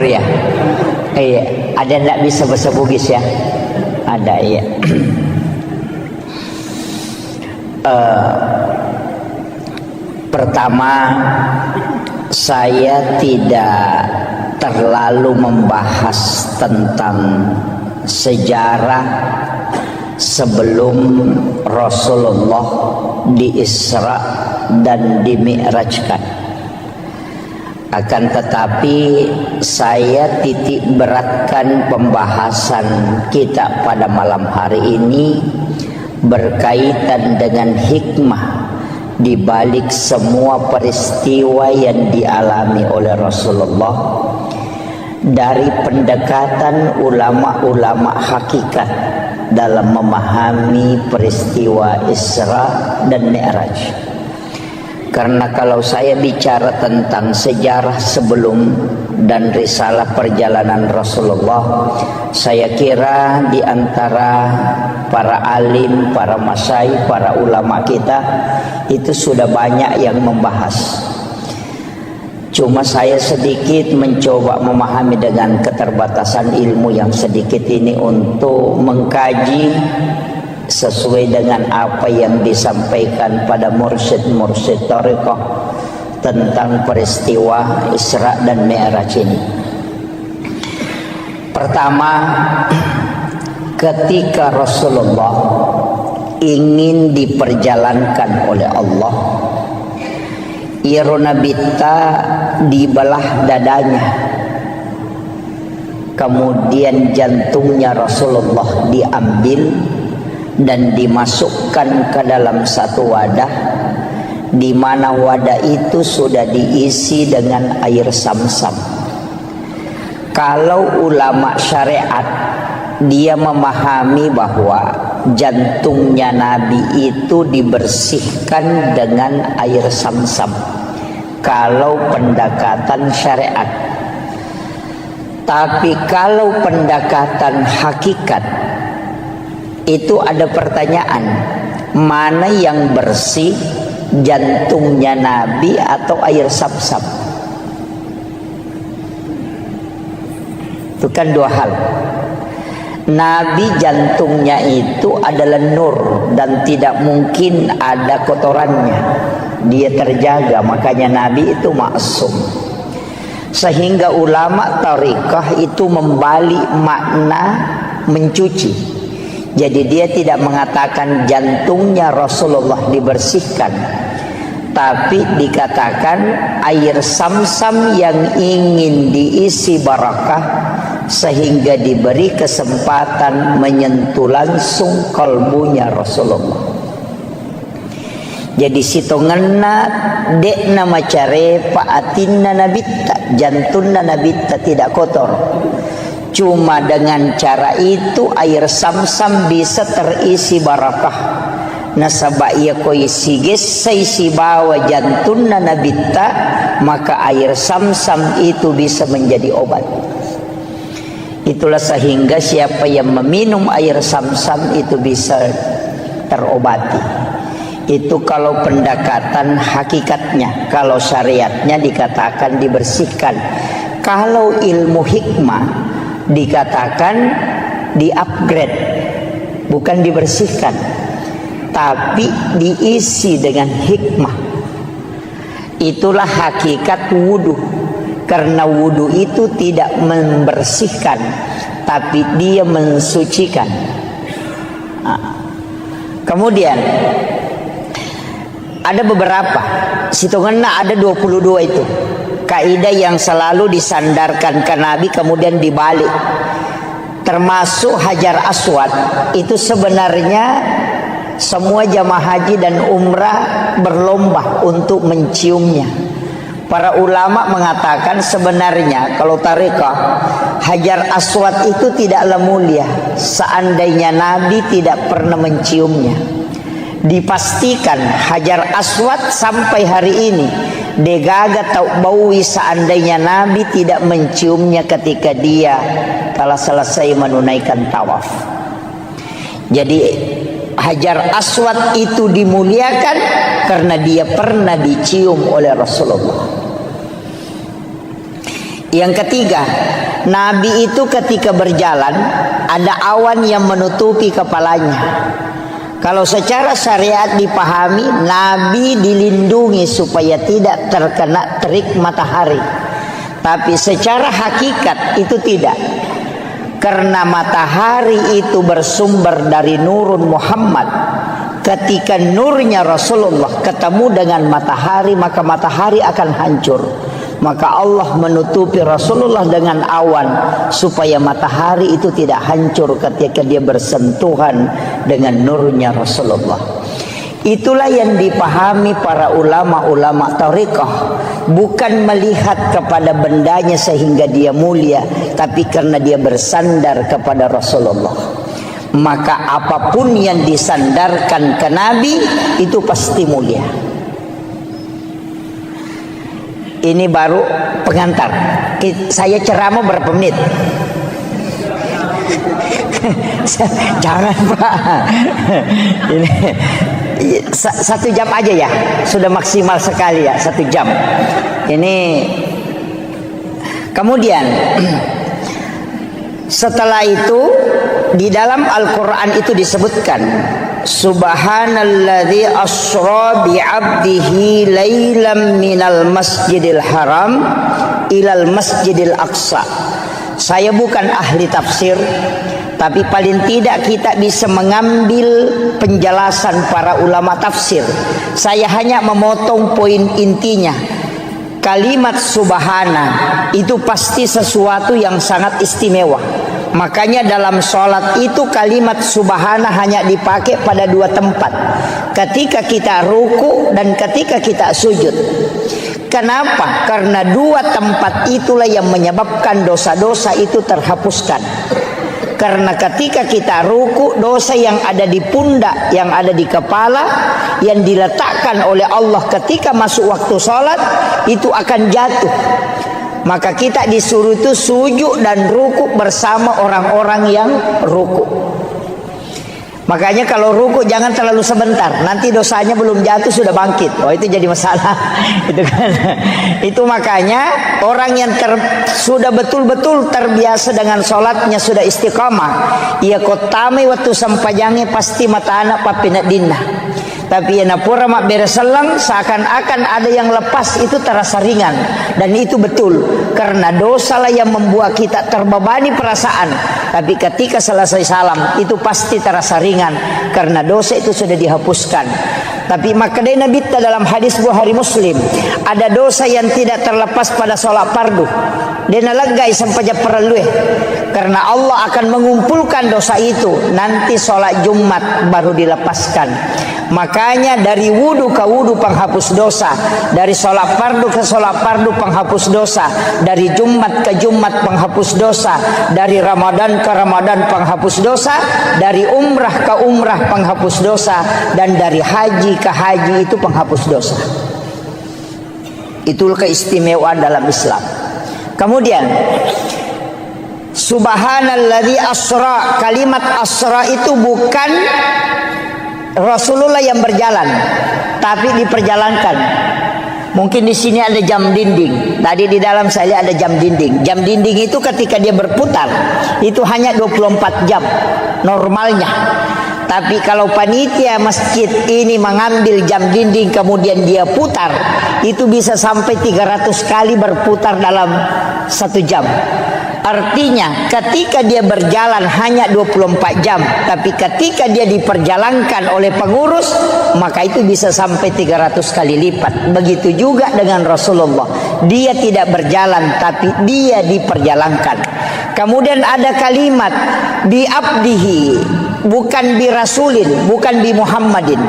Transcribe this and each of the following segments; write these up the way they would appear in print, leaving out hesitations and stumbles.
Ya, iya. Ada ndak bisa bahasa Bugis ya? Ada, iya. Pertama, saya tidak terlalu membahas tentang sejarah sebelum Rasulullah di-Isra dan di-Mi'rajkan. Akan tetapi saya titik beratkan pembahasan kita pada malam hari ini berkaitan dengan hikmah di balik semua peristiwa yang dialami oleh Rasulullah dari pendekatan ulama-ulama hakikat dalam memahami peristiwa Isra dan Mi'raj. Karena kalau saya bicara tentang sejarah sebelum dan risalah perjalanan Rasulullah, saya kira di antara para alim, para masyayikh, para ulama kita itu sudah banyak yang membahas. Cuma saya sedikit mencoba memahami dengan keterbatasan ilmu yang sedikit ini untuk mengkaji sesuai dengan apa yang disampaikan pada mursyid-mursyid thariqah tentang peristiwa Isra dan Mi'raj ini. Pertama, ketika Rasulullah ingin diperjalankan oleh Allah, irona bita dibelah dadanya, kemudian jantungnya Rasulullah diambil dan dimasukkan ke dalam satu wadah, di mana wadah itu sudah diisi dengan air Zamzam. Kalau ulama syariat dia memahami bahwa jantungnya Nabi itu dibersihkan dengan air Zamzam. Kalau pendekatan syariat, tapi kalau pendekatan hakikat itu ada pertanyaan, mana yang bersih, jantungnya Nabi atau air Zamzam? Itu kan dua hal. Nabi jantungnya itu adalah nur dan tidak mungkin ada kotorannya. Dia terjaga, makanya Nabi itu maksum. Sehingga ulama tariqah itu membalik makna mencuci. Jadi dia tidak mengatakan jantungnya Rasulullah dibersihkan, tapi dikatakan air Zamzam yang ingin diisi barakah sehingga diberi kesempatan menyentuh langsung kalbunya Rasulullah. Jadi situ ngena dek nama care paatinna nabitta, jantungna nabitta tidak kotor. Cuma dengan cara itu air Zamzam bisa terisi barakah. Nasaba ia koi siges saisi bawa jantungna nabitta, maka air Zamzam itu bisa menjadi obat. Itulah sehingga siapa yang meminum air Zamzam itu bisa terobati. Itu kalau pendekatan hakikatnya. Kalau syariatnya dikatakan dibersihkan. Kalau ilmu hikmah dikatakan di-upgrade, bukan dibersihkan, tapi diisi dengan hikmah. Itulah hakikat wudu. Karena wudu itu tidak membersihkan, tapi dia mensucikan. Kemudian ada beberapa, hitungana ada 22 itu kaidah yang selalu disandarkan ke Nabi kemudian dibalik. Termasuk Hajar Aswad itu sebenarnya semua jamaah haji dan umrah berlomba untuk menciumnya. Para ulama mengatakan sebenarnya kalau tariqah Hajar Aswad itu tidaklah mulia seandainya Nabi tidak pernah menciumnya. Dipastikan Hajar Aswad sampai hari ini degaga tau baui seandainya Nabi tidak menciumnya ketika dia telah selesai menunaikan tawaf. Jadi Hajar Aswad itu dimuliakan karena dia pernah dicium oleh Rasulullah. Yang ketiga, Nabi itu ketika berjalan ada awan yang menutupi kepalanya. Kalau secara syariat dipahami, Nabi dilindungi supaya tidak terkena terik matahari. Tapi secara hakikat itu tidak. Karena matahari itu bersumber dari nurun Muhammad. Ketika nurnya Rasulullah ketemu dengan matahari, maka matahari akan hancur. Maka Allah menutupi Rasulullah dengan awan supaya matahari itu tidak hancur ketika dia bersentuhan dengan nurnya Rasulullah. Itulah yang dipahami para ulama-ulama tariqah, bukan melihat kepada bendanya sehingga dia mulia, tapi karena dia bersandar kepada Rasulullah. Maka apapun yang disandarkan ke Nabi itu pasti mulia. Ini baru pengantar. Saya ceramah berapa menit? Jangan Pak. Ini 1 jam aja ya. Sudah maksimal sekali ya 1 jam. Ini kemudian setelah itu di dalam Al-Quran itu disebutkan, Subhanalladzi asra bi'abdihi lailam minal masjidil haram ilal masjidil aqsa. Saya bukan ahli tafsir, tapi paling tidak kita bisa mengambil penjelasan para ulama tafsir. Saya hanya memotong poin intinya. Kalimat subhana itu pasti sesuatu yang sangat istimewa. Makanya dalam sholat itu kalimat subhana hanya dipakai pada 2 tempat. Ketika kita ruku dan ketika kita sujud. Kenapa? Karena 2 tempat itulah yang menyebabkan dosa-dosa itu terhapuskan. Karena ketika kita ruku, dosa yang ada di pundak, yang ada di kepala, yang diletakkan oleh Allah ketika masuk waktu sholat, itu akan jatuh. Maka kita disuruh itu sujud dan ruku bersama orang-orang yang ruku. Makanya kalau ruku jangan terlalu sebentar, nanti dosanya belum jatuh sudah bangkit. Oh, itu jadi masalah. Itu kan. Itu makanya orang yang sudah betul-betul terbiasa dengan sholatnya, sudah istiqamah, ia kotame waktu sampajange pasti mata anak papinat dinna. Tapi yang pura mak bereselang seakan-akan ada yang lepas, itu terasa ringan. Dan itu betul, karena dosa lah yang membuat kita terbebani perasaan. Tapi ketika selesai salam itu pasti terasa ringan, karena dosa itu sudah dihapuskan. Tapi makanya Nabi dalam hadis Bukhari Muslim, ada dosa yang tidak terlepas pada sholat fardu. Dia nalagai sampai perlueh, karena Allah akan mengumpulkan dosa itu nanti sholat Jumat baru dilepaskan. Makanya dari wudu ke wudu penghapus dosa, dari sholat fardu ke sholat fardu penghapus dosa, dari Jumat ke Jumat penghapus dosa, dari Ramadan ke Ramadan penghapus dosa, dari umrah ke umrah penghapus dosa, dan dari haji ke haji itu penghapus dosa. Itulah keistimewaan dalam Islam. Kemudian Subhanalladzi asra, kalimat asra itu bukan Rasulullah yang berjalan, tapi diperjalankan. Mungkin di sini ada jam dinding. Tadi di dalam saya lihat ada jam dinding. Jam dinding itu ketika dia berputar itu hanya 24 jam normalnya. Tapi kalau panitia masjid ini mengambil jam dinding kemudian dia putar, itu bisa sampai 300 kali berputar dalam 1 jam. Artinya ketika dia berjalan hanya 24 jam, tapi ketika dia diperjalankan oleh pengurus, maka itu bisa sampai 300 kali lipat. Begitu juga dengan Rasulullah, dia tidak berjalan tapi dia diperjalankan. Kemudian ada kalimat bi abdihi, bukan bi rasulin, bukan bi Muhammadin.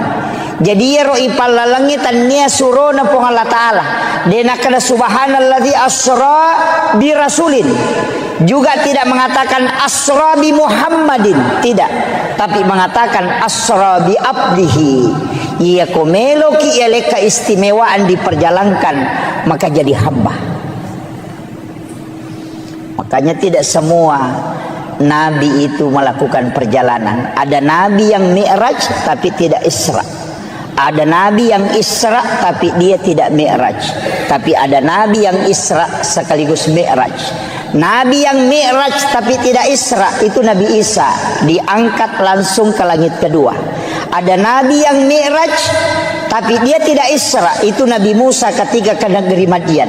Jadi ya roi palalangit tania surona pong Allah Ta'ala. Dena kana subhanalladzi asra bi rasulin. Juga tidak mengatakan asra bi Muhammadin, tidak, tapi mengatakan asra bi abdihi. Ia komelo ki ele keistimewaan diperjalankan, maka jadi hamba. Makanya tidak semua nabi itu melakukan perjalanan. Ada nabi yang mi'raj tapi tidak Isra. Ada nabi yang Isra tapi dia tidak Mi'raj. Tapi ada nabi yang Isra sekaligus Mi'raj. Nabi yang Mi'raj tapi tidak Isra itu Nabi Isa, diangkat langsung ke langit kedua. Ada nabi yang Mi'raj tapi dia tidak Isra, itu Nabi Musa ketika ke negeri Madian.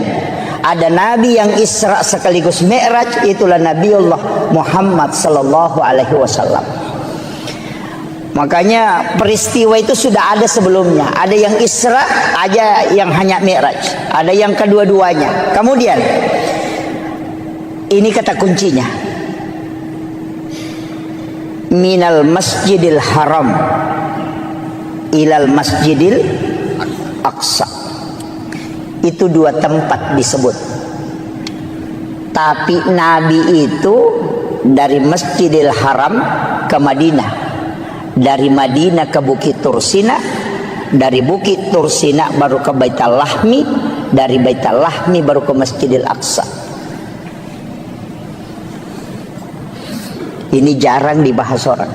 Ada nabi yang Isra sekaligus Mi'raj, itulah Nabiullah Muhammad sallallahu alaihi wasallam. Makanya peristiwa itu sudah ada sebelumnya. Ada yang Isra, ada yang hanya Mi'raj, ada yang kedua-duanya. Kemudian ini kata kuncinya, minal masjidil haram ilal masjidil aqsa. Itu dua tempat disebut. Tapi Nabi itu dari Masjidil Haram ke Madinah, dari Madinah ke Bukit Tursina, dari Bukit Tursina baru ke Baitul Lahmi, dari Baitul Lahmi baru ke Masjidil Aqsa. Ini jarang dibahas orang.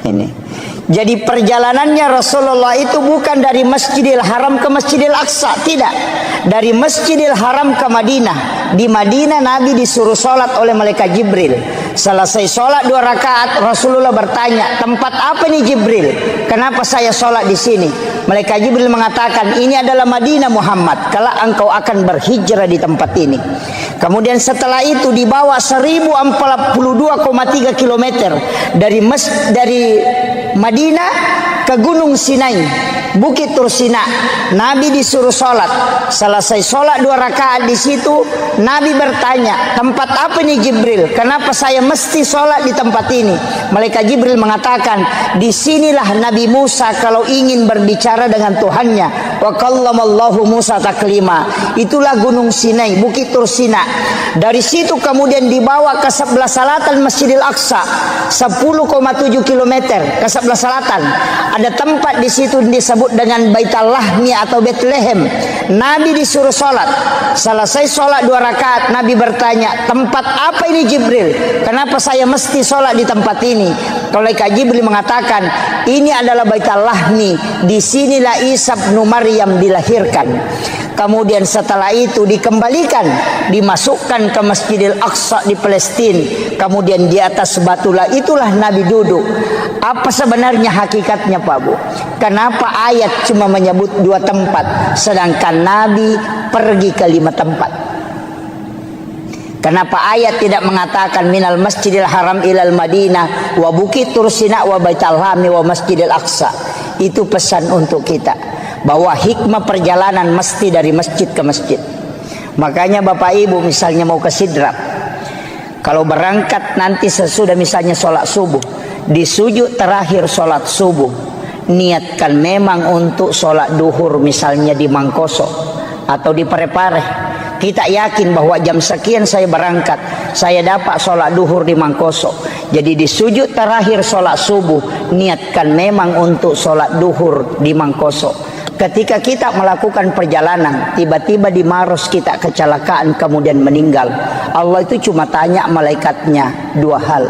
Ini. Jadi perjalanannya Rasulullah itu bukan dari Masjidil Haram ke Masjidil Aqsa, tidak. Dari Masjidil Haram ke Madinah. Di Madinah Nabi disuruh sholat oleh malaikat Jibril. Selesai sholat 2 rakaat, Rasulullah bertanya, tempat apa nih Jibril? Kenapa saya sholat di sini? Malaikat Jibril mengatakan, ini adalah Madinah Muhammad. Kalau engkau akan berhijrah di tempat ini. Kemudian setelah itu dibawa 1042,3 km dari Madinah ke Gunung Sinai, Bukit Tursina. Nabi disuruh sholat. Selesai sholat 2 rakaat di situ, Nabi bertanya, tempat apa nih Jibril? Kenapa saya mesti sholat di tempat ini? Malaikat Jibril mengatakan, disinilah Nabi Musa kalau ingin berbicara dengan Tuhannya. Wa kallamallahu Musa taklima. Itulah Gunung Sinai, Bukit Tursina. Dari situ kemudian dibawa ke sebelah selatan Masjidil Aqsa, 10,7 km ke sebelah selatan. Ada tempat di situ disebut dengan Baitul Lahmi atau Bethlehem. Nabi disuruh sholat. Selesai sholat 2 rakaat, Nabi bertanya, tempat apa ini Jibril? Kenapa saya mesti sholat di tempat ini? Malaikat Jibril mengatakan, ini adalah Baitul Lahmi. Disinilah Isa bin Maryam dilahirkan. Kemudian setelah itu dikembalikan, dimasukkan ke Masjidil Aqsa di Palestina. Kemudian di atas batulah itulah Nabi duduk. Apa sebenarnya hakikatnya Pak Bu? Kenapa ayat cuma menyebut 2 tempat, sedangkan Nabi pergi ke 5 tempat? Kenapa ayat tidak mengatakan minal Masjidil Haram ilal Madinah wa Bukit Tursina wa Baitul Lahmi wa Masjidil Aqsa? Itu pesan untuk kita, bahwa hikmah perjalanan mesti dari masjid ke masjid. Makanya Bapak Ibu misalnya mau ke Sidrap, kalau berangkat nanti sesudah misalnya sholat subuh, di sujud terakhir sholat subuh, niatkan memang untuk sholat duhur misalnya di Mangkoso atau di Parepare. Kita yakin bahwa jam sekian saya berangkat, saya dapat sholat duhur di Mangkoso. Jadi di sujud terakhir sholat subuh, niatkan memang untuk sholat duhur di Mangkoso. Ketika kita melakukan perjalanan, tiba-tiba di Maros kita kecelakaan kemudian meninggal, Allah itu cuma tanya malaikatnya 2 hal,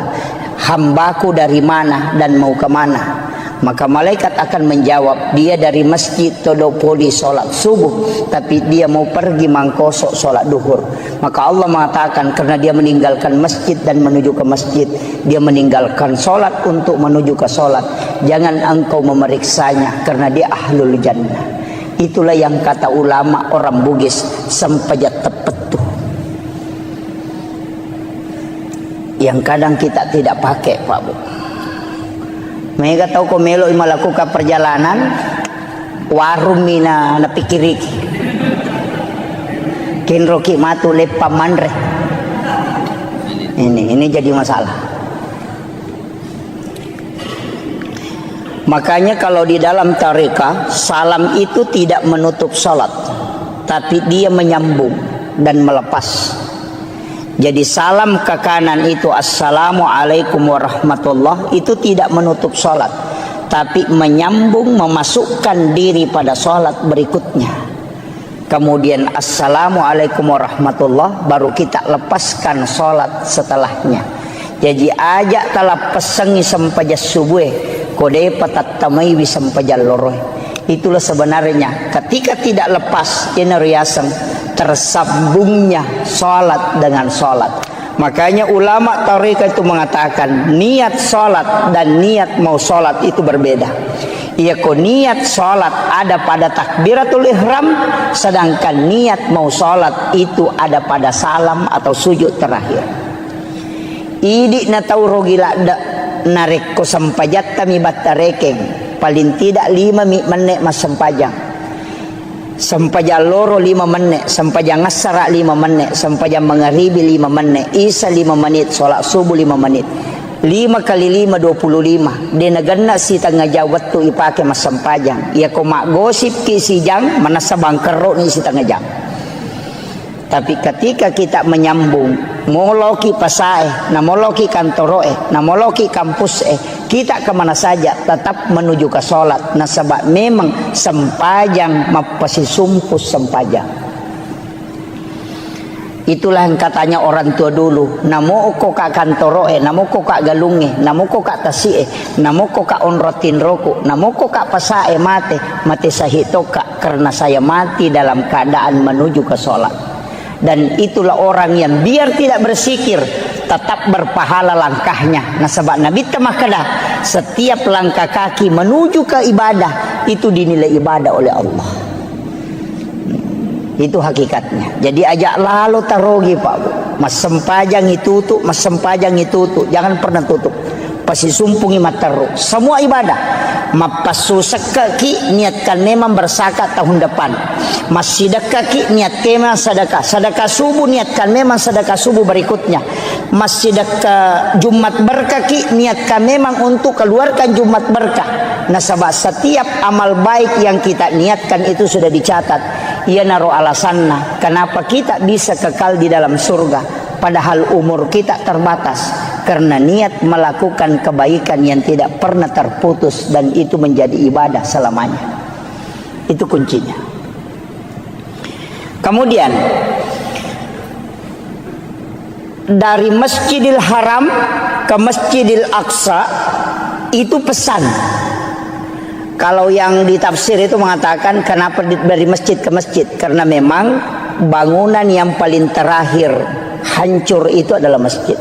hambaku dari mana dan mau kemana? Maka malaikat akan menjawab, dia dari Masjid Todopoli sholat subuh, tapi dia mau pergi Mangkoso sholat duhur. Maka Allah mengatakan, karena dia meninggalkan masjid dan menuju ke masjid, dia meninggalkan sholat untuk menuju ke sholat. Jangan engkau memeriksanya, karena dia ahlul jannah. Itulah yang kata ulama orang Bugis, sempajat tepetuh, yang kadang kita tidak pakai Pak Bu. Mereka tahu kau melo melakukan perjalanan warung mina na pikiriki kinroki matu lepa mandre. Ini jadi masalah. Makanya kalau di dalam tarekat, salam itu tidak menutup salat, tapi dia menyambung dan melepas. Jadi salam ke kanan itu assalamualaikum warahmatullah, itu tidak menutup sholat, tapi menyambung, memasukkan diri pada sholat berikutnya. Kemudian assalamualaikum warahmatullah, baru kita lepaskan sholat setelahnya. Jadi ajak telah pesengi sempajas subuh, kode patattamai wisampajalloroy. Itulah sebenarnya ketika tidak lepas inariasan tersambungnya sholat dengan sholat. Makanya ulama tarekat itu mengatakan niat sholat dan niat mau sholat itu berbeda. Ia niat sholat ada pada takbiratul ihram, sedangkan niat mau sholat itu ada pada salam atau sujud terakhir. Idi na tauro gila narik ko sampajat kami batarekeng paling tidak 5 menit mas sempajang. Sempajang loro 5 menit, sempajang asar 5 menit, sempajang maghribi 5 menit, isya 5 menit, sholat subuh 5 menit. 5 kali 5 25. Dia nagana si tengah jawat tu ipake mas sempajang. Ia ko mak gosip ki si jang manasa bangkero ni si tengah jang. Tapi ketika kita menyambung moloki pasae, namoloki kantoroe, namoloki kampus kita kemana saja tetap menuju ke sholat. Nah sebab memang sempajang mapasi sumpus sempajang. Itulah yang katanya orang tua dulu, namo ko ka kantoroe, namo ko ka galunge, namo ko ka tasie, namo ko ka onrotin roku, namo ko ka pasae mati sahitoka, karena saya mati dalam keadaan menuju ke sholat. Dan itulah orang yang biar tidak bersikir tetap berpahala langkahnya. Nah sebab Nabi temakada setiap langkah kaki menuju ke ibadah itu dinilai ibadah oleh Allah. Itu hakikatnya. Jadi ajak lalu tarogi Pak Bu. Mas sempajang itu tutup, mas sempajang itu tutup. Jangan pernah tutup. Pasti sumpungi mataru. Semua ibadah. Mapasu sekaki niatkan memang bersakat tahun depan. Masih dekaki niatkan memang sedekah. Sedekah subuh niatkan memang sedekah subuh berikutnya. Masih dekat Jumat berkaki niatkan memang untuk keluarkan Jumat berkah. Nah sebab setiap amal baik yang kita niatkan itu sudah dicatat. Ia naruh alasannya kenapa kita bisa kekal di dalam surga. Padahal umur kita terbatas karena niat melakukan kebaikan yang tidak pernah terputus dan itu menjadi ibadah selamanya. Itu kuncinya. Kemudian dari Masjidil Haram ke Masjidil Aqsa itu pesan. Kalau yang ditafsir itu mengatakan kenapa dari masjid ke masjid, karena memang bangunan yang paling terakhir hancur itu adalah masjid.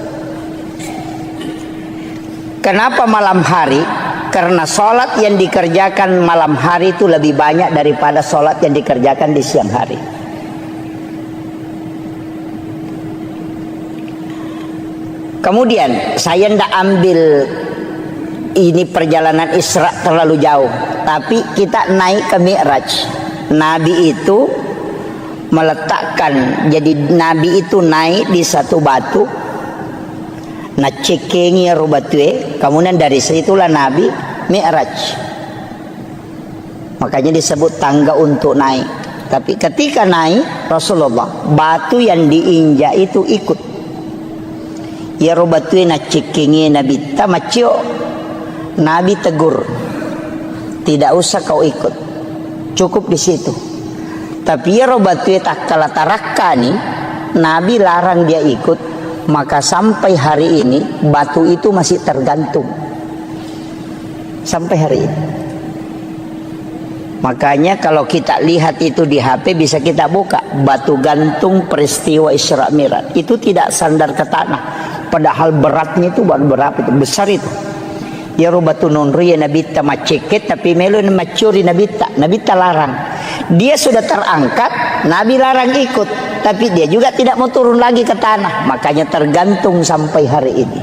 Kenapa malam hari? Karena sholat yang dikerjakan malam hari itu lebih banyak daripada sholat yang dikerjakan di siang hari. Kemudian saya tidak ambil ini perjalanan Isra terlalu jauh, tapi kita naik ke Mi'raj. Nabi itu meletakkan, jadi Nabi itu naik di satu batu, nah cekengi rubatue, kemudian dari situlah Nabi Mi'raj. Makanya disebut tangga untuk naik. Tapi ketika naik Rasulullah, batu yang diinjak itu ikut. Ya rubatue na cekengi Nabi tamacio. Nabi tegur, tidak usah kau ikut, cukup di situ. Tapi ya robatue tak kala tarakka nih, Nabi larang dia ikut, maka sampai hari ini batu itu masih tergantung sampai hari ini. Makanya kalau kita lihat itu di HP bisa kita buka batu gantung peristiwa Isra Mi'raj. Itu tidak sandar ke tanah, padahal beratnya itu berapa itu besar itu. Ya rubatu nonri ya Nabi ta maceket tapi melu macuri Nabi ta larang. Dia sudah terangkat, Nabi larang ikut, tapi dia juga tidak mau turun lagi ke tanah, makanya tergantung sampai hari ini.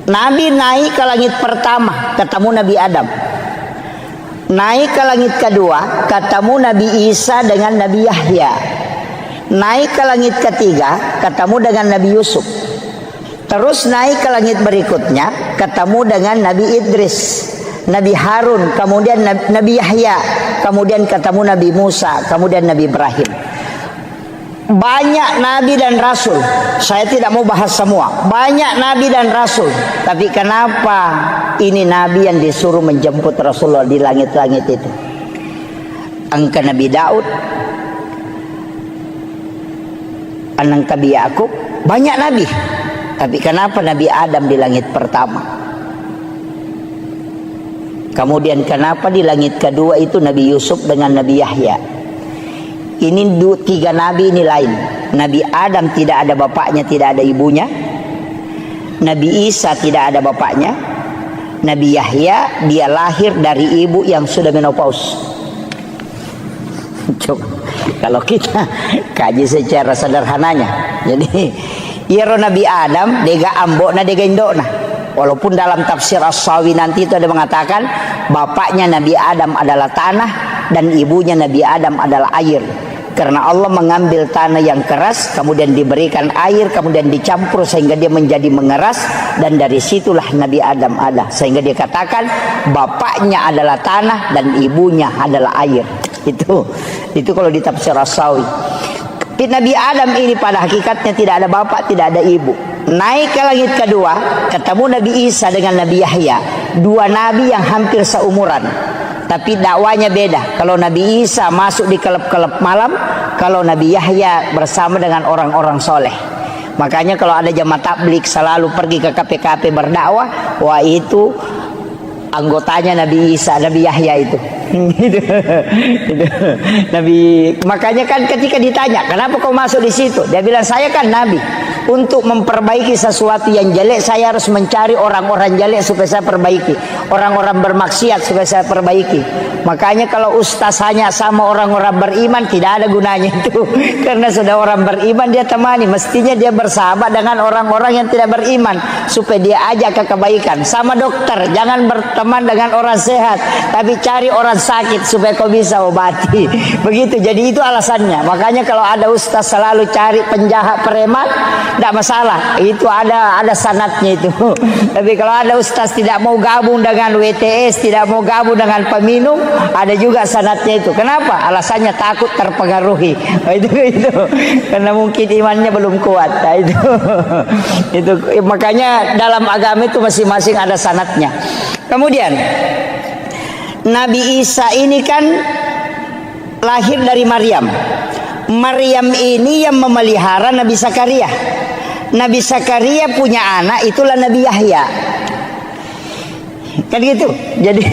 Nabi naik ke langit pertama, ketemu Nabi Adam. Naik ke langit kedua, ketemu Nabi Isa dengan Nabi Yahya. Naik ke langit ketiga, ketemu dengan Nabi Yusuf. Terus naik ke langit berikutnya, ketemu dengan Nabi Idris, Nabi Harun, kemudian Nabi Yahya, kemudian ketemu Nabi Musa, kemudian Nabi Ibrahim. Banyak Nabi dan Rasul. Saya tidak mau bahas semua. Banyak Nabi dan Rasul. Tapi kenapa ini Nabi yang disuruh menjemput Rasulullah di langit-langit itu? Angka Nabi Daud, anak Nabi Yakub, banyak Nabi. Tapi kenapa Nabi Adam di langit pertama? Kemudian kenapa di langit kedua itu Nabi Yusuf dengan Nabi Yahya? Ini tiga nabi ini lain. Nabi Adam tidak ada bapaknya, tidak ada ibunya. Nabi Isa tidak ada bapaknya. Nabi Yahya dia lahir dari ibu yang sudah menopause. Coba kalau kita kaji secara sederhananya, jadi Iro Nabi Adam dega ambok na dega indok na. Walaupun dalam tafsir As-Sawi nanti itu ada mengatakan bapaknya Nabi Adam adalah tanah dan ibunya Nabi Adam adalah air. Karena Allah mengambil tanah yang keras, kemudian diberikan air, kemudian dicampur sehingga dia menjadi mengeras, dan dari situlah Nabi Adam ada. Sehingga dia katakan bapaknya adalah tanah dan ibunya adalah air. Itu kalau di tafsir As-Sawi. Nabi Adam ini pada hakikatnya tidak ada bapak, tidak ada ibu. Naik ke langit kedua, ketemu Nabi Isa dengan Nabi Yahya, dua nabi yang hampir seumuran, tapi dakwanya beda. Kalau Nabi Isa masuk di kelab-kelab malam, kalau Nabi Yahya bersama dengan orang-orang soleh. Makanya kalau ada jamaah tabligh selalu pergi ke KPKP berdakwah, wah itu anggotanya Nabi Isa, Nabi Yahya itu. Nabi, makanya kan ketika ditanya kenapa kau masuk di situ, dia bilang saya kan nabi. Untuk memperbaiki sesuatu yang jelek, saya harus mencari orang-orang jelek supaya saya perbaiki, orang-orang bermaksiat supaya saya perbaiki. Makanya kalau ustaz hanya sama orang-orang beriman, tidak ada gunanya itu. Karena sudah orang beriman dia temani, mestinya dia bersahabat dengan orang-orang yang tidak beriman supaya dia ajak ke kebaikan. Sama dokter, jangan berteman dengan orang sehat, tapi cari orang sakit supaya kau bisa obati. Begitu, jadi itu alasannya. Makanya kalau ada ustaz selalu cari penjahat preman, tidak masalah, itu ada sanatnya itu. Tapi kalau ada ustaz tidak mau gabung dengan WTS, tidak mau gabung dengan peminum, ada juga sanatnya itu. Kenapa? Alasannya takut terpengaruhi. Itu karena mungkin imannya belum kuat. Nah, itu makanya dalam agama itu masing-masing ada sanatnya. Kemudian Nabi Isa ini kan lahir dari Maryam. Maryam ini yang memelihara Nabi Zakaria. Nabi Zakaria punya anak, itulah Nabi Yahya. Kan gitu. Jadi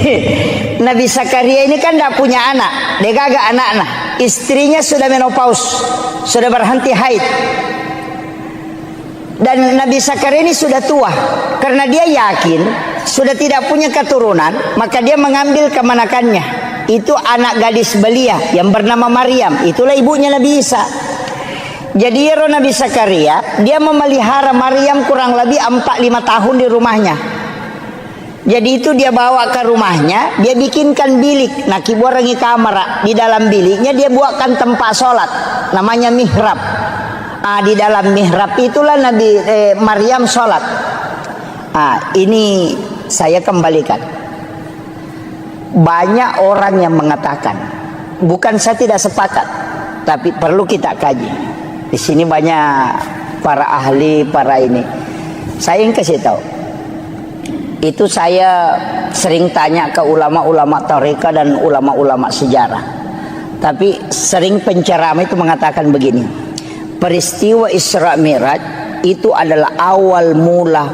Nabi Zakaria ini kan tidak punya anak, dia gagak anak-anak. Istrinya sudah menopause, sudah berhenti haid. Dan Nabi Zakaria ini sudah tua. Karena dia yakin sudah tidak punya keturunan, maka dia mengambil kemanakannya. Itu anak gadis belia yang bernama Maryam, itulah ibunya Nabi Isa. Jadi Nabi Zakaria dia memelihara Maryam kurang lebih 4-5 tahun di rumahnya. Jadi itu dia bawa ke rumahnya, dia bikinkan bilik, nah kiborangi kamar. Di dalam biliknya dia buatkan tempat sholat, namanya mihrab. Di dalam mihrab itulah Nabi Maryam sholat. Ini saya kembalikan. Banyak orang yang mengatakan, bukan saya tidak sepakat, tapi perlu kita kaji. Di sini banyak para ahli, para ini. Saya yang kasih tahu. Itu saya sering tanya ke ulama-ulama tarekat dan ulama-ulama sejarah. Tapi sering penceramah itu mengatakan begini. Peristiwa Isra Mi'raj itu adalah awal mula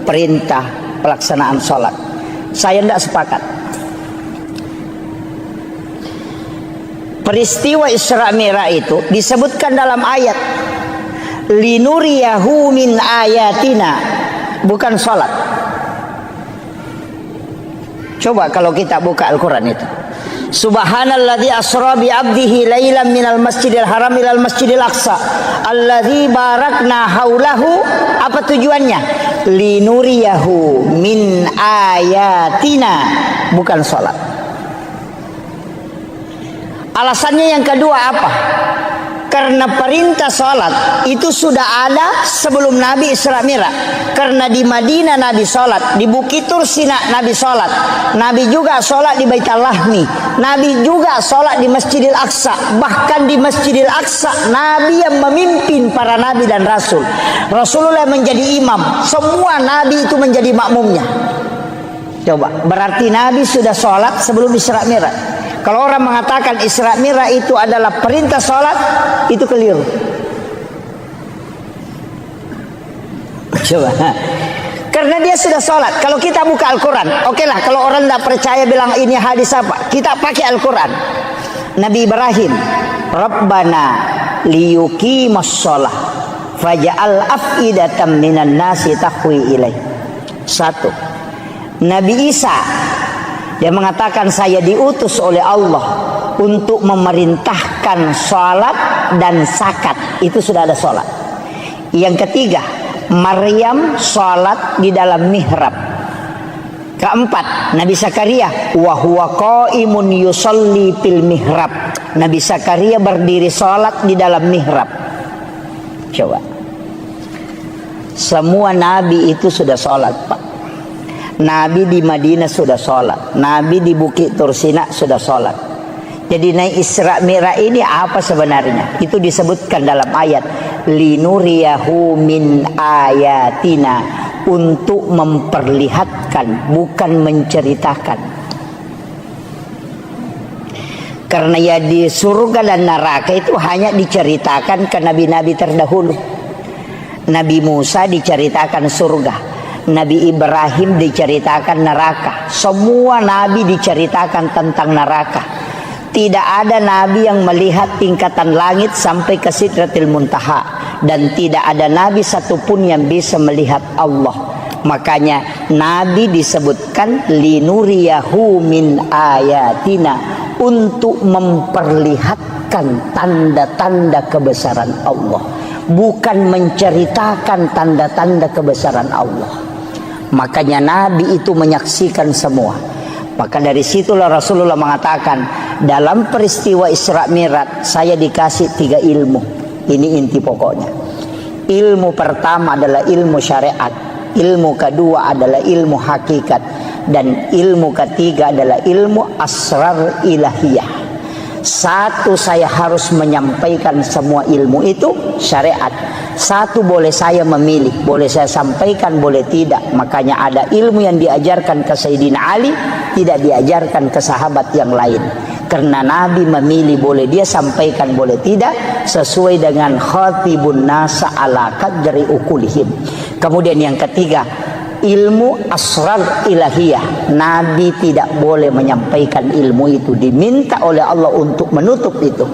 perintah pelaksanaan sholat. Saya tidak sepakat. Peristiwa Isra Mi'raj itu disebutkan dalam ayat linuriyahu min ayatina, bukan sholat. Coba kalau kita buka Al-Quran itu, subhanalladzi asra bi 'abdihi lailan minal masjidil haram ilal masjidil aqsa alladzi barakna haulahu. Apa tujuannya? Linuriyahu min ayatina, bukan sholat. Alasannya yang kedua apa? Karena perintah sholat itu sudah ada sebelum Nabi Isra Mi'raj. Karena di Madinah Nabi sholat, di Bukit Tursina Nabi sholat, Nabi juga sholat di Baitul Lahmi, Nabi juga sholat di Masjidil Aqsa. Bahkan di Masjidil Aqsa Nabi yang memimpin para Nabi dan Rasul. Rasulullah menjadi imam, semua Nabi itu menjadi makmumnya. Coba, berarti Nabi sudah sholat sebelum Isra Mi'raj. Kalau orang mengatakan Isra Mi'raj itu adalah perintah sholat, itu keliru. Coba. Karena dia sudah sholat. Kalau kita buka Al-Quran, oke lah. Kalau orang tidak percaya bilang ini hadis apa, kita pakai Al-Quran. Nabi Ibrahim, Rabbana liyuqimas sholah faja'al af'idatam minan nasi tahwi ilaih. Satu. Nabi Isa, dia mengatakan saya diutus oleh Allah untuk memerintahkan sholat dan zakat. Itu sudah ada sholat. Yang ketiga, Maryam sholat di dalam mihrab. Keempat, Nabi Zakaria wa huwa qaimun yusalli fil mihrab. Nabi Zakaria berdiri sholat di dalam mihrab. Coba. Semua nabi itu sudah sholat, Pak. Nabi di Madinah sudah sholat. Nabi di Bukit Tursina sudah sholat. Jadi naik Isra Mi'raj ini apa sebenarnya? Itu disebutkan dalam ayat linuriyahu min ayatina, untuk memperlihatkan, bukan menceritakan. Karena ya di surga dan neraka itu hanya diceritakan ke nabi-nabi terdahulu. Nabi Musa diceritakan surga, Nabi Ibrahim diceritakan neraka. Semua nabi diceritakan tentang neraka. Tidak ada nabi yang melihat tingkatan langit sampai ke Sidratil Muntaha, dan tidak ada nabi satupun yang bisa melihat Allah. Makanya nabi disebutkan linuriyahu min ayatina, untuk memperlihatkan tanda-tanda kebesaran Allah, bukan menceritakan tanda-tanda kebesaran Allah. Makanya nabi itu menyaksikan semua. Maka dari situlah Rasulullah mengatakan, dalam peristiwa Isra Mi'raj saya dikasih 3 ilmu. Ini inti pokoknya. Ilmu pertama adalah ilmu syariat, ilmu kedua adalah ilmu hakikat, dan ilmu ketiga adalah ilmu asrar ilahiyah. Satu, saya harus menyampaikan semua ilmu itu syariat. Satu, boleh saya memilih, boleh saya sampaikan, boleh tidak. Makanya ada ilmu yang diajarkan ke Sayyidina Ali, tidak diajarkan ke sahabat yang lain. Karena Nabi memilih, boleh dia sampaikan, boleh tidak, sesuai dengan khatibun nasa ala qadri ukulihim. Kemudian yang ketiga, ilmu asrar ilahiyah. Nabi tidak boleh menyampaikan ilmu itu, diminta oleh Allah untuk menutup itu.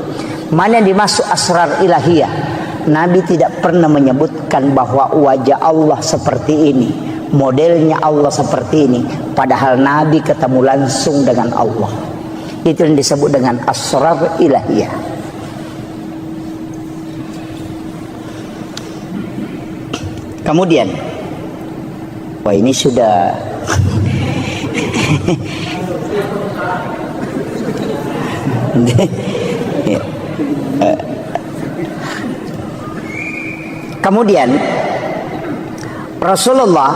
Mana yang dimaksud asrar ilahiyah? Nabi tidak pernah menyebutkan bahwa wajah Allah seperti ini, modelnya Allah seperti ini, padahal Nabi ketemu langsung dengan Allah. Itu yang disebut dengan asrar ilahiyah. Kemudian, wah ini sudah kemudian Rasulullah,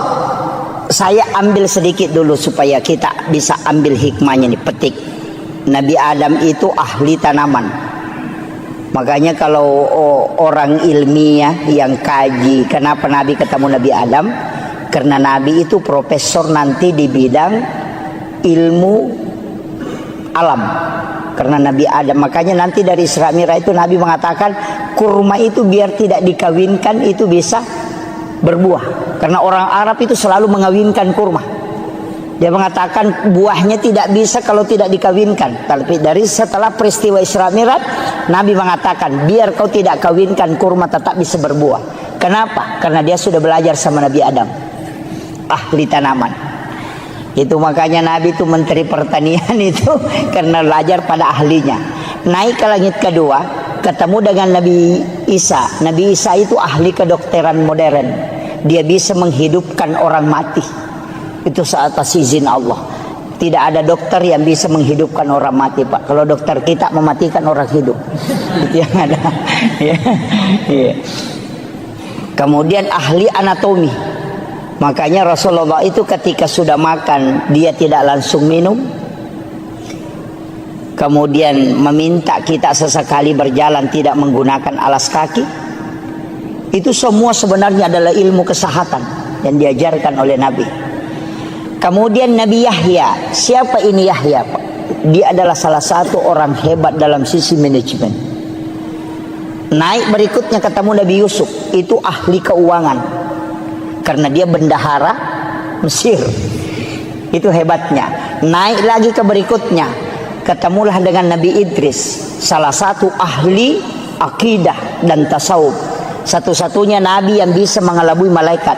saya ambil sedikit dulu supaya kita bisa ambil hikmahnya nih, petik. Nabi Adam itu ahli tanaman. Makanya kalau orang ilmiah yang kaji kenapa Nabi ketemu Nabi Adam, karena Nabi itu profesor nanti di bidang ilmu alam. Karena Nabi Adam, makanya nanti dari Isra Mi'raj itu Nabi mengatakan kurma itu biar tidak dikawinkan itu bisa berbuah. Karena orang Arab itu selalu mengawinkan kurma. Dia mengatakan buahnya tidak bisa kalau tidak dikawinkan. Tapi dari setelah peristiwa Isra Mi'raj, Nabi mengatakan biar kau tidak kawinkan, kurma tetap bisa berbuah. Kenapa? Karena dia sudah belajar sama Nabi Adam, ahli tanaman. Itu makanya Nabi itu menteri pertanian itu karena belajar pada ahlinya. Naik ke langit kedua, ketemu dengan Nabi Isa. Nabi Isa itu ahli kedokteran modern. Dia bisa menghidupkan orang mati. Itu atas izin Allah. Tidak ada dokter yang bisa menghidupkan orang mati, Pak. Kalau dokter kita mematikan orang hidup. Itu yang ada. Ya. Ya. Kemudian ahli anatomi. Makanya Rasulullah itu ketika sudah makan, dia tidak langsung minum. Kemudian meminta kita sesekali berjalan tidak menggunakan alas kaki. Itu semua sebenarnya adalah ilmu kesehatan yang diajarkan oleh Nabi. Kemudian Nabi Yahya. Siapa ini Yahya, Pak? Dia adalah salah satu orang hebat dalam sisi manajemen. Naik berikutnya ketemu Nabi Yusuf. Itu ahli keuangan. karena dia bendahara Mesir. Itu hebatnya. Naik lagi ke berikutnya, ketemulah dengan Nabi Idris, salah satu ahli akidah dan tasawuf, satu-satunya nabi yang bisa mengelabui malaikat.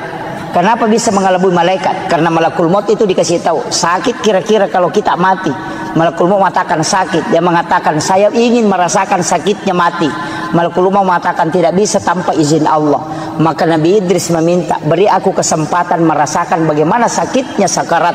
Kenapa bisa mengelabui malaikat? Karena malakul maut itu dikasih tahu, sakit kira-kira kalau kita mati. Malakul maut mengatakan sakit, dia mengatakan saya ingin merasakan sakitnya mati. Malakul maut mengatakan tidak bisa tanpa izin Allah. Maka Nabi Idris meminta, beri aku kesempatan merasakan bagaimana sakitnya sakarat.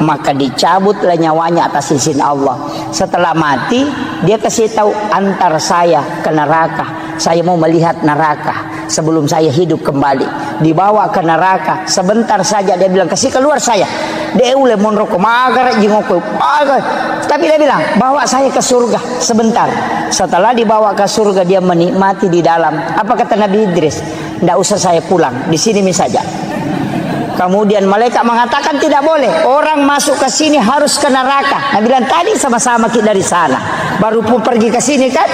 Maka dicabutlah nyawanya atas izin Allah. Setelah mati, dia kasih tahu, antar saya ke neraka. Saya mau melihat neraka sebelum saya hidup kembali. Dibawa ke neraka, sebentar saja dia bilang, kasih keluar saya. Dia ule monroko magar jingoko. Tapi dia bilang, bawa saya ke surga sebentar. Setelah dibawa ke surga, dia menikmati di dalam. Apa kata Nabi Idris? Tidak usah saya pulang, di sini saja. Kemudian malaikat mengatakan tidak boleh, orang masuk ke sini harus ke neraka. Nabi bilang tadi sama-sama kita dari sana, baru pun pergi ke sini kan.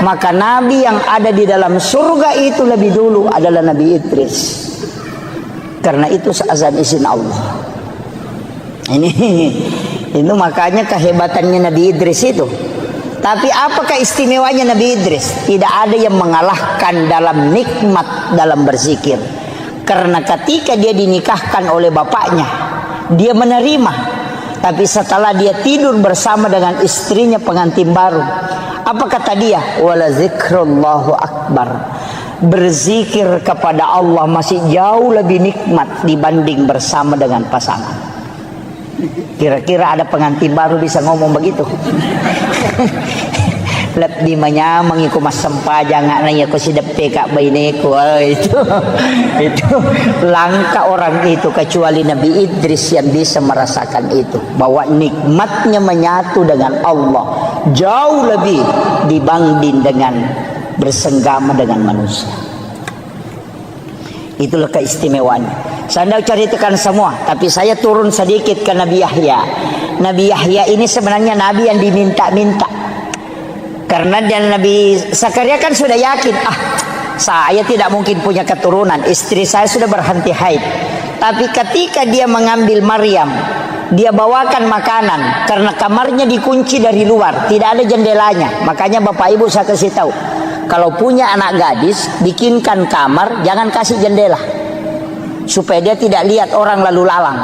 Maka Nabi yang ada di dalam surga itu lebih dulu adalah Nabi Idris. Karena itu seazan izin Allah. Itu makanya kehebatannya Nabi Idris itu. Tapi apakah istimewanya Nabi Idris? Tidak ada yang mengalahkan dalam nikmat dalam berzikir. Karena ketika dia dinikahkan oleh bapaknya, dia menerima. Tapi setelah dia tidur bersama dengan istrinya pengantin baru, apa kata dia? Wala zikrullahu akbar. Berzikir kepada Allah masih jauh lebih nikmat dibanding bersama dengan pasangan. Kira-kira ada pengantin baru bisa ngomong begitu? Lep di manya mengiku mas sempaja nggak nanya ko si depe kak bayineku. Itu langka orang itu kecuali Nabi Idris yang bisa merasakan itu, bahwa nikmatnya menyatu dengan Allah jauh lebih dibanding dengan bersenggama dengan manusia. Itulah keistimewaannya. Saya tidak ceritakan semua, tapi saya turun sedikit ke Nabi Yahya. Nabi Yahya ini sebenarnya nabi yang diminta-minta. Karena Nabi Zakaria kan sudah yakin, saya tidak mungkin punya keturunan, istri saya sudah berhenti haid. Tapi ketika dia mengambil Maryam, dia bawakan makanan, karena kamarnya dikunci dari luar, tidak ada jendelanya. Makanya Bapak Ibu saya kasih tahu, kalau punya anak gadis, bikinkan kamar, jangan kasih jendela, supaya dia tidak lihat orang lalu lalang.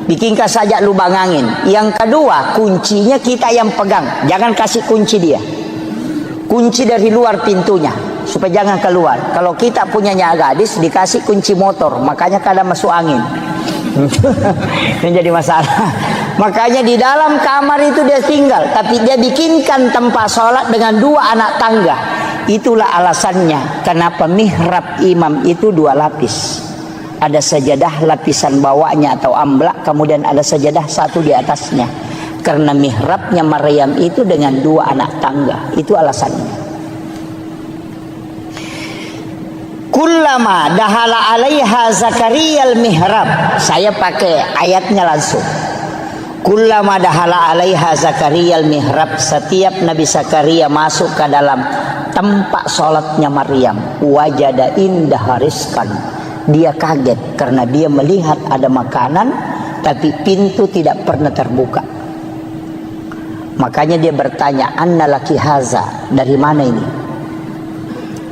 Bikinkan saja lubang angin. Yang kedua, kuncinya kita yang pegang, jangan kasih kunci dia. Kunci dari luar pintunya, supaya jangan keluar. Kalau kita punyanya gadis, dikasih kunci motor, makanya kadang masuk angin. Ini jadi masalah. Makanya di dalam kamar itu dia tinggal, tapi dia bikinkan tempat sholat dengan 2 anak tangga. Itulah alasannya kenapa mihrab imam itu 2 lapis. Ada sajadah lapisan bawahnya atau amblak, kemudian ada sajadah satu di atasnya. Karena mihrabnya Maryam itu dengan 2 anak tangga. Itu alasannya. Kullama dahala alaiha Zakaria al-mihrab. Saya pakai ayatnya langsung. Kullama dahala alaiha Zakaria al-mihrab. Setiap Nabi Zakaria masuk ke dalam tempat sholatnya Maryam, wajada indah rizqan. Dia kaget karena dia melihat ada makanan, tapi pintu tidak pernah terbuka. Makanya dia bertanya, anna laki haza, dari mana ini?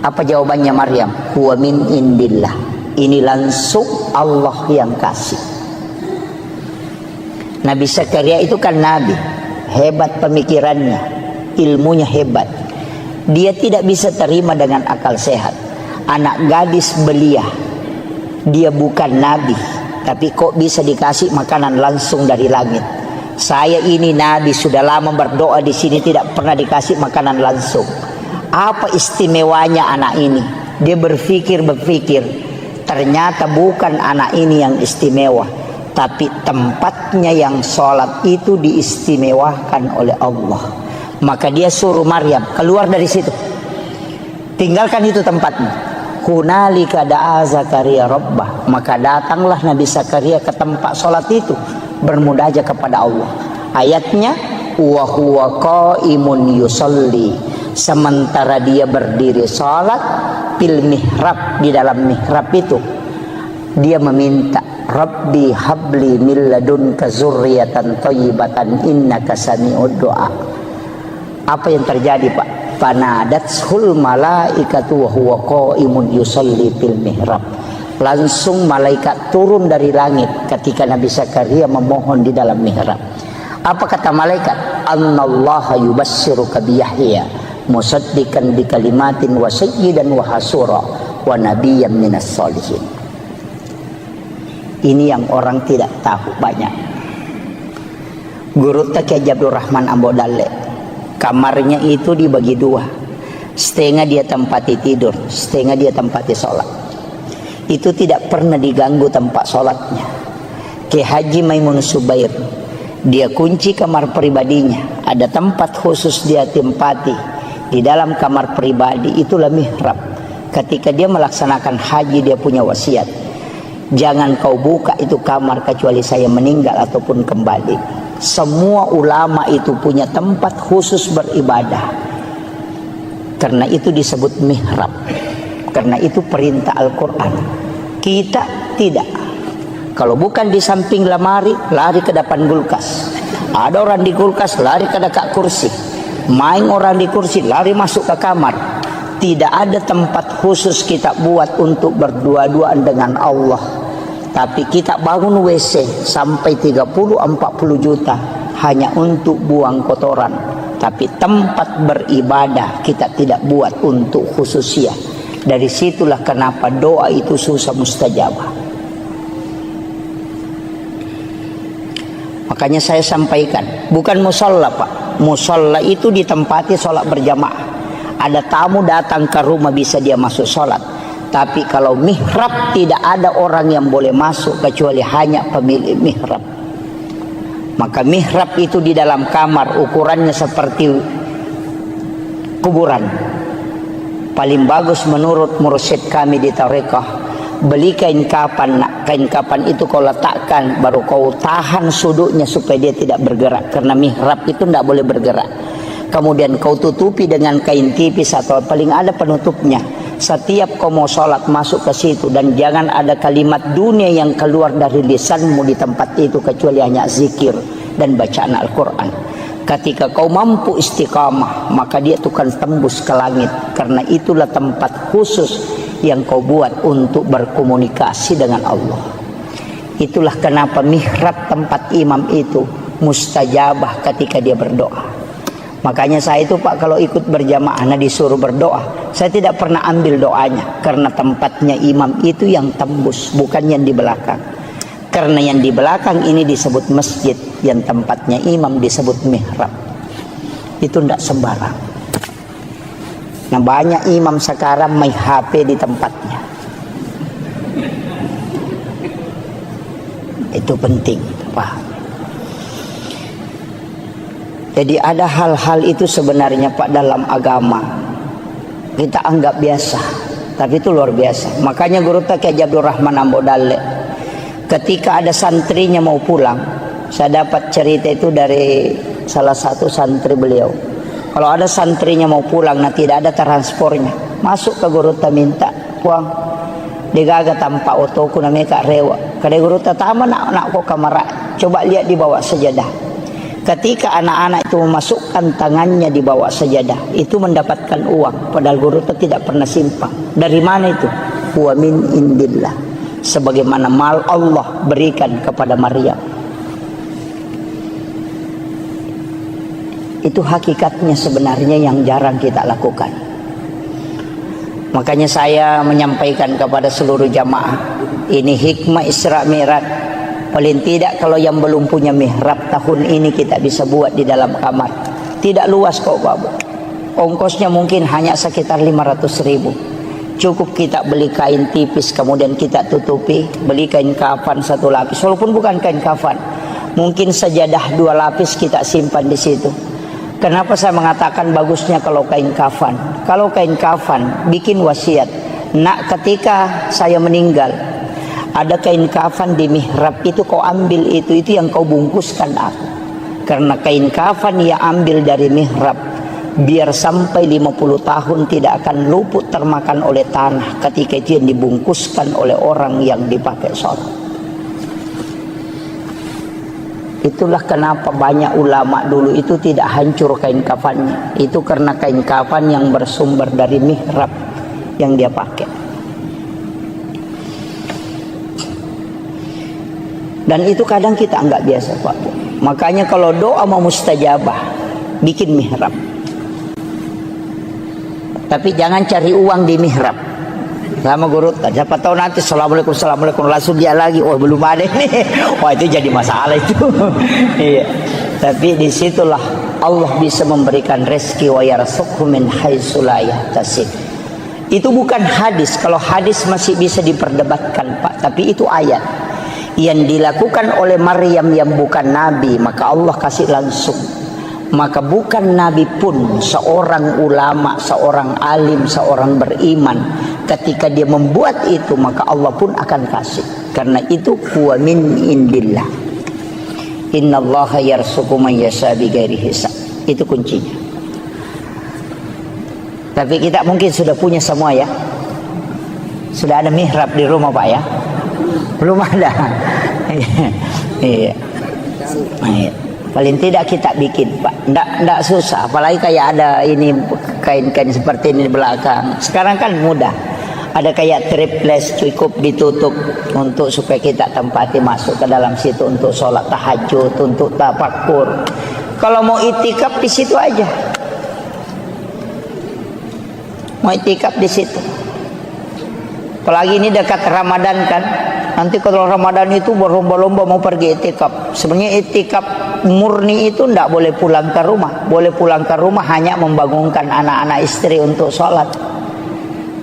Apa jawabannya Maryam? Huwa min indillah. Ini langsung Allah yang kasih. Nabi Zakaria itu kan nabi, hebat pemikirannya, ilmunya hebat. Dia tidak bisa terima dengan akal sehat. Anak gadis belia, dia bukan nabi, tapi kok bisa dikasih makanan langsung dari langit? Saya ini nabi, sudah lama berdoa di sini tidak pernah dikasih makanan langsung. Apa istimewanya anak ini? Dia berpikir, ternyata bukan anak ini yang istimewa, tapi tempatnya yang sholat itu diistimewakan oleh Allah. Maka dia suruh Maryam keluar dari situ, tinggalkan itu tempatnya. Hunalika da'a Zakaria rabbah. Maka datanglah Nabi Zakaria ke tempat sholat itu, bermunajat kepada Allah. Ayatnya, wa huwa qaimun yusalli. Sementara dia berdiri sholat fil mihrab, di dalam mihrab itu. dia meminta, Rabbi habli min ladunka zurriyatan thayyibatan innaka sami'ud du'a. Apa yang terjadi, Pak? Fanadathul malaikatu wa huwa qaimun yusalli fil mihrab. Langsung malaikat turun dari langit ketika Nabi Zakaria memohon di dalam mihrab. Apa kata malaikat? Annallaha yubassiruka bi Yahya musaddiqan bi kalimatin wa sayyidan wa hasura wa nabiyyan minas solihin. Ini yang orang tidak tahu banyak. Guru Kiai Abdul Rahman Ambo Dalle, kamarnya itu dibagi dua. Setengah dia tempati tidur, setengah dia tempati sholat. Itu tidak pernah diganggu tempat sholatnya. Kiai Haji Maimun Subair, dia kunci kamar pribadinya. Ada tempat khusus dia tempati di dalam kamar pribadi, itulah mihrab. Ketika dia melaksanakan haji, dia punya wasiat, jangan kau buka itu kamar kecuali saya meninggal ataupun kembali. Semua ulama itu punya tempat khusus beribadah. Karena itu disebut mihrab. Karena itu perintah Al-Quran. Kita tidak. Kalau bukan di samping lemari, lari ke depan kulkas. Ada orang di kulkas, lari ke dekat kursi. Main orang di kursi, lari masuk ke kamar. Tidak ada tempat khusus kita buat untuk berdua-duaan dengan Allah. Tapi kita bangun WC sampai 30-40 juta hanya untuk buang kotoran. Tapi tempat beribadah kita tidak buat untuk khususnya. Dari situlah kenapa doa itu susah mustajabah. Makanya saya sampaikan, bukan musola, Pak. Musola itu ditempati sholat berjamaah. Ada tamu datang ke rumah bisa dia masuk sholat. Tapi kalau mihrab tidak ada orang yang boleh masuk kecuali hanya pemilik mihrab. Maka mihrab itu di dalam kamar ukurannya seperti kuburan. Paling bagus menurut mursyid kami di tarekah, beli kain kapan. Kain kapan itu kau letakkan, baru kau tahan sudutnya supaya dia tidak bergerak. Karena mihrab itu tidak boleh bergerak. Kemudian kau tutupi dengan kain tipis atau paling ada penutupnya. Setiap kau mau sholat masuk ke situ, dan jangan ada kalimat dunia yang keluar dari lisanmu di tempat itu kecuali hanya zikir dan bacaan Al-Quran. Ketika kau mampu istiqamah, maka dia akan tembus ke langit. Karena itulah tempat khusus yang kau buat untuk berkomunikasi dengan Allah. Itulah kenapa mihrab tempat imam itu mustajabah ketika dia berdoa. Makanya saya itu, Pak, kalau ikut berjamaah disuruh berdoa, saya tidak pernah ambil doanya. Karena tempatnya imam itu yang tembus, bukan yang di belakang. Karena yang di belakang ini disebut masjid, yang tempatnya imam disebut mihrab. Itu tidak sembarang. Nah, banyak imam sekarang main HP di tempatnya. Itu penting, Pak. Jadi ada hal-hal itu sebenarnya, Pak, dalam agama kita anggap biasa, tapi itu luar biasa. Makanya Guru Kiai Abdul Rahman Ambo Dalle, ketika ada santrinya mau pulang, saya dapat cerita itu dari salah satu santri beliau. Kalau ada santrinya mau pulang, tidak ada transportnya, masuk ke Guru minta puang, digaga tanpa otoku namanya Kak Rewa. Kada Guru tama nak kok kamera, coba lihat di bawah sajadah. Ketika anak-anak itu memasukkan tangannya di bawah sajadah, itu mendapatkan uang. Padahal Guru tidak pernah simpang. Dari mana itu? Wa min indillah. Sebagaimana mal Allah berikan kepada Maryam. Itu hakikatnya sebenarnya yang jarang kita lakukan. Makanya saya menyampaikan kepada seluruh jamaah, ini hikmah Isra Mi'raj. Paling tidak kalau yang belum punya mihrab tahun ini kita bisa buat di dalam kamar. Tidak luas kok, Pak. Ongkosnya mungkin hanya sekitar 500.000. Cukup kita beli kain tipis, kemudian kita tutupi. Beli kain kafan 1 lapis. Walaupun bukan kain kafan, mungkin sajadah 2 lapis kita simpan di situ. Kenapa saya mengatakan bagusnya kalau kain kafan? Kalau kain kafan, bikin wasiat. Nak, ketika saya meninggal, ada kain kafan di mihrab itu, kau ambil itu yang kau bungkuskan aku. Karena kain kafan yang ambil dari mihrab biar sampai 50 tahun tidak akan luput termakan oleh tanah ketika itu yang dibungkuskan oleh orang yang dipakai sholat. Itulah kenapa banyak ulama dulu itu tidak hancur kain kafannya. Itu karena kain kafan yang bersumber dari mihrab yang dia pakai. Dan itu kadang kita anggap biasa, Pak. Makanya kalau doa mau mustajabah, bikin mihrab. Tapi jangan cari uang di mihrab. Sama guru, siapa tahu nanti assalamualaikum, assalamualaikum, langsung dia lagi, oh belum ada nih. Wah itu jadi masalah itu. Iya. Tapi disitulah Allah bisa memberikan rezeki wa yarzuqhu min haitsu la yahtasib. Itu bukan hadis. Kalau hadis masih bisa diperdebatkan, Pak. Tapi itu ayat yang dilakukan oleh Maryam yang bukan nabi, maka Allah kasih langsung. Maka bukan nabi pun, seorang ulama, seorang alim, seorang beriman, ketika dia membuat itu maka Allah pun akan kasih. Karena itu huwa min indillah. Innallaha yarzuqu man yasha bighairi hisab. Itu kuncinya. Tapi kita mungkin sudah punya semua ya. Sudah ada mihrab di rumah, Pak ya? Belum ada. Iya. Iya. Paling tidak kita bikin, Pak. Nggak susah. Apalagi kayak ada ini kain-kain seperti ini di belakang. Sekarang kan mudah. Ada kayak triples cukup ditutup untuk supaya kita tempati masuk ke dalam situ untuk sholat tahajud, untuk tafakur. Kalau mau itikaf di situ aja. Mau itikaf di situ. Apalagi ini dekat Ramadan kan. Nanti kalau Ramadan itu berlomba-lomba mau pergi itikaf. Sebenarnya itikaf murni itu tidak boleh pulang ke rumah. Boleh pulang ke rumah hanya membangunkan anak-anak istri untuk sholat.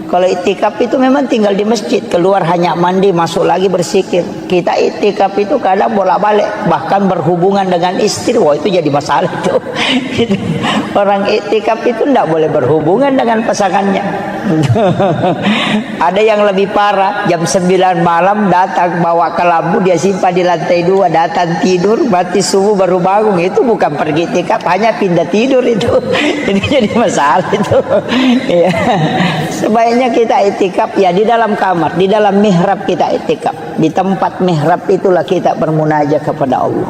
Kalau itikaf itu memang tinggal di masjid, keluar hanya mandi, masuk lagi bersikir. Kita itikaf itu kadang bolak-balik, bahkan berhubungan dengan istri. Wah itu jadi masalah itu. Orang itikaf itu tidak boleh berhubungan dengan pasangannya. Ada yang lebih parah, jam 9 malam datang bawa ke lampu, dia simpan di lantai 2, datang tidur, mati subuh baru bangun. Itu bukan pergi itikaf, hanya pindah tidur itu. Ini jadi masalah itu. Ya. Sebaiknya kita itikaf ya di dalam kamar, di dalam mihrab kita itikaf. Di tempat mihrab itulah kita bermunajat kepada Allah.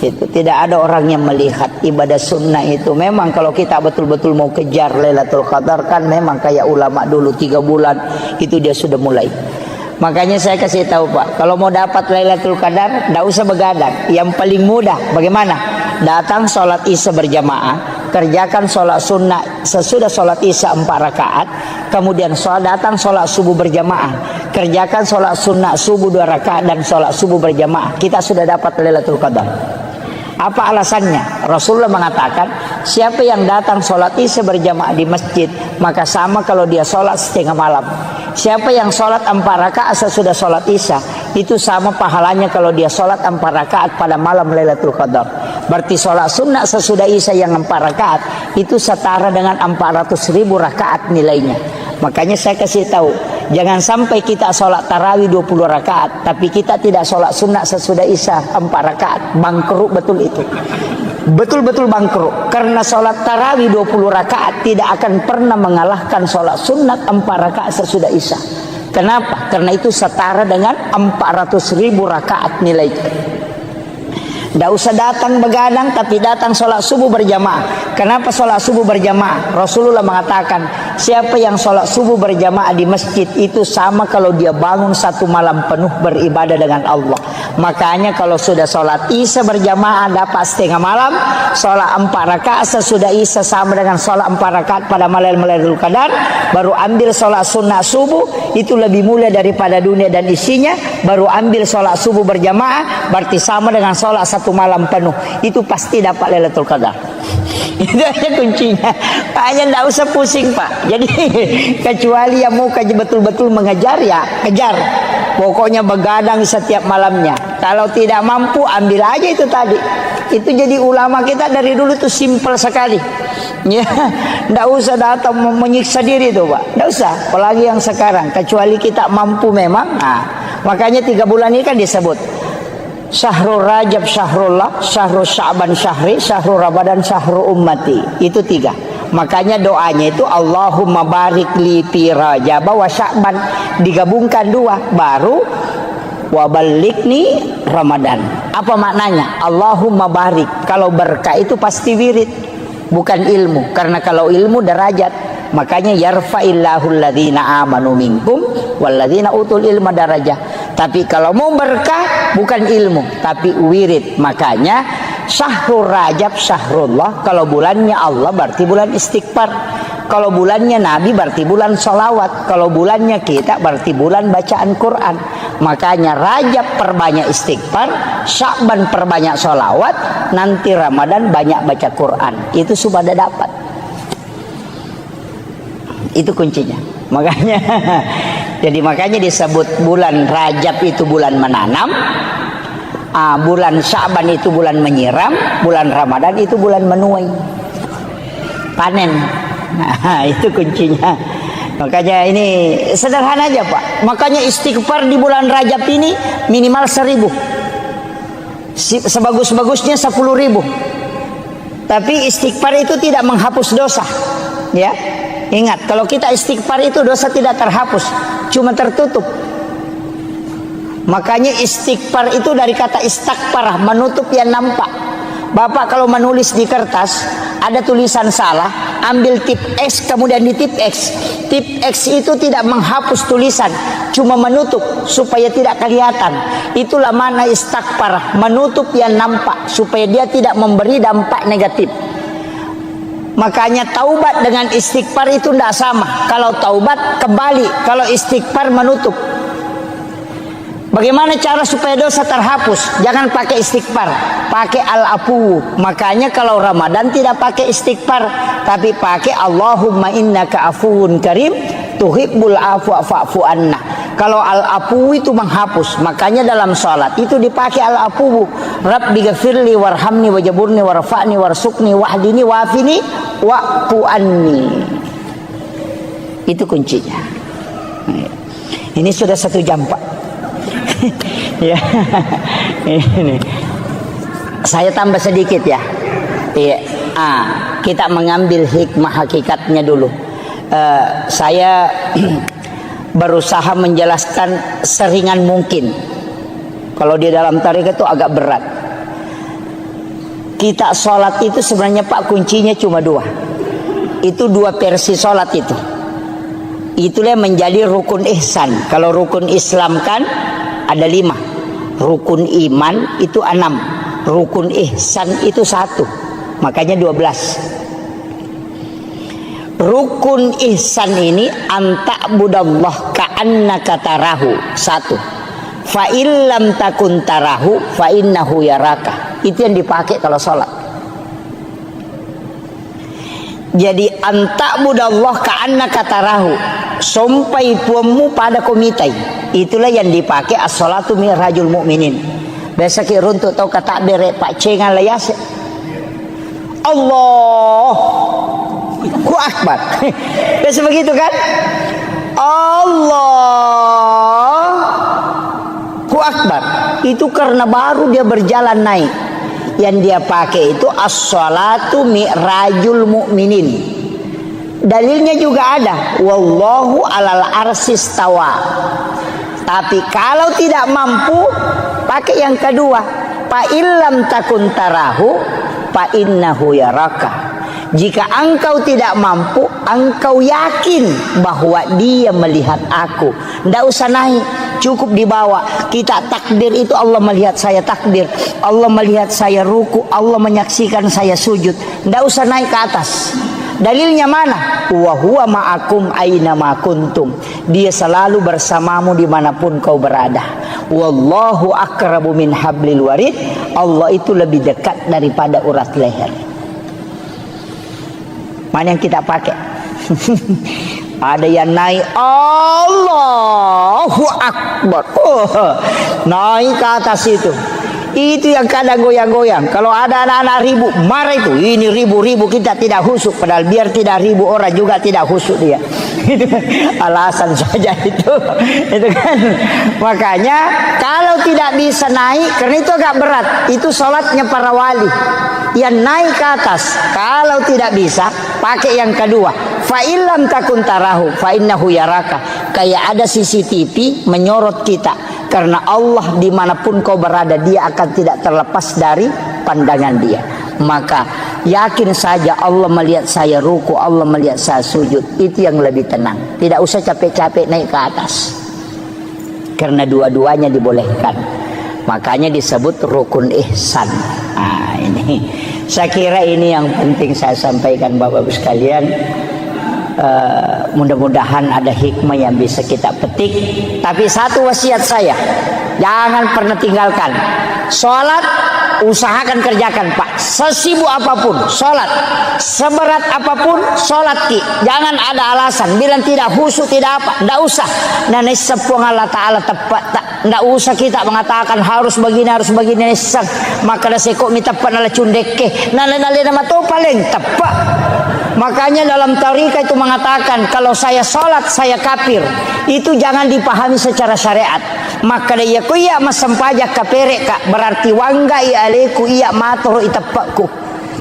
Itu tidak ada orang yang melihat ibadah sunnah itu. Memang kalau kita betul-betul mau kejar Lailatul Qadar kan memang kayak ulama dulu 3 bulan itu dia sudah mulai. Makanya saya kasih tahu Pak, kalau mau dapat Lailatul Qadar tidak usah begadang. Yang paling mudah bagaimana? Datang sholat isya berjamaah, kerjakan sholat sunnah sesudah sholat isya 4 rakaat, kemudian datang sholat subuh berjamaah, kerjakan sholat sunnah subuh 2 rakaat dan sholat subuh berjamaah. Kita sudah dapat Lailatul Qadar. Apa alasannya? Rasulullah mengatakan, siapa yang datang sholat isya berjamaah di masjid, maka sama kalau dia sholat setengah malam. Siapa yang sholat 4 rakaat sesudah sholat isya, itu sama pahalanya kalau dia sholat 4 rakaat pada malam Lailatul Qadar. Berarti sholat sunnah sesudah isya yang 4 rakaat itu setara dengan 400.000 rakaat nilainya. Makanya saya kasih tahu, jangan sampai kita sholat tarawih 20 rakaat, tapi kita tidak sholat sunnah sesudah isya 4 rakaat. Bangkrut betul itu. Betul-betul bangkrut. Karena sholat tarawih 20 rakaat tidak akan pernah mengalahkan sholat sunat 4 rakaat sesudah isya. Kenapa? Karena itu setara dengan 400.000 rakaat nilai itu. Tidak usah datang begadang, tapi datang sholat subuh berjamaah. Kenapa sholat subuh berjamaah? Rasulullah mengatakan, siapa yang sholat subuh berjamaah di masjid itu sama kalau dia bangun 1 malam penuh beribadah dengan Allah. Makanya kalau sudah sholat isya berjamaah dapat setengah malam, sholat 4 rakaat sesudah isya sama dengan sholat 4 rakaat pada malam Lailatul Qadar, baru ambil sholat sunnah subuh, itu lebih mulia daripada dunia dan isinya, baru ambil sholat subuh berjamaah, berarti sama dengan sholat 1 malam penuh, itu pasti dapat Lailatul Qadar. Itu aja kuncinya. Hanya tidak usah pusing Pak. Jadi kecuali yang mau betul-betul mengejar ya kejar. Pokoknya begadang setiap malamnya. Kalau tidak mampu ambil aja itu tadi. Itu jadi ulama kita dari dulu tuh simpel sekali. Ya, tidak usah datang menyiksa diri tuh Pak. Tidak usah. Apalagi yang sekarang. Kecuali kita mampu memang. Nah, makanya 3 bulan ini kan disebut Syahrul Rajab syahrullah, syahrul Sya'ban syahri, syahrul Ramadan syahrul ummati. Itu 3. Makanya doanya itu Allahumma barik li fi Rajab wa Sya'ban, digabungkan 2 baru wa balikni Ramadan. Apa maknanya? Allahumma barik. Kalau berkah itu pasti wirid, bukan ilmu. Karena kalau ilmu derajat. Makanya yarfa'illahu alladhina amanu minkum walladhina utul ilma darajah. Tapi kalau mau berkah bukan ilmu tapi wirid. Makanya Syahrul Rajab syahrullah, kalau bulannya Allah berarti bulan istighfar. Kalau bulannya Nabi berarti bulan salawat. Kalau bulannya kita berarti bulan bacaan Quran. Makanya Rajab perbanyak istighfar, Sya'ban perbanyak salawat, nanti Ramadan banyak baca Quran. Itu sudah dapat. Itu kuncinya. Makanya jadi makanya disebut bulan Rajab itu bulan menanam, bulan Sya'ban itu bulan menyiram, bulan Ramadan itu bulan menuai, panen. Nah, itu kuncinya. Makanya ini sederhana aja Pak. Makanya istighfar di bulan Rajab ini minimal 1000. Sebagus-bagusnya 10.000. Tapi istighfar itu tidak menghapus dosa. Ya. Ingat, kalau kita istighfar itu dosa tidak terhapus, cuma tertutup. Makanya istighfar itu dari kata istighfar, menutup yang nampak. Bapak kalau menulis di kertas, ada tulisan salah, ambil tip X kemudian di tip X. Tip X itu tidak menghapus tulisan, cuma menutup supaya tidak kelihatan. Itulah makna istighfar, menutup yang nampak supaya dia tidak memberi dampak negatif. Makanya taubat dengan istighfar itu tidak sama. Kalau taubat kembali, kalau istighfar menutup. Bagaimana cara supaya dosa terhapus? Jangan pakai istighfar, pakai al-afu. Makanya kalau Ramadan tidak pakai istighfar, tapi pakai Allahumma innaka afuwun karim tuhibbul afwa fa'fu anna. Kalau al-afu itu menghapus, makanya dalam sholat itu dipakai al-afu. Rabbi ghafirli warhamni wajaburni warfa'ni warsukni wahdini wafini wa'fu anni. Itu kuncinya. Ini sudah 1 jam Pak. Ya, ini saya tambah sedikit ya. Iya, kita mengambil hikmah hakikatnya dulu. Saya berusaha menjelaskan seringan mungkin. Kalau di dalam tarekat itu agak berat. Kita sholat itu sebenarnya Pak kuncinya cuma 2. Itu 2 versi sholat itu. Itulah menjadi rukun ihsan. Kalau rukun Islam kan ada 5. Rukun iman itu 6. Rukun ihsan itu 1. Makanya 12. Rukun ihsan ini anta'budallah ka'annaka tarahu. 1. Fa illam takun tarahu fa innahu yaraka. Itu yang dipakai kalau sholat. Jadi anta'budallah ka'annaka tarahu. Sampai puamu pada komitai. Itulah yang dipakai as-salatu mi'rajul mu'minin. Biasa ki runtuk tau kata bere Pak Cengan layas. Allahu akbar. Biasa begitu kan? Allahu akbar. Itu karena baru dia berjalan naik. Yang dia pakai itu as-salatu mi'rajul mu'minin. Dalilnya juga ada, wallahu alal arsis tawa. Tapi kalau tidak mampu, pakai yang kedua, fa illam takun tarahu fa innahu yaraka. Jika engkau tidak mampu, engkau yakin bahwa dia melihat aku. Tidak usah naik, cukup dibawa. Kita takbir itu Allah melihat saya takbir, Allah melihat saya ruku, Allah menyaksikan saya sujud. Tidak usah naik ke atas. Dalilnya mana? Wa huwa ma'akum aina ma kuntum. Dia selalu bersamamu dimanapun kau berada. Wallahu akrabu min hablil warid. Allah itu lebih dekat daripada urat leher. Mana yang kita pakai? Ada yang naik Allahu akbar. Naik ke atas itu. Itu yang kadang goyang-goyang. Kalau ada anak-anak ribu, marah itu. Ini ribu-ribu kita tidak khusyuk. Padahal biar tidak ribu orang juga tidak khusyuk dia. Itu alasan saja itu. Itu kan. Makanya kalau tidak bisa naik, karena itu agak berat. Itu sholatnya para wali. Yang naik ke atas. Kalau tidak bisa, pakai yang kedua. Fa illam takun tarahu fa innahu yaraka. Kayak ada CCTV menyorot kita. Karena Allah dimanapun kau berada, dia akan tidak terlepas dari pandangan dia. Maka yakin saja Allah melihat saya ruku, Allah melihat saya sujud. Itu yang lebih tenang. Tidak usah capek-capek naik ke atas. Karena dua-duanya dibolehkan. Makanya disebut rukun ihsan. Nah, ini saya kira ini yang penting saya sampaikan Bapak-Ibu sekalian. Mudah-mudahan ada hikmah yang bisa kita petik. Tapi satu wasiat saya, jangan pernah tinggalkan sholat. Usahakan kerjakan Pak, sesibuk apapun sholat, seberat apapun sholat ki. Jangan ada alasan bilang tidak khusyuk tidak apa, tidak usah. Dan sepung Allah Ta'ala tepat tak, tidak usah kita mengatakan harus begini nesang. Maka dah sekok minta tepat nala cundeke nala nama tu paling tepat. Makanya dalam tarikah itu mengatakan kalau saya sholat saya kafir, itu jangan dipahami secara syariat. Maka dia ku iya masempajak kaperek kak, berarti wangga iya aleku iya matoro itapakku.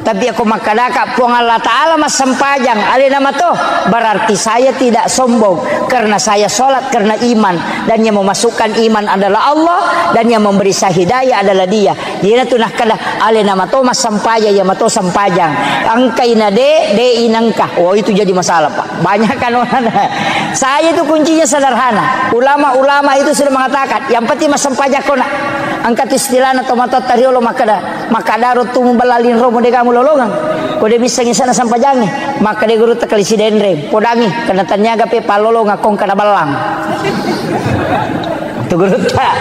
Tapi aku makadaka puang Allah Ta'ala masempajang ale nama toh, berarti saya tidak sombong karena saya sholat karena iman, dan yang memasukkan iman adalah Allah, dan yang memberi saya hidayah adalah dia. Dia tu nak kada ale nama toh masempaja ya mato sempajang angka inade de inangkah. Oh itu jadi masalah Pak, banyak kan orang. Saya itu kuncinya sederhana. Ulama-ulama itu sudah mengatakan yang penting masempajak kau nak angkat istilah atau mata tariolo maka darut tumu balalin romo de kamu lolongan. Kau dia bisa ngisana sampai jangi, maka dia guru tekalisi denre podangi karena tanyaga pe palolo ngakong kada balang. Itu guru tak.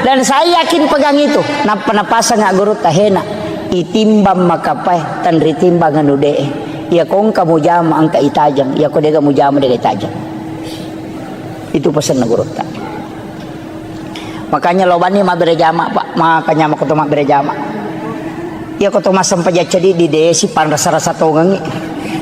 Dan saya yakin pegang itu. Napasa ngak guru tahena itimbang makapai tan ritimbang anu dee. Ya kong kamu jama angka itajang, ya kau dia kamu jama de itajang. Itu pesan guru tak. Makanya lobani ma berjama Pak, makanya ma kutu ma berjama. Ya kutu ma sampaja cedi di desi pan rasa-rasa tongangi.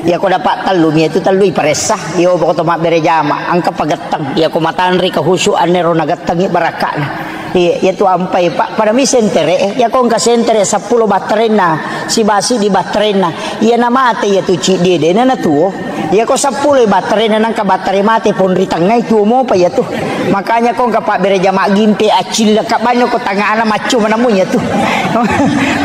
Ya ko dapat talumi itu talui paresah. Ya kutu ma berjama, angka pagatang. Ya ko matanri kahusuan nero nagatangi barakana. Ya tu ampai Pak pada mi sentere ya ko ka sentere 10 baterena si basi di baterena. Ya na mate ya tu ci de na tuo. Ya ko 10 baterena nang ka batere mate pon ritangai tu mo pa ya tu. Makanya kau enggak Pak berjamaah gimpe acil kak banyak kau tengah anak macu menemunya tuh.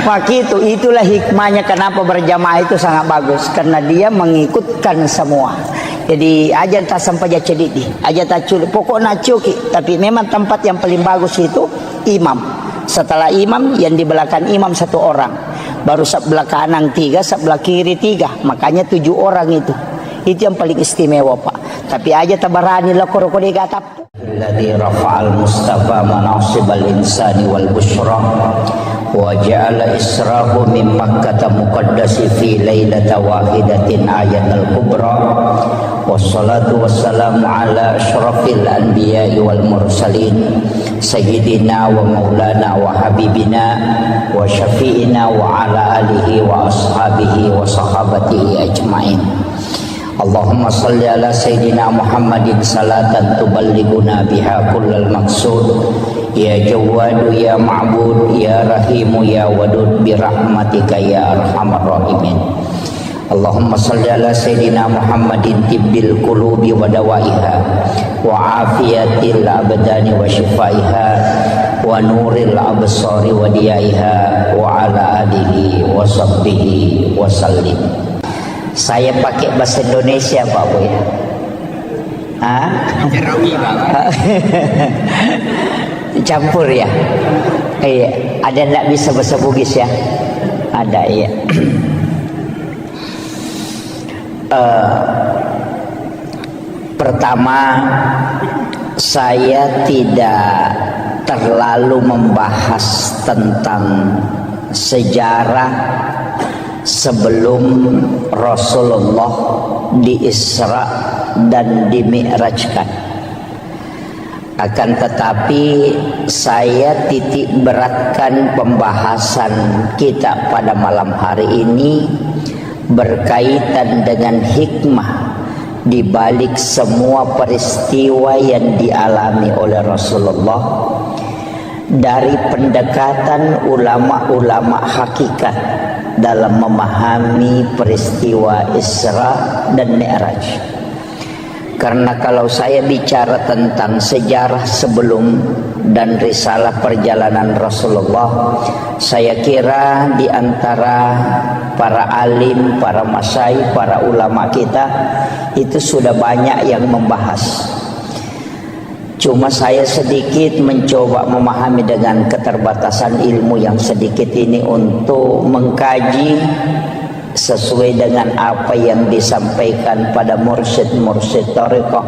Maka itulah hikmahnya kenapa berjamaah itu sangat bagus, karena dia mengikutkan semua. Jadi aja tak sampai aja cedidi, aja tak curi pokoknya cuki. Tapi memang tempat yang paling bagus itu imam. Setelah imam yang di belakang imam 1 orang, baru sebelah kanan 3, sebelah kiri 3. Makanya 7 orang itu. Itu yang paling istimewa Pak. Tapi aja tabarani lah koroko de gatap. Alladzi rafa'al mustafa manasibal insani wal busyra wa ja'ala israhu min makkah muqaddasi fi lailata wahidatin ayatul kubra wassalatu wassalamu ala asyrafil anbiya'i wal mursalin sayyidina wa maulana wa habibina wa syafi'ina wa ala alihi wa ashabihi wa sahabatihi ajma'in. Allahumma salli ala Sayyidina Muhammadin salatan tuballighuna biha kullal maqsud ya Jawwadu ya Ma'bud ya Rahimu ya Wadud birahmatika ya Arhamar Rahimin. Allahumma salli ala Sayyidina Muhammadin tibbil qulubi wa dawaiha wa afiyatil abdani wa shifaiha wa nuril absari wa diyaiha wa ala alihi wa sahbihi wa sallim. Saya pakai bahasa Indonesia Pak Bu ya. Campur ya. Iya, ada enggak bisa bahasa Bugis ya? Ada iya. Pertama, saya tidak terlalu membahas tentang sejarah sebelum Rasulullah di Isra dan di Mi'rajkan. Akan tetapi saya titik beratkan pembahasan kita pada malam hari ini berkaitan dengan hikmah di balik semua peristiwa yang dialami oleh Rasulullah dari pendekatan ulama-ulama hakikat dalam memahami peristiwa Isra dan Mi'raj. Karena kalau saya bicara tentang sejarah sebelum dan risalah perjalanan Rasulullah, saya kira di antara para alim, para masyayikh, para ulama kita itu sudah banyak yang membahas. Cuma saya sedikit mencoba memahami dengan keterbatasan ilmu yang sedikit ini untuk mengkaji sesuai dengan apa yang disampaikan pada mursyid-mursyid thariqah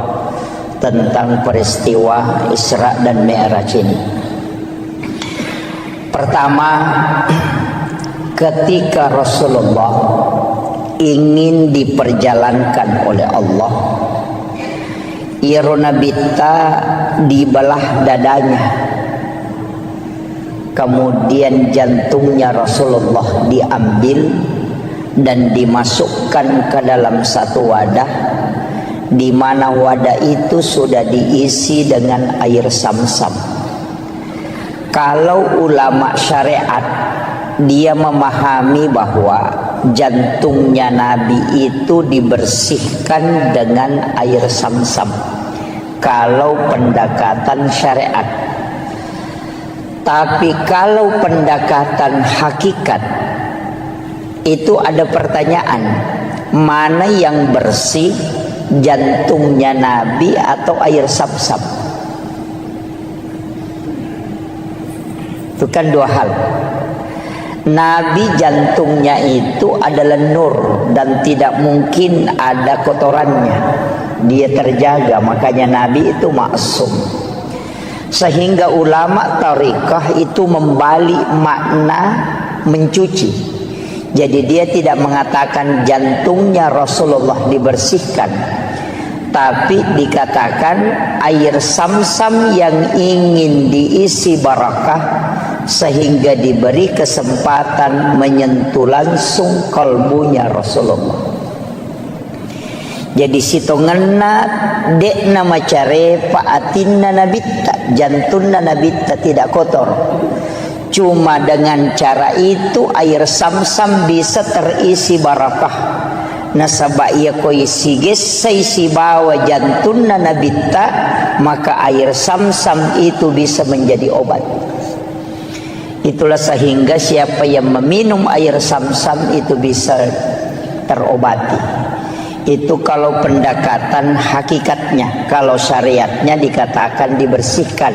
tentang peristiwa Isra dan Mi'raj ini. Pertama, ketika Rasulullah ingin diperjalankan oleh Allah, irona bitta dibelah dadanya, kemudian jantungnya Rasulullah diambil dan dimasukkan ke dalam satu wadah, di mana wadah itu sudah diisi dengan air Zamzam. Kalau ulama syariat dia memahami bahwa jantungnya Nabi itu dibersihkan dengan air Zamzam, kalau pendekatan syariat. Tapi kalau pendekatan hakikat, itu ada pertanyaan, mana yang bersih, jantungnya Nabi atau air Zamzam? Itu kan dua hal. Nabi jantungnya itu adalah nur dan tidak mungkin ada kotorannya. Dia terjaga, makanya Nabi itu maksum. Sehingga ulama tariqah itu membalik makna mencuci. Jadi dia tidak mengatakan jantungnya Rasulullah dibersihkan, tapi dikatakan air Zamzam yang ingin diisi barakah sehingga diberi kesempatan menyentuh langsung kalbunya Rasulullah. Jadi situ ngena dek nama care paatinna nabitta, jantungna nabitta tidak kotor. Cuma dengan cara itu air Zamzam bisa terisi barakah. Nasaba ia koi siges saisi bawa jantungna nabitta, maka air Zamzam itu bisa menjadi obat. Itulah sehingga siapa yang meminum air Zamzam itu bisa terobati. Itu kalau pendekatan hakikatnya. Kalau syariatnya dikatakan dibersihkan.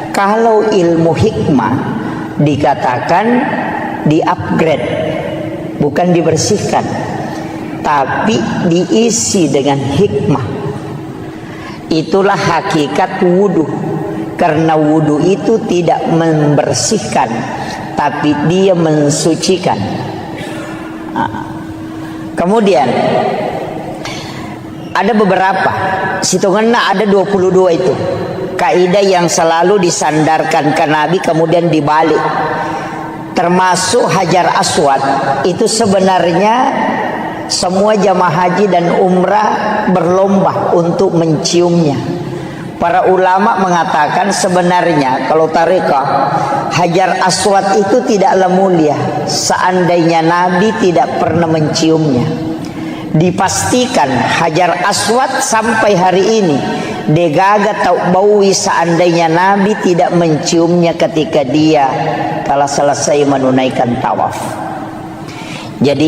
Kalau ilmu hikmah dikatakan di-upgrade, bukan dibersihkan, tapi diisi dengan hikmah. Itulah hakikat wudu. Karena wudu itu tidak membersihkan, tapi dia mensucikan. Kemudian ada beberapa, hitungannya ada 22 itu kaidah yang selalu disandarkan ke Nabi kemudian dibalik. Termasuk Hajar Aswad itu sebenarnya semua jamaah haji dan umrah berlomba untuk menciumnya. Para ulama mengatakan sebenarnya kalau tariqah Hajar Aswad itu tidaklah mulia seandainya Nabi tidak pernah menciumnya. Dipastikan Hajar Aswad sampai hari ini degaga tau baui seandainya Nabi tidak menciumnya ketika dia telah selesai menunaikan tawaf. Jadi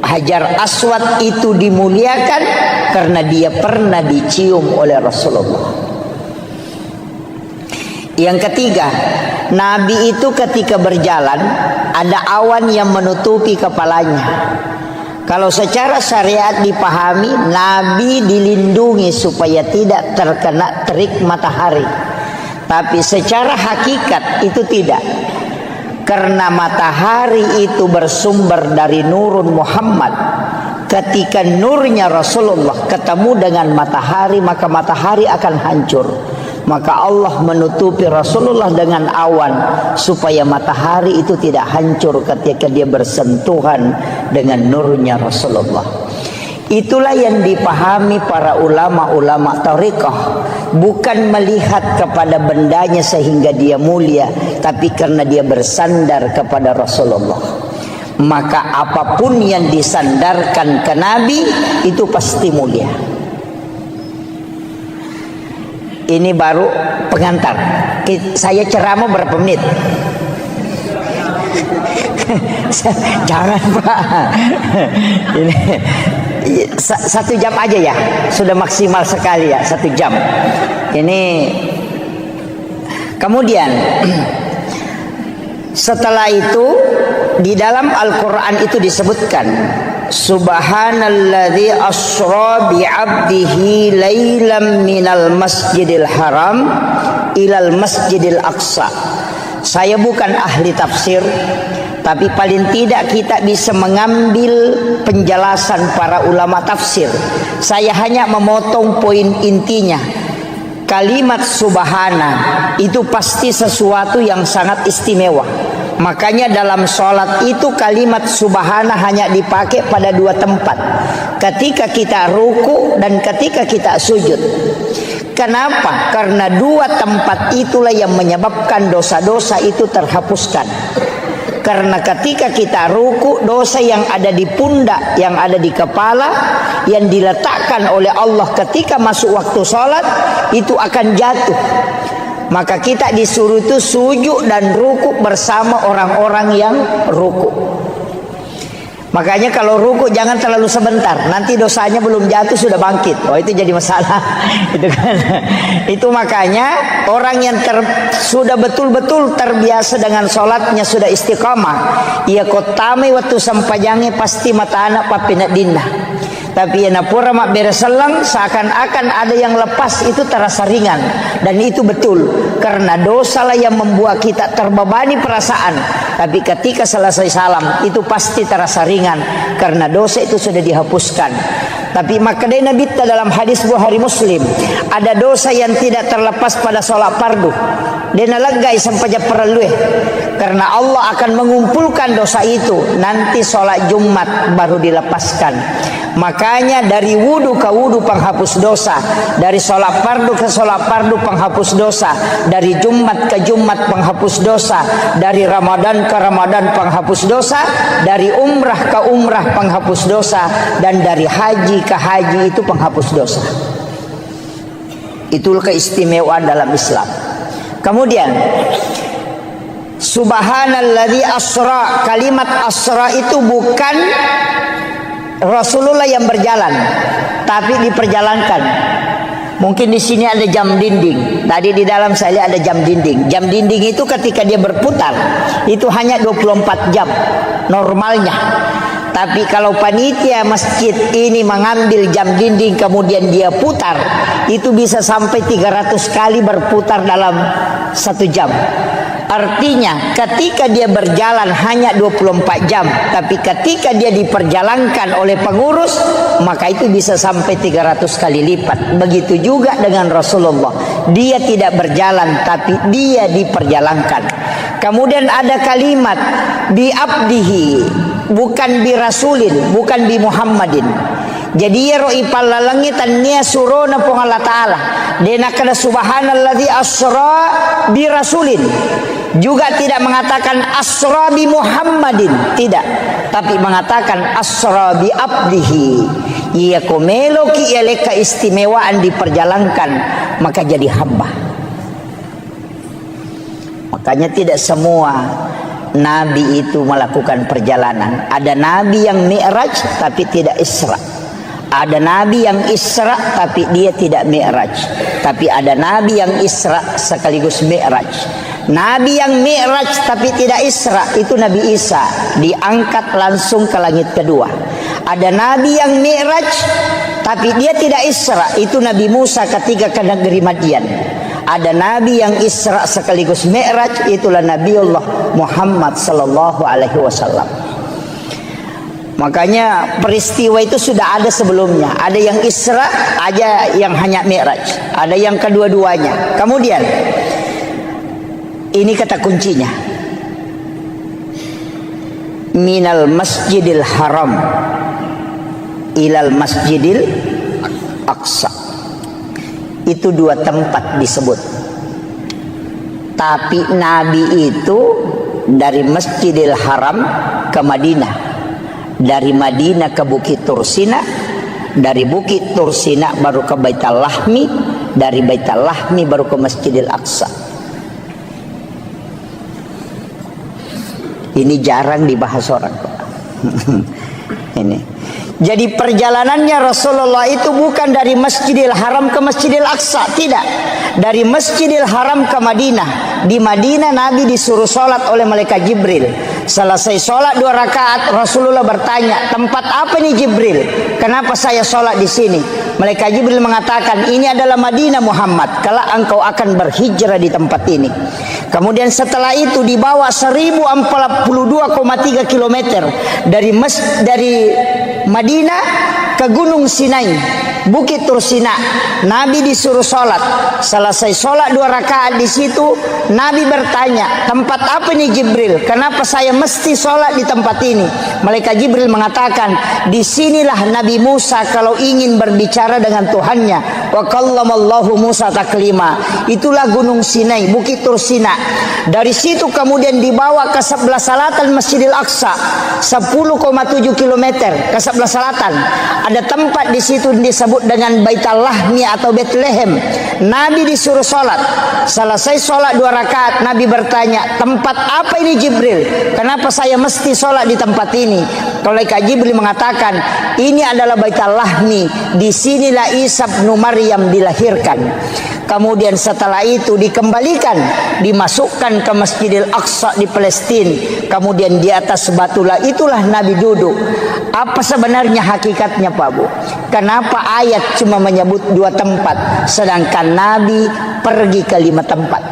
Hajar Aswad itu dimuliakan karena dia pernah dicium oleh Rasulullah. Yang ketiga, Nabi itu ketika berjalan ada awan yang menutupi kepalanya. Kalau secara syariat dipahami, Nabi dilindungi supaya tidak terkena terik matahari. Tapi secara hakikat itu tidak. Karena matahari itu bersumber dari nurun Muhammad. Ketika nurnya Rasulullah ketemu dengan matahari, maka matahari akan hancur. Maka Allah menutupi Rasulullah dengan awan supaya matahari itu tidak hancur ketika dia bersentuhan dengan nurnya Rasulullah. Itulah yang dipahami para ulama-ulama tariqah, bukan melihat kepada bendanya sehingga dia mulia, tapi karena dia bersandar kepada Rasulullah. Maka apapun yang disandarkan ke Nabi itu pasti mulia. Ini baru pengantar. Saya ceramah berapa menit? Jangan Pak. Ini 1 jam aja ya, sudah maksimal sekali ya, 1 jam. Ini kemudian setelah itu di dalam Al-Quran itu disebutkan, Subhanalladzi asra bi'abdihi lailam minal masjidil haram ilal masjidil aqsa. Saya bukan ahli tafsir, tapi paling tidak kita bisa mengambil penjelasan para ulama tafsir. Saya hanya memotong poin intinya. Kalimat subhana itu pasti sesuatu yang sangat istimewa. Makanya dalam sholat itu kalimat subhana hanya dipakai pada 2 tempat. Ketika kita ruku dan ketika kita sujud. Kenapa? Karena 2 tempat itulah yang menyebabkan dosa-dosa itu terhapuskan. Karena ketika kita ruku, dosa yang ada di pundak, yang ada di kepala, yang diletakkan oleh Allah ketika masuk waktu sholat, itu akan jatuh. Maka kita disuruh itu sujud dan ruku bersama orang-orang yang ruku. Makanya kalau ruku jangan terlalu sebentar, nanti dosanya belum jatuh sudah bangkit. Oh, itu jadi masalah. Itu kan. Itu makanya orang yang sudah betul-betul terbiasa dengan sholatnya, sudah istiqamah, ia kotame waktu sampajange pasti mata anak papinat dinna. Tapi yang napura mak bereselang seakan-akan ada yang lepas, itu terasa ringan. Dan itu betul, karena dosa lah yang membuat kita terbebani perasaan. Tapi ketika selesai salam itu pasti terasa ringan, karena dosa itu sudah dihapuskan. Tapi makanya Nabi dalam hadis Bukhari Muslim, ada dosa yang tidak terlepas pada sholat fardu. Dia nalagai sampai perlu, karena Allah akan mengumpulkan dosa itu nanti sholat Jumat baru dilepaskan. Makanya dari wudu ke wudu penghapus dosa, dari sholat fardu ke sholat fardu penghapus dosa, dari Jumat ke Jumat penghapus dosa, dari Ramadan ke Ramadan penghapus dosa, dari umrah ke umrah penghapus dosa, dan dari haji ke haji itu penghapus dosa. Itulah keistimewaan dalam Islam. Kemudian Subhanalladzi asra, kalimat asra itu bukan Rasulullah yang berjalan, tapi diperjalankan. Mungkin di sini ada jam dinding. Tadi di dalam saya lihat ada jam dinding. Jam dinding itu ketika dia berputar itu hanya 24 jam normalnya. Tapi kalau panitia masjid ini mengambil jam dinding kemudian dia putar, itu bisa sampai 300 kali berputar dalam 1 jam. Artinya ketika dia berjalan hanya 24 jam, tapi ketika dia diperjalankan oleh pengurus, maka itu bisa sampai 300 kali lipat. Begitu juga dengan Rasulullah, dia tidak berjalan tapi dia diperjalankan. Kemudian ada kalimat bi abdihi, bukan bi rasulin, bukan bi Muhammadin. Jadi ya roi palalangit tania surona pong Allah Ta'ala. Dena kada subhanalladzi asra bi rasulin. Juga tidak mengatakan asra bi Muhammadin, tidak, tapi mengatakan asra bi abdihi. Ia komelo ki ele keistimewaan diperjalankan, maka jadi hamba. Makanya tidak semua nabi itu melakukan perjalanan. Ada nabi yang mi'raj tapi tidak Isra. Ada nabi yang Isra tapi dia tidak mi'raj. Tapi ada nabi yang Isra sekaligus mi'raj. Nabi yang mi'raj tapi tidak Isra itu Nabi Isa, diangkat langsung ke langit kedua. Ada nabi yang mi'raj tapi dia tidak Isra, itu Nabi Musa ketika ke negeri Madian. Ada nabi yang Isra sekaligus mi'raj, itulah Nabiullah Muhammad sallallahu alaihi wasallam. Makanya peristiwa itu sudah ada sebelumnya. Ada yang Isra, ada yang hanya Mi'raj, ada yang kedua-duanya. Kemudian ini kata kuncinya, minal masjidil haram ilal masjidil aqsa. Itu dua tempat disebut. Tapi Nabi itu dari Masjidil Haram ke Madinah, dari Madinah ke Bukit Tursina, dari Bukit Tursina baru ke Baitul Lahmi, dari Baitul Lahmi baru ke Masjidil Aqsa. Ini jarang dibahas orang. Ini. Jadi perjalanannya Rasulullah itu bukan dari Masjidil Haram ke Masjidil Aqsa, tidak. Dari Masjidil Haram ke Madinah. Di Madinah Nabi disuruh sholat oleh malaikat Jibril. Selesai sholat 2 rakaat, Rasulullah bertanya, tempat apa nih Jibril? Kenapa saya sholat di sini? Malaikat Jibril mengatakan, ini adalah Madinah Muhammad. Kelak engkau akan berhijrah di tempat ini. Kemudian setelah itu dibawa 1042,3 km dari Madinah ke Gunung Sinai, Bukit Tursina. Nabi disuruh sholat. Selesai sholat 2 rakaat di situ, Nabi bertanya, tempat apa nih Jibril? Kenapa saya mesti sholat di tempat ini? Malaikat Jibril mengatakan, disinilah Nabi Musa kalau ingin berbicara dengan Tuhannya. Wa kallamallahu Musa taklima. Itulah Gunung Sinai, Bukit Tursina. Dari situ kemudian dibawa ke sebelah selatan Masjidil Aqsa, 10,7 km ke sebelah selatan. Ada tempat di situ disebut dengan Baitul Lahmi atau Bethlehem. Nabi disuruh sholat. Selesai sholat 2 rakaat, Nabi bertanya, tempat apa ini Jibril? Kenapa saya mesti sholat di tempat ini? Malaikat Jibril mengatakan, ini adalah Baitul Lahmi. Disinilah Isa bin Maryam dilahirkan. Kemudian setelah itu dikembalikan, dimasukkan ke Masjidil Aqsa di Palestina. Kemudian di atas batulah itulah Nabi duduk. Apa sebenarnya hakikatnya Pak Bu? Kenapa ayat cuma menyebut 2 tempat, sedangkan Nabi pergi ke 5 tempat?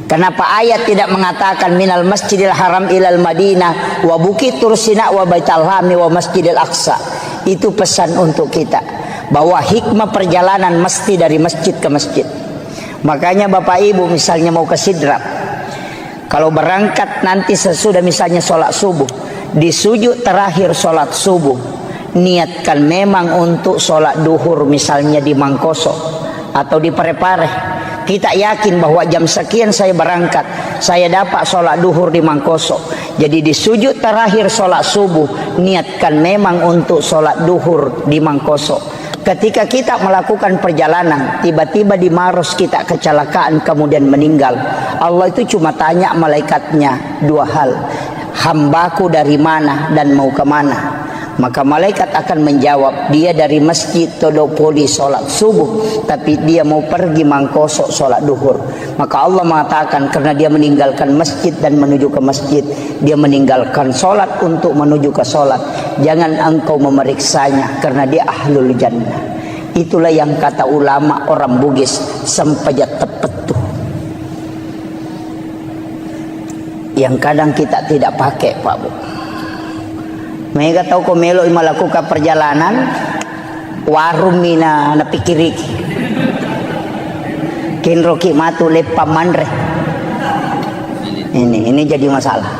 Kenapa ayat tidak mengatakan minal Masjidil Haram ilal Madinah wa Bukit Tursina wa Baitul Lahmi wa Masjidil Aqsa? Itu pesan untuk kita, bahwa hikmah perjalanan mesti dari masjid ke masjid. Makanya Bapak Ibu misalnya mau ke Sidrap, kalau berangkat nanti sesudah misalnya sholat subuh, di sujud terakhir sholat subuh, niatkan memang untuk sholat duhur misalnya di Mangkoso atau di Parepare. Kita yakin bahwa jam sekian saya berangkat, saya dapat sholat duhur di Mangkoso. Jadi di sujud terakhir sholat subuh, niatkan memang untuk sholat duhur di Mangkoso. Ketika kita melakukan perjalanan, tiba-tiba di Maros kita kecelakaan kemudian meninggal, Allah itu cuma tanya malaikatnya 2 hal, hambaku dari mana dan mau kemana? Maka malaikat akan menjawab, dia dari Masjid Todopoli sholat subuh, tapi dia mau pergi Mangkoso sholat duhur. Maka Allah mengatakan, karena dia meninggalkan masjid dan menuju ke masjid, dia meninggalkan sholat untuk menuju ke sholat. Jangan engkau memeriksanya, karena dia ahlul jannah. Itulah yang kata ulama orang Bugis, sempajat tepetuh, yang kadang kita tidak pakai Pak Bu. Mereka tahu kau melo melakukan perjalanan warung mina na pikiriki kinroki matu lepa manre. Ini jadi masalah.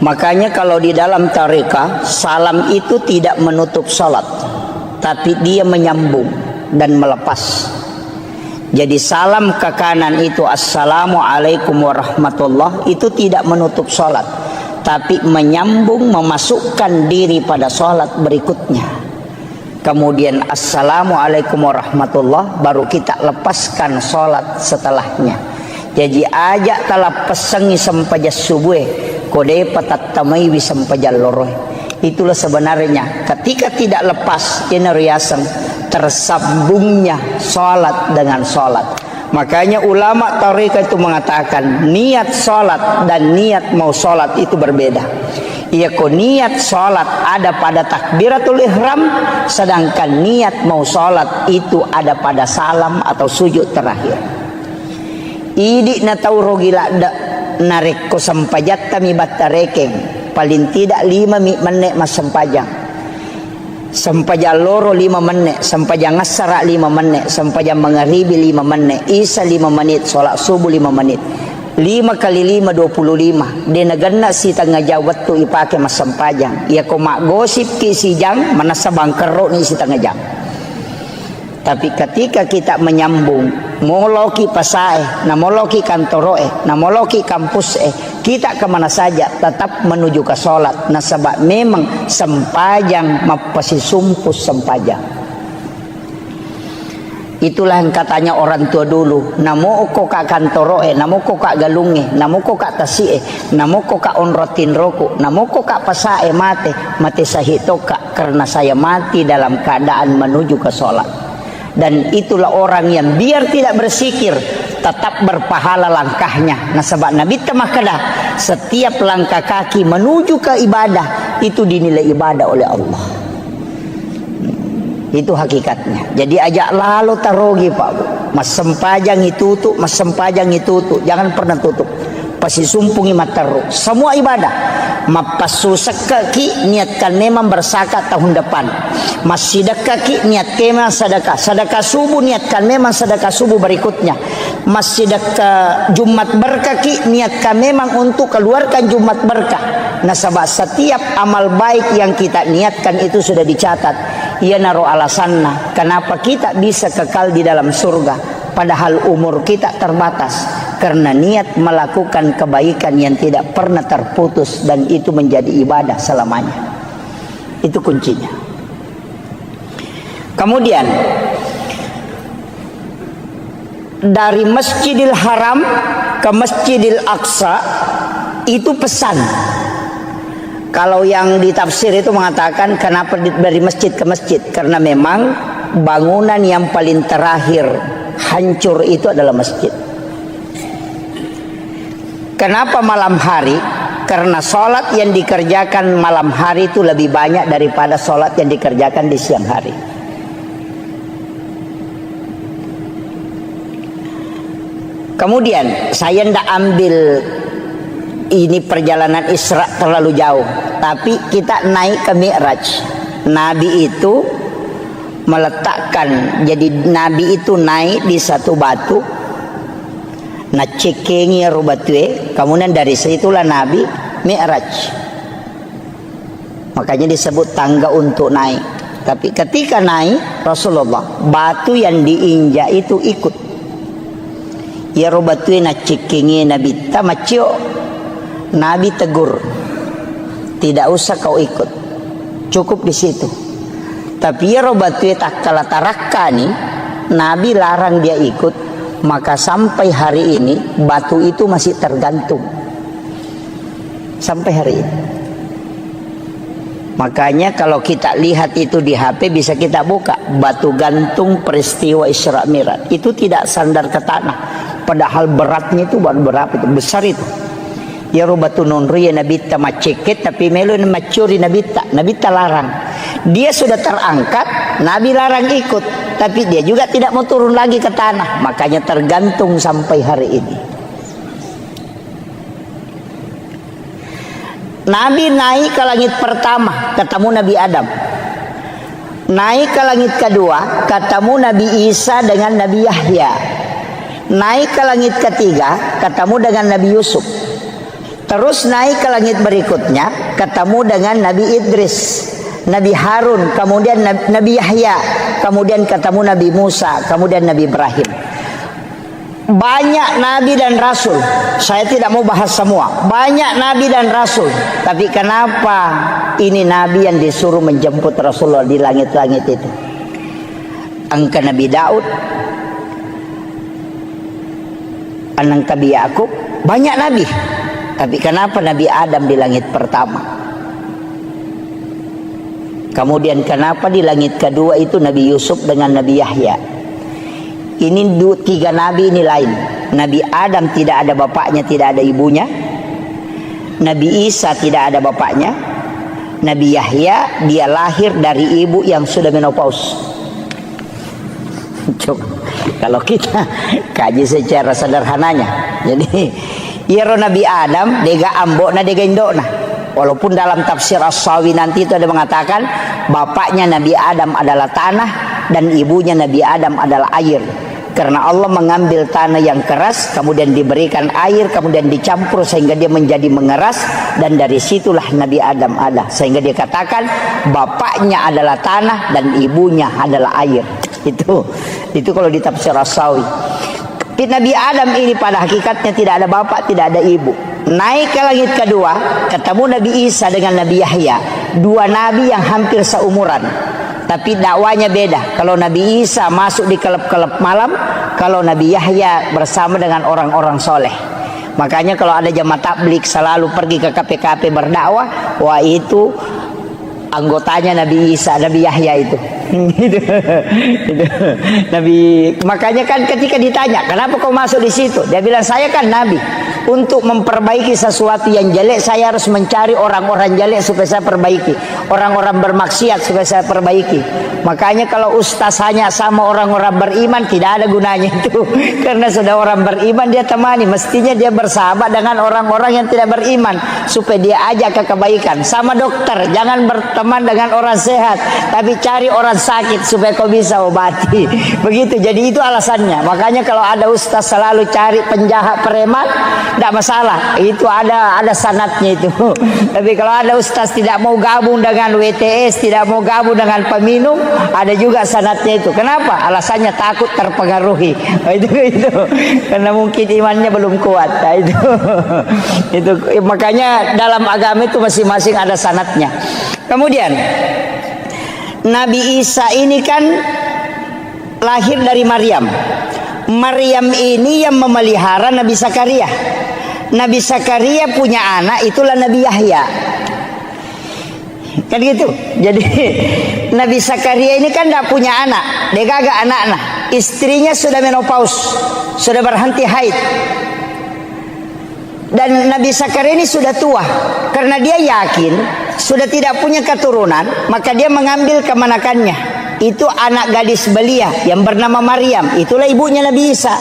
Makanya kalau di dalam tarekat, salam itu tidak menutup salat, tapi dia menyambung dan melepas. Jadi salam ke kanan itu assalamualaikum warahmatullah, itu tidak menutup sholat, tapi menyambung, memasukkan diri pada sholat berikutnya. Kemudian assalamualaikum warahmatullah, baru kita lepaskan sholat setelahnya. Jadi ajak telah pesengi sempajas subuh kode patattamai bisampajal loroh. Itulah sebenarnya ketika tidak lepas ini riasan, tersambungnya sholat dengan sholat. Makanya ulama tarekat itu mengatakan niat sholat dan niat mau sholat itu berbeda. Ia niat sholat ada pada takbiratul ihram, sedangkan niat mau sholat itu ada pada salam atau sujud terakhir. Idi na tahu rogila narik ko sampajat mi batarekeng paling tidak 5 menit mas sempajang. Sempajang loro 5 menit, sempajang asar 5 menit, sempajang magharibi 5 menit, isya 5 menit, sholat subuh 5 menit. 5 kali 5 25. Dia nagana si tengah jawat tu ipake mas sempajang. Ia ko mak gosip ki si jang manasa bangkero ni si tengah jang. Tapi ketika kita menyambung moloki pasae, namoloki kantoroe, namoloki kampus kita kemana saja tetap menuju ke sholat. Nah sebab memang sempajang mapasi sumpus sempajang. Itulah yang katanya orang tua dulu, namo ko ka kantoroe, namo ko ka galunge, namo ko ka tasie, namo ko ka onrotin roku, namo ko ka pasae mate sahitoka, karena saya mati dalam keadaan menuju ke sholat. Dan itulah orang yang biar tidak bersikir tetap berpahala langkahnya. Nah sebab Nabi temakada setiap langkah kaki menuju ke ibadah itu dinilai ibadah oleh Allah. Itu hakikatnya. Jadi ajak lalu tarogi Pak Bu. Mas sempajang itu tuh, mas sempajang itu tuh, jangan pernah tutup. Pasti sumpungi mataru. Semua ibadah. Mapasu sekaki niatkan memang bersakat tahun depan. Masih dekaki niatkan memang sedekah. Sedekah subuh niatkan memang sedekah subuh berikutnya. Masih dekat Jumat berkaki niatkan memang untuk keluarkan Jumat berkah. Nah sebab setiap amal baik yang kita niatkan itu sudah dicatat. Ia naruh alasannya kenapa kita bisa kekal di dalam surga padahal umur kita terbatas karena niat melakukan kebaikan yang tidak pernah terputus dan itu menjadi ibadah selamanya. Itu kuncinya. Kemudian dari Masjidil Haram ke Masjidil Aqsa itu pesan. Kalau yang ditafsir itu mengatakan kenapa dari masjid ke masjid, karena memang bangunan yang paling terakhir hancur itu adalah masjid. Kenapa malam hari? Karena sholat yang dikerjakan malam hari itu lebih banyak daripada sholat yang dikerjakan di siang hari. Kemudian saya tidak ambil ini perjalanan Isra terlalu jauh, tapi kita naik ke Mi'raj. Nabi itu meletakkan, jadi Nabi itu naik di satu batu, nah cekengi rubatue, kemudian dari situlah Nabi Mi'raj. Makanya disebut tangga untuk naik. Tapi ketika naik Rasulullah, batu yang diinjak itu ikut. Ya rubatue na cekengi Nabi tamacio. Nabi tegur, tidak usah kau ikut, cukup di situ. Tapi ya robatu tak kala tarakka nih, Nabi larang dia ikut, maka sampai hari ini batu itu masih tergantung sampai hari ini. Makanya kalau kita lihat itu di HP bisa kita buka batu gantung peristiwa Isra Mi'raj. Itu tidak sandar ke tanah, padahal beratnya itu berapa itu besar itu. Ya rubatu nonri ya Nabi ta maceket tapi melon macuri Nabi ta larang. Dia sudah terangkat, Nabi larang ikut, tapi dia juga tidak mau turun lagi ke tanah, makanya tergantung sampai hari ini. Nabi naik ke langit pertama, ketemu Nabi Adam. Naik ke langit kedua, ketemu Nabi Isa dengan Nabi Yahya. Naik ke langit ketiga, ketemu dengan Nabi Yusuf. Terus naik ke langit berikutnya, ketemu dengan Nabi Idris, Nabi Harun, kemudian Nabi Yahya, kemudian ketemu Nabi Musa, kemudian Nabi Ibrahim. Banyak Nabi dan Rasul. Saya tidak mau bahas semua. Banyak Nabi dan Rasul. Tapi kenapa ini Nabi yang disuruh menjemput Rasulullah di langit-langit itu? Angka Nabi Daud, anak Nabi Yakub, banyak Nabi. Tapi kenapa Nabi Adam di langit pertama? Kemudian kenapa di langit kedua itu Nabi Yusuf dengan Nabi Yahya? Ini tiga Nabi ini lain. Nabi Adam tidak ada bapaknya, tidak ada ibunya. Nabi Isa tidak ada bapaknya. Nabi Yahya dia lahir dari ibu yang sudah menopause. Coba kalau kita kaji secara sederhananya. Jadi Yero Nabi Adam dega ambok na dega indok na. Walaupun dalam tafsir As-Sawi nanti itu ada mengatakan bapaknya Nabi Adam adalah tanah dan ibunya Nabi Adam adalah air. Karena Allah mengambil tanah yang keras, kemudian diberikan air, kemudian dicampur sehingga dia menjadi mengeras, dan dari situlah Nabi Adam ada. Sehingga dia katakan bapaknya adalah tanah dan ibunya adalah air. Itu kalau di tafsir As-Sawi. Nabi Adam ini pada hakikatnya tidak ada bapak, tidak ada ibu. Naik ke langit kedua, ketemu Nabi Isa dengan Nabi Yahya, dua nabi yang hampir seumuran, tapi dakwanya beda. Kalau Nabi Isa masuk di kelab-kelab malam, kalau Nabi Yahya bersama dengan orang-orang soleh. Makanya kalau ada jamaah tabligh selalu pergi ke KPKP berdakwah, wah itu anggotanya Nabi Isa, Nabi Yahya itu. Nabi, makanya kan ketika ditanya kenapa kau masuk di situ, dia bilang saya kan nabi. Untuk memperbaiki sesuatu yang jelek, saya harus mencari orang-orang jelek supaya saya perbaiki, orang-orang bermaksiat supaya saya perbaiki. Makanya kalau ustaz hanya sama orang-orang beriman, tidak ada gunanya itu. Karena sudah orang beriman dia temani, mestinya dia bersahabat dengan orang-orang yang tidak beriman supaya dia ajak ke kebaikan. Sama dokter, jangan berteman dengan orang sehat, tapi cari orang sakit supaya kau bisa obati. Begitu, jadi itu alasannya. Makanya kalau ada ustaz selalu cari penjahat preman, tidak masalah, itu ada sanatnya itu. Tapi kalau ada ustaz tidak mau gabung dengan WTS, tidak mau gabung dengan peminum, ada juga sanatnya itu. Kenapa? Alasannya takut terpengaruhi. Itu karena mungkin imannya belum kuat. Nah, itu makanya dalam agama itu masing-masing ada sanatnya. Kemudian Nabi Isa ini kan lahir dari Maryam. Maryam ini yang memelihara Nabi Zakaria. Nabi Zakaria punya anak, itulah Nabi Yahya. Kan gitu. Jadi Nabi Zakaria ini kan tidak punya anak, dia gagak anak-anak. Istrinya sudah menopause, sudah berhenti haid. Dan Nabi Zakaria ini sudah tua. Karena dia yakin sudah tidak punya keturunan, maka dia mengambil kemanakannya. Itu anak gadis belia yang bernama Maryam, itulah ibunya Nabi Isa.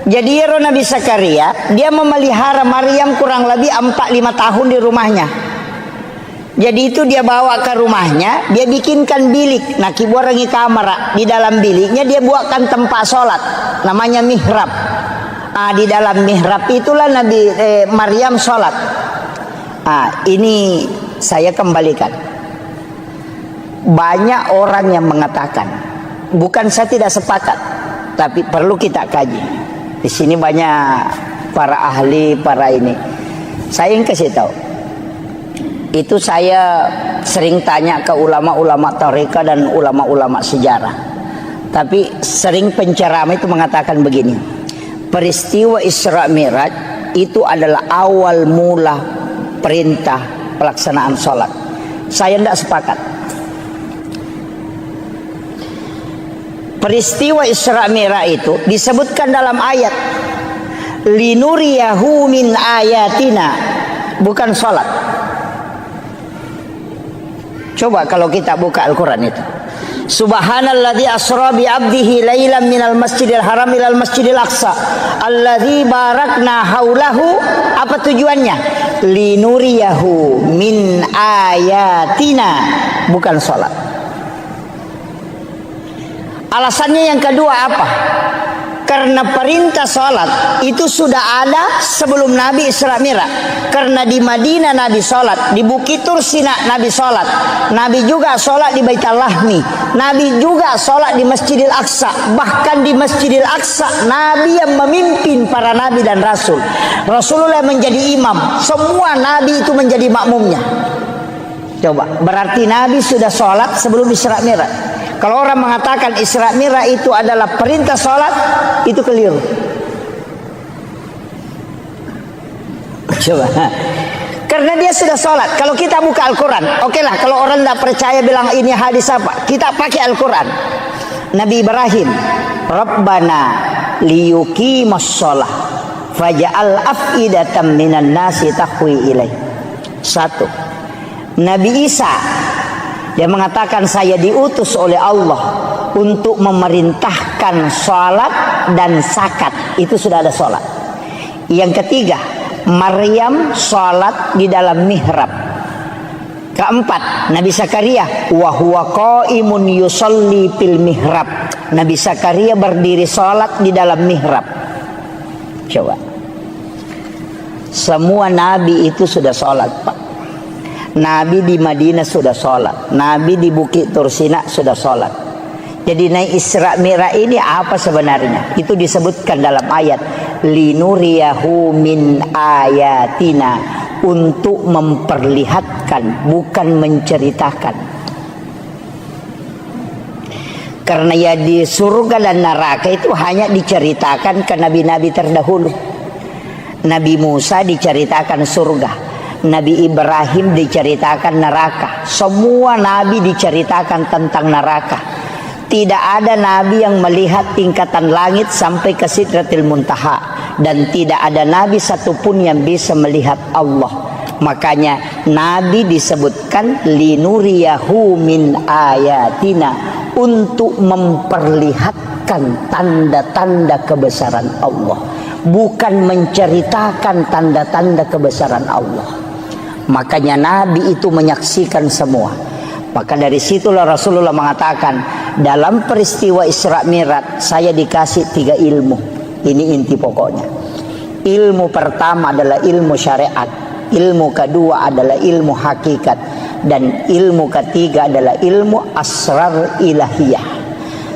Jadi Nabi Zakaria dia memelihara Maryam kurang lebih 4-5 tahun di rumahnya. Jadi itu dia bawa ke rumahnya, dia bikinkan bilik, nah kiborangi kamar. Di dalam biliknya dia buatkan tempat sholat, namanya mihrab. Di dalam mihrab itulah Nabi Maryam sholat. Ini saya kembalikan. Banyak orang yang mengatakan, bukan saya tidak sepakat, tapi perlu kita kaji. Di sini banyak para ahli, para ini. Saya yang kasih tahu. Itu saya sering tanya ke ulama-ulama tarekat dan ulama-ulama sejarah. Tapi sering penceramah itu mengatakan begini. Peristiwa Isra Mi'raj itu adalah awal mula perintah pelaksanaan sholat. Saya tidak sepakat. Peristiwa Isra Mi'raj itu disebutkan dalam ayat linuriyahu min ayatina, bukan sholat. Coba kalau kita buka Al-Quran itu, subhanalladzi asra bi 'abdihi lailan minal masjidil haram ilal masjidil aqsa alladzi barakna haulahu. Apa tujuannya? Linuriyahu min ayatina, bukan sholat. Alasannya yang kedua apa? Karena perintah sholat itu sudah ada sebelum Nabi Isra Mi'raj. Karena di Madinah Nabi sholat, di Bukit Tur Sina Nabi sholat, Nabi juga sholat di Baitul Lahmi, Nabi juga sholat di Masjidil Aqsa. Bahkan di Masjidil Aqsa Nabi yang memimpin para Nabi dan Rasul. Rasulullah menjadi imam, semua Nabi itu menjadi makmumnya. Coba, berarti Nabi sudah sholat sebelum Isra Mi'raj. Kalau orang mengatakan Isra Mi'raj itu adalah perintah sholat, itu keliru. Coba, karena dia sudah sholat. Kalau kita buka Al-Quran, oke lah. Kalau orang tidak percaya bilang ini hadis apa, kita pakai Al-Quran. Nabi Ibrahim, Rabbana liyuqimas sholah faja'al af'idatan minan nasi tahwi ilaih. Satu. Nabi Isa, dia mengatakan saya diutus oleh Allah untuk memerintahkan sholat dan zakat. Itu sudah ada sholat. Yang ketiga, Maryam sholat di dalam mihrab. Keempat, Nabi Zakaria wa huwa qaimun yusolli fil mihrab. Nabi Zakaria berdiri sholat di dalam mihrab. Coba, semua nabi itu sudah sholat, Pak. Nabi di Madinah sudah sholat, Nabi di Bukit Tursina sudah sholat. Jadi naik Isra Mi'raj ini apa sebenarnya? Itu disebutkan dalam ayat linuriyahu min ayatina, untuk memperlihatkan, bukan menceritakan. Karena ya di surga dan neraka itu hanya diceritakan ke nabi-nabi terdahulu. Nabi Musa diceritakan surga, Nabi Ibrahim diceritakan neraka. Semua nabi diceritakan tentang neraka. Tidak ada nabi yang melihat tingkatan langit sampai ke Sidratil Muntaha, dan tidak ada nabi satupun yang bisa melihat Allah. Makanya nabi disebutkan linuriyahu min ayatina, untuk memperlihatkan tanda-tanda kebesaran Allah, bukan menceritakan tanda-tanda kebesaran Allah. Makanya nabi itu menyaksikan semua. Maka dari situlah Rasulullah mengatakan, dalam peristiwa Isra Mi'raj saya dikasih 3 ilmu. Ini inti pokoknya. Ilmu pertama adalah ilmu syariat, ilmu kedua adalah ilmu hakikat, dan ilmu ketiga adalah ilmu asrar ilahiyah.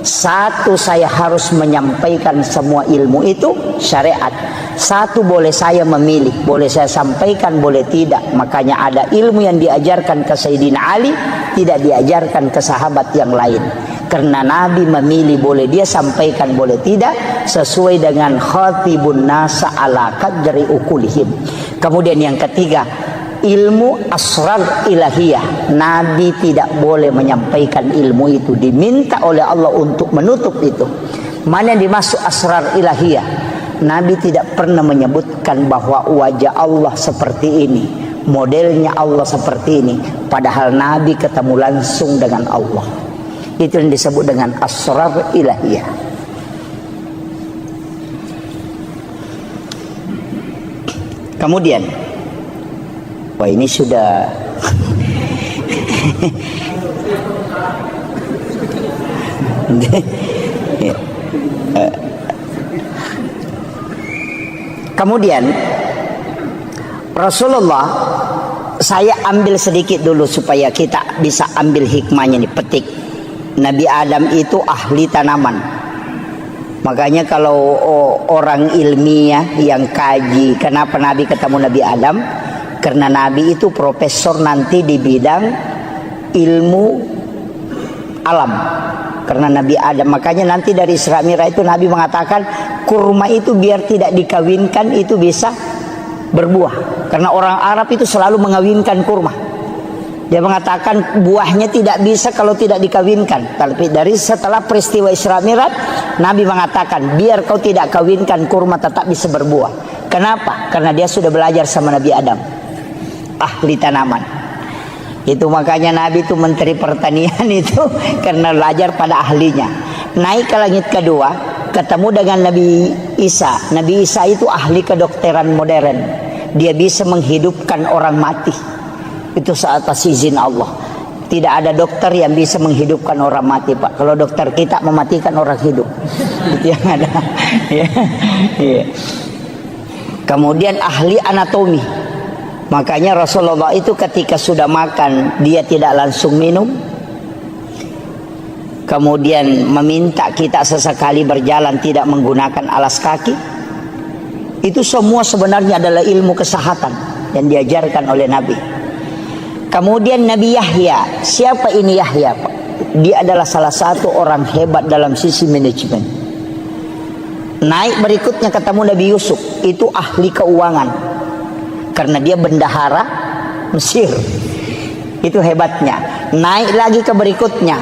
Satu, saya harus menyampaikan semua ilmu itu syariat. Satu, boleh saya memilih, boleh saya sampaikan, boleh tidak. Makanya ada ilmu yang diajarkan ke Sayyidina Ali, tidak diajarkan ke sahabat yang lain. Karena Nabi memilih, boleh dia sampaikan, boleh tidak, sesuai dengan khatibun nasa ala qadri ukulihim. Kemudian yang ketiga, ilmu asrar ilahiyah. Nabi tidak boleh menyampaikan ilmu itu, diminta oleh Allah untuk menutup itu. Mana yang dimaksud asrar ilahiyah? Nabi tidak pernah menyebutkan bahwa wajah Allah seperti ini, modelnya Allah seperti ini, padahal Nabi ketemu langsung dengan Allah. Itu yang disebut dengan asrar ilahiyah. Kemudian, wah ini sudah kemudian Rasulullah, saya ambil sedikit dulu supaya kita bisa ambil hikmahnya nih, petik. Nabi Adam itu ahli tanaman. Makanya kalau orang ilmiah yang kaji kenapa Nabi ketemu Nabi Adam, karena Nabi itu profesor nanti di bidang ilmu alam. Karena Nabi Adam, makanya nanti dari Isra Mi'raj itu Nabi mengatakan kurma itu biar tidak dikawinkan itu bisa berbuah. Karena orang Arab itu selalu mengawinkan kurma. Dia mengatakan buahnya tidak bisa kalau tidak dikawinkan. Tapi dari setelah peristiwa Isra Mi'raj, Nabi mengatakan biar kau tidak kawinkan, kurma tetap bisa berbuah. Kenapa? Karena dia sudah belajar sama Nabi Adam, ahli tanaman. Itu makanya Nabi itu menteri pertanian itu karena belajar pada ahlinya. Naik ke langit kedua, ketemu dengan Nabi Isa. Nabi Isa itu ahli kedokteran modern. Dia bisa menghidupkan orang mati. Itu atas izin Allah. Tidak ada dokter yang bisa menghidupkan orang mati, Pak. Kalau dokter kita mematikan orang hidup. Itu yang ada. Ya. Ya. Kemudian ahli anatomi. Makanya Rasulullah itu ketika sudah makan, dia tidak langsung minum. Kemudian meminta kita sesekali berjalan tidak menggunakan alas kaki. Itu semua sebenarnya adalah ilmu kesehatan yang diajarkan oleh Nabi. Kemudian Nabi Yahya. Siapa ini Yahya, Pak? Dia adalah salah satu orang hebat dalam sisi manajemen. Naik berikutnya ketemu Nabi Yusuf. Itu ahli keuangan. Karena dia bendahara Mesir. Itu hebatnya. Naik lagi ke berikutnya.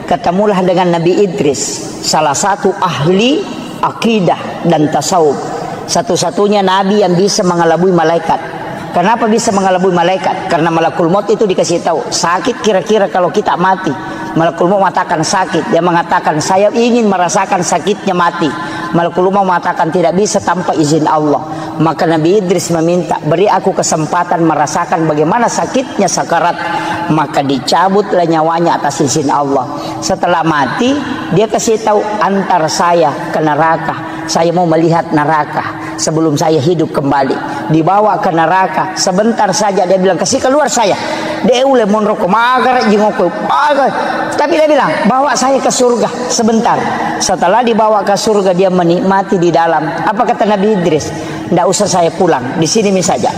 Ketemulah dengan Nabi Idris. Salah satu ahli akidah dan tasawuf. Satu-satunya Nabi yang bisa mengelabui malaikat. Kenapa bisa mengelabui malaikat? Karena malakul maut itu dikasih tahu, sakit kira-kira kalau kita mati. Malakul maut mengatakan sakit. Dia mengatakan saya ingin merasakan sakitnya mati. Malakul maut mengatakan tidak bisa tanpa izin Allah. Maka Nabi Idris meminta, beri aku kesempatan merasakan bagaimana sakitnya sakarat. Maka dicabutlah nyawanya atas izin Allah. Setelah mati, dia kasih tahu, antar saya ke neraka. Saya mau melihat neraka sebelum saya hidup kembali. Dibawa ke neraka, sebentar saja dia bilang, kasih keluar saya. Dia ule monroko magar jingoko. Tapi dia bilang, bawa saya ke surga sebentar. Setelah dibawa ke surga, dia menikmati di dalam. Apa kata Nabi Idris? Tidak usah saya pulang, di sini saja.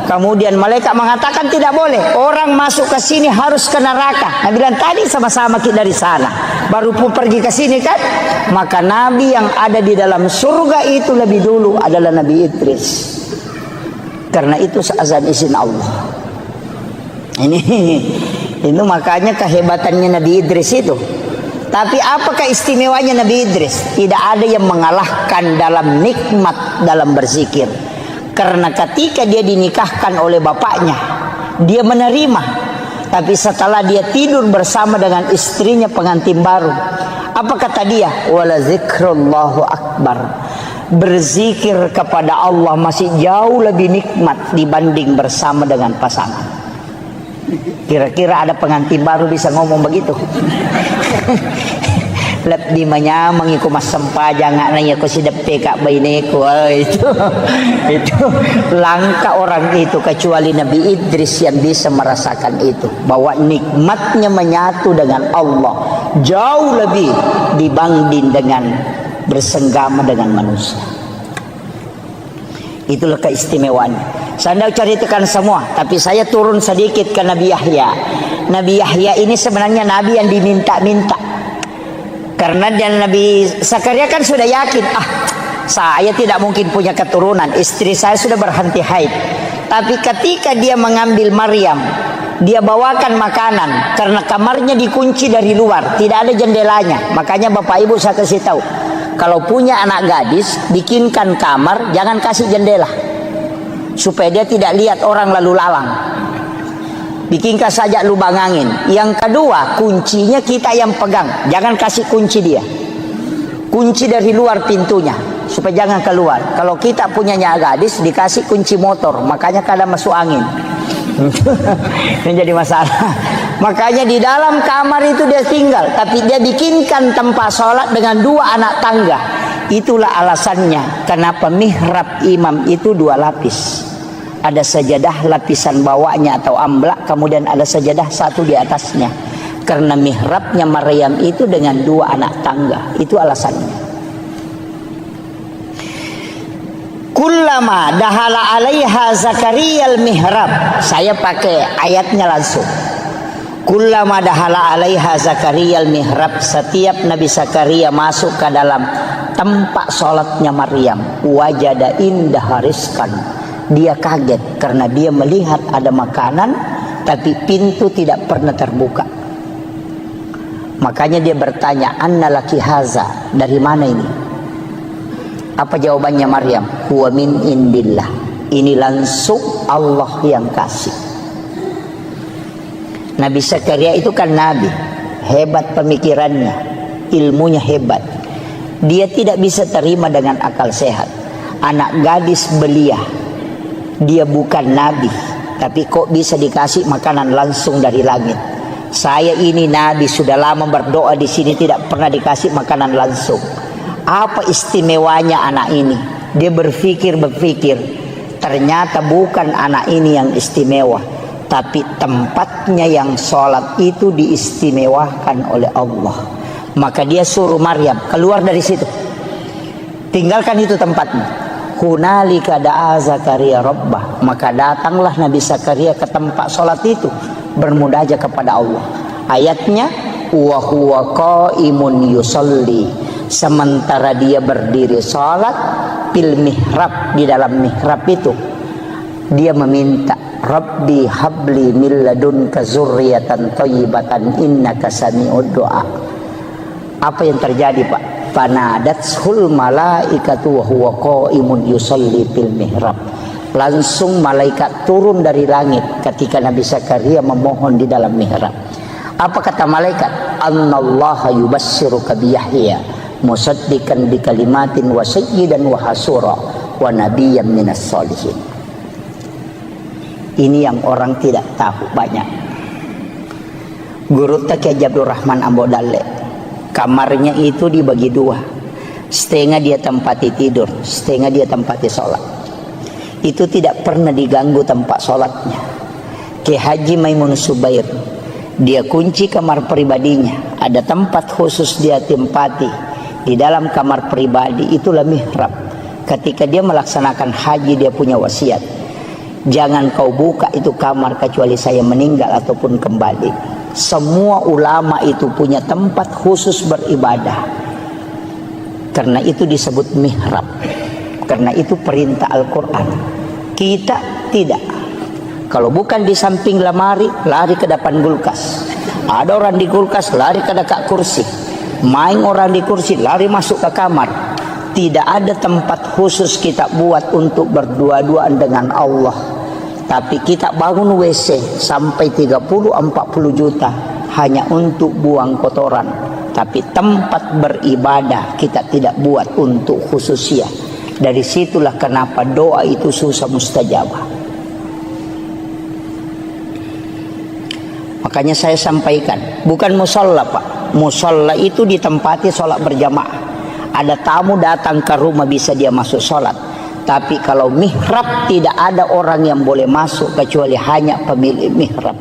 Kemudian malaikat mengatakan tidak boleh, orang masuk ke sini harus ke neraka. Nabi bilang tadi sama-sama kita dari sana, baru pun pergi ke sini kan. Maka Nabi yang ada di dalam surga itu lebih dulu adalah Nabi Idris. Karena itu seazan izin Allah. Ini makanya kehebatannya Nabi Idris itu. Tapi apakah istimewanya Nabi Idris? Tidak ada yang mengalahkan dalam nikmat dalam berzikir. Karena ketika dia dinikahkan oleh bapaknya, dia menerima. Tapi setelah dia tidur bersama dengan istrinya pengantin baru, apa kata dia? Wala zikrullahu akbar. Berzikir kepada Allah masih jauh lebih nikmat dibanding bersama dengan pasangan. Kira-kira ada pengantin baru bisa ngomong begitu? Lep di manya mengiku mas sempaja nggak ko si depe kak bayineku. Itu langka orang itu kecuali Nabi Idris yang bisa merasakan itu, bahwa nikmatnya menyatu dengan Allah jauh lebih dibanding dengan bersenggama dengan manusia. Itulah keistimewaannya. Saya ceritakan semua, tapi saya turun sedikit ke Nabi Yahya. Nabi Yahya ini sebenarnya Nabi yang diminta-minta. Karena Nabi Zakaria kan sudah yakin, saya tidak mungkin punya keturunan, istri saya sudah berhenti haid. Tapi ketika dia mengambil Maryam, dia bawakan makanan, karena kamarnya dikunci dari luar, tidak ada jendelanya. Makanya Bapak Ibu saya kasih tahu, kalau punya anak gadis, bikinkan kamar, jangan kasih jendela, supaya dia tidak lihat orang lalu lalang. Bikinkan saja lubang angin. Yang kedua, kuncinya kita yang pegang, jangan kasih kunci dia. Kunci dari luar pintunya, supaya jangan keluar. Kalau kita punyanya gadis, dikasih kunci motor, makanya kadang masuk angin. Ini jadi masalah. Makanya di dalam kamar itu dia tinggal, tapi dia bikinkan tempat sholat dengan 2 anak tangga. Itulah alasannya kenapa mihrab imam itu 2 lapis. Ada sajadah lapisan bawahnya atau amblak, kemudian ada sajadah satu di atasnya. Karena mihrabnya Maryam itu dengan 2 anak tangga. Itu alasannya. Kullama dahala alaiha Zakaria al-mihrab. Saya pakai ayatnya langsung. Kullama dahala alaiha Zakaria al-mihrab. Setiap Nabi Zakaria masuk ke dalam tempat sholatnya Maryam, wajada indah rizqan. Dia kaget karena dia melihat ada makanan, tapi pintu tidak pernah terbuka. Makanya dia bertanya, anna laki haza, dari mana ini? Apa jawabannya Maryam? Huwa min indillah. Ini langsung Allah yang kasih. Nabi Zakaria itu kan nabi, hebat pemikirannya, ilmunya hebat. Dia tidak bisa terima dengan akal sehat. Anak gadis belia, dia bukan nabi, tapi kok bisa dikasih makanan langsung dari langit? Saya ini nabi, sudah lama berdoa di sini tidak pernah dikasih makanan langsung. Apa istimewanya anak ini? Dia berpikir, ternyata bukan anak ini yang istimewa, tapi tempatnya yang sholat itu diistimewakan oleh Allah. Maka dia suruh Maryam keluar dari situ, tinggalkan itu tempatnya. Hunalika da'a Zakaria rabbah. Maka datanglah Nabi Zakaria ke tempat sholat itu, bermunajat kepada Allah. Ayatnya, wa huwa qaimun yusalli. Sementara dia berdiri sholat, fil mihrab, di dalam mihrab itu, dia meminta, Rabbi habli min ladunka zurriyatan thayyibatan innaka sami'ud du'a. Apa yang terjadi, Pak? Fanadathul malaikatu wa huwa qaimun yusalli fil mihrab. Langsung malaikat turun dari langit ketika Nabi Zakaria memohon di dalam mihrab. Apa kata malaikat? Annallaha yubassiruka bi Yahya musaddiqan bi kalimatin wa sayyidan wa hasura wa nabiyyam minas sholihin. Ini yang orang tidak tahu banyak. Guru Kiai Abdul Rahman Ambo Dalle, kamarnya itu dibagi dua. Setengah dia tempati tidur, setengah dia tempati sholat. Itu tidak pernah diganggu tempat sholatnya. Kiai Haji Maimun Subair, dia kunci kamar pribadinya. Ada tempat khusus dia tempati di dalam kamar pribadi, itulah mihrab. Ketika dia melaksanakan haji, dia punya wasiat, jangan kau buka itu kamar kecuali saya meninggal ataupun kembali. Semua ulama itu punya tempat khusus beribadah. Karena itu disebut mihrab. Karena itu perintah Al-Quran. Kita tidak. Kalau bukan di samping lemari, lari ke depan kulkas. Ada orang di kulkas, lari ke dekat kursi. Main orang di kursi, lari masuk ke kamar. Tidak ada tempat khusus kita buat untuk berdua-duaan dengan Allah. Tapi kita bangun WC sampai 30-40 juta hanya untuk buang kotoran. Tapi tempat beribadah kita tidak buat untuk khususnya. Dari situlah kenapa doa itu susah mustajabah. Makanya saya sampaikan, bukan musola Pak. Musola itu ditempati sholat berjamaah. Ada tamu datang ke rumah bisa dia masuk sholat. Tapi kalau mihrab tidak ada orang yang boleh masuk kecuali hanya pemilik mihrab.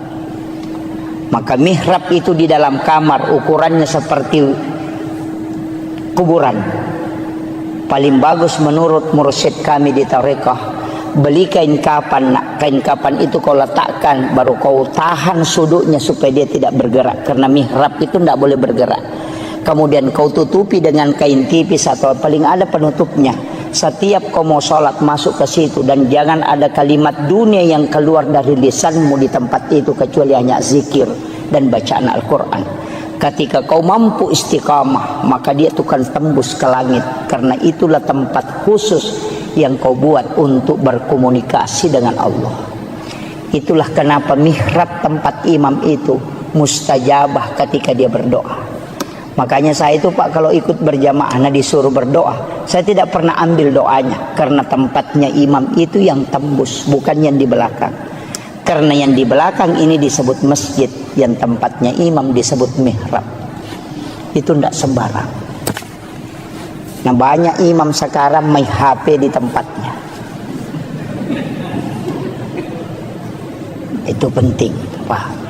Maka mihrab itu di dalam kamar ukurannya seperti kuburan. Paling bagus menurut mursyid kami di tarekah, beli kain kafan. Kain kafan itu kau letakkan, baru kau tahan sudutnya supaya dia tidak bergerak. Karena mihrab itu tidak boleh bergerak. Kemudian kau tutupi dengan kain tipis atau paling ada penutupnya. Setiap kau mau sholat masuk ke situ, dan jangan ada kalimat dunia yang keluar dari lisanmu di tempat itu kecuali hanya zikir dan bacaan Al-Quran. Ketika kau mampu istiqamah, maka dia akan tembus ke langit. Karena itulah tempat khusus yang kau buat untuk berkomunikasi dengan Allah. Itulah kenapa mihrab tempat imam itu mustajabah ketika dia berdoa. Makanya saya itu Pak, kalau ikut berjamaah disuruh berdoa, saya tidak pernah ambil doanya. Karena tempatnya imam itu yang tembus, bukan yang di belakang. Karena yang di belakang ini disebut masjid, yang tempatnya imam disebut mihrab. Itu tidak sembarang. Nah, banyak imam sekarang main HP di tempatnya. Itu penting Pak.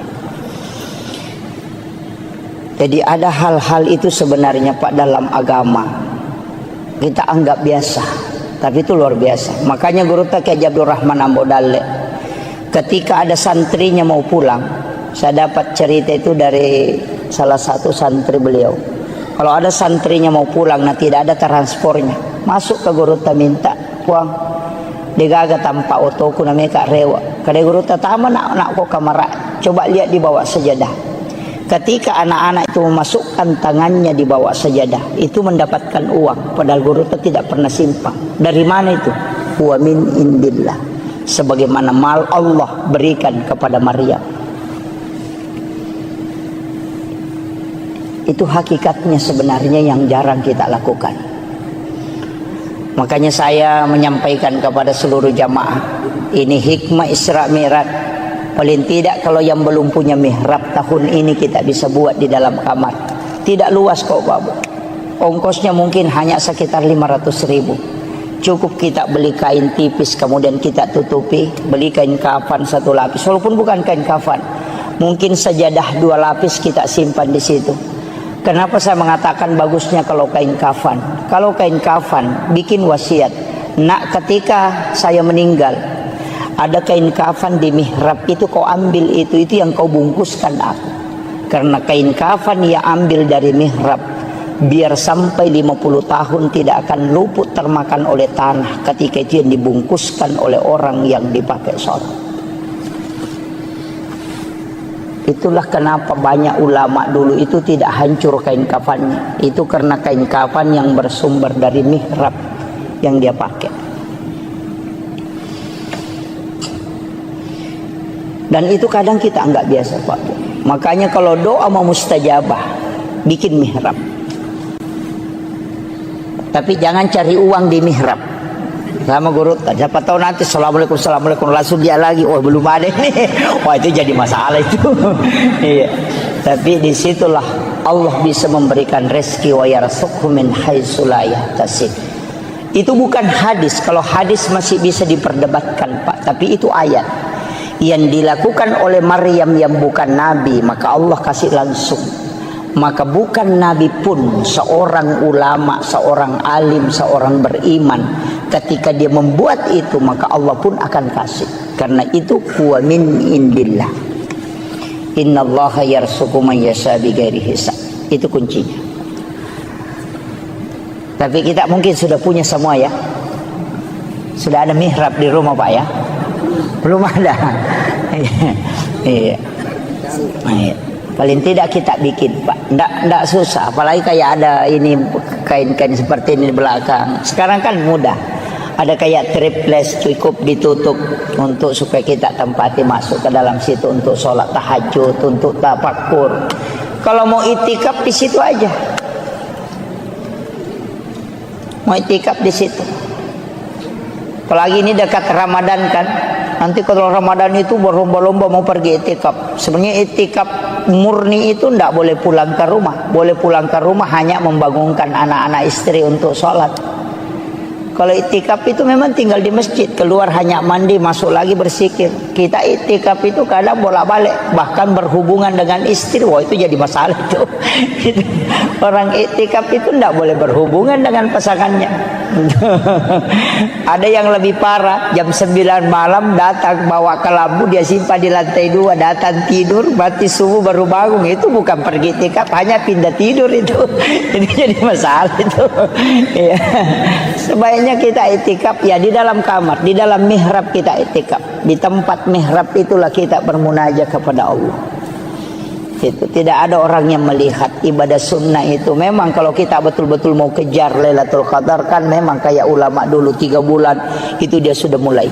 Jadi ada hal-hal itu sebenarnya Pak dalam agama kita anggap biasa, tapi itu luar biasa. Makanya Guru Kiai Abdul Rahman Ambo Dalle, ketika ada santrinya mau pulang, saya dapat cerita itu dari salah satu santri beliau. Kalau ada santrinya mau pulang, tidak ada transportnya, masuk ke Guru minta uang, digaga tanpa otoku namanya Kak Rewa. Kada Guru tama nak kok kamera, coba lihat di bawah sajadah. Ketika anak-anak itu memasukkan tangannya di bawah sajadah, itu mendapatkan uang. Padahal Guru tidak pernah simpang. Dari mana itu? Wa min indillah. Sebagaimana mal Allah berikan kepada Maryam. Itu hakikatnya sebenarnya yang jarang kita lakukan. Makanya saya menyampaikan kepada seluruh jamaah, ini hikmah Isra Mi'raj. Paling tidak kalau yang belum punya mihrab tahun ini kita bisa buat di dalam kamar. Tidak luas kok Babu. Ongkosnya mungkin hanya sekitar 500.000. Cukup kita beli kain tipis kemudian kita tutupi. Beli kain kafan 1 lapis. Walaupun bukan kain kafan, mungkin sajadah 2 lapis kita simpan di situ. Kenapa saya mengatakan bagusnya kalau kain kafan? Kalau kain kafan bikin wasiat. Nak, ketika saya meninggal, ada kain kafan di mihrab itu kau ambil itu yang kau bungkuskan aku. Karena kain kafan yang ambil dari mihrab, biar sampai 50 tahun tidak akan luput termakan oleh tanah ketika itu yang dibungkuskan oleh orang yang dipakai sholat. Itulah kenapa banyak ulama dulu itu tidak hancur kain kafannya. Itu karena kain kafan yang bersumber dari mihrab yang dia pakai. Dan itu kadang kita anggap biasa Pak. Makanya kalau doa mau mustajabah, bikin mihrab. Tapi jangan cari uang di mihrab. sama guru. Siapa tahu nanti assalamualaikum langsung dia lagi. Oh belum ada nih. Wah itu jadi masalah itu. Iya. Tapi disitulah Allah bisa memberikan rezeki wa yarzuqhu min haitsu la yahtasib. Itu bukan hadis. Kalau hadis masih bisa diperdebatkan Pak. Tapi itu ayat yang dilakukan oleh Maryam yang bukan nabi, maka Allah kasih langsung. Maka bukan nabi pun, seorang ulama, seorang alim, seorang beriman, ketika dia membuat itu maka Allah pun akan kasih. Karena itu huwa min indillah. Innallaha yarzuqu man yasha bighairi hisab. Itu kuncinya. Tapi kita mungkin sudah punya semua ya. Sudah ada mihrab di rumah Pak ya? Belum ada. Iya. Paling tidak kita bikin Pak. Nggak susah. Apalagi kayak ada ini kain-kain seperti ini di belakang. Sekarang kan mudah. Ada kayak triples cukup ditutup untuk supaya kita tempati masuk ke dalam situ untuk sholat tahajud, untuk tafakur. Kalau mau itikaf di situ aja. Mau itikaf di situ. Apalagi ini dekat Ramadan kan. Nanti kalau Ramadan itu berlomba-lomba mau pergi itikaf. Sebenarnya itikaf murni itu tidak boleh pulang ke rumah. Boleh pulang ke rumah hanya membangunkan anak-anak istri untuk sholat. Kalau itikaf itu memang tinggal di masjid, keluar hanya mandi, masuk lagi bersikir. Kita itikaf itu kadang bolak-balik, bahkan berhubungan dengan istri. Wah itu jadi masalah itu. Orang itikaf itu tidak boleh berhubungan dengan pasangannya. Ada yang lebih parah, jam 9 malam datang bawa ke lampu, dia simpan di lantai 2, datang tidur, mati subuh baru bangun. Itu bukan pergi itikaf, hanya pindah tidur itu. Jadi masalah itu. Ya. Sebaiknya kita itikaf ya di dalam kamar, di dalam mihrab kita itikaf. Di tempat mihrab itulah kita bermunajat kepada Allah. Itu tidak ada orang yang melihat ibadah sunnah itu. Memang kalau kita betul-betul mau kejar Lailatul Qadar kan memang kayak ulama dulu 3 bulan itu dia sudah mulai.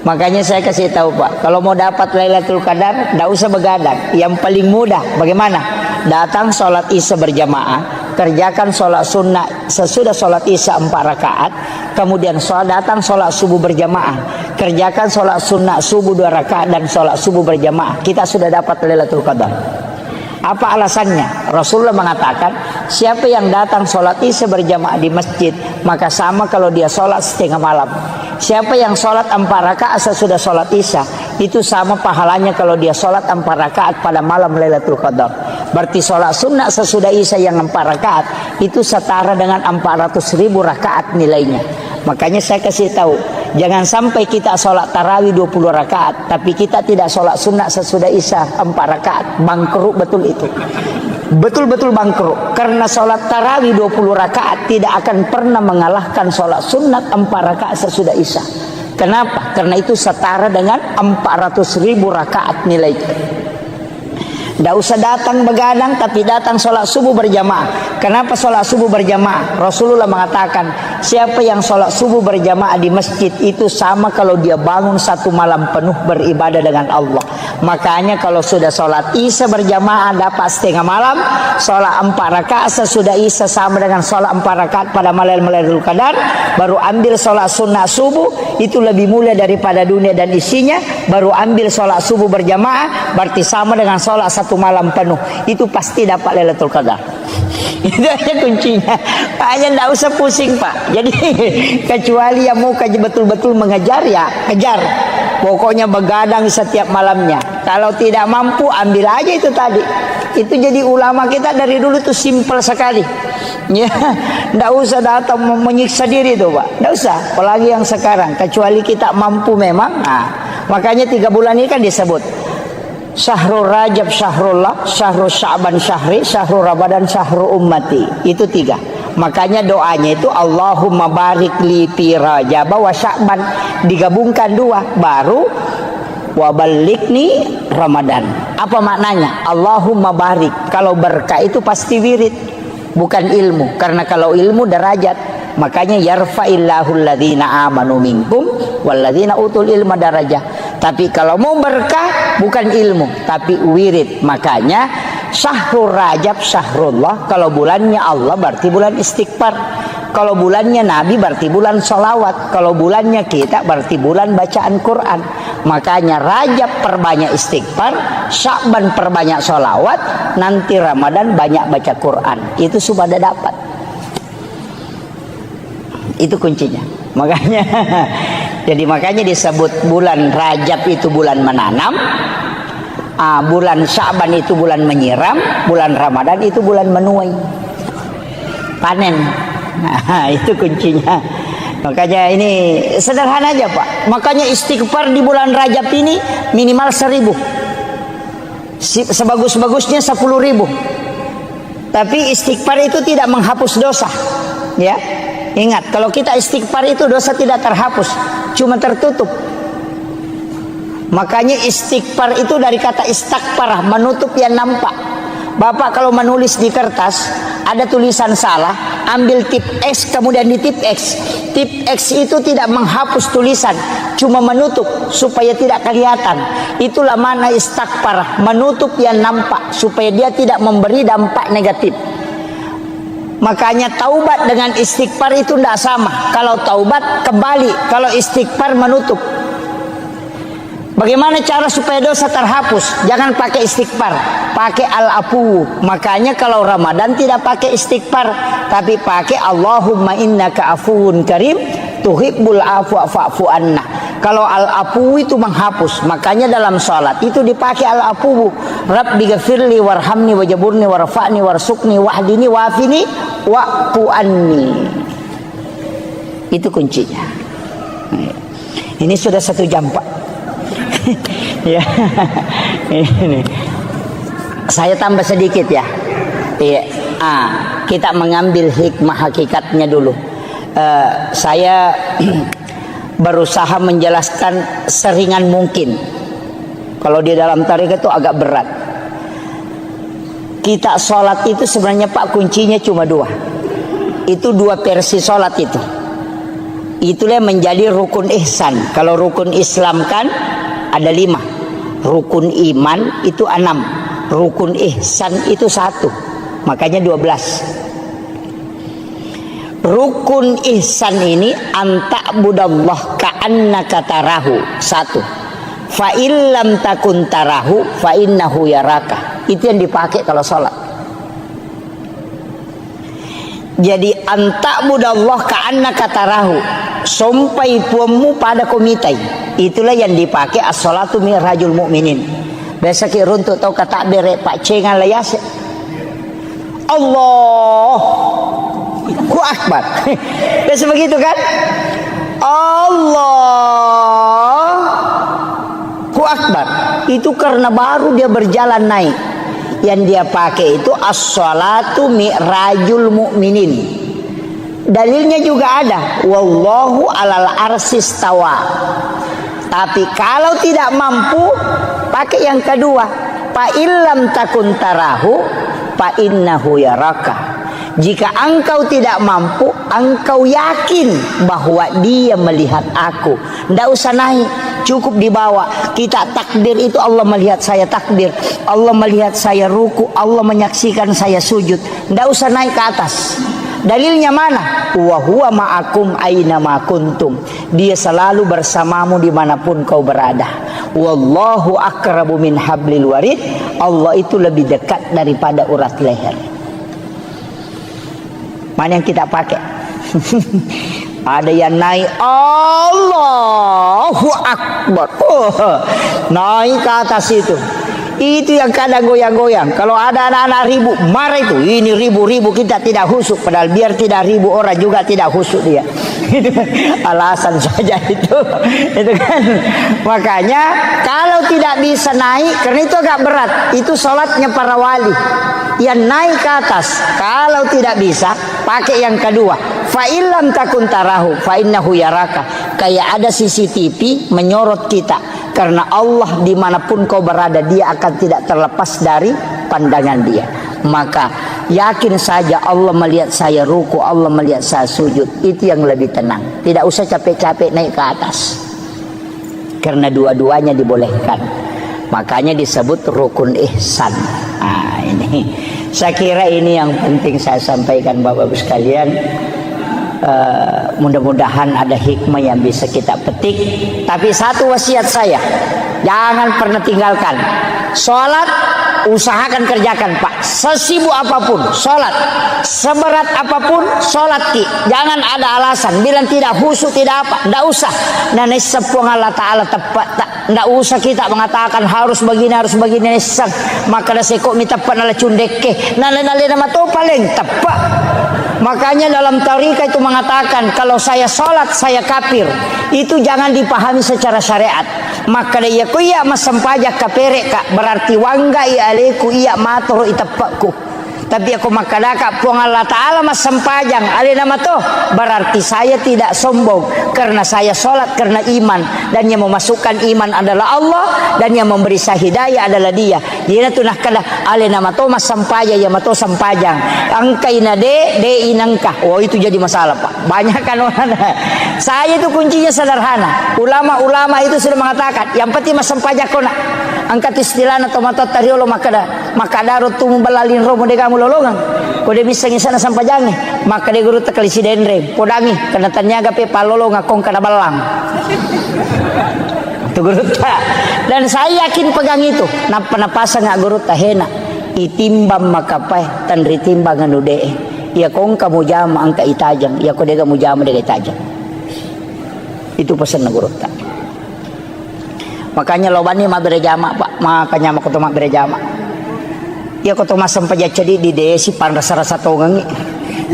Makanya saya kasih tahu Pak, kalau mau dapat Lailatul Qadar tidak usah begadang. Yang paling mudah bagaimana? Datang sholat isya berjamaah, kerjakan sholat sunnah sesudah sholat isya 4 rakaat, kemudian datang sholat subuh berjamaah, kerjakan sholat sunnah subuh 2 rakaat dan sholat subuh berjamaah. Kita sudah dapat Lailatul Qadar. Apa alasannya? Rasulullah mengatakan, siapa yang datang sholat isya berjamaah di masjid, maka sama kalau dia sholat setengah malam. Siapa yang sholat 4 rakaat sesudah sholat isya, itu sama pahalanya kalau dia sholat 4 rakaat pada malam Lailatul Qadar. Berarti sholat sunnah sesudah isya yang 4 rakaat itu setara dengan 400.000 rakaat nilainya. Makanya saya kasih tahu, jangan sampai kita sholat tarawih 20 rakaat tapi kita tidak sholat sunnah sesudah isya 4 rakaat. Bangkrut betul itu. Betul-betul bangkrut. Karena sholat tarawih 20 rakaat tidak akan pernah mengalahkan sholat sunat 4 rakaat sesudah isya. Kenapa? Karena itu setara dengan 400.000 rakaat nilai itu. Tidak usah datang begadang tapi datang sholat subuh berjamaah. Kenapa sholat subuh berjamaah? Rasulullah mengatakan, siapa yang sholat subuh berjamaah di masjid itu sama kalau dia bangun 1 malam penuh beribadah dengan Allah. Makanya kalau sudah sholat isya berjamaah dapat setengah malam, sholat 4 rakaat sesudah isya sama dengan sholat 4 rakaat pada malam Lailatul Qadar, baru ambil sholat sunnah subuh, itu lebih mulia daripada dunia dan isinya, baru ambil sholat subuh berjamaah, berarti sama dengan sholat 1 malam penuh, itu pasti dapat Lailatul Qadar. Itu aja kuncinya. Hanya tidak usah pusing Pak. Jadi kecuali yang mau betul-betul mengejar ya kejar. Pokoknya begadang setiap malamnya. Kalau tidak mampu ambil aja itu tadi. Itu jadi ulama kita dari dulu itu simpel sekali. Ya, tidak usah datang menyiksa diri itu Pak. Tidak usah. Apalagi yang sekarang. Kecuali kita mampu memang. Nah, makanya 3 bulan ini kan disebut Syahrul Rajab Syahrullah, Syahrul Sya'ban Syahri, Syahrul Ramadan Syahrul Ummati. Itu 3. Makanya doanya itu Allahumma barik li fi Rajab wa Sya'ban, digabungkan 2 baru wa balikni Ramadan. Apa maknanya? Allahumma barik. Kalau berkah itu pasti wirid, bukan ilmu. Karena kalau ilmu derajat. Makanya yarfa'illahu alladhina amanu minkum walladhina utul ilma darajah. Tapi kalau mau berkah bukan ilmu tapi wirid. Makanya Syahrul Rajab Syahrullah, kalau bulannya Allah berarti bulan istighfar. Kalau bulannya Nabi berarti bulan sholawat. Kalau bulannya kita berarti bulan bacaan Quran. Makanya Rajab perbanyak istighfar, Sya'ban perbanyak sholawat, nanti Ramadan banyak baca Quran. Itu sudah dapat. Itu kuncinya. Makanya jadi makanya disebut bulan Rajab itu bulan menanam, bulan Sya'ban itu bulan menyiram, bulan Ramadan itu bulan menuai, panen. Nah, itu kuncinya. Makanya ini sederhana aja Pak. Makanya istighfar di bulan Rajab ini minimal 1000. Sebagus-bagusnya 10.000. Tapi istighfar itu tidak menghapus dosa. Ya, ingat kalau kita istighfar itu dosa tidak terhapus, cuma tertutup. Makanya istighfar itu dari kata istighfarah, menutup yang nampak. Bapak kalau menulis di kertas ada tulisan salah, ambil tip X kemudian di tip X. Tip X itu tidak menghapus tulisan, cuma menutup supaya tidak kelihatan. Itulah makna istighfar, menutup yang nampak supaya dia tidak memberi dampak negatif. Makanya taubat dengan istighfar itu tidak sama. Kalau taubat kembali, kalau istighfar menutup. Bagaimana cara supaya dosa terhapus? Jangan pakai istighfar, pakai al-afu. Makanya kalau Ramadan tidak pakai istighfar, tapi pakai Allahumma innaka afuwun karim tuhibbul afwa fa'fu anna. Kalau al-afu itu menghapus, makanya dalam sholat itu dipakai al-afu. Rabbi ghafirli warhamni wajaburni warfa'ni warsukni wahdini wafini wa'fu anni. Itu kuncinya. Ini sudah 1 jam Pak. Ya, ini saya tambah sedikit ya. Iya, kita mengambil hikmah hakikatnya dulu. Saya berusaha menjelaskan seringan mungkin. Kalau di dalam tarekat itu agak berat. Kita sholat itu sebenarnya Pak kuncinya cuma 2. Itu 2 versi sholat itu. Itulah yang menjadi rukun ihsan. Kalau rukun Islam kan ada 5, rukun iman itu 6, rukun ihsan itu 1, makanya 12. Rukun ihsan ini anta'budallah ka'annaka tarahu 1, fa illam takun tarahu fa innahu yaraka. Itu yang dipakai kalau sholat. Jadi anta'budallah ka'annaka tarahu, sampai puamu pada komitai. Itulah yang dipakai as-salatu mi'rajul mu'minin. Biasa ki runtuk tau kata bere Pak Cengal layas. Allahu akbar. Biasa begitu kan? Allahu akbar. Itu karena baru dia berjalan naik. Yang dia pakai itu as-salatu mi'rajul mu'minin. Dalilnya juga ada, wallahu alal arsis tawa. Tapi kalau tidak mampu, pakai yang kedua, fa illam takun tarahu fa innahu yaraka. Jika engkau tidak mampu, engkau yakin bahwa dia melihat aku. Tidak usah naik, cukup dibawa. Kita takbir itu Allah melihat saya takbir, Allah melihat saya ruku, Allah menyaksikan saya sujud. Tidak usah naik ke atas. Dalilnya mana? Wa huwa ma'akum aina ma kuntum. Dia selalu bersamamu dimanapun kau berada. Wallahu akrabu min hablil warid. Allah itu lebih dekat daripada urat leher. Mana yang kita pakai? Ada yang naik Allahu akbar. Naik ke atas itu. Itu yang kadang goyang-goyang. Kalau ada anak-anak ribu, marah itu. Ini ribu-ribu kita tidak husuk. Padahal biar tidak ribu orang juga tidak husuk dia. Itu alasan saja itu. Itu kan. Makanya kalau tidak bisa naik, karena itu agak berat. Itu sholatnya para wali. Yang naik ke atas. Kalau tidak bisa, pakai yang kedua. Fa illam takun tarahu fa innahu yaraka. Kayak ada CCTV menyorot kita. Karena Allah dimanapun kau berada, dia akan tidak terlepas dari pandangan dia. Maka yakin saja Allah melihat saya ruku, Allah melihat saya sujud. Itu yang lebih tenang. Tidak usah capek-capek naik ke atas. Karena dua-duanya dibolehkan. Makanya disebut rukun ihsan. Ini saya kira ini yang penting saya sampaikan Bapak-Ibu sekalian. Mudah-mudahan ada hikmah yang bisa kita petik. Tapi satu wasiat saya, jangan pernah tinggalkan sholat. Usahakan kerjakan Pak, sesibuk apapun sholat, seberat apapun sholat ki. Jangan ada alasan bilang tidak khusyuk, tidak apa, tidak usah. Dan sepung Allah Ta'ala tepat, tidak usah kita mengatakan harus begini nisang. Maka dah sekok minta tepat nala cundeke nala nama tu paling tepat. Makanya dalam tarikah itu mengatakan kalau saya sholat saya kafir, itu jangan dipahami secara syariat. Maka dia ku iya masempajak kaperek kak, berarti wangga iya aleku iya matoro itapakku. Tapi aku makadaka puang Allah Ta'ala masempajang ale nama toh, berarti saya tidak sombong karena saya sholat karena iman, dan yang memasukkan iman adalah Allah, dan yang memberi saya hidayah adalah Dia. Dia tu nak kada ale nama toh masempaja ya mato sempajang angkaina de inangkah. Oh itu jadi masalah Pak. Banyak kan orang. Saya itu kuncinya sederhana. Ulama-ulama itu sudah mengatakan yang penting masempajak kona. Angkat istilah atau mata tariolo maka darut tumu balalin romo de kamu lolongan. Kode bisa ngisana sampai jangi. Maka de guru tekalisi denre. Podangi kena tanyaga pe palolo ngakong kada balang. Itu guru ta. Dan saya yakin pegang itu. Napa napasa ngak guru tahena. Itimbang makapai tan ritimbang anu de. Ya kong kamu jama angka itajang. Ya kode kamu jama de itajang. Itu pesan guru ta. Makanya lobani mah berjama Pak, makanya mah kutu mah berjama. Ya kutu mah sampai jadi di desi pan rasa-rasa tongangi.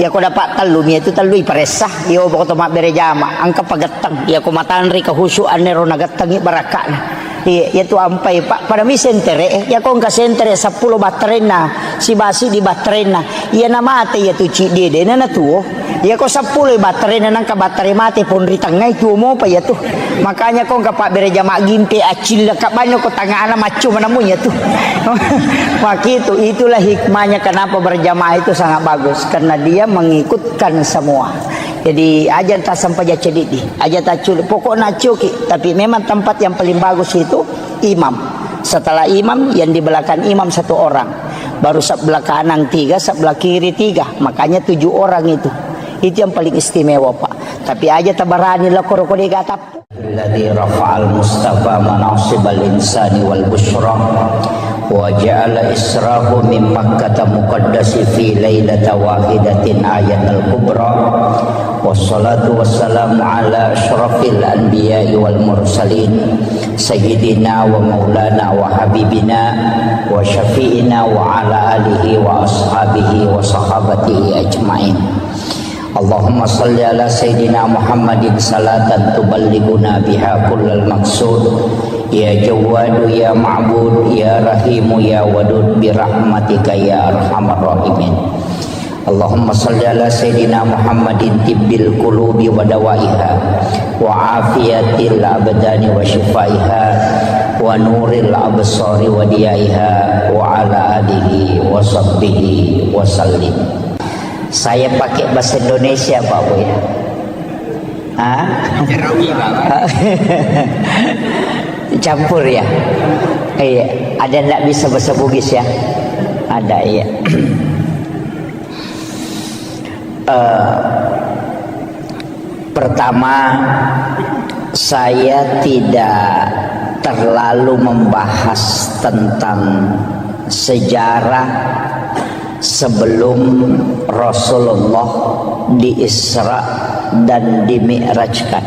Ya ku dapat talumi itu talui paresah. Ya kutu mah berjama, angka pagatang. Ya ku matanri kehusuan nero nagatangi barakana. Ya tu ampai Pak pada mi sentere. Ya ku angka sentere 10 baterena, si basi di baterena. Ya nama ate ya tu ci dede na tuo. Ya ko 10 baterena nang ka baterai mati pun ritangai tu mo pa ya tu. Makanya kau enggak Pak berjamaah gimpe acil kak banyak kau tangga anak macu menemunya tuh. Maka itulah hikmahnya kenapa berjamaah itu sangat bagus, karena dia mengikutkan semua. Jadi aja tak sampai jadi di, aja tak cul, pokoknya cuki. Tapi memang tempat yang paling bagus itu imam. Setelah imam yang di belakang imam 1 orang, baru sebelah kanan 3, sebelah kiri 3. Makanya 7 orang itu. Itu yang paling istimewa Pak. Tapi aja tabarani lah koro-koro gatap. Alladzi rafa'al mustafa manasibal insani wal busyra wa ja'ala israhu min makkah muqaddasi fi lailata wahidatin ayatul kubra wassalatu wassalamu ala asyrafil anbiya'i wal mursalin sayyidina wa maulana wa habibina wa syafi'ina wa ala alihi wa ashabihi wa sahabatihi ajma'in. Allahumma salli ala Sayyidina Muhammadin salatan tuballighuna biha kullal maqsud. Ya Jawwadu ya Ma'bud ya Rahimu ya Wadud birahmatika ya Arhamar Rahimin. Allahumma salli ala Sayyidina Muhammadin tibbil qulubi wa dawaiha wa afiyatil abdani wa shifaiha wa nuril absari wa diyaiha wa ala alihi wa sahbihi wa sallim. Saya pakai bahasa Indonesia Pak Bu ya. Campur ya. Iya, ada enggak bisa bahasa Bugis ya? Ada ya. Pertama, saya tidak terlalu membahas tentang sejarah sebelum Rasulullah di-Isra dan di-Mi'rajkan.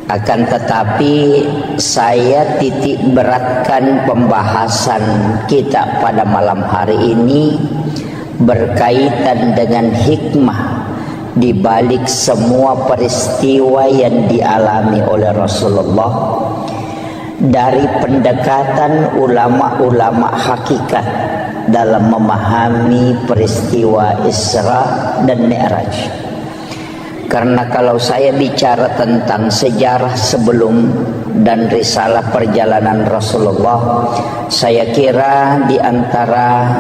Akan tetapi saya titik beratkan pembahasan kita pada malam hari ini berkaitan dengan hikmah di balik semua peristiwa yang dialami oleh Rasulullah dari pendekatan ulama-ulama hakikat dalam memahami peristiwa Isra dan Mi'raj. Karena kalau saya bicara tentang sejarah sebelum dan risalah perjalanan Rasulullah, saya kira di antara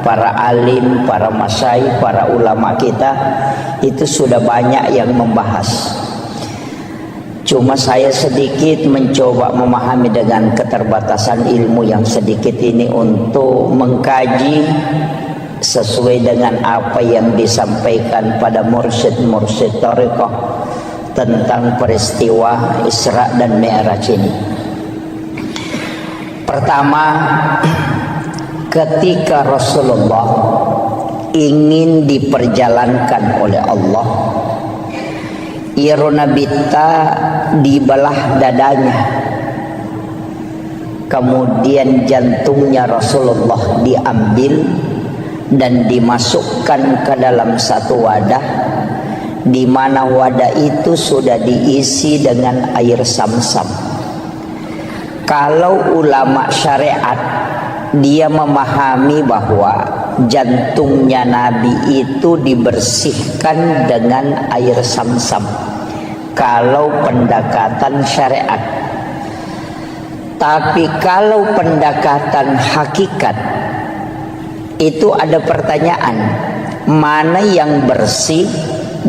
para alim, para masyayikh, para ulama kita itu sudah banyak yang membahas. Cuma saya sedikit mencoba memahami dengan keterbatasan ilmu yang sedikit ini untuk mengkaji sesuai dengan apa yang disampaikan pada mursyid-mursyid thariqah tentang peristiwa Isra dan Mi'raj ini. Pertama, ketika Rasulullah ingin diperjalankan oleh Allah, irona bita dibelah dadanya, kemudian jantungnya Rasulullah diambil dan dimasukkan ke dalam satu wadah, di mana wadah itu sudah diisi dengan air Zamzam. Kalau ulama syariat dia memahami bahwa jantungnya Nabi itu dibersihkan dengan air Zamzam kalau pendekatan syariat. Tapi kalau pendekatan hakikat itu ada pertanyaan, mana yang bersih,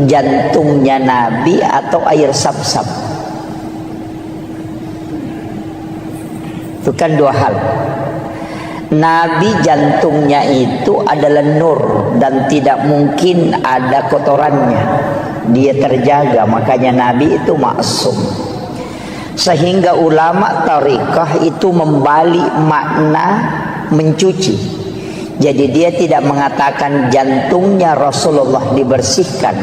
jantungnya Nabi atau air Zamzam? Itu kan dua hal. Nabi jantungnya itu adalah nur dan tidak mungkin ada kotorannya. Dia terjaga, makanya Nabi itu maksum. Sehingga ulama tariqah itu membalik makna mencuci. Jadi dia tidak mengatakan jantungnya Rasulullah dibersihkan,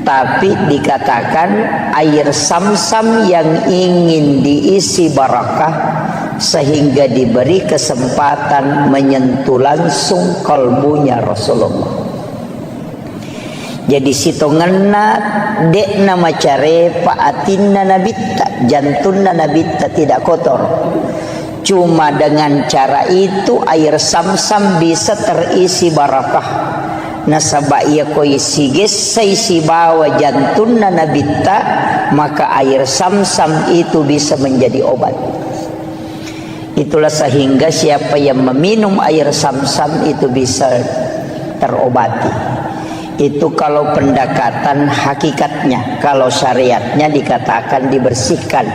tapi dikatakan air Zamzam yang ingin diisi barakah sehingga diberi kesempatan menyentuh langsung kalbunya Rasulullah. Jadi situ ngena dek nama care paatinna nabitta, jantungna nabitta tidak kotor. Cuma dengan cara itu air Zamzam bisa terisi barakah. Nasaba ia koi siges saisi bawa jantungna nabitta, maka air Zamzam itu bisa menjadi obat. Itulah sehingga siapa yang meminum air Zamzam itu bisa terobati. Itu kalau pendekatan hakikatnya. Kalau syariatnya dikatakan dibersihkan.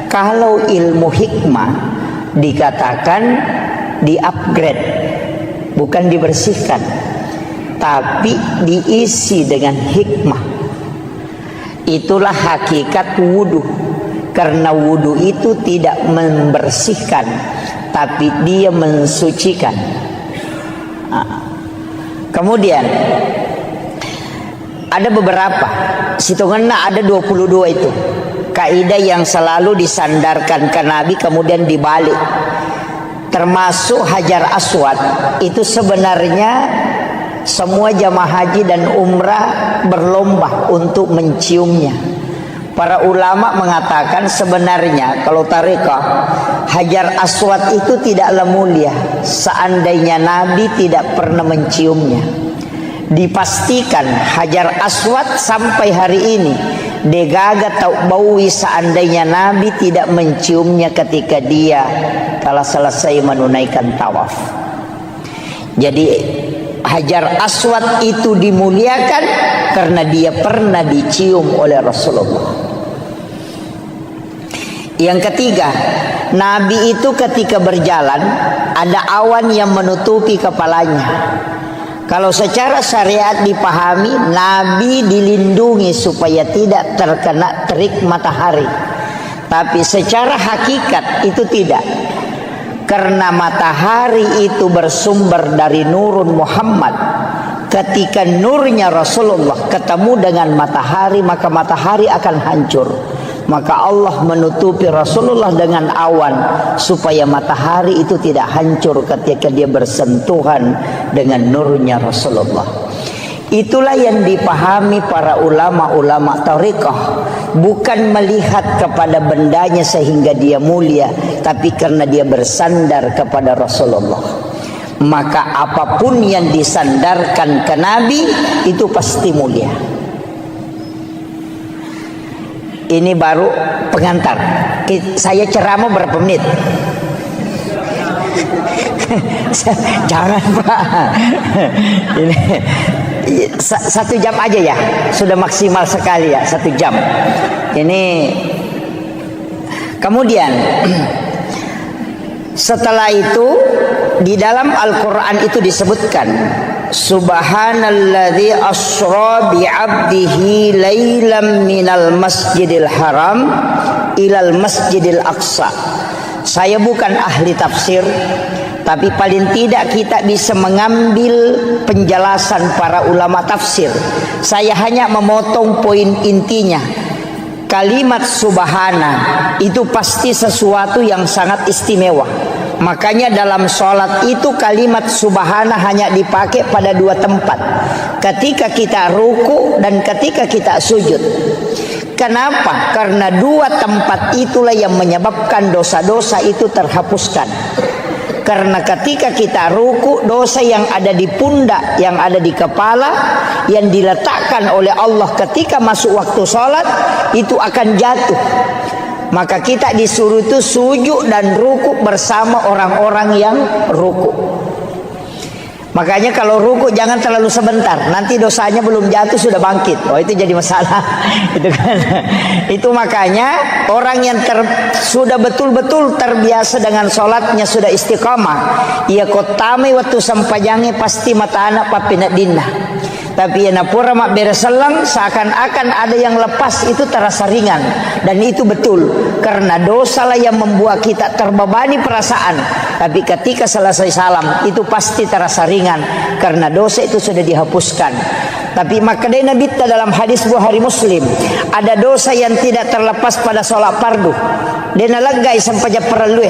Kalau ilmu hikmah dikatakan di-upgrade, bukan dibersihkan, tapi diisi dengan hikmah. Itulah hakikat wudu. Karena wudu itu tidak membersihkan, tapi dia mensucikan. Kemudian ada beberapa, hitungana ada 22 itu kaidah yang selalu disandarkan ke Nabi kemudian dibalik. Termasuk Hajar Aswad itu sebenarnya semua jamaah haji dan umrah berlomba untuk menciumnya. Para ulama mengatakan sebenarnya kalau tariqah Hajar Aswad itu tidaklah mulia seandainya Nabi tidak pernah menciumnya. Dipastikan Hajar Aswad sampai hari ini degaga tau baui seandainya Nabi tidak menciumnya ketika dia telah selesai menunaikan tawaf. Jadi Hajar Aswad itu dimuliakan karena dia pernah dicium oleh Rasulullah. Yang ketiga, Nabi itu ketika berjalan ada awan yang menutupi kepalanya. Kalau secara syariat dipahami, Nabi dilindungi supaya tidak terkena terik matahari. Tapi secara hakikat itu tidak. Karena matahari itu bersumber dari nurun Muhammad. Ketika nurnya Rasulullah ketemu dengan matahari, maka matahari akan hancur. Maka Allah menutupi Rasulullah dengan awan supaya matahari itu tidak hancur ketika dia bersentuhan dengan nurnya Rasulullah. Itulah yang dipahami para ulama-ulama tariqah, bukan melihat kepada bendanya sehingga dia mulia, tapi karena dia bersandar kepada Rasulullah. Maka apapun yang disandarkan ke Nabi itu pasti mulia. Ini baru pengantar. Saya ceramah berapa menit? Jangan Pak. Ini 1 jam aja ya. Sudah maksimal sekali ya 1 jam. Ini kemudian Setelah itu di dalam Al-Quran itu disebutkan, Subhanalladzi asra bi'abdihi lailam minal masjidil haram ilal masjidil aqsa. Saya bukan ahli tafsir, tapi paling tidak kita bisa mengambil penjelasan para ulama tafsir. Saya hanya memotong poin intinya. Kalimat subhana itu pasti sesuatu yang sangat istimewa. Makanya dalam sholat itu kalimat subhana hanya dipakai pada dua tempat, ketika kita ruku dan ketika kita sujud. Kenapa? Karena dua tempat itulah yang menyebabkan dosa-dosa itu terhapuskan. Karena ketika kita ruku, dosa yang ada di pundak, yang ada di kepala, yang diletakkan oleh Allah ketika masuk waktu sholat, itu akan jatuh. Maka kita disuruh itu sujud dan ruku bersama orang-orang yang ruku. Makanya kalau ruku jangan terlalu sebentar, nanti dosanya belum jatuh sudah bangkit. Oh, itu jadi masalah. Itu kan. Itu makanya orang yang sudah betul-betul terbiasa dengan sholatnya, sudah istiqamah, ia kotame waktu sampajange pasti mata anak papinat dinna. Tapi yang napura mak bereselang seakan-akan ada yang lepas, itu terasa ringan. Dan itu betul, karena dosa lah yang membuat kita terbebani perasaan. Tapi ketika selesai salam itu pasti terasa ringan, karena dosa itu sudah dihapuskan. Tapi makanya Nabi dalam hadis Bukhari Muslim, ada dosa yang tidak terlepas pada sholat fardu. Dia nalagai sampai perlu,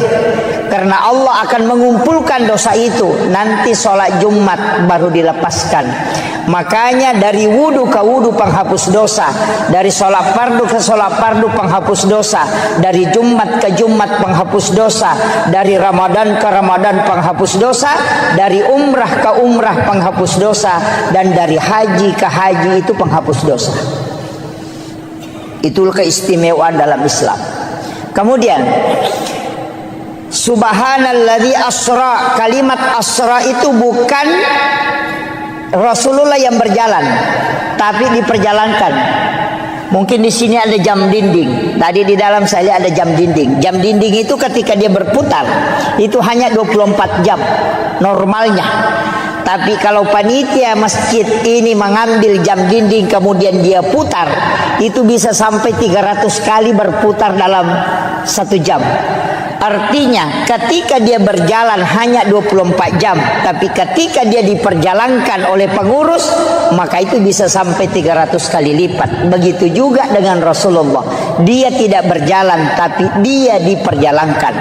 karena Allah akan mengumpulkan dosa itu nanti sholat Jumat baru dilepaskan. Makanya dari wudu ke wudu penghapus dosa, dari sholat fardu ke sholat fardu penghapus dosa, dari Jumat ke Jumat penghapus dosa, dari Ramadan ke Ramadan penghapus dosa, dari umrah ke umrah penghapus dosa, dan dari haji ke haji itu penghapus dosa. Itulah keistimewaan dalam Islam. Kemudian Subhanalladzi asra, kalimat asra itu bukan Rasulullah yang berjalan, tapi diperjalankan. Mungkin di sini ada jam dinding. Tadi di dalam saya lihat ada jam dinding. Jam dinding itu ketika dia berputar itu hanya 24 jam normalnya. Tapi kalau panitia masjid ini mengambil jam dinding kemudian dia putar, itu bisa sampai 300 kali berputar dalam 1 jam. Artinya ketika dia berjalan hanya 24 jam, tapi ketika dia diperjalankan oleh pengurus, maka itu bisa sampai 300 kali lipat. Begitu juga dengan Rasulullah, dia tidak berjalan tapi dia diperjalankan.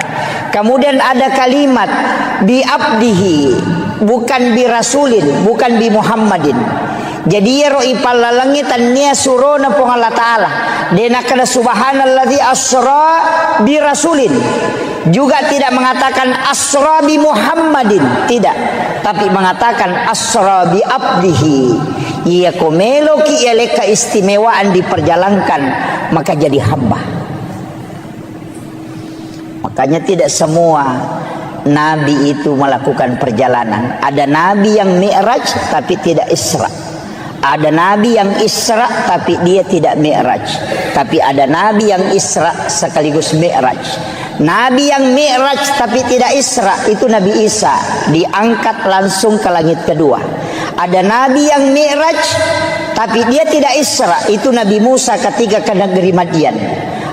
Kemudian ada kalimat bi abdihi, bukan bi rasulin, bukan bi Muhammadin. Jadi ya roi palalangit tania surona po Allah Ta'ala. Dena kana subhanalladzi asra bi rasulin. Juga tidak mengatakan asra bi Muhammadin, tidak, tapi mengatakan asra bi abdihi. Ia komelo ki ele keistimewaan diperjalankan, maka jadi hamba. Makanya tidak semua nabi itu melakukan perjalanan. Ada nabi yang mi'raj tapi tidak Isra. Ada nabi yang Isra tapi dia tidak mi'raj. Tapi ada nabi yang Isra sekaligus mi'raj. Nabi yang mi'raj tapi tidak Isra itu Nabi Isa, diangkat langsung ke langit kedua. Ada nabi yang mi'raj tapi dia tidak Isra, itu Nabi Musa ketika ke negeri Madian.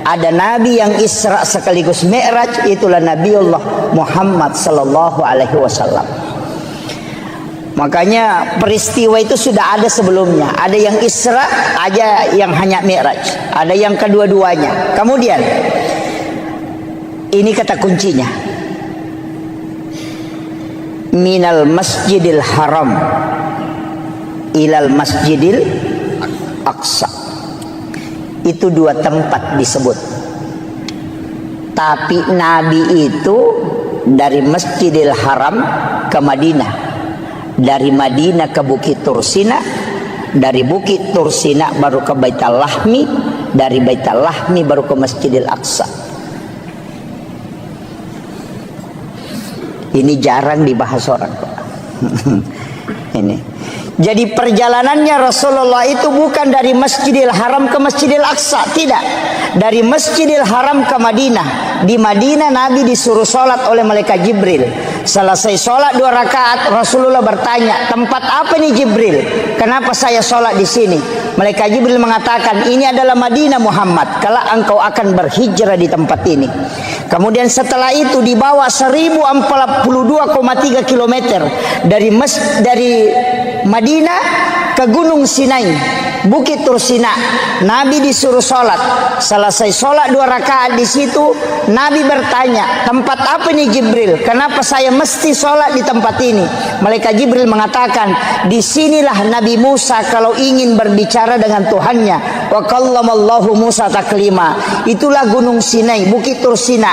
Ada nabi yang Isra sekaligus mi'raj, itulah Nabiullah Muhammad sallallahu alaihi wasallam. Makanya peristiwa itu sudah ada sebelumnya. Ada yang Isra, ada yang hanya mi'raj, ada yang kedua-duanya. Kemudian ini kata kuncinya, minal masjidil haram ilal masjidil aqsa. Itu dua tempat disebut. Tapi Nabi itu dari Masjidil Haram ke Madinah, dari Madinah ke Bukit Tursina, dari Bukit Tursina baru ke Baitul Lahmi, dari Baitul Lahmi baru ke Masjidil Aqsa. Ini jarang dibahas orang. Ini. Jadi perjalanannya Rasulullah itu bukan dari Masjidil Haram ke Masjidil Aqsa, tidak. Dari Masjidil Haram ke Madinah. Di Madinah Nabi disuruh sholat oleh malaikat Jibril. Selesai sholat 2 rakaat, Rasulullah bertanya, tempat apa nih Jibril? Kenapa saya sholat di sini? Malaikat Jibril mengatakan, ini adalah Madinah Muhammad. Kalau engkau akan berhijrah di tempat ini. Kemudian setelah itu dibawa 1042,3 km dari Madinah ke Gunung Sinai, Bukit Tursina. Nabi disuruh sholat. Selesai sholat 2 rakaat di situ, Nabi bertanya, tempat apa nih Jibril? Kenapa saya mesti sholat di tempat ini? Malaikat Jibril mengatakan, disinilah Nabi Musa kalau ingin berbicara dengan Tuhannya. Wa kallamallahu Musa taklima. Itulah Gunung Sinai, Bukit Tursina.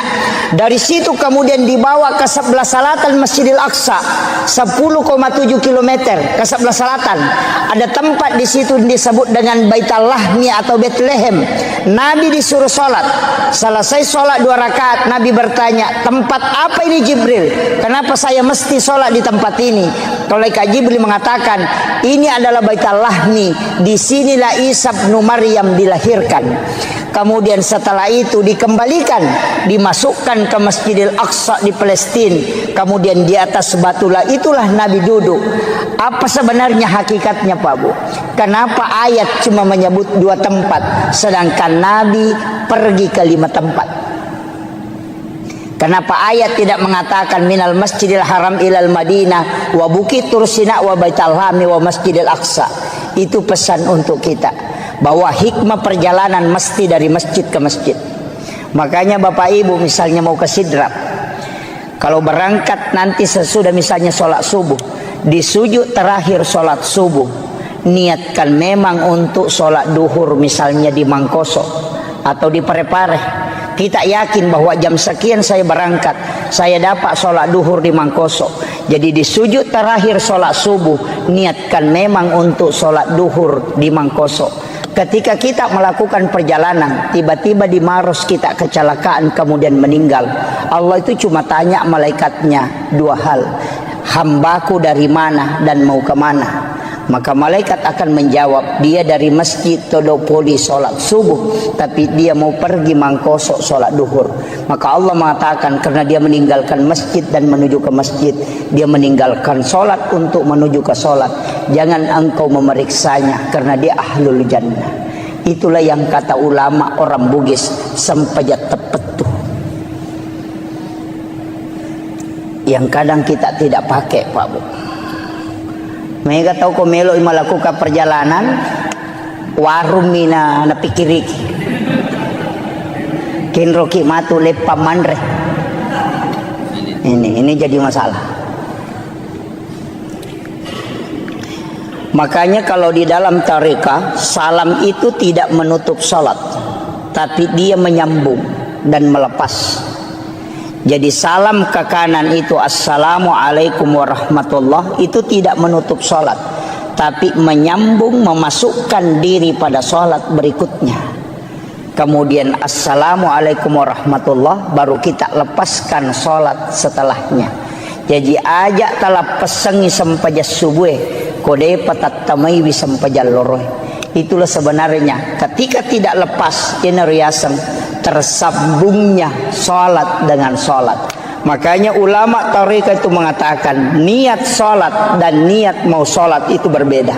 Dari situ kemudian dibawa ke sebelah selatan Masjidil Aqsa, 10,7 km ke sebelah selatan. Ada tempat di situ disebut dengan Baitul Lahmi atau Bethlehem. Nabi disuruh sholat. Selesai sholat 2 rakaat, Nabi bertanya, tempat apa ini Jibril? Kenapa saya mesti sholat di tempat ini? Malaikat Jibril mengatakan, ini adalah Baitul Lahmi. Disinilah Isa bin Maryam dilahirkan. Kemudian setelah itu dikembalikan, dimasukkan ke Masjidil Aqsa di Palestina. Kemudian di atas batulah itulah Nabi duduk. Apa sebenarnya hakikatnya Pak Bu? Kenapa ayat cuma menyebut 2 tempat, sedangkan Nabi pergi ke 5 tempat? Kenapa ayat tidak mengatakan minal Masjidil Haram ilal Madinah wa Bukit Tursina wa Baitul Lahmi wa Masjidil Aqsa? Itu pesan untuk kita, bahwa hikmah perjalanan mesti dari masjid ke masjid. Makanya Bapak Ibu misalnya mau ke Sidrap, kalau berangkat nanti sesudah misalnya sholat subuh, di sujud terakhir sholat subuh, niatkan memang untuk sholat duhur misalnya di Mangkoso atau di Parepare. Kita yakin bahwa jam sekian saya berangkat, saya dapat sholat duhur di Mangkoso. Jadi di sujud terakhir sholat subuh, niatkan memang untuk sholat duhur di Mangkoso. Ketika kita melakukan perjalanan, tiba-tiba di Maros kita kecelakaan kemudian meninggal, Allah itu cuma tanya malaikatnya 2 hal, hambaku dari mana dan mau kemana? Maka malaikat akan menjawab, dia dari Masjid Todopoli sholat subuh, tapi dia mau pergi Mangkoso sholat duhur. Maka Allah mengatakan, karena dia meninggalkan masjid dan menuju ke masjid, dia meninggalkan sholat untuk menuju ke sholat. Jangan engkau memeriksanya, karena dia ahlul jannah. Itulah yang kata ulama orang Bugis, sempajat tepetu, yang kadang kita tidak pakai Pak Bu. Mereka tahu kau melo melakukan perjalanan warung mina na pikiriki kinroki matu lepa manre. Ini jadi masalah. Makanya kalau di dalam tarekat, salam itu tidak menutup salat, tapi dia menyambung dan melepas. Jadi salam ke kanan itu assalamualaikum warahmatullah, itu tidak menutup sholat, tapi menyambung, memasukkan diri pada sholat berikutnya. Kemudian assalamualaikum warahmatullah, baru kita lepaskan sholat setelahnya. Jadi ajak talap pesengi sempajas subuh kode patattamai bisampajal loroy. Itulah sebenarnya ketika tidak lepas jeneriasan tersambungnya sholat dengan sholat. Makanya ulama tarekat itu mengatakan niat sholat dan niat mau sholat itu berbeda.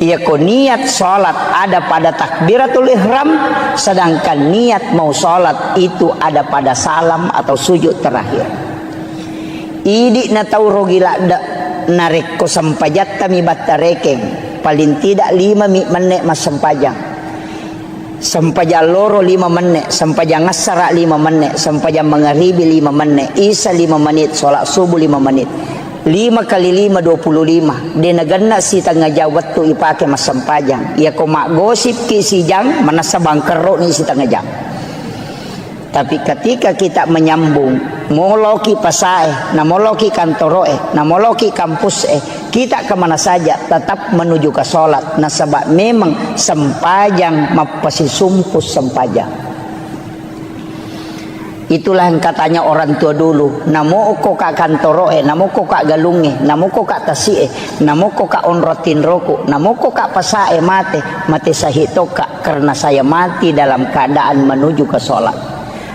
Ia niat sholat ada pada takbiratul ihram, sedangkan niat mau sholat itu ada pada salam atau sujud terakhir. Idi na tauro gila narik ko sampajat kami batarekeng, paling tidak 5 menit mas sempajang. Sempajang loro 5 menit, sempajang ngasara 5 menit, sempajang mengharibi 5 menit, isa 5 menit, sholat subuh 5 menit. 5 kali 5 25. Dia nagana si tengah jawat tu ipake mas sempajang. Ia ko mak gosip ki si jang manasabang kero ni si tengah jang. Tapi ketika kita menyambung, moloki pasae, namoloki kantoroe, namoloki kampus kita kemana saja tetap menuju ke sholat. Nah sebab memang sempajang mapasi sumpus sempajang. Itulah yang katanya orang tua dulu, namo ko ka kantoroe, namo ko ka galunge, namo ko ka tasie, namo ko ka onrotin roku, namo ko ka pasae mate, mate sahitoka, karena saya mati dalam keadaan menuju ke sholat.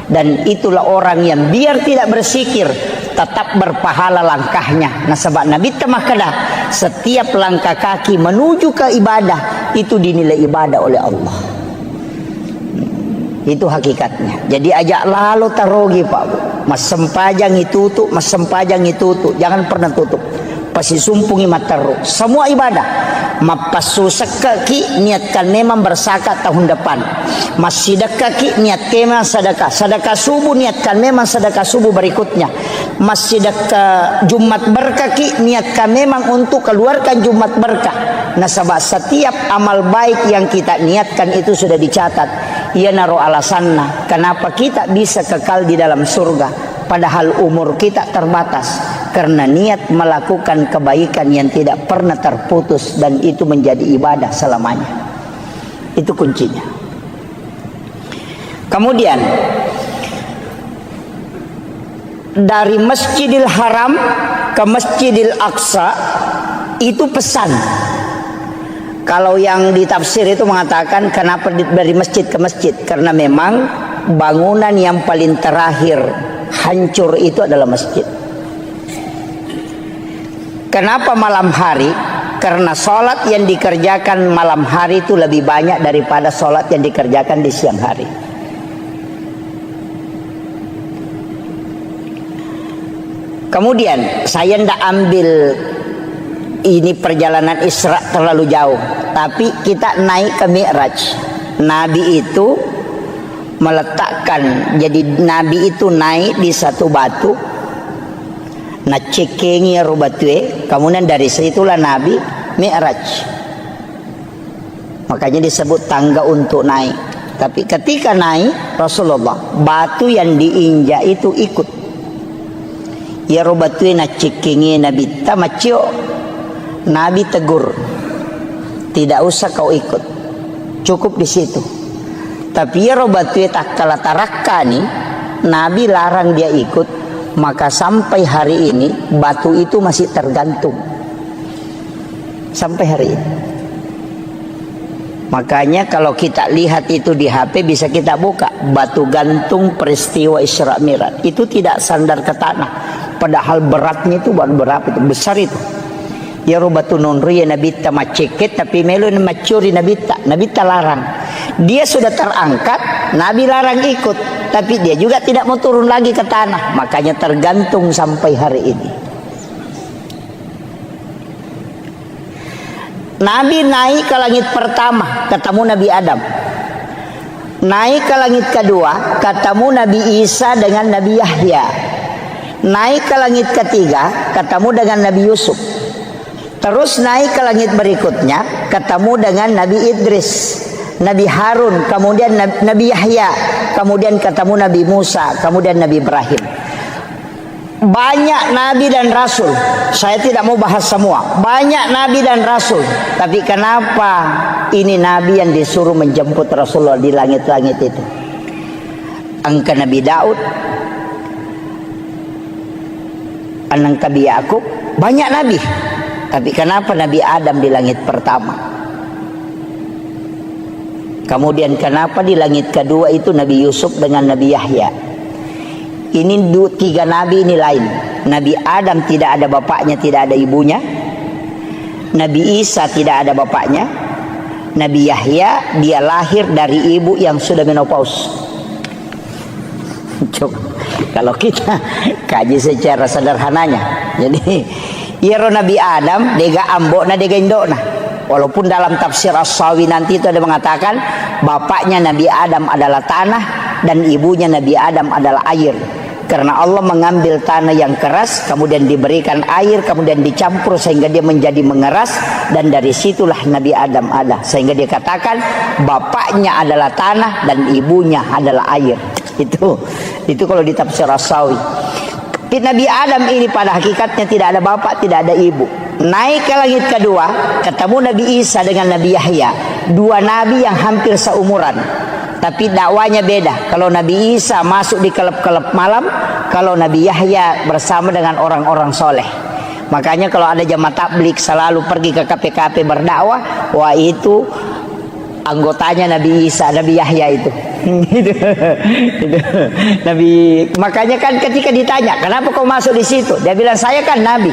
Dan itulah orang yang biar tidak bersikir tetap berpahala langkahnya. Nah sebab Nabi temakada setiap langkah kaki menuju ke ibadah itu dinilai ibadah oleh Allah. Itu hakikatnya. Jadi ajak lalu tarogi Pak Bu. Mas sempajang itu tutup, mas sempajang itu tutup. Jangan pernah tutup. Pasti sumpungi mataru. Semua ibadah. Mapasu sekaki niatkan memang bersakat tahun depan. Mas sedekah ki niatkan memang sedekah. Sedekah subuh niatkan memang sedekah subuh berikutnya. Mas sedekah Jumat berkah ki niatkan memang untuk keluarkan Jumat berkah. Nah sebab setiap amal baik yang kita niatkan itu sudah dicatat. Ia naruh alasannya kenapa kita bisa kekal di dalam surga padahal umur kita terbatas karena niat melakukan kebaikan yang tidak pernah terputus dan itu menjadi ibadah selamanya. Itu kuncinya. Kemudian dari Masjidil Haram ke Masjidil Aqsa itu pesan. Kalau yang ditafsir itu mengatakan kenapa dari masjid ke masjid, karena memang bangunan yang paling terakhir hancur itu adalah masjid. Kenapa malam hari? Karena sholat yang dikerjakan malam hari itu lebih banyak daripada sholat yang dikerjakan di siang hari. Kemudian saya tidak ambil ini perjalanan Isra terlalu jauh, tapi kita naik ke Mi'raj. Nabi itu meletakkan, jadi Nabi itu naik di satu batu, nah cekengi rubatue, kemudian dari situlah Nabi Mi'raj. Makanya disebut tangga untuk naik. Tapi ketika naik Rasulullah, batu yang diinjak itu ikut. Ya rubatue na cekengi Nabi tamacio. Nabi tegur, tidak usah kau ikut, cukup di situ. Tapi ya robatue tak kala tarakani, Nabi larang dia ikut, maka sampai hari ini batu itu masih tergantung. Sampai hari ini. Makanya kalau kita lihat itu di HP bisa kita buka batu gantung peristiwa Isra Mi'raj. Itu tidak sandar ke tanah, padahal beratnya itu berapa itu besar itu. Ya rubatu nonri ya Nabi ta maceket tapi melon macuri Nabi ta larang. Dia sudah terangkat, Nabi larang ikut, tapi dia juga tidak mau turun lagi ke tanah, makanya tergantung sampai hari ini. Nabi naik ke langit pertama, ketemu Nabi Adam. Naik ke langit kedua, ketemu Nabi Isa dengan Nabi Yahya. Naik ke langit ketiga, ketemu dengan Nabi Yusuf. Terus naik ke langit berikutnya, ketemu dengan Nabi Idris, Nabi Harun, kemudian Nabi Yahya, kemudian ketemu Nabi Musa, kemudian Nabi Ibrahim. Banyak Nabi dan Rasul. Saya tidak mau bahas semua. Banyak Nabi dan Rasul. Tapi kenapa ini Nabi yang disuruh menjemput Rasulullah di langit-langit itu? Angka Nabi Daud, anak Nabi Yakub, banyak Nabi. Tapi kenapa Nabi Adam di langit pertama? Kemudian kenapa di langit kedua itu Nabi Yusuf dengan Nabi Yahya? Ini tiga Nabi ini lain. Nabi Adam tidak ada bapaknya, tidak ada ibunya. Nabi Isa tidak ada bapaknya. Nabi Yahya dia lahir dari ibu yang sudah menopause. Coba kalau kita kaji secara sederhananya. Jadi Iro Nabi Adam dega ambok na dega indok na. Walaupun dalam tafsir As-Sawi nanti itu ada mengatakan bapaknya Nabi Adam adalah tanah dan ibunya Nabi Adam adalah air. Karena Allah mengambil tanah yang keras kemudian diberikan air kemudian dicampur sehingga dia menjadi mengeras dan dari situlah Nabi Adam ada. Sehingga dia katakan bapaknya adalah tanah dan ibunya adalah air. Itu kalau di tafsir As-Sawi. Nabi Adam ini pada hakikatnya tidak ada bapak, tidak ada ibu. Naik ke langit kedua, ketemu Nabi Isa dengan Nabi Yahya. Dua nabi yang hampir seumuran. tapi dakwanya beda. Kalau Nabi Isa masuk di kelab-kelab malam, kalau Nabi Yahya bersama dengan orang-orang soleh. Makanya kalau ada jamaah tabligh selalu pergi ke KP-KP berdakwah, wah itu anggotanya Nabi Isa, Nabi Yahya itu. Nabi, makanya kan ketika ditanya, kenapa kau masuk di situ? Dia bilang, saya kan Nabi.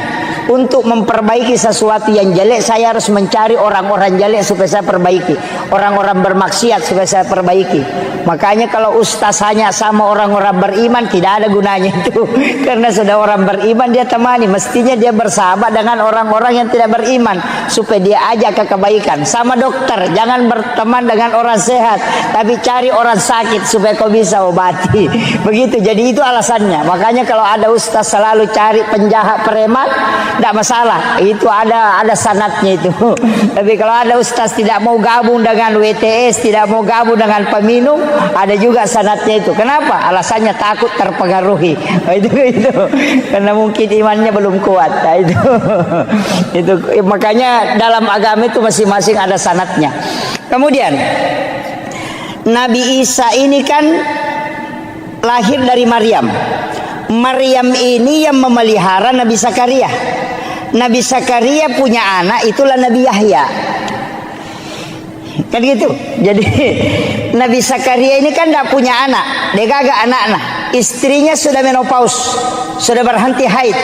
Untuk memperbaiki sesuatu yang jelek, saya harus mencari orang-orang jelek supaya saya perbaiki. Orang-orang bermaksiat supaya saya perbaiki. Makanya kalau ustaz hanya sama orang-orang beriman, tidak ada gunanya itu. Karena sudah orang beriman dia temani. Mestinya dia bersahabat dengan orang-orang yang tidak beriman, supaya dia ajak ke kebaikan. Sama dokter, jangan berteman dengan orang sehat, tapi cari orang sakit supaya kau bisa obati. Begitu, jadi itu alasannya. Makanya kalau ada ustaz selalu cari penjahat preman, tidak masalah, itu ada sanatnya itu. Tapi kalau ada ustaz tidak mau gabung dengan WTS, tidak mau gabung dengan peminum, ada juga sanatnya itu. Kenapa? Alasannya takut terpengaruhi. Itu karena mungkin imannya belum kuat. Nah, itu makanya dalam agama itu masing-masing ada sanatnya. Kemudian Nabi Isa ini kan lahir dari Maryam. Maryam ini yang memelihara Nabi Zakaria. Nabi Zakaria punya anak, itulah Nabi Yahya. Kan gitu. Jadi Nabi Zakaria ini kan tidak punya anak, dia gagak anak-anak. Istrinya sudah menopause, sudah berhenti haid.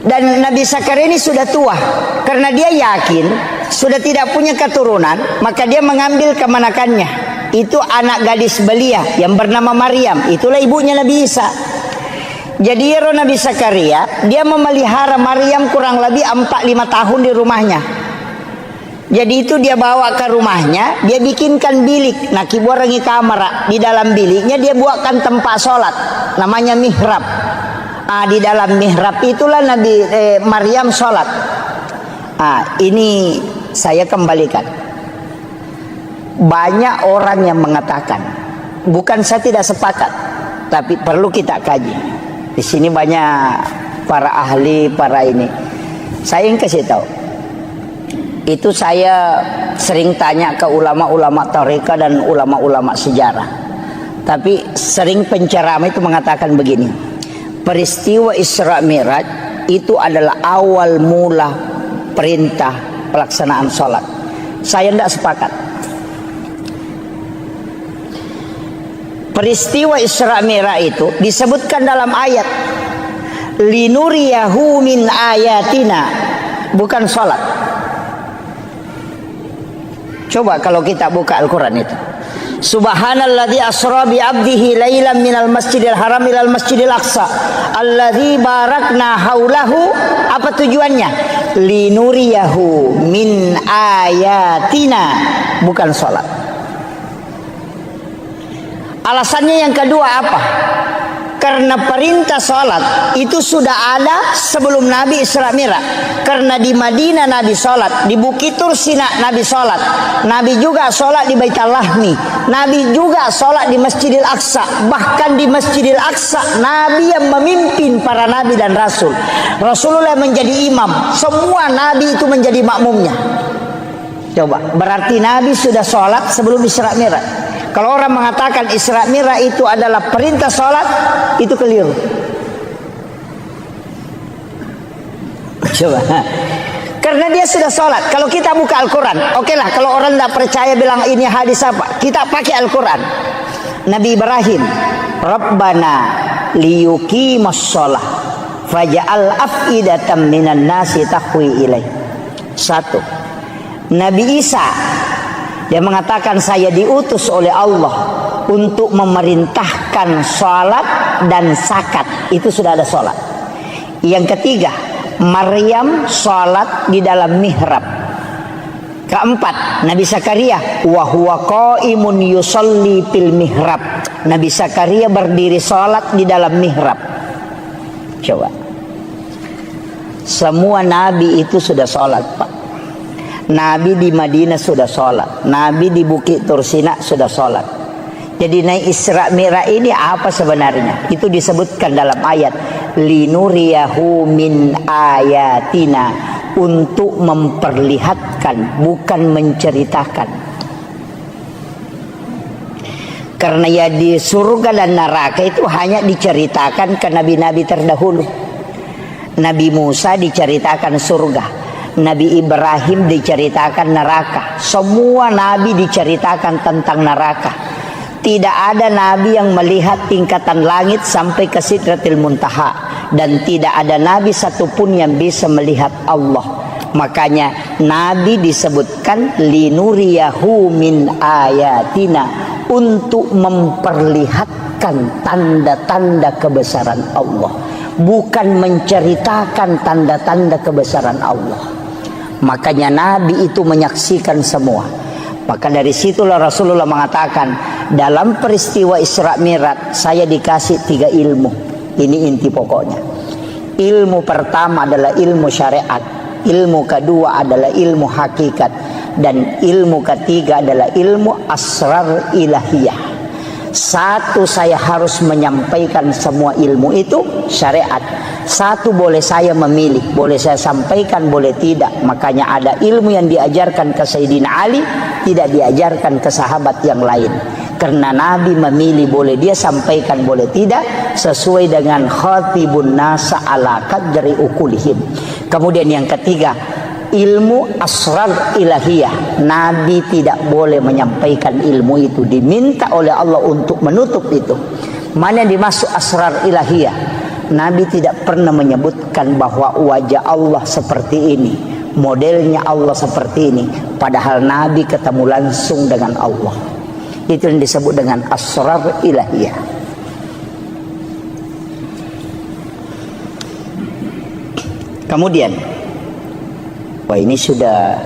Dan Nabi Zakaria ini sudah tua. Karena dia yakin sudah tidak punya keturunan, maka dia mengambil kemanakannya. Itu anak gadis belia yang bernama Maryam. Itulah ibunya Nabi Isa. Jadi Nabi Zakaria dia memelihara Maryam kurang lebih 4-5 tahun di rumahnya. Jadi itu dia bawa ke rumahnya, dia bikinkan bilik. Nah, kiborangi kamar. Di dalam biliknya dia buatkan tempat sholat, namanya mihrab. Di dalam mihrab itulah Nabi Maryam sholat. Ini saya kembalikan. Banyak orang yang mengatakan, bukan saya tidak sepakat, tapi perlu kita kaji. Di sini banyak para ahli, para ini. Saya yang kasih tahu. Itu saya sering tanya ke ulama-ulama tarekat dan ulama-ulama sejarah. Tapi sering penceramah itu mengatakan begini. Peristiwa Isra Mi'raj itu adalah awal mula perintah pelaksanaan sholat. Saya tidak sepakat. Peristiwa Isra Mi'raj itu disebutkan dalam ayat linuriyahu min ayatina, bukan sholat. Coba kalau kita buka Al-Quran itu, Subhanalladzi asra bi 'abdihi lailan minal masjidil haram ilal masjidil aqsa alladzi barakna haulahu. Apa tujuannya? Linuriyahu min ayatina, bukan sholat. Alasannya yang kedua apa? Karena perintah sholat itu sudah ada sebelum Nabi Isra Mi'raj. Karena di Madinah Nabi sholat, di Bukit Tur Sina Nabi sholat, Nabi juga sholat di Baitul Lahmi, Nabi juga sholat di Masjidil Aqsa. Bahkan di Masjidil Aqsa Nabi yang memimpin para Nabi dan Rasul. Rasulullah menjadi imam, semua Nabi itu menjadi makmumnya. Coba, berarti Nabi sudah sholat sebelum Isra Mi'raj. Kalau orang mengatakan Isra Mi'raj itu adalah perintah sholat, itu keliru. Coba, karena dia sudah sholat. Kalau kita buka Al-Quran, oke lah. Kalau orang tidak percaya bilang ini hadis apa, kita pakai Al-Quran. Nabi Ibrahim, Rabbana liyuqimus sholah faja'al af'idatan minan nasi tahwi ilaih. Satu. Nabi Isa, dia mengatakan saya diutus oleh Allah untuk memerintahkan sholat dan zakat. Itu sudah ada sholat. Yang ketiga, Maryam sholat di dalam mihrab. Keempat, Nabi Zakaria wa huwa qaimun yusalli fil mihrab. Nabi Zakaria berdiri sholat di dalam mihrab. Coba, semua nabi itu sudah sholat, Pak. Nabi di Madinah sudah sholat, Nabi di Bukit Tur Sina sudah sholat. Jadi naik Isra Mi'raj ini apa sebenarnya? Itu disebutkan dalam ayat linuriyahu min ayatina, untuk memperlihatkan, bukan menceritakan. Karena ya di surga dan neraka itu hanya diceritakan ke nabi-nabi terdahulu. Nabi Musa diceritakan surga, Nabi Ibrahim diceritakan neraka. Semua nabi diceritakan tentang neraka. Tidak ada nabi yang melihat tingkatan langit sampai ke Sidratil Muntaha, dan tidak ada nabi satupun yang bisa melihat Allah. Makanya nabi disebutkan linuriyahu min ayatina, untuk memperlihatkan tanda-tanda kebesaran Allah, bukan menceritakan tanda-tanda kebesaran Allah. Makanya nabi itu menyaksikan semua. Maka dari situlah Rasulullah mengatakan, dalam peristiwa Isra Mi'raj saya dikasih 3 ilmu. Ini inti pokoknya. Ilmu pertama adalah ilmu syariat, ilmu kedua adalah ilmu hakikat, dan ilmu ketiga adalah ilmu asrar ilahiyah. Satu, saya harus menyampaikan semua ilmu itu syariat. Satu, boleh saya memilih, boleh saya sampaikan, boleh tidak. Makanya ada ilmu yang diajarkan ke Sayyidina Ali, tidak diajarkan ke sahabat yang lain. Karena Nabi memilih, boleh dia sampaikan, boleh tidak, sesuai dengan khatibun nasa ala qadri ukulihim. Kemudian yang ketiga, ilmu asrar ilahiyah. Nabi tidak boleh menyampaikan ilmu itu, diminta oleh Allah untuk menutup itu. Mana yang dimaksud asrar ilahiyah? Nabi tidak pernah menyebutkan bahwa wajah Allah seperti ini, modelnya Allah seperti ini, padahal Nabi ketemu langsung dengan Allah. Itu yang disebut dengan asrar ilahiyah. Kemudian, wah ini sudah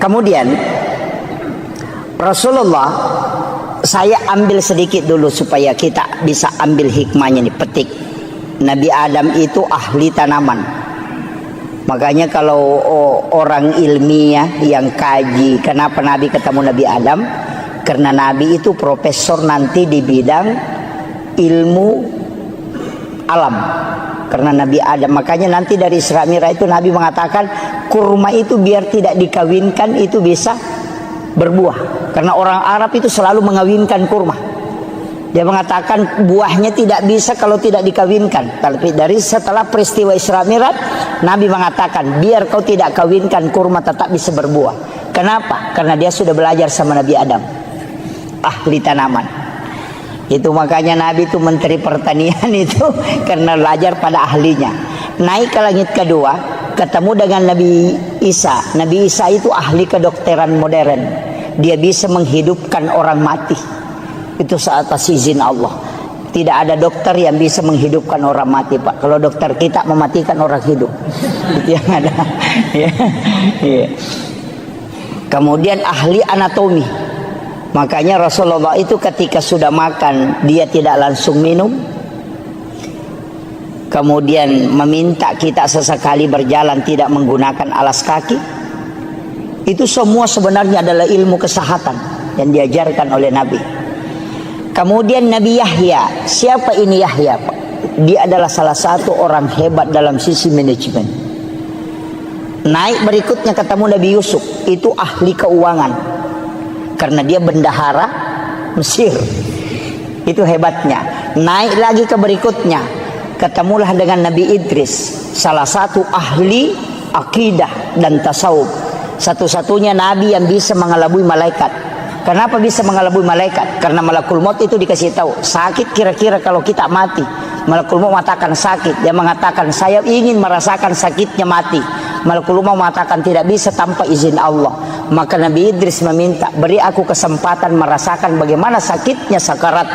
kemudian Rasulullah, saya ambil sedikit dulu supaya kita bisa ambil hikmahnya nih, petik. Nabi Adam itu ahli tanaman. Makanya kalau orang ilmiah yang kaji kenapa Nabi ketemu Nabi Adam, karena Nabi itu profesor nanti di bidang ilmu alam. Karena Nabi Adam, makanya nanti dari Isra Mi'raj itu Nabi mengatakan kurma itu biar tidak dikawinkan itu bisa berbuah. Karena orang Arab itu selalu mengawinkan kurma. Dia mengatakan buahnya tidak bisa kalau tidak dikawinkan. Tapi dari setelah peristiwa Isra Mi'raj, Nabi mengatakan biar kau tidak kawinkan, kurma tetap bisa berbuah. Kenapa? Karena dia sudah belajar sama Nabi Adam, ahli tanaman. Itu makanya Nabi itu menteri pertanian itu karena belajar pada ahlinya. Naik ke langit kedua, ketemu dengan Nabi Isa. Nabi Isa itu ahli kedokteran modern. Dia bisa menghidupkan orang mati. Itu atas izin Allah. Tidak ada dokter yang bisa menghidupkan orang mati, Pak. Kalau dokter kita mematikan orang hidup. Itu yang ada. Ya. Kemudian ahli anatomi. Makanya Rasulullah itu ketika sudah makan, dia tidak langsung minum. Kemudian meminta kita sesekali berjalan tidak menggunakan alas kaki. Itu semua sebenarnya adalah ilmu kesehatan yang diajarkan oleh Nabi. Kemudian Nabi Yahya. Siapa ini Yahya, Pak? Dia adalah salah satu orang hebat dalam sisi manajemen. Naik berikutnya ketemu Nabi Yusuf. Itu ahli keuangan. Karena dia bendahara Mesir. Itu hebatnya. Naik lagi ke berikutnya, ketemulah dengan Nabi Idris, salah satu ahli akidah dan tasawuf. Satu-satunya Nabi yang bisa mengelabui malaikat. Kenapa bisa mengelabui malaikat? Karena malakul maut itu dikasih tahu, sakit kira-kira kalau kita mati. Malakul maut mengatakan sakit. Dia mengatakan saya ingin merasakan sakitnya mati. Malakul maut mengatakan tidak bisa tanpa izin Allah. Maka Nabi Idris meminta, beri aku kesempatan merasakan bagaimana sakitnya sakarat.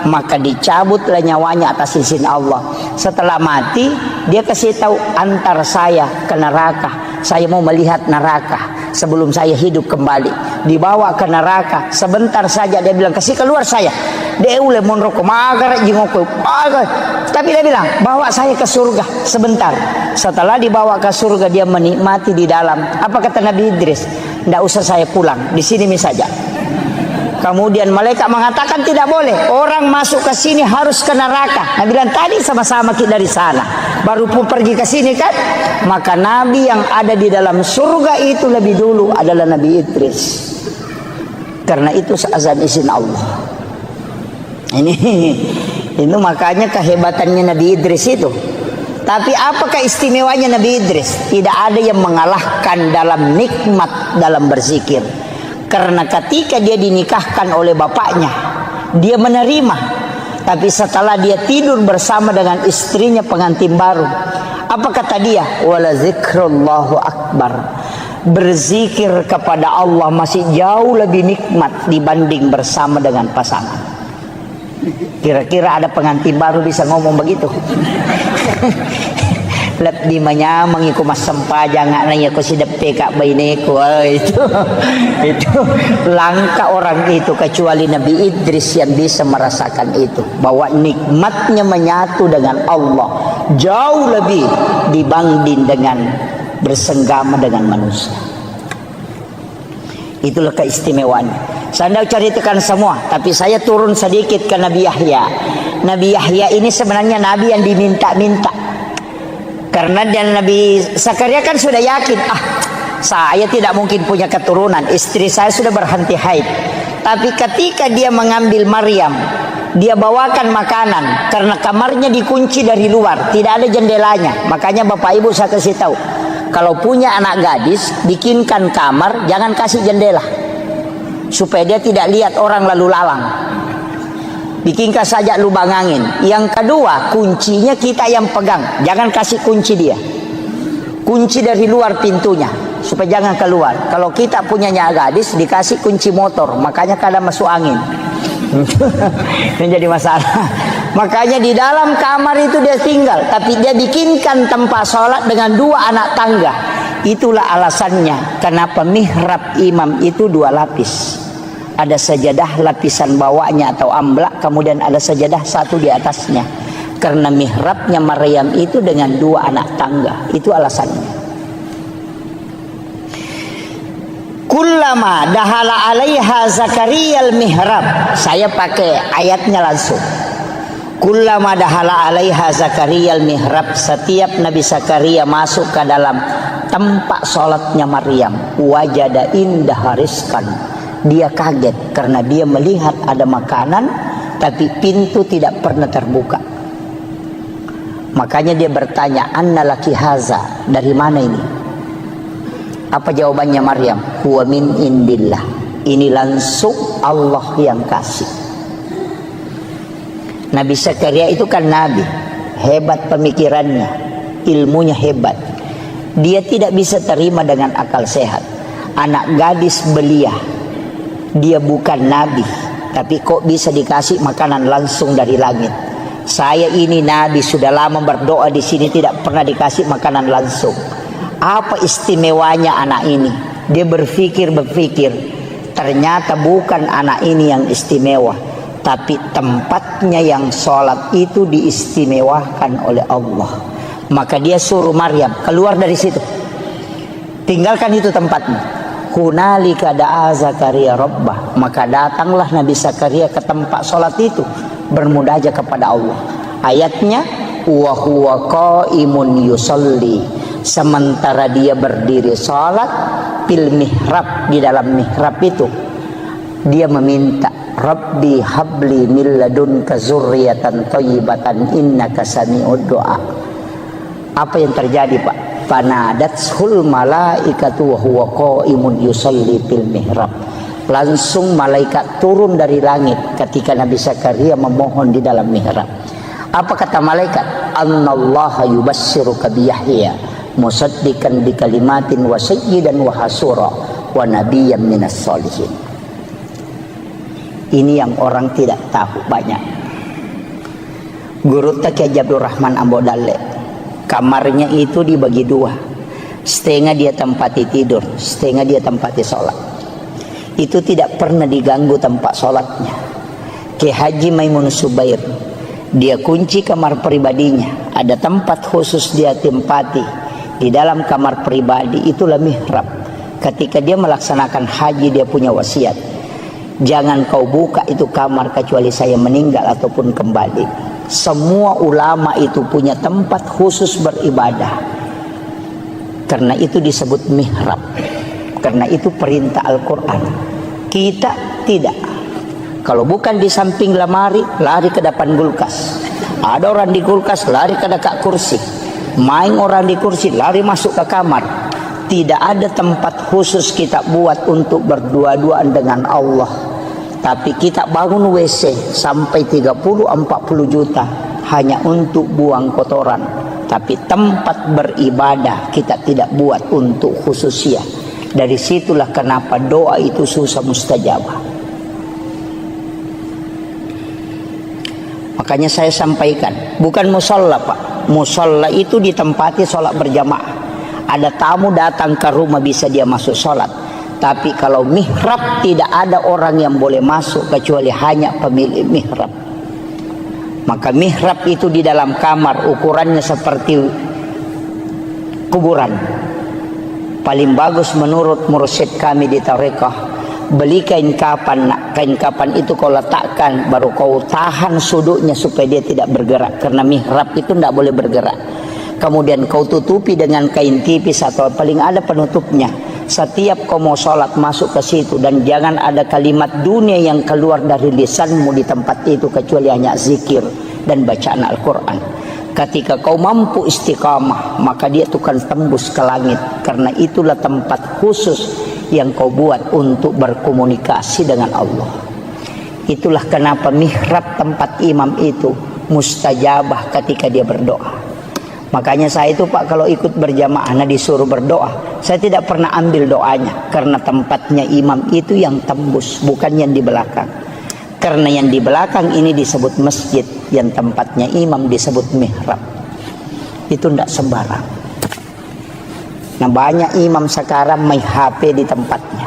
Maka dicabutlah nyawanya atas izin Allah. Setelah mati, dia kasih tahu, antar saya ke neraka. Saya mau melihat neraka sebelum saya hidup kembali. Dibawa ke neraka, sebentar saja dia bilang, kasih keluar saya. Dia ule monroko magar jingoko. Tapi dia bilang, bawa saya ke surga sebentar. Setelah dibawa ke surga, dia menikmati di dalam. Apa kata Nabi Idris? Tidak usah saya pulang, di sini saja. Kemudian malaikat mengatakan tidak boleh. Orang masuk ke sini harus ke neraka. Nabi bilang tadi sama-sama kita dari sana. Baru pun pergi ke sini kan. Maka Nabi yang ada di dalam surga itu lebih dulu adalah Nabi Idris. Karena itu seazan izin Allah. Ini makanya kehebatannya Nabi Idris itu. Tapi apakah istimewanya Nabi Idris? Tidak ada yang mengalahkan dalam nikmat dalam berzikir. Karena ketika dia dinikahkan oleh bapaknya, dia menerima. Tapi setelah dia tidur bersama dengan istrinya pengantin baru, apa kata dia? Wala zikrullahu akbar. Berzikir kepada Allah masih jauh lebih nikmat dibanding bersama dengan pasangan. Kira-kira ada pengantin baru bisa ngomong begitu? Lep di manya mengiku mas sempaja nggak nanya ko sidap teka bayineku itu langka orang itu kecuali Nabi Idris yang bisa merasakan itu, bahwa nikmatnya menyatu dengan Allah jauh lebih dibanding dengan bersenggama dengan manusia. Itulah keistimewaannya. Saya tidak ceritakan semua, tapi saya turun sedikit ke Nabi Yahya. Nabi Yahya ini sebenarnya Nabi yang diminta-minta. Karena dan Nabi Zakaria kan sudah yakin, saya tidak mungkin punya keturunan, istri saya sudah berhenti haid. Tapi ketika dia mengambil Maryam, dia bawakan makanan, karena kamarnya dikunci dari luar, tidak ada jendelanya. Makanya Bapak Ibu saya kasih tahu, kalau punya anak gadis, bikinkan kamar, jangan kasih jendela, supaya dia tidak lihat orang lalu lalang. Bikinkan saja lubang angin. Yang kedua, kuncinya kita yang pegang, jangan kasih kunci dia. Kunci dari luar pintunya, supaya jangan keluar. Kalau kita punyanya gadis, dikasih kunci motor, makanya kadang masuk angin. Ini jadi masalah. Makanya di dalam kamar itu dia tinggal, tapi dia bikinkan tempat sholat dengan 2 anak tangga. Itulah alasannya kenapa mihrab imam itu 2 lapis. Ada sajadah lapisan bawahnya atau amblak, kemudian ada sajadah satu di atasnya. Karena mihrabnya Maryam itu dengan 2 anak tangga. Itu alasannya. Kullama dahala alaiha Zakaria al-mihrab. Saya pakai ayatnya langsung. Kullama dahala alaiha Zakaria al-mihrab. Setiap Nabi Zakaria masuk ke dalam tempat sholatnya Maryam, wajada indah rizqan. Dia kaget karena dia melihat ada makanan, tapi pintu tidak pernah terbuka. Makanya dia bertanya, anna laki haza, dari mana ini? Apa jawabannya Maryam? Huwa min indillah. Ini langsung Allah yang kasih. Nabi Zakaria itu kan nabi, hebat pemikirannya, ilmunya hebat. Dia tidak bisa terima dengan akal sehat. Anak gadis belia, dia bukan nabi, tapi kok bisa dikasih makanan langsung dari langit? Saya ini nabi, sudah lama berdoa di sini tidak pernah dikasih makanan langsung. Apa istimewanya anak ini? Dia berpikir, ternyata bukan anak ini yang istimewa, tapi tempatnya yang sholat itu diistimewakan oleh Allah. Maka dia suruh Maryam keluar dari situ, tinggalkan itu tempatnya. Hunalika da'a Zakaria rabbah. Maka datanglah Nabi Zakaria ke tempat sholat itu, bermunajat kepada Allah. Ayatnya, wa huwa qaimun yusalli. Sementara dia berdiri sholat, fil mihrab, di dalam mihrab itu, dia meminta, Rabbi habli min ladunka zurriyatan thayyibatan innaka sami'ud du'a. Apa yang terjadi, Pak? Fanadathul malaikatu wa huwa qaimun yusalli fil mihrab. Langsung malaikat turun dari langit ketika Nabi Zakaria memohon di dalam mihrab. Apa kata malaikat? Annallaha yubassiruka bi Yahya musaddiqan bi kalimatin wa sayyidan wa hasura wa nabiyyan minas solihin. Ini yang orang tidak tahu banyak. Guru Taki Abdul Rahman Ambodale, kamarnya itu dibagi 2. Setengah dia tempati tidur, setengah dia tempati sholat. Itu tidak pernah diganggu tempat sholatnya. Ki Haji Maimun Subair, dia kunci kamar pribadinya. Ada tempat khusus dia tempati di dalam kamar pribadi, itulah mihrab. Ketika dia melaksanakan haji, dia punya wasiat, Jangan kau buka itu kamar kecuali saya meninggal ataupun kembali. Semua ulama itu punya tempat khusus beribadah. Karena itu disebut mihrab. Karena itu perintah Al-Quran. Kita tidak. Kalau bukan di samping lemari, lari ke depan kulkas. Ada orang di kulkas, lari ke dekat kursi. Main orang di kursi, lari masuk ke kamar. Tidak ada tempat khusus kita buat untuk berdua-duaan dengan Allah. Tapi kita bangun WC sampai 30-40 juta hanya untuk buang kotoran. Tapi tempat beribadah kita tidak buat untuk khususnya. Dari situlah kenapa doa itu susah mustajabah. Makanya saya sampaikan, bukan musola Pak. Musola itu ditempati sholat berjamaah. Ada tamu datang ke rumah bisa dia masuk sholat. Tapi kalau mihrab tidak ada orang yang boleh masuk kecuali hanya pemilik mihrab. Maka mihrab itu di dalam kamar ukurannya seperti kuburan. Paling bagus menurut mursyid kami di tarekah, beli kain kapan. Kain kapan itu kau letakkan, baru kau tahan sudutnya supaya dia tidak bergerak. Karena mihrab itu tidak boleh bergerak. Kemudian kau tutupi dengan kain tipis atau paling ada penutupnya. Setiap kau mau sholat masuk ke situ, dan jangan ada kalimat dunia yang keluar dari lisanmu di tempat itu kecuali hanya zikir dan bacaan Al-Quran. Ketika kau mampu istiqamah, maka dia akan tembus ke langit. Karena itulah tempat khusus yang kau buat untuk berkomunikasi dengan Allah. Itulah kenapa mihrab tempat imam itu mustajabah ketika dia berdoa. Makanya saya itu Pak kalau ikut berjamaah disuruh berdoa, saya tidak pernah ambil doanya. Karena tempatnya imam itu yang tembus, bukan yang di belakang. Karena yang di belakang ini disebut masjid, yang tempatnya imam disebut mihrab. Itu tidak sembarang. Nah banyak imam sekarang main HP di tempatnya.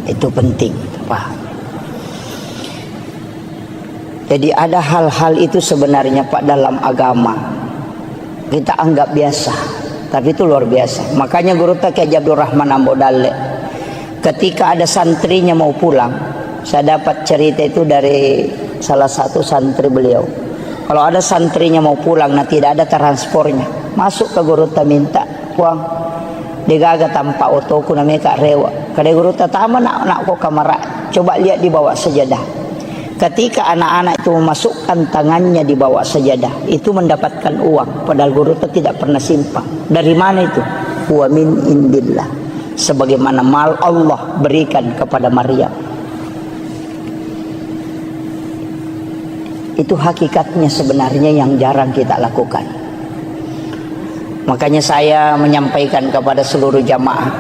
Itu penting Pak. Jadi ada hal-hal itu sebenarnya Pak dalam agama kita anggap biasa, tapi itu luar biasa. Makanya Guru Kiai Abdul Rahman Ambodale ketika ada santrinya mau pulang, saya dapat cerita itu dari salah satu santri beliau. Kalau ada santrinya mau pulang, tidak ada transportnya, masuk ke Guru minta uang, digaga tanpa otoku namanya Kak Rewa. Kada Guru tama nak kok kamera, coba lihat di bawah sajadah. Ketika anak-anak itu memasukkan tangannya di bawah sajadah, itu mendapatkan uang. Padahal Guru tidak pernah simpang. Dari mana itu? Wa min indillah. Sebagaimana mal Allah berikan kepada Maryam. Itu hakikatnya sebenarnya yang jarang kita lakukan. Makanya saya menyampaikan kepada seluruh jamaah,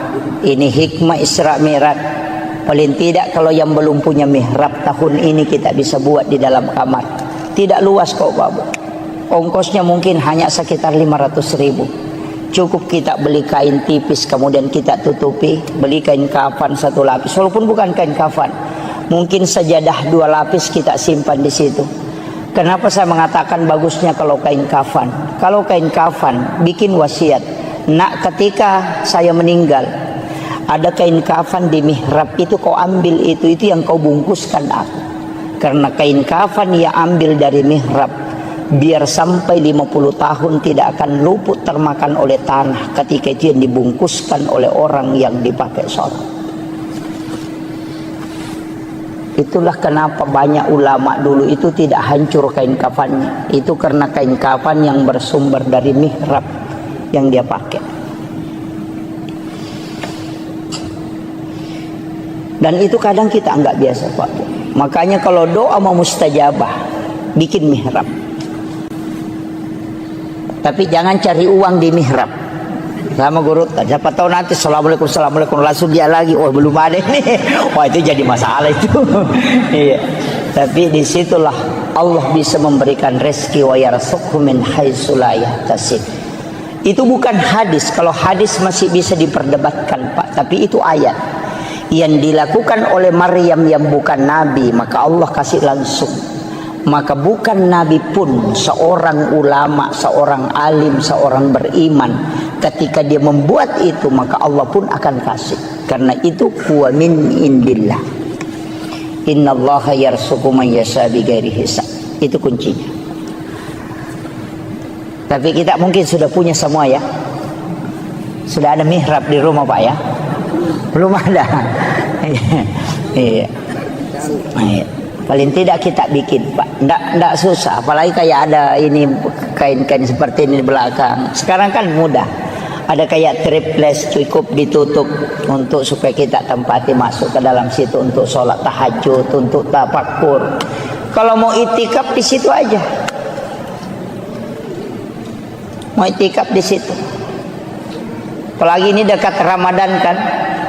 ini hikmah Isra Mi'raj. Paling tidak kalau yang belum punya mihrab tahun ini kita bisa buat di dalam kamar. Tidak luas kok Babu. Ongkosnya mungkin hanya sekitar 500.000. Cukup kita beli kain tipis kemudian kita tutupi. Beli kain kafan 1 lapis. Walaupun bukan kain kafan, mungkin sajadah 2 lapis kita simpan di situ. Kenapa saya mengatakan bagusnya kalau kain kafan? Kalau kain kafan bikin wasiat. Nak ketika saya meninggal, ada kain kafan di mihrab itu kau ambil itu yang kau bungkuskan aku. Karena kain kafan yang ambil dari mihrab biar sampai 50 tahun tidak akan luput termakan oleh tanah ketika itu yang dibungkuskan oleh orang yang dipakai sholat. Itulah kenapa banyak ulama dulu itu tidak hancur kain kafannya. Itu karena kain kafan yang bersumber dari mihrab yang dia pakai. Dan itu kadang kita anggap biasa Pak. Makanya kalau doa mau mustajabah, bikin mihrab. Tapi jangan cari uang di mihrab. Sama Guru, siapa tahu nanti assalamualaikum langsung dia lagi, oh belum ada nih. Wah itu jadi masalah itu. Iya. Tapi disitulah Allah bisa memberikan rezeki wa yarzuqhu min haitsu la yahtasib. Itu bukan hadis. Kalau hadis masih bisa diperdebatkan Pak, tapi itu ayat. Yang dilakukan oleh Maryam yang bukan nabi, maka Allah kasih langsung. maka bukan Nabi pun, seorang ulama, seorang alim, seorang beriman, ketika dia membuat itu maka Allah pun akan kasih. Karena itu huwa min indillah. Innallaha yarzuqu man yasha bighairi hisab. Itu kuncinya. Tapi kita mungkin sudah punya semua ya. Sudah ada mihrab di rumah Pak ya? Belum ada. Iya. Paling tidak kita bikin Pak. Nggak susah. Apalagi kayak ada ini kain-kain seperti ini di belakang. Sekarang kan mudah. Ada kayak triples cukup ditutup untuk supaya kita tempati masuk ke dalam situ untuk sholat tahajud, untuk tafakur. Kalau mau itikaf di situ aja. Mau itikaf di situ. Apalagi ini dekat Ramadan kan.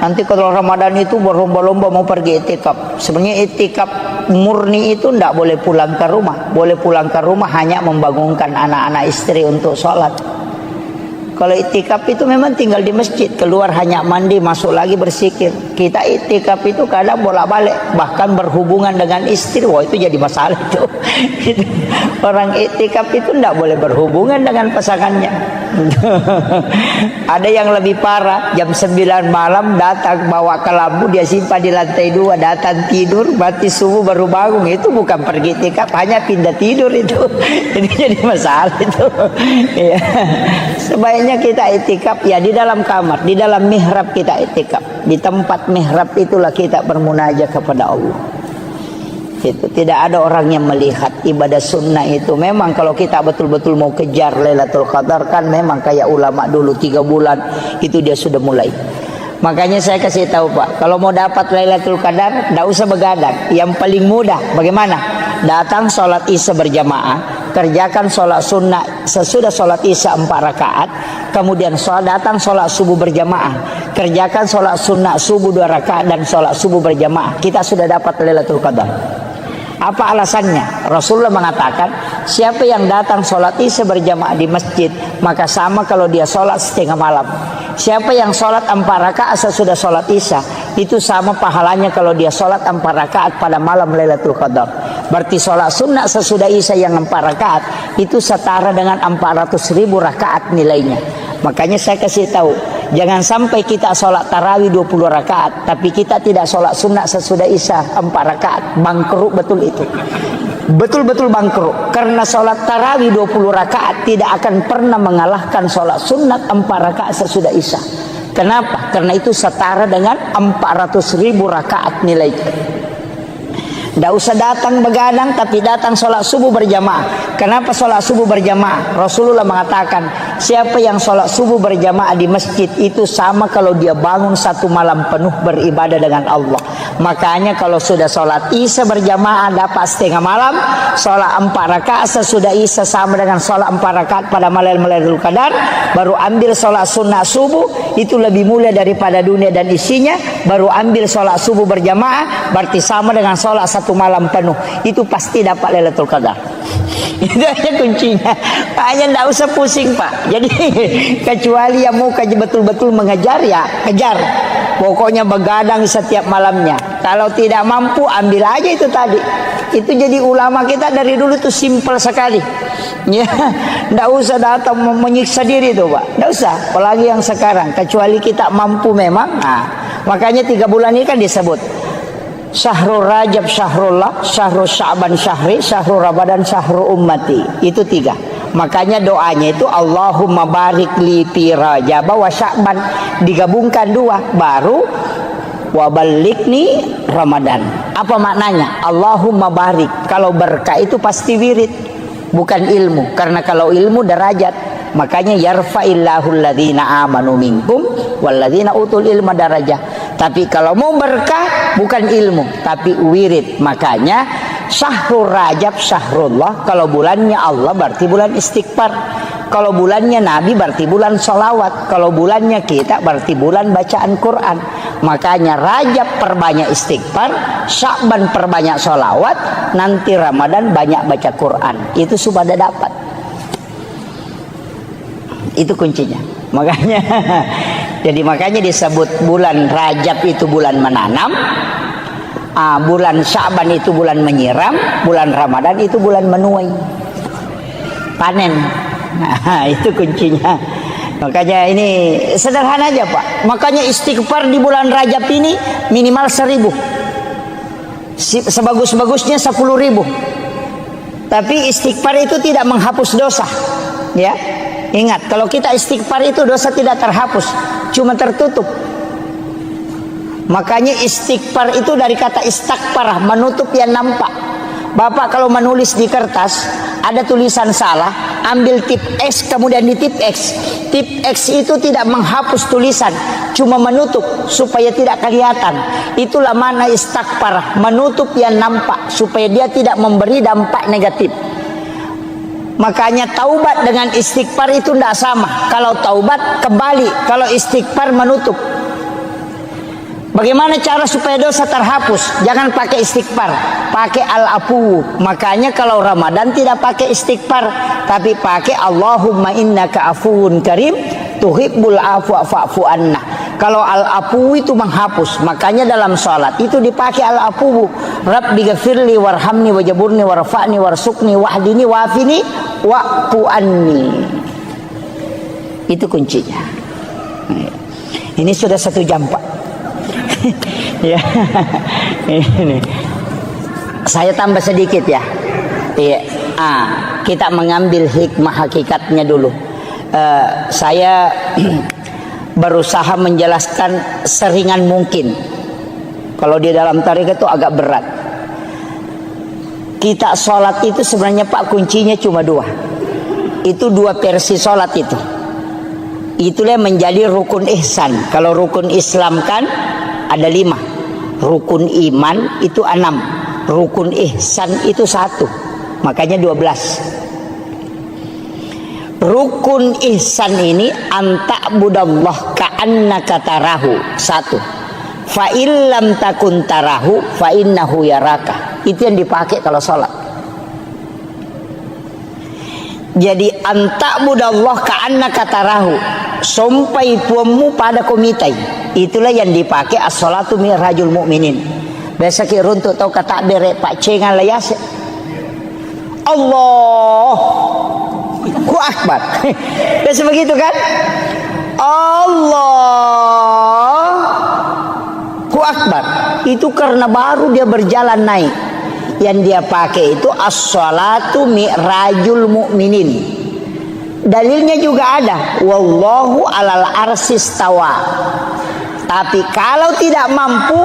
Nanti kalau Ramadan itu berlomba-lomba mau pergi itikaf. Sebenarnya itikaf murni itu tidak boleh pulang ke rumah. Boleh pulang ke rumah hanya membangunkan anak-anak istri untuk sholat. Kalau itikaf itu memang tinggal di masjid, keluar hanya mandi, masuk lagi bersikir. Kita itikaf itu kadang bolak-balik, bahkan berhubungan dengan istri. Wah, itu jadi masalah itu. Orang itikaf itu tidak boleh berhubungan dengan pasangannya. Ada yang lebih parah, jam 9 malam datang bawa ke lampu, dia simpan di lantai 2, datang tidur, mati subuh baru bangun. Itu bukan pergi itikaf, hanya pindah tidur itu. Jadi masalah itu. Ya. Sebaiknya kita itikaf ya di dalam kamar, di dalam mihrab kita itikaf. Di tempat mihrab itulah kita bermunajat kepada Allah. Itu tidak ada orang yang melihat ibadah sunnah itu. Memang kalau kita betul-betul mau kejar Lailatul Qadar kan memang kayak ulama dulu 3 bulan itu dia sudah mulai. Makanya saya kasih tahu Pak, kalau mau dapat Lailatul Qadar tidak usah begadang. Yang paling mudah bagaimana? Datang sholat isya berjamaah, kerjakan sholat sunnah sesudah sholat isya 4 rakaat, kemudian datang sholat subuh berjamaah, kerjakan sholat sunnah subuh 2 rakaat dan sholat subuh berjamaah. Kita sudah dapat Lailatul Qadar. Apa alasannya? Rasulullah mengatakan, siapa yang datang sholat isya berjamaah di masjid, maka sama kalau dia sholat setengah malam. Siapa yang sholat 4 rakaat sesudah sholat isya, itu sama pahalanya kalau dia sholat 4 rakaat pada malam Lailatul Qadar. Berarti sholat sunnah sesudah isya yang 4 rakaat itu setara dengan 400.000 rakaat nilainya. Makanya saya kasih tahu, jangan sampai kita sholat tarawih 20 rakaat tapi kita tidak sholat sunnah sesudah isya 4 rakaat. Bangkrut betul itu. Betul-betul bangkrut. Karena sholat tarawih 20 rakaat tidak akan pernah mengalahkan sholat sunat 4 rakaat sesudah isya. Kenapa? Karena itu setara dengan 400.000 rakaat nilainya. Tidak usah datang begadang tapi datang sholat subuh berjamaah. Kenapa sholat subuh berjamaah? Rasulullah mengatakan, siapa yang sholat subuh berjamaah di masjid itu sama kalau dia bangun 1 malam penuh beribadah dengan Allah. Makanya kalau sudah sholat isya berjamaah dapat setengah malam, sholat 4 rakaat sesudah isya sama dengan sholat 4 rakaat pada malam Lailatul Qadar, baru ambil sholat sunnah subuh, itu lebih mulia daripada dunia dan isinya, baru ambil sholat subuh berjamaah, berarti sama dengan sholat 1 malam penuh, itu pasti dapat Lailatul Qadar. Itu aja kuncinya. Hanya tidak usah pusing Pak. Jadi kecuali yang mau betul-betul mengejar ya kejar. Pokoknya begadang setiap malamnya. Kalau tidak mampu ambil aja itu tadi. Itu jadi ulama kita dari dulu tuh simpel sekali. Ya, tidak usah datang menyiksa diri tuh Pak. Tidak usah. Apalagi yang sekarang. Kecuali kita mampu memang. Nah, makanya 3 bulan ini kan disebut Syahrul Rajab Syahrullah, Syahrul Sya'ban Syahri, Syahrul Ramadan Syahrul Ummati. Itu 3. Makanya doanya itu Allahumma barik li fi Rajab wa Sya'ban, digabungkan 2 baru wa balikni Ramadan. Apa maknanya? Allahumma barik. Kalau berkah itu pasti wirid, bukan ilmu. Karena kalau ilmu derajat. Makanya yarfa'illahu alladhina amanu minkum walladhina utul ilma darajah. Tapi kalau mau berkah bukan ilmu tapi wirid. Makanya Syahrul Rajab Syahrullah, kalau bulannya Allah berarti bulan istighfar. Kalau bulannya Nabi berarti bulan sholawat. Kalau bulannya kita berarti bulan bacaan Quran. Makanya Rajab perbanyak istighfar, Sya'ban perbanyak sholawat, nanti Ramadan banyak baca Quran. Itu sudah dapat. Itu kuncinya. Makanya jadi makanya disebut bulan Rajab itu bulan menanam, Bulan Sya'ban itu bulan menyiram, bulan Ramadan itu bulan menuai, panen. Nah, itu kuncinya. Makanya ini sederhana aja Pak. Makanya istighfar di bulan Rajab ini minimal 1000. Sebagus-bagusnya 10.000. Tapi istighfar itu tidak menghapus dosa. Ya, ingat kalau kita istighfar itu dosa tidak terhapus, cuma tertutup. Makanya istighfar itu dari kata istakparah, menutup yang nampak. Bapak kalau menulis di kertas ada tulisan salah, ambil tip X kemudian di tip X. Tip X itu tidak menghapus tulisan, cuma menutup supaya tidak kelihatan. Itulah makna istakparah, menutup yang nampak supaya dia tidak memberi dampak negatif. Makanya taubat dengan istighfar itu tidak sama. Kalau taubat kembali, kalau istighfar menutup. Bagaimana cara supaya dosa terhapus? Jangan pakai istighfar, pakai al-afu. Makanya kalau Ramadan tidak pakai istighfar, tapi pakai Allahumma innaka afuwun karim tuhibbul afwa fa'fu anna. Kalau al-afu itu menghapus, makanya dalam sholat itu dipakai al-afu. Rabbi ghafirli warhamni wajaburni warfa'ni warsukni wahdini wafini wa'fu anni. Itu kuncinya. Ini sudah 1 jam Pak. Ya, ini saya tambah sedikit ya. Iya, kita mengambil hikmah hakikatnya dulu. Saya berusaha menjelaskan seringan mungkin. Kalau di dalam tarekat itu agak berat. Kita sholat itu sebenarnya Pak kuncinya cuma 2. Itu 2 versi sholat itu. Itulah yang menjadi rukun ihsan. Kalau rukun Islam kan ada 5, rukun iman itu 6, rukun ihsan itu 1, makanya 12. Rukun ihsan ini anta'budallah ka'annaka tarahu, 1. Fa illam takun tarahu fa innahu yaraka. Itu yang dipakai kalau sholat. Jadi anta'budallah ka'annaka tarahu, sampai puamu pada komitai. Itulah yang dipakai as-salatu mi'rajul mu'minin. Biasa ki runtuk tau kata bere Pak Cengan layas. Allahu akbar. Biasa begitu kan? Allahu akbar. Itu karena baru dia berjalan naik. Yang dia pakai itu as-salatu mi'rajul mu'minin. Dalilnya juga ada, wallahu alal arsis tawa. Tapi kalau tidak mampu,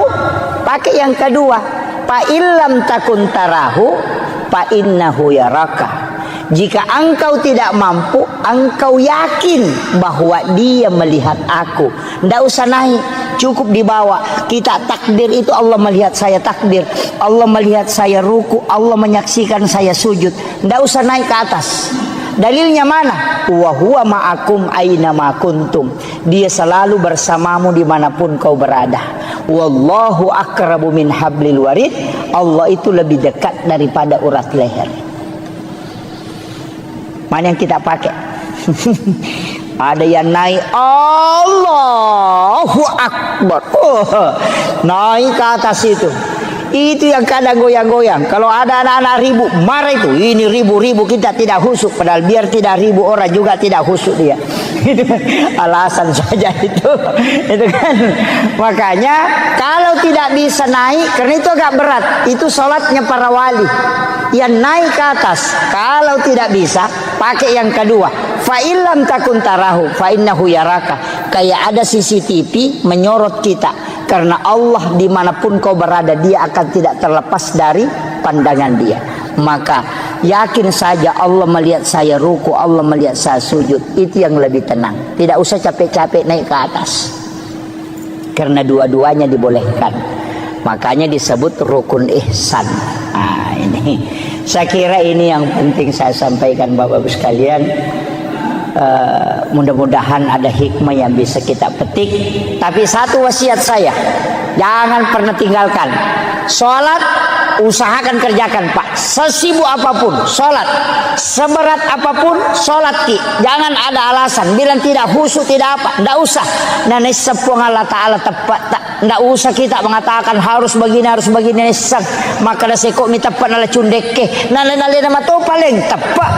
pakai yang kedua, fa illam takun tarahu fa innahu yaraka. Jika engkau tidak mampu, engkau yakin bahwa dia melihat aku. Tidak usah naik, cukup dibawa. Kita takbir itu Allah melihat saya takbir, Allah melihat saya ruku, Allah menyaksikan saya sujud. Tidak usah naik ke atas. Dalilnya mana? Wa huwa ma'akum aina ma kuntum. Dia selalu bersamamu dimanapun kau berada. Wallahu akrabu min hablil warid. Allah itu lebih dekat daripada urat leher. Mana yang kita pakai? Ada yang naik Allahu akbar. Naik ke atas itu. Itu yang kadang goyang-goyang. Kalau ada anak-anak ribu, marah itu. Ini ribu-ribu kita tidak husuk. Padahal biar tidak ribu orang juga tidak husuk dia. Itu alasan saja itu. Itu kan. Makanya kalau tidak bisa naik, karena itu agak berat. Itu sholatnya para wali. Yang naik ke atas. Kalau tidak bisa, pakai yang kedua. Fa illam takun tarahu fa innahu yaraka. Kayak ada CCTV menyorot kita. Karena Allah dimanapun kau berada, dia akan tidak terlepas dari pandangan dia. Maka yakin saja Allah melihat saya ruku, Allah melihat saya sujud. Itu yang lebih tenang. Tidak usah capek-capek naik ke atas. Karena dua-duanya dibolehkan. Makanya disebut rukun ihsan. Ini saya kira ini yang penting saya sampaikan Bapak-Ibu sekalian. Mudah-mudahan ada hikmah yang bisa kita petik. Tapi satu wasiat saya, jangan pernah tinggalkan sholat. Usahakan kerjakan Pak, sesibuk apapun sholat, seberat apapun sholat ki. Jangan ada alasan bilang tidak khusyuk tidak apa, tidak usah. Nanti sepung Allah Ta'ala tepat Nggak usah kita mengatakan harus begini sang. Maka dah sekok minta tepat nala cundeke. Nala nama tu paling tepat.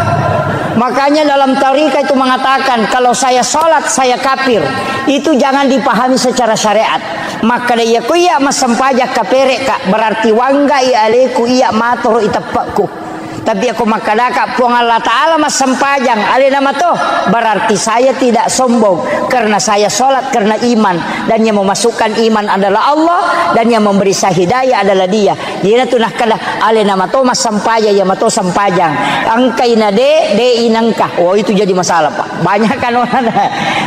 Makanya dalam tarikah itu mengatakan kalau saya sholat saya kafir. Itu jangan dipahami secara syariat. Maka dia ku iya masempajak kaperek kak berarti wanggai aleku iya matoro itapakku. Tapi aku makadaka puang Allah Ta'ala mas sempajang ali nama toh berarti saya tidak sombong karena saya sholat karena iman dan yang memasukkan iman adalah Allah dan yang memberi saya hidayah adalah dia tu nak kada ali nama toh mas sempajang ya mato sempajang angkai na de inangkah. Oh itu jadi masalah pak, banyak kan orang.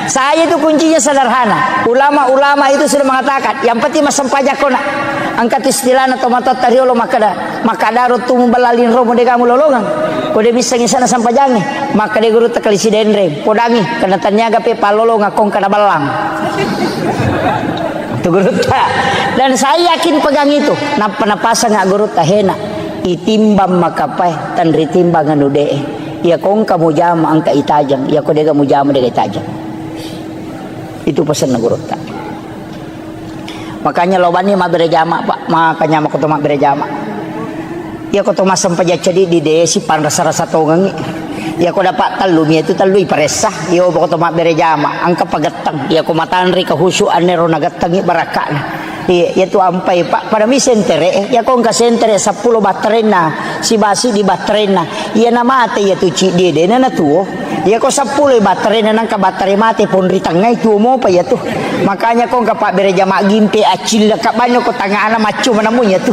Saya itu kuncinya sederhana, ulama itu sudah mengatakan yang penting mas sempajang kona angkat istilah atau mata tariolo maka darut tu membalalin romo de kamu lolongan ko dia bisa ngisana sampai jangi maka dia guru tekali si dendre podangi kena tanyaga pe palolo ngakong kada balang tu guru ta. Dan saya yakin pegang itu napasa ngak guru ta hena itimbam makapai tan ritimbang anu de ya kong kamu jama angka itajang ya ko dega mujama dega itajang itu pesan guru ta. Makanya lobani ma berjama pak makanya ma kutu ma berjama ya ko to masam paja cedi di desi pan rasa-rasa tongangi ya ko dapat talu itu talu iparesah ya ko to mak berejama angka pagatang ya ko matanri kehusuan nero nagatang barakana ya tu ampai pak pada mi sentere ya ko angka sentere 10 baterena si basi di baterena ya nama ate ya tu ci de na tuo ya ko 10 baterena nang ka batere mate pon ritangai tu mo pa ya tu makanya ko angka pak berejama gimpe acil ka banyo ko tangana macu manamunya tu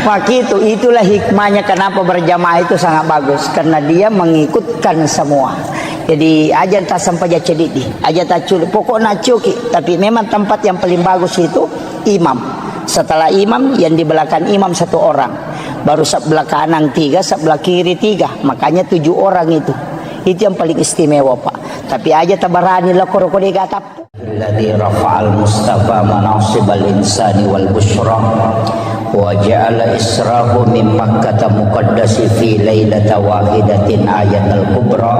makitu itulah hikmahnya kenapa berjamaah itu sangat bagus karena dia mengikutkan semua. Jadi aja tak sampai aja cedidi, aja tak curi pokoknya cuki. Tapi memang tempat yang paling bagus itu imam. Setelah imam yang di belakang imam 1 orang, baru sebelah kanan 3, sebelah kiri 3. Makanya 7 orang itu. Itu yang paling istimewa pak. Tapi aja tabarani lah korokode gatap. Alladzi rafa'al mustafa manasibal insani wal busyra wa ja'ala israhu min makkah muqaddasi fi lailata wahidatin ayatul kubra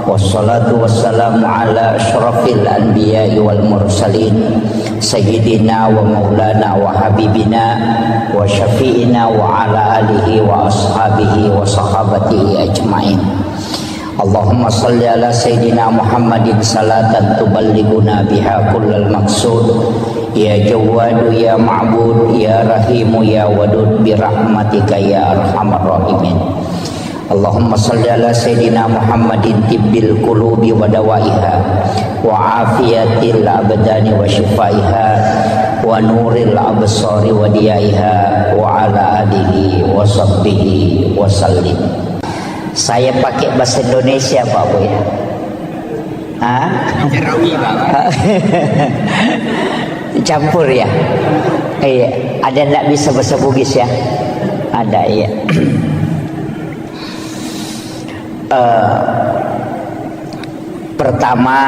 wassalatu wassalamu ala asyrafil anbiya'i wal mursalin sayyidina wa maulana wa habibina wa syafi'ina wa ala alihi wa ashabihi wa sahabatihi ajma'in. Allahumma salli ala Sayyidina Muhammadin salatan tuballighuna biha kullal maqsud ya Jawwadu ya Ma'bud ya Rahimu ya Wadud birahmatika ya Arhamar Rahimin. Allahumma salli ala Sayyidina Muhammadin tibbil qulubi wa dawaiha wa afiyatil abdani wa shifaiha wa nuril absari wa diyaiha wa ala alihi wa sahbihi wa sallim. Saya pakai bahasa Indonesia Pak Bu ya. Campur ya. Iya, ada enggak bisa bahasa Bugis ya? Ada ya. Pertama,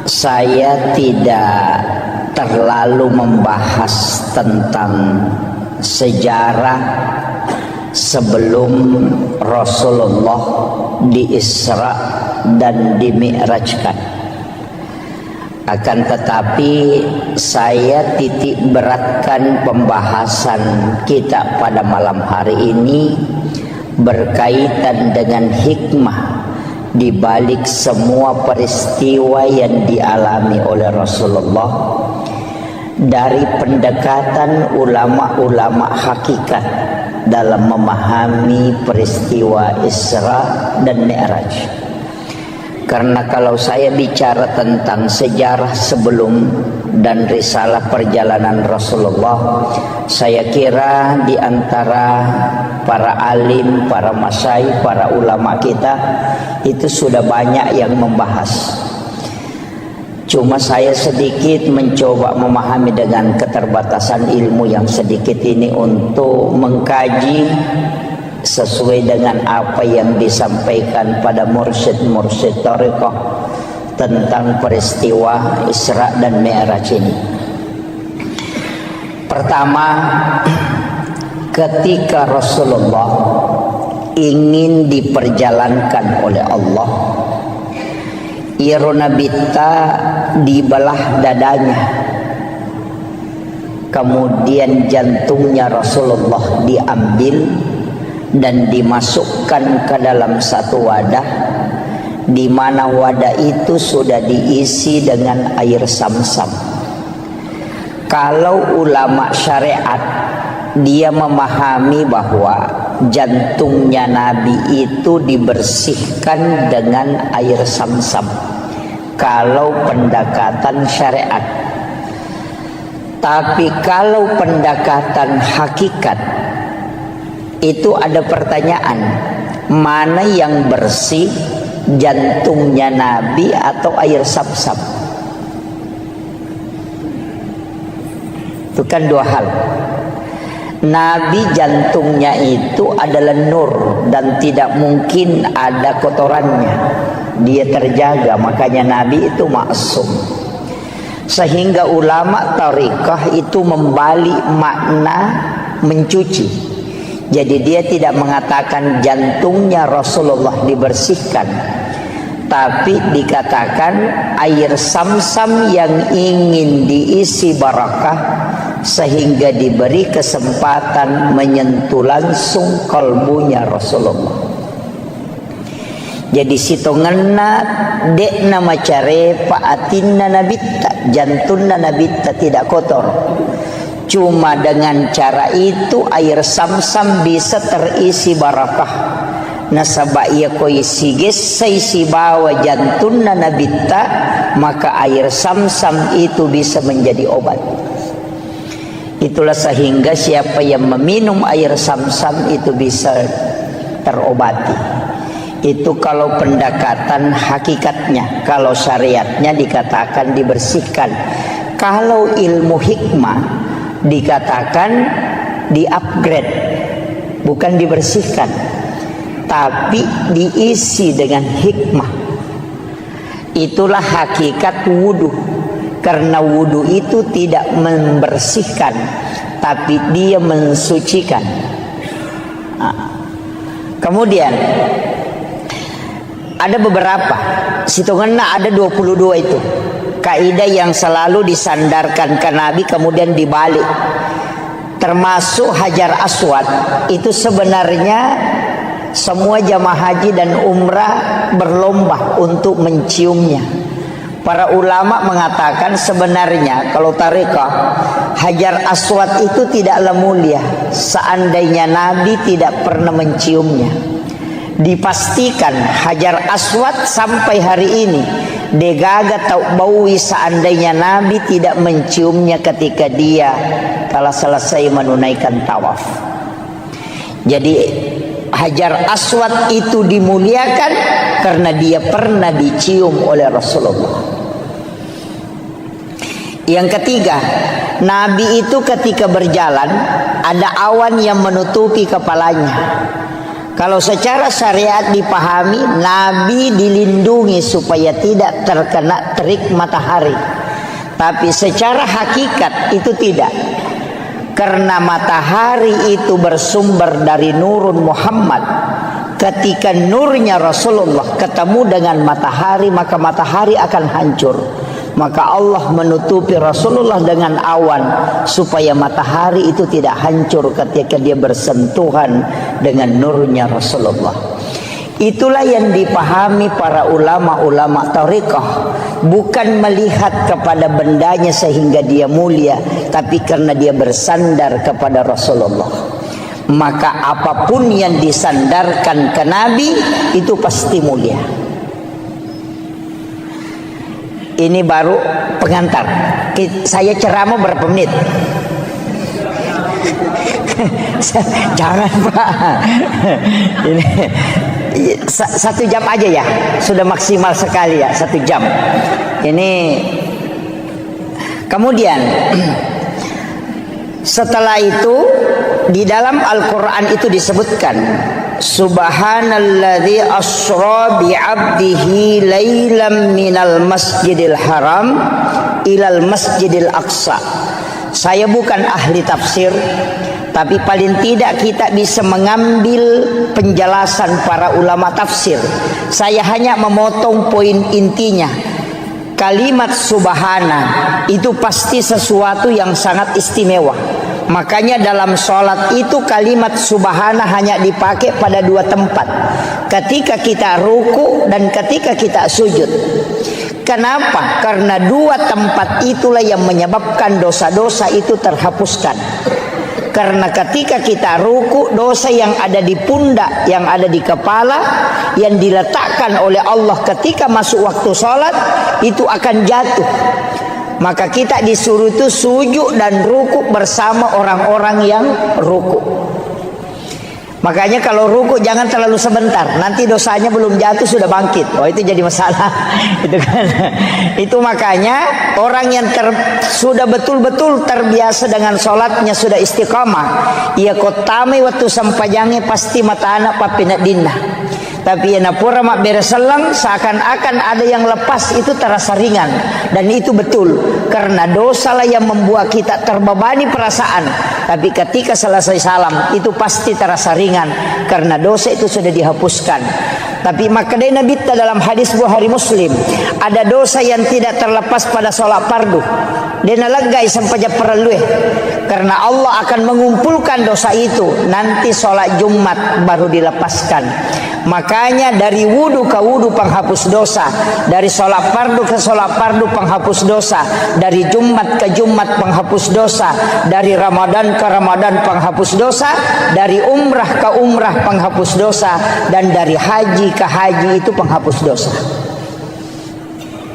saya tidak terlalu membahas tentang sejarah sebelum Rasulullah di-Isra dan di-Mi'rajkan. Akan tetapi saya titik beratkan pembahasan kita pada malam hari ini berkaitan dengan hikmah di balik semua peristiwa yang dialami oleh Rasulullah dari pendekatan ulama-ulama hakikat dalam memahami peristiwa Isra dan Mi'raj. Karena kalau saya bicara tentang sejarah sebelum dan risalah perjalanan Rasulullah, saya kira di antara para alim, para masyayikh, para ulama kita itu sudah banyak yang membahas. Cuma saya sedikit mencoba memahami dengan keterbatasan ilmu yang sedikit ini untuk mengkaji sesuai dengan apa yang disampaikan pada mursyid-mursyid thariqah tentang peristiwa Isra dan Mi'raj ini. Pertama, ketika Rasulullah ingin diperjalankan oleh Allah, irona bita di belah dadanya Kemudian jantungnya Rasulullah diambil dan dimasukkan ke dalam satu wadah, di mana wadah itu sudah diisi dengan air Zamzam. Kalau ulama syariat dia memahami bahwa jantungnya Nabi itu dibersihkan dengan air Zamzam. Kalau pendekatan syariat. Tapi kalau pendekatan hakikat itu ada pertanyaan, mana yang bersih, jantungnya Nabi atau air Zamzam? Itu kan dua hal. Nabi jantungnya itu adalah nur dan tidak mungkin ada kotorannya. Dia terjaga, makanya Nabi itu maksum. Sehingga ulama tariqah itu membalik makna mencuci. Jadi dia tidak mengatakan jantungnya Rasulullah dibersihkan, tapi dikatakan air Zamzam yang ingin diisi barakah, sehingga diberi kesempatan menyentuh langsung kalbunya Rasulullah. Jadi situ ngena dek nama care paatinna nabitta, jantungna nabitta tidak kotor. Cuma dengan cara itu air Zamzam bisa terisi barakah. Nasaba ia koi siges saisi bawa jantungna nabitta, maka air Zamzam itu bisa menjadi obat. Itulah sehingga siapa yang meminum air Zamzam itu bisa terobati. Itu kalau pendekatan hakikatnya. Kalau syariatnya dikatakan dibersihkan. Kalau ilmu hikmah dikatakan di-upgrade, bukan dibersihkan, tapi diisi dengan hikmah. Itulah hakikat wudu. Karena wudu itu tidak membersihkan, tapi dia mensucikan. Kemudian ada beberapa, situngannya ada 22 itu kaidah yang selalu disandarkan ke Nabi kemudian dibalik. Termasuk Hajar Aswad itu sebenarnya semua jamaah haji dan umrah berlomba untuk menciumnya. Para ulama mengatakan sebenarnya kalau tariqah Hajar Aswad itu tidaklah mulia seandainya Nabi tidak pernah menciumnya. Dipastikan Hajar Aswad sampai hari ini degaga tau baui seandainya Nabi tidak menciumnya ketika dia telah selesai menunaikan tawaf. Jadi Hajar Aswad itu dimuliakan karena dia pernah dicium oleh Rasulullah. Yang ketiga, Nabi itu ketika berjalan ada awan yang menutupi kepalanya. Kalau secara syariat dipahami, Nabi dilindungi supaya tidak terkena terik matahari. Tapi secara hakikat itu tidak. Karena matahari itu bersumber dari nurun Muhammad. Ketika nurnya Rasulullah ketemu dengan matahari, maka matahari akan hancur. Maka Allah menutupi Rasulullah dengan awan supaya matahari itu tidak hancur ketika dia bersentuhan dengan nurnya Rasulullah. Itulah yang dipahami para ulama-ulama tariqah, bukan melihat kepada bendanya sehingga dia mulia, tapi karena dia bersandar kepada Rasulullah. Maka apapun yang disandarkan ke Nabi itu pasti mulia. Ini baru pengantar. Saya ceramah berapa menit? Jangan Pak. Ini 1 jam aja ya. Sudah maksimal sekali ya 1 jam. Ini kemudian setelah itu di dalam Al-Quran itu disebutkan Subhanalladzi asra bi'abdihi lailam minal masjidil haram ilal masjidil aqsa. Saya bukan ahli tafsir, tapi paling tidak kita bisa mengambil penjelasan para ulama tafsir. Saya hanya memotong poin intinya. kalimat subhana itu pasti sesuatu yang sangat istimewa. Makanya dalam sholat itu kalimat subhana hanya dipakai pada dua tempat, ketika kita ruku dan ketika kita sujud. Kenapa? Karena dua tempat itulah yang menyebabkan dosa-dosa itu terhapuskan. Karena ketika kita ruku, dosa yang ada di pundak, yang ada di kepala, yang diletakkan oleh Allah ketika masuk waktu sholat, itu akan jatuh. Maka kita disuruh itu sujud dan ruku bersama orang-orang yang ruku. Makanya kalau ruku jangan terlalu sebentar, nanti dosanya belum jatuh sudah bangkit. Oh, itu jadi masalah. Itu kan. Itu makanya orang yang sudah betul-betul terbiasa dengan sholatnya, sudah istiqamah, ia kotame waktu sampajange pasti mata anak papinat dinna. Tapi ya napura mak bereselang seakan-akan ada yang lepas, itu terasa ringan. Dan itu betul, karena dosa lah yang membuat kita terbebani perasaan. Tapi ketika selesai salam itu pasti terasa ringan, karena dosa itu sudah dihapuskan. Tapi makanya Nabi dalam hadis Bukhari Muslim, ada dosa yang tidak terlepas pada sholat fardu. Dia nalagai sampai perlu, karena Allah akan mengumpulkan dosa itu nanti sholat Jumat baru dilepaskan. Makanya dari wudu ke wudu penghapus dosa, dari sholat fardu ke sholat fardu penghapus dosa, dari Jumat ke Jumat penghapus dosa, dari Ramadan ke Ramadan penghapus dosa, dari umrah ke umrah penghapus dosa, dan dari haji ke haji itu penghapus dosa.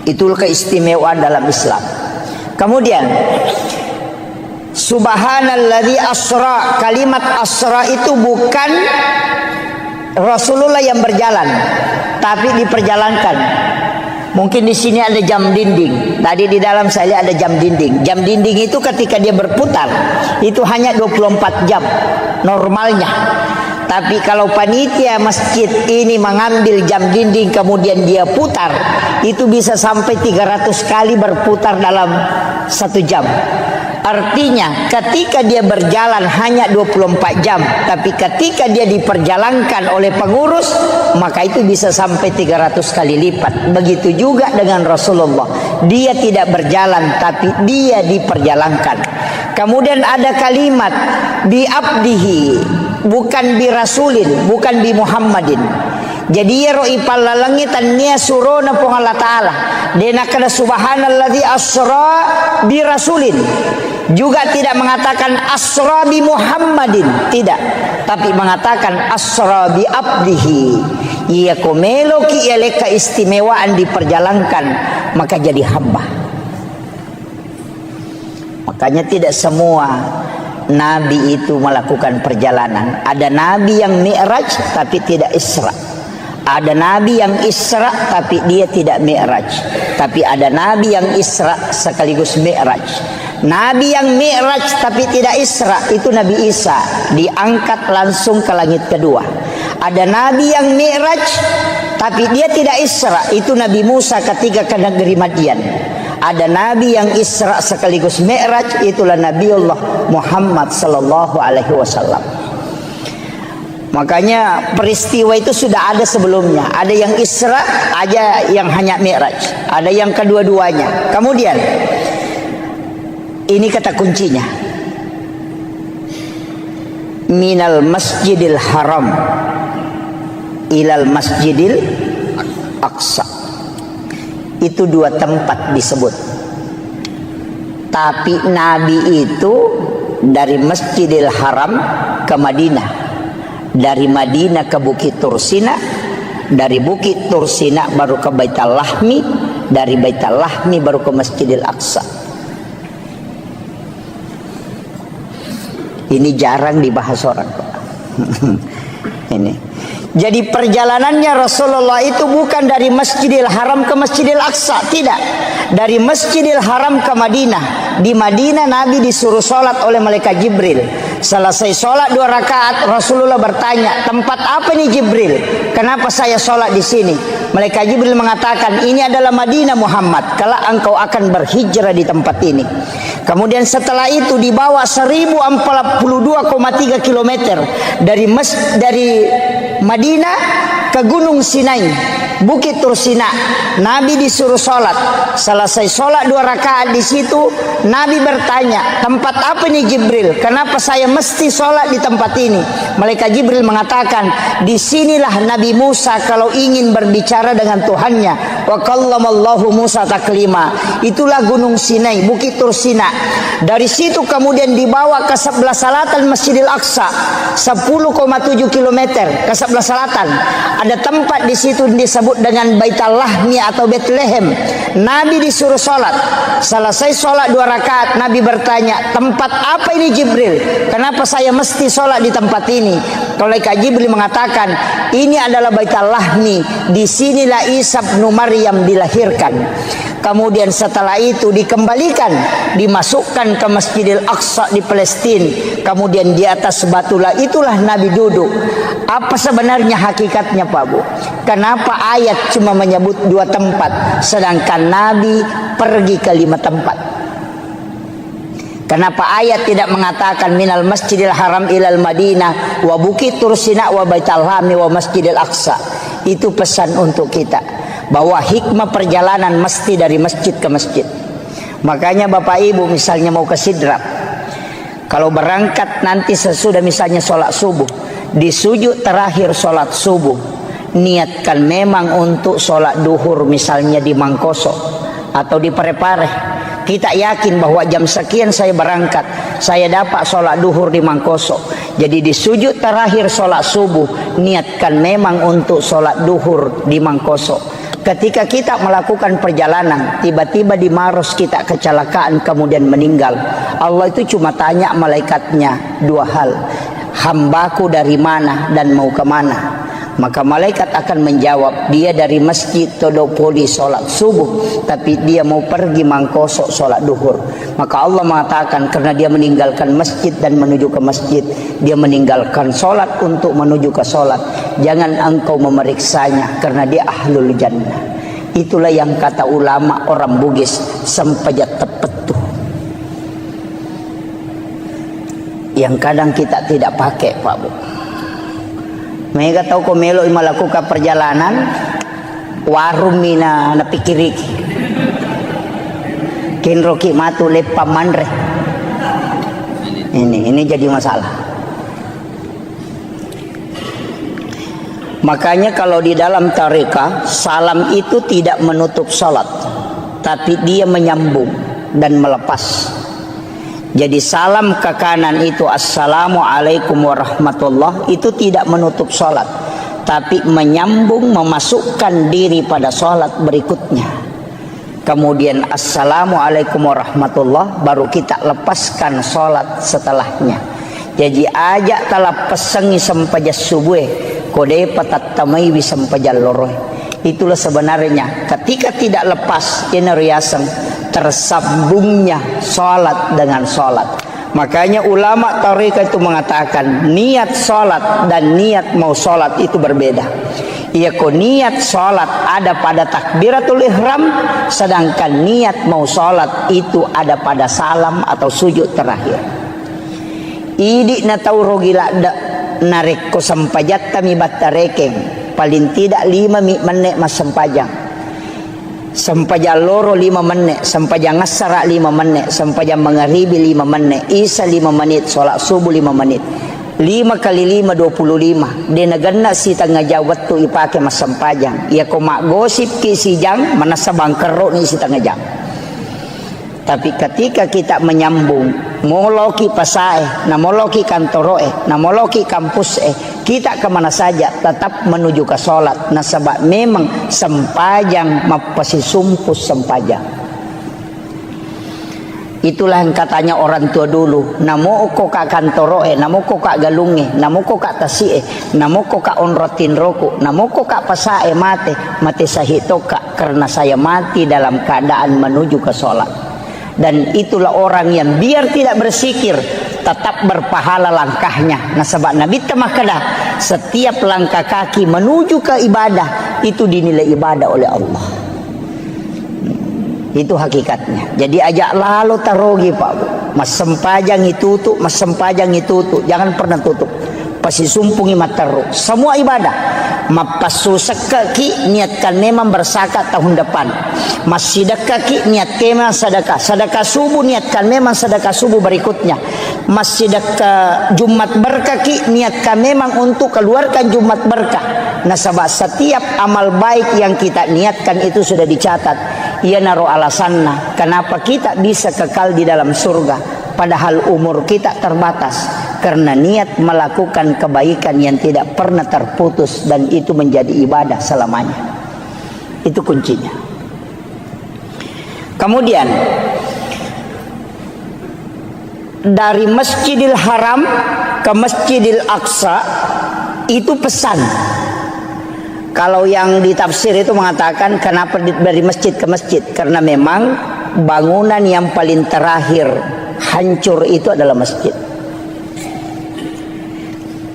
Itulah keistimewaan dalam Islam. Kemudian subhanalladzi asra, kalimat asra itu bukan Rasulullah yang berjalan, tapi diperjalankan. Mungkin di sini ada jam dinding. Tadi di dalam saya lihat ada jam dinding. Jam dinding itu ketika dia berputar itu hanya 24 jam normalnya. Tapi kalau panitia masjid ini mengambil jam dinding kemudian dia putar, itu bisa sampai 300 kali berputar dalam 1 jam. Artinya ketika dia berjalan hanya 24 jam, tapi ketika dia diperjalankan oleh pengurus, maka itu bisa sampai 300 kali lipat. Begitu juga dengan Rasulullah, dia tidak berjalan tapi dia diperjalankan. Kemudian ada kalimat bi abdihi, bukan bi rasulin, bukan bi Muhammadin. Jadi ya roi palalangi tania surona po Allah Ta'ala. Dena kada subhanalladzi asra bi rasulin. Juga tidak mengatakan asra bi Muhammadin, tidak, tapi mengatakan asra bi abdihi. Ia komelo ki ele keistimewaan diperjalankan, maka jadi hamba. Makanya tidak semua nabi itu melakukan perjalanan. Ada nabi yang mi'raj tapi tidak isra. Ada nabi yang isra tapi dia tidak mi'raj. Tapi ada nabi yang isra sekaligus mi'raj. Nabi yang mi'raj tapi tidak isra itu Nabi Isa, diangkat langsung ke langit kedua. Ada nabi yang mi'raj tapi dia tidak isra, itu Nabi Musa ketika ke negeri Madian. Ada nabi yang isra sekaligus mi'raj, itulah Nabiullah Muhammad sallallahu alaihi wasallam. Makanya peristiwa itu sudah ada sebelumnya. Ada yang isra, ada yang hanya mi'raj, ada yang kedua-duanya. Kemudian ini kata kuncinya, minal masjidil haram ilal masjidil aqsa. Itu dua tempat disebut. Tapi Nabi itu dari Masjidil Haram ke Madinah, dari Madinah ke Bukit Tursina, dari Bukit Tursina baru ke Baitul Lahmi, dari Baitul Lahmi baru ke Masjidil Aqsa. Ini jarang dibahas orang. Ini. Jadi perjalanannya Rasulullah itu bukan dari Masjidil Haram ke Masjidil Aqsa, tidak. Dari Masjidil Haram ke Madinah. Di Madinah Nabi disuruh sholat oleh malaikat Jibril. Selesai sholat 2 rakaat, Rasulullah bertanya, tempat apa nih Jibril? Kenapa saya sholat di sini? Malaikat Jibril mengatakan, ini adalah Madinah Muhammad. Kalau engkau akan berhijrah di tempat ini. Kemudian setelah itu dibawa 1042,3 km dari Madinah ke Gunung Sinai. Bukit Tursina. Nabi disuruh sholat. Selesai sholat 2 rakaat di situ, Nabi bertanya, tempat apa ini Jibril? Kenapa saya mesti sholat di tempat ini? Malaikat Jibril mengatakan, disinilah Nabi Musa kalau ingin berbicara dengan Tuhannya. Wa kallamallahu Musa taklima. Itulah Gunung Sinai, Bukit Tursina. Dari situ kemudian dibawa ke sebelah selatan Masjidil Aqsa, 10,7 km ke sebelah selatan. Ada tempat di situ disebut dengan Baitul Lahmi atau Bethlehem. Nabi disuruh sholat. Selesai sholat 2 rakaat, Nabi bertanya, tempat apa ini Jibril? Kenapa saya mesti sholat di tempat ini? Malaikat Jibril mengatakan, ini adalah Baitul Lahmi. Disinilah Isa bin Maryam dilahirkan. Kemudian setelah itu dikembalikan, dimasukkan ke Masjidil Aqsa di Palestina. Kemudian di atas batulah itulah Nabi duduk. Apa sebenarnya hakikatnya Pak Bu? Kenapa ayat cuma menyebut 2 tempat, sedangkan Nabi pergi ke 5 tempat? Kenapa ayat tidak mengatakan minal Masjidil Haram ilal Madinah wa Bukit Tursina wa Baitul Lahmi wa Masjidil Aqsa? Itu pesan untuk kita, bahwa hikmah perjalanan mesti dari masjid ke masjid. Makanya Bapak Ibu misalnya mau ke Sidrap, kalau berangkat nanti sesudah misalnya sholat subuh, di sujud terakhir sholat subuh, niatkan memang untuk sholat duhur misalnya di Mangkoso atau di Parepare. Kita yakin bahwa jam sekian saya berangkat, saya dapat sholat duhur di Mangkoso. Jadi di sujud terakhir sholat subuh, niatkan memang untuk sholat duhur di Mangkoso. Ketika kita melakukan perjalanan, tiba-tiba di Maros kita kecelakaan kemudian meninggal, Allah itu cuma tanya malaikatnya 2 hal, hambaku dari mana dan mau kemana? Maka malaikat akan menjawab, dia dari Masjid Todopoli sholat subuh, tapi dia mau pergi Mangkoso sholat duhur. Maka Allah mengatakan, karena dia meninggalkan masjid dan menuju ke masjid, dia meninggalkan sholat untuk menuju ke sholat. Jangan engkau memeriksanya, karena dia ahlul jannah. Itulah yang kata ulama orang Bugis, sempajat tepetuh, yang kadang kita tidak pakai Pak Bu. Mereka tahu kau melo melakukan perjalanan warung mina na pikiriki kinroki matu lepa manre. Ini jadi masalah. Makanya kalau di dalam tarekat, salam itu tidak menutup salat, tapi dia menyambung dan melepas. Jadi salam ke kanan itu assalamualaikum warahmatullah, itu tidak menutup sholat, tapi menyambung, memasukkan diri pada sholat berikutnya. Kemudian assalamualaikum warahmatullah, baru kita lepaskan sholat setelahnya. Jadi ajak talap pesengi sempajas subuh kode patattamai bisampajal loroh. Itulah sebenarnya ketika tidak lepas inariaseng, tersambungnya sholat dengan sholat. Makanya ulama tarekat itu mengatakan niat sholat dan niat mau sholat itu berbeda. Ia niat sholat ada pada takbiratul ihram, sedangkan niat mau sholat itu ada pada salam atau sujud terakhir. Idi na taurogila narik ko sampajat kami batarekeng, paling tidak 5 menit mas sempajang. Sempajang loro 5 menit, sempajang asar 5 menit, sempajang maghribi 5 menit, isya 5 menit, sholat subuh 5 menit. 5 kali 5 25. Dia nagana si tengah jawat tu ipake mas sempajang. Ia ko mak gosip ki si jang manasabang kero ni si tengah jang. Tapi ketika kita menyambung, moloki pasae, namoloki kantoroe, namoloki kampus kita kemana saja tetap menuju ke sholat. Nah sebab memang sempajang mapasi sumpus sempajang. Itulah yang katanya orang tua dulu, namo ko ka kantoroe, namo ko ka galunge, namo ko ka tasie, namo ko ka onrotin roku, namo ko ka pasae mate sahitoka, karena saya mati dalam keadaan menuju ke sholat. Dan itulah orang yang biar tidak bersikir tetap berpahala langkahnya. Nah sebab Nabi temakada setiap langkah kaki menuju ke ibadah itu dinilai ibadah oleh Allah. Itu hakikatnya. Jadi ajak lalu tarogi Pak Bu. Mas sempajang itu tutup, mas sempajang itu tutup. Jangan pernah tutup. pasti sumpungi mataru. Semua ibadah. Mapasu sekaki niatkan memang bersakat tahun depan. Masih dekaki niatkan memang sedekah. Sedekah subuh niatkan memang sedekah subuh berikutnya. Masih dekat Jumat berkaki niatkan memang untuk keluarkan Jumat berkah. Nah sebab setiap amal baik yang kita niatkan itu sudah dicatat. Ia naruh alasannya kenapa kita bisa kekal di dalam surga. Padahal umur kita terbatas karena niat melakukan kebaikan yang tidak pernah terputus dan itu menjadi ibadah selamanya. Itu kuncinya. Kemudian dari Masjidil Haram ke Masjidil Aqsa itu pesan. Kalau yang ditafsir itu mengatakan kenapa dari masjid ke masjid, karena memang bangunan yang paling terakhir hancur itu adalah masjid.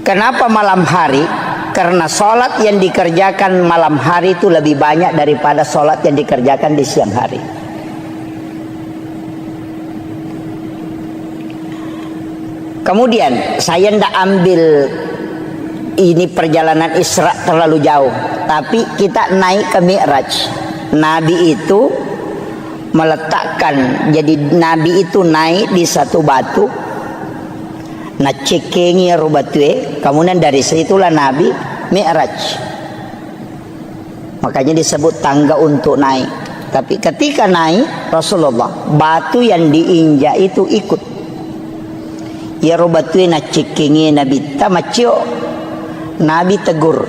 Kenapa malam hari? Karena sholat yang dikerjakan malam hari itu lebih banyak daripada sholat yang dikerjakan di siang hari. Kemudian saya tidak ambil ini perjalanan Isra terlalu jauh, tapi kita naik ke Mi'raj. Nabi itu meletakkan, jadi Nabi itu naik di satu batu, nah cekengi rubatue, kemudian dari situlah Nabi Mi'raj. Makanya disebut tangga untuk naik. Tapi ketika naik Rasulullah, batu yang diinjak itu ikut. Ya rubatue na cekengi Nabi tamacio. Nabi tegur,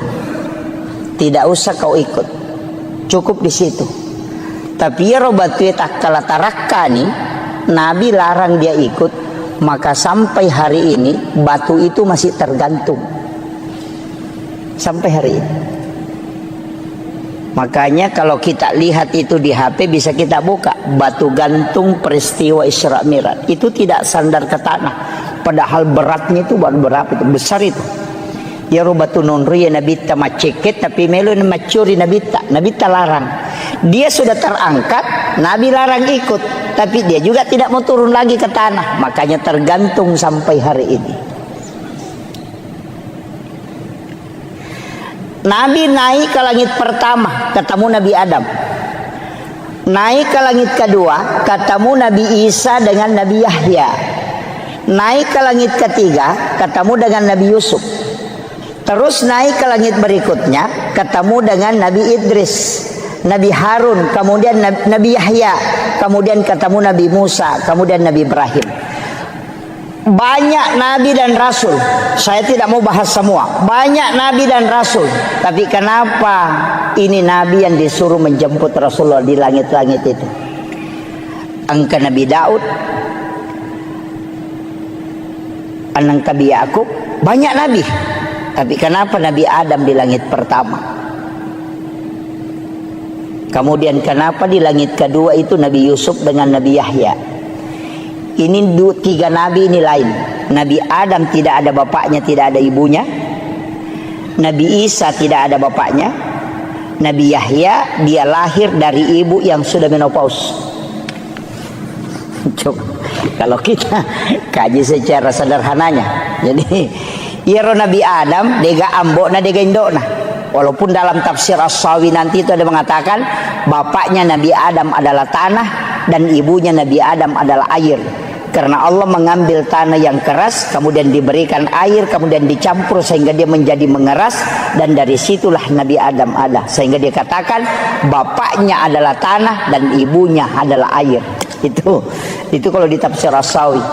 tidak usah kau ikut, cukup di situ. Tapi ya robatue takkala tarakani, Nabi larang dia ikut, maka sampai hari ini batu itu masih tergantung. Sampai hari ini. Makanya kalau kita lihat itu di HP bisa kita buka batu gantung peristiwa Isra Mi'raj. Itu tidak sandar ke tanah, padahal beratnya itu berapa itu, besar itu. Ya rubatu nunri ya Nabi ta maceket tapi melu macuri Nabi ta larang. Dia sudah terangkat, Nabi larang ikut, tapi dia juga tidak mau turun lagi ke tanah, makanya tergantung sampai hari ini. Nabi naik ke langit pertama, ketemu Nabi Adam. Naik ke langit kedua, ketemu Nabi Isa dengan Nabi Yahya. Naik ke langit ketiga, ketemu dengan Nabi Yusuf. Terus naik ke langit berikutnya, ketemu dengan Nabi Idris, Nabi Harun, kemudian Nabi Yahya, kemudian ketemu Nabi Musa, kemudian Nabi Ibrahim. Banyak Nabi dan Rasul. Saya tidak mau bahas semua. Banyak Nabi dan Rasul. Tapi kenapa ini Nabi yang disuruh menjemput Rasulullah di langit-langit itu? Angka Nabi Daud, anak Nabi Yakub, banyak Nabi. Tapi kenapa Nabi Adam di langit pertama? Kemudian kenapa di langit kedua itu Nabi Yusuf dengan Nabi Yahya? Ini tiga Nabi ini lain. Nabi Adam tidak ada bapaknya, tidak ada ibunya. Nabi Isa tidak ada bapaknya. Nabi Yahya dia lahir dari ibu yang sudah menopause. Coba kalau kita kaji secara sederhananya. Jadi Iro Nabi Adam dega ambok na dega indok na. Walaupun dalam tafsir As-Sawi nanti itu ada mengatakan bapaknya Nabi Adam adalah tanah dan ibunya Nabi Adam adalah air. Karena Allah mengambil tanah yang keras, kemudian diberikan air, kemudian dicampur sehingga dia menjadi mengeras, dan dari situlah Nabi Adam ada. Sehingga dia katakan bapaknya adalah tanah dan ibunya adalah air. Itu kalau di tafsir As-Sawi.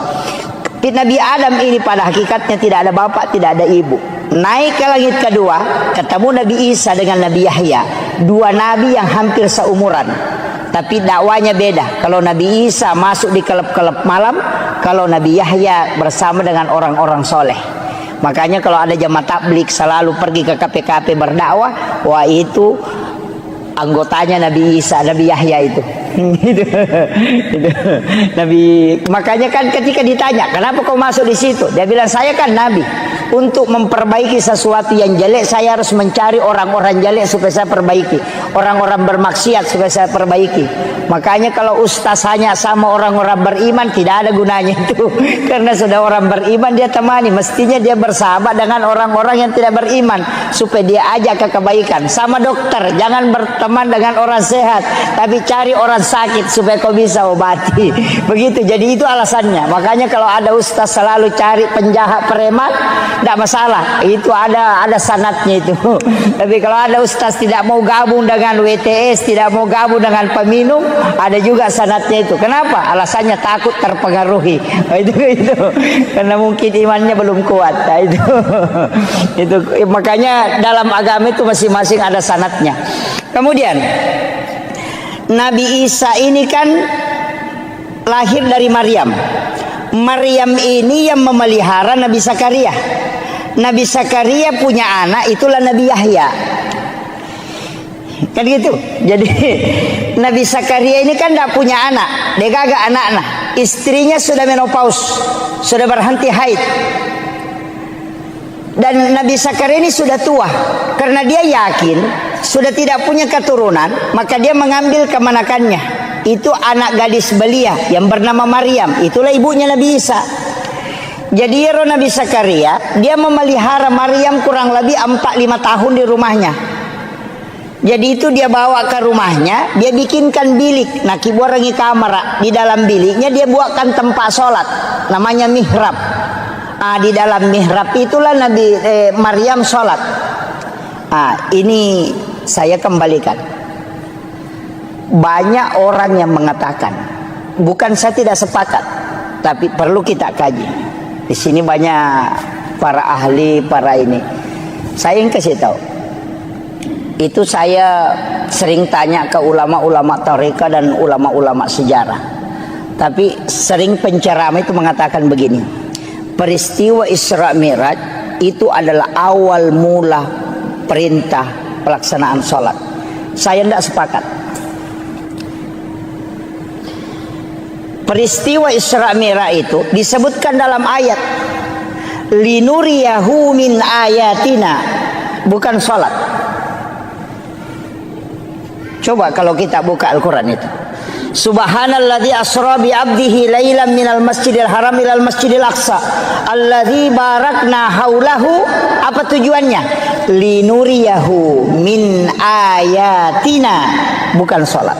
Nabi Adam ini pada hakikatnya tidak ada bapak, tidak ada ibu. Naik ke langit kedua, ketemu Nabi Isa dengan Nabi Yahya. Dua nabi yang hampir seumuran, tapi dakwanya beda. Kalau Nabi Isa masuk di kelab-kelab malam, kalau Nabi Yahya bersama dengan orang-orang soleh. Makanya kalau ada jamaah tabligh selalu pergi ke KPKP berdakwah, wah itu anggotanya Nabi Isa, Nabi Yahya itu. Itu, itu. Nabi, makanya kan ketika ditanya, kenapa kau masuk di situ? Dia bilang, saya kan Nabi. Untuk memperbaiki sesuatu yang jelek, saya harus mencari orang-orang jelek supaya saya perbaiki. Orang-orang bermaksiat supaya saya perbaiki. Makanya kalau ustaz hanya sama orang-orang beriman, tidak ada gunanya itu. Karena sudah orang beriman dia temani. Mestinya dia bersahabat dengan orang-orang yang tidak beriman, supaya dia ajak ke kebaikan. Sama dokter, jangan berteman dengan orang sehat, tapi cari orang sakit supaya kau bisa obati. Begitu, jadi itu alasannya. Makanya kalau ada ustaz selalu cari penjahat preman, tidak masalah, itu ada sanatnya itu. Tapi kalau ada ustaz tidak mau gabung dengan WTS, tidak mau gabung dengan peminum, ada juga sanatnya itu. Kenapa? Alasannya takut terpengaruhi. Itu karena mungkin imannya belum kuat. Nah, itu makanya dalam agama itu masing-masing ada sanatnya. Kemudian Nabi Isa ini kan lahir dari Maryam. Maryam ini yang memelihara Nabi Zakaria. Nabi Zakaria punya anak, itulah Nabi Yahya. Kan gitu. Jadi Nabi Zakaria ini kan tidak punya anak, dia gagak anak-anak. Istrinya sudah menopause, sudah berhenti haid. Dan Nabi Zakaria ini sudah tua. Karena dia yakin sudah tidak punya keturunan, maka dia mengambil kemanakannya. Itu anak gadis belia yang bernama Maryam. Itulah ibunya Nabi Isa. Jadi Nabi Zakaria dia memelihara Maryam kurang lebih 4-5 tahun di rumahnya. Jadi itu dia bawa ke rumahnya, dia bikinkan bilik. Nah, kiborangi kamar, di dalam biliknya dia buatkan tempat sholat, namanya mihrab. Di dalam mihrab itulah Nabi Maryam sholat. Ini saya kembalikan. Banyak orang yang mengatakan, bukan saya tidak sepakat, tapi perlu kita kaji. Di sini banyak para ahli, para ini. Saya yang kasih tahu. Itu saya sering tanya ke ulama-ulama tarekat dan ulama-ulama sejarah. Tapi sering penceramah itu mengatakan begini. Peristiwa Isra Mi'raj itu adalah awal mula perintah pelaksanaan sholat. Saya tidak sepakat. Peristiwa Isra Mi'raj itu disebutkan dalam ayat linuriyahu min ayatina, bukan sholat. Coba kalau kita buka Al-Quran itu, subhanalladzi asra bi 'abdihi lailan minal masjidil haram ilal masjidil aqsa alladzi barakna haulahu. Apa tujuannya? Linuriyahu min ayatina, bukan sholat.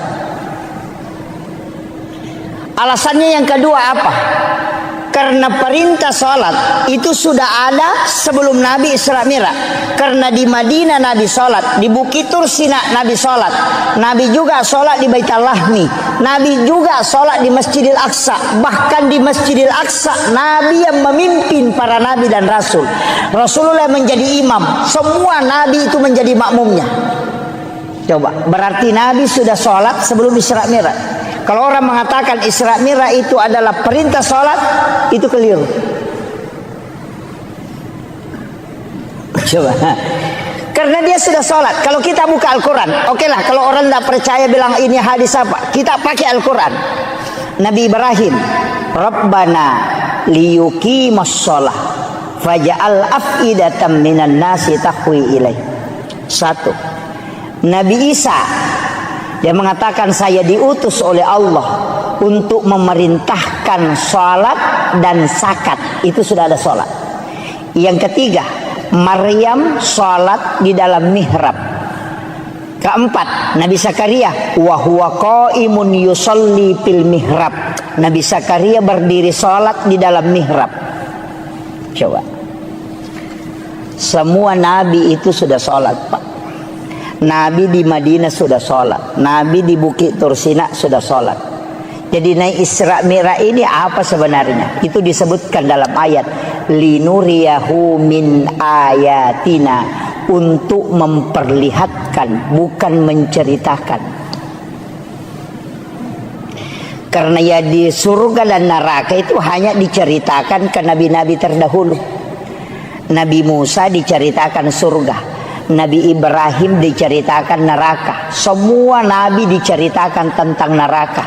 Alasannya yang kedua apa? Karena perintah sholat itu sudah ada sebelum Nabi Isra Mi'raj. Karena di Madinah Nabi sholat, di Bukit Tur Sina Nabi sholat, Nabi juga sholat di Baitul Lahmi, Nabi juga sholat di Masjidil Aqsa. Bahkan di Masjidil Aqsa Nabi yang memimpin para Nabi dan Rasul. Rasulullah menjadi imam, semua Nabi itu menjadi makmumnya. Coba, berarti Nabi sudah sholat sebelum Isra Mi'raj. Kalau orang mengatakan Isra Mi'raj itu adalah perintah sholat, itu keliru. Coba, karena dia sudah sholat. Kalau kita buka Al-Quran, oke lah. Kalau orang tidak percaya bilang ini hadis apa, kita pakai Al-Quran. Nabi Ibrahim, Rabbana liyuqimus sholah faja'al af'idatan minan nasi tahwi ilaih. Satu. Nabi Isa, dia mengatakan saya diutus oleh Allah untuk memerintahkan sholat dan zakat. Itu sudah ada sholat. Yang ketiga, Maryam sholat di dalam mihrab. Keempat, Nabi Zakaria wa huwa qaimun yusalli fil mihrab. Nabi Zakaria berdiri sholat di dalam mihrab. Coba, semua nabi itu sudah sholat, Pak. Nabi di Madinah sudah sholat, Nabi di Bukit Tur Sina sudah sholat. Jadi naik Isra Mi'raj ini apa sebenarnya? Itu disebutkan dalam ayat linuriyahu min ayatina, untuk memperlihatkan, bukan menceritakan. Karena ya di surga dan neraka itu hanya diceritakan ke nabi-nabi terdahulu. Nabi Musa diceritakan surga, Nabi Ibrahim diceritakan neraka. Semua nabi diceritakan tentang neraka.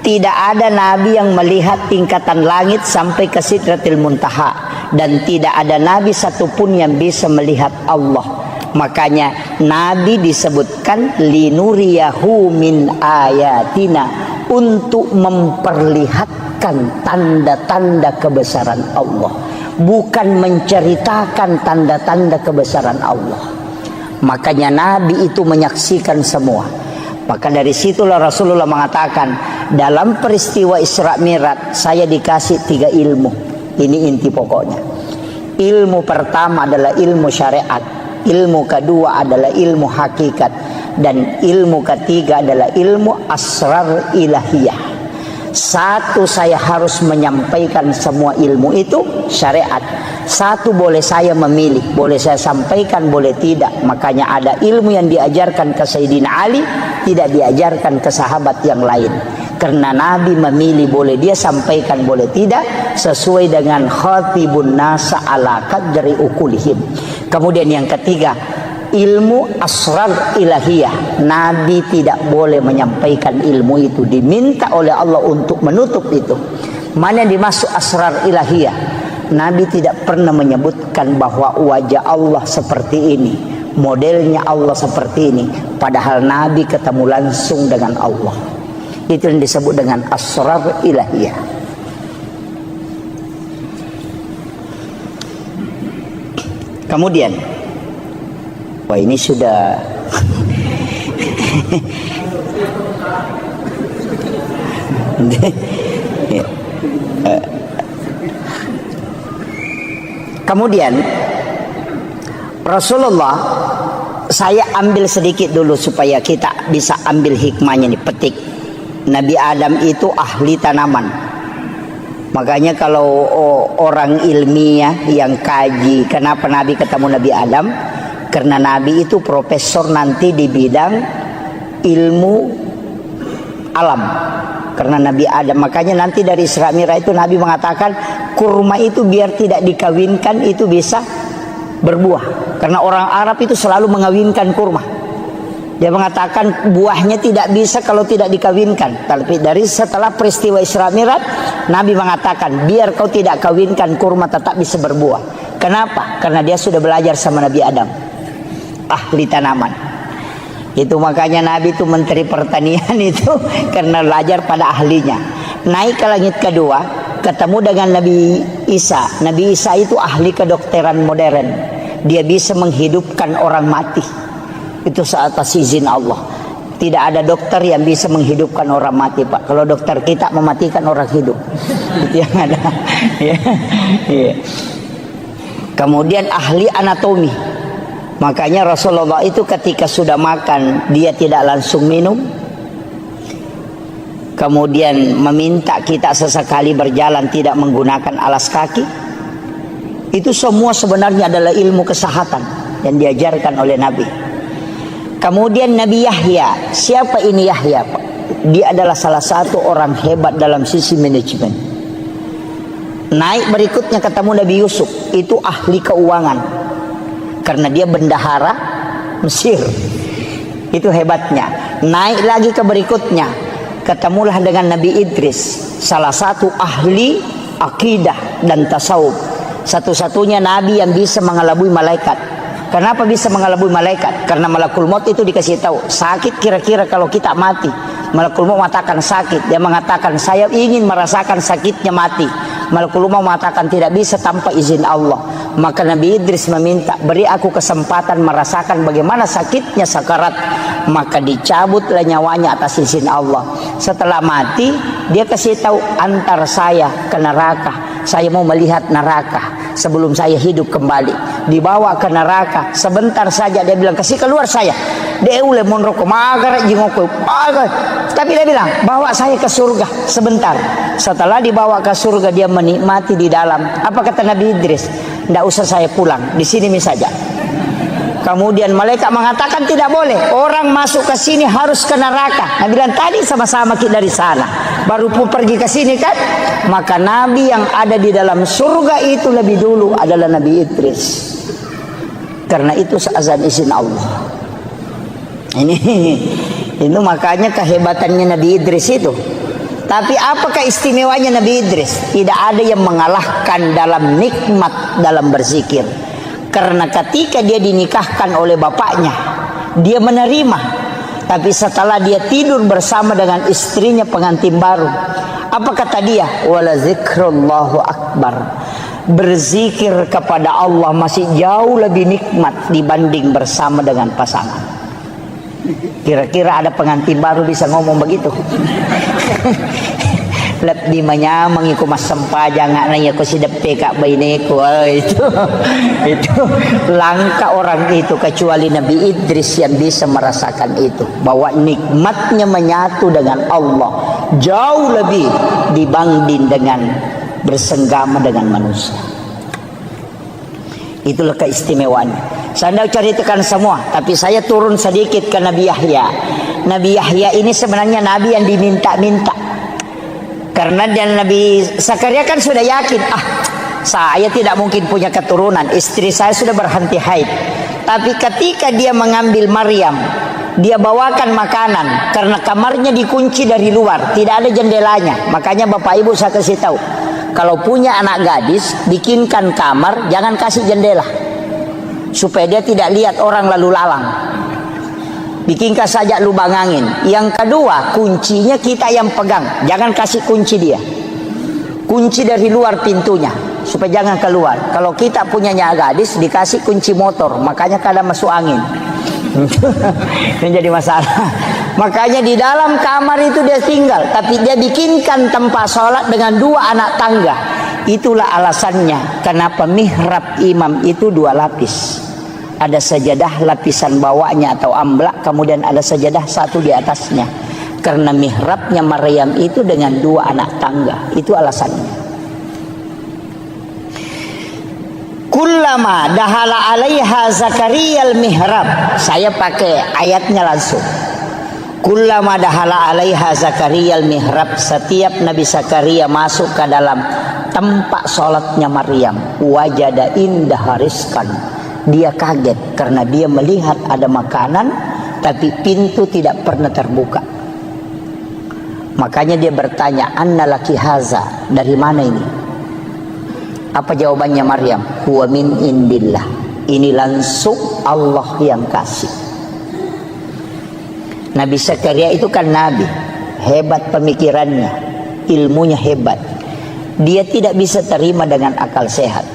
Tidak ada nabi yang melihat tingkatan langit sampai ke Sidratil Muntaha, dan tidak ada nabi satupun yang bisa melihat Allah. Makanya nabi disebutkan linuriyahu min ayatina, untuk memperlihatkan tanda-tanda kebesaran Allah, bukan menceritakan tanda-tanda kebesaran Allah. Makanya nabi itu menyaksikan semua. Maka dari situlah Rasulullah mengatakan, dalam peristiwa Isra Mi'raj saya dikasih 3 ilmu. Ini inti pokoknya. Ilmu pertama adalah ilmu syariat, ilmu kedua adalah ilmu hakikat, dan ilmu ketiga adalah ilmu asrar ilahiyah. Satu, saya harus menyampaikan semua ilmu itu syariat. Satu, boleh saya memilih, boleh saya sampaikan, boleh tidak. Makanya ada ilmu yang diajarkan ke Sayyidina Ali, tidak diajarkan ke sahabat yang lain. Karena Nabi memilih, boleh dia sampaikan, boleh tidak, sesuai dengan khatibun nasa ala qadri ukulihim. Kemudian yang ketiga, ilmu asrar ilahiyah. Nabi tidak boleh menyampaikan ilmu itu, diminta oleh Allah untuk menutup itu. Mana yang dimaksud asrar ilahiyah? Nabi tidak pernah menyebutkan bahwa wajah Allah seperti ini, modelnya Allah seperti ini, padahal Nabi ketemu langsung dengan Allah. Itu yang disebut dengan asrar ilahiyah. Kemudian, wah ini sudah kemudian Rasulullah, saya ambil sedikit dulu supaya kita bisa ambil hikmahnya nih, petik. Nabi Adam itu ahli tanaman. Makanya kalau orang ilmiah yang kaji kenapa Nabi ketemu Nabi Adam, karena Nabi itu profesor nanti di bidang ilmu alam. Karena Nabi Adam, makanya nanti dari Isra Mi'raj itu Nabi mengatakan kurma itu biar tidak dikawinkan itu bisa berbuah. Karena orang Arab itu selalu mengawinkan kurma. Dia mengatakan buahnya tidak bisa kalau tidak dikawinkan. Tapi dari setelah peristiwa Isra Mi'raj, Nabi mengatakan biar kau tidak kawinkan, kurma tetap bisa berbuah. Kenapa? Karena dia sudah belajar sama Nabi Adam, ahli tanaman. Itu makanya Nabi itu menteri pertanian itu karena belajar pada ahlinya. Naik ke langit kedua, ketemu dengan Nabi Isa. Nabi Isa itu ahli kedokteran modern. Dia bisa menghidupkan orang mati. Itu atas izin Allah. Tidak ada dokter yang bisa menghidupkan orang mati, Pak. Kalau dokter kita mematikan orang hidup. Itu yang ada. Kemudian ahli anatomi. Makanya Rasulullah itu ketika sudah makan, dia tidak langsung minum. Kemudian meminta kita sesekali berjalan tidak menggunakan alas kaki. Itu semua sebenarnya adalah ilmu kesehatan yang diajarkan oleh Nabi. Kemudian Nabi Yahya. Siapa ini Yahya, Pak? Dia adalah salah satu orang hebat dalam sisi manajemen. Naik berikutnya ketemu Nabi Yusuf. Itu ahli keuangan. Karena dia bendahara Mesir. Itu hebatnya. Naik lagi ke berikutnya, ketemulah dengan Nabi Idris, salah satu ahli akidah dan tasawuf. Satu-satunya nabi yang bisa mengelabui malaikat. Kenapa bisa mengelabui malaikat? Karena malakul maut itu dikasih tahu, sakit kira-kira kalau kita mati. Malakul maut mengatakan sakit. Dia mengatakan saya ingin merasakan sakitnya mati. Malakul maut mengatakan tidak bisa tanpa izin Allah. Maka Nabi Idris meminta, beri aku kesempatan merasakan bagaimana sakitnya sakarat. Maka dicabutlah nyawanya atas izin Allah. Setelah mati, dia kasih tahu, antar saya ke neraka. Saya mau melihat neraka sebelum saya hidup kembali. Dibawa ke neraka, sebentar saja dia bilang, kasih keluar saya. Dia ule monroko magar jingoko. Tapi dia bilang, bawa saya ke surga sebentar. Setelah dibawa ke surga, dia menikmati di dalam. Apa kata Nabi Idris? Tidak usah saya pulang, di sini saja. Kemudian malaikat mengatakan tidak boleh, orang masuk ke sini harus ke neraka. Nabi bilang tadi sama-sama kita dari sana, baru pun pergi ke sini kan. Maka Nabi yang ada di dalam surga itu lebih dulu adalah Nabi Idris. Karena itu seazan izin Allah. Ini makanya kehebatannya Nabi Idris itu. Tapi apakah istimewanya Nabi Idris? Tidak ada yang mengalahkan dalam nikmat dalam berzikir. Karena ketika dia dinikahkan oleh bapaknya, dia menerima. Tapi setelah dia tidur bersama dengan istrinya pengantin baru, apa kata dia? Wala zikrullahu akbar. Berzikir kepada Allah masih jauh lebih nikmat dibanding bersama dengan pasangan. Kira-kira ada pengantin baru bisa ngomong begitu? Lep di manya mengiku mas sempa jangan nanya ko si depe kak baineku. Itu langka orang itu kecuali Nabi Idris yang bisa merasakan itu, bahwa nikmatnya menyatu dengan Allah jauh lebih dibanding dengan bersenggama dengan manusia. Itulah keistimewaannya. Saya tidak ceritakan semua, tapi saya turun sedikit ke Nabi Yahya. Nabi Yahya ini sebenarnya Nabi yang diminta-minta. Karena dan Nabi Zakaria kan sudah yakin, saya tidak mungkin punya keturunan, istri saya sudah berhenti haid. Tapi ketika dia mengambil Maryam, dia bawakan makanan, karena kamarnya dikunci dari luar, tidak ada jendelanya. Makanya Bapak Ibu saya kasih tahu, kalau punya anak gadis, bikinkan kamar, jangan kasih jendela, supaya dia tidak lihat orang lalu lalang. Bikinkan saja lubang angin. Yang kedua, kuncinya kita yang pegang, jangan kasih kunci dia. Kunci dari luar pintunya, supaya jangan keluar. Kalau kita punyanya gadis, dikasih kunci motor, makanya kadang masuk angin. Ini jadi masalah. Makanya di dalam kamar itu dia tinggal, tapi dia bikinkan tempat sholat dengan 2 anak tangga. Itulah alasannya kenapa mihrab imam itu 2 lapis. Ada sajadah lapisan bawahnya atau amblak, kemudian ada sajadah satu di atasnya. Karena mihrabnya Maryam itu dengan 2 anak tangga. Itu alasannya. Kullama dahala alaiha Zakaria al-mihrab. Saya pakai ayatnya langsung. Kullama dahala alaiha Zakaria al-mihrab. Setiap Nabi Zakaria masuk ke dalam tempat sholatnya Maryam, wajada indah rizqan. Dia kaget karena dia melihat ada makanan, tapi pintu tidak pernah terbuka. Makanya dia bertanya, anna laki haza, dari mana ini? Apa jawabannya Maryam? Huwa min indillah. Ini langsung Allah yang kasih. Nabi Zakaria itu kan nabi, hebat pemikirannya, ilmunya hebat. Dia tidak bisa terima dengan akal sehat.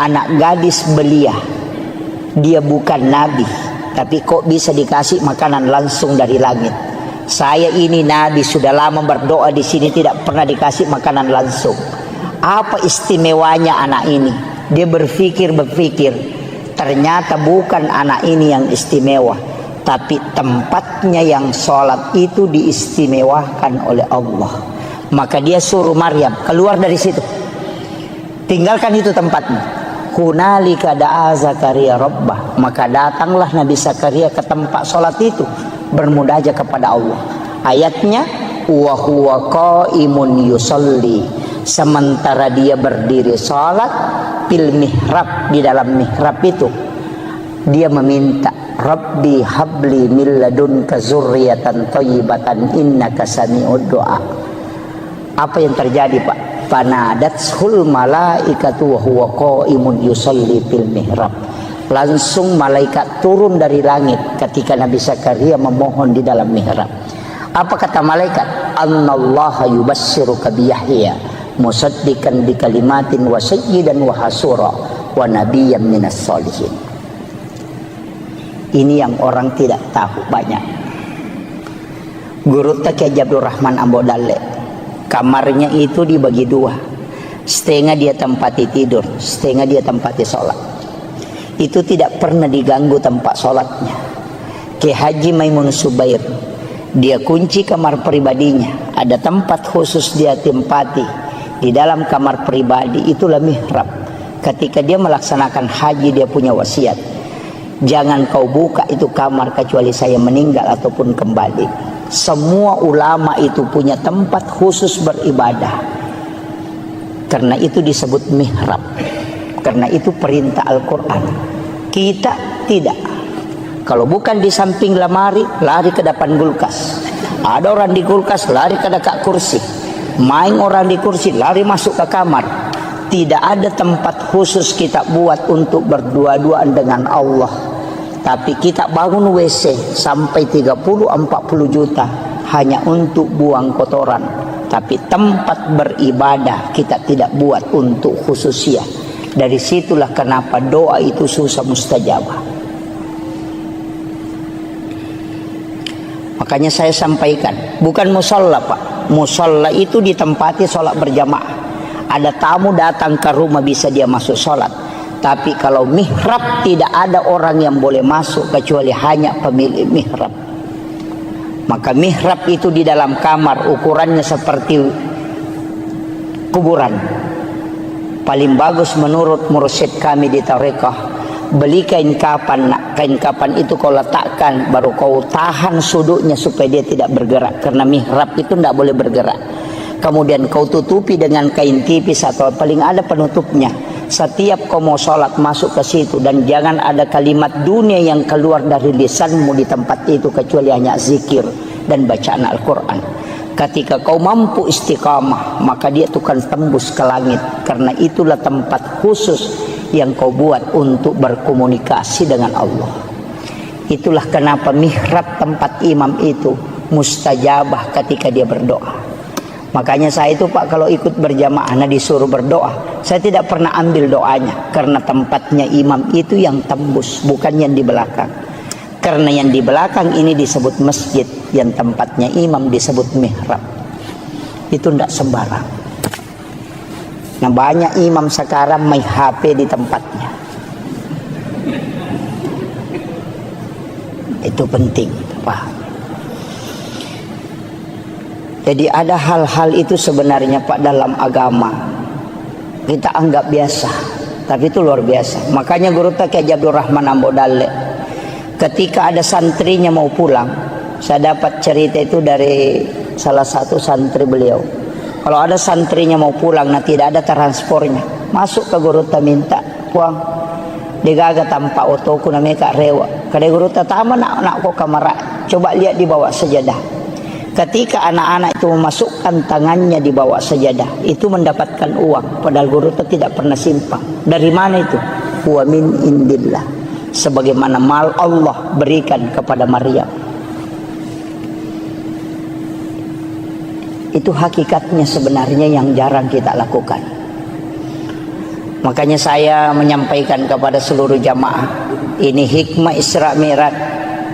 Anak gadis belia, dia bukan nabi, tapi kok bisa dikasih makanan langsung dari langit? Saya ini nabi, sudah lama berdoa di sini tidak pernah dikasih makanan langsung. Apa istimewanya anak ini? Dia berpikir, ternyata bukan anak ini yang istimewa, tapi tempatnya yang sholat itu diistimewakan oleh Allah. Maka dia suruh Maryam keluar dari situ, tinggalkan itu tempatnya. Hunalika da'a Zakaria rabbah. Maka datanglah Nabi Zakaria ke tempat sholat itu, bermunajat kepada Allah. Ayatnya, wa huwa qaimun yusalli. Sementara dia berdiri sholat fil mihrab, di dalam mihrab itu dia meminta, Rabbi habli min ladunka zurriyatan thayyibatan innaka sami'ud du'a. Apa yang terjadi, Pak? Fanadathul malaikatu wa huwa qaimun yusalli fil mihrab. Langsung malaikat turun dari langit ketika Nabi Zakaria memohon di dalam mihrab. Apa kata malaikat? Annallaha yubassiruka bi Yahya musaddiqan bi kalimatin wa sayyidan wa hasura wa nabiyyan minas solihin. Ini yang orang tidak tahu banyak. Guru Taki Abdul Rahman Ambo Dalle, kamarnya itu dibagi 2. Setengah dia tempati tidur, setengah dia tempati sholat. Itu tidak pernah diganggu tempat sholatnya. Ki Haji Maimun Subair, dia kunci kamar pribadinya. Ada tempat khusus dia tempati di dalam kamar pribadi, itulah mihrab. Ketika dia melaksanakan haji, dia punya wasiat, jangan kau buka itu kamar kecuali saya meninggal ataupun kembali. Semua ulama itu punya tempat khusus beribadah. Karena itu disebut mihrab. Karena itu perintah Al-Quran. Kita Tidak. Kalau bukan di samping lemari, lari ke depan kulkas. Ada orang di kulkas, lari ke dekat kursi. Main orang di kursi, lari masuk ke kamar. Tidak ada tempat khusus kita buat untuk berdua-duaan dengan Allah. Tapi kita bangun WC sampai 30-40 juta hanya untuk buang kotoran. Tapi tempat beribadah kita tidak buat untuk khususiah. Dari situlah kenapa doa itu susah mustajabah. Makanya saya sampaikan, bukan musola Pak. Musola itu ditempati sholat berjamaah. Ada tamu datang ke rumah bisa dia masuk sholat. Tapi kalau mihrab tidak ada orang yang boleh masuk kecuali hanya pemilik mihrab. Maka mihrab itu di dalam kamar ukurannya seperti kuburan. Paling bagus menurut mursyid kami di tarekah, beli kain kapan. Kain kapan itu kau letakkan, baru kau tahan sudutnya supaya dia tidak bergerak. Karena mihrab itu tidak boleh bergerak. Kemudian kau tutupi dengan kain tipis atau paling ada penutupnya. Setiap kau mau sholat masuk ke situ. Dan jangan ada kalimat dunia yang keluar dari lisanmu di tempat itu kecuali hanya zikir dan bacaan Al-Quran. Ketika kau mampu istiqamah, maka dia akan tembus ke langit. Karena itulah tempat khusus yang kau buat untuk berkomunikasi dengan Allah. Itulah kenapa mihrab tempat imam itu mustajabah ketika dia berdoa. Makanya saya itu Pak kalau ikut berjamaah disuruh berdoa, saya tidak pernah ambil doanya. Karena tempatnya imam itu yang tembus, bukan yang di belakang. Karena yang di belakang ini disebut masjid, yang tempatnya imam disebut mihrab. Itu tidak sembarang. Nah banyak imam sekarang main HP di tempatnya. Itu penting, Pak. Jadi ada hal-hal itu sebenarnya Pak dalam agama kita anggap biasa, tapi itu luar biasa. Makanya Guru Kiai Abdul Rahman Ambodale, ketika ada santrinya mau pulang, saya dapat cerita itu dari salah satu santri beliau. Kalau ada santrinya mau pulang, tidak ada transportnya, masuk ke Guru minta puang. Digaga tanpa otoku namanya Kak Rewa. Kada Guru tama nak kok kamar. Coba lihat di bawah sajadah. Ketika anak-anak itu memasukkan tangannya di bawah sajadah, itu mendapatkan uang. Padahal Guru tidak pernah simpang. Dari mana itu? Wa min indillah. Sebagaimana mal Allah berikan kepada Maryam. Itu hakikatnya sebenarnya yang jarang kita lakukan. Makanya saya menyampaikan kepada seluruh jamaah, ini hikmah Isra Mi'raj.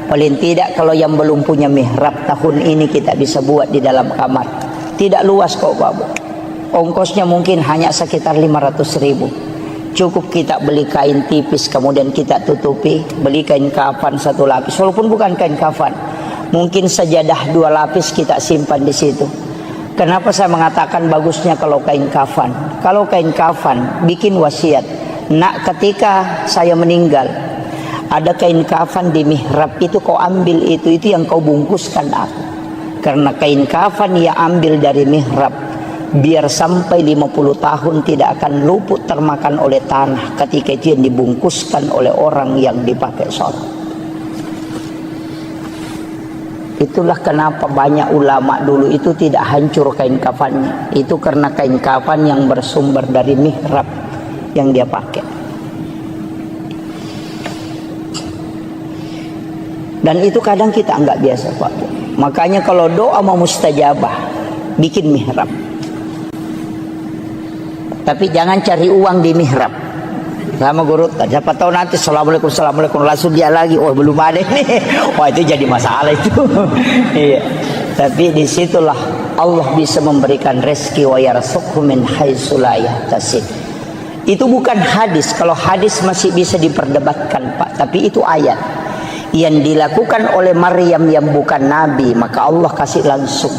Paling tidak kalau yang belum punya mihrab tahun ini kita bisa buat di dalam kamar. Tidak luas kok Bapak. Ongkosnya mungkin hanya sekitar 500.000. Cukup kita beli kain tipis kemudian kita tutupi, beli kain kafan 1 lapis. Walaupun bukan kain kafan, mungkin sajadah 2 lapis kita simpan di situ. Kenapa saya mengatakan bagusnya kalau kain kafan? Kalau kain kafan bikin wasiat, nak ketika saya meninggal ada kain kafan di mihrab itu kau ambil itu yang kau bungkuskan aku. Karena kain kafan ia ambil dari mihrab, biar sampai 50 tahun tidak akan luput termakan oleh tanah ketika itu yang dibungkuskan oleh orang yang dipakai sholat. Itulah kenapa banyak ulama dulu itu tidak hancur kain kafannya. Itu karena kain kafan yang bersumber dari mihrab yang dia pakai. Dan itu kadang kita anggap biasa Pak. Makanya kalau doa mau mustajabah, bikin mihrab. Tapi jangan cari uang di mihrab. Sama Guru, siapa tahu nanti assalamualaikum langsung dia lagi, oh belum ada nih, wah itu jadi masalah itu. Iya. Tapi disitulah Allah bisa memberikan rezeki wa yarzuqhu min haitsu la yahtasib. Itu bukan hadis. Kalau hadis masih bisa diperdebatkan Pak, tapi itu ayat yang dilakukan oleh Maryam yang bukan nabi, maka Allah kasih langsung.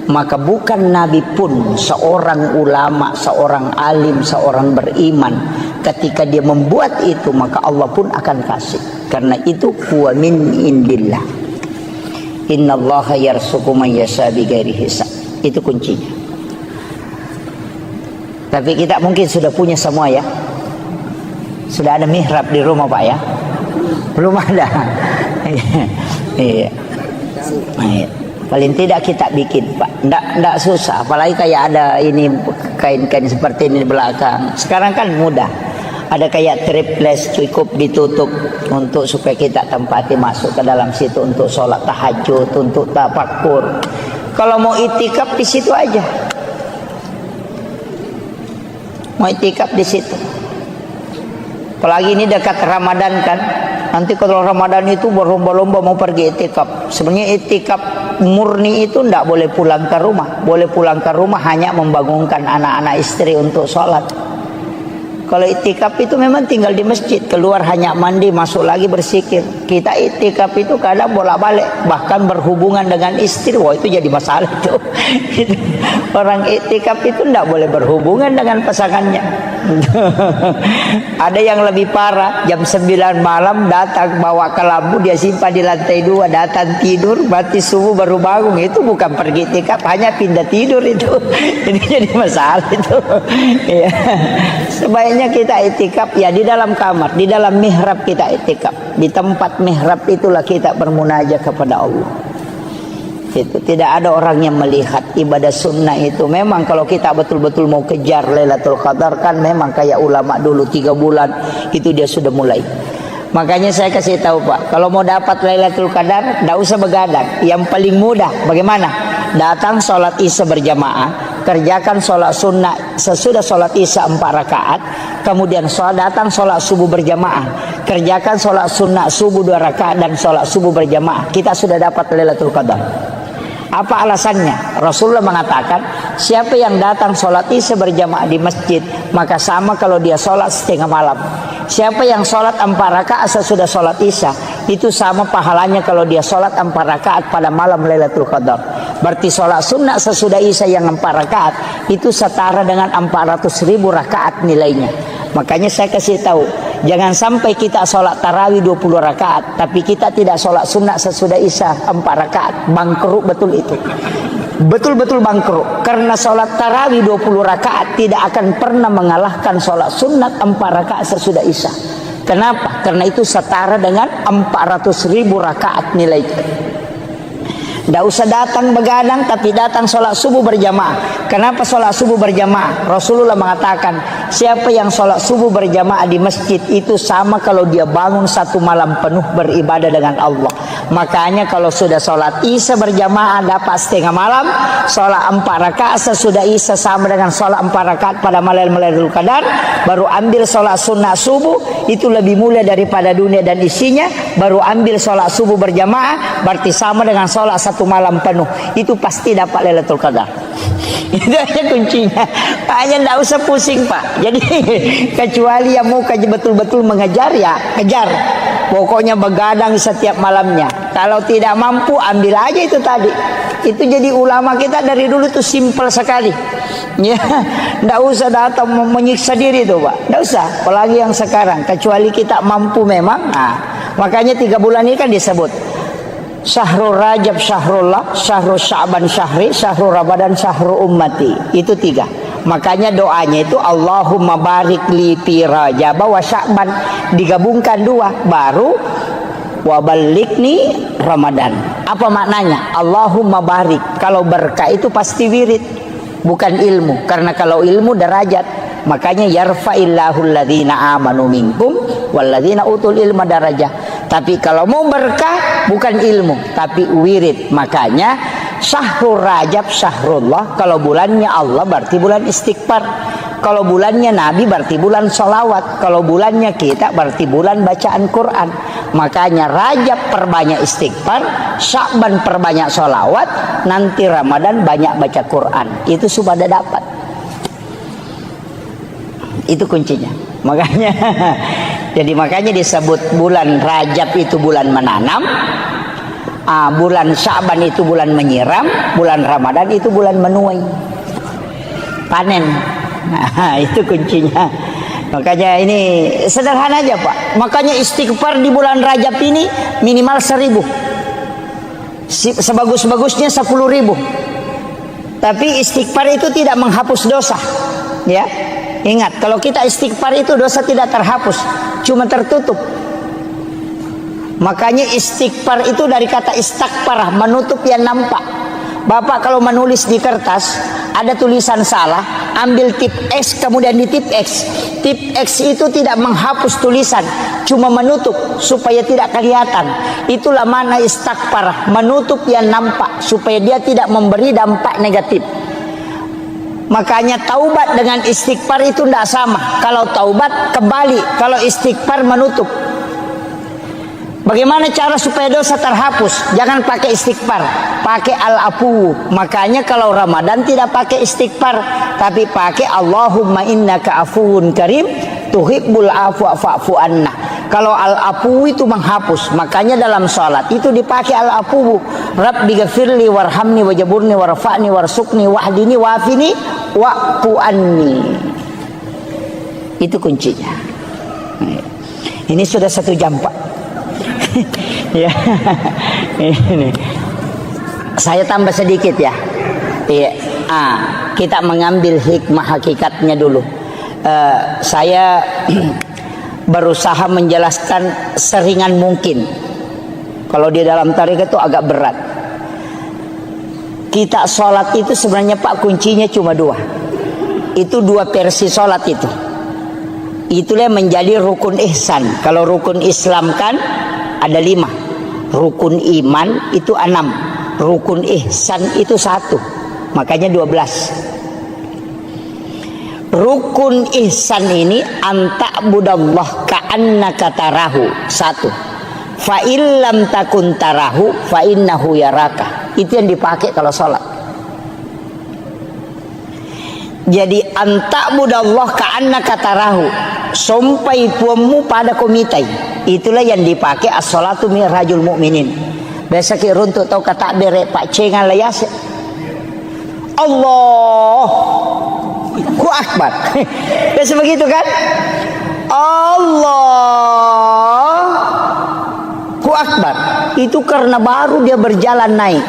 Maka bukan nabi pun, seorang ulama, seorang alim, seorang beriman, ketika dia membuat itu maka Allah pun akan kasih. Karena itu huwa min indillah. Innallaha yarzuqu man yasha bighairi hisab. Itu kuncinya. Tapi kita mungkin sudah punya semua ya. Sudah ada mihrab di rumah Pak ya. Belum ada. Iya. Paling tidak kita bikin, Pak. Nggak susah. Apalagi kayak ada ini kain-kain seperti ini di belakang. Sekarang kan mudah. Ada kayak triples, cukup ditutup untuk supaya kita tempati masuk ke dalam situ untuk sholat tahajud, untuk tafakur. Kalau mau itikaf di situ aja. Mau itikaf di situ. Apalagi ini dekat Ramadan kan. Nanti kalau Ramadan itu berlomba-lomba mau pergi itikaf. Sebenarnya itikaf murni itu tidak boleh pulang ke rumah. Boleh pulang ke rumah hanya membangunkan anak-anak istri untuk sholat. Kalau itikaf itu memang tinggal di masjid, keluar hanya mandi, masuk lagi bersikir. Kita itikaf itu kadang bolak-balik, bahkan berhubungan dengan istri. Wah, itu jadi masalah itu. Orang itikaf itu tidak boleh berhubungan dengan pasangannya. Ada yang lebih parah, jam 9 malam datang bawa ke lampu, dia simpan di lantai 2, datang tidur, mati subuh baru bangun. Itu bukan pergi itikaf, hanya pindah tidur itu. Ini jadi masalah itu. Ya. Sebaiknya kita itikaf ya di dalam kamar, di dalam mihrab kita itikaf. Di tempat mihrab itulah kita bermunajat kepada Allah. Itu tidak ada orang yang melihat ibadah sunnah itu. Memang kalau kita betul-betul mau kejar Lailatul Qadar kan memang kayak ulama dulu 3 bulan itu dia sudah mulai. Makanya saya kasih tahu Pak, kalau mau dapat Lailatul Qadar tidak usah begadang. Yang paling mudah bagaimana? Datang sholat isya berjamaah, kerjakan sholat sunnah sesudah sholat isya 4 rakaat, kemudian datang sholat subuh berjamaah, kerjakan sholat sunnah subuh 2 rakaat dan sholat subuh berjamaah. Kita sudah dapat Lailatul Qadar. Apa alasannya? Rasulullah mengatakan, siapa yang datang sholat isya berjamaah di masjid, maka sama kalau dia sholat setengah malam. Siapa yang sholat 4 rakaat sesudah sholat isya, itu sama pahalanya kalau dia sholat 4 rakaat pada malam Lailatul Qadar. Berarti sholat sunnah sesudah isya yang 4 rakaat itu setara dengan 400.000 rakaat nilainya. Makanya saya kasih tahu, jangan sampai kita sholat tarawih 20 rakaat, tapi kita tidak sholat sunnah sesudah isya 4 rakaat. Bangkrut betul itu. Betul-betul bangkrut. Karena sholat tarawih 20 rakaat tidak akan pernah mengalahkan sholat sunnah 4 rakaat sesudah isya. Kenapa? Karena itu setara dengan 400.000 rakaat nilainya. Tidak usah datang begadang, tapi datang sholat subuh berjamaah. Kenapa sholat subuh berjamaah? Rasulullah mengatakan, siapa yang sholat subuh berjamaah di masjid itu sama kalau dia bangun 1 malam penuh beribadah dengan Allah. Makanya kalau sudah sholat isya berjamaah dapat setengah malam, sholat 4 rakaat sesudah isya sama dengan sholat 4 rakaat pada malam Lailatul Qadar, baru ambil sholat sunnah subuh, itu lebih mulia daripada dunia dan isinya, baru ambil sholat subuh berjamaah, berarti sama dengan sholat 1 malam penuh, itu pasti dapat Lailatul Qadar. Itu aja kuncinya. Hanya tidak usah pusing Pak. Jadi kecuali yang mau betul-betul mengejar ya kejar. Pokoknya begadang setiap malamnya. Kalau tidak mampu ambil aja itu tadi. Itu jadi ulama kita dari dulu tuh simpel sekali. Ya, tidak usah datang menyiksa diri tuh Pak. Tidak usah. Apalagi yang sekarang. Kecuali kita mampu memang. Nah, makanya 3 bulan ini kan disebut Syahrul Rajab Syahrullah, Syahrul Sya'ban Syahri, Syahrul Ramadan Syahrul Ummati. Itu 3. Makanya doanya itu Allahumma barik li fi Rajab wa Sya'ban, digabungkan 2 baru wa balikni Ramadan. Apa maknanya? Allahumma barik. Kalau berkah itu pasti wirid, bukan ilmu. Karena kalau ilmu derajat. Makanya yarfa'illahu alladhina amanu minkum walladzina utul ilma darajah. Tapi kalau mau berkah bukan ilmu tapi wirid. Makanya Syahrul Rajab Syahrullah, kalau bulannya Allah berarti bulan istighfar. Kalau bulannya Nabi berarti bulan sholawat. Kalau bulannya kita berarti bulan bacaan Quran. Makanya Rajab perbanyak istighfar, Sya'ban perbanyak sholawat, nanti Ramadan banyak baca Quran. Itu sudah dapat. Itu kuncinya. Makanya jadi makanya disebut bulan Rajab itu bulan menanam, bulan Sya'ban itu bulan menyiram, bulan Ramadan itu bulan menuai, panen. Nah, itu kuncinya. Makanya ini sederhana aja Pak. Makanya istighfar di bulan Rajab ini minimal 1.000. Sebagus-bagusnya 10.000. Tapi istighfar itu tidak menghapus dosa. Ya. Ingat, kalau kita istighfar itu dosa tidak terhapus, cuma tertutup. Makanya istighfar itu dari kata istakparah, menutup yang nampak. Bapak kalau menulis di kertas ada tulisan salah, ambil tip X kemudian di tip X. Tip X itu tidak menghapus tulisan, cuma menutup supaya tidak kelihatan. Itulah makna istakparah, menutup yang nampak supaya dia tidak memberi dampak negatif. Makanya taubat dengan istighfar itu tidak sama. Kalau taubat kembali, kalau istighfar menutup. Bagaimana cara supaya dosa terhapus? Jangan pakai istighfar, pakai al-afu. Makanya kalau Ramadan tidak pakai istighfar, tapi pakai Allahumma innaka afuwun karim tuhibbul afwa fa'fu anna. Kalau al-afu itu menghapus, makanya dalam salat itu dipakai al-afu. Rabbi ghafirli warhamni wajaburni warfa'ni warsukni wahdini wafini wa'fu anni. Itu kuncinya. Ini sudah 1 jam Pak. Ya, ini saya tambah sedikit ya. Iya, kita mengambil hikmah hakikatnya dulu. Saya berusaha menjelaskan seringan mungkin. Kalau di dalam tarekat itu agak berat. Kita sholat itu sebenarnya Pak kuncinya cuma 2. Itu 2 versi sholat itu. Itulah yang menjadi rukun ihsan. Kalau rukun Islam kan ada 5, rukun iman itu 6, rukun ihsan itu 1, makanya 12. Rukun ihsan ini anta'budallah ka'annaka tarahu, 1. Fa illam takun tarahu fa innahu yaraka. Itu yang dipakai kalau sholat. Jadi anta'budallah ka'annaka tarahu, sampai puamu pada komitai. Itulah yang dipakai as-salatu mi'rajul mu'minin. Biasa ki runtuk tau kata bere Pak Cengan layas. Allahu akbar. Biasa begitu kan? Allahu akbar. Itu karena baru dia berjalan naik.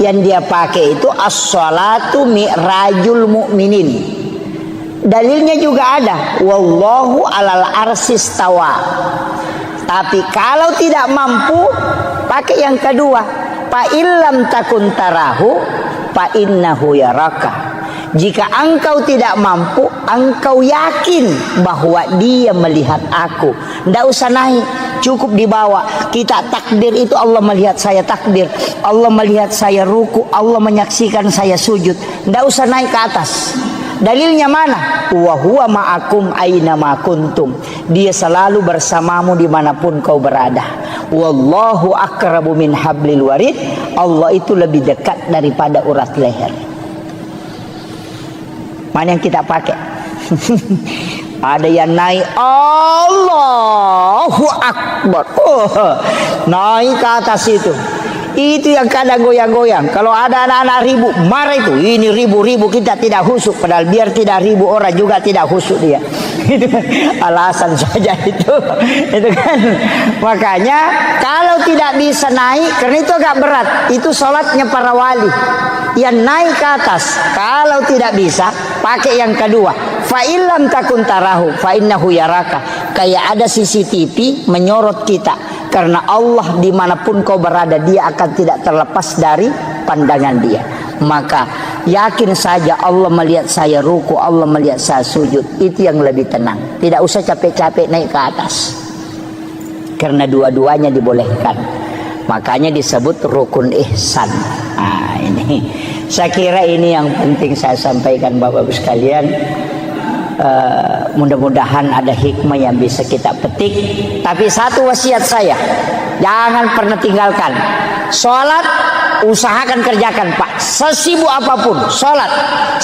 Yang dia pakai itu as-salatu mi'rajul mu'minin. Dalilnya juga ada, wallahu alal arsistawa. Tapi kalau tidak mampu, pakai yang kedua, fa illam takun tarahu fa innahu yaraka. Jika engkau tidak mampu, engkau yakin bahwa dia melihat aku. Tidak usah naik, cukup dibawa. Kita takbir itu Allah melihat saya takbir, Allah melihat saya ruku, Allah menyaksikan saya sujud. Tidak usah naik ke atas. Dalilnya mana? Wa huwa ma'akum aina ma kuntum. Dia selalu bersamamu dimanapun kau berada. Wallahu aqrabu min hablil warid. Allah itu lebih dekat daripada urat leher. Mana yang kita pakai? Ada yang naik Allahu Akbar, naik ke atas itu. Itu yang kadang goyang-goyang. Kalau ada anak-anak ribu, marah itu. Ini ribu-ribu kita tidak husuk. Padahal biar tidak ribu orang juga tidak husuk dia. Itu alasan saja itu. Itu kan. Makanya kalau tidak bisa naik, karena itu agak berat. Itu sholatnya para wali. Yang naik ke atas. Kalau tidak bisa, pakai yang kedua. Fa illam takun tarahu fa innahu yaraka. Kayak ada CCTV menyorot kita. Karena Allah dimanapun kau berada, dia akan tidak terlepas dari pandangan dia. Maka yakin saja Allah melihat saya ruku, Allah melihat saya sujud. Itu yang lebih tenang. Tidak usah capek-capek naik ke atas. Karena dua-duanya dibolehkan. Makanya disebut rukun ihsan. Nah, ini saya kira ini yang penting saya sampaikan Bapak-Ibu sekalian. Mudah-mudahan ada hikmah yang bisa kita petik. Tapi satu wasiat saya, jangan pernah tinggalkan sholat. Usahakan kerjakan Pak, sesibuk apapun sholat,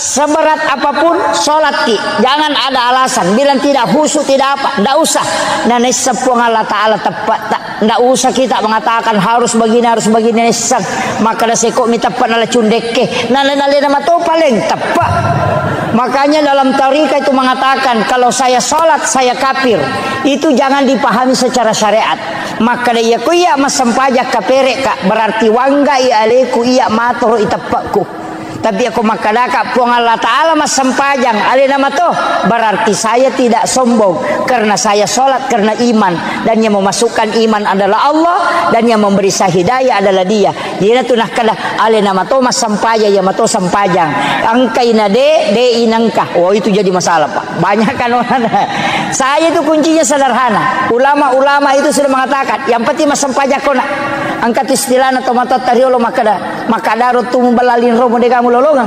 seberat apapun sholat ki. Jangan ada alasan bilang tidak khusyuk tidak apa, tidak usah. Nanti sepung Allah Ta'ala tepat, tidak usah kita mengatakan harus begini nesang. Maka dah sekok mi tepat nala cundeke nala nama tu paling tepat. Makanya dalam tarikah itu mengatakan kalau saya sholat saya kafir. Itu jangan dipahami secara syariat. Maka dia ku iya masam pajak kaperek kak, berarti wangga iya aleku iya matoro itapakku. Tapi aku makadaka puang Allah Ta'ala mas sempajang ali nama toh, berarti saya tidak sombong karena saya sholat karena iman, dan yang memasukkan iman adalah Allah, dan yang memberi saya hidayah adalah Dia. Dia tu nak kada ali nama toh mas sempajang ya mato sempajang angkaina de inangkah. Oh itu jadi masalah Pak, banyak kan orang. Saya itu kuncinya sederhana. Ulama-ulama itu sudah mengatakan yang penting mas sempajang kona angkat istilahna tomato tariolo makadaro tumu balalin romo de kamu lolongan.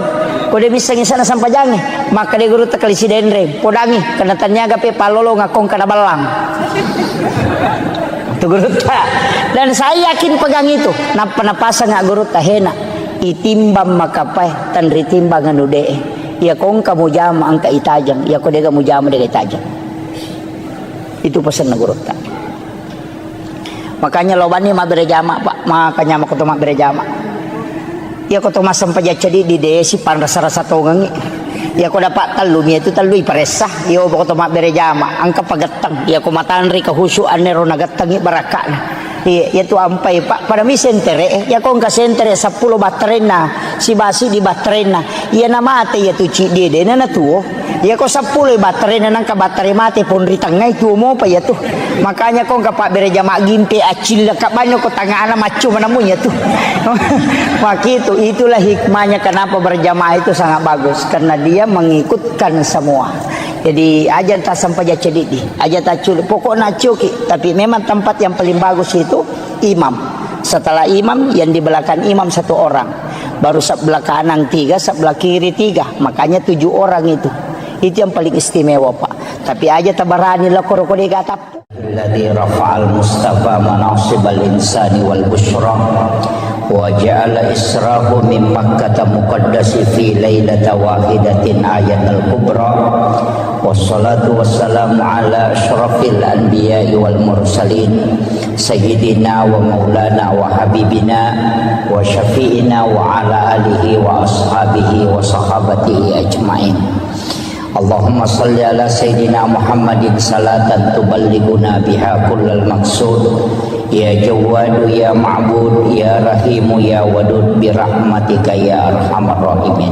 Ko de bisa ngisana sampajangi, maka de guru tekali si denre podangi kana tanyaga pe palolo ngakong kana balang. Tu guru ta. Dan saya yakin pegang itu. Napasa nga guru ta hena. Itimbang makapai tan ritimbang anu de. Ya kong kamu jama angka itajang, ya ko de kamu jama de itajang. Itu pesan na guru ta. Makanya lobani mabere jama Pak, makanya makoto mabere jama. Ya ko to masam pajacadi di desi pan rasa-rasa tongangi. Ya ko dapat talumi itu talui paresah. Ya ko to mabere jama angka pagatang. Ya ko matanri kahusuan nero nagatangi barakana. Ya tu ampai Pak pada mi sentere ya ko ka sentere 10 baterena si basi di baterena. Ya na mate ya tu ci de na tuo. Ya ko 10 baterena nang ka batere mate pon ritangai tu mo pa ya tu. Makanya kau enggak Pak bere jama gimpe acil ka banyak ko tangana macu manamunya tuh. Maka itulah hikmahnya kenapa berjamaah itu sangat bagus, karena dia mengikutkan semua. Jadi aja tak sampai jadi di, aja tak culi pokoknya cuki. Tapi memang tempat yang paling bagus itu imam. Setelah imam yang di belakang imam 1 orang, baru sebelah kanan 3, sebelah kiri 3. Makanya 7 orang itu. Itu yang paling istimewa Pak. Tapi aja tabarani lah korokode gatap. Alladzi rafa'al mustafa manasibal insani wal busyra wa ja'ala israhu min makkah muqaddasi fi lailata wahidatin ayatul kubra wassalatu wassalamu ala asyrafil anbiya'i wal mursalin sayyidina wa maulana wa habibina wa syafi'ina wa ala alihi wa ashabihi wa sahabatihi ajma'in. Allahumma salli ala Sayyidina Muhammadin salatan tuballighuna biha kullal maqsud ya Jawwadu ya Ma'bud ya Rahimu ya Wadud birahmatika ya Arhamar Rahimin.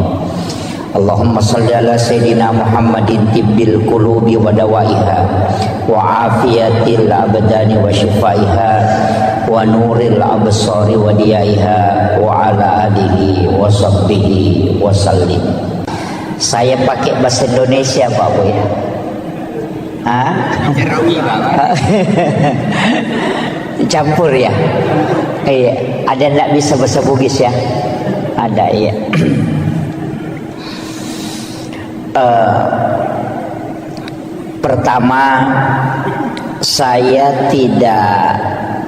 Allahumma salli ala Sayyidina Muhammadin tibbil qulubi wa dawaiha wa afiyatil abdani wa shifaiha wa nuril absari wa diyaiha wa ala alihi wa sahbihi wa sallim. Saya pakai bahasa Indonesia Pak Bu ya. Campur ya. Iya, ada enggak bisa bahasa Bugis ya? Ada ya. Pertama, saya tidak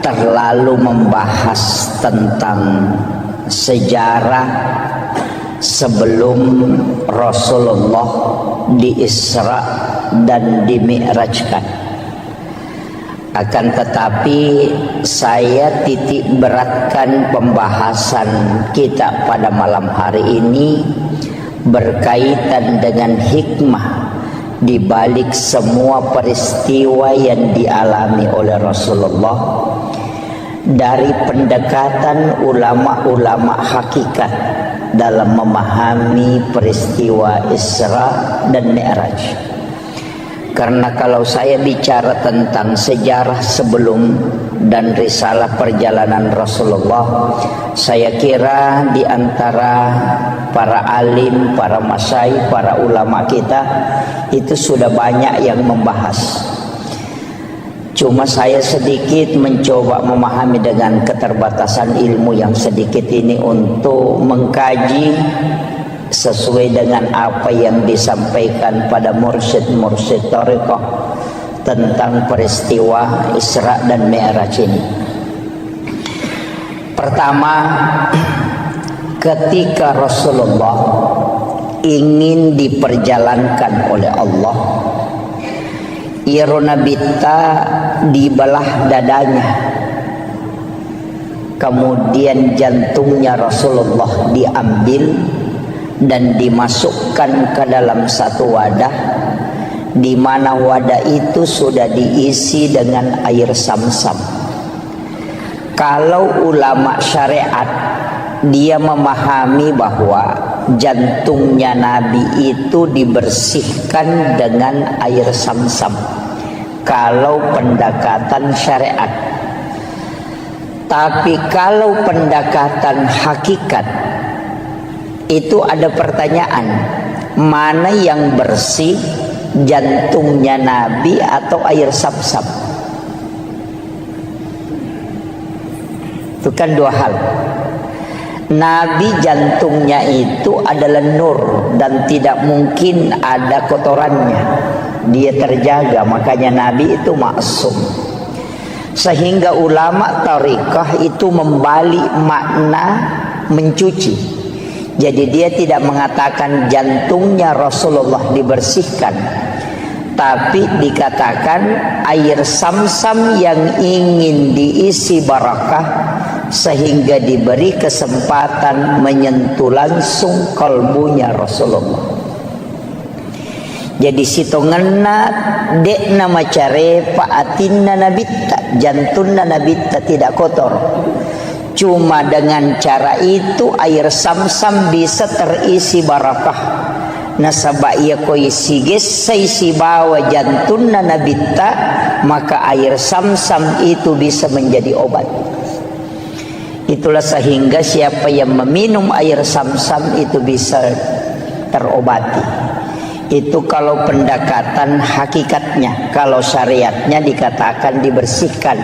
terlalu membahas tentang sejarah sebelum Rasulullah di-Isra dan di-Mi'rajkan. Akan tetapi saya titik beratkan pembahasan kita pada malam hari ini berkaitan dengan hikmah di balik semua peristiwa yang dialami oleh Rasulullah dari pendekatan ulama-ulama hakikat dalam memahami peristiwa Isra dan Mi'raj. Karena kalau saya bicara tentang sejarah sebelum dan risalah perjalanan Rasulullah, saya kira di antara para alim, para masyayikh, para ulama kita itu sudah banyak yang membahas. Cuma saya sedikit mencoba memahami dengan keterbatasan ilmu yang sedikit ini untuk mengkaji sesuai dengan apa yang disampaikan pada mursyid-mursyid thariqah tentang peristiwa Isra dan Mi'raj ini. Pertama, ketika Rasulullah ingin diperjalankan oleh Allah, Ironabita dibelah dadanya, kemudian jantungnya Rasulullah diambil dan dimasukkan ke dalam satu wadah, di mana wadah itu sudah diisi dengan air Zamzam. Kalau ulama syariat dia memahami bahwa jantungnya Nabi itu dibersihkan dengan air Zamzam kalau pendekatan syariat. Tapi kalau pendekatan hakikat itu ada pertanyaan, mana yang bersih, jantungnya Nabi atau air Zamzam? Itu kan dua hal. Nabi jantungnya itu adalah nur dan tidak mungkin ada kotorannya. Dia terjaga, makanya Nabi itu maksum. Sehingga ulama tariqah itu membalik makna mencuci. Jadi dia tidak mengatakan jantungnya Rasulullah dibersihkan, tapi dikatakan air Zamzam yang ingin diisi barakah sehingga diberi kesempatan menyentuh langsung kalbunya Rasulullah. Jadi situ ngena dek nama care paatinna nabitta, jantungna nabitta tidak kotor. Cuma dengan cara itu air Zamzam bisa terisi barakah. Nasaba ia koi siges saisi bawa jantungna nabitta, maka air Zamzam itu bisa menjadi obat. Itulah sehingga siapa yang meminum air Zamzam itu bisa terobati. Itu kalau pendekatan hakikatnya. Kalau syariatnya dikatakan dibersihkan.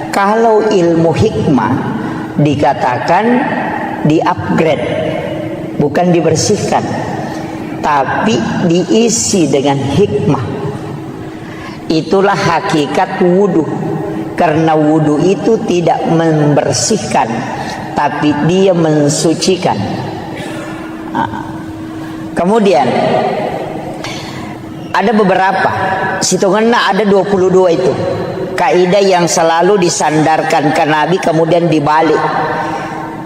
Kalau ilmu hikmah dikatakan di-upgrade, bukan dibersihkan, tapi diisi dengan hikmah. Itulah hakikat wudu. Karena wudu itu tidak membersihkan, tapi dia mensucikan. Kemudian ada beberapa, hitungannya ada 22 itu kaidah yang selalu disandarkan ke Nabi kemudian dibalik.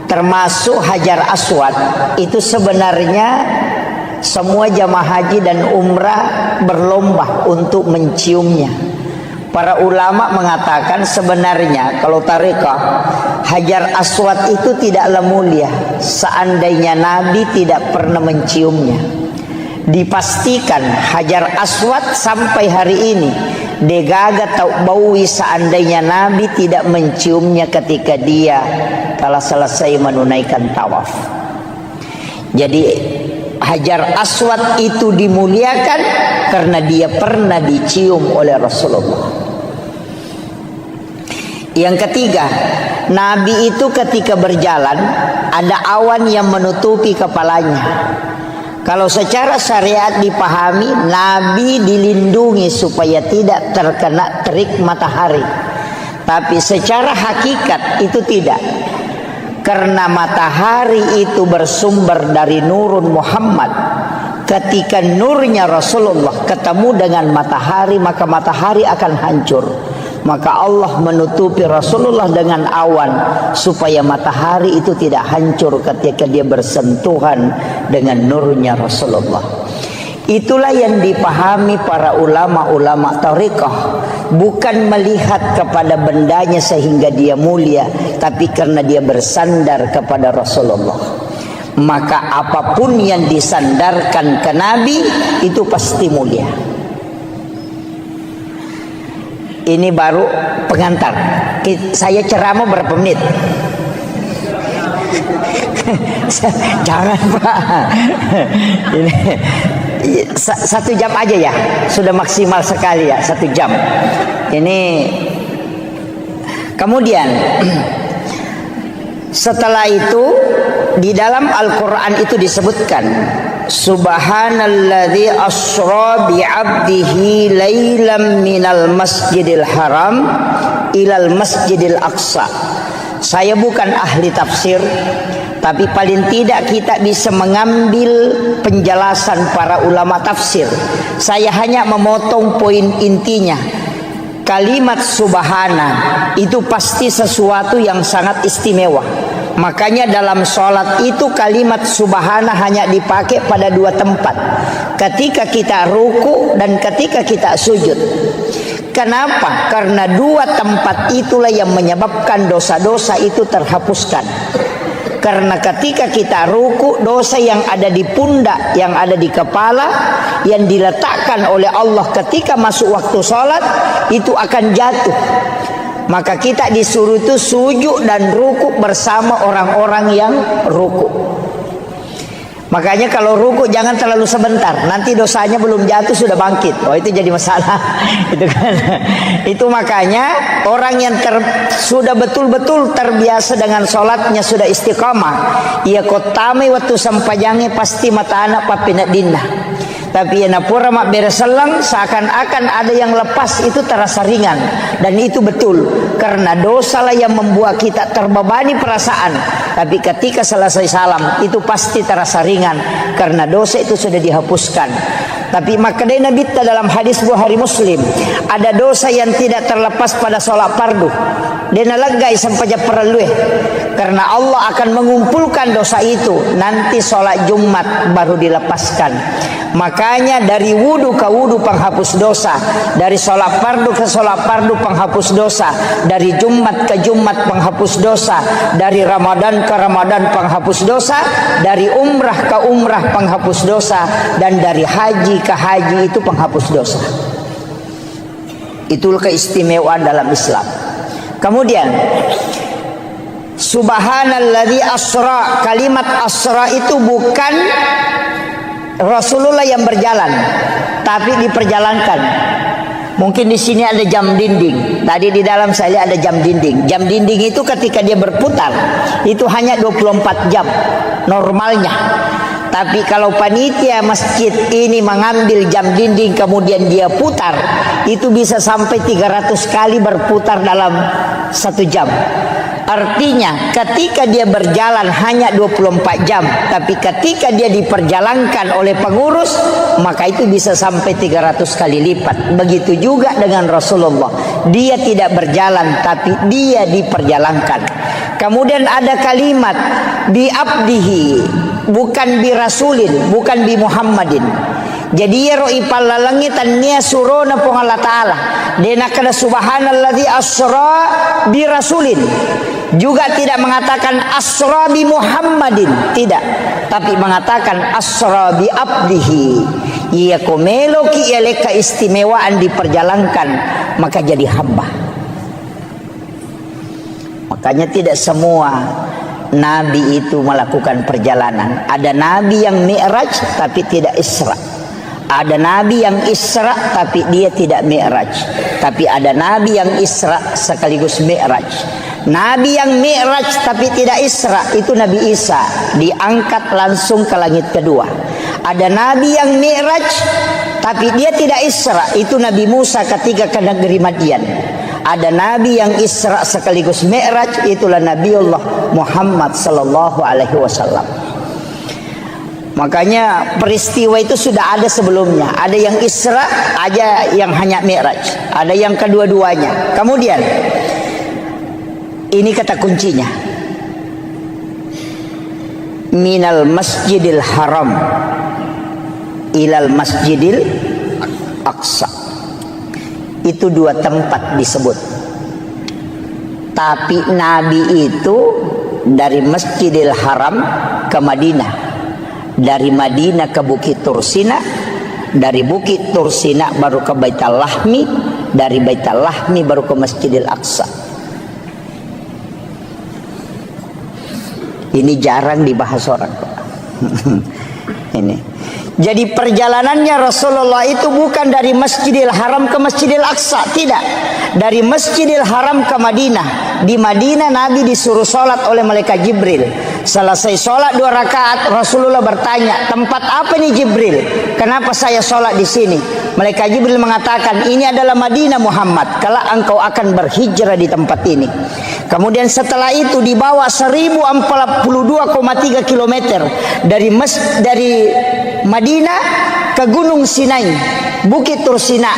Termasuk Hajar Aswad itu sebenarnya semua jamaah haji dan umrah berlomba untuk menciumnya. Para ulama mengatakan sebenarnya kalau tarekat Hajar Aswad itu tidaklah mulia seandainya Nabi tidak pernah menciumnya. Dipastikan Hajar Aswad sampai hari ini degaga tau baui seandainya Nabi tidak menciumnya ketika dia telah selesai menunaikan tawaf. Jadi Hajar Aswad itu dimuliakan karena dia pernah dicium oleh Rasulullah. Yang ketiga, Nabi itu ketika berjalan ada awan yang menutupi kepalanya. Kalau secara syariat dipahami, Nabi dilindungi supaya tidak terkena terik matahari. Tapi secara hakikat itu tidak. Karena matahari itu bersumber dari nurun Muhammad. Ketika nurnya Rasulullah ketemu dengan matahari, maka matahari akan hancur. Maka Allah menutupi Rasulullah dengan awan supaya matahari itu tidak hancur ketika dia bersentuhan dengan nurnya Rasulullah. Itulah yang dipahami para ulama-ulama tariqah, bukan melihat kepada bendanya sehingga dia mulia, tapi karena dia bersandar kepada Rasulullah. Maka apapun yang disandarkan ke Nabi itu pasti mulia. Ini baru pengantar. Saya ceramah berapa menit? Jangan Pak. Ini 1 jam aja ya. Sudah maksimal sekali ya 1 jam. Ini kemudian setelah itu di dalam Al-Quran itu disebutkan Subhanalladzi asra bi'abdihi lailam minal masjidil haram ilal masjidil aqsa. Saya bukan ahli tafsir, tapi paling tidak kita bisa mengambil penjelasan para ulama tafsir. Saya hanya memotong poin intinya. Kalimat subhana itu pasti sesuatu yang sangat istimewa. Makanya dalam sholat itu kalimat subhana hanya dipakai pada 2 tempat. Ketika kita ruku dan ketika kita sujud. Kenapa? Karena 2 tempat itulah yang menyebabkan dosa-dosa itu terhapuskan. Karena ketika kita ruku, dosa yang ada di pundak, yang ada di kepala, yang diletakkan oleh Allah ketika masuk waktu sholat, itu akan jatuh. Maka kita disuruh itu sujud dan ruku bersama orang-orang yang ruku. Makanya kalau ruku jangan terlalu sebentar, nanti dosanya belum jatuh sudah bangkit. Oh, itu jadi masalah. Itu kan. Itu makanya orang yang sudah betul-betul terbiasa dengan sholatnya, sudah istiqamah, ia kotame waktu sampajange pasti mata anak papinat dinna. Tapi yang pura mak bereselang seakan-akan ada yang lepas, itu terasa ringan. Dan itu betul, karena dosa lah yang membuat kita terbebani perasaan. Tapi ketika selesai salam, itu pasti terasa ringan, karena dosa itu sudah dihapuskan. Tapi makanya Nabi dalam hadis Bukhari Muslim, ada dosa yang tidak terlepas pada sholat fardu. Dia nalagai sampai perlu, karena Allah akan mengumpulkan dosa itu nanti sholat Jumat baru dilepaskan. Makanya dari wudu ke wudu penghapus dosa, dari sholat fardu ke sholat fardu penghapus dosa, dari Jumat ke Jumat penghapus dosa, dari Ramadan ke Ramadan penghapus dosa, dari umrah ke umrah penghapus dosa, dan dari haji ke haji itu penghapus dosa. Itulah keistimewaan dalam Islam. Kemudian subhanalladzi asra, kalimat asra itu bukan Rasulullah yang berjalan, tapi diperjalankan. Mungkin di sini ada jam dinding. Tadi di dalam saya lihat ada jam dinding. Jam dinding itu ketika dia berputar, itu hanya 24 jam normalnya. Tapi kalau panitia masjid ini mengambil jam dinding kemudian dia putar, itu bisa sampai 300 kali berputar dalam 1 jam. Artinya ketika dia berjalan hanya 24 jam, tapi ketika dia diperjalankan oleh pengurus, maka itu bisa sampai 300 kali lipat. Begitu juga dengan Rasulullah, dia tidak berjalan tapi dia diperjalankan. Kemudian ada kalimat bi abdihi, bukan bi rasulin, bukan bi Muhammadin. Jadi ya roi palalangi tanya surona po Allah Ta'ala. Dena kada subhanalladzi asra bi rasulin. Juga tidak mengatakan asra bi Muhammadin, tidak, tapi mengatakan asra bi abdihi. Ia komelo ki ele keistimewaan diperjalankan, maka jadi hamba. Makanya tidak semua nabi itu melakukan perjalanan. Ada nabi yang mi'raj tapi tidak isra. Ada nabi yang isra tapi dia tidak mi'raj. Tapi ada nabi yang isra sekaligus mi'raj. Nabi yang mi'raj tapi tidak isra, itu Nabi Isa, diangkat langsung ke langit kedua. Ada nabi yang mi'raj tapi dia tidak isra, itu Nabi Musa ketika ke negeri Madian. Ada nabi yang isra sekaligus mi'raj, itulah Nabiullah Muhammad sallallahu alaihi wasallam. Makanya peristiwa itu sudah ada sebelumnya. Ada yang isra, ada yang hanya mi'raj, ada yang kedua-duanya. Kemudian ini kata kuncinya, minal masjidil haram ilal masjidil aqsa. Itu 2 tempat disebut. Tapi Nabi itu dari Masjidil Haram ke Madinah, dari Madinah ke Bukit Tursina, dari Bukit Tursina baru ke Baitul Lahmi, dari Baitul Lahmi baru ke Masjidil Aqsa. Ini jarang dibahas orang. Ini. Jadi perjalanannya Rasulullah itu bukan dari Masjidil Haram ke Masjidil Aqsa, tidak. Dari Masjidil Haram ke Madinah. Di Madinah Nabi disuruh sholat oleh malaikat Jibril. Selesai sholat 2 rakaat, Rasulullah bertanya, tempat apa nih Jibril? Kenapa saya sholat di sini? Malaikat Jibril mengatakan, ini adalah Madinah Muhammad, kelak engkau akan berhijrah di tempat ini. Kemudian setelah itu dibawa 1042,3 km dari Madinah ke Gunung Sinai. Bukit Tursina.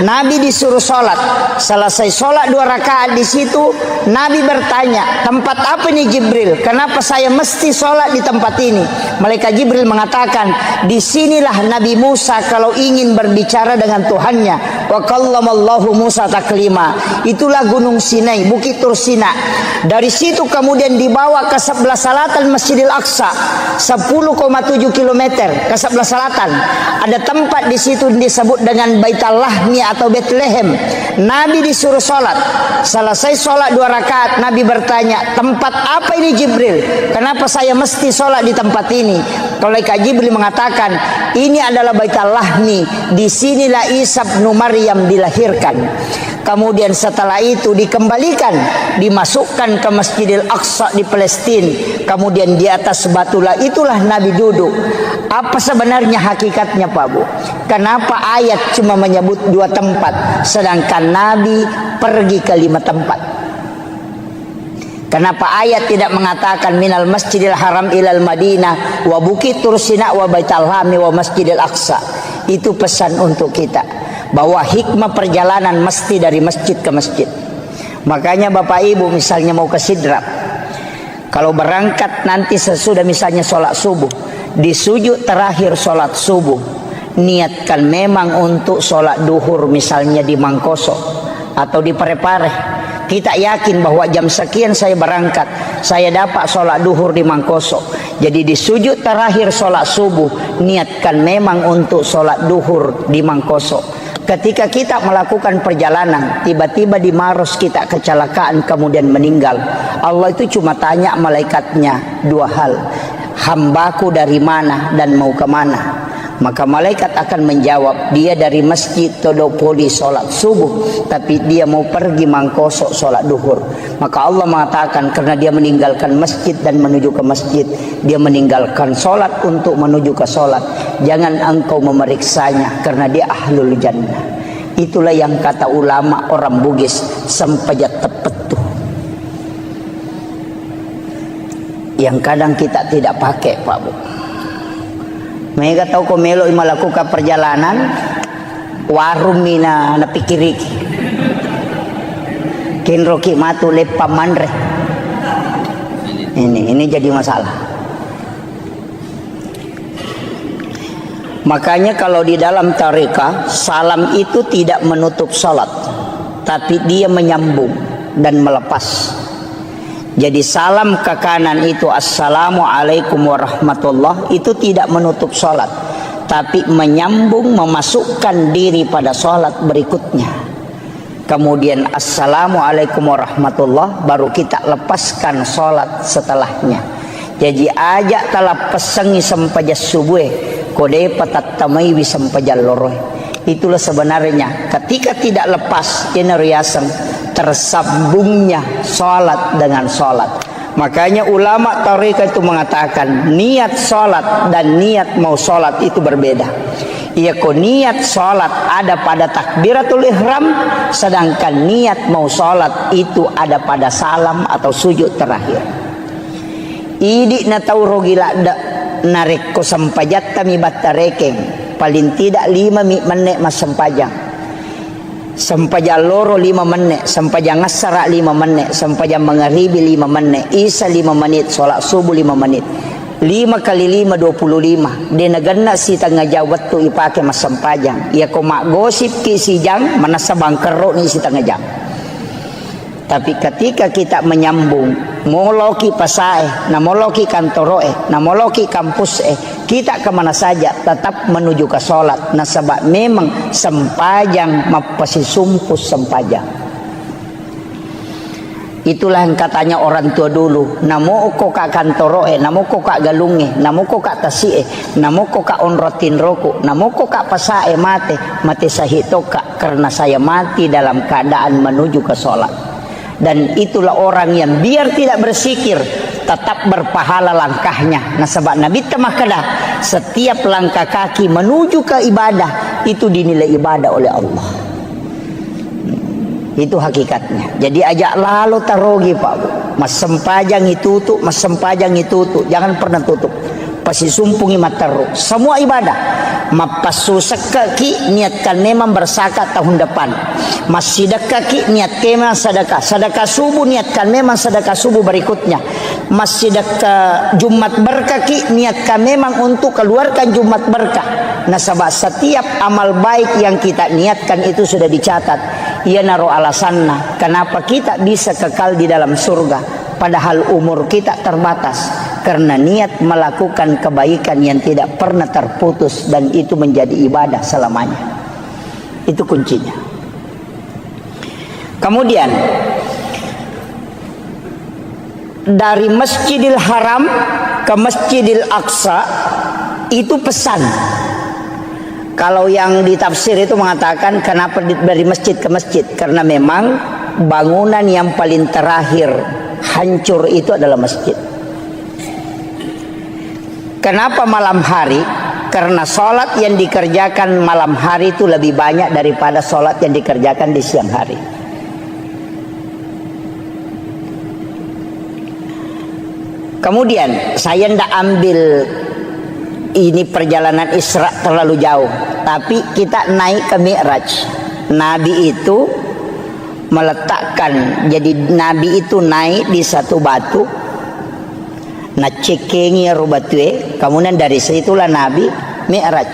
Nabi disuruh sholat. Selesai sholat 2 rakaat di situ, Nabi bertanya, tempat apa ini Jibril? Kenapa saya mesti sholat di tempat ini? Malaikat Jibril mengatakan, disinilah Nabi Musa kalau ingin berbicara dengan Tuhannya. Wa kallamallahu Musa taklima. Itulah Gunung Sinai, Bukit Tursina. Dari situ kemudian dibawa ke sebelah selatan Masjidil Aqsa, 10,7 km ke sebelah selatan. Ada tempat di situ disebut dengan Baitul Lahmi atau Bethlehem. Nabi disuruh sholat. Selesai sholat 2 rakaat, Nabi bertanya, tempat apa ini Jibril? Kenapa saya mesti sholat di tempat ini? Malaikat Jibril mengatakan, ini adalah Baitul Lahmi. Disinilah Isa bin Maryam dilahirkan. Kemudian setelah itu dikembalikan, dimasukkan ke Masjidil Aqsa di Palestina. Kemudian di atas batulah itulah Nabi duduk. Apa sebenarnya hakikatnya Pak Bu? Kenapa ayat cuma menyebut 2 tempat, sedangkan Nabi pergi ke 5 tempat? Kenapa ayat tidak mengatakan minal Masjidil Haram ilal Madinah wa Bukit Tursina wa Baitul Lahmi wa Masjidil Aqsa? Itu pesan untuk kita, bahwa hikmah perjalanan mesti dari masjid ke masjid. Makanya Bapak Ibu misalnya mau ke Sidrap, kalau berangkat nanti sesudah misalnya sholat subuh, di sujud terakhir sholat subuh, niatkan memang untuk sholat duhur misalnya di Mangkoso atau di Parepare. Kita yakin bahwa jam sekian saya berangkat, saya dapat sholat duhur di Mangkoso. Jadi di sujud terakhir sholat subuh, niatkan memang untuk sholat duhur di Mangkoso. Ketika kita melakukan perjalanan, tiba-tiba di Maros kita kecelakaan kemudian meninggal, Allah itu cuma tanya malaikatnya 2 hal, hambaku dari mana dan mau kemana? Maka malaikat akan menjawab, dia dari Masjid Todopoli sholat subuh, tapi dia mau pergi Mangkoso sholat duhur. Maka Allah mengatakan, karena dia meninggalkan masjid dan menuju ke masjid, dia meninggalkan sholat untuk menuju ke sholat. Jangan engkau memeriksanya, karena dia ahlul jannah. Itulah yang kata ulama orang Bugis, sempajat tepetuh, yang kadang kita tidak pakai Pak Bu. Mereka tahu kau melo melakukan perjalanan warung mina na pikiriki kinroki matu lepa mandre. Ini jadi masalah. Makanya kalau di dalam tarekat, salam itu tidak menutup salat, tapi dia menyambung dan melepas. Jadi salam ke kanan itu assalamualaikum warahmatullah, itu tidak menutup sholat, tapi menyambung, memasukkan diri pada sholat berikutnya. Kemudian assalamualaikum warahmatullah, baru kita lepaskan sholat setelahnya. Jadi ajak telah pesengi sempajas subuh kode patat tamai wisampajal loroh. Itulah sebenarnya ketika tidak lepas ineriasan, tersambungnya sholat dengan sholat. Makanya ulama tarekat itu mengatakan niat sholat dan niat mau sholat itu berbeda. Ia niat sholat ada pada takbiratul ihram, sedangkan niat mau sholat itu ada pada salam atau sujud terakhir. Idi na tau rogila narik ko sampajat kami batarekeng, paling tidak 5 menit mas sempajang. Sempajang loro 5 menit, sempajang ngasara 5 menit, sempajang mengharibi 5 menit, isa 5 menit, sholat subuh 5 menit. 5 kali 5 25. Dia nagana si tengah jawat tu ipake mas sempajang. Ia ko mak gosip ki si jang manasa bangkero ni si tengah jang. Tapi ketika kita menyambung, moloki pasae, namoloki kantoroe, namoloki kampus kita kemana saja tetap menuju ke sholat. Nah sebab memang sempajang mapasi sumpus sempajang. Itulah yang katanya orang tua dulu, namo ko ka kantoroe, namo ko ka galunge, namo ko ka tasie, namo ko ka onrotin roku, namo ko ka pasae mate sahitoka, karena saya mati dalam keadaan menuju ke sholat. Dan itulah orang yang biar tidak bersikir tetap berpahala langkahnya. Nah sebab Nabi temakada setiap langkah kaki menuju ke ibadah itu dinilai ibadah oleh Allah. Itu hakikatnya. Jadi ajak lalu tarogi Pak. Mas sempajang itu tutup, mas sempajang itu tutup. Jangan pernah tutup. pasisumpungi mataru. Semua ibadah. Mapasusak kaki niatkan memang berzakat tahun depan. Masjidak kaki niat memang sedekah. Sedekah subuh niatkan memang sedekah subuh berikutnya. Masjidak Jumat berkaki niatkan memang untuk keluarkan Jumat berkah. Nah, sebab setiap amal baik yang kita niatkan itu sudah dicatat. Ia naruh alasannya kenapa kita bisa kekal di dalam surga, padahal umur kita terbatas, karena niat melakukan kebaikan yang tidak pernah terputus, dan itu menjadi ibadah selamanya. Itu kuncinya. Kemudian dari Masjidil Haram ke Masjidil Aqsa itu pesan. Kalau yang ditafsir itu mengatakan kenapa dari masjid ke masjid, karena memang bangunan yang paling terakhir hancur itu adalah masjid. Kenapa malam hari? Karena sholat yang dikerjakan malam hari itu lebih banyak daripada sholat yang dikerjakan di siang hari. Kemudian saya tidak ambil ini perjalanan Isra terlalu jauh, tapi kita naik ke Mi'raj. Nabi itu meletakkan, jadi Nabi itu naik di satu batu, nah cekengi rubatue, kemudian dari situlah Nabi Mi'raj.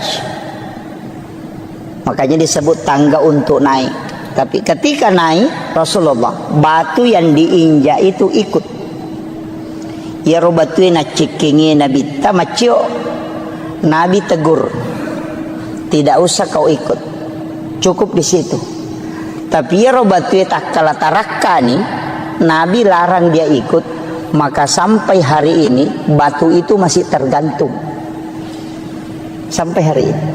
Makanya disebut tangga untuk naik. Tapi ketika naik Rasulullah, batu yang diinjak itu ikut. Ya rubatue na cekengi Nabi tamacio. Nabi tegur, tidak usah kau ikut, cukup di situ. Tapi ya robatu takkala tarakani, Nabi larang dia ikut, maka sampai hari ini batu itu masih tergantung. Sampai hari ini.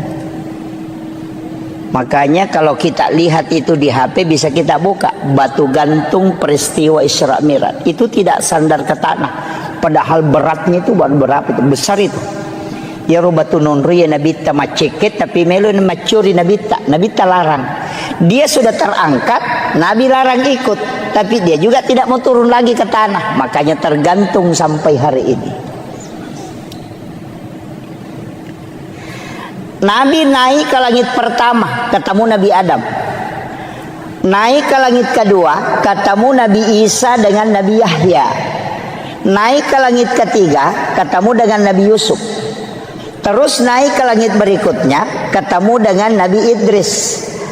Makanya kalau kita lihat itu di HP bisa kita buka batu gantung peristiwa Isra Mi'raj. Itu tidak sandar ke tanah, padahal beratnya itu berapa itu, besar itu. Ya rubatu nunri ya Nabi ta maceket, tapi melu macuri Nabi ta larang. Dia sudah terangkat, Nabi larang ikut, tapi dia juga tidak mau turun lagi ke tanah, makanya tergantung sampai hari ini. Nabi naik ke langit pertama, ketemu Nabi Adam. Naik ke langit kedua, ketemu Nabi Isa dengan Nabi Yahya. Naik ke langit ketiga, ketemu dengan Nabi Yusuf. Terus naik ke langit berikutnya, ketemu dengan Nabi Idris,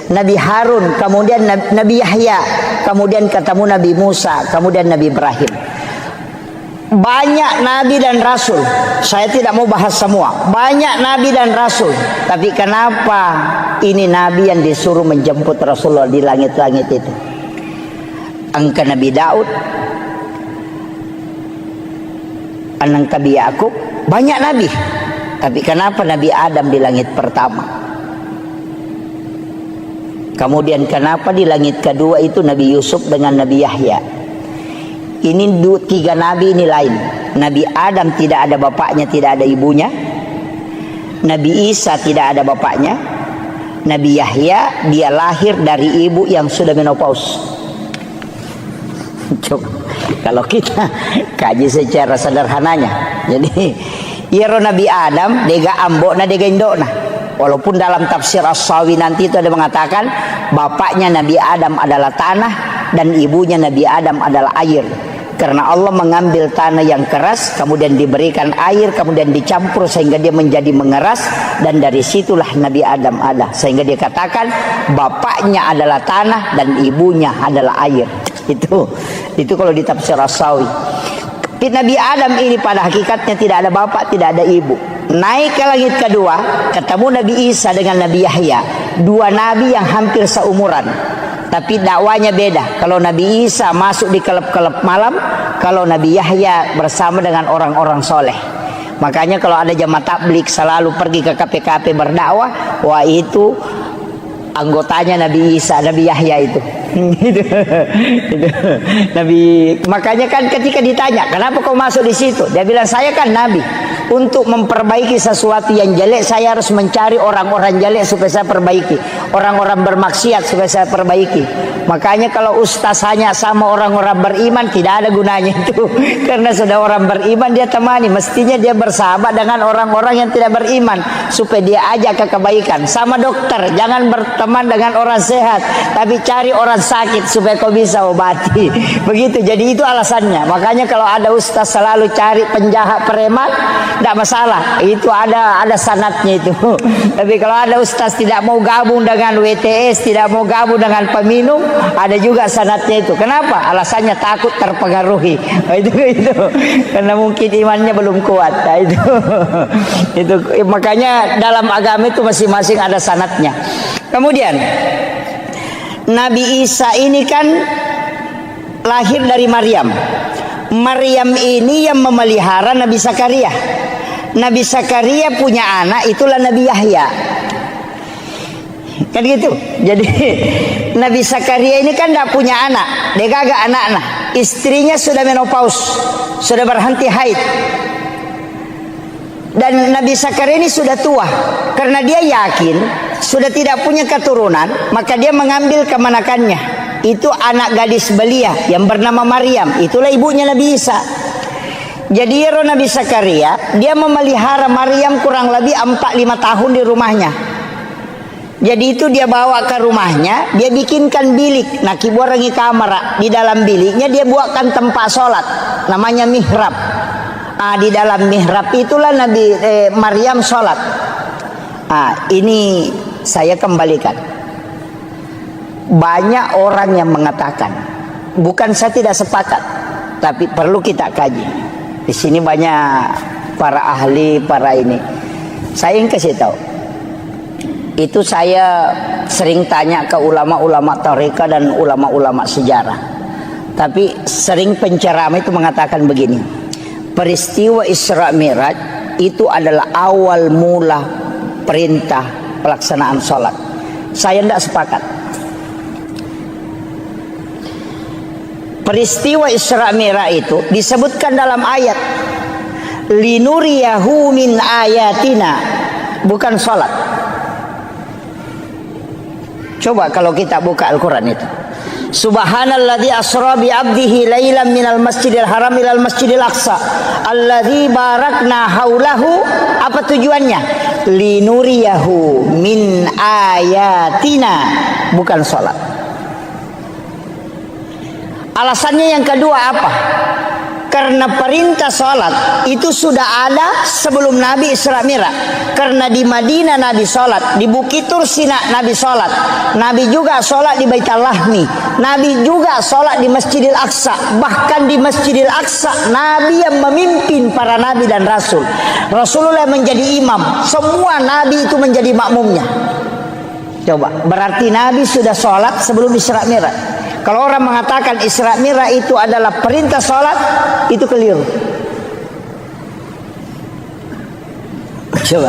Nabi Harun, kemudian Nabi Yahya, kemudian ketemu Nabi Musa, kemudian Nabi Ibrahim. Banyak Nabi dan Rasul. Saya tidak mau bahas semua. Banyak Nabi dan Rasul. Tapi kenapa ini Nabi yang disuruh menjemput Rasulullah di langit-langit itu? Angka Nabi Daud, anak Nabi Yakub, banyak Nabi. Tapi kenapa Nabi Adam di langit pertama? Kemudian kenapa di langit kedua itu Nabi Yusuf dengan Nabi Yahya? Ini tiga Nabi ini lain. Nabi Adam tidak ada bapaknya, tidak ada ibunya. Nabi Isa tidak ada bapaknya. Nabi Yahya dia lahir dari ibu yang sudah menopause. Coba kalau kita kaji secara sederhananya, jadi Yero Nabi Adam dega ambok na dega indok na. Walaupun dalam tafsir As-Sawi nanti itu ada mengatakan bapaknya Nabi Adam adalah tanah dan ibunya Nabi Adam adalah air. Karena Allah mengambil tanah yang keras, kemudian diberikan air, kemudian dicampur sehingga dia menjadi mengeras, dan dari situlah Nabi Adam ada. Sehingga dia katakan bapaknya adalah tanah dan ibunya adalah air. Itu kalau di tafsir As-Sawi. Nabi Adam ini pada hakikatnya tidak ada bapak, tidak ada ibu. Naik ke langit kedua, ketemu Nabi Isa dengan Nabi Yahya. Dua nabi yang hampir seumuran, tapi dakwanya beda. Kalau Nabi Isa masuk di kelab-kelab malam, kalau Nabi Yahya bersama dengan orang-orang soleh. Makanya kalau ada jamaah tabligh selalu pergi ke KPKP berdakwah, wah itu anggotanya Nabi Isa, Nabi Yahya itu. Itu. Nabi, makanya kan ketika ditanya, kenapa kau masuk di situ? Dia bilang, saya kan nabi. Untuk memperbaiki sesuatu yang jelek, saya harus mencari orang-orang jelek supaya saya perbaiki. Orang-orang bermaksiat supaya saya perbaiki. Makanya kalau ustaz hanya sama orang-orang beriman, tidak ada gunanya itu. Karena sudah orang beriman dia temani. Mestinya dia bersahabat dengan orang-orang yang tidak beriman, supaya dia ajak ke kebaikan. Sama dokter, jangan berteman dengan orang sehat, tapi cari orang sakit supaya kau bisa obati. Begitu, jadi itu alasannya. Makanya kalau ada ustaz selalu cari penjahat, preman, tidak masalah, itu ada sanatnya itu. Tapi kalau ada ustaz tidak mau gabung dengan WTS, tidak mau gabung dengan peminum, ada juga sanatnya itu. Kenapa? Alasannya takut terpengaruhi. Itu karena mungkin imannya belum kuat. Nah, itu makanya dalam agama itu masing-masing ada sanatnya. Kemudian Nabi Isa ini kan lahir dari Maryam. Maryam ini yang memelihara Nabi Zakaria. Nabi Zakaria punya anak, itulah Nabi Yahya. Kan gitu. Jadi Nabi Zakaria ini kan tidak punya anak, dia gagak anak-anak. Istrinya sudah menopause, sudah berhenti haid. Dan Nabi Zakaria ini sudah tua. Karena dia yakin sudah tidak punya keturunan, maka dia mengambil kemanakannya. Itu anak gadis belia yang bernama Maryam. Itulah ibunya Nabi Isa. Jadi Nabi Zakaria dia memelihara Maryam kurang lebih 4-5 tahun di rumahnya. Jadi itu dia bawa ke rumahnya, dia bikinkan bilik. Nah, kibuarangi kamar. Di dalam biliknya dia buatkan tempat sholat, namanya mihrab. Di dalam mihrab itulah Nabi Maryam sholat. Ini saya kembalikan. Banyak orang yang mengatakan, bukan saya tidak sepakat, tapi perlu kita kaji. Di sini banyak para ahli, para ini. Saya yang kasih tahu. Itu saya sering tanya ke ulama-ulama tarekat dan ulama-ulama sejarah. Tapi sering penceramah itu mengatakan begini. Peristiwa Isra Mi'raj itu adalah awal mula perintah pelaksanaan sholat. Saya tidak sepakat. Peristiwa Isra Mi'raj itu disebutkan dalam ayat linuriyahu min ayatina, bukan sholat. Coba kalau kita buka Al-Quran itu, subhanalladzi asra bi 'abdihi lailan minal masjidil haram ilal masjidil aqsa alladzi barakna haulahu. Apa tujuannya? Linuriyahu min ayatina, bukan sholat. Alasannya yang kedua apa? Karena perintah sholat itu sudah ada sebelum Nabi Isra Mi'raj. Karena di Madinah Nabi sholat, di Bukit Tur Sina Nabi sholat, Nabi juga sholat di Baitul Lahmi, Nabi juga sholat di Masjidil Aqsa. Bahkan di Masjidil Aqsa Nabi yang memimpin para Nabi dan Rasul. Rasulullah menjadi imam, semua Nabi itu menjadi makmumnya. Coba, berarti Nabi sudah sholat sebelum Isra Mi'raj. Kalau orang mengatakan Isra Mi'raj itu adalah perintah sholat, itu keliru. Coba.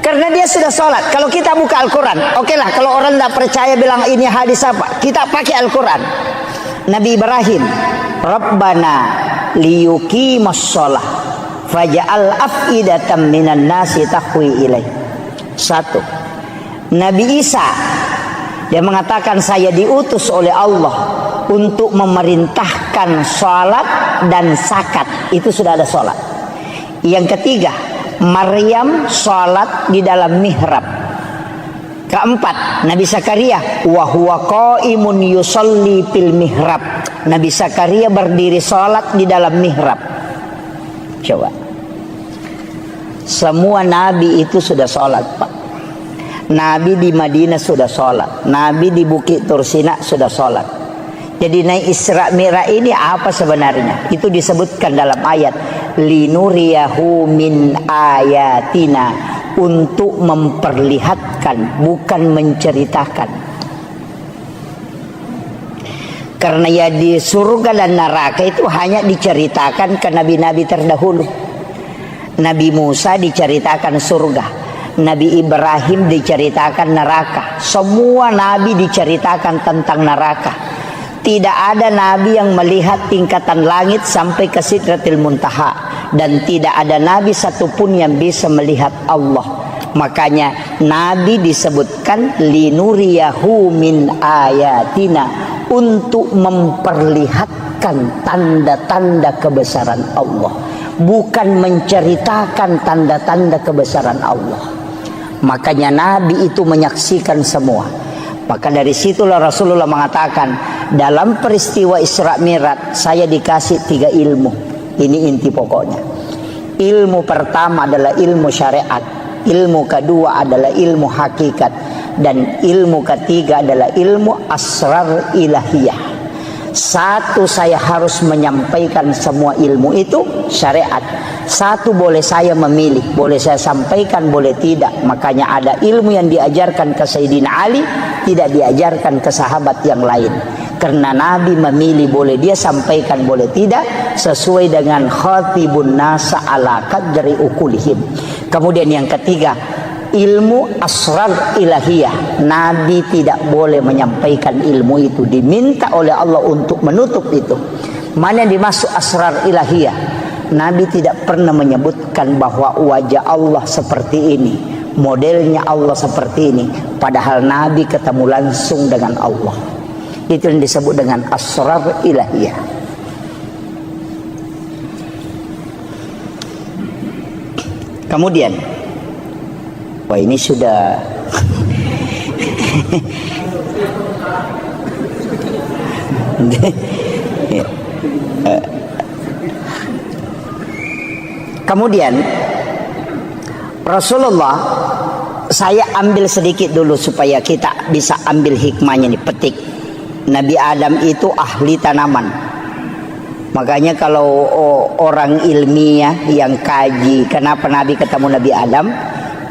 Karena dia sudah sholat. Kalau kita buka Al-Quran, oke lah. Kalau orang tidak percaya bilang ini hadis apa, kita pakai Al-Quran. Nabi Ibrahim, Rabbana liyuqimus sholah faja'al af'idatan minan nasi tahwi ilaih. Satu. Nabi Isa, dia mengatakan saya diutus oleh Allah untuk memerintahkan sholat dan zakat. Itu sudah ada sholat. Yang ketiga, Maryam sholat di dalam mihrab. Keempat, Nabi Zakaria wa huwa qaimun yusalli fil mihrab. Nabi Zakaria berdiri sholat di dalam mihrab. Coba. Semua nabi itu sudah sholat, Pak. Nabi di Madinah sudah sholat, Nabi di Bukit Tur Sina sudah sholat. Jadi naik Isra Mi'raj ini apa sebenarnya? Itu disebutkan dalam ayat linuriyahu min ayatina, untuk memperlihatkan, bukan menceritakan. Karena ya di surga dan neraka itu hanya diceritakan ke nabi-nabi terdahulu. Nabi Musa diceritakan surga, Nabi Ibrahim diceritakan neraka. Semua nabi diceritakan tentang neraka. Tidak ada nabi yang melihat tingkatan langit sampai ke Sidratil Muntaha, dan tidak ada nabi satupun yang bisa melihat Allah. Makanya nabi disebutkan linuriyahu min ayatina, untuk memperlihatkan tanda-tanda kebesaran Allah, bukan menceritakan tanda-tanda kebesaran Allah. Makanya nabi itu menyaksikan semua. Maka dari situlah Rasulullah mengatakan, dalam peristiwa Isra Mi'raj saya dikasih 3 ilmu. Ini inti pokoknya. Ilmu pertama adalah ilmu syariat, ilmu kedua adalah ilmu hakikat, dan ilmu ketiga adalah ilmu asrar ilahiyah. Satu, saya harus menyampaikan semua ilmu itu syariat. Satu, boleh saya memilih, boleh saya sampaikan, boleh tidak. Makanya ada ilmu yang diajarkan ke Sayyidina Ali, tidak diajarkan ke sahabat yang lain. Karena Nabi memilih, boleh dia sampaikan, boleh tidak, sesuai dengan khatibun nasa ala qadri ukulihim. Kemudian yang ketiga, ilmu asrar ilahiyah. Nabi tidak boleh menyampaikan ilmu itu, diminta oleh Allah untuk menutup itu. Mana yang dimaksud asrar ilahiyah? Nabi tidak pernah menyebutkan bahwa wajah Allah seperti ini, modelnya Allah seperti ini, padahal Nabi ketemu langsung dengan Allah. Itu yang disebut dengan asrar ilahiyah. Kemudian, wah ini sudah kemudian Rasulullah, saya ambil sedikit dulu supaya kita bisa ambil hikmahnya nih, petik. Nabi Adam itu ahli tanaman. Makanya kalau orang ilmiah yang kaji kenapa Nabi ketemu Nabi Adam,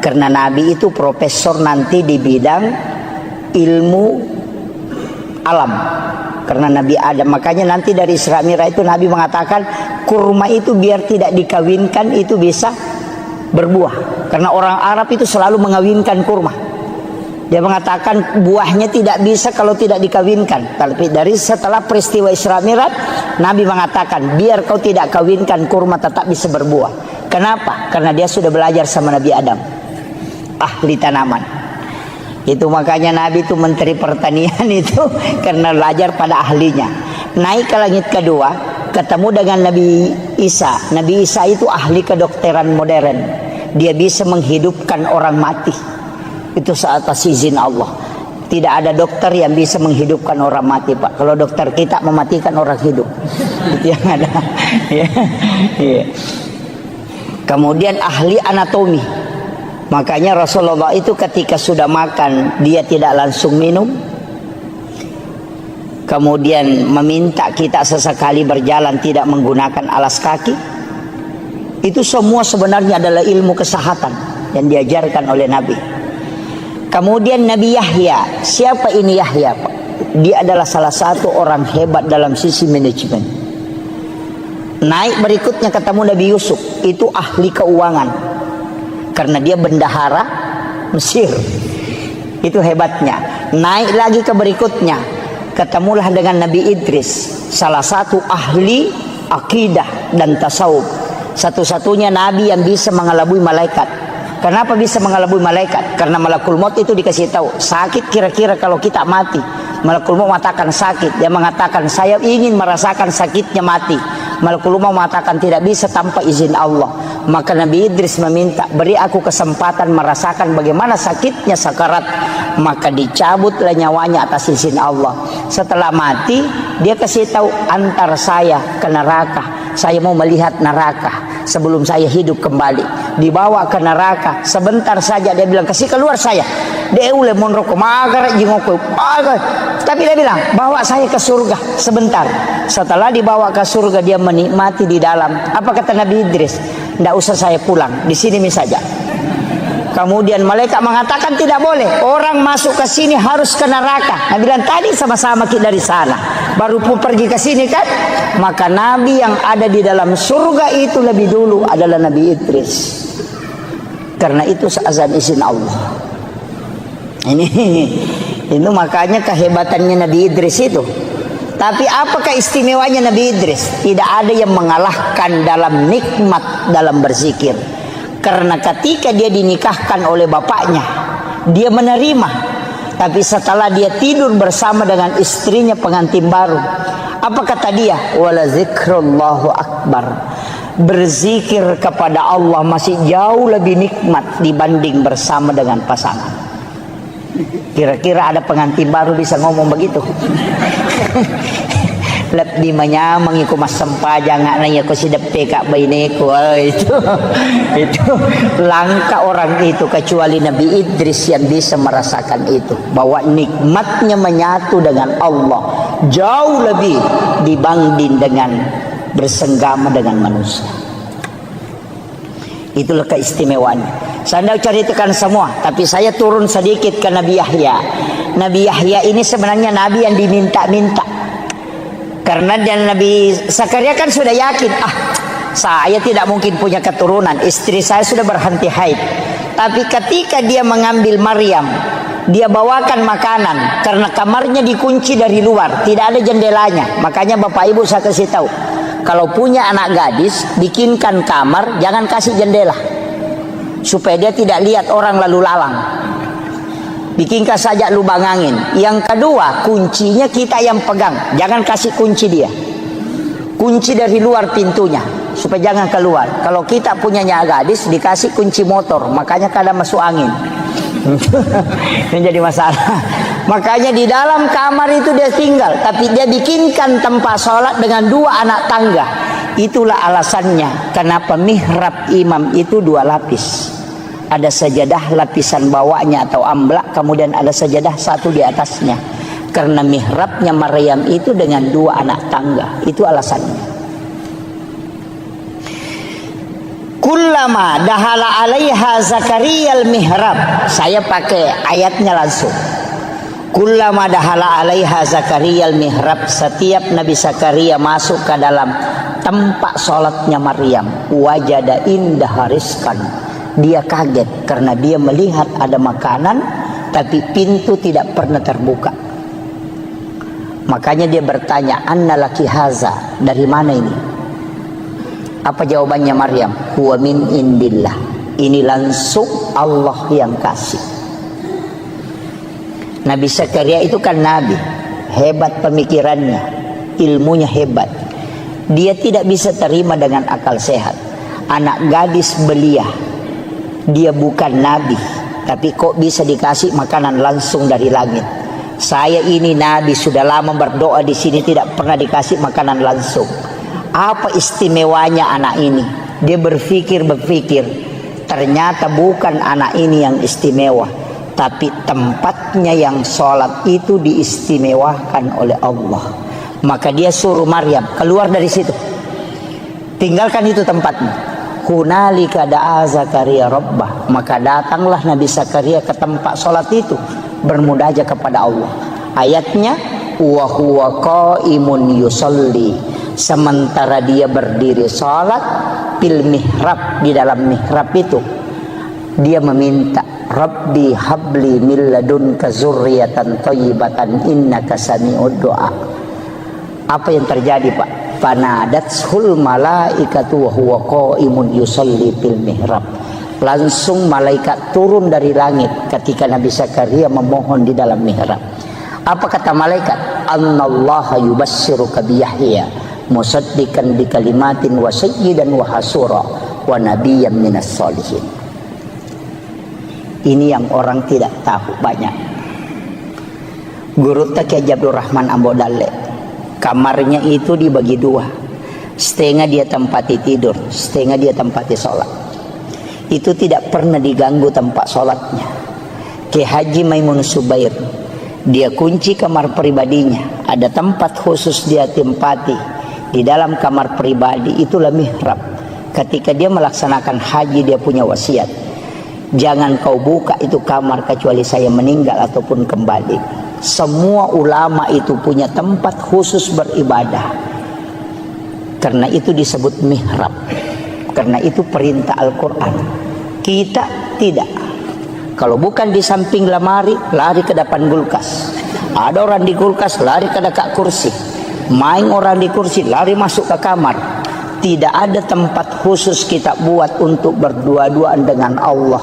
karena Nabi itu profesor nanti di bidang ilmu alam. Karena Nabi Adam, makanya nanti dari Isra Mi'raj itu Nabi mengatakan kurma itu biar tidak dikawinkan itu bisa berbuah. Karena orang Arab itu selalu mengawinkan kurma. Dia mengatakan buahnya tidak bisa kalau tidak dikawinkan. Tapi dari setelah peristiwa Isra Mi'raj, Nabi mengatakan biar kau tidak kawinkan, kurma tetap bisa berbuah. Kenapa? Karena dia sudah belajar sama Nabi Adam, ahli tanaman. Itu makanya Nabi itu menteri pertanian itu karena belajar pada ahlinya. Naik ke langit kedua, ketemu dengan Nabi Isa. Nabi Isa itu ahli kedokteran modern. Dia bisa menghidupkan orang mati. Itu atas izin Allah. Tidak ada dokter yang bisa menghidupkan orang mati, Pak. Kalau dokter kita mematikan orang hidup. Itu yang ada. Kemudian ahli anatomi. Makanya Rasulullah itu ketika sudah makan, dia tidak langsung minum. Kemudian meminta kita sesekali berjalan tidak menggunakan alas kaki. Itu semua sebenarnya adalah ilmu kesehatan yang diajarkan oleh Nabi. Kemudian Nabi Yahya. Siapa ini Yahya, Pak? Dia adalah salah satu orang hebat dalam sisi manajemen. Naik berikutnya ketemu Nabi Yusuf. Itu ahli keuangan. Karena dia bendahara Mesir. Itu hebatnya. Naik lagi ke berikutnya, ketemulah dengan Nabi Idris, salah satu ahli akidah dan tasawuf. Satu-satunya Nabi yang bisa mengelabui malaikat. Kenapa bisa mengelabui malaikat? Karena malakul maut itu dikasih tahu, sakit kira-kira kalau kita mati. Malakul maut mengatakan sakit. Dia mengatakan saya ingin merasakan sakitnya mati. Malakul maut mengatakan tidak bisa tanpa izin Allah. Maka Nabi Idris meminta, beri aku kesempatan merasakan bagaimana sakitnya sakarat. Maka dicabutlah nyawanya atas izin Allah. Setelah mati, dia kasih tahu, antar saya ke neraka. Saya mau melihat neraka sebelum saya hidup kembali. Dibawa ke neraka, sebentar saja dia bilang, kasih keluar saya. Dia ule monroko magar jingoko. Tapi dia bilang, bawa saya ke surga sebentar. Setelah dibawa ke surga, dia menikmati di dalam. Apa kata Nabi Idris? Tidak usah saya pulang, di sini saja. Kemudian malaikat mengatakan tidak boleh, orang masuk ke sini harus ke neraka. Nabi bilang tadi sama-sama kita dari sana, baru pun pergi ke sini kan. Maka Nabi yang ada di dalam surga itu lebih dulu adalah Nabi Idris. Karena itu seazan izin Allah. Ini makanya kehebatannya Nabi Idris itu. Tapi apakah istimewanya Nabi Idris? Tidak ada yang mengalahkan dalam nikmat dalam berzikir. Karena ketika dia dinikahkan oleh bapaknya, dia menerima. Tapi setelah dia tidur bersama dengan istrinya pengantin baru, apa kata dia? Wala zikrullahu akbar. Berzikir kepada Allah masih jauh lebih nikmat dibanding bersama dengan pasangan. Kira-kira ada pengantin baru bisa ngomong begitu? Lep di manya mengiku mas sempa jangan nanya ko si depeka baineku. Itu langka orang itu kecuali Nabi Idris yang bisa merasakan itu, bahwa nikmatnya menyatu dengan Allah jauh lebih dibanding dengan bersenggama dengan manusia. Itulah keistimewaannya. Saya tidak ceritakan semua, tapi saya turun sedikit ke Nabi Yahya. Nabi Yahya ini sebenarnya Nabi yang diminta-minta. Karena dan Nabi Zakaria kan sudah yakin, saya tidak mungkin punya keturunan, istri saya sudah berhenti haid. Tapi ketika dia mengambil Maryam, dia bawakan makanan, karena kamarnya dikunci dari luar, tidak ada jendelanya. Makanya Bapak Ibu saya kasih tahu, kalau punya anak gadis, bikinkan kamar, jangan kasih jendela, supaya dia tidak lihat orang lalu lalang. Bikinkan saja lubang angin. Yang kedua, kuncinya kita yang pegang, jangan kasih kunci dia. Kunci dari luar pintunya, supaya jangan keluar. Kalau kita punyanya gadis, dikasih kunci motor, makanya kadang masuk angin. Ini jadi masalah. Makanya di dalam kamar itu dia tinggal, tapi dia bikinkan tempat sholat dengan 2 anak tangga. Itulah alasannya kenapa mihrab imam itu 2 lapis. Ada sajadah lapisan bawahnya atau amblak, kemudian ada sajadah satu di atasnya. Karena mihrabnya Maryam itu dengan 2 anak tangga. Itu alasannya. Kullama dahala alaiha Zakaria al-mihrab. Saya pakai ayatnya langsung. Kullama dahala alaiha Zakaria al-mihrab. Setiap Nabi Zakaria masuk ke dalam tempat sholatnya Maryam, wajada indah rizqan. Dia kaget karena dia melihat ada makanan, tapi pintu tidak pernah terbuka. Makanya dia bertanya, anna laki haza, dari mana ini? Apa jawabannya Maryam? Huwa min indillah. Ini langsung Allah yang kasih. Nabi Zakaria itu kan nabi, hebat pemikirannya, ilmunya hebat. Dia tidak bisa terima dengan akal sehat. Anak gadis belia, dia bukan nabi, tapi kok bisa dikasih makanan langsung dari langit? Saya ini nabi, sudah lama berdoa di sini tidak pernah dikasih makanan langsung. Apa istimewanya anak ini? Dia berpikir, ternyata bukan anak ini yang istimewa, tapi tempatnya yang sholat itu diistimewakan oleh Allah. Maka dia suruh Maryam keluar dari situ, tinggalkan itu tempatnya. Hunalika da'a Zakaria rabbah. Maka datanglah Nabi Zakaria ke tempat sholat itu, bermunajat kepada Allah. Ayatnya, wa huwa qaimun yusalli. Sementara dia berdiri sholat, fil mihrab, di dalam mihrab itu, dia meminta, Rabbi habli min ladunka zurriyatan thayyibatan innaka sami'ud du'a. Apa yang terjadi, Pak? Fanadathul malaikatu wa huwa qaimun yusalli fil mihrab. Langsung malaikat turun dari langit ketika Nabi Zakaria memohon di dalam mihrab. Apa kata malaikat? Annallaha yubassiruka bi Yahya musaddiqan bi kalimatin wa sayyidan wa hasura wa nabiyyan minas solihin. Ini yang orang tidak tahu banyak. Guru Taki Abdul Rahman Ambo Dalle, kamarnya itu dibagi 2. Setengah dia tempati tidur, setengah dia tempati sholat. Itu tidak pernah diganggu tempat sholatnya. Ki Haji Maimun Subair, dia kunci kamar pribadinya. Ada tempat khusus dia tempati di dalam kamar pribadi, itulah mihrab. Ketika dia melaksanakan haji, dia punya wasiat, jangan kau buka itu kamar kecuali saya meninggal ataupun kembali. Semua ulama itu punya tempat khusus beribadah. Karena itu disebut mihrab. Karena itu perintah Al-Quran. Kita Tidak. Kalau bukan di samping lemari, lari ke depan kulkas. Ada orang di kulkas, lari ke dekat kursi. Main orang di kursi, lari masuk ke kamar. Tidak ada tempat khusus kita buat untuk berdua-duaan dengan Allah.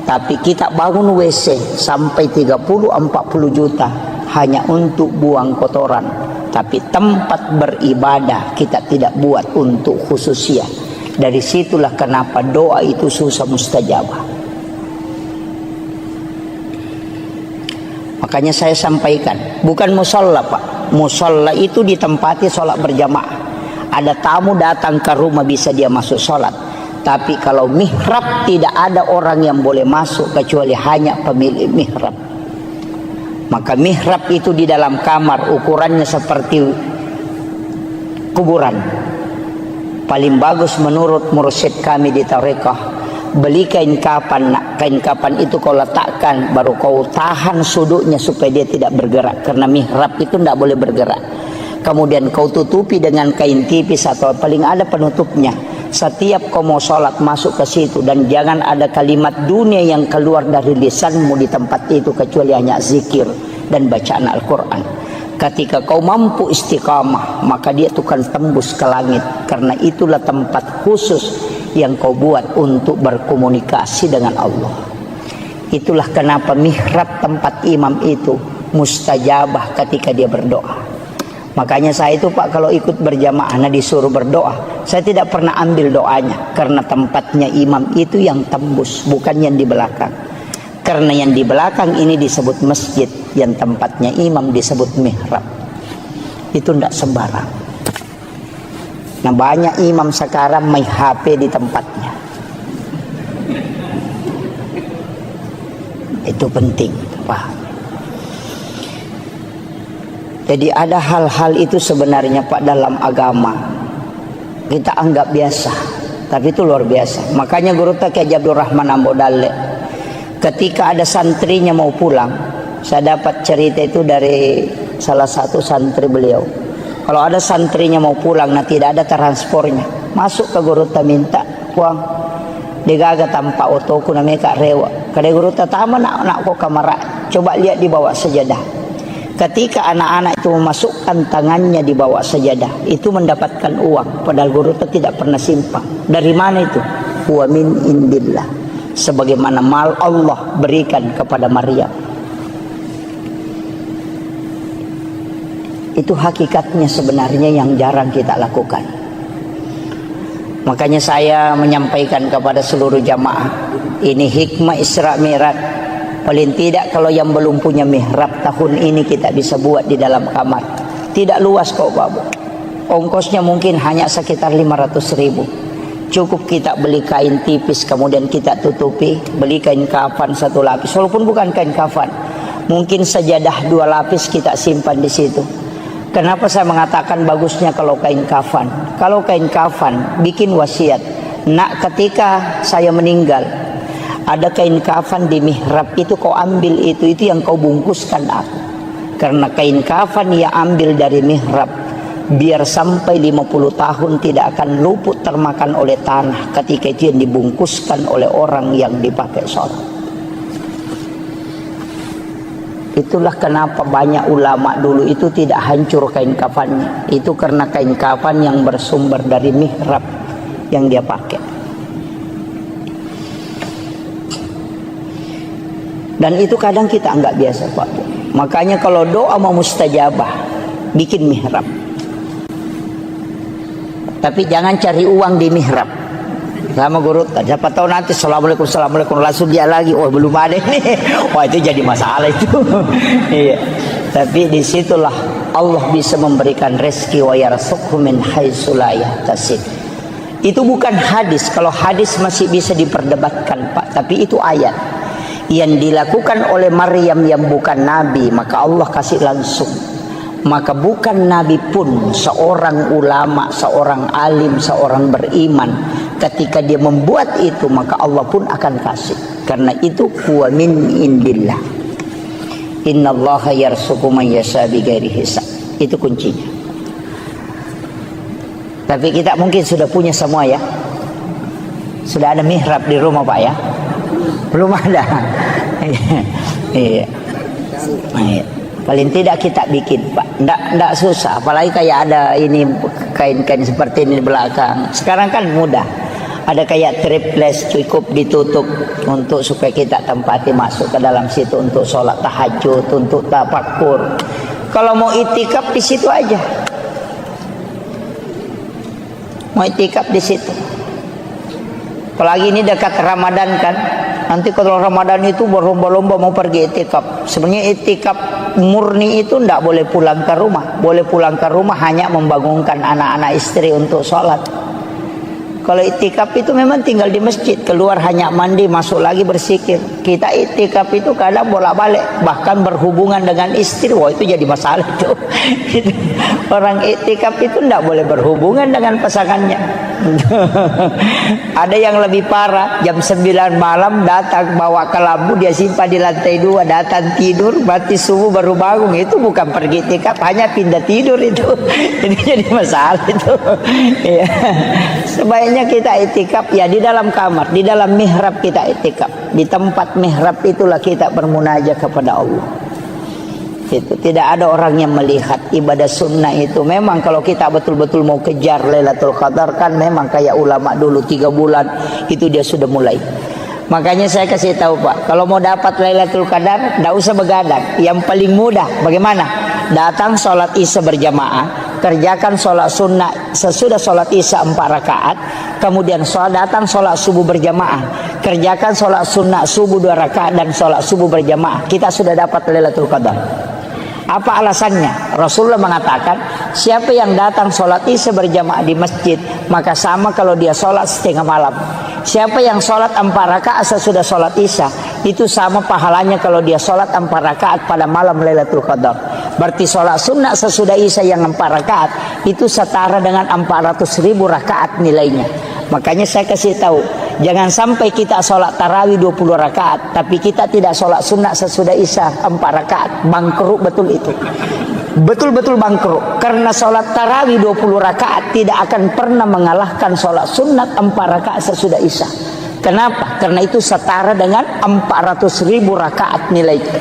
Tapi kita bangun WC sampai 30-40 juta hanya untuk buang kotoran. Tapi tempat beribadah kita tidak buat untuk khususnya. Dari situlah kenapa doa itu susah mustajabah. Makanya saya sampaikan, bukan musola Pak. Musola itu ditempati sholat berjamaah. Ada tamu datang ke rumah bisa dia masuk sholat. Tapi kalau mihrab tidak ada orang yang boleh masuk kecuali hanya pemilik mihrab. Maka mihrab itu di dalam kamar ukurannya seperti kuburan. Paling bagus menurut mursyid kami di tarekah, beli kain kapan. Nah, kain kapan itu kau letakkan, baru kau tahan sudutnya supaya dia tidak bergerak. Karena mihrab itu tidak boleh bergerak. Kemudian kau tutupi dengan kain tipis atau paling ada penutupnya. Setiap kau mau sholat masuk ke situ, dan jangan ada kalimat dunia yang keluar dari lisanmu di tempat itu kecuali hanya zikir dan bacaan Al-Quran. Ketika kau mampu istiqamah, maka dia akan tembus ke langit. Karena itulah tempat khusus yang kau buat untuk berkomunikasi dengan Allah. Itulah kenapa mihrab tempat imam itu mustajabah ketika dia berdoa. Makanya saya itu Pak, kalau ikut berjamaah disuruh berdoa, saya tidak pernah ambil doanya. Karena tempatnya imam itu yang tembus, bukan yang di belakang. Karena yang di belakang ini disebut masjid, yang tempatnya imam disebut mihrab. Itu tidak sembarang. Nah, banyak imam sekarang main HP di tempatnya. Itu penting, Pak. Jadi ada hal-hal itu sebenarnya Pak dalam agama kita anggap biasa, tapi itu luar biasa. Makanya Guru Kiai Abdul Rahman Ambodale, ketika ada santrinya mau pulang, saya dapat cerita itu dari salah satu santri beliau. Kalau ada santrinya mau pulang, tidak ada transportnya, masuk ke Guru minta uang, digaga tanpa otoku namanya Kak Rewa. Kada Guru tama nak kok kamar, coba lihat di bawah sajadah. Ketika anak-anak itu memasukkan tangannya di bawah sajadah, itu mendapatkan uang. Padahal Guru tidak pernah simpang. Dari mana itu? Wa min indillah. Sebagaimana mal Allah berikan kepada Maryam. Itu hakikatnya sebenarnya yang jarang kita lakukan. Makanya saya menyampaikan kepada seluruh jamaah, ini hikmah Isra Mi'raj. Paling tidak kalau yang belum punya mihrab tahun ini kita bisa buat di dalam kamar. Tidak luas kok Bapak. Ongkosnya mungkin hanya sekitar 500.000. Cukup kita beli kain tipis kemudian kita tutupi, beli kain kafan 1 lapis. Walaupun bukan kain kafan, mungkin sajadah 2 lapis kita simpan di situ. Kenapa saya mengatakan bagusnya kalau kain kafan? Kalau kain kafan bikin wasiat, nak ketika saya meninggal, ada kain kafan di mihrab itu kau ambil itu yang kau bungkuskan aku. Karena kain kafan ia ambil dari mihrab, biar sampai 50 tahun tidak akan luput termakan oleh tanah ketika itu yang dibungkuskan oleh orang yang dipakai sholat. Itulah kenapa banyak ulama dulu itu tidak hancur kain kafannya. Itu karena kain kafan yang bersumber dari mihrab yang dia pakai. Dan itu kadang kita anggap biasa Pak. Makanya kalau doa mau mustajabah, bikin mihrab. Tapi jangan cari uang di mihrab. Sama Guru, siapa tahu nanti assalamualaikum langsung dia lagi, oh belum ada nih. Wah itu jadi masalah itu. Iya. Tapi disitulah Allah bisa memberikan rezeki, wa yarzuqhu min haitsu la yahtasib. Itu bukan hadis. Kalau hadis masih bisa diperdebatkan Pak, tapi itu ayat. Yang dilakukan oleh Maryam yang bukan nabi, maka Allah kasih langsung. Maka bukan nabi pun, seorang ulama, seorang alim, seorang beriman, ketika dia membuat itu maka Allah pun akan kasih. Karena itu huwa min indillah. Innallaha yarzuqu man yasha bighairi hisab. Itu kuncinya. Tapi kita mungkin sudah punya semua ya. Sudah ada mihrab di rumah Pak ya. Belum ada. Iya. Paling tidak kita bikin, Pak. Nggak susah. Apalagi kayak ada ini kain-kain seperti ini di belakang. Sekarang kan mudah. Ada kayak triples, cukup ditutup untuk supaya kita tempati masuk ke dalam situ untuk sholat tahajud, untuk tafakur. Kalau mau itikaf di situ aja. Mau itikaf di situ. Apalagi ini dekat Ramadan kan. Nanti kalau Ramadan itu berlomba-lomba mau pergi itikaf. Sebenarnya itikaf murni itu tidak boleh pulang ke rumah. Boleh pulang ke rumah hanya membangunkan anak-anak istri untuk sholat. Kalau itikaf itu memang tinggal di masjid, keluar hanya mandi, masuk lagi bersikir. Kita itikaf itu kadang bolak-balik, bahkan berhubungan dengan istri. Wah, itu jadi masalah itu. Orang itikaf itu tidak boleh berhubungan dengan pasangannya. Ada yang lebih parah, jam 9 malam datang bawa kelambu, dia simpan di lantai 2, datang tidur, berarti subuh baru bangun. Itu bukan pergi itikaf, hanya pindah tidur itu. Jadi masalah itu. Ya. Sebaiknya kita itikaf ya di dalam kamar, di dalam mihrab kita itikaf. Di tempat mihrab itulah kita bermunajat kepada Allah. Itu tidak ada orang yang melihat. Ibadah sunnah itu memang kalau kita betul-betul mau kejar Lailatul Qadar kan memang kayak ulama dulu 3 bulan itu dia sudah mulai. Makanya saya kasih tahu Pak, kalau mau dapat Lailatul Qadar tidak usah begadang. Yang paling mudah bagaimana? Datang sholat isya berjamaah, kerjakan sholat sunnah sesudah sholat isya 4 rakaat, kemudian datang sholat subuh berjamaah, kerjakan sholat sunnah subuh 2 rakaat dan sholat subuh berjamaah. Kita sudah dapat Lailatul Qadar. Apa alasannya? Rasulullah mengatakan, siapa yang datang sholat isya berjamaah di masjid, maka sama kalau dia sholat setengah malam. Siapa yang sholat 4 rakaat sesudah sholat isya, itu sama pahalanya kalau dia sholat 4 rakaat pada malam Lailatul Qadar. Berarti sholat sunnah sesudah isya yang 4 rakaat itu setara dengan 400.000 rakaat nilainya. Makanya saya kasih tahu, jangan sampai kita sholat tarawih 20 rakaat, tapi kita tidak sholat sunnah sesudah isya 4 rakaat. Bangkrut betul itu. Betul-betul bangkrut. Karena sholat tarawih 20 rakaat tidak akan pernah mengalahkan sholat sunnah 4 rakaat sesudah isya. Kenapa? Karena itu setara dengan 400.000 rakaat nilainya.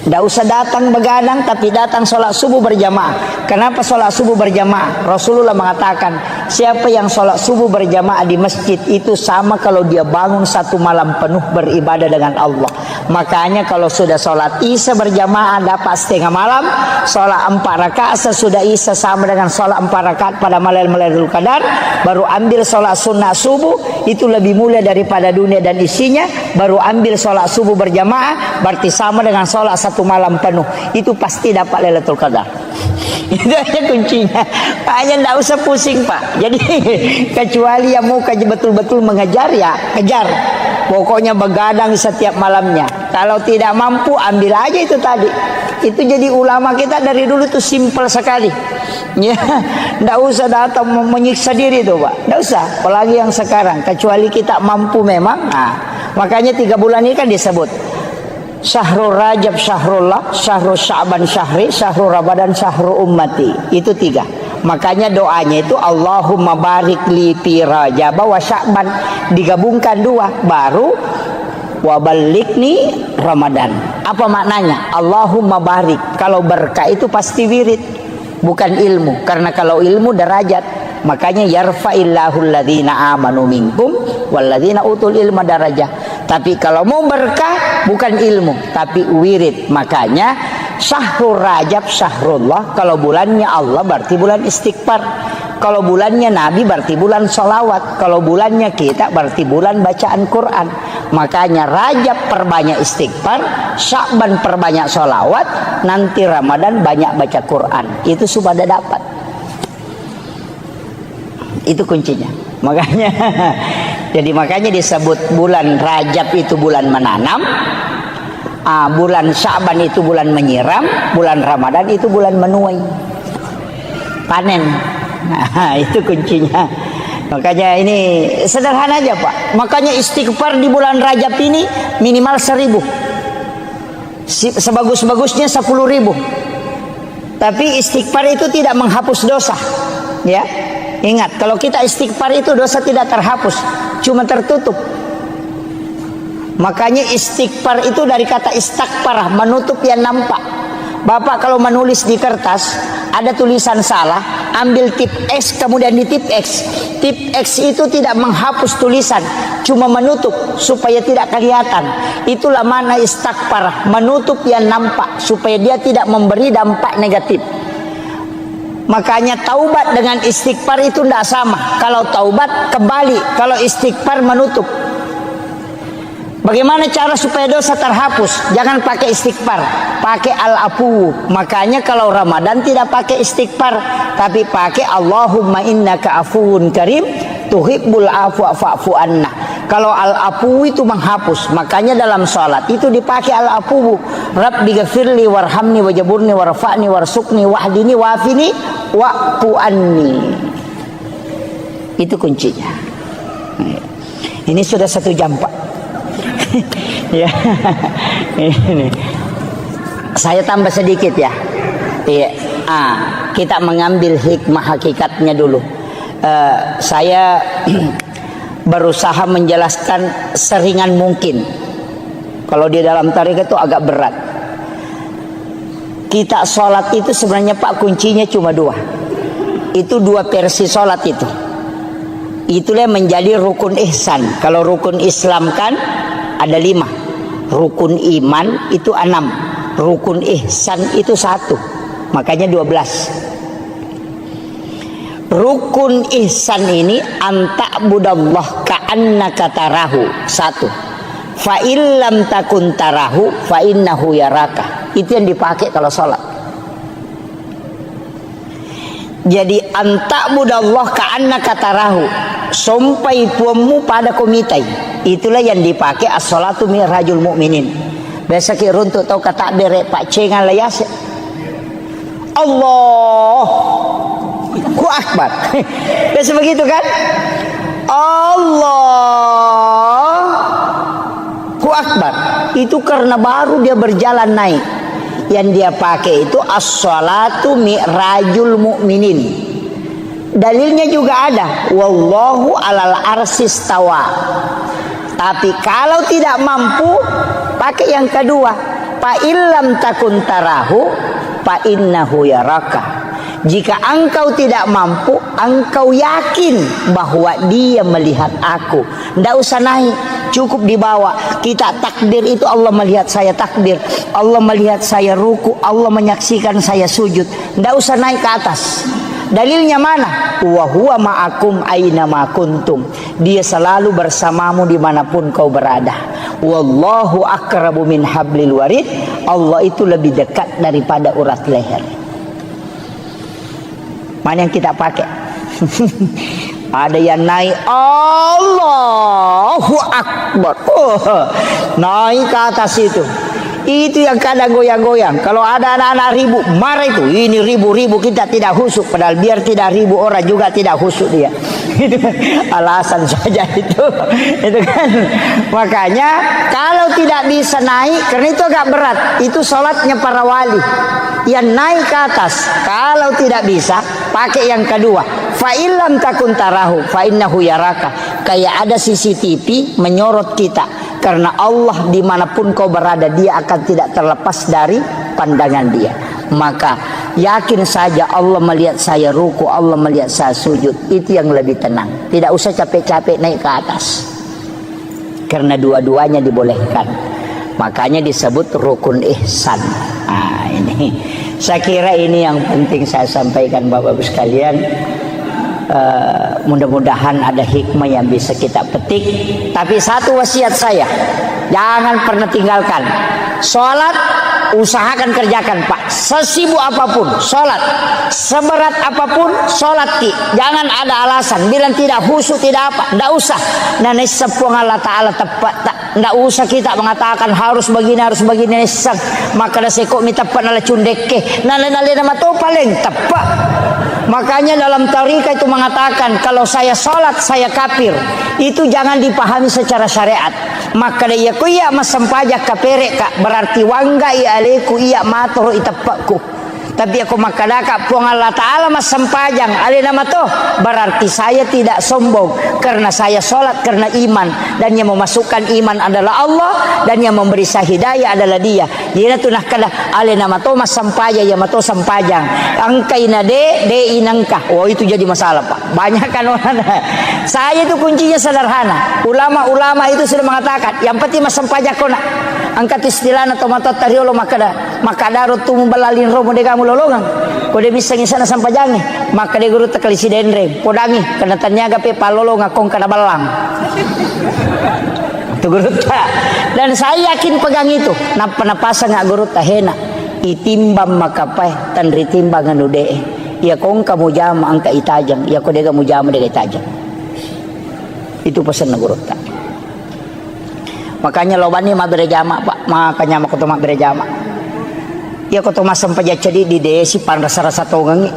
Tidak usah datang begadang, tapi datang sholat subuh berjamaah. Kenapa sholat subuh berjamaah? Rasulullah mengatakan, siapa yang sholat subuh berjamaah di masjid itu sama kalau dia bangun 1 malam penuh beribadah dengan Allah. Makanya kalau sudah sholat isya berjamaah dapat setengah malam, sholat 4 rakaat sesudah isya sama dengan sholat 4 rakaat pada malam Lailatul Qadar, baru ambil sholat sunnah subuh, itu lebih mulia daripada dunia dan isinya, baru ambil sholat subuh berjamaah, berarti sama dengan sholat 1 malam penuh, itu pasti dapat Lailatul Qadar. Itu aja kuncinya. Hanya tidak usah pusing Pak. Jadi kecuali yang mau betul-betul mengejar ya kejar. Pokoknya begadang setiap malamnya. Kalau tidak mampu ambil aja itu tadi. Itu jadi ulama kita dari dulu tuh simpel sekali. Ya, tidak usah datang menyiksa diri tuh Pak. Tidak usah. Apalagi yang sekarang. Kecuali kita mampu memang. Nah, makanya 3 bulan ini kan disebut Syahrul Rajab Syahrullah, Syahrul Sya'ban Syahri, Syahrul Ramadan Syahrul Ummati. Itu 3. Makanya doanya itu Allahumma barik li fi Rajab wa Sya'ban, digabungkan 2 baru wa balikni Ramadan. Apa maknanya? Allahumma barik. Kalau berkah itu pasti wirid, bukan ilmu. Karena kalau ilmu derajat. Makanya yarfa'illahu alladhina amanu minkum walladzina utul ilma darajah. Tapi kalau mau berkah bukan ilmu tapi wirid. Makanya Syahrul Rajab Syahrullah, kalau bulannya Allah berarti bulan istighfar. Kalau bulannya Nabi berarti bulan sholawat. Kalau bulannya kita berarti bulan bacaan Quran. Makanya Rajab perbanyak istighfar, Sya'ban perbanyak sholawat, nanti Ramadan banyak baca Quran. Itu sudah dapat. Itu kuncinya. Makanya jadi makanya disebut bulan Rajab itu bulan menanam, bulan Sya'ban itu bulan menyiram, bulan Ramadan itu bulan menuai, panen. Nah, itu kuncinya. Makanya ini sederhana aja Pak. Makanya istighfar di bulan Rajab ini minimal 1.000. Sebagus-bagusnya 10.000. Tapi istighfar itu tidak menghapus dosa. Ya. Ingat, kalau kita istighfar itu dosa tidak terhapus, cuma tertutup. Makanya istighfar itu dari kata istakfar, menutup yang nampak. Bapak kalau menulis di kertas ada tulisan salah, ambil tip X kemudian di tip X. Tip X itu tidak menghapus tulisan, cuma menutup supaya tidak kelihatan. Itulah makna istakfar, menutup yang nampak supaya dia tidak memberi dampak negatif. Makanya taubat dengan istighfar itu tidak sama. Kalau taubat kembali, kalau istighfar menutup. Bagaimana cara supaya dosa terhapus? Jangan pakai istighfar, pakai al-afu. Makanya kalau Ramadan tidak pakai istighfar, tapi pakai Allahumma innaka afuwun karim tuhibbul afwa fa'fu anna. Kalau al-afu itu menghapus, makanya dalam salat itu dipakai al-afu. Rabbi ghafirli warhamni wajaburni warfa'ni warsukni wahdini wafini wa'fu anni. Itu kuncinya. Ini sudah 1 jam Pak. Ya, ini saya tambah sedikit ya. Iya, kita mengambil hikmah hakikatnya dulu. Saya berusaha menjelaskan seringan mungkin. Kalau di dalam tarekat itu agak berat. Kita sholat itu sebenarnya Pak kuncinya cuma 2. Itu 2 versi sholat itu. Itulah yang menjadi rukun ihsan. Kalau rukun Islam kan ada 5. Rukun iman itu 6. Rukun ihsan itu 1. Makanya 12. Rukun ihsan ini anta'budallah ka'annaka tarahu. 1. Fa illam takun tarahu fa innahu yaraka. Itu yang dipakai kalau sholat. Jadi anta'budallah ka'annaka tarahu. Sampai puamu pada komitai. Itulah yang dipakai as-salatu mi'rajul mu'minin. Biasa ki runtuk tau kata bere Pak Cengan layas. Allahu akbar. Biasa begitu kan? Allahu akbar. Itu karena baru dia berjalan naik. Yang dia pakai itu as-salatu mi'rajul mu'minin. Dalilnya juga ada, wallahu alal arsis tawa. Tapi kalau tidak mampu, pakai yang kedua, fa illam takun tarahu fa innahu yaraka. Jika engkau tidak mampu, engkau yakin bahwa dia melihat aku. Tidak usah naik, cukup dibawa. Kita takbir itu Allah melihat saya takbir, Allah melihat saya ruku, Allah menyaksikan saya sujud. Tidak usah naik ke atas. Dalilnya mana? Wa huwa ma'akum aina ma kuntum. Dia selalu bersamamu dimanapun kau berada. Wallahu aqrabu min hablil warid. Allah itu lebih dekat daripada urat leher. Mana yang kita pakai? Ada yang naik Allahu Akbar. Naik ke atas itu. Itu yang kadang goyang-goyang. Kalau ada anak-anak ribu, marah itu. Ini ribu-ribu kita tidak husuk. Padahal biar tidak ribu orang juga tidak husuk dia. Itu alasan saja itu. Itu kan. Makanya kalau tidak bisa naik, karena itu agak berat. Itu sholatnya para wali. Yang naik ke atas. Kalau tidak bisa, pakai yang kedua. Fa illam takun tarahu fa innahu yaraka. Kayak ada CCTV menyorot kita. Karena Allah dimanapun kau berada, dia akan tidak terlepas dari pandangan dia. Maka yakin saja Allah melihat saya ruku, Allah melihat saya sujud. Itu yang lebih tenang. Tidak usah capek-capek naik ke atas. Karena dua-duanya dibolehkan. Makanya disebut rukun ihsan. Nah, ini saya kira ini yang penting saya sampaikan Bapak-Ibu sekalian. Mudah-mudahan ada hikmah yang bisa kita petik. Tapi satu wasiat saya, jangan pernah tinggalkan sholat. Usahakan kerjakan Pak, sesibuk apapun sholat, seberat apapun sholat ki. Jangan ada alasan bilang tidak khusyuk tidak apa, tidak usah. Nanti sepuang Allah Ta'ala tepat, tidak usah kita mengatakan harus begini nesang. Maka dah sekok mi tepat nala cundeke nala nama tu paling tepat. Makanya dalam tarikah itu mengatakan kalau saya sholat saya kafir. Itu jangan dipahami secara syariat. Maka dia ku iya masam pajak kaperek kak berarti wangga iya aleku iya matoro itapakku. Tapi aku makadaka puang Allah Ta'ala mas sempajang ali nama toh, berarti saya tidak sombong karena saya sholat karena iman, dan yang memasukkan iman adalah Allah, dan yang memberi saya hidayah adalah Dia. Dia tunah kada ali nama toh mas sampaja ya mato sampajang angkaina de inangkah. Oh itu jadi masalah Pak, banyak kan orang. Saya itu kuncinya sederhana. Ulama-ulama itu sudah mengatakan yang penting mas sampaja kona angkat istilahna tomato tariolo makadaro tumu balalin romo de kamu lolongan kode bisa ngisana sampajangi maka de guru tekalisi dendre podangi kana tanyaga pe palolonga kong kana balang tu guru ta. Dan saya yakin pegang itu napasa nga guru ta hena itimbang makapai tan ritimbang anu de ya kong kamu jama angka itajang ya kode kamu jama de itajang. Itu pesan na guru ta. Makanya lobani ma berjama Pak, makanya ma kutu ma berjama. Ya kutu ma sampaja jadi di desi pan rasa-rasa tongangi.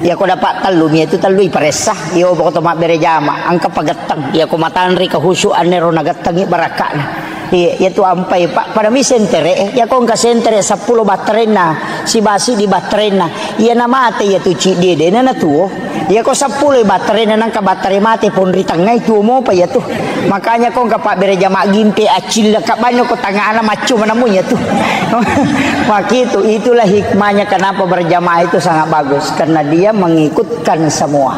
Ya ko dapat talumi itu talui paresah. Ya kutu ma berjama angka pagatang. Ya ko matanri kehusuan nero nagatangi barakana. Ya tu ampai Pak pada mi sentere ya ko ka sentere 10 baterena si basi di baterena. Ya nama ate ya tu ci de na tuo. Ya ko 10 baterena nang ka batere mate pon ritangai tu mo pa ya tu. Makanya kau Pak berjamaah gimpe acil kak banyak kau tangga anak macu menemunya tuh. Maka itulah hikmahnya kenapa berjamaah itu sangat bagus, karena dia mengikutkan semua.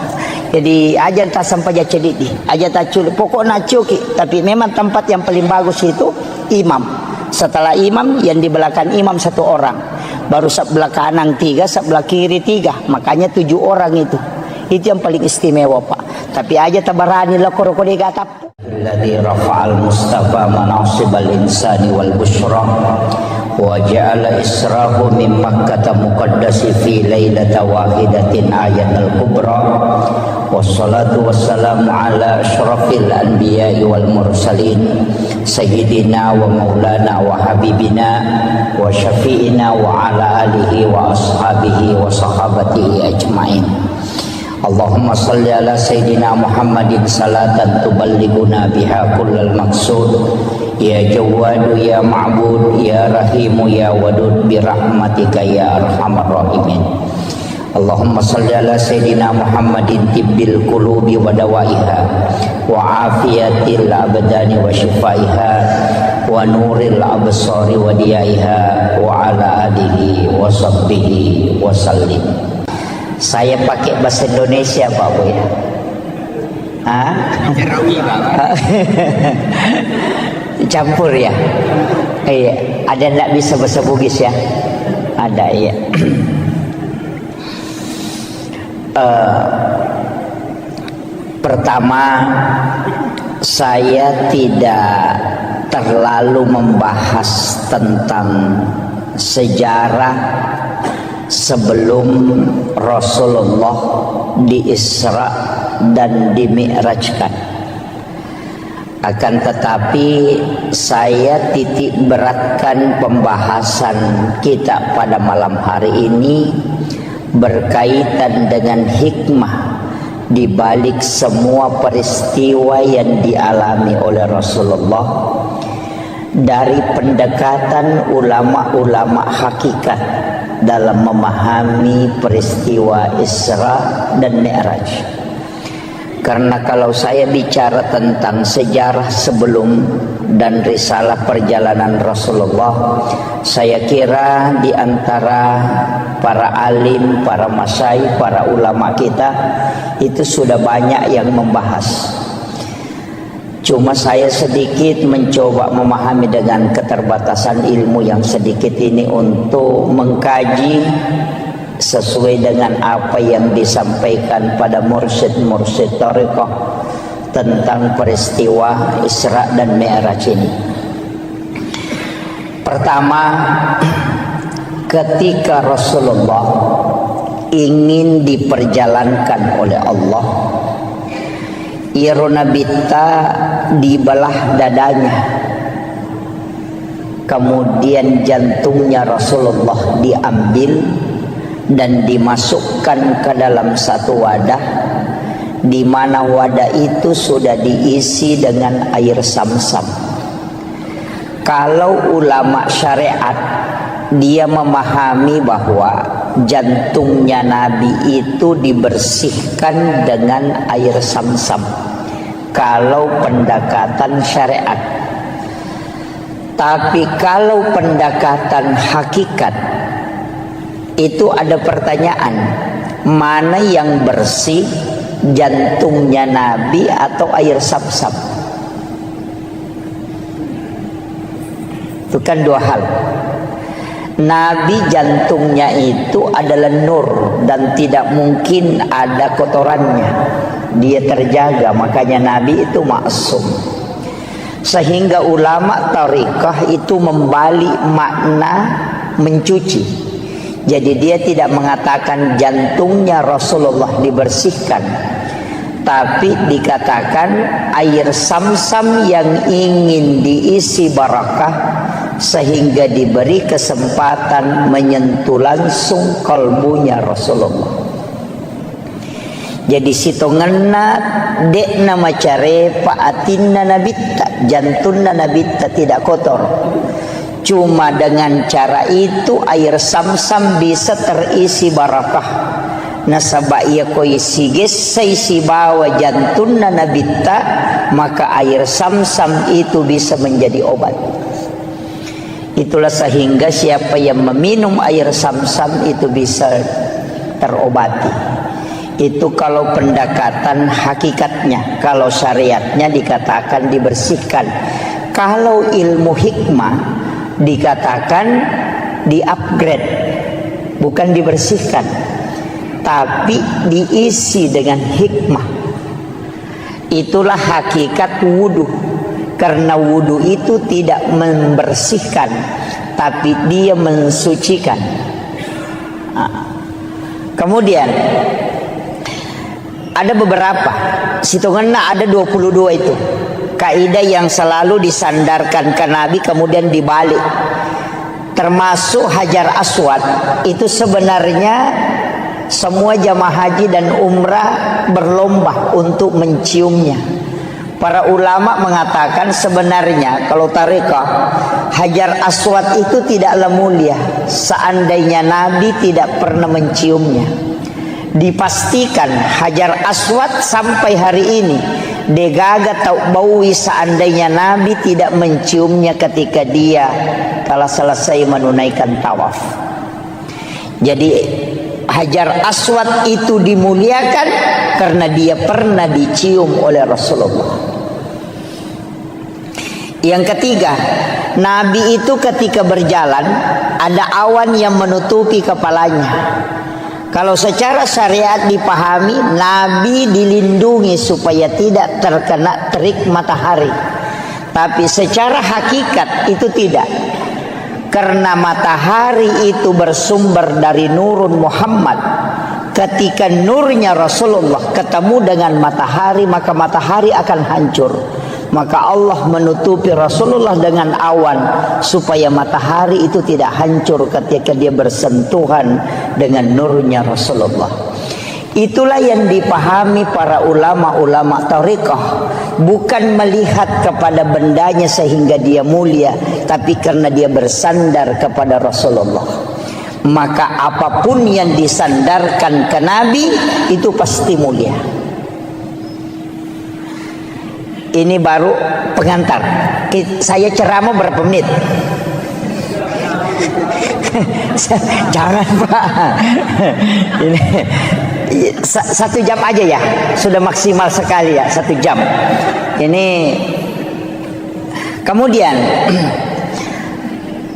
Jadi aja tak sampai jadi di, aja tak culi pokoknya cuki. Tapi memang tempat yang paling bagus itu imam. Setelah imam yang di belakang imam 1 orang, baru sebelah kanan 3, sebelah kiri 3. Makanya 7 orang itu. Itu yang paling istimewa Pak. Tapi aja tabarani lah koro-koro gatap. Alladzi rafa'al mustafa manasibal insani wal busyra wa ja'ala israhu min makkah muqaddasi fi lailata wahidatin ayatul kubra wassalatu wassalamu ala asyrafil anbiya'i wal mursalin sayyidina wa maulana wa habibina wa syafi'ina wa ala alihi wa ashabihi wa sahabatihi ajma'in. Allahumma salli ala Sayyidina Muhammadin salatan tuballighuna biha kullal maqsud ya Jawwadu ya Ma'bud ya Rahimu ya Wadud bi rahmatika ya arhamar rahimin. Allahumma salli ala Sayyidina Muhammadin tibbil qulubi wa dawaiha wa afiyatil abdani wa shifaiha wa nuril absari wa diyaiha wa ala alihi wa sahbihi wa sallim. Saya pakai bahasa Indonesia Pak Bu ya. Campur ya. Iya, ada enggak bisa bahasa Bugis ya? Ada ya. Pertama, saya tidak terlalu membahas tentang sejarah sebelum Rasulullah di-Isra dan di-Mi'rajkan. Akan tetapi saya titik beratkan pembahasan kita pada malam hari ini berkaitan dengan hikmah di balik semua peristiwa yang dialami oleh Rasulullah dari pendekatan ulama-ulama hakikat dalam memahami peristiwa Isra dan Mi'raj. Karena kalau saya bicara tentang sejarah sebelum dan risalah perjalanan Rasulullah, saya kira di antara para alim, para masyayikh, para ulama kita itu sudah banyak yang membahas. Cuma saya sedikit mencoba memahami dengan keterbatasan ilmu yang sedikit ini untuk mengkaji sesuai dengan apa yang disampaikan pada mursyid-mursyid thariqah tentang peristiwa Isra dan Mi'raj ini. Pertama, ketika Rasulullah ingin diperjalankan oleh Allah, Irona Bita dibelah dadanya, kemudian jantungnya Rasulullah diambil dan dimasukkan ke dalam satu wadah, di mana wadah itu sudah diisi dengan air Zamzam. Kalau ulama syariat dia memahami bahwa jantungnya Nabi itu dibersihkan dengan air Zamzam kalau pendekatan syariat. Tapi kalau pendekatan hakikat itu ada pertanyaan, mana yang bersih, jantungnya Nabi atau air Zamzam? Itu kan dua hal. Nabi jantungnya itu adalah nur dan tidak mungkin ada kotorannya. Dia terjaga, makanya Nabi itu maksum. Sehingga ulama tariqah itu membalik makna mencuci. Jadi dia tidak mengatakan jantungnya Rasulullah dibersihkan, tapi dikatakan air Zamzam yang ingin diisi barakah sehingga diberi kesempatan menyentuh langsung kalbunya Rasulullah. Jadi situ ngena dek nama care paatinna nabitta, jantungna nabitta tidak kotor. Cuma dengan cara itu air Zamzam bisa terisi barakah. Nasaba ia koi siges saisi bawa jantungna nabitta, maka air Zamzam itu bisa menjadi obat. Itulah sehingga siapa yang meminum air Zamzam itu bisa terobati. Itu kalau pendekatan hakikatnya. Kalau syariatnya dikatakan dibersihkan. Kalau ilmu hikmah dikatakan di-upgrade, bukan dibersihkan, tapi diisi dengan hikmah. Itulah hakikat wudu. Karena wudu itu tidak membersihkan, tapi dia mensucikan. Kemudian ada beberapa, hitungannya ada 22 itu kaidah yang selalu disandarkan ke Nabi kemudian dibalik. Termasuk Hajar Aswad itu sebenarnya semua jamaah haji dan umrah berlomba untuk menciumnya. Para ulama mengatakan sebenarnya kalau tarekat Hajar Aswad itu tidaklah mulia seandainya Nabi tidak pernah menciumnya. Dipastikan Hajar Aswad sampai hari ini degaga tau baui seandainya Nabi tidak menciumnya ketika dia telah selesai menunaikan tawaf. Jadi Hajar Aswad itu dimuliakan karena dia pernah dicium oleh Rasulullah. Yang ketiga, Nabi itu ketika berjalan ada awan yang menutupi kepalanya. Kalau secara syariat dipahami, Nabi dilindungi supaya tidak terkena terik matahari. Tapi secara hakikat itu tidak. Karena matahari itu bersumber dari nurun Muhammad. Ketika nurnya Rasulullah ketemu dengan matahari, maka matahari akan hancur. Maka Allah menutupi Rasulullah dengan awan supaya matahari itu tidak hancur ketika dia bersentuhan dengan nurnya Rasulullah. Itulah yang dipahami para ulama-ulama tariqah, bukan melihat kepada bendanya sehingga dia mulia, tapi karena dia bersandar kepada Rasulullah. Maka apapun yang disandarkan ke Nabi itu pasti mulia. Ini baru pengantar. Saya ceramah berapa menit? Jangan Pak. Ini 1 jam aja ya. Sudah maksimal sekali ya 1 jam. Ini kemudian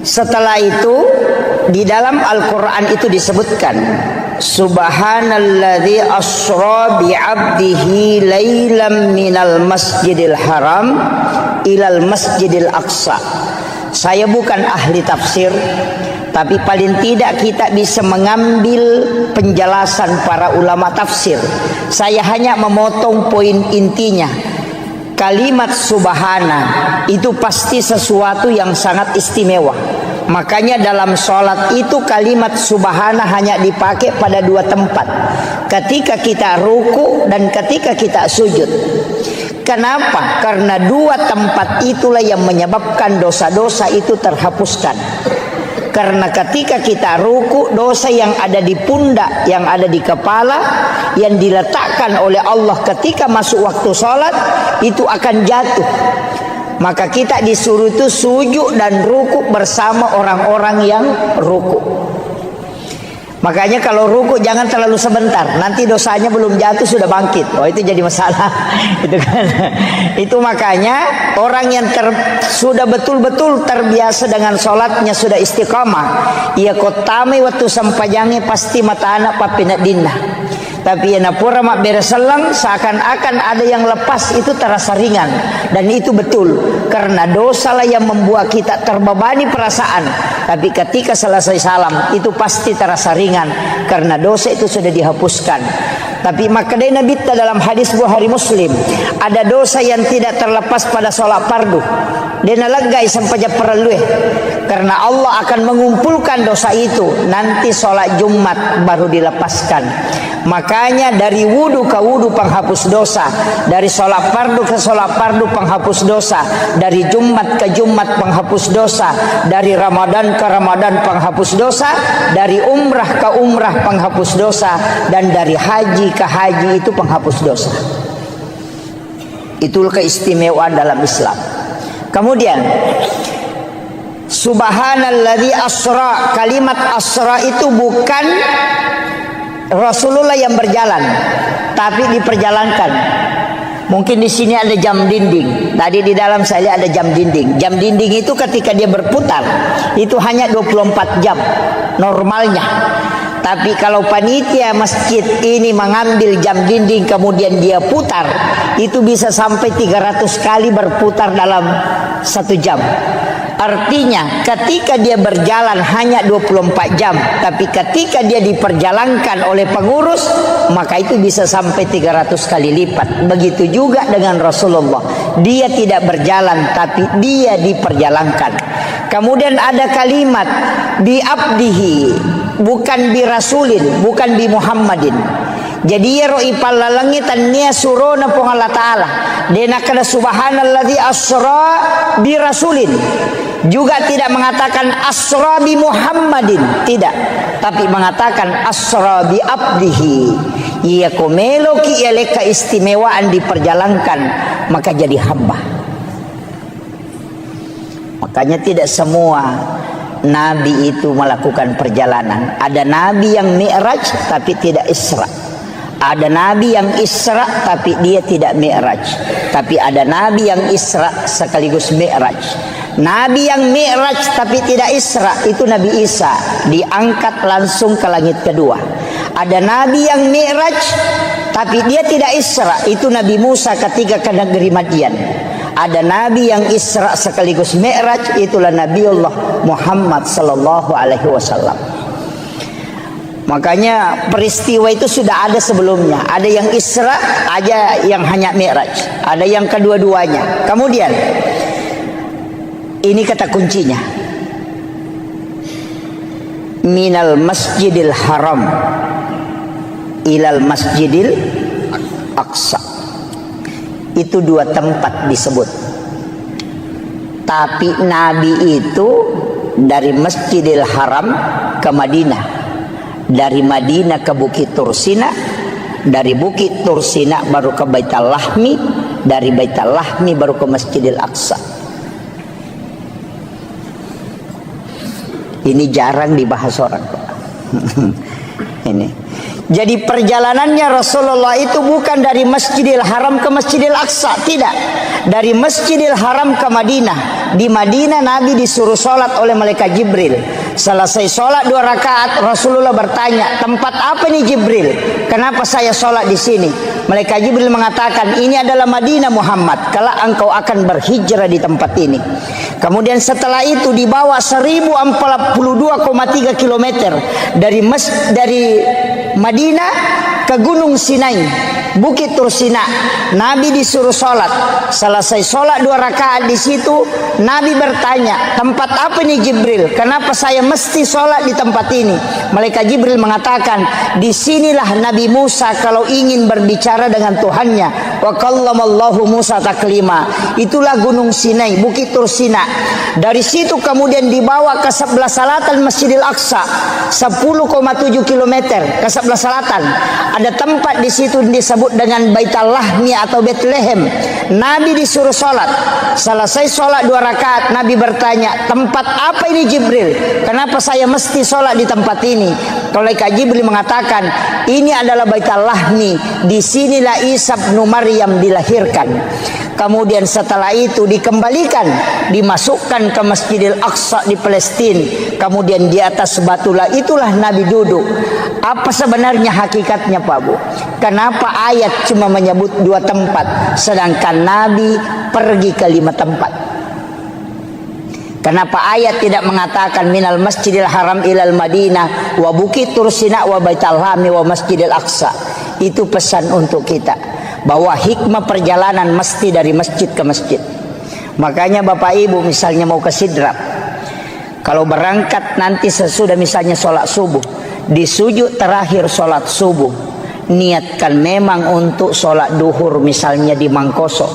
setelah itu di dalam Al-Quran itu disebutkan Subhanalladzi asra bi'abdihi lailam minal masjidil haram ilal masjidil aqsa. Saya bukan ahli tafsir, tapi paling tidak kita bisa mengambil penjelasan para ulama tafsir. Saya hanya memotong poin intinya. Kalimat subhana itu pasti sesuatu yang sangat istimewa. Makanya dalam sholat itu kalimat subhana hanya dipakai pada 2 tempat. Ketika kita ruku dan ketika kita sujud. Kenapa? Karena 2 tempat itulah yang menyebabkan dosa-dosa itu terhapuskan. Karena ketika kita ruku, dosa yang ada di pundak, yang ada di kepala, yang diletakkan oleh Allah ketika masuk waktu sholat, itu akan jatuh. Maka kita disuruh itu sujud dan ruku bersama orang-orang yang ruku. Makanya kalau ruku jangan terlalu sebentar, nanti dosanya belum jatuh sudah bangkit. Oh, itu jadi masalah. Itu kan. Itu makanya orang yang sudah betul-betul terbiasa dengan sholatnya, sudah istiqamah, ia kotame waktu sampajange pasti mata anak papinat dinna. Tapi yang pura mak bereselang seakan-akan ada yang lepas, itu terasa ringan. Dan itu betul, karena dosa lah yang membuat kita terbebani perasaan. Tapi ketika selesai salam, itu pasti terasa ringan, karena dosa itu sudah dihapuskan. Tapi makanya Nabi dalam hadis Bukhari Muslim, ada dosa yang tidak terlepas pada sholat fardu. Dia nalagai sampai perlu, karena Allah akan mengumpulkan dosa itu nanti sholat Jumat baru dilepaskan. Makanya dari wudu ke wudu penghapus dosa, dari sholat fardu ke sholat fardu penghapus dosa, dari Jumat ke Jumat penghapus dosa, dari Ramadan ke Ramadan penghapus dosa, dari umrah ke umrah penghapus dosa, dan dari haji ke haji itu penghapus dosa. Itulah keistimewaan dalam Islam. Kemudian subhanalladzi asra, kalimat asra itu bukan Rasulullah yang berjalan, tapi diperjalankan. Mungkin di sini ada jam dinding. Tadi di dalam saya lihat ada jam dinding. Jam dinding itu ketika dia berputar, itu hanya 24 jam normalnya. Tapi kalau panitia masjid ini mengambil jam dinding kemudian dia putar, itu bisa sampai 300 kali berputar dalam 1 jam. Artinya ketika dia berjalan hanya 24 jam, tapi ketika dia diperjalankan oleh pengurus, maka itu bisa sampai 300 kali lipat. Begitu juga dengan Rasulullah, dia tidak berjalan tapi dia diperjalankan. Kemudian ada kalimat bi abdihi, bukan bi rasulin, bukan bi Muhammadin. Jadi roi palalangit ania surona pong Allah Ta'ala. Dena kada subhanalladzi asra bi rasulin. Juga tidak mengatakan asra bi Muhammadin, tidak, tapi mengatakan asra bi abdihi. Ia komelo ki ele keistimewaan diperjalankan, maka jadi hamba. Makanya tidak semua nabi itu melakukan perjalanan. Ada nabi yang mi'raj tapi tidak isra. Ada nabi yang isra tapi dia tidak mi'raj. Tapi ada nabi yang isra sekaligus mi'raj. Nabi yang mi'raj tapi tidak isra, itu Nabi Isa, diangkat langsung ke langit kedua. Ada nabi yang mi'raj tapi dia tidak isra, itu Nabi Musa ketika ke negeri Madian. Ada nabi yang isra sekaligus mi'raj, itulah Nabiullah Muhammad sallallahu alaihi wasallam. Makanya peristiwa itu sudah ada sebelumnya. Ada yang isra, ada yang hanya mi'raj, ada yang kedua-duanya. Kemudian ini kata kuncinya, minal masjidil haram ilal masjidil aqsa. Itu 2 tempat disebut. Tapi Nabi itu dari Masjidil Haram ke Madinah, dari Madinah ke Bukit Tursina, dari Bukit Tursina baru ke Baitul Lahmi, dari Baitul Lahmi baru ke Masjidil Aqsa. Ini jarang dibahas orang. Ini. Jadi perjalanannya Rasulullah itu bukan dari Masjidil Haram ke Masjidil Aqsa, tidak. Dari Masjidil Haram ke Madinah. Di Madinah Nabi disuruh sholat oleh malaikat Jibril. Selesai sholat 2 rakaat, Rasulullah bertanya, tempat apa nih Jibril? Kenapa saya sholat di sini? Malaikat Jibril mengatakan, ini adalah Madinah Muhammad, kalau engkau akan berhijrah di tempat ini. Kemudian setelah itu dibawa 1042,3 km dari Madinah ke Gunung Sinai. Bukit Tursina. Nabi disuruh sholat. Selesai sholat 2 rakaat di situ, Nabi bertanya, tempat apa ini Jibril? Kenapa saya mesti sholat di tempat ini? Malaikat Jibril mengatakan, disinilah Nabi Musa kalau ingin berbicara dengan Tuhannya. Wa kallamallahu Musa taklima. Itulah Gunung Sinai, Bukit Tursina. Dari situ kemudian dibawa ke sebelah selatan Masjidil Aqsa, 10,7 km ke sebelah selatan. Ada tempat di situ disebut dengan Baitul Lahmi atau Bethlehem. Nabi disuruh sholat. Selesai sholat 2 rakaat, Nabi bertanya, tempat apa ini Jibril? Kenapa saya mesti sholat di tempat ini? Malaikat Jibril mengatakan, ini adalah Baitul Lahmi. Disinilah Isa bin Maryam dilahirkan. Kemudian setelah itu dikembalikan, dimasukkan ke Masjidil Aqsa di Palestina. Kemudian di atas batulah itulah Nabi duduk. Apa sebenarnya hakikatnya Pak Bu? Kenapa ayat cuma menyebut 2 tempat, sedangkan Nabi pergi ke 5 tempat? Kenapa ayat tidak mengatakan minal Masjidil Haram ilal Madinah wa Bukit Tursina wa Baitul Lahmi wa Masjidil Aqsa? Itu pesan untuk kita, bahwa hikmah perjalanan mesti dari masjid ke masjid. Makanya Bapak Ibu misalnya mau ke Sidrap, kalau berangkat nanti sesudah misalnya sholat subuh, di sujud terakhir sholat subuh, niatkan memang untuk sholat duhur misalnya di Mangkoso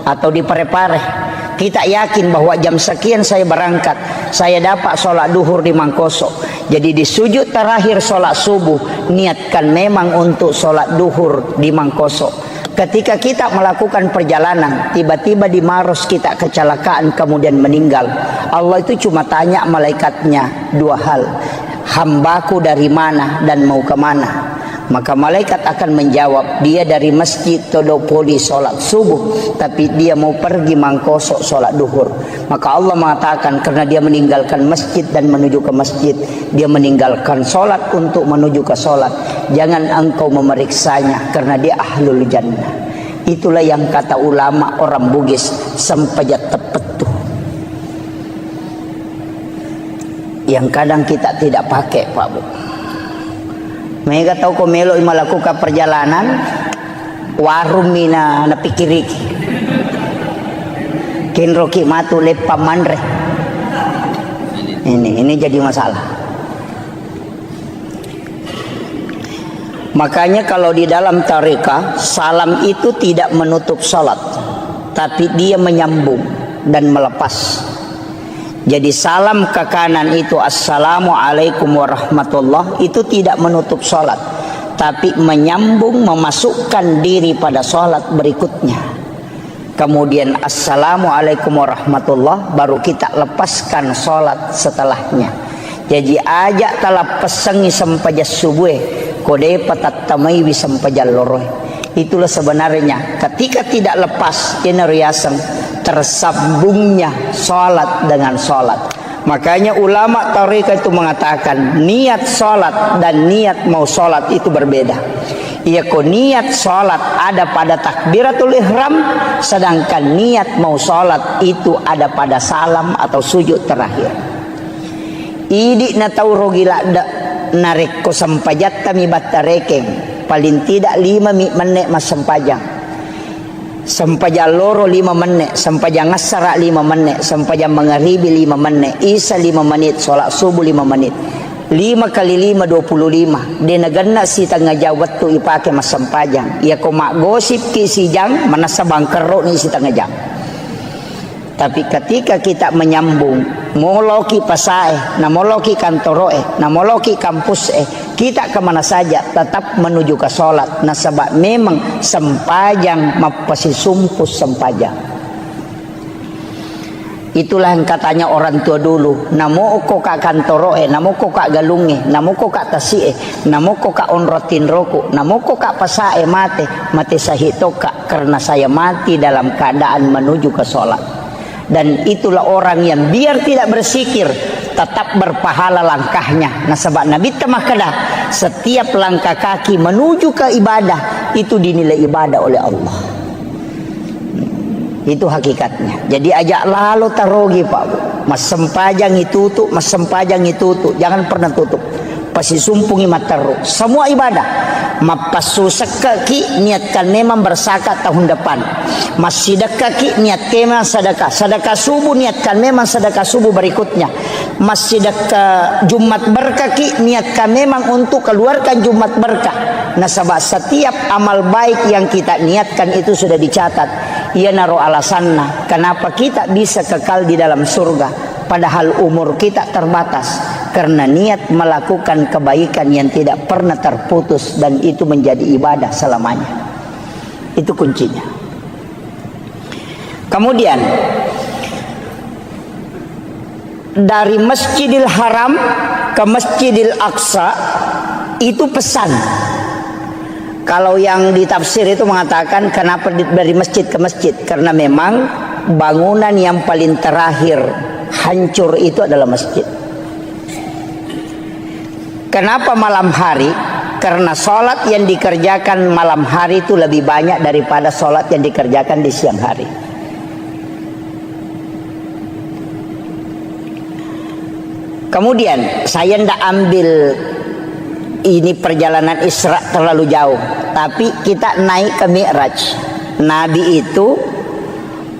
atau di Parepare. Kita yakin bahwa jam sekian saya berangkat, saya dapat sholat duhur di Mangkoso. Jadi di sujud terakhir sholat subuh, niatkan memang untuk sholat duhur di Mangkoso. Ketika kita melakukan perjalanan, tiba-tiba di Maros kita kecelakaan kemudian meninggal, Allah itu cuma tanya malaikatnya 2 hal, hambaku dari mana dan mau kemana? Maka malaikat akan menjawab, dia dari Masjid Todopoli sholat subuh, tapi dia mau pergi Mangkoso sholat duhur. Maka Allah mengatakan, karena dia meninggalkan masjid dan menuju ke masjid, dia meninggalkan sholat untuk menuju ke sholat. Jangan engkau memeriksanya, karena dia ahlul jannah. Itulah yang kata ulama orang Bugis, sempajat tepetuh, yang kadang kita tidak pakai Pak Bu. Mereka tahu kau melo melakukan perjalanan warung mina na pikiriki kinroki matu lepa mandre. Ini jadi masalah. Makanya kalau di dalam tarekat, salam itu tidak menutup salat, tapi dia menyambung dan melepas. Jadi salam ke kanan itu assalamualaikum warahmatullah, itu tidak menutup sholat, tapi menyambung, memasukkan diri pada sholat berikutnya. Kemudian assalamualaikum warahmatullah, baru kita lepaskan sholat setelahnya. Jadi ajak talap pesengi sempajas subuh, kode patat tamai bisampajal loroy. Itulah sebenarnya ketika tidak lepas inariaseng, tersambungnya sholat dengan sholat. Makanya ulama tarekat itu mengatakan niat sholat dan niat mau sholat itu berbeda. Ia niat sholat ada pada takbiratul ihram, sedangkan niat mau sholat itu ada pada salam atau sujud terakhir. Idi na tau rogila narik ko sampajat kami batarekeng, paling tidak 5 menit mas sempajang. Sampajang loro 5 menit, sampajang ngasara 5 menit, sampajang maghribi 5 menit, isya 5 menit, sholat subuh 5 menit. 5 kali 5 25. Dia nagana si tengah jawat tu ipake mas sampajang. Ia ko mak gosip ki si jang manasabang kerok ni si tengah jang. Tapi ketika kita menyambung, moloki pasae, namoloki kantoroe, namoloki kampus kita kemana saja tetap menuju ke sholat. Nasabak memang sempajang mapasi sumpus sempajang. Itulah yang katanya orang tua dulu, namo ko ka kantoroe, namo ko ka galunge, namo ko ka tasie, namo ko ka onrotin roku, namo ko ka pasae mate sahitoka, karena saya mati dalam keadaan menuju ke sholat. Dan itulah orang yang biar tidak bersikir tetap berpahala langkahnya. Nah sebab Nabi temakada setiap langkah kaki menuju ke ibadah itu dinilai ibadah oleh Allah. Itu hakikatnya. Jadi ajak lalu tarogi Pak. Mas sempajang itu tutup, mas sempajang itu tutup. Jangan pernah tutup. pasisumpungi mataru. Semua ibadah. Mapasusak kaki niatkan memang berzakat tahun depan. Massedekah kaki niatkan memang sedekah. Sedekah subuh niatkan memang sedekah subuh berikutnya. Massedekah Jumat berkah ki niatkan memang untuk keluarkan Jumat berkah. Nah, sebab setiap amal baik yang kita niatkan itu sudah dicatat. Ia naruh alasannya kenapa kita bisa kekal di dalam surga. Padahal umur kita terbatas karena niat melakukan kebaikan yang tidak pernah terputus dan itu menjadi ibadah selamanya. Itu kuncinya. Kemudian dari Masjidil Haram ke Masjidil Aqsa itu pesan. Kalau yang ditafsir itu mengatakan kenapa dari masjid ke masjid, karena memang bangunan yang paling terakhir hancur itu adalah masjid. Kenapa malam hari? Karena sholat yang dikerjakan malam hari itu lebih banyak daripada sholat yang dikerjakan di siang hari. Kemudian saya tidak ambil ini perjalanan Isra terlalu jauh, tapi kita naik ke Mi'raj. Nabi itu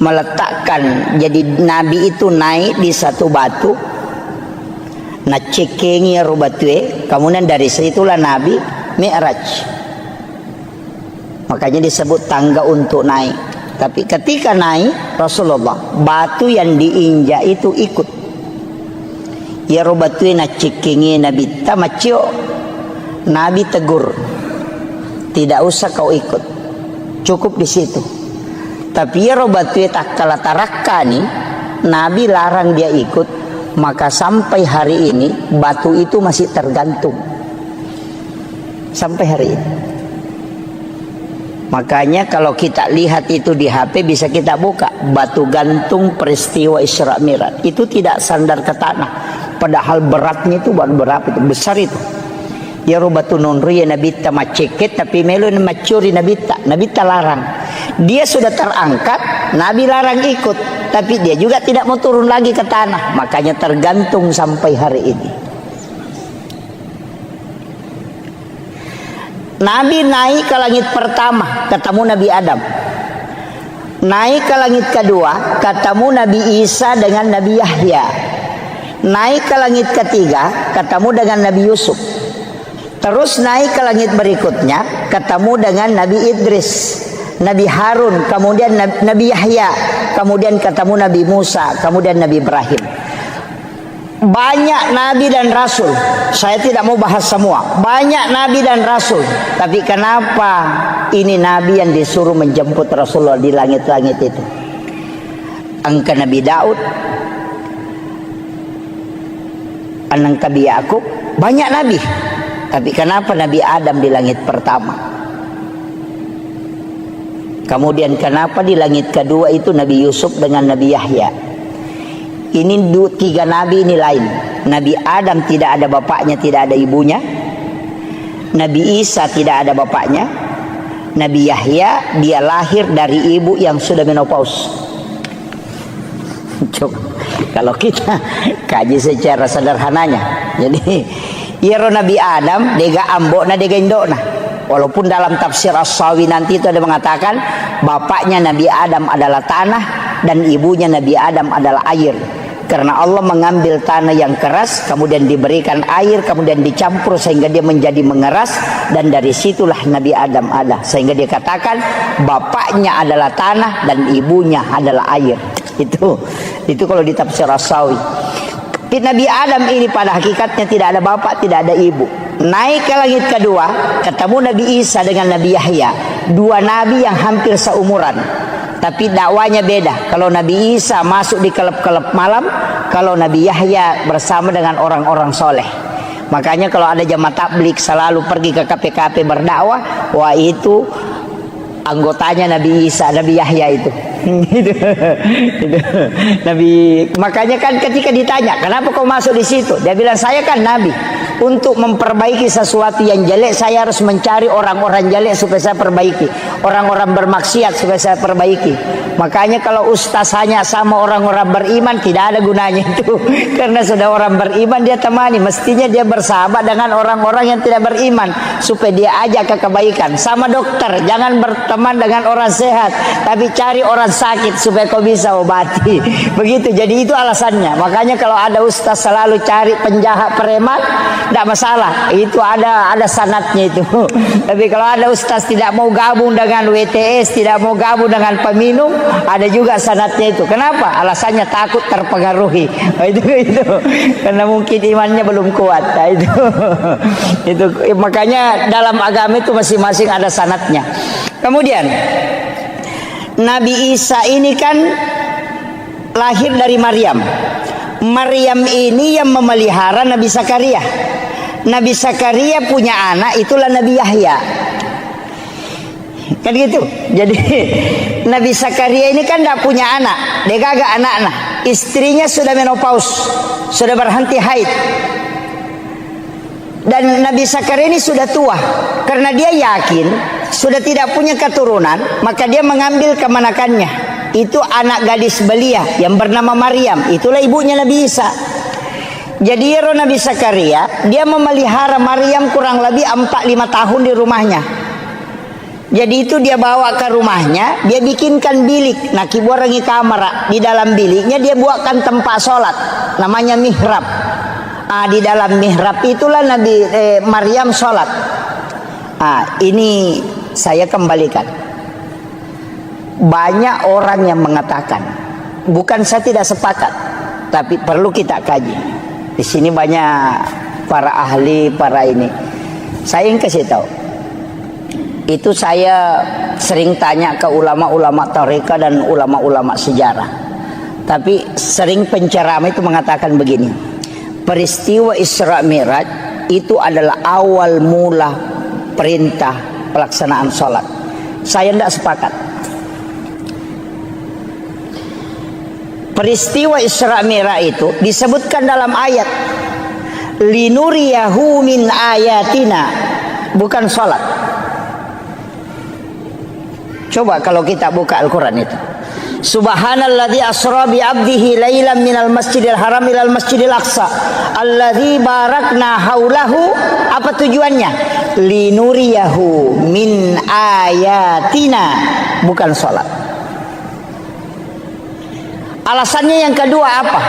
meletakkan, jadi Nabi itu naik di satu batu, nah cekengi rubatue, kemudian dari situlah Nabi Mi'raj. Makanya disebut tangga untuk naik. Tapi ketika naik Rasulullah, batu yang diinjak itu ikut. Ya rubatue na cekengi Nabi tamacio. Nabi tegur, tidak usah kau ikut, cukup di situ. Tapi ya robatue takkala tarakani, Nabi larang dia ikut, maka sampai hari ini batu itu masih tergantung. Sampai hari ini. Makanya kalau kita lihat itu di HP bisa kita buka batu gantung peristiwa Isra Mi'raj. Itu tidak sandar ke tanah, padahal beratnya itu berapa itu, besar itu. Ya robatu nonri ya Nabi ta maceket tapi melo macuri Nabi ta larang. Dia sudah terangkat, Nabi larang ikut, tapi dia juga tidak mau turun lagi ke tanah, makanya tergantung sampai hari ini. Nabi naik ke langit pertama, ketemu Nabi Adam. Naik ke langit kedua, ketemu Nabi Isa dengan Nabi Yahya. Naik ke langit ketiga, ketemu dengan Nabi Yusuf. Terus naik ke langit berikutnya, ketemu dengan Nabi Idris, Nabi Harun, kemudian Nabi Yahya, kemudian ketemu Nabi Musa, kemudian Nabi Ibrahim. Banyak Nabi dan Rasul. Saya tidak mau bahas semua. Banyak Nabi dan Rasul. Tapi kenapa ini Nabi yang disuruh menjemput Rasulullah di langit-langit itu? Angka Nabi Daud, anak Nabi Yakub, banyak Nabi. Tapi kenapa Nabi Adam di langit pertama? Kemudian kenapa di langit kedua itu Nabi Yusuf dengan Nabi Yahya? Ini tiga Nabi ini lain. Nabi Adam tidak ada bapaknya, tidak ada ibunya. Nabi Isa tidak ada bapaknya. Nabi Yahya dia lahir dari ibu yang sudah menopause. Coba kalau kita kaji secara sederhananya, jadi Yero Nabi Adam dega ambok na dega indok na. Walaupun dalam tafsir As-Sawi nanti itu ada mengatakan bapaknya Nabi Adam adalah tanah dan ibunya Nabi Adam adalah air. Karena Allah mengambil tanah yang keras, kemudian diberikan air, kemudian dicampur sehingga dia menjadi mengeras, dan dari situlah Nabi Adam ada. Sehingga dia katakan bapaknya adalah tanah dan ibunya adalah air. Itu kalau di tafsir As-Sawi. Nabi Adam ini pada hakikatnya tidak ada bapak, tidak ada ibu. Naik ke langit kedua, ketemu Nabi Isa dengan Nabi Yahya. Dua nabi yang hampir seumuran, tapi dakwanya beda. Kalau Nabi Isa masuk di kelab-kelab malam, kalau Nabi Yahya bersama dengan orang-orang soleh. Makanya kalau ada jamaah tabligh selalu pergi ke KPKP berdakwah, wah itu anggotanya Nabi Isa, Nabi Yahya itu. Gitu. Gitu. Nabi, makanya kan ketika ditanya, kenapa kau masuk di situ? Dia bilang, saya kan nabi. Untuk memperbaiki sesuatu yang jelek, saya harus mencari orang-orang jelek supaya saya perbaiki. Orang-orang bermaksiat supaya saya perbaiki. Makanya kalau ustaz hanya sama orang-orang beriman, tidak ada gunanya itu. Karena sudah orang beriman dia temani. Mestinya dia bersahabat dengan orang-orang yang tidak beriman, supaya dia ajak ke kebaikan. Sama dokter, jangan berteman dengan orang sehat, tapi cari orang sakit supaya kau bisa obati. Begitu, jadi itu alasannya. Makanya kalau ada ustaz selalu cari penjahat preman, tidak masalah, itu ada sanatnya itu. Tapi kalau ada ustaz tidak mau gabung dengan WTS, tidak mau gabung dengan peminum, ada juga sanatnya itu. Kenapa? Alasannya takut terpengaruhi. Itu karena mungkin imannya belum kuat. Nah, itu makanya dalam agama itu masing-masing ada sanatnya. Kemudian Nabi Isa ini kan lahir dari Maryam. Maryam ini yang memelihara Nabi Zakaria. Nabi Zakaria punya anak, itulah Nabi Yahya. Kan gitu. Jadi Nabi Zakaria ini kan tidak punya anak, dia gagak anak-anak. Istrinya sudah menopause, sudah berhenti haid. Dan Nabi Zakaria ini sudah tua. Karena dia yakin sudah tidak punya keturunan, maka dia mengambil kemenakannya. Itu anak gadis belia yang bernama Maryam. Itulah ibunya Nabi Isa. Jadi Nabi Zakaria dia memelihara Maryam kurang lebih 4-5 tahun di rumahnya. Jadi itu dia bawa ke rumahnya, dia bikinkan bilik. Nah, kibuarangi kamar. Di dalam biliknya dia buatkan tempat sholat, namanya mihrab. Di dalam mihrab itulah Nabi Maryam sholat. Ini saya kembalikan. Banyak orang yang mengatakan, bukan saya tidak sepakat, tapi perlu kita kaji. Di sini banyak para ahli, para ini. Saya yang kasih tahu. Itu saya sering tanya ke ulama-ulama tarekat dan ulama-ulama sejarah. Tapi sering penceramah itu mengatakan begini. Peristiwa Isra Mi'raj itu adalah awal mula perintah pelaksanaan sholat. Saya tidak sepakat. Peristiwa Isra Mi'raj itu disebutkan dalam ayat linuriyahu min ayatina, bukan sholat. Coba kalau kita buka Al-Quran itu, subhanalladzi asra bi 'abdihi lailan minal masjidil haram ilal masjidil aqsa alladzi barakna haulahu. Apa tujuannya? Linuriyahu min ayatina, bukan sholat. Alasannya yang kedua apa?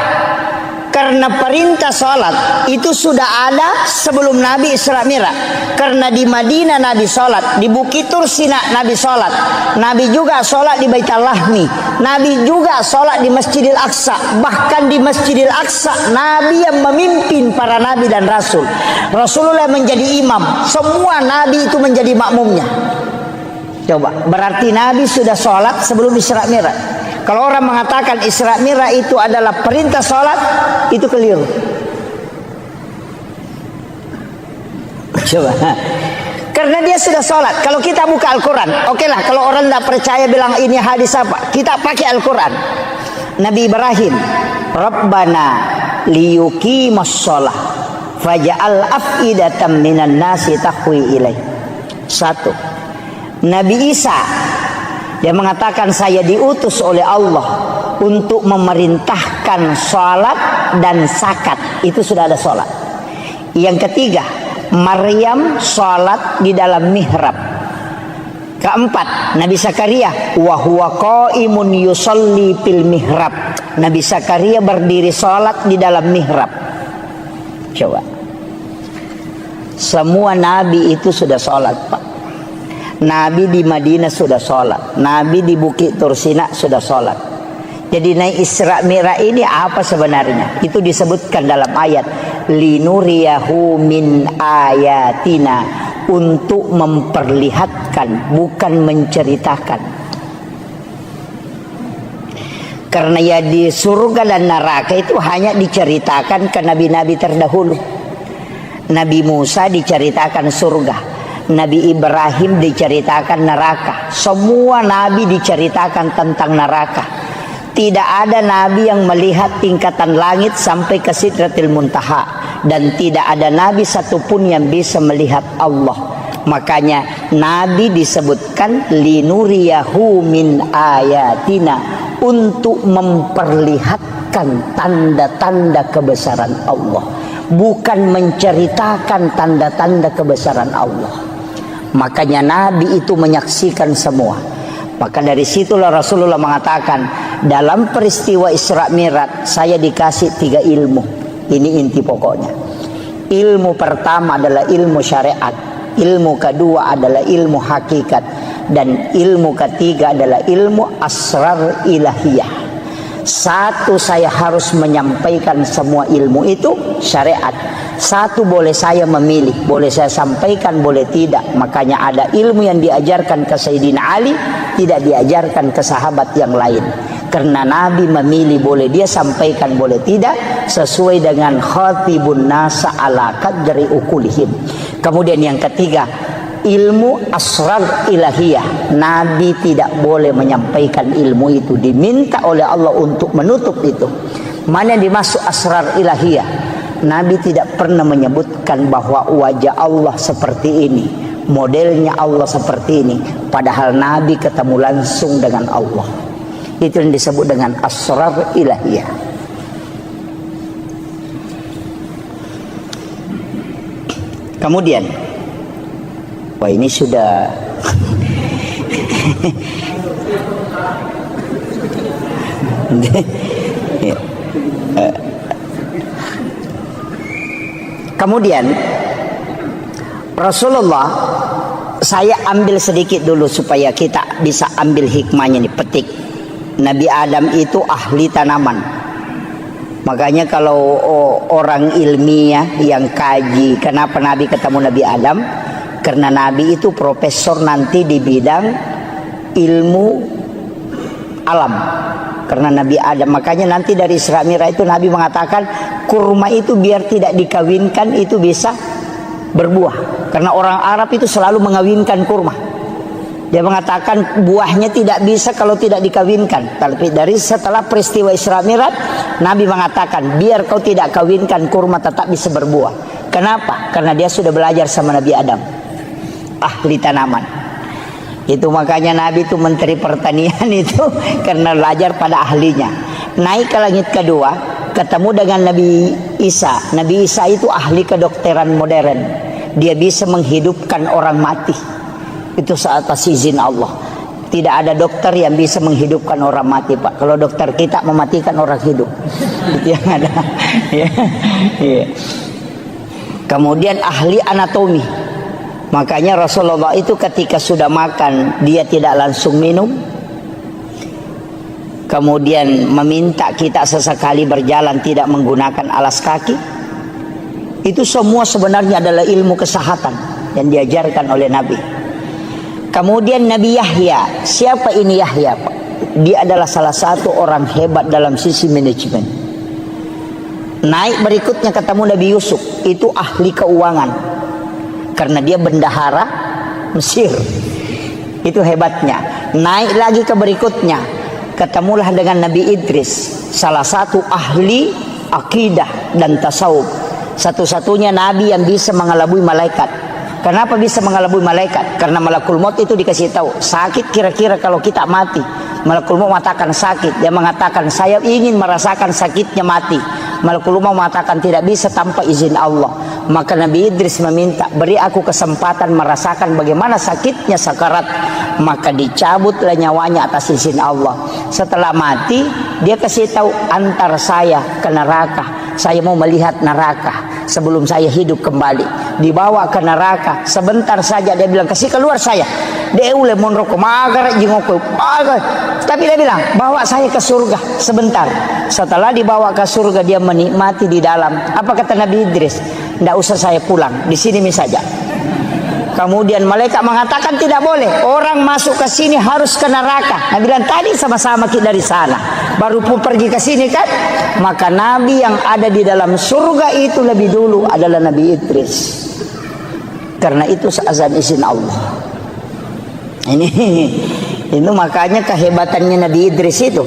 Karena perintah sholat itu sudah ada sebelum Nabi Isra Mi'raj. Karena di Madinah Nabi sholat, di Bukit Tur Sina Nabi sholat, Nabi juga sholat di Baitul Lahmi, Nabi juga sholat di Masjidil Aqsa. Bahkan di Masjidil Aqsa Nabi yang memimpin para Nabi dan Rasul. Rasulullah menjadi imam, semua Nabi itu menjadi makmumnya. Coba, berarti Nabi sudah sholat sebelum Isra Mi'raj. Kalau orang mengatakan Isra Mi'raj itu adalah perintah sholat, itu keliru. Coba, karena dia sudah sholat. Kalau kita buka Al-Quran, oke lah. Kalau orang tidak percaya bilang ini hadis apa, kita pakai Al-Quran. Nabi Ibrahim, Rabbana liyuqimus sholah faja'al af'idatan minan nasi tahwi ilaih. Satu, Nabi Isa, dia mengatakan saya diutus oleh Allah untuk memerintahkan sholat dan zakat. Itu sudah ada sholat. Yang ketiga, Maryam sholat di dalam mihrab. Keempat, Nabi Zakaria wa huwa qaimun yusalli fil mihrab. Nabi Zakaria berdiri sholat di dalam mihrab. Coba, semua nabi itu sudah sholat, Pak. Nabi di Madinah sudah sholat, Nabi di Bukit Tur Sina sudah sholat. Jadi naik Isra Mi'raj ini apa sebenarnya? Itu disebutkan dalam ayat linuriyahu min ayatina, untuk memperlihatkan, bukan menceritakan. Karena ya di surga dan neraka itu hanya diceritakan ke nabi-nabi terdahulu. Nabi Musa diceritakan surga, Nabi Ibrahim diceritakan neraka. Semua nabi diceritakan tentang neraka. Tidak ada nabi yang melihat tingkatan langit sampai ke Sidratil Muntaha, dan tidak ada nabi satupun yang bisa melihat Allah. Makanya nabi disebutkan linuriyahu min ayatina, untuk memperlihatkan tanda-tanda kebesaran Allah, bukan menceritakan tanda-tanda kebesaran Allah. Makanya nabi itu menyaksikan semua. Maka dari situlah Rasulullah mengatakan, dalam peristiwa Isra Mi'raj saya dikasih 3 ilmu. Ini inti pokoknya. Ilmu pertama adalah ilmu syariat, ilmu kedua adalah ilmu hakikat, dan ilmu ketiga adalah ilmu asrar ilahiyah. Satu, saya harus menyampaikan semua ilmu itu syariat. Satu, boleh saya memilih, boleh saya sampaikan, boleh tidak. Makanya ada ilmu yang diajarkan ke Sayyidina Ali, tidak diajarkan ke sahabat yang lain. Karena Nabi memilih, boleh dia sampaikan, boleh tidak, sesuai dengan khatibun nasa ala qadri ukulihim. Kemudian yang ketiga, ilmu asrar ilahiyah. Nabi tidak boleh menyampaikan ilmu itu, diminta oleh Allah untuk menutup itu. Mana yang dimaksud asrar ilahiyah? Nabi tidak pernah menyebutkan bahwa wajah Allah seperti ini, modelnya Allah seperti ini, padahal Nabi ketemu langsung dengan Allah. Itu yang disebut dengan asrar ilahiyah. Kemudian, wah ini sudah kemudian Rasulullah, saya ambil sedikit dulu supaya kita bisa ambil hikmahnya nih, petik. Nabi Adam itu ahli tanaman. Makanya kalau orang ilmiah yang kaji kenapa Nabi ketemu Nabi Adam, karena Nabi itu profesor nanti di bidang ilmu alam. Karena Nabi Adam, makanya nanti dari Isra Mi'raj itu Nabi mengatakan kurma itu biar tidak dikawinkan itu bisa berbuah. Karena orang Arab itu selalu mengawinkan kurma. Dia mengatakan buahnya tidak bisa kalau tidak dikawinkan. Tapi dari setelah peristiwa Isra Mi'raj, Nabi mengatakan biar kau tidak kawinkan, kurma tetap bisa berbuah. Kenapa? Karena dia sudah belajar sama Nabi Adam, ahli tanaman. Itu makanya Nabi itu menteri pertanian itu karena belajar pada ahlinya. Naik ke langit kedua, ketemu dengan Nabi Isa. Nabi Isa itu ahli kedokteran modern. Dia bisa menghidupkan orang mati. Itu atas izin Allah. Tidak ada dokter yang bisa menghidupkan orang mati, Pak. Kalau dokter kita mematikan orang hidup. Itu yang ada. Ya. Kemudian ahli anatomi. Makanya Rasulullah itu ketika sudah makan, dia tidak langsung minum. Kemudian meminta kita sesekali berjalan tidak menggunakan alas kaki. Itu semua sebenarnya adalah ilmu kesehatan yang diajarkan oleh Nabi. Kemudian Nabi Yahya. Siapa ini Yahya, Pak? Dia adalah salah satu orang hebat dalam sisi manajemen. Naik berikutnya ketemu Nabi Yusuf. Itu ahli keuangan. Karena dia bendahara Mesir. Itu hebatnya. Naik lagi ke berikutnya, ketemulah dengan Nabi Idris, salah satu ahli akidah dan tasawuf. Satu-satunya Nabi yang bisa mengelabui malaikat. Kenapa bisa mengelabui malaikat? Karena malakul maut itu dikasih tahu, sakit kira-kira kalau kita mati. Malakul maut mengatakan sakit. Dia mengatakan saya ingin merasakan sakitnya mati. Malakul maut mengatakan tidak bisa tanpa izin Allah. Maka Nabi Idris meminta, beri aku kesempatan merasakan bagaimana sakitnya sakarat. Maka dicabutlah nyawanya atas izin Allah. Setelah mati, dia kasih tahu, antar saya ke neraka. Saya mau melihat neraka sebelum saya hidup kembali. Dibawa ke neraka, sebentar saja dia bilang, kasih keluar saya. Dia ule monroko magar jingoko. Tapi dia bilang, bawa saya ke surga sebentar. Setelah dibawa ke surga, dia menikmati di dalam. Apa kata Nabi Idris? Tidak usah saya pulang, di sini saja. Kemudian malaikat mengatakan tidak boleh, orang masuk ke sini harus ke neraka. Nabi bilang tadi sama-sama kita dari sana, baru pun pergi ke sini kan. Maka Nabi yang ada di dalam surga itu lebih dulu adalah Nabi Idris. karena itu seazan izin Allah. Itu makanya kehebatannya Nabi Idris itu.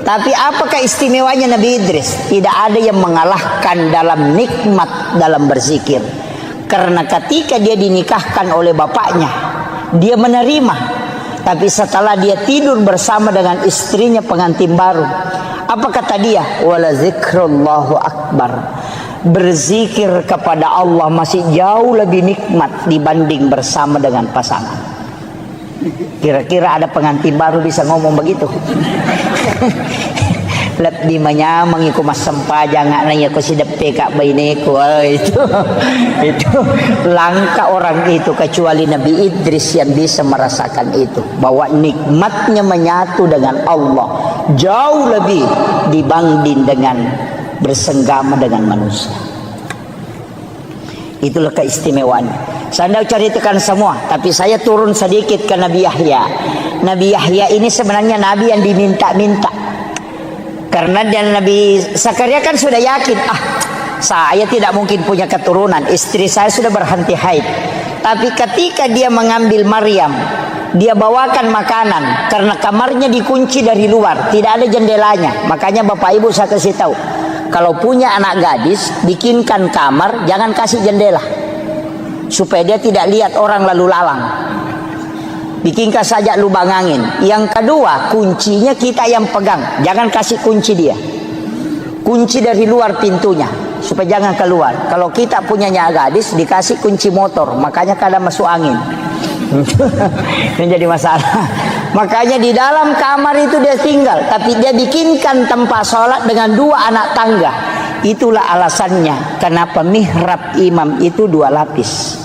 Tapi apakah istimewanya Nabi Idris? Tidak ada yang mengalahkan dalam nikmat dalam berzikir. Karena ketika dia dinikahkan oleh bapaknya, dia menerima. Tapi setelah dia tidur bersama dengan istrinya pengantin baru, apa kata dia? Wala zikrullahu akbar. Berzikir kepada Allah masih jauh lebih nikmat dibanding bersama dengan pasangan. Kira-kira ada pengantin baru bisa ngomong begitu? Lep di manya mengiku mas sempaja nggak nanya ko si depe kak bayineku itu langka orang itu kecuali Nabi Idris yang bisa merasakan itu, bahwa nikmatnya menyatu dengan Allah jauh lebih dibanding dengan bersenggama dengan manusia. Itulah keistimewaannya. Saya tidak ceritakan semua, tapi saya turun sedikit ke Nabi Yahya. Nabi Yahya ini sebenarnya Nabi yang diminta-minta. Karena dan Nabi Zakaria kan sudah yakin, saya tidak mungkin punya keturunan, istri saya sudah berhenti haid. Tapi ketika dia mengambil Maryam, dia bawakan makanan, karena kamarnya dikunci dari luar, tidak ada jendelanya. Makanya Bapak Ibu saya kasih tahu, kalau punya anak gadis, bikinkan kamar, jangan kasih jendela, supaya dia tidak lihat orang lalu lalang. Bikinkan saja lubang angin. Yang kedua, kuncinya kita yang pegang, jangan kasih kunci dia. Kunci dari luar pintunya, supaya jangan keluar. Kalau kita punyanya gadis, dikasih kunci motor, makanya kadang masuk angin. Ini jadi masalah. Makanya di dalam kamar itu dia tinggal, tapi dia bikinkan tempat sholat dengan 2 anak tangga. Itulah alasannya kenapa mihrab imam itu 2 lapis.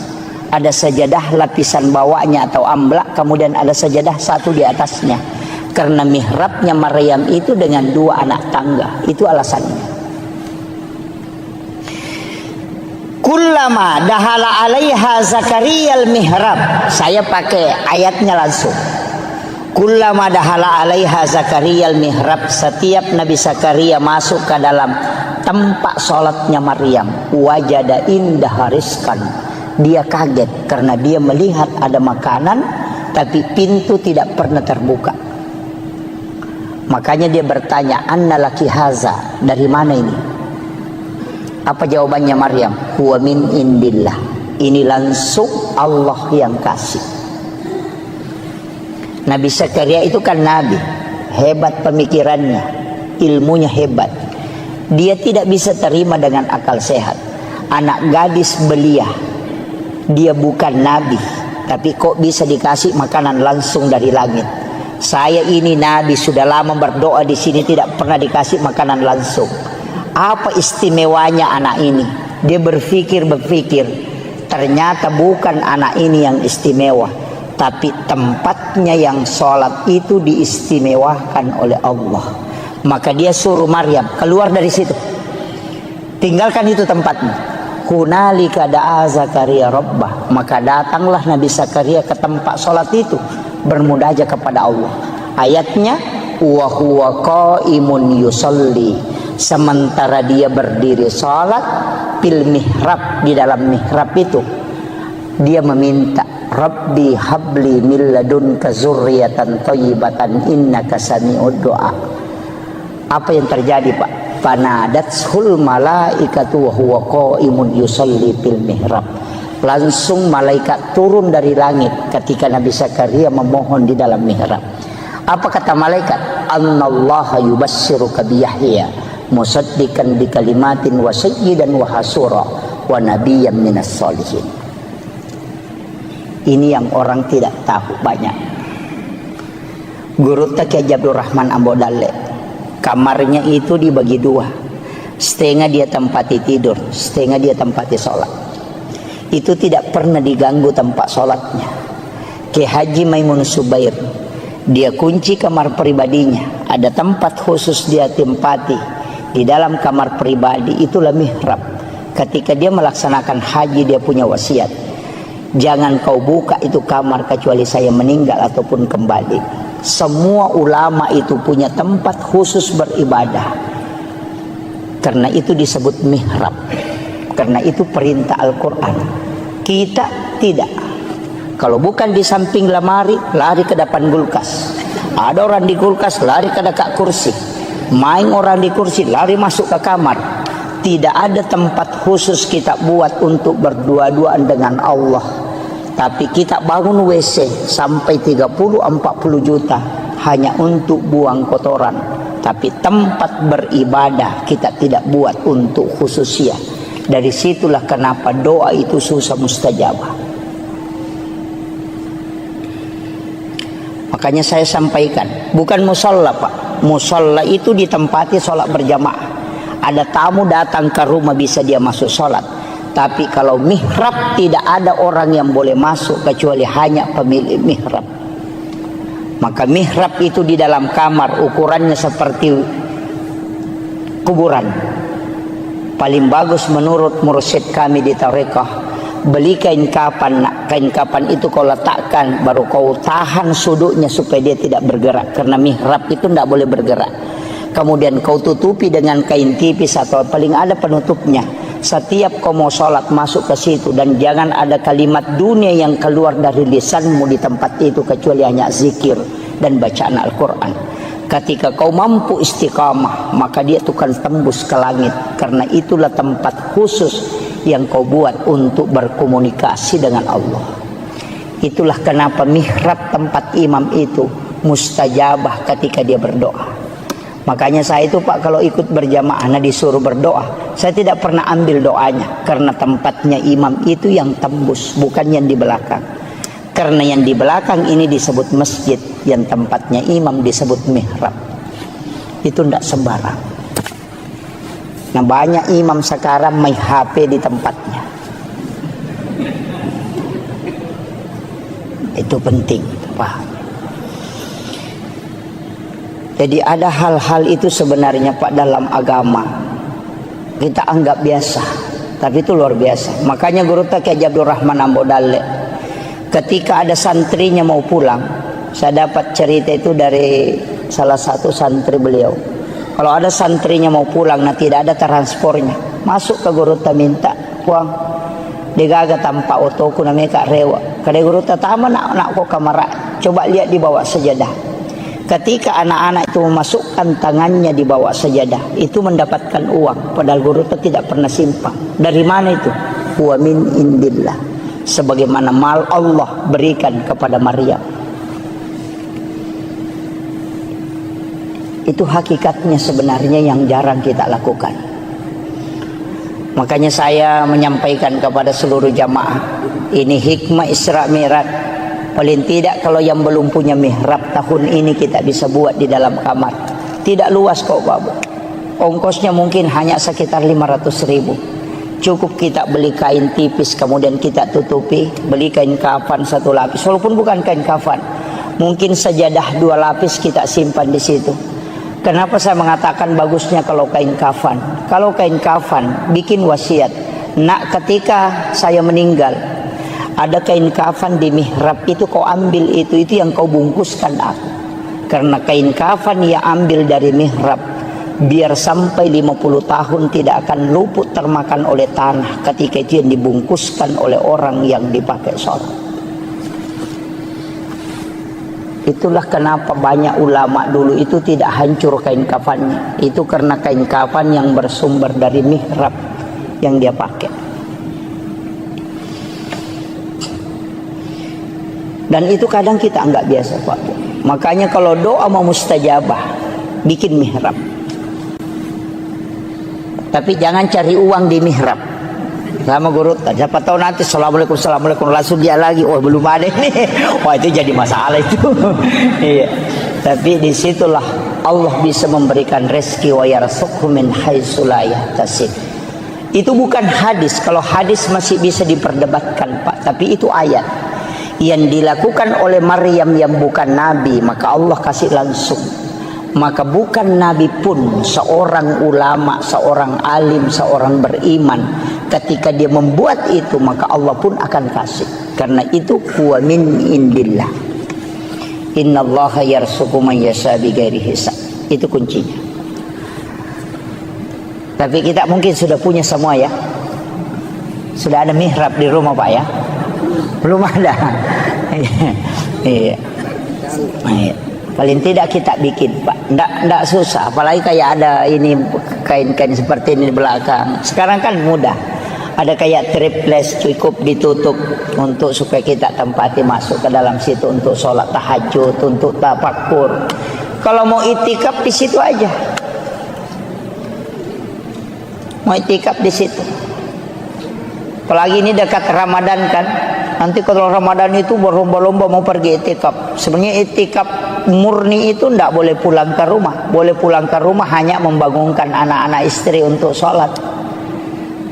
Ada sajadah lapisan bawahnya atau amblak, kemudian ada sajadah satu di atasnya. Karena mihrabnya Maryam itu dengan 2 anak tangga. Itu alasannya. Kullama dahala alaiha Zakaria al-mihrab. Saya pakai ayatnya langsung. Kullama dahala alaiha Zakaria al-mihrab. Setiap Nabi Zakaria masuk ke dalam tempat sholatnya Maryam, wajada indah rizqan. Dia kaget karena dia melihat ada makanan, tapi pintu tidak pernah terbuka. Makanya dia bertanya, anna laki haza, dari mana ini? Apa jawabannya Maryam? Huwa min indillah. Ini langsung Allah yang kasih. Nabi Zakaria itu kan nabi, hebat pemikirannya, ilmunya hebat. Dia tidak bisa terima dengan akal sehat. Anak gadis belia, dia bukan nabi, tapi kok bisa dikasih makanan langsung dari langit? Saya ini nabi, sudah lama berdoa di sini tidak pernah dikasih makanan langsung. Apa istimewanya anak ini? Dia berpikir, ternyata bukan anak ini yang istimewa, tapi tempatnya yang sholat itu diistimewakan oleh Allah. Maka dia suruh Maryam keluar dari situ, tinggalkan itu tempatnya. Hunalika da'a Zakaria rabbah. Maka datanglah Nabi Zakaria ke tempat sholat itu, bermunajat kepada Allah. Ayatnya, wa huwa qaimun yusalli. Sementara dia berdiri sholat, fil mihrab, di dalam mihrab itu, dia meminta, Rabbi habli min ladunka zurriyatan thayyibatan innaka sami'ud du'a. Apa yang terjadi, Pak? Fanadathul malaikatu wa huwa qaimun yusalli fil mihrab. Langsung malaikat turun dari langit ketika Nabi Zakaria memohon di dalam mihrab. Apa kata malaikat? Annallaha yubassiruka bi Yahya musaddiqan bi kalimatin wa sayyidan wa hasura wa nabiyyan minas solihin. Ini yang orang tidak tahu banyak. Guru Kiai Abdul Rahman Ambo Dalle, kamarnya itu dibagi 2. Setengah dia tempati tidur, setengah dia tempati sholat. Itu tidak pernah diganggu tempat sholatnya. Kiai Haji Maimun Subair, dia kunci kamar pribadinya. Ada tempat khusus dia tempati di dalam kamar pribadi, itulah mihrab. Ketika dia melaksanakan haji, dia punya wasiat, jangan kau buka itu kamar kecuali saya meninggal ataupun kembali. Semua ulama itu punya tempat khusus beribadah, karena itu disebut mihrab, karena itu perintah Al-Quran. Kita Tidak. Kalau bukan di samping lemari, lari ke depan kulkas. Ada orang di kulkas, lari ke dekat kursi. Main orang di kursi, lari masuk ke kamar. Tidak ada tempat khusus kita buat untuk berdua-duaan dengan Allah. Tapi kita bangun WC sampai 30-40 juta hanya untuk buang kotoran. Tapi tempat beribadah kita tidak buat untuk khususia. Dari situlah kenapa doa itu susah mustajabah. Makanya saya sampaikan, bukan musola Pak. Musola itu ditempati sholat berjamaah. Ada tamu datang ke rumah bisa dia masuk sholat. Tapi kalau mihrab tidak ada orang yang boleh masuk kecuali hanya pemilik mihrab. Maka mihrab itu di dalam kamar ukurannya seperti kuburan. Paling bagus menurut mursyid kami di tarekah, beli kain kapan. Kain kapan itu kau letakkan, baru kau tahan sudutnya supaya dia tidak bergerak. Karena mihrab itu tidak boleh bergerak. Kemudian kau tutupi dengan kain tipis atau paling ada penutupnya. Setiap kau mau sholat masuk ke situ, dan jangan ada kalimat dunia yang keluar dari lisanmu di tempat itu kecuali hanya zikir dan bacaan Al-Quran. Ketika kau mampu istiqamah, maka dia akan tembus ke langit. Karena itulah tempat khusus yang kau buat untuk berkomunikasi dengan Allah. Itulah kenapa mihrab tempat imam itu mustajabah ketika dia berdoa. Makanya saya itu Pak, kalau ikut berjamaah disuruh berdoa, saya tidak pernah ambil doanya. Karena tempatnya imam itu yang tembus, bukan yang di belakang. Karena yang di belakang ini disebut masjid, yang tempatnya imam disebut mihrab. Itu tidak sembarang. Nah, banyak imam sekarang main HP di tempatnya. Itu penting, Pak. Jadi ada hal-hal itu sebenarnya Pak dalam agama kita anggap biasa, tapi itu luar biasa. Makanya Guru Kiai Abdul Rahman Ambodale, ketika ada santrinya mau pulang, saya dapat cerita itu dari salah satu santri beliau. Kalau ada santrinya mau pulang, tidak ada transportnya, masuk ke Guru minta uang, digaga tanpa otoku namanya Kak Rewa. Kada Guru tama nak kok kamar, coba lihat di bawah sajadah. Ketika anak-anak itu memasukkan tangannya di bawah sajadah, itu mendapatkan uang. Padahal Guru tidak pernah simpan. Dari mana itu? Wa min indillah. Sebagaimana mal Allah berikan kepada Maryam. Itu hakikatnya sebenarnya yang jarang kita lakukan. Makanya saya menyampaikan kepada seluruh jamaah, ini hikmah Isra Mi'raj. Paling tidak kalau yang belum punya mihrab tahun ini kita bisa buat di dalam kamar. Tidak luas kok Bapak. Ongkosnya mungkin hanya sekitar 500.000. Cukup kita beli kain tipis kemudian kita tutupi. Beli kain kafan 1 lapis. Walaupun bukan kain kafan, mungkin sajadah 2 lapis kita simpan di situ. Kenapa saya mengatakan bagusnya kalau kain kafan? Kalau kain kafan bikin wasiat, nak ketika saya meninggal, ada kain kafan di mihrab itu kau ambil itu yang kau bungkuskan aku. Karena kain kafan yang ambil dari mihrab, biar sampai 50 tahun tidak akan luput termakan oleh tanah ketika itu yang dibungkuskan oleh orang yang dipakai sholat. Itulah kenapa banyak ulama dulu itu tidak hancur kain kafannya. Itu karena kain kafan yang bersumber dari mihrab yang dia pakai. Dan itu kadang kita anggap biasa Pak. Makanya kalau doa mau mustajabah, bikin mihrab. Tapi jangan cari uang di mihrab. Sama Guru, siapa tahu nanti assalamualaikum langsung dia lagi, oh belum ada ini. Wah itu jadi masalah itu. Iya. Tapi disitulah Allah bisa memberikan rezeki wa yarzuqhu min haitsu la yahtasib. Itu bukan hadis. Kalau hadis masih bisa diperdebatkan Pak, tapi itu ayat. Yang dilakukan oleh Maryam yang bukan nabi, maka Allah kasih langsung. Maka bukan nabi pun, seorang ulama, seorang alim, seorang beriman, ketika dia membuat itu maka Allah pun akan kasih. Karena itu huwa min indillah. Innallaha yarzuqu man yasha bighairi hisab. Itu kuncinya. Tapi kita mungkin sudah punya semua ya. Sudah ada mihrab di rumah Pak ya. Belum ada. Iya. Paling tidak kita bikin, Pak. Nggak susah. Apalagi kayak ada ini kain-kain seperti ini di belakang. Sekarang kan mudah. Ada kayak triples, cukup ditutup untuk supaya kita tempati masuk ke dalam situ untuk sholat tahajud, untuk tafakur. Kalau mau itikaf di situ aja. Mau itikaf di situ. Apalagi ini dekat Ramadan kan. Nanti kalau Ramadan itu berlomba-lomba mau pergi itikaf. Sebenarnya itikaf murni itu tidak boleh pulang ke rumah. Boleh pulang ke rumah hanya membangunkan anak-anak istri untuk sholat.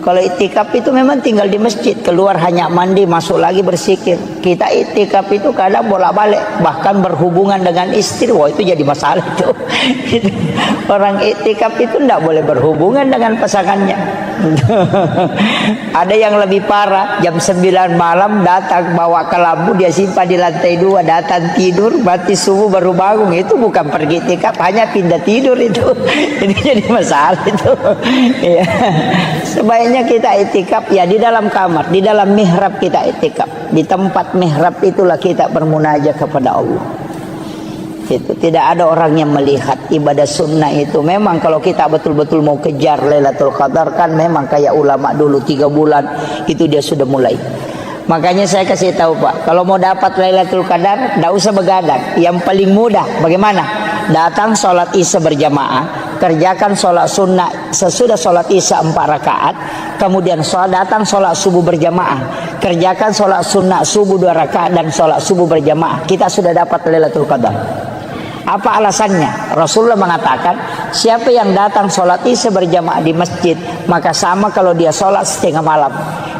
Kalau itikaf itu memang tinggal di masjid, keluar hanya mandi, masuk lagi bersikir. Kita itikaf itu kadang bolak-balik, bahkan berhubungan dengan istri. Wah, itu jadi masalah itu. Orang itikaf itu tidak boleh berhubungan dengan pasangannya. Ada yang lebih parah, jam 9 malam datang bawa kelambu, dia simpan di lantai 2, datang tidur, mati subuh baru bangun. Itu bukan pergi itikaf, hanya pindah tidur itu. Ini jadi masalah itu. Ya. Sebaiknya kita itikaf ya di dalam kamar, di dalam mihrab kita itikaf. Di tempat mihrab itulah kita bermunajat kepada Allah. Itu tidak ada orang yang melihat ibadah sunnah itu. Memang kalau kita betul-betul mau kejar Lailatul Qadar kan memang kayak ulama dulu 3 bulan itu dia sudah mulai. Makanya saya kasih tahu Pak, kalau mau dapat Lailatul Qadar tidak usah begadang. Yang paling mudah bagaimana? Datang sholat isya berjamaah, kerjakan sholat sunnah sesudah sholat isya 4 rakaat, kemudian datang sholat subuh berjamaah, kerjakan sholat sunnah subuh 2 rakaat dan sholat subuh berjamaah. Kita sudah dapat Lailatul Qadar. Apa alasannya? Rasulullah mengatakan, siapa yang datang sholat isya berjamaah di masjid, maka sama kalau dia sholat setengah malam.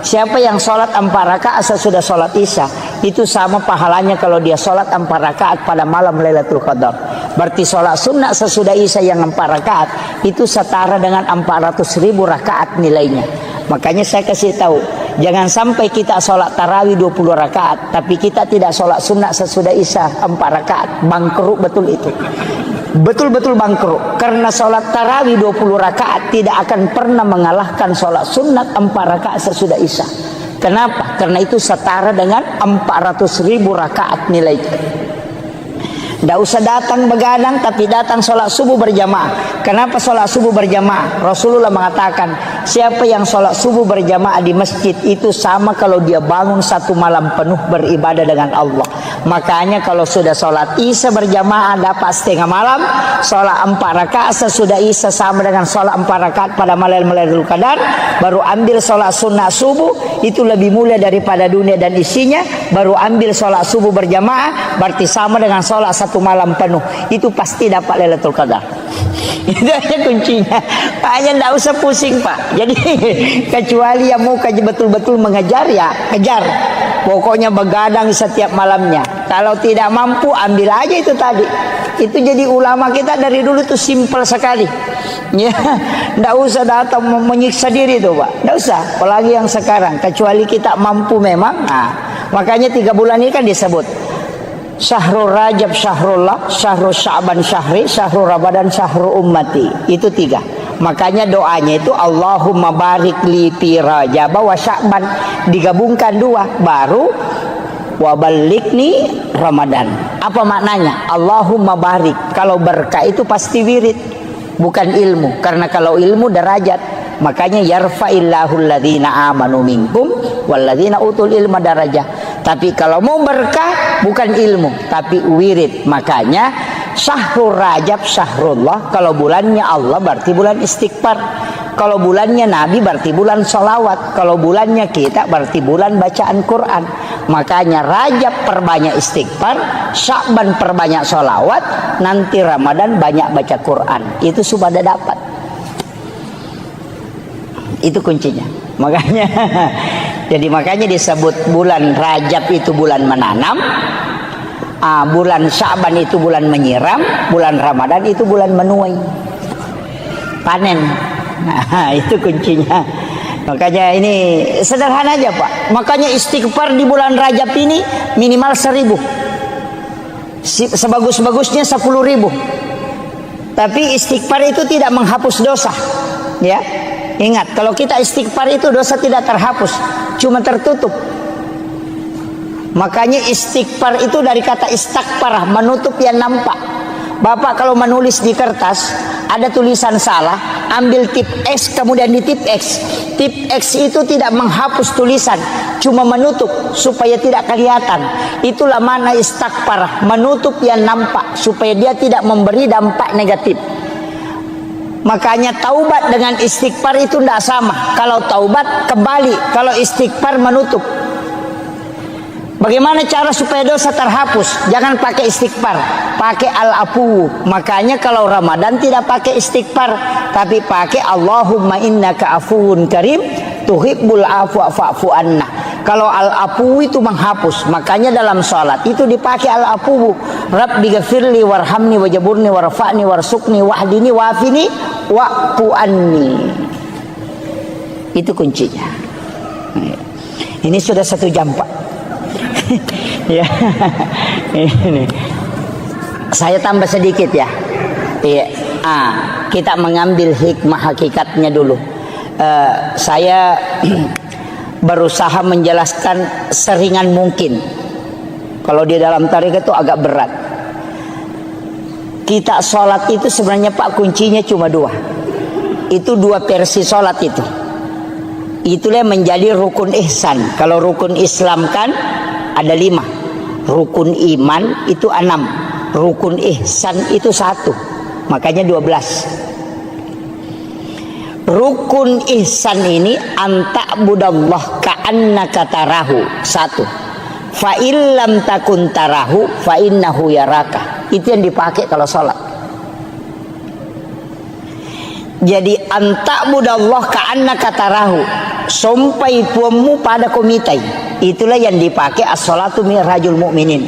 Siapa yang sholat 4 rakaat sesudah sholat isya, itu sama pahalanya kalau dia sholat 4 rakaat pada malam Lailatul Qadar. Berarti sholat sunnah sesudah isya yang 4 rakaat itu setara dengan 400.000 rakaat nilainya. Makanya saya kasih tahu, jangan sampai kita sholat tarawih 20 rakaat, tapi kita tidak sholat sunnah sesudah isya 4 rakaat. Bangkrut betul itu. Betul-betul bangkrut. Karena sholat tarawih 20 rakaat tidak akan pernah mengalahkan sholat sunnah 4 rakaat sesudah isya. Kenapa? Karena itu setara dengan 400.000 rakaat nilainya. Tidak usah datang begadang, tapi datang sholat subuh berjamaah. Kenapa sholat subuh berjamaah? Rasulullah mengatakan, siapa yang sholat subuh berjamaah di masjid itu sama kalau dia bangun 1 malam penuh beribadah dengan Allah. Makanya kalau sudah sholat isya berjamaah dapat setengah malam, sholat 4 rakaat sesudah isya sama dengan sholat 4 rakaat pada malam Lailatul Qadar, baru ambil sholat sunnah subuh, itu lebih mulia daripada dunia dan isinya, baru ambil sholat subuh berjamaah, berarti sama dengan sholat 1 malam penuh, itu pasti dapat Lailatul Qadar. Itu aja kuncinya. Makanya tidak usah pusing Pak. Jadi kecuali yang mau betul-betul mengejar ya kejar. Pokoknya begadang setiap malamnya. Kalau tidak mampu ambil aja itu tadi. Itu jadi ulama kita dari dulu itu simpel sekali. Ya, tidak usah datang menyiksa diri tuh Pak. Tidak usah. Apalagi yang sekarang. Kecuali kita mampu memang. Nah, makanya 3 bulan ini kan disebut Syahrul Rajab Syahrullah, Syahrul Sya'ban Syahri, Syahrul Ramadan Syahrul Ummati. Itu 3. Makanya doanya itu Allahumma barik li fi Rajab wa Sya'ban, digabungkan 2 baru wa balikni Ramadan. Apa maknanya? Allahumma barik. Kalau berkah itu pasti wirid, bukan ilmu. Karena kalau ilmu derajat. Makanya yarfa'illahu alladhina amanu minkum walladhina utul ilma darajah. Tapi kalau mau berkah bukan ilmu tapi wirid. Makanya Syahrul Rajab Syahrullah, kalau bulannya Allah berarti bulan istighfar. Kalau bulannya Nabi berarti bulan sholawat. Kalau bulannya kita berarti bulan bacaan Quran. Makanya Rajab perbanyak istighfar, Sya'ban perbanyak sholawat, nanti Ramadan banyak baca Quran. Itu sudah dapat. Itu kuncinya. Makanya jadi makanya disebut bulan Rajab itu bulan menanam, bulan Sya'ban itu bulan menyiram, bulan Ramadan itu bulan menuai, panen. Nah, itu kuncinya. Makanya ini sederhana aja Pak. Makanya istighfar di bulan Rajab ini minimal 1.000. Sebagus-bagusnya 10.000. Tapi istighfar itu tidak menghapus dosa. Ya. Ingat, kalau kita istighfar itu dosa tidak terhapus, cuma tertutup. Makanya istighfar itu dari kata istakfar, menutup yang nampak. Bapak kalau menulis di kertas ada tulisan salah, ambil tip X kemudian di tip X. Tip X itu tidak menghapus tulisan, cuma menutup supaya tidak kelihatan. Itulah makna istakfar, menutup yang nampak supaya dia tidak memberi dampak negatif. Makanya taubat dengan istighfar itu tidak sama. Kalau taubat kembali, kalau istighfar menutup. Bagaimana cara supaya dosa terhapus? Jangan pakai istighfar, pakai al-afu. Makanya kalau Ramadan tidak pakai istighfar, tapi pakai Allahumma innaka afuwun karim tuhibbul afwa fa'fu anna. Kalau al-afu itu menghapus, makanya dalam salat itu dipakai al-afu. Rabbi ghafirli warhamni wajaburni warfa'ni warsukni wahdini wafini wa'fu anni. Itu kuncinya. Ini sudah 1 jam Pak. Ya, ini saya tambah sedikit ya. Iya, kita mengambil hikmah hakikatnya dulu. Saya berusaha menjelaskan seringan mungkin. Kalau di dalam tarekat itu agak berat. Kita sholat itu sebenarnya Pak kuncinya cuma 2. Itu 2 versi sholat itu. Itulah yang menjadi rukun ihsan. Kalau rukun Islam kan ada 5. Rukun iman itu 6. Rukun ihsan itu 1. Makanya 12. Rukun ihsan ini anta'budallah ka'annaka tarahu. 1. Fa illam takun tarahu fa innahu yaraka. Itu yang dipakai kalau sholat. Jadi anta'budallah ka'annaka tarahu. Sampai puamu pada komitai. Itulah yang dipakai as-salatu mi'rajul mu'minin.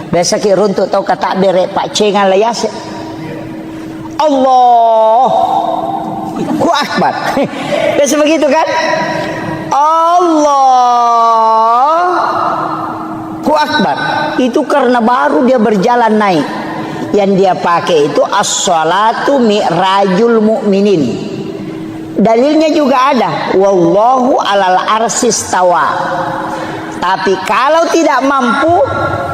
Biasa ki runtuk tau kata bere Pak Cengan layas. Allahu akbar. Biasa begitu kan? Allahu akbar. Itu karena baru dia berjalan naik. Yang dia pakai itu as-salatu mi'rajul mu'minin. Dalilnya juga ada, wallahu alal arsis tawa. Tapi kalau tidak mampu,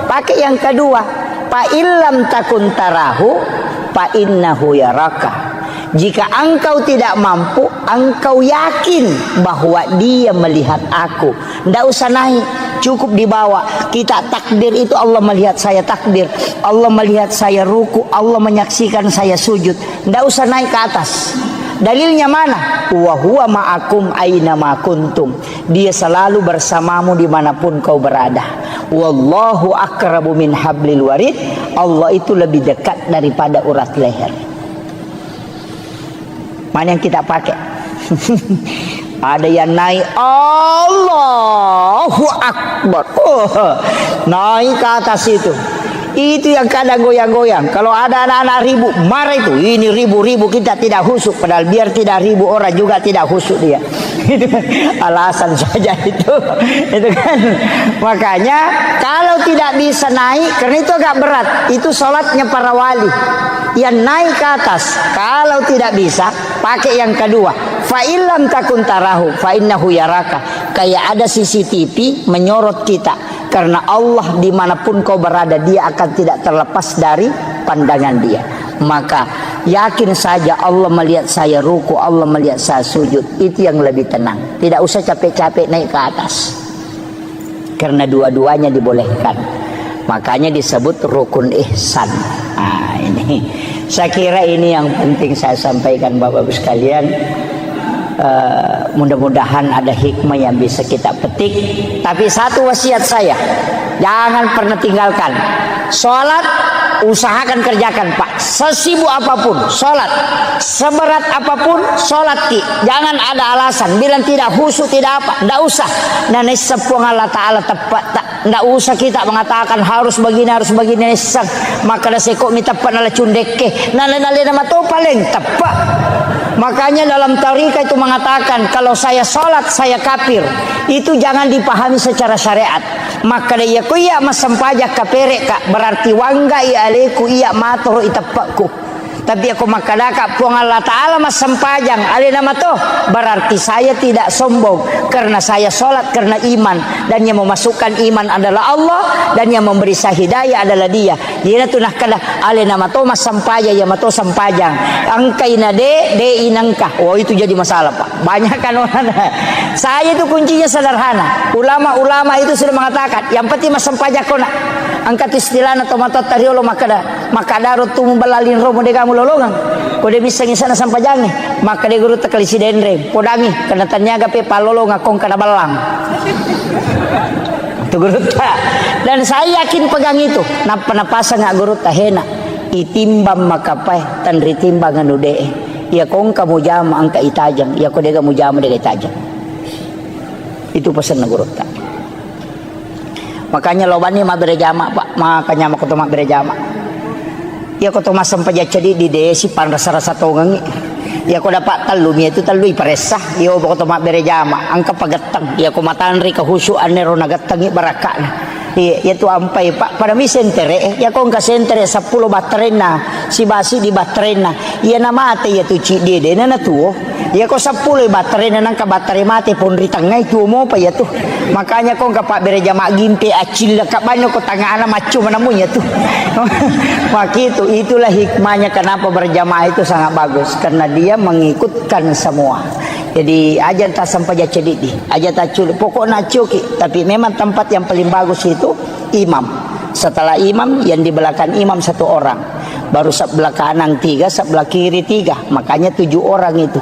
pakai yang kedua, fa illam takun tarahu fa innahu yaraka. Jika engkau tidak mampu, engkau yakin bahwa dia melihat aku. Tidak usah naik, cukup dibawa. Kita takbir itu Allah melihat saya takbir, Allah melihat saya ruku, Allah menyaksikan saya sujud. Tidak usah naik ke atas. Dalilnya mana? Wa huwa ma'akum aina ma kuntum. Dia selalu bersamamu dimanapun kau berada. Wallahu akrabu min hablil warid. Allah itu lebih dekat daripada urat leher. Mana yang kita pakai? Ada yang naik Allahu Akbar. Naik ke atas itu. Itu yang kadang goyang-goyang. Kalau ada anak-anak ribu, marah itu. Ini ribu-ribu kita tidak husuk. Padahal biar tidak ribu orang juga tidak husuk dia. Itu alasan saja itu. Itu kan. Makanya kalau tidak bisa naik, karena itu agak berat. Itu sholatnya para wali. Yang naik ke atas. Kalau tidak bisa, pakai yang kedua. Fa illam takun tarahu fa innahu yaraka. Kayak ada CCTV menyorot kita. Karena Allah dimanapun kau berada, dia akan tidak terlepas dari pandangan dia. Maka yakin saja Allah melihat saya ruku, Allah melihat saya sujud. Itu yang lebih tenang. Tidak usah capek-capek naik ke atas. Karena dua-duanya dibolehkan. Makanya disebut rukun ihsan. Nah, ini saya kira ini yang penting saya sampaikan Bapak-Ibu sekalian. Mudah-mudahan ada hikmah yang bisa kita petik. Tapi satu wasiat saya, jangan pernah tinggalkan sholat. Usahakan kerjakan Pak, sesibuk apapun sholat, seberat apapun sholat ki. Jangan ada alasan bilang tidak khusyuk tidak apa, tidak usah. Dan sepung Allah Ta'ala tepat, tidak usah kita mengatakan harus begini nesang. Maka dah sekok mi tepat nala cundeke nala nama tu paling tepat. Makanya dalam tarikah itu mengatakan kalau saya sholat saya kafir. Itu jangan dipahami secara syariat. Maka dia kuya masam pajak kaperek kak berarti wangga ia aleku ia matoro itapakku. Tapi aku makadaka puang Allah Ta'ala mas sempajang ali nama toh, berarti saya tidak sombong karena saya sholat karena iman, dan yang memasukkan iman adalah Allah, dan yang memberi saya hidayah adalah Dia. Dia tunah kada ali nama toh mas sampaja ya mato sampajang angkaina de inangkah. Oh itu jadi masalah Pak, banyak kan orang. Saya itu kuncinya sederhana. Ulama-ulama itu sudah mengatakan yang penting mas sampaja kona angkat istilahna tomato tariolo makadaro tumu balalin romo de kamu lolongan kode bisa ngisana sampajangi maka de guru tekalisi dendre podangi kana tanyaga pe palolo ngakong kana balang tu guru ta. Dan saya yakin pegang itu napasa ngak guru tahena itimbang makapai tan ritimbang anu de ya kong kamu jama angka itajang ya kode kamu jama de itajang. Itu pesan guru ta. Makanya lobani ma berjama Pak, makanya ma kutu ma berjama. Ya kutu ma sampaja cedi di desi pan rasa-rasa tongangi. Ya ko dapat talu mi itu talu iparesah. Ya kutu ma berjama angka pagatang. Ya ko matanri kehusuan nero nagatangi barakana. Ya tu ampai Pak pada mi sentere ya ko ka sentere 10 baterena si basi di baterena. Ya nama ate ya tu ci de na tuo. Ya ko 10 baterena nang ka batere mate pun ritangai tu mo pa ya tu. Makanya kau kapak berjamaah gimpe acil kak banyak kau tangga anak macam mana punya tuh. Maka itulah hikmahnya kenapa berjamaah itu sangat bagus, karena dia mengikutkan semua. Jadi aja tak sampai jadi di, aja tak culi. Pokoknya cuki. Tapi memang tempat yang paling bagus itu imam. Setelah imam yang di belakang imam 1 orang, baru sebelah kanan 3, sebelah kiri 3. Makanya 7 orang itu.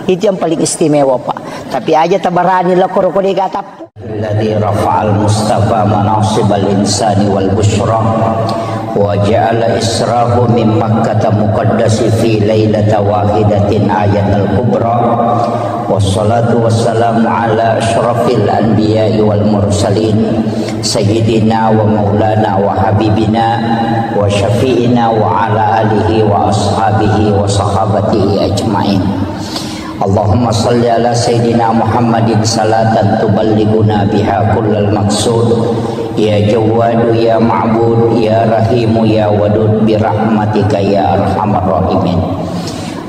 Itu yang paling istimewa Pak. Tapi aja tabarani lah koro-koro gatap. Alladzi rafa'al mustafa manasibal insani wal busyra wa ja'ala israhu min makkah muqaddasi fi lailata wahidatin ayatul kubra wassalatu wassalamu ala asyrafil anbiya'i wal mursalin sayyidina wa maulana wa habibina wa syafi'ina wa ala alihi wa ashabihi wa sahabatihi ajma'in. Allahumma salli ala Sayyidina Muhammadin salatan tuballighuna biha kullal maqsud ya Jawwadu ya Ma'bud ya Rahimu ya Wadud birahmatika ya Arhamar Rahimin.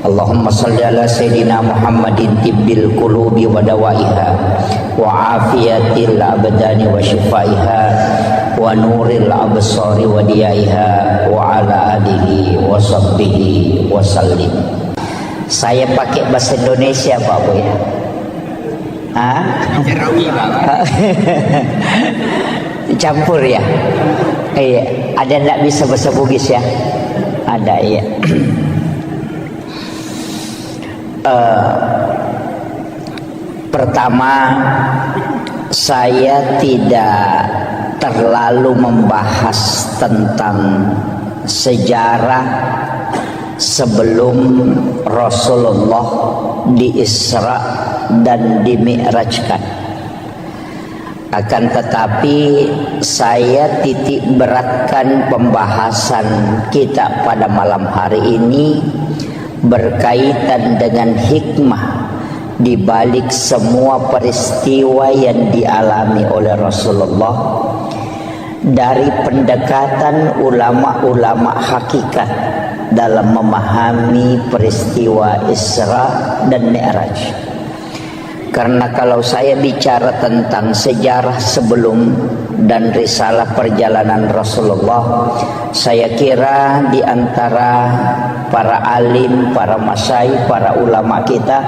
Allahumma salli ala Sayyidina Muhammadin tibbil qulubi wa dawaiha wa afiyatil abdani wa shifaiha wa nuril absari wa diyaiha wa ala alihi wa sahbihi wa sallim. Saya pakai bahasa Indonesia Pak Bu ya. Campur ya. Iya, ada enggak bisa bahasa Bugis ya? Ada ya. Pertama, saya tidak terlalu membahas tentang sejarah sebelum Rasulullah di-Isra dan di-Mi'rajkan. Akan tetapi saya titik beratkan pembahasan kita pada malam hari ini berkaitan dengan hikmah di balik semua peristiwa yang dialami oleh Rasulullah dari pendekatan ulama-ulama hakikat dalam memahami peristiwa Isra dan Mi'raj. Karena kalau saya bicara tentang sejarah sebelum dan risalah perjalanan Rasulullah, saya kira di antara para alim, para masyayikh, para ulama kita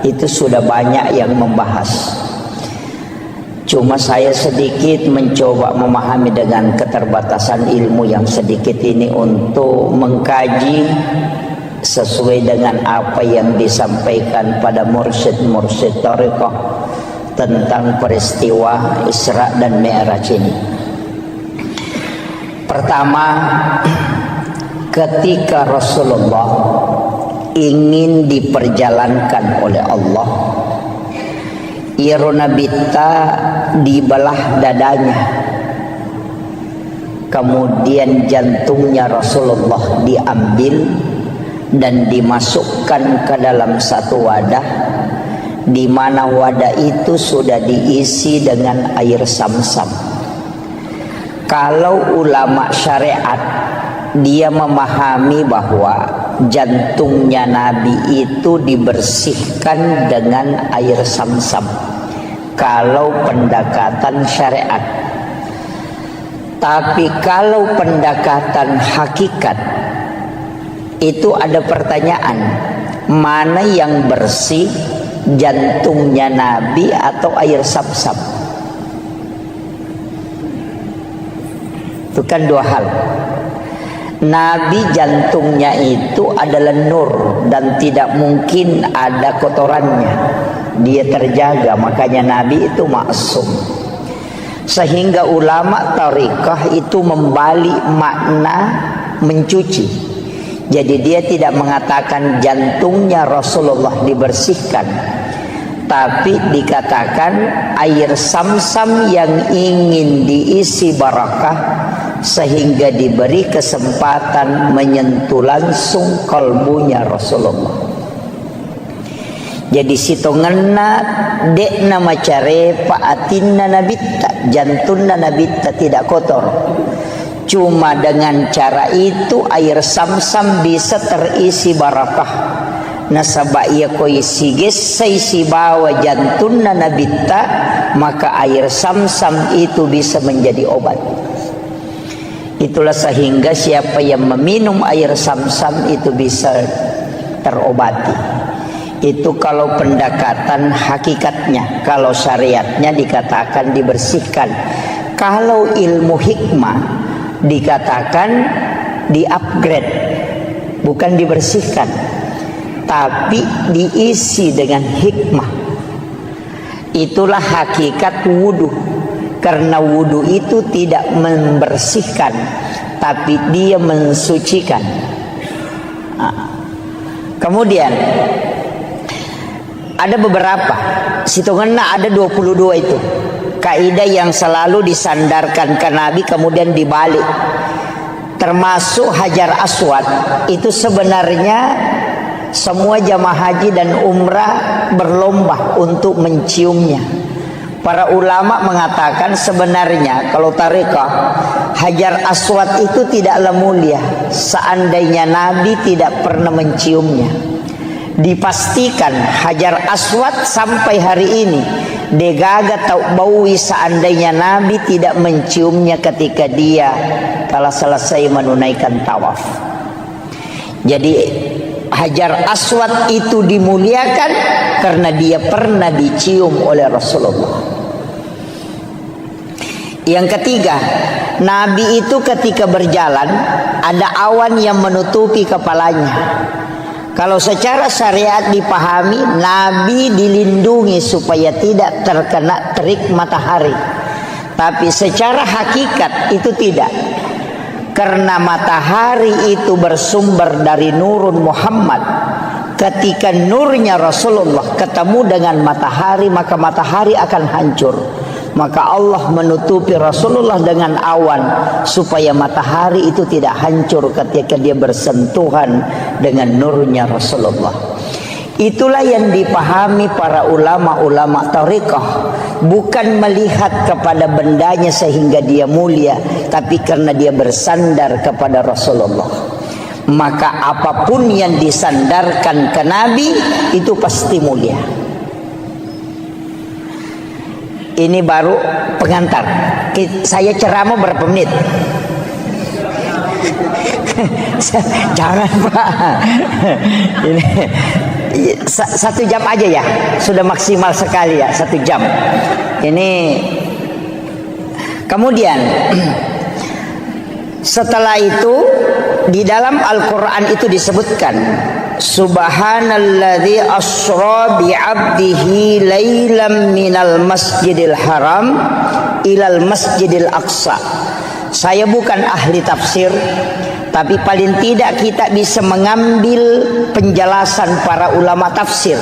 itu sudah banyak yang membahas. Cuma saya sedikit mencoba memahami dengan keterbatasan ilmu yang sedikit ini untuk mengkaji sesuai dengan apa yang disampaikan pada mursyid-mursyid thariqah tentang peristiwa Isra dan Mi'raj ini. Pertama, ketika Rasulullah ingin diperjalankan oleh Allah, Irona Bita dibelah dadanya, kemudian jantungnya Rasulullah diambil dan dimasukkan ke dalam satu wadah, di mana wadah itu sudah diisi dengan air Zamzam. Kalau ulama syariat dia memahami bahwa jantungnya Nabi itu dibersihkan dengan air Zamzam kalau pendekatan syariat. Tapi kalau pendekatan hakikat itu ada pertanyaan, mana yang bersih, jantungnya Nabi atau air Zamzam? Itu kan dua hal. Nabi jantungnya itu adalah nur dan tidak mungkin ada kotorannya. Dia terjaga, makanya Nabi itu maksum. Sehingga ulama tariqah itu membalik makna mencuci. Jadi dia tidak mengatakan jantungnya Rasulullah dibersihkan, tapi dikatakan air Zamzam yang ingin diisi barakah sehingga diberi kesempatan menyentuh langsung kalbunya Rasulullah. Jadi situ ngena dekna macare paatinna nabitta, jantungna nabitta tidak kotor. Cuma dengan cara itu air Zamzam bisa terisi barakah. Nasaba ia koi siges saisi bawa jantungna nabitta, maka air Zamzam itu bisa menjadi obat. Itulah sehingga siapa yang meminum air Zamzam itu bisa terobati. Itu kalau pendekatan hakikatnya. Kalau syariatnya dikatakan dibersihkan. Kalau ilmu hikmah dikatakan di-upgrade, bukan dibersihkan, tapi diisi dengan hikmah. Itulah hakikat wudu. Karena wudu itu tidak membersihkan, tapi dia mensucikan. Kemudian ada beberapa, situngannya ada 22 itu kaidah yang selalu disandarkan ke Nabi kemudian dibalik. Termasuk Hajar Aswad itu sebenarnya semua jamaah haji dan umrah berlomba untuk menciumnya. Para ulama mengatakan sebenarnya kalau tarekat Hajar Aswad itu tidaklah mulia seandainya Nabi tidak pernah menciumnya. Dipastikan Hajar Aswad sampai hari ini degaga tau baui seandainya Nabi tidak menciumnya ketika dia telah selesai menunaikan tawaf. Jadi Hajar Aswad itu dimuliakan karena dia pernah dicium oleh Rasulullah. Yang ketiga, Nabi itu ketika berjalan ada awan yang menutupi kepalanya. Kalau secara syariat dipahami, Nabi dilindungi supaya tidak terkena terik matahari. Tapi secara hakikat itu tidak. Karena matahari itu bersumber dari nurun Muhammad. Ketika nurnya Rasulullah ketemu dengan matahari, maka matahari akan hancur. Maka Allah menutupi Rasulullah dengan awan supaya matahari itu tidak hancur ketika dia bersentuhan dengan nurnya Rasulullah. Itulah yang dipahami para ulama-ulama tariqah, bukan melihat kepada bendanya sehingga dia mulia, tapi karena dia bersandar kepada Rasulullah. Maka apapun yang disandarkan ke Nabi itu pasti mulia. Ini baru pengantar. Saya ceramah berapa menit? Jangan Pak. Ini 1 jam aja ya. Sudah maksimal sekali ya 1 jam. Ini kemudian setelah itu di dalam Al-Quran itu disebutkan Subhanalladzi asra bi'abdihi lailam minal masjidil haram ilal masjidil aqsa. Saya bukan ahli tafsir, tapi paling tidak kita bisa mengambil penjelasan para ulama tafsir.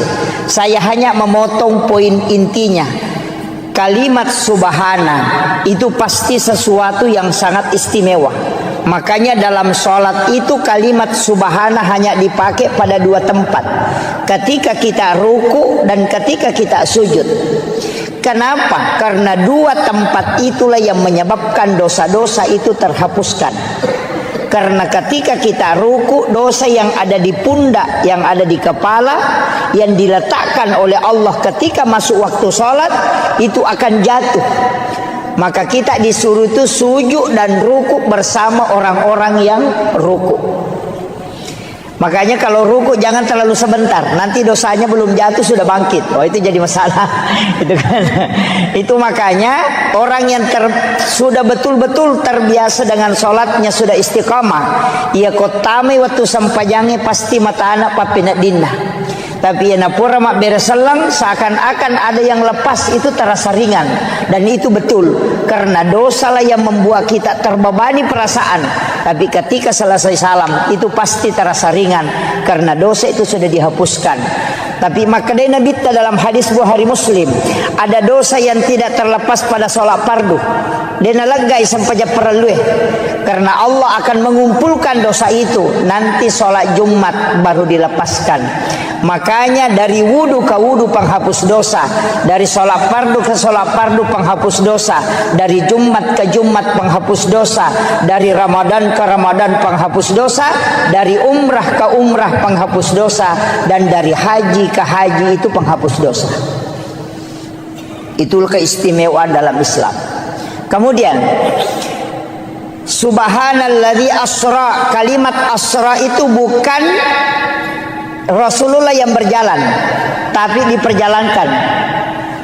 Saya hanya memotong poin intinya. Kalimat subhana itu pasti sesuatu yang sangat istimewa. Makanya dalam sholat itu kalimat subhana hanya dipakai pada 2 tempat. Ketika kita ruku dan ketika kita sujud. Kenapa? Karena 2 tempat itulah yang menyebabkan dosa-dosa itu terhapuskan. Karena ketika kita ruku, dosa yang ada di pundak, yang ada di kepala, yang diletakkan oleh Allah ketika masuk waktu sholat, itu akan jatuh. Maka kita disuruh itu sujud dan ruku bersama orang-orang yang ruku. Makanya kalau ruku jangan terlalu sebentar, nanti dosanya belum jatuh sudah bangkit. Oh, itu jadi masalah. Itu kan. Itu makanya orang yang sudah betul-betul terbiasa dengan sholatnya, sudah istiqamah, ia kotame waktu sampajange pasti mata anak papinat dinna. Tapi yang pura mak bereselang seakan-akan ada yang lepas, itu terasa ringan. Dan itu betul, karena dosa lah yang membuat kita terbebani perasaan. Tapi ketika selesai salam, itu pasti terasa ringan, karena dosa itu sudah dihapuskan. Tapi makanya Nabi dalam hadis Bukhari Muslim, ada dosa yang tidak terlepas pada sholat fardu. Dia lega sampai perlu, karena Allah akan mengumpulkan dosa itu nanti sholat Jumat baru dilepaskan. Makanya dari wudu ke wudu penghapus dosa, dari sholat fardu ke sholat fardu penghapus dosa, dari Jumat ke Jumat penghapus dosa, dari Ramadan ke Ramadan penghapus dosa, dari umrah ke umrah penghapus dosa, dan dari haji ke haji itu penghapus dosa. Itulah keistimewaan dalam Islam. Kemudian subhanalladzi asra, kalimat asra itu bukan Rasulullah yang berjalan, tapi diperjalankan.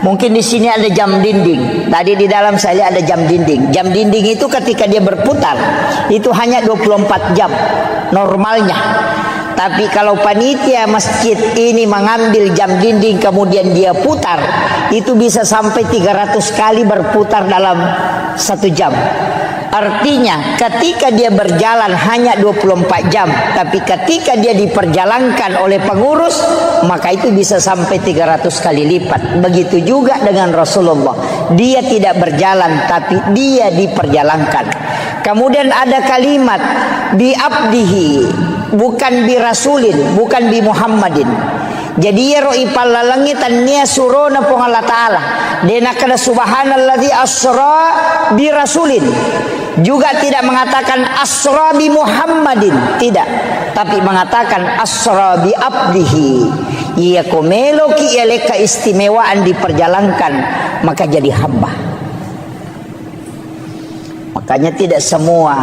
Mungkin di sini ada jam dinding. Tadi di dalam saya lihat ada jam dinding. Jam dinding itu ketika dia berputar, itu hanya 24 jam normalnya. Tapi kalau panitia masjid ini mengambil jam dinding kemudian dia putar, itu bisa sampai 300 kali berputar dalam 1 jam. Artinya ketika dia berjalan hanya 24 jam, tapi ketika dia diperjalankan oleh pengurus, maka itu bisa sampai 300 kali lipat. Begitu juga dengan Rasulullah, dia tidak berjalan tapi dia diperjalankan. Kemudian ada kalimat bi abdihi, bukan bi rasulin, bukan bi Muhammadin. Jadi roi palalangit tania surona pong Allah Ta'ala. Dena kada subhanalladzi asra bi rasulin. Juga tidak mengatakan asra bi Muhammadin, tidak, tapi mengatakan asra bi abdihi. Ia komelo ki ele keistimewaan diperjalankan, maka jadi hamba. Makanya tidak semua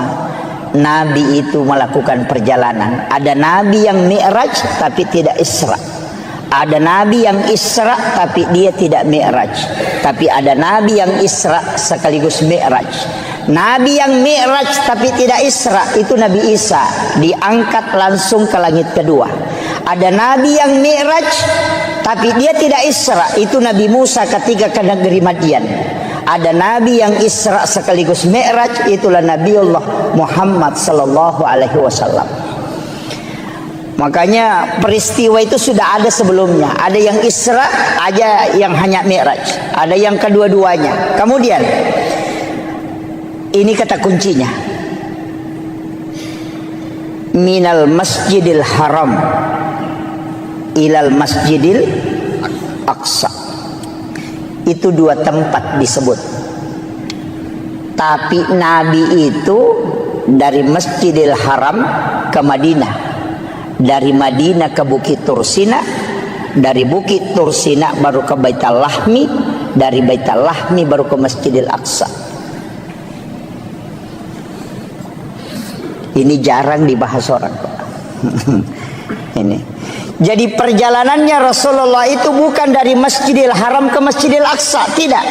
nabi itu melakukan perjalanan. Ada nabi yang mi'raj tapi tidak isra. Ada nabi yang isra tapi dia tidak mi'raj. Tapi ada nabi yang isra sekaligus mi'raj. Nabi yang mi'raj tapi tidak isra itu Nabi Isa, diangkat langsung ke langit kedua. Ada nabi yang mi'raj tapi dia tidak isra, itu Nabi Musa ketika ke negeri Madian. Ada nabi yang isra sekaligus mi'raj, itulah Nabiullah Muhammad sallallahu alaihi wasallam. Makanya peristiwa itu sudah ada sebelumnya. Ada yang isra, ada yang hanya mi'raj, ada yang kedua-duanya. Kemudian ini kata kuncinya, minal masjidil haram ilal masjidil aqsa. Itu 2 tempat disebut. Tapi Nabi itu dari Masjidil Haram ke Madinah, dari Madinah ke Bukit Tursina, dari Bukit Tursina baru ke Baitul Lahmi, dari Baitul Lahmi baru ke Masjidil Aqsa. Ini jarang dibahas orang. Ini. Jadi perjalanannya Rasulullah itu bukan dari Masjidil Haram ke Masjidil Aqsa, tidak.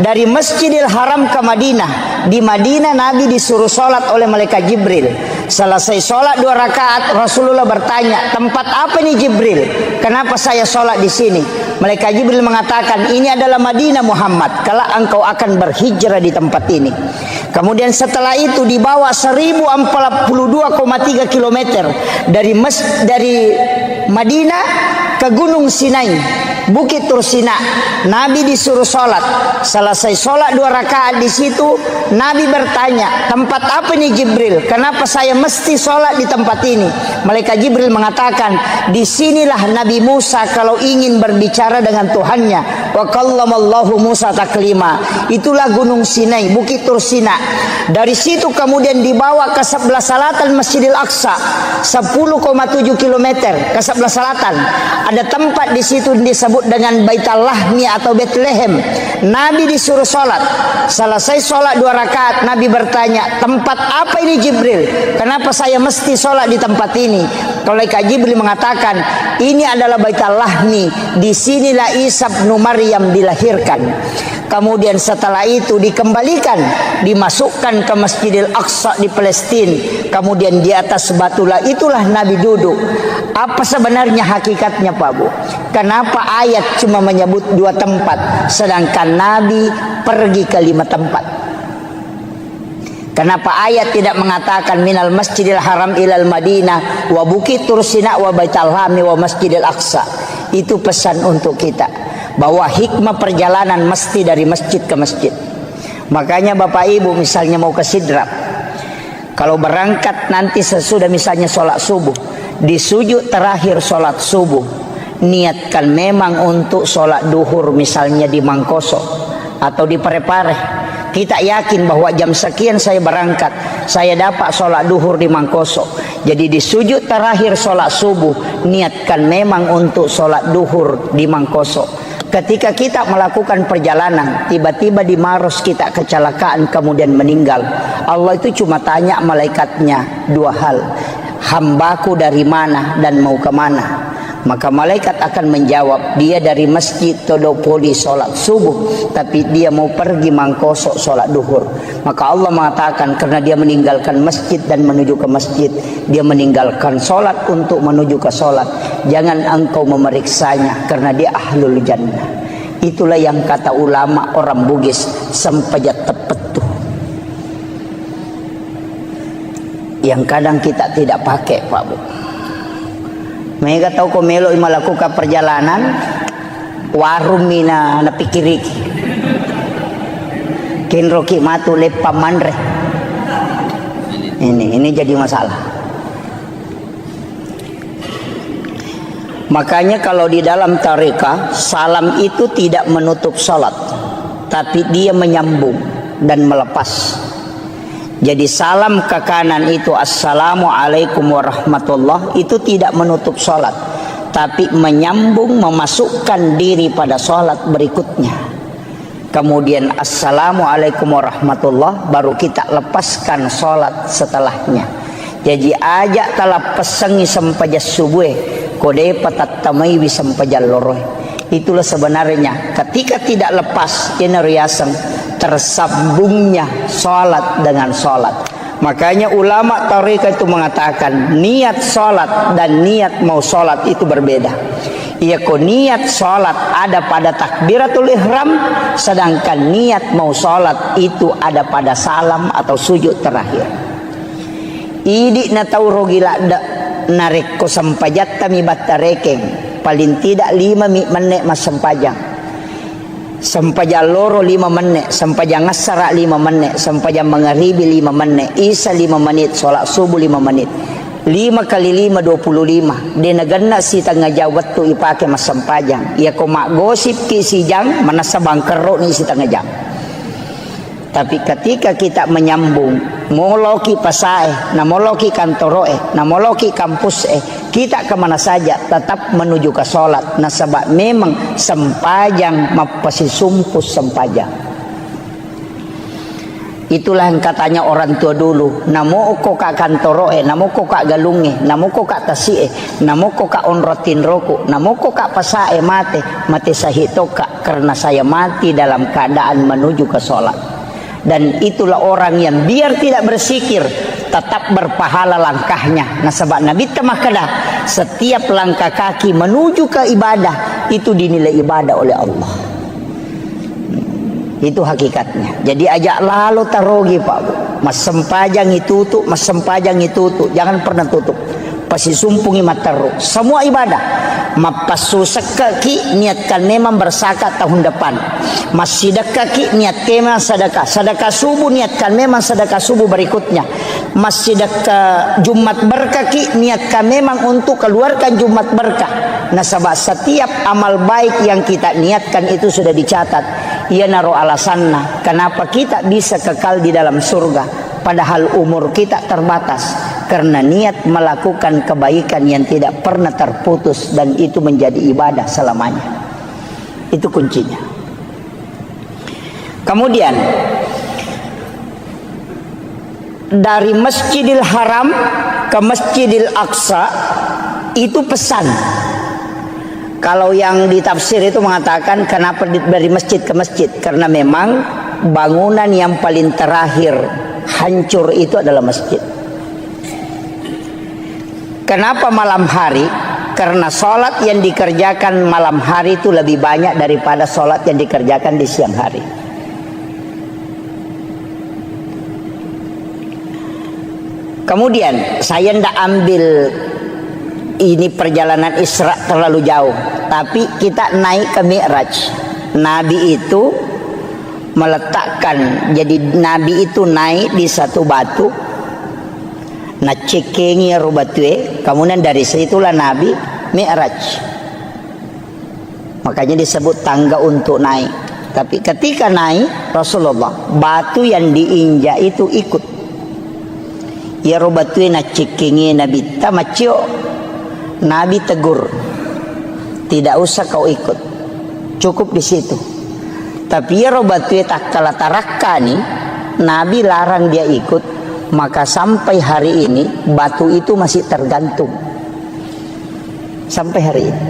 Dari Masjidil Haram ke Madinah. Di Madinah Nabi disuruh sholat oleh malaikat Jibril. Selesai sholat 2 rakaat, Rasulullah bertanya, tempat apa nih Jibril? Kenapa saya sholat di sini? Malaikat Jibril mengatakan, ini adalah Madinah Muhammad, kalau engkau akan berhijrah di tempat ini. Kemudian setelah itu dibawa 1042,3 km dari Madinah ke Gunung Sinai. Bukit Tursina. Nabi disuruh sholat. Selesai sholat 2 rakaat di situ, Nabi bertanya, tempat apa ini Jibril? Kenapa saya mesti sholat di tempat ini? Malaikat Jibril mengatakan, disinilah Nabi Musa kalau ingin berbicara dengan Tuhannya. Wa kallamallahu Musa taklima. Itulah Gunung Sinai, Bukit Tursina. Dari situ kemudian dibawa ke sebelah selatan Masjidil Aqsa, 10,7 km ke sebelah selatan. Ada tempat di situ disebut dengan Baitul Lahmi atau Bethlehem. Nabi disuruh sholat. Selesai sholat 2 rakaat, Nabi bertanya, tempat apa ini Jibril? Kenapa saya mesti sholat di tempat ini? Malaikat Jibril mengatakan, ini adalah Baitul Lahmi. Disinilah Isa bin Maryam dilahirkan. Kemudian setelah itu dikembalikan, dimasukkan ke Masjidil Aqsa di Palestina. Kemudian di atas batulah itulah Nabi duduk. Apa sebenarnya hakikatnya Pak Bu? Kenapa ayat cuma menyebut 2 tempat, sedangkan Nabi pergi ke 5 tempat? Kenapa ayat tidak mengatakan minal masjidil haram ilal madinah wa bukit tursina wa baitul lahmi wa masjidil aqsa? Itu pesan untuk kita, bahwa hikmah perjalanan mesti dari masjid ke masjid. Makanya Bapak Ibu misalnya mau ke Sidrap, kalau berangkat nanti sesudah misalnya sholat subuh, di sujud terakhir sholat subuh, niatkan memang untuk sholat duhur misalnya di Mangkoso atau di Parepare. Kita yakin bahwa jam sekian saya berangkat, saya dapat sholat duhur di Mangkoso. Jadi di sujud terakhir sholat subuh, niatkan memang untuk sholat duhur di Mangkoso. Ketika kita melakukan perjalanan, tiba-tiba di Maros kita kecelakaan kemudian meninggal, Allah itu cuma tanya malaikatnya 2 hal, hambaku dari mana dan mau kemana? Maka malaikat akan menjawab, dia dari masjid Todopoli sholat subuh, tapi dia mau pergi Mangkoso sholat duhur. Maka Allah mengatakan, karena dia meninggalkan masjid dan menuju ke masjid, dia meninggalkan sholat untuk menuju ke sholat. Jangan engkau memeriksanya, karena dia ahlul jannah. Itulah yang kata ulama orang Bugis, sempajat tepetuh, yang kadang kita tidak pakai Pak Bu. Mereka tahu kau melo melakukan perjalanan warung mina na pikiriki kinroki matu lepa mandre. Ini jadi masalah. Makanya kalau di dalam tarekat, salam itu tidak menutup salat, tapi dia menyambung dan melepas. Jadi salam ke kanan itu assalamualaikum warahmatullah, itu tidak menutup sholat, tapi menyambung, memasukkan diri pada sholat berikutnya. Kemudian assalamualaikum warahmatullah, baru kita lepaskan sholat setelahnya. Jadi ajak telah pesangi sempajas subuh kode patat tamai bisampajal loroh. Itulah sebenarnya ketika tidak lepas jeneriaseng, tersambungnya sholat dengan sholat. Makanya ulama tarekat itu mengatakan niat sholat dan niat mau sholat itu berbeda. Ia niat sholat ada pada takbiratul ihram, sedangkan niat mau sholat itu ada pada salam atau sujud terakhir. Idi na tau rogila narik ko sampajat tami batarekeng, paling tidak 5 menit mas sempajang. Sampajang loro 5 menit, sampajang ngasara 5 menit, sampajang mengharibi 5 menit, isa 5 menit, sholat subuh 5 menit. 5 kali 5 25. Dia nagana si tengah jawat tu ipake mas sampajang. Ia ko mak gosip ki si jang manasabang kerok ni si tengah jang. Tapi ketika kita menyambung, moloki pasae, namoloki kantoroe, namoloki kampus kita kemana saja tetap menuju ke sholat. Nah sebab memang sempajang mapasi sumpus sempajang. Itulah yang katanya orang tua dulu, namo ko ka kantoroe, namo ko ka galunge, namo ko ka tasie, namo ko ka onrotin roku, namo ko ka pasae mate sahitoka, karena saya mati dalam keadaan menuju ke sholat. Dan itulah orang yang biar tidak bersikir tetap berpahala langkahnya. Nah sebab Nabi temakada setiap langkah kaki menuju ke ibadah itu dinilai ibadah oleh Allah. Itu hakikatnya. Jadi ajak lalu tarogi Pak Bu. Mas sempajang itu tutup, mas sempajang itu tutup. Jangan pernah tutup. pasisumpungi mataru. Semua ibadah. Mapasusak kaki niatkan memang berzakat tahun depan. Massedekah kaki niat memang sedekah. Sedekah subuh niatkan memang sedekah subuh berikutnya. Massedekah Jumat berkah ki niatkan memang untuk keluarkan Jumat berkah. Nah, sebab setiap amal baik yang kita niatkan itu sudah dicatat. Ia naruh alasannya kenapa kita bisa kekal di dalam surga. Padahal umur kita terbatas karena niat melakukan kebaikan yang tidak pernah terputus dan itu menjadi ibadah selamanya. Itu kuncinya. Kemudian dari Masjidil Haram ke Masjidil Aqsa itu pesan. Kalau yang ditafsir itu mengatakan kenapa dari masjid ke masjid, karena memang bangunan yang paling terakhir hancur itu adalah masjid. Kenapa malam hari? Karena sholat yang dikerjakan malam hari itu lebih banyak daripada sholat yang dikerjakan di siang hari. Kemudian saya tidak ambil ini perjalanan Isra terlalu jauh, tapi kita naik ke Mi'raj. Nabi itu meletakkan, jadi Nabi itu naik di satu batu, nah cekengi rubatue, kemudian dari situlah Nabi Mi'raj. Makanya disebut tangga untuk naik. Tapi ketika naik Rasulullah, batu yang diinjak itu ikut. Ya rubatue na cekengi Nabi tamacio. Nabi tegur, tidak usah kau ikut, cukup di situ. Tapi ya robatue takkala tarakka nih, Nabi larang dia ikut, maka sampai hari ini batu itu masih tergantung. Sampai hari ini.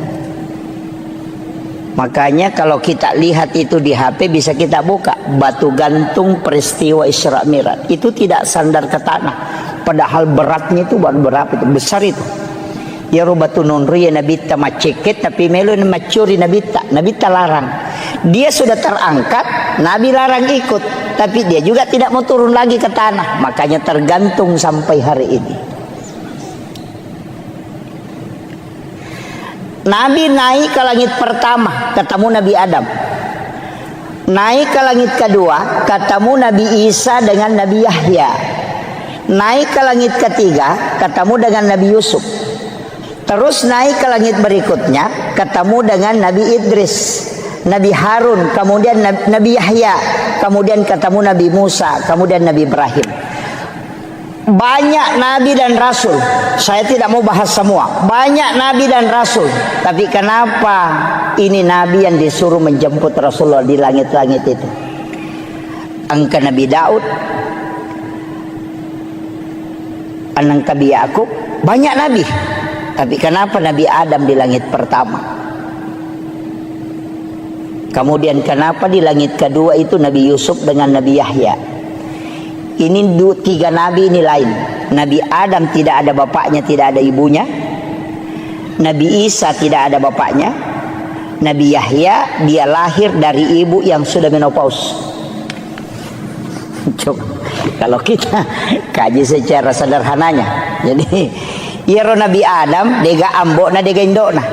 Makanya kalau kita lihat itu di HP bisa kita buka batu gantung peristiwa Isra Mi'raj. Itu tidak sandar ke tanah. Padahal beratnya itu berapa itu? Besar itu. Ya rubatu nunri ya Nabi ta maceket tapi melo macuri Nabi ta larang. Dia sudah terangkat, Nabi larang ikut, tapi dia juga tidak mau turun lagi ke tanah. Makanya tergantung sampai hari ini. Nabi naik ke langit pertama, ketemu Nabi Adam. Naik ke langit kedua, ketemu Nabi Isa dengan Nabi Yahya. Naik ke langit ketiga, ketemu dengan Nabi Yusuf. Terus naik ke langit berikutnya, ketemu dengan Nabi Idris, Nabi Harun, kemudian Nabi Yahya, kemudian ketemu Nabi Musa, kemudian Nabi Ibrahim. Banyak Nabi dan Rasul. Saya tidak mau bahas semua. Banyak Nabi dan Rasul. Tapi kenapa ini Nabi yang disuruh menjemput Rasulullah di langit-langit itu? Angka Nabi Daud, anak Nabi Yakub, banyak Nabi. Tapi kenapa Nabi Adam di langit pertama? Kemudian kenapa di langit kedua itu Nabi Yusuf dengan Nabi Yahya? Ini tiga Nabi ini lain. Nabi Adam tidak ada bapaknya, tidak ada ibunya. Nabi Isa tidak ada bapaknya. Nabi Yahya dia lahir dari ibu yang sudah menopause. Coba kalau kita kaji secara sederhananya, jadi Yero Nabi Adam dega ambok na dega indok na.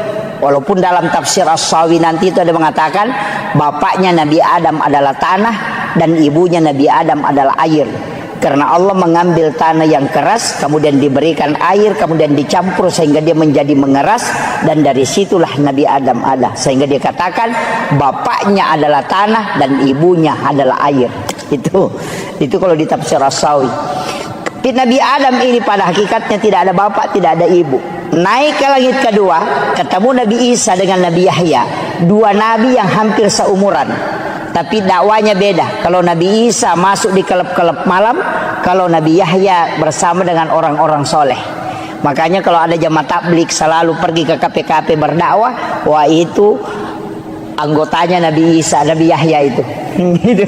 Walaupun dalam tafsir As-Sawi nanti itu ada mengatakan bapaknya Nabi Adam adalah tanah dan ibunya Nabi Adam adalah air. Karena Allah mengambil tanah yang keras, kemudian diberikan air, kemudian dicampur sehingga dia menjadi mengeras, dan dari situlah Nabi Adam ada. Sehingga dia katakan bapaknya adalah tanah dan ibunya adalah air. Itu kalau di tafsir As-Sawi. Nabi Adam ini pada hakikatnya tidak ada bapak, tidak ada ibu. Naik ke langit kedua, ketemu Nabi Isa dengan Nabi Yahya. Dua nabi yang hampir seumuran, tapi dakwanya beda. Kalau Nabi Isa masuk di kelab-kelab malam, kalau Nabi Yahya bersama dengan orang-orang soleh. Makanya kalau ada jamaah tabligh selalu pergi ke KPKP berdakwah, wah itu anggotanya Nabi Isa, Nabi Yahya itu. Itu.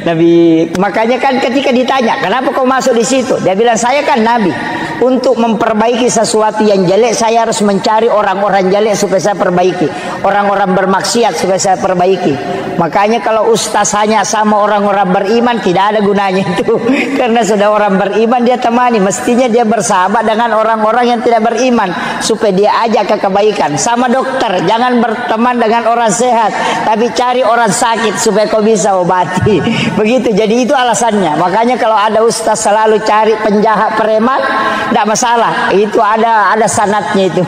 Nabi, makanya kan ketika ditanya, kenapa kau masuk di situ? Dia bilang, saya kan nabi. Untuk memperbaiki sesuatu yang jelek, saya harus mencari orang-orang jelek supaya saya perbaiki. Orang-orang bermaksiat supaya saya perbaiki. Makanya kalau ustaz hanya sama orang-orang beriman, tidak ada gunanya itu. Karena sudah orang beriman dia temani. Mestinya dia bersahabat dengan orang-orang yang tidak beriman, supaya dia ajak ke kebaikan. Sama dokter, jangan berteman dengan orang sehat, tapi cari orang sakit supaya kau bisa obati. Begitu, jadi itu alasannya. Makanya kalau ada ustaz selalu cari penjahat preman, tidak masalah, itu ada sanatnya itu.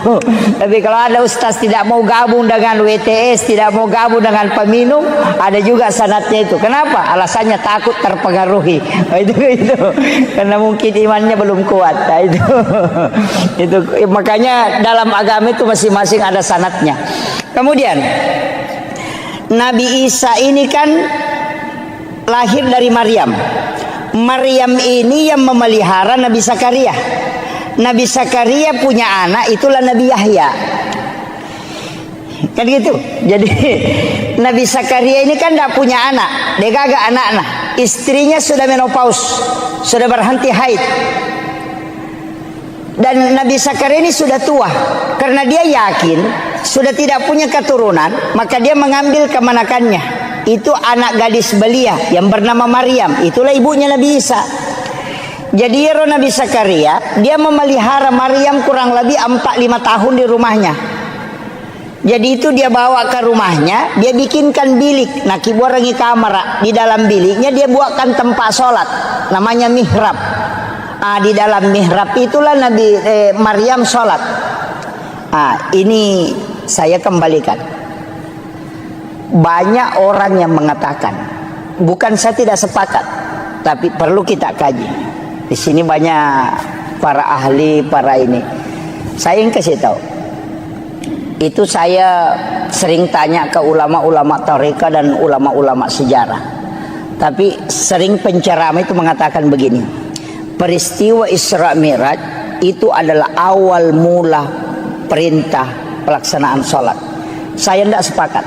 Tapi kalau ada ustaz tidak mau gabung dengan WTS, tidak mau gabung dengan peminum, ada juga sanatnya itu. Kenapa? Alasannya takut terpengaruhi. Itu karena mungkin imannya belum kuat. Nah, itu makanya dalam agama itu masing-masing ada sanatnya. Kemudian Nabi Isa ini kan lahir dari Maryam. Maryam ini yang memelihara Nabi Zakaria. Nabi Zakaria punya anak, itulah Nabi Yahya. Kan gitu. Jadi Nabi Zakaria ini kan tidak punya anak, dia gagak anak-anak. Istrinya sudah menopause, sudah berhenti haid. Dan Nabi Zakaria ini sudah tua. Karena dia yakin sudah tidak punya keturunan, maka dia mengambil kemanakannya. Itu anak gadis belia yang bernama Maryam. Itulah ibunya Nabi Isa. Jadi Nabi Zakaria dia memelihara Maryam kurang lebih 4-5 tahun di rumahnya. Jadi itu dia bawa ke rumahnya, dia bikinkan bilik. Nah, kibuarangi kamar. Di dalam biliknya dia buatkan tempat sholat, namanya mihrab. Di dalam mihrab itulah Nabi Maryam sholat. Ini saya kembalikan. Banyak orang yang mengatakan, bukan saya tidak sepakat, tapi perlu kita kaji. Di sini banyak para ahli, para ini. Saya yang kasih tahu. Itu saya sering tanya ke ulama-ulama tarekat dan ulama-ulama sejarah. Tapi sering penceramah itu mengatakan begini. Peristiwa Isra Mi'raj itu adalah awal mula perintah pelaksanaan sholat. Saya tidak sepakat.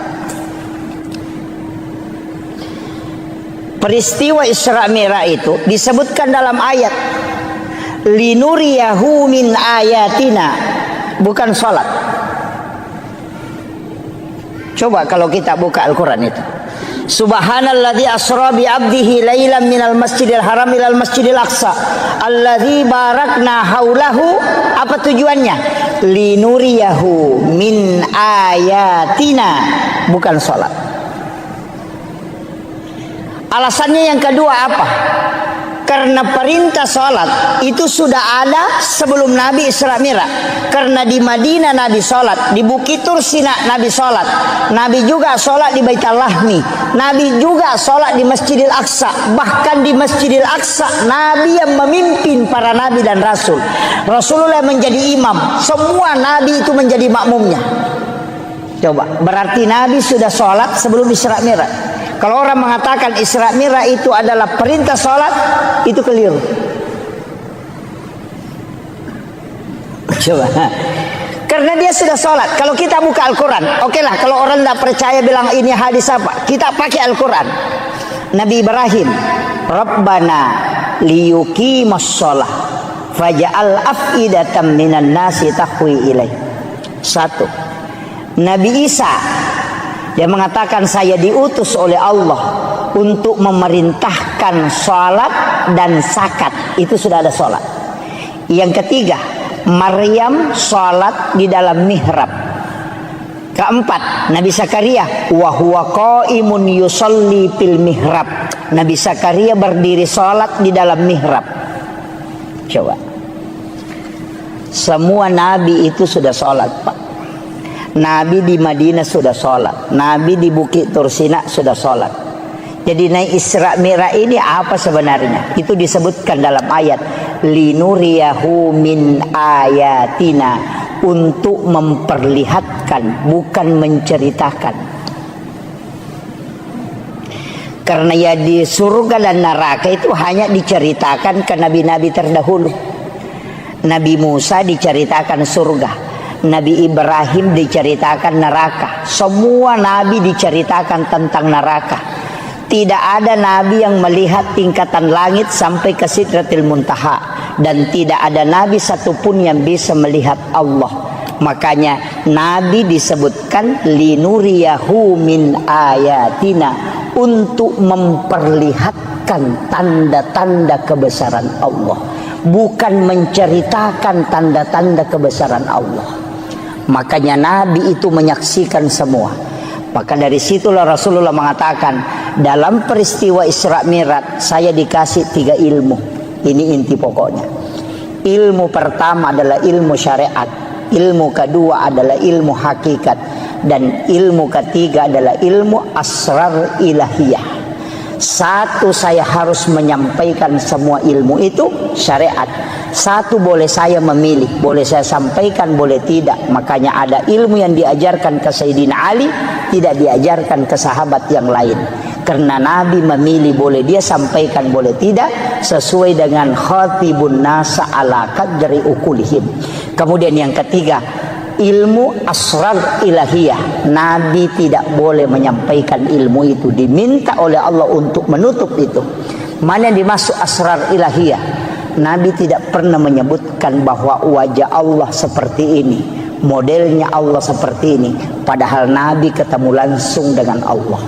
Peristiwa Isra Mi'raj itu disebutkan dalam ayat linuriyahu min ayatina, bukan sholat. Coba kalau kita buka Al-Quran itu, subhanalladzi asra bi 'abdihi lailan minal masjidil haram ilal masjidil aqsa alladzi barakna haulahu. Apa tujuannya? Linuriyahu min ayatina, bukan sholat. Alasannya yang kedua apa? Karena perintah sholat itu sudah ada sebelum Nabi Isra Mi'raj. Karena di Madinah Nabi sholat, di Bukit Tur Sina Nabi sholat, Nabi juga sholat di Baitul Lahmi, Nabi juga sholat di Masjidil Aqsa. Bahkan di Masjidil Aqsa Nabi yang memimpin para Nabi dan Rasul. Rasulullah menjadi imam, semua Nabi itu menjadi makmumnya. Coba, berarti Nabi sudah sholat sebelum Isra Mi'raj. Kalau orang mengatakan Isra Mi'raj itu adalah perintah sholat, itu keliru. Coba, karena dia sudah sholat. Kalau kita buka Al-Quran, oke lah. Kalau orang tidak percaya bilang ini hadis apa, kita pakai Al-Quran. Nabi Ibrahim, Rabbana liyuqimus sholah faja'al af'idatan minan nasi tahwi ilaih. Satu. Nabi Isa, dia mengatakan saya diutus oleh Allah untuk memerintahkan sholat dan zakat. Itu sudah ada sholat. Yang ketiga, Maryam sholat di dalam mihrab. Keempat, Nabi Zakaria wa huwa qaimun yusalli fil mihrab. Nabi Zakaria berdiri sholat di dalam mihrab. Coba, semua nabi itu sudah sholat, Pak. Nabi di Madinah sudah sholat, Nabi di Bukit Tur Sina sudah sholat. Jadi naik Isra Mi'raj ini apa sebenarnya? Itu disebutkan dalam ayat linuriyahu min ayatina, untuk memperlihatkan, bukan menceritakan. Karena ya di surga dan neraka itu hanya diceritakan ke nabi-nabi terdahulu. Nabi Musa diceritakan surga, Nabi Ibrahim diceritakan neraka. Semua nabi diceritakan tentang neraka. Tidak ada nabi yang melihat tingkatan langit sampai ke Sidratil Muntaha, dan tidak ada nabi satupun yang bisa melihat Allah. Makanya nabi disebutkan linuriyahu min ayatina, untuk memperlihatkan tanda-tanda kebesaran Allah, bukan menceritakan tanda-tanda kebesaran Allah. Makanya nabi itu menyaksikan semua. Maka dari situlah Rasulullah mengatakan, dalam peristiwa Isra Mi'raj saya dikasih 3 ilmu. Ini inti pokoknya. Ilmu pertama adalah ilmu syariat, ilmu kedua adalah ilmu hakikat, dan ilmu ketiga adalah ilmu asrar ilahiyah. Satu, saya harus menyampaikan semua ilmu itu syariat. Satu, boleh saya memilih, boleh saya sampaikan, boleh tidak. Makanya ada ilmu yang diajarkan ke Sayyidina Ali, tidak diajarkan ke sahabat yang lain. Karena Nabi memilih, boleh dia sampaikan, boleh tidak, sesuai dengan khatibun nasa ala qadri ukulihim. Kemudian yang ketiga, ilmu asrar ilahiyah. Nabi tidak boleh menyampaikan ilmu itu, diminta oleh Allah untuk menutup itu. Mana yang dimaksud asrar ilahiyah? Nabi tidak pernah menyebutkan bahwa wajah Allah seperti ini, modelnya Allah seperti ini, padahal Nabi ketemu langsung dengan Allah.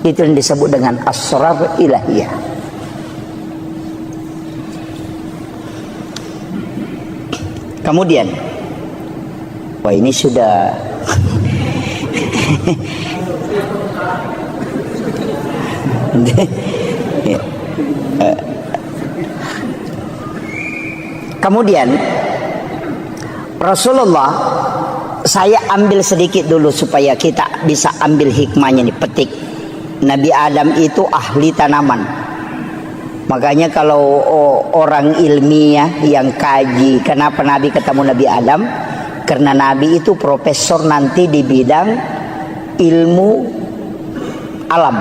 Itu yang disebut dengan asrar ilahiyah. Kemudian, wah ini sudah kemudian Rasulullah, saya ambil sedikit dulu supaya kita bisa ambil hikmahnya nih, petik. Nabi Adam itu ahli tanaman. Makanya kalau orang ilmiah yang kaji kenapa Nabi ketemu Nabi Adam, karena Nabi itu profesor nanti di bidang ilmu alam.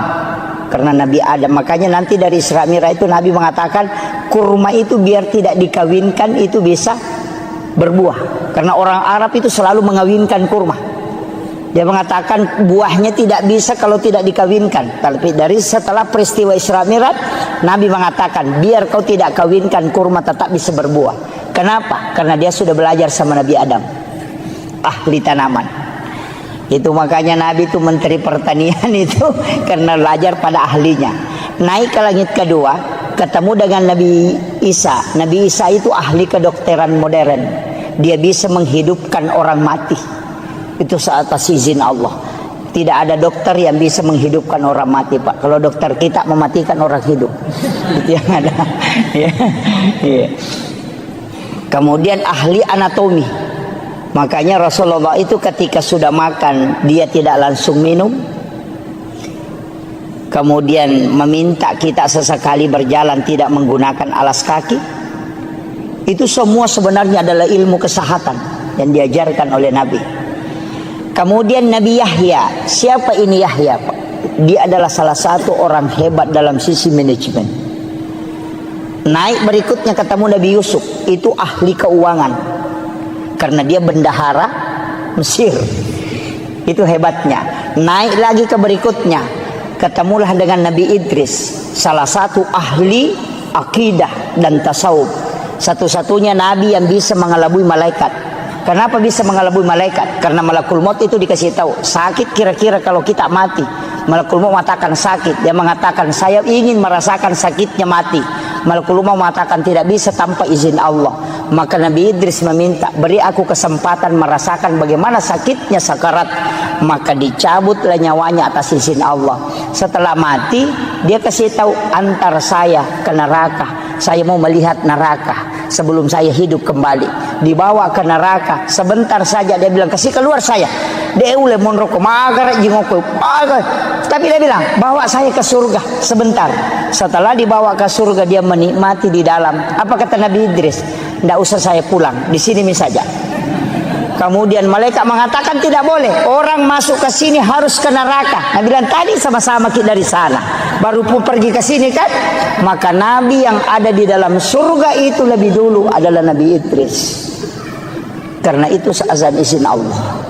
Karena Nabi Adam, makanya nanti dari Isra Mi'raj itu Nabi mengatakan kurma itu biar tidak dikawinkan itu bisa berbuah. Karena orang Arab itu selalu mengawinkan kurma. Dia mengatakan buahnya tidak bisa kalau tidak dikawinkan. Tapi dari setelah peristiwa Isra Mi'raj, Nabi mengatakan biar kau tidak kawinkan, kurma tetap bisa berbuah. Kenapa? Karena dia sudah belajar sama Nabi Adam, ahli tanaman. Itu makanya Nabi itu menteri pertanian itu karena belajar pada ahlinya. Naik ke langit kedua, ketemu dengan Nabi Isa. Nabi Isa itu ahli kedokteran modern. Dia bisa menghidupkan orang mati. Itu atas izin Allah. Tidak ada dokter yang bisa menghidupkan orang mati, Pak. Kalau dokter kita mematikan orang hidup. Itu yang ada. Ya. Kemudian ahli anatomi. Makanya Rasulullah itu ketika sudah makan, dia tidak langsung minum. Kemudian meminta kita sesekali berjalan tidak menggunakan alas kaki. Itu semua sebenarnya adalah ilmu kesehatan yang diajarkan oleh Nabi. Kemudian Nabi Yahya. Siapa ini Yahya, Pak? Dia adalah salah satu orang hebat dalam sisi manajemen. Naik berikutnya ketemu Nabi Yusuf. Itu ahli keuangan. Karena dia bendahara Mesir. Itu hebatnya. Naik lagi ke berikutnya, ketemulah dengan Nabi Idris, salah satu ahli akidah dan tasawuf. Satu-satunya nabi yang bisa mengelabui malaikat. Kenapa bisa mengelabui malaikat? Karena malakul maut itu dikasih tahu, sakit kira-kira kalau kita mati. Malakul maut mengatakan sakit. Dia mengatakan saya ingin merasakan sakitnya mati. Malakul maut mengatakan tidak bisa tanpa izin Allah. Maka Nabi Idris meminta, beri aku kesempatan merasakan bagaimana sakitnya sakarat. Maka dicabutlah nyawanya atas izin Allah. Setelah mati, dia kasih tahu, antar saya ke neraka. Saya mau melihat neraka sebelum saya hidup kembali. Dibawa ke neraka, sebentar saja dia bilang, kasih keluar saya. Dia ule monroko magar jingoko. Tapi dia bilang, bawa saya ke surga sebentar. Setelah dibawa ke surga, dia menikmati di dalam. Apa kata Nabi Idris? Tidak usah saya pulang, di sini saja. Kemudian malaikat mengatakan tidak boleh, orang masuk ke sini harus ke neraka. Nabi bilang tadi sama-sama kita dari sana, baru pun pergi ke sini kan. Maka Nabi yang ada di dalam surga itu lebih dulu adalah Nabi Idris. Karena itu seazan izin Allah.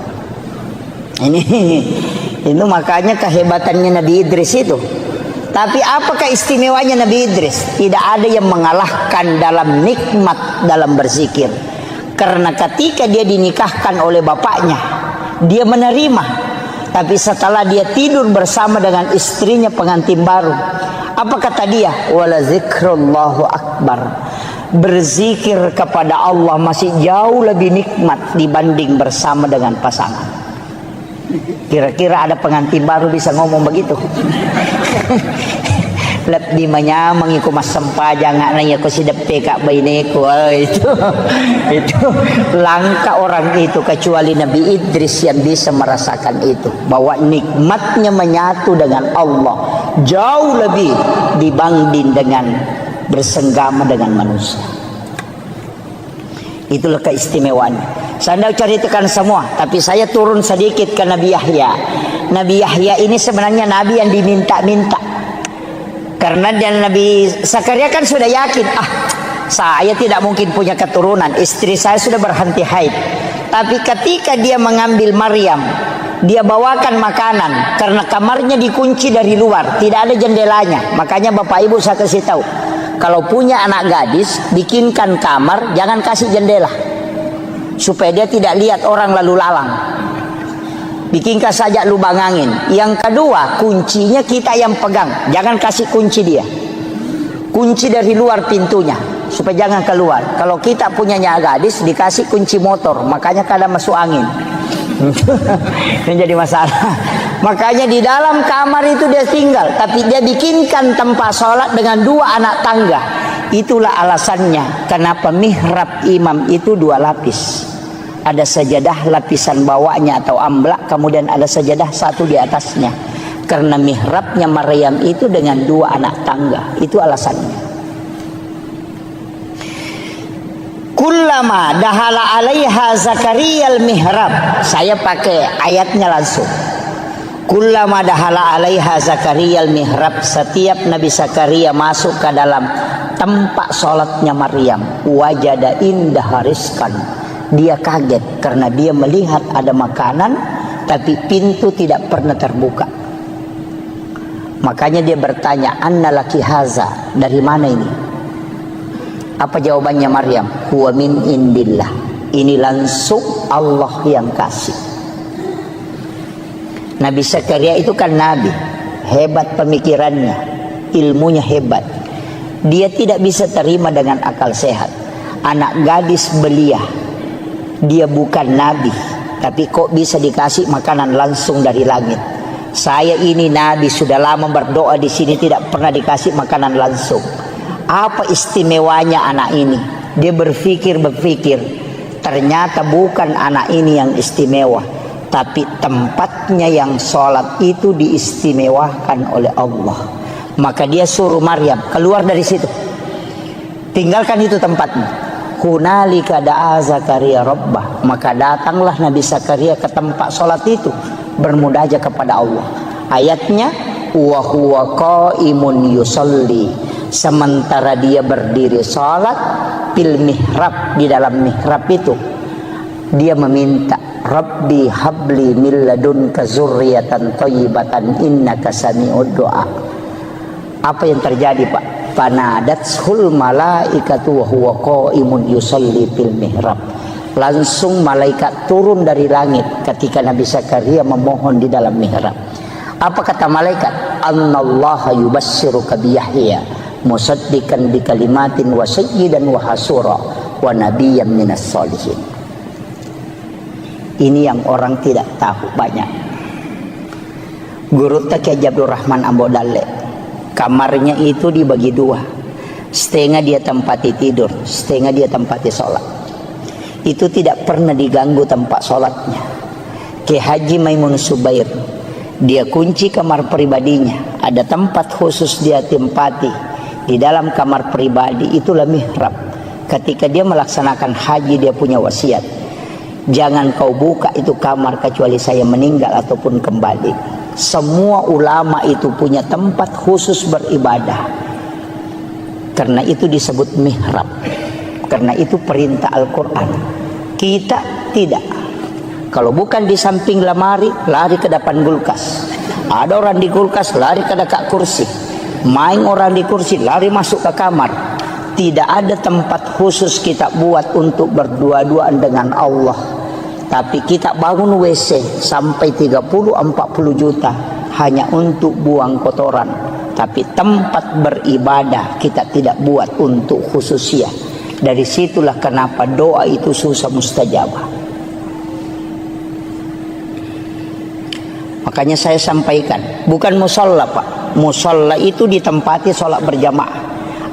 Itu makanya kehebatannya Nabi Idris itu. Tapi apakah istimewanya Nabi Idris? Tidak ada yang mengalahkan dalam nikmat dalam berzikir. Karena ketika dia dinikahkan oleh bapaknya, dia menerima. Tapi setelah dia tidur bersama dengan istrinya pengantin baru, apa kata dia? Wala zikrullahu akbar. Berzikir kepada Allah masih jauh lebih nikmat dibanding bersama dengan pasangan. Kira-kira ada pengantin baru bisa ngomong begitu? Lep di manya mengiku mas sempaja nggak nanya ko si depe kak bayineku itu langka orang itu kecuali Nabi Idris yang bisa merasakan itu, bahwa nikmatnya menyatu dengan Allah jauh lebih dibanding dengan bersenggama dengan manusia. Itulah keistimewaannya. Saya tidak ceritakan semua, tapi saya turun sedikit ke Nabi Yahya. Nabi Yahya ini sebenarnya Nabi yang diminta-minta. Karena dan Nabi Zakaria kan sudah yakin, saya tidak mungkin punya keturunan, istri saya sudah berhenti haid. Tapi ketika dia mengambil Maryam, dia bawakan makanan, karena kamarnya dikunci dari luar, tidak ada jendelanya. Makanya Bapak Ibu saya kasih tahu, kalau punya anak gadis, bikinkan kamar, jangan kasih jendela, supaya dia tidak lihat orang lalu lalang. Bikinkan saja lubang angin. Yang kedua, kuncinya kita yang pegang, jangan kasih kunci dia. Kunci dari luar pintunya, supaya jangan keluar. Kalau kita punyanya gadis, dikasih kunci motor, makanya kadang masuk angin. Ini jadi masalah. Makanya di dalam kamar itu dia tinggal, tapi dia bikinkan tempat sholat dengan 2 anak tangga. Itulah alasannya kenapa mihrab imam itu 2 lapis. Ada sajadah lapisan bawahnya atau amblak, kemudian ada sajadah satu di atasnya. Karena mihrabnya Maryam itu dengan 2 anak tangga. Itu alasannya. Kullama dahala alaiha Zakaria al-mihrab. Saya pakai ayatnya langsung. Kullama dahala alaiha Zakaria al-mihrab. Setiap Nabi Zakaria masuk ke dalam tempat sholatnya Maryam, wajada indah rizqan. Dia kaget karena dia melihat ada makanan, tapi pintu tidak pernah terbuka. Makanya dia bertanya, anna laki haza, dari mana ini? Apa jawabannya Maryam? Huwa min indillah. Ini langsung Allah yang kasih. Nabi Zakaria itu kan nabi, hebat pemikirannya, ilmunya hebat. Dia tidak bisa terima dengan akal sehat. Anak gadis belia, dia bukan nabi, tapi kok bisa dikasih makanan langsung dari langit? Saya ini nabi, sudah lama berdoa di sini tidak pernah dikasih makanan langsung. Apa istimewanya anak ini? Dia berpikir, ternyata bukan anak ini yang istimewa, tapi tempatnya yang sholat itu diistimewakan oleh Allah. Maka dia suruh Maryam keluar dari situ, tinggalkan itu tempatnya. Hunalika da'a Zakaria rabbah. Maka datanglah Nabi Zakaria ke tempat sholat itu, bermunajat kepada Allah. Ayatnya, wa huwa qaimun yusalli. Sementara dia berdiri sholat, fil mihrab, di dalam mihrab itu, dia meminta, Rabbi habli min ladunka zurriyatan thayyibatan innaka sami'ud du'a. Apa yang terjadi, Pak? Fanadatul malaikatu wa huwa qaimun yusalli fil mihrab. Langsung malaikat turun dari langit ketika Nabi Zakaria memohon di dalam mihrab. Apa kata malaikat? Annallaha yubassiruka bi Yahya musaddiqan bi kalimatin wa sayyidan wa hasura wa nabiyyan minas sholihin. Ini yang orang tidak tahu banyak. Guru Kiai Abdul Rahman Ambodale, kamarnya itu dibagi 2. Setengah dia tempati tidur, setengah dia tempati sholat. Itu tidak pernah diganggu tempat sholatnya. Kiai Haji Maimun Subair, dia kunci kamar pribadinya. Ada tempat khusus dia tempati di dalam kamar pribadi, itulah mihrab. Ketika dia melaksanakan haji, dia punya wasiat, jangan kau buka itu kamar kecuali saya meninggal ataupun kembali. Semua ulama itu punya tempat khusus beribadah. Karena itu disebut mihrab. Karena itu perintah Al-Quran. Kita tidak. Kalau bukan di samping lemari, lari ke depan kulkas. Ada orang di kulkas, lari ke dekat kursi. Main orang di kursi, lari masuk ke kamar. Tidak ada tempat khusus kita buat untuk berdua-duaan dengan Allah. Tapi kita bangun WC sampai 30-40 juta hanya untuk buang kotoran. Tapi tempat beribadah kita tidak buat untuk khususia. Dari situlah kenapa doa itu susah mustajabah. Makanya saya sampaikan, bukan musola Pak. Musola itu ditempati sholat berjamaah.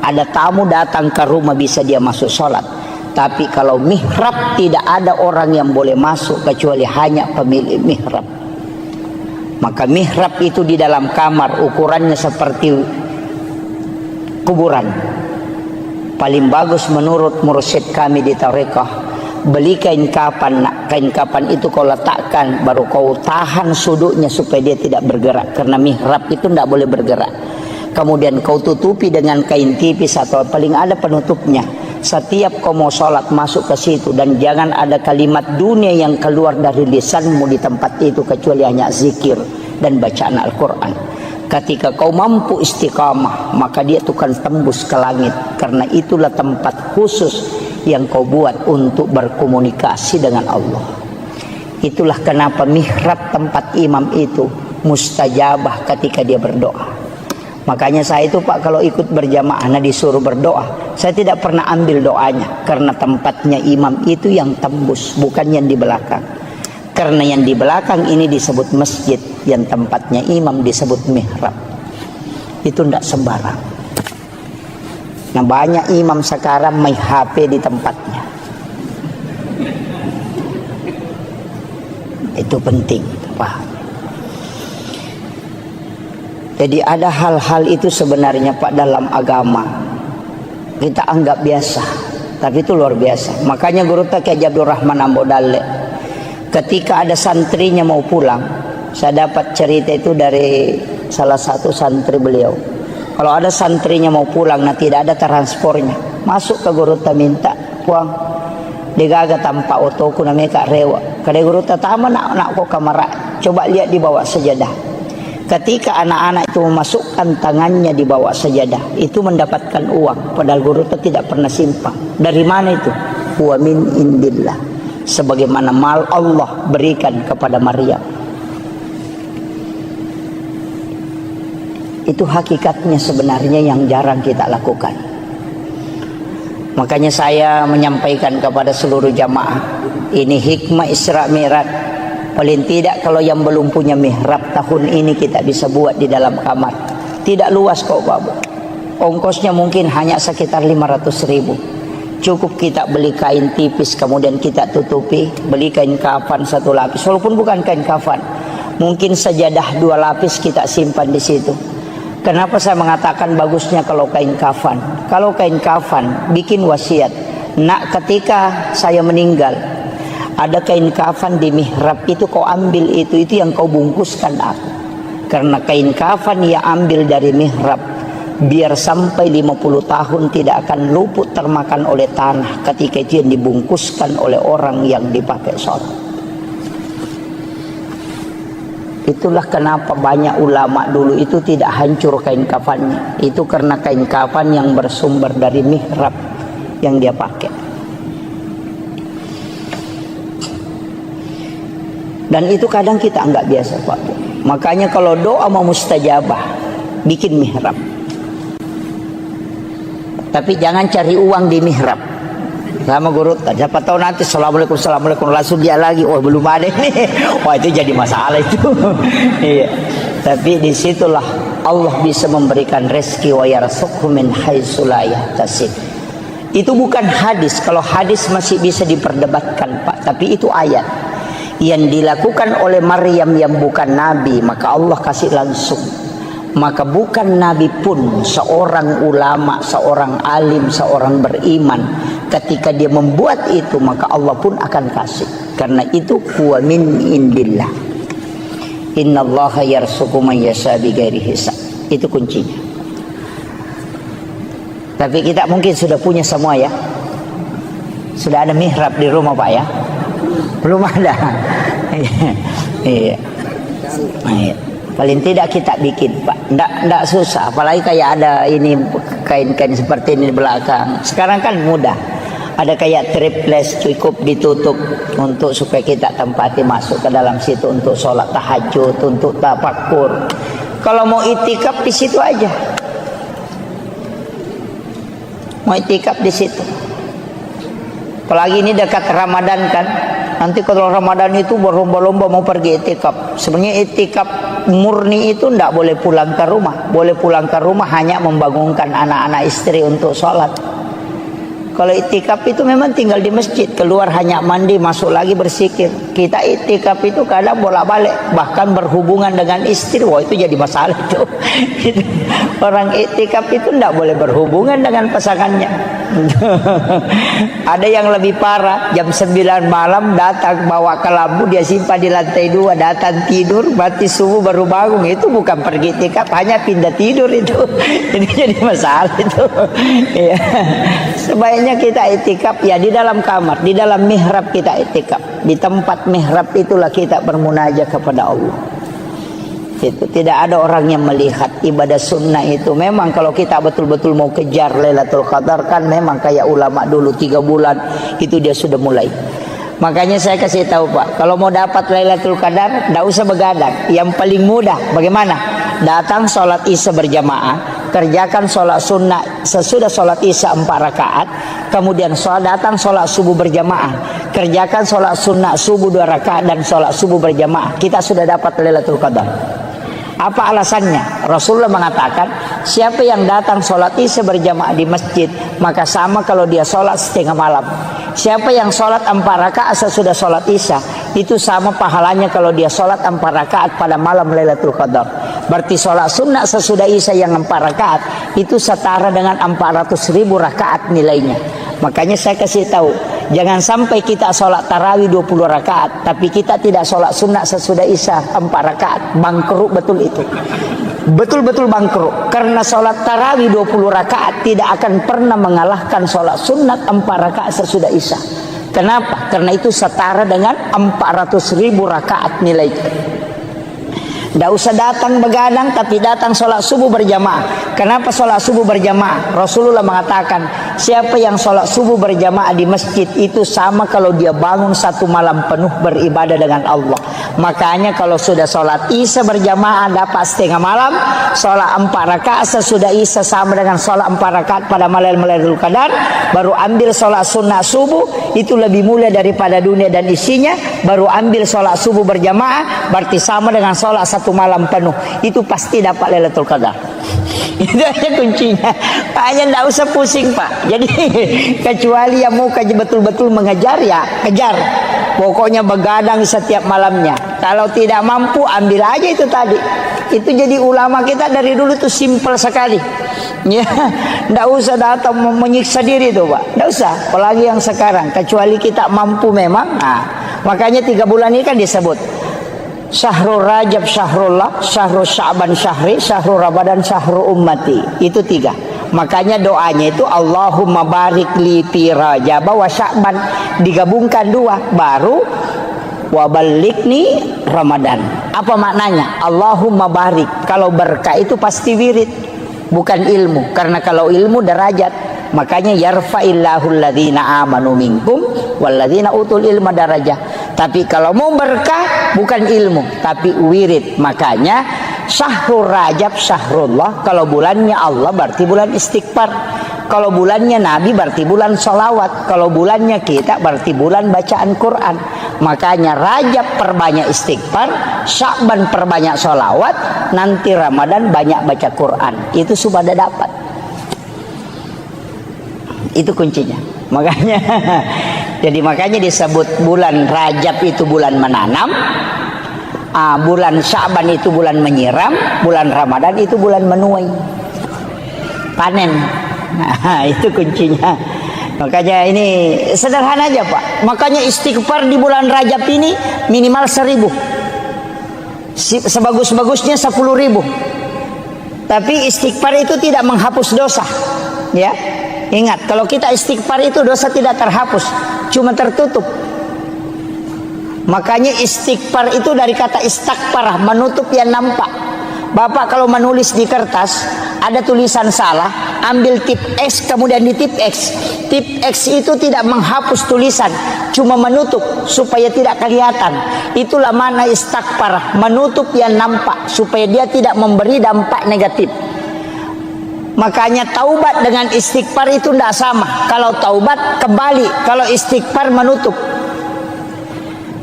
Ada tamu datang ke rumah bisa dia masuk sholat. Tapi kalau mihrab tidak ada orang yang boleh masuk kecuali hanya pemilik mihrab. Maka mihrab itu di dalam kamar ukurannya seperti kuburan. Paling bagus menurut mursyid kami di tarekah, beli kain kapan. Kain kapan itu kau letakkan, baru kau tahan sudutnya supaya dia tidak bergerak. Karena mihrab itu tidak boleh bergerak. Kemudian kau tutupi dengan kain tipis atau paling ada penutupnya. Setiap kau mau sholat masuk ke situ, dan jangan ada kalimat dunia yang keluar dari lisanmu di tempat itu kecuali hanya zikir dan bacaan Al-Quran. Ketika kau mampu istiqamah, maka dia itu akan tembus ke langit. Karena itulah tempat khusus yang kau buat untuk berkomunikasi dengan Allah. Itulah kenapa mihrab tempat imam itu mustajabah ketika dia berdoa. Makanya saya itu Pak kalau ikut berjamaah disuruh berdoa, saya tidak pernah ambil doanya. Karena tempatnya imam itu yang tembus, bukan yang di belakang. Karena yang di belakang ini disebut masjid, yang tempatnya imam disebut mihrab. Itu tidak sembarang. Nah banyak imam sekarang main HP di tempatnya. Itu penting Pak. Jadi ada hal-hal itu sebenarnya Pak dalam agama kita anggap biasa, tapi itu luar biasa. Makanya Guru Kiai Abdul Rahman Ambodale, ketika ada santrinya mau pulang, saya dapat cerita itu dari salah satu santri beliau. Kalau ada santrinya mau pulang, nah tidak ada transportnya, masuk ke Guru minta puang, digaga tanpa otoku namanya Kak Rewa. Kada Guru tama nak kok kamar, coba lihat di bawah sajadah. Ketika anak-anak itu memasukkan tangannya di bawah sajadah, itu mendapatkan uang. Padahal Guru tidak pernah simpang. Dari mana itu? Wa min indillah. Sebagaimana mal Allah berikan kepada Maryam. Itu hakikatnya sebenarnya yang jarang kita lakukan. Makanya saya menyampaikan kepada seluruh jamaah, ini hikmah Isra Mi'raj. Paling tidak kalau yang belum punya mihrab tahun ini kita bisa buat di dalam kamar. Tidak luas kok Bapak. Ongkosnya mungkin hanya sekitar 500.000. Cukup kita beli kain tipis kemudian kita tutupi, beli kain kafan 1 lapis. Walaupun bukan kain kafan, mungkin sajadah 2 lapis kita simpan di situ. Kenapa saya mengatakan bagusnya kalau kain kafan? Kalau kain kafan bikin wasiat, nak ketika saya meninggal, ada kain kafan di mihrab itu kau ambil itu yang kau bungkuskan aku. Karena kain kafan ia ambil dari mihrab, biar sampai 50 tahun tidak akan luput termakan oleh tanah ketika itu yang dibungkuskan oleh orang yang dipakai sholat. Itulah kenapa banyak ulama dulu itu tidak hancur kain kafannya. Itu karena kain kafan yang bersumber dari mihrab yang dia pakai. Dan itu kadang kita anggap biasa Pak. Makanya kalau doa mau mustajabah, bikin mihrab. Tapi jangan cari uang di mihrab. Sama Guru, siapa tahu nanti assalamualaikum langsung dia lagi, oh belum ada nih. Wah itu jadi masalah itu. Iya. Tapi disitulah Allah bisa memberikan rezeki wa yarzuqhu min haitsu la yahtasib. Itu bukan hadis. Kalau hadis masih bisa diperdebatkan Pak, tapi itu ayat. Yang dilakukan oleh Maryam yang bukan nabi, maka Allah kasih langsung. Maka bukan nabi pun, seorang ulama, seorang alim, seorang beriman, ketika dia membuat itu maka Allah pun akan kasih. Karena itu huwa min indillah. Innallaha yarzuqu man yasha bighairi hisab. Itu kuncinya. Tapi kita mungkin sudah punya semua ya. Sudah ada mihrab di rumah Pak ya? Belum ada. Iya. Paling tidak kita bikin Pak. Nggak susah. Apalagi kayak ada ini kain-kain seperti ini di belakang. Sekarang kan mudah. Ada kayak triples cukup ditutup untuk supaya kita tempati masuk ke dalam situ untuk sholat tahajud, untuk tafakur. Kalau mau itikaf di situ aja. Mau itikaf di situ. Apalagi ini dekat Ramadan kan. Nanti kalau Ramadan itu berlomba-lomba mau pergi itikaf. Sebenarnya itikaf murni itu tidak boleh pulang ke rumah. Boleh pulang ke rumah hanya membangunkan anak-anak istri untuk sholat. Kalau itikaf itu memang tinggal di masjid, keluar hanya mandi, masuk lagi bersikir. Kita itikaf itu kadang bolak-balik, bahkan berhubungan dengan istri. Wah, itu jadi masalah itu. Orang itikaf itu tidak boleh berhubungan dengan pasangannya. Ada yang lebih parah, jam 9 malam datang bawa kelambu, dia simpan di lantai 2, datang tidur, mati subuh baru bangun. Itu bukan pergi itikaf, hanya pindah tidur itu. Jadi masalah itu. Ya. Sebaiknya kita itikaf ya di dalam kamar, di dalam mihrab kita itikaf. Di tempat mihrab itulah kita bermunajat kepada Allah. Itu tidak ada orang yang melihat ibadah sunnah itu. Memang kalau kita betul-betul mau kejar Lailatul Qadar kan memang kayak ulama dulu 3 bulan itu dia sudah mulai. Makanya saya kasih tahu Pak, kalau mau dapat Lailatul Qadar tidak usah begadang. Yang paling mudah bagaimana? Datang sholat isya berjamaah, kerjakan sholat sunnah sesudah sholat isya 4 rakaat, kemudian datang sholat subuh berjamaah, kerjakan sholat sunnah subuh 2 rakaat dan sholat subuh berjamaah. Kita sudah dapat Lailatul Qadar. Apa alasannya? Rasulullah mengatakan, siapa yang datang sholat isya berjamaah di masjid, maka sama kalau dia sholat setengah malam. Siapa yang sholat 4 rakaat sesudah sholat isya, itu sama pahalanya kalau dia sholat 4 rakaat pada malam Lailatul Qadar. Berarti sholat sunnah sesudah isya yang 4 rakaat itu setara dengan 400.000 rakaat nilainya. Makanya saya kasih tahu, jangan sampai kita sholat tarawih 20 rakaat, tapi kita tidak sholat sunnah sesudah isya 4 rakaat. Bangkrut betul itu. Betul-betul bangkrut. Karena sholat tarawih 20 rakaat tidak akan pernah mengalahkan sholat sunnah 4 rakaat sesudah isya. Kenapa? Karena itu setara dengan 400.000 rakaat nilainya. Tidak usah datang begadang, tapi datang sholat subuh berjamaah. Kenapa sholat subuh berjamaah? Rasulullah mengatakan, siapa yang sholat subuh berjamaah di masjid itu sama kalau dia bangun 1 malam penuh beribadah dengan Allah. Makanya kalau sudah sholat isya berjamaah dapat setengah malam, sholat 4 rakaat sesudah isya sama dengan sholat 4 rakaat pada malam Lailatul Qadar, baru ambil sholat sunnah subuh, itu lebih mulia daripada dunia dan isinya, baru ambil sholat subuh berjamaah, berarti sama dengan sholat 1 malam penuh, itu pasti dapat Lailatul Qadar. Itu aja kuncinya. Hanya tidak usah pusing Pak. Jadi kecuali yang mau betul-betul mengejar ya kejar. Pokoknya begadang setiap malamnya. Kalau tidak mampu ambil aja itu tadi. Itu jadi ulama kita dari dulu tuh simpel sekali. Ya, tidak usah datang menyiksa diri tuh Pak. Tidak usah. Apalagi yang sekarang. Kecuali kita mampu memang. Nah, makanya 3 bulan ini kan disebut Syahrul Rajab Syahrullah, Syahrul Sya'ban Syahri, Syahrul Ramadan Syahrul Ummati. Itu 3. Makanya doanya itu Allahumma barik li fi Rajab wa Sya'ban, digabungkan 2 baru wa balikni Ramadan. Apa maknanya? Allahumma barik. Kalau berkah itu pasti wirid, bukan ilmu. Karena kalau ilmu derajat. Makanya yarfa'illahu alladhina amanu minkum walladhina utul ilma darajah. Tapi kalau mau berkah bukan ilmu tapi wirid. Makanya Syahrul Rajab Syahrullah, kalau bulannya Allah berarti bulan istighfar. Kalau bulannya Nabi berarti bulan sholawat. Kalau bulannya kita berarti bulan bacaan Quran. Makanya Rajab perbanyak istighfar, Sya'ban perbanyak sholawat, nanti Ramadan banyak baca Quran. Itu sudah dapat. Itu kuncinya. Makanya jadi makanya disebut bulan Rajab itu bulan menanam, bulan Sya'ban itu bulan menyiram, bulan Ramadan itu bulan menuai, panen. Nah, itu kuncinya. Makanya ini sederhana aja Pak. Makanya istighfar di bulan Rajab ini minimal 1000. Sebagus-bagusnya 10.000. Tapi istighfar itu tidak menghapus dosa, ya. Ingat, kalau kita istighfar itu dosa tidak terhapus, cuma tertutup. Makanya istighfar itu dari kata istighfar, menutup yang nampak. Bapak kalau menulis di kertas ada tulisan salah, ambil tip X kemudian di tip X. Tip X itu tidak menghapus tulisan, cuma menutup supaya tidak kelihatan. Itulah makna istighfar, menutup yang nampak supaya dia tidak memberi dampak negatif. Makanya taubat dengan istighfar itu tidak sama. Kalau taubat kembali, kalau istighfar menutup.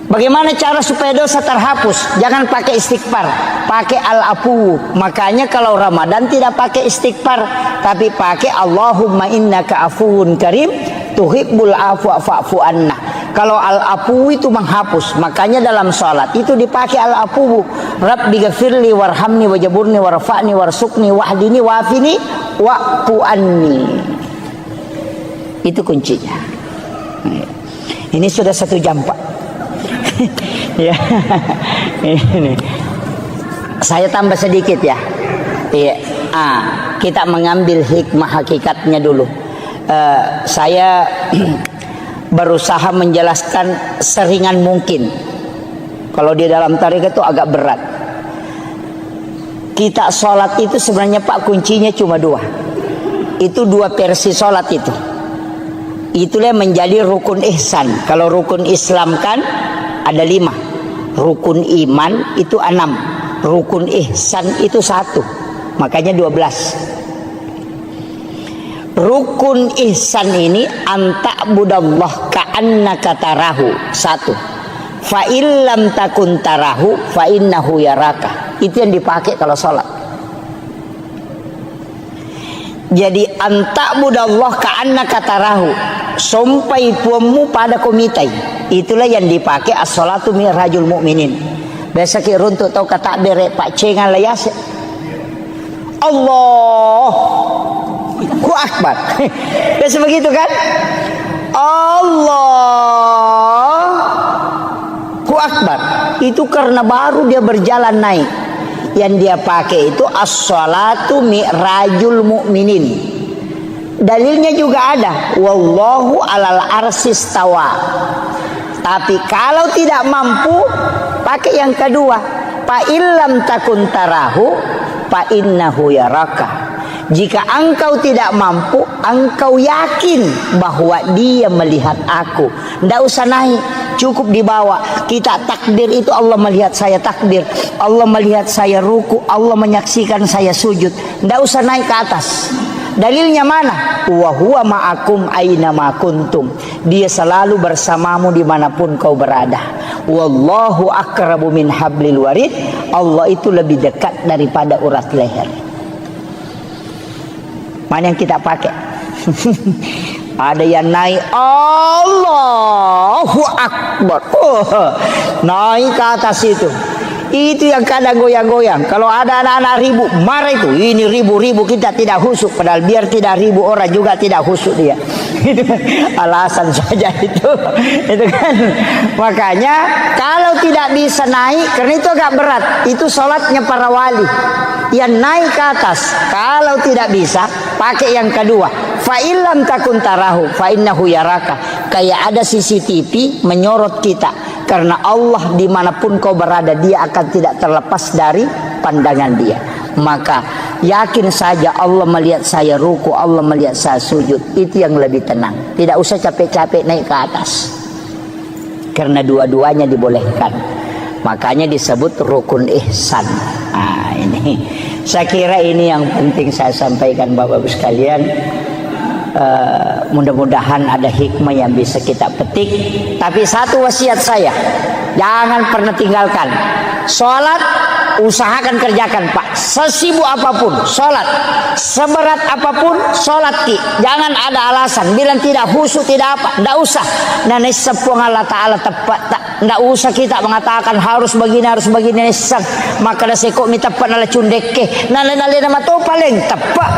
Bagaimana cara supaya dosa terhapus? Jangan pakai istighfar, pakai al-afu. Makanya kalau Ramadan tidak pakai istighfar, tapi pakai Allahumma innaka afuwun karim tuhibbul afwa fa'fu anna. Kalau al-afu itu menghapus, makanya dalam salat itu dipakai al-afu. Rabbi ghafirli warhamni wajaburni warfa'ni warsukni wahdini wafini wa'fu anni. Itu kuncinya. Ini sudah 1 jam, Pak. Ya, ini saya tambah sedikit ya. Iya, kita mengambil hikmah hakikatnya dulu. Saya berusaha menjelaskan seringan mungkin. Kalau di dalam tarekat itu agak berat. Kita sholat itu sebenarnya Pak kuncinya cuma 2. Itu 2 versi sholat itu. Itulah menjadi rukun ihsan. Kalau rukun Islam kan ada 5, rukun iman itu 6, rukun ihsan itu 1, makanya 12. Rukun ihsan ini anta'budallah ka'annaka tarahu, 1. Fa illam takun tarahu fa innahu yaraka. Itu yang dipakai kalau sholat. Jadi anta'budallah ka'annaka tarahu, sampai puamu pada komitai. Itulah yang dipakai as-salatu mi'rajul mu'minin. Biasa ki runtuk tau kata bere Pak Cengan layas. Allahu akbar. Biasa begitu kan? Allahu akbar. Itu karena baru dia berjalan naik. Yang dia pakai itu as-salatu mi'rajul mu'minin. Dalilnya juga ada, wallahu alal arsis tawa. Tapi kalau tidak mampu, pakai yang kedua, fa illam takun tarahu fa innahu yaraka. Jika engkau tidak mampu, engkau yakin bahwa dia melihat aku. Tidak usah naik, cukup dibawa. Kita takbir itu Allah melihat saya takbir, Allah melihat saya ruku, Allah menyaksikan saya sujud. Tidak usah naik ke atas. Dalilnya mana? Wa huwa ma'akum aina ma kuntum. Dia selalu bersamamu dimanapun kau berada. Wallahu akrabu min hablil warid. Allah itu lebih dekat daripada urat leher. Mana yang kita pakai? Ada yang naik Allahu Akbar, naik ke atas itu. Itu yang kadang goyang-goyang. Kalau ada anak-anak ribu, marah itu. Ini ribu-ribu kita tidak husuk. Padahal biar tidak ribu orang juga tidak husuk dia. Itu alasan saja itu. Itu kan. Makanya kalau tidak bisa naik, karena itu agak berat. Itu sholatnya para wali. Yang naik ke atas. Kalau tidak bisa, pakai yang kedua. Fa illam takun tarahu fa innahu yaraka. Kayak ada CCTV menyorot kita. Karena Allah dimanapun kau berada, dia akan tidak terlepas dari pandangan dia. Maka yakin saja Allah melihat saya ruku, Allah melihat saya sujud. Itu yang lebih tenang. Tidak usah capek-capek naik ke atas. Karena dua-duanya dibolehkan. Makanya disebut rukun ihsan. Nah, ini saya kira ini yang penting saya sampaikan Bapak-Ibu sekalian. Mudah-mudahan ada hikmah yang bisa kita petik. Tapi satu wasiat saya, jangan pernah tinggalkan sholat. Usahakan kerjakan Pak, sesibuk apapun sholat, seberat apapun sholat ki. Jangan ada alasan bilang tidak khusyuk tidak apa, tidak usah. Dan sepung Allah Ta'ala tepat tak, tidak usah kita mengatakan harus begini nesang. Maka dah sekok mi tepat nala cundeke nala nama to paling tepat.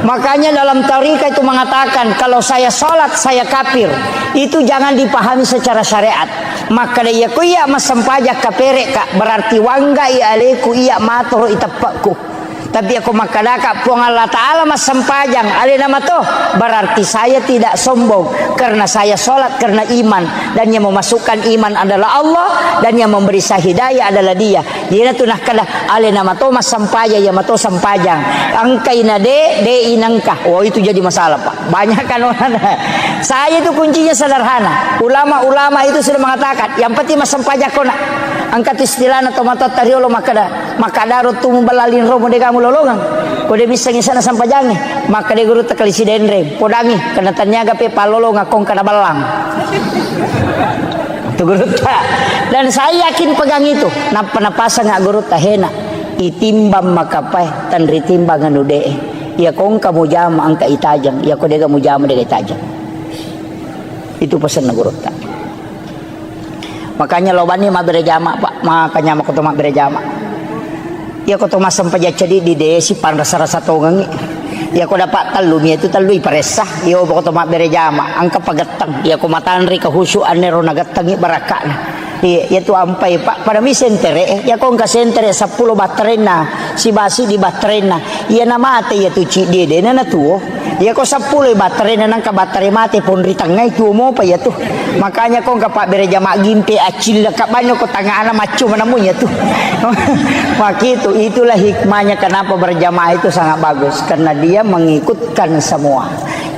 Makanya dalam tarikah itu mengatakan kalau saya sholat saya kafir. Itu jangan dipahami secara syariat. Maka dia ku iya masam pajak kaperek kak berarti wangga iya aleku iya matoro itapakku. Tapi aku makadaka puang Allah Ta'ala mas sempajang. Ali nama toh berarti saya tidak sombong karena saya sholat karena iman, dan yang memasukkan iman adalah Allah, dan yang memberi saya hidayah adalah Dia. Dia tunah kada ali nama toh mas sampaja ya mato sampajang. Angkaina de inangkah. Oh itu jadi masalah Pak. Banyak kan orang. Saya itu kuncinya sederhana. Ulama-ulama itu sudah mengatakan yang penting mas sampaja kona. Angkat istilahna tomato tariolo makadaro tumu balalin romo de kamu lolongan. Kode bisa ngisana sampajange, maka de guru tekali si denre. Podami kena tanyaga pe palolo ngakong kana balang. Tu guru ta. Dan saya yakin pegang itu. Napasa ngak guru tahena. Itimbang makapai tan ritimbang anu de. Ya kong kamu jama angka itajang, ya kode kamu jama de itajang. Itu pesan guru ta. Makanya lobani ma berjama Pak, makanya ma kutuma berjama. Ya kutuma sampai jadi di desi pan rasa-rasa tongangi. Ya ko dapat talumi itu talui paresah. Ya kutuma berjama, angka pagatang. Ya ko matanri kehusuan nero nagatangi barakana. Ya tu ampai Pak pada mi sentere ya ko ka sentere 10 baterena si basi di baterena. Ya nama ate ya tu ci de na tuo. Ya ko 10 baterena nang ka batere mate pun ritangai tu mo pa ya tu. Makanya kau Pak berjamaah gimpe acil kak banyak kau tangga anak macam namunya tuh. Begitu itulah hikmahnya kenapa berjamaah itu sangat bagus, karena dia mengikutkan semua.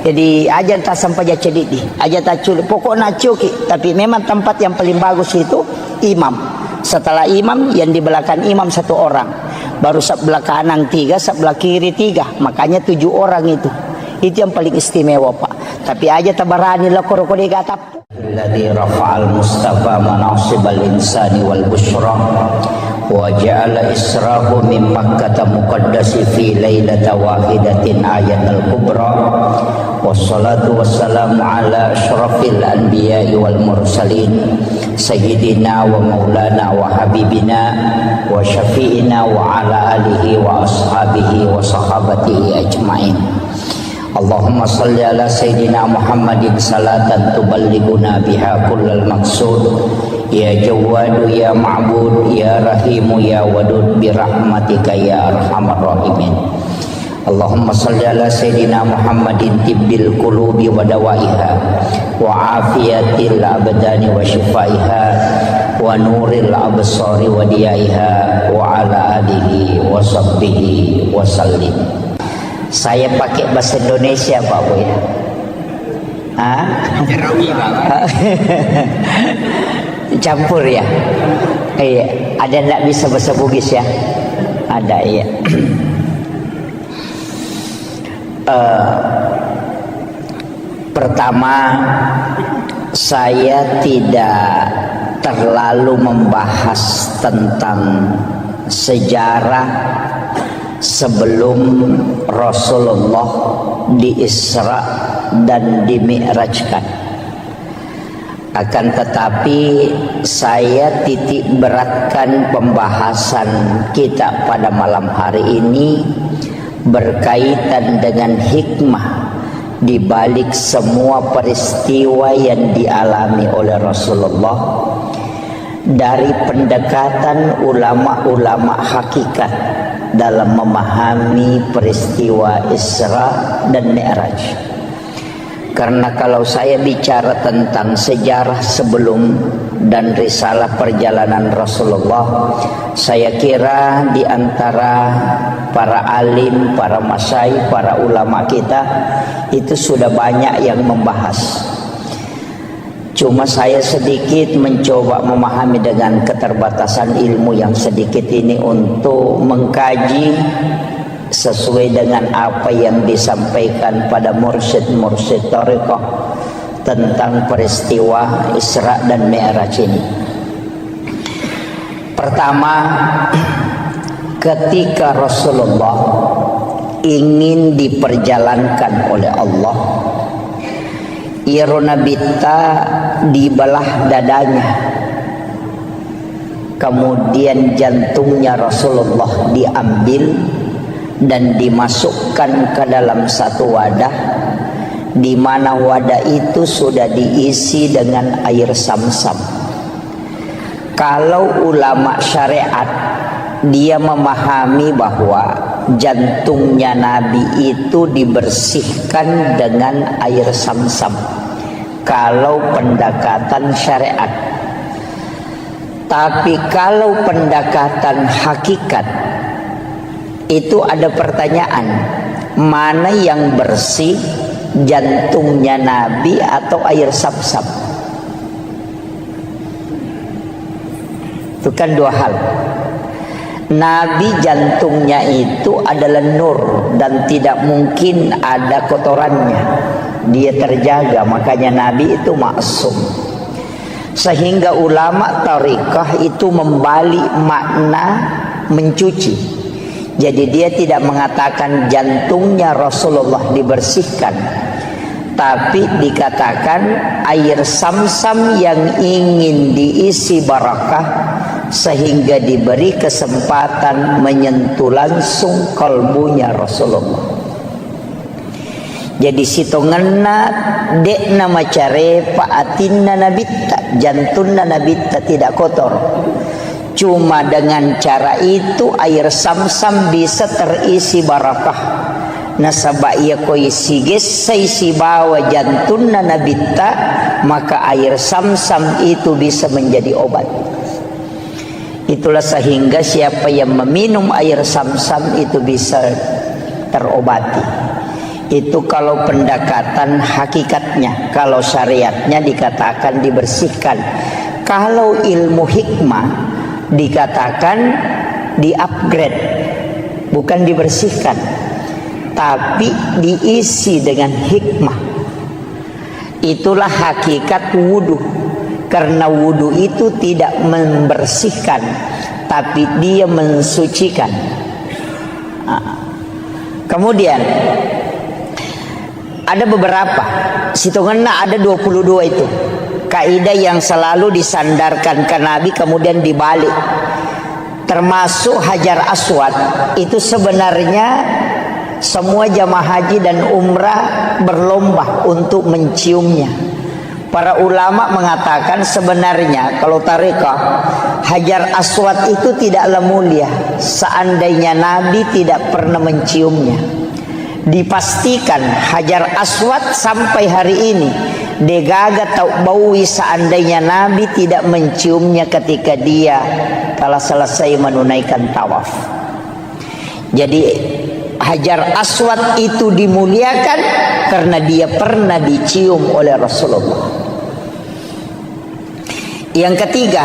Jadi aja tak sampai jadi di, aja tak culi. Pokoknya cuki, tapi memang tempat yang paling bagus itu imam. Setelah imam yang di belakang imam 1 orang, baru sebelah kanan 3, sebelah kiri 3. Makanya 7 orang itu. Itu yang paling istimewa Pak. Tapi aja tabarani lah koro-koro gatap. Alladzi rafa'al mustafa manasibal insani wal busyra wa ja'ala israhu min makkah muqaddasi fi lailata wahidatin ayatul kubra wassalatu wassalamu ala asyrafil anbiya'i wal mursalin sayyidina wa maulana wa habibina wa syafi'ina wa ala alihi wa ashabihi wa sahabatihi ajma'in. Allahumma salli ala Sayyidina Muhammadin salatan tuballighuna biha kullal maqsud. Ya Jawwadu ya Ma'bud ya Rahimu ya Wadud birahmatika ya arhamar rahimin. Allahumma salli ala Sayyidina Muhammadin tibbil qulubi wa dawaiha wa afiyatil abdani wa shifaiha wa nuril absari wa diyaiha wa ala alihi wa sahbihi wa sallim. Saya pakai bahasa Indonesia Pak Bu ya. Campur ya. Iya, ada enggak bisa bahasa Bugis ya? Ada ya. Pertama, saya tidak terlalu membahas tentang sejarah sebelum Rasulullah diisra dan dimi'rajkan. Akan tetapi saya titik beratkan pembahasan kita pada malam hari ini berkaitan dengan hikmah di balik semua peristiwa yang dialami oleh Rasulullah dari pendekatan ulama-ulama hakikat dalam memahami peristiwa Isra dan Mi'raj. Karena kalau saya bicara tentang sejarah sebelum dan risalah perjalanan Rasulullah, saya kira di antara para alim, para masyayikh, para ulama kita itu sudah banyak yang membahas. Cuma saya sedikit mencoba memahami dengan keterbatasan ilmu yang sedikit ini untuk mengkaji sesuai dengan apa yang disampaikan pada mursyid-mursyid thariqah tentang peristiwa Isra dan Mi'raj ini. Pertama, ketika Rasulullah ingin diperjalankan oleh Allah, Irona Bitta dibelah dadanya, kemudian jantungnya Rasulullah diambil dan dimasukkan ke dalam satu wadah, di mana wadah itu sudah diisi dengan air Zamzam. Kalau ulama syariat dia memahami bahwa jantungnya Nabi itu dibersihkan dengan air Zamzam kalau pendekatan syariat. Tapi kalau pendekatan hakikat itu ada pertanyaan, mana yang bersih, jantungnya Nabi atau air Zamzam? Itu kan dua hal. Nabi jantungnya itu adalah nur dan tidak mungkin ada kotorannya. Dia terjaga, makanya Nabi itu maksum. Sehingga ulama tariqah itu membalik makna mencuci. Jadi dia tidak mengatakan jantungnya Rasulullah dibersihkan, tapi dikatakan air Zamzam yang ingin diisi barakah sehingga diberi kesempatan menyentuh langsung kalbunya Rasulullah. Jadi situ ngena dek nama care paatinna nabitta, jantungna nabitta tidak kotor. Cuma dengan cara itu air Zamzam bisa terisi barakah. Nasaba ia koi siges saisi bawa jantungna nabitta, maka air Zamzam itu bisa menjadi obat. Itulah sehingga siapa yang meminum air Zamzam itu bisa terobati. Itu kalau pendekatan hakikatnya. Kalau syariatnya dikatakan dibersihkan. Kalau ilmu hikmah dikatakan di-upgrade, bukan dibersihkan, tapi diisi dengan hikmah. Itulah hakikat wudu. Karena wudu itu tidak membersihkan, tapi dia mensucikan. Kemudian ada beberapa, hitungannya ada 22 itu kaidah yang selalu disandarkan ke Nabi kemudian dibalik. Termasuk Hajar Aswad itu sebenarnya semua jamaah haji dan umrah berlomba untuk menciumnya. Para ulama mengatakan sebenarnya kalau tarekat Hajar Aswad itu tidaklah mulia seandainya Nabi tidak pernah menciumnya. Dipastikan Hajar Aswad sampai hari ini degaga tau baui seandainya Nabi tidak menciumnya ketika dia telah selesai menunaikan tawaf. Jadi Hajar Aswad itu dimuliakan karena dia pernah dicium oleh Rasulullah. Yang ketiga,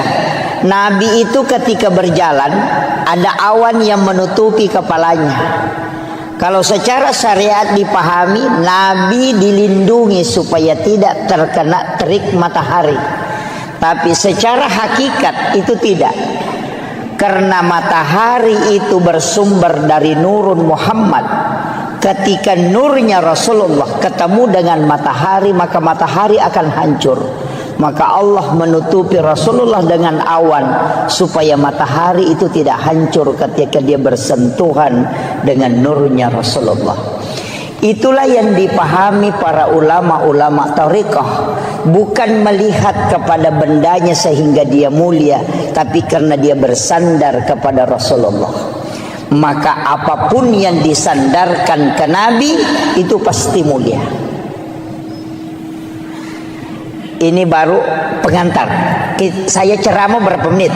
Nabi itu ketika berjalan ada awan yang menutupi kepalanya. Kalau secara syariat dipahami, Nabi dilindungi supaya tidak terkena terik matahari. Tapi secara hakikat itu tidak. Karena matahari itu bersumber dari nurun Muhammad. Ketika nurnya Rasulullah ketemu dengan matahari, maka matahari akan hancur. Maka Allah menutupi Rasulullah dengan awan supaya matahari itu tidak hancur ketika dia bersentuhan dengan nurnya Rasulullah. Itulah yang dipahami para ulama-ulama tariqah, bukan melihat kepada bendanya sehingga dia mulia, tapi karena dia bersandar kepada Rasulullah. Maka apapun yang disandarkan ke Nabi itu pasti mulia. Ini baru pengantar. Saya ceramah berapa menit?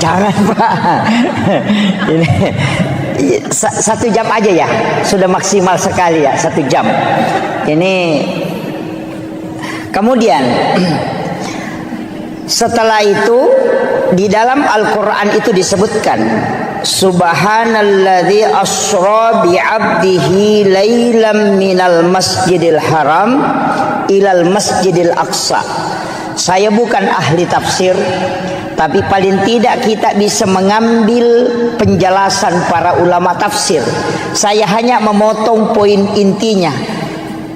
Jangan Pak. Ini 1 jam aja ya. Sudah maksimal sekali ya 1 jam. Ini kemudian setelah itu di dalam Al-Quran itu disebutkan Subhanalladzi asra bi'abdihi lailam minal masjidil haram ilal masjidil aqsa. Saya bukan ahli tafsir, tapi paling tidak kita bisa mengambil penjelasan para ulama tafsir. Saya hanya memotong poin intinya.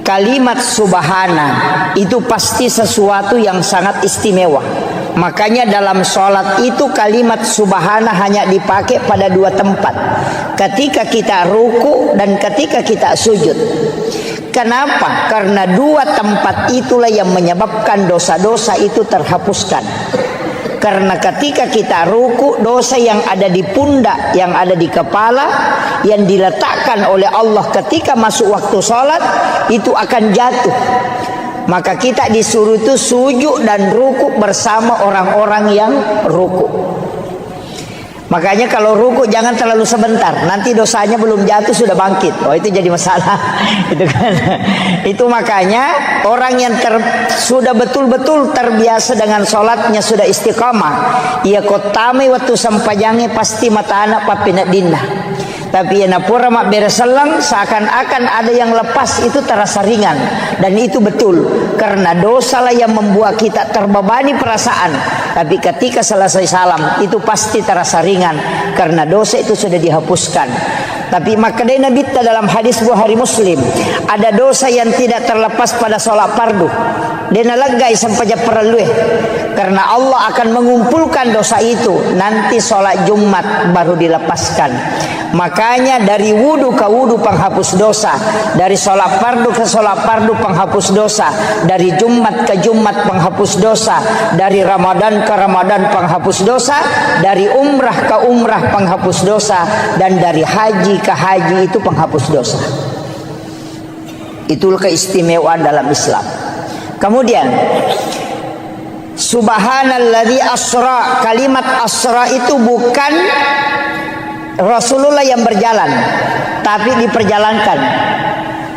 Kalimat subhana itu pasti sesuatu yang sangat istimewa. Makanya dalam sholat itu kalimat subhana hanya dipakai pada 2 tempat. Ketika kita ruku dan ketika kita sujud. Kenapa? Karena 2 tempat itulah yang menyebabkan dosa-dosa itu terhapuskan. Karena ketika kita ruku, dosa yang ada di pundak, yang ada di kepala, yang diletakkan oleh Allah ketika masuk waktu sholat, itu akan jatuh. Maka kita disuruh itu sujud dan ruku bersama orang-orang yang ruku. Makanya kalau ruku jangan terlalu sebentar, nanti dosanya belum jatuh sudah bangkit. Oh, itu jadi masalah. Itu kan. Itu makanya orang yang sudah betul-betul terbiasa dengan sholatnya, sudah istiqamah, ia kotame waktu sampajange pasti mata anak papina dinah. Tapi yang pura mak bereselang seakan-akan ada yang lepas, itu terasa ringan. Dan itu betul, karena dosa lah yang membuat kita terbebani perasaan. Tapi ketika selesai salam, itu pasti terasa ringan, karena dosa itu sudah dihapuskan. Tapi makanya Nabi dalam hadis Bukhari Muslim, ada dosa yang tidak terlepas pada sholat fardu. Dia nalagai sampai perlu, karena Allah akan mengumpulkan dosa itu nanti sholat Jumat baru dilepaskan. Makanya dari wudu ke wudu penghapus dosa, dari sholat fardu ke sholat fardu penghapus dosa, dari Jumat ke Jumat penghapus dosa, dari Ramadan ke Ramadan penghapus dosa, dari umrah ke umrah penghapus dosa, dan dari haji ke haji itu penghapus dosa. Itulah keistimewaan dalam Islam. Kemudian subhanalladzi asra, kalimat asra itu bukan Rasulullah yang berjalan, tapi diperjalankan.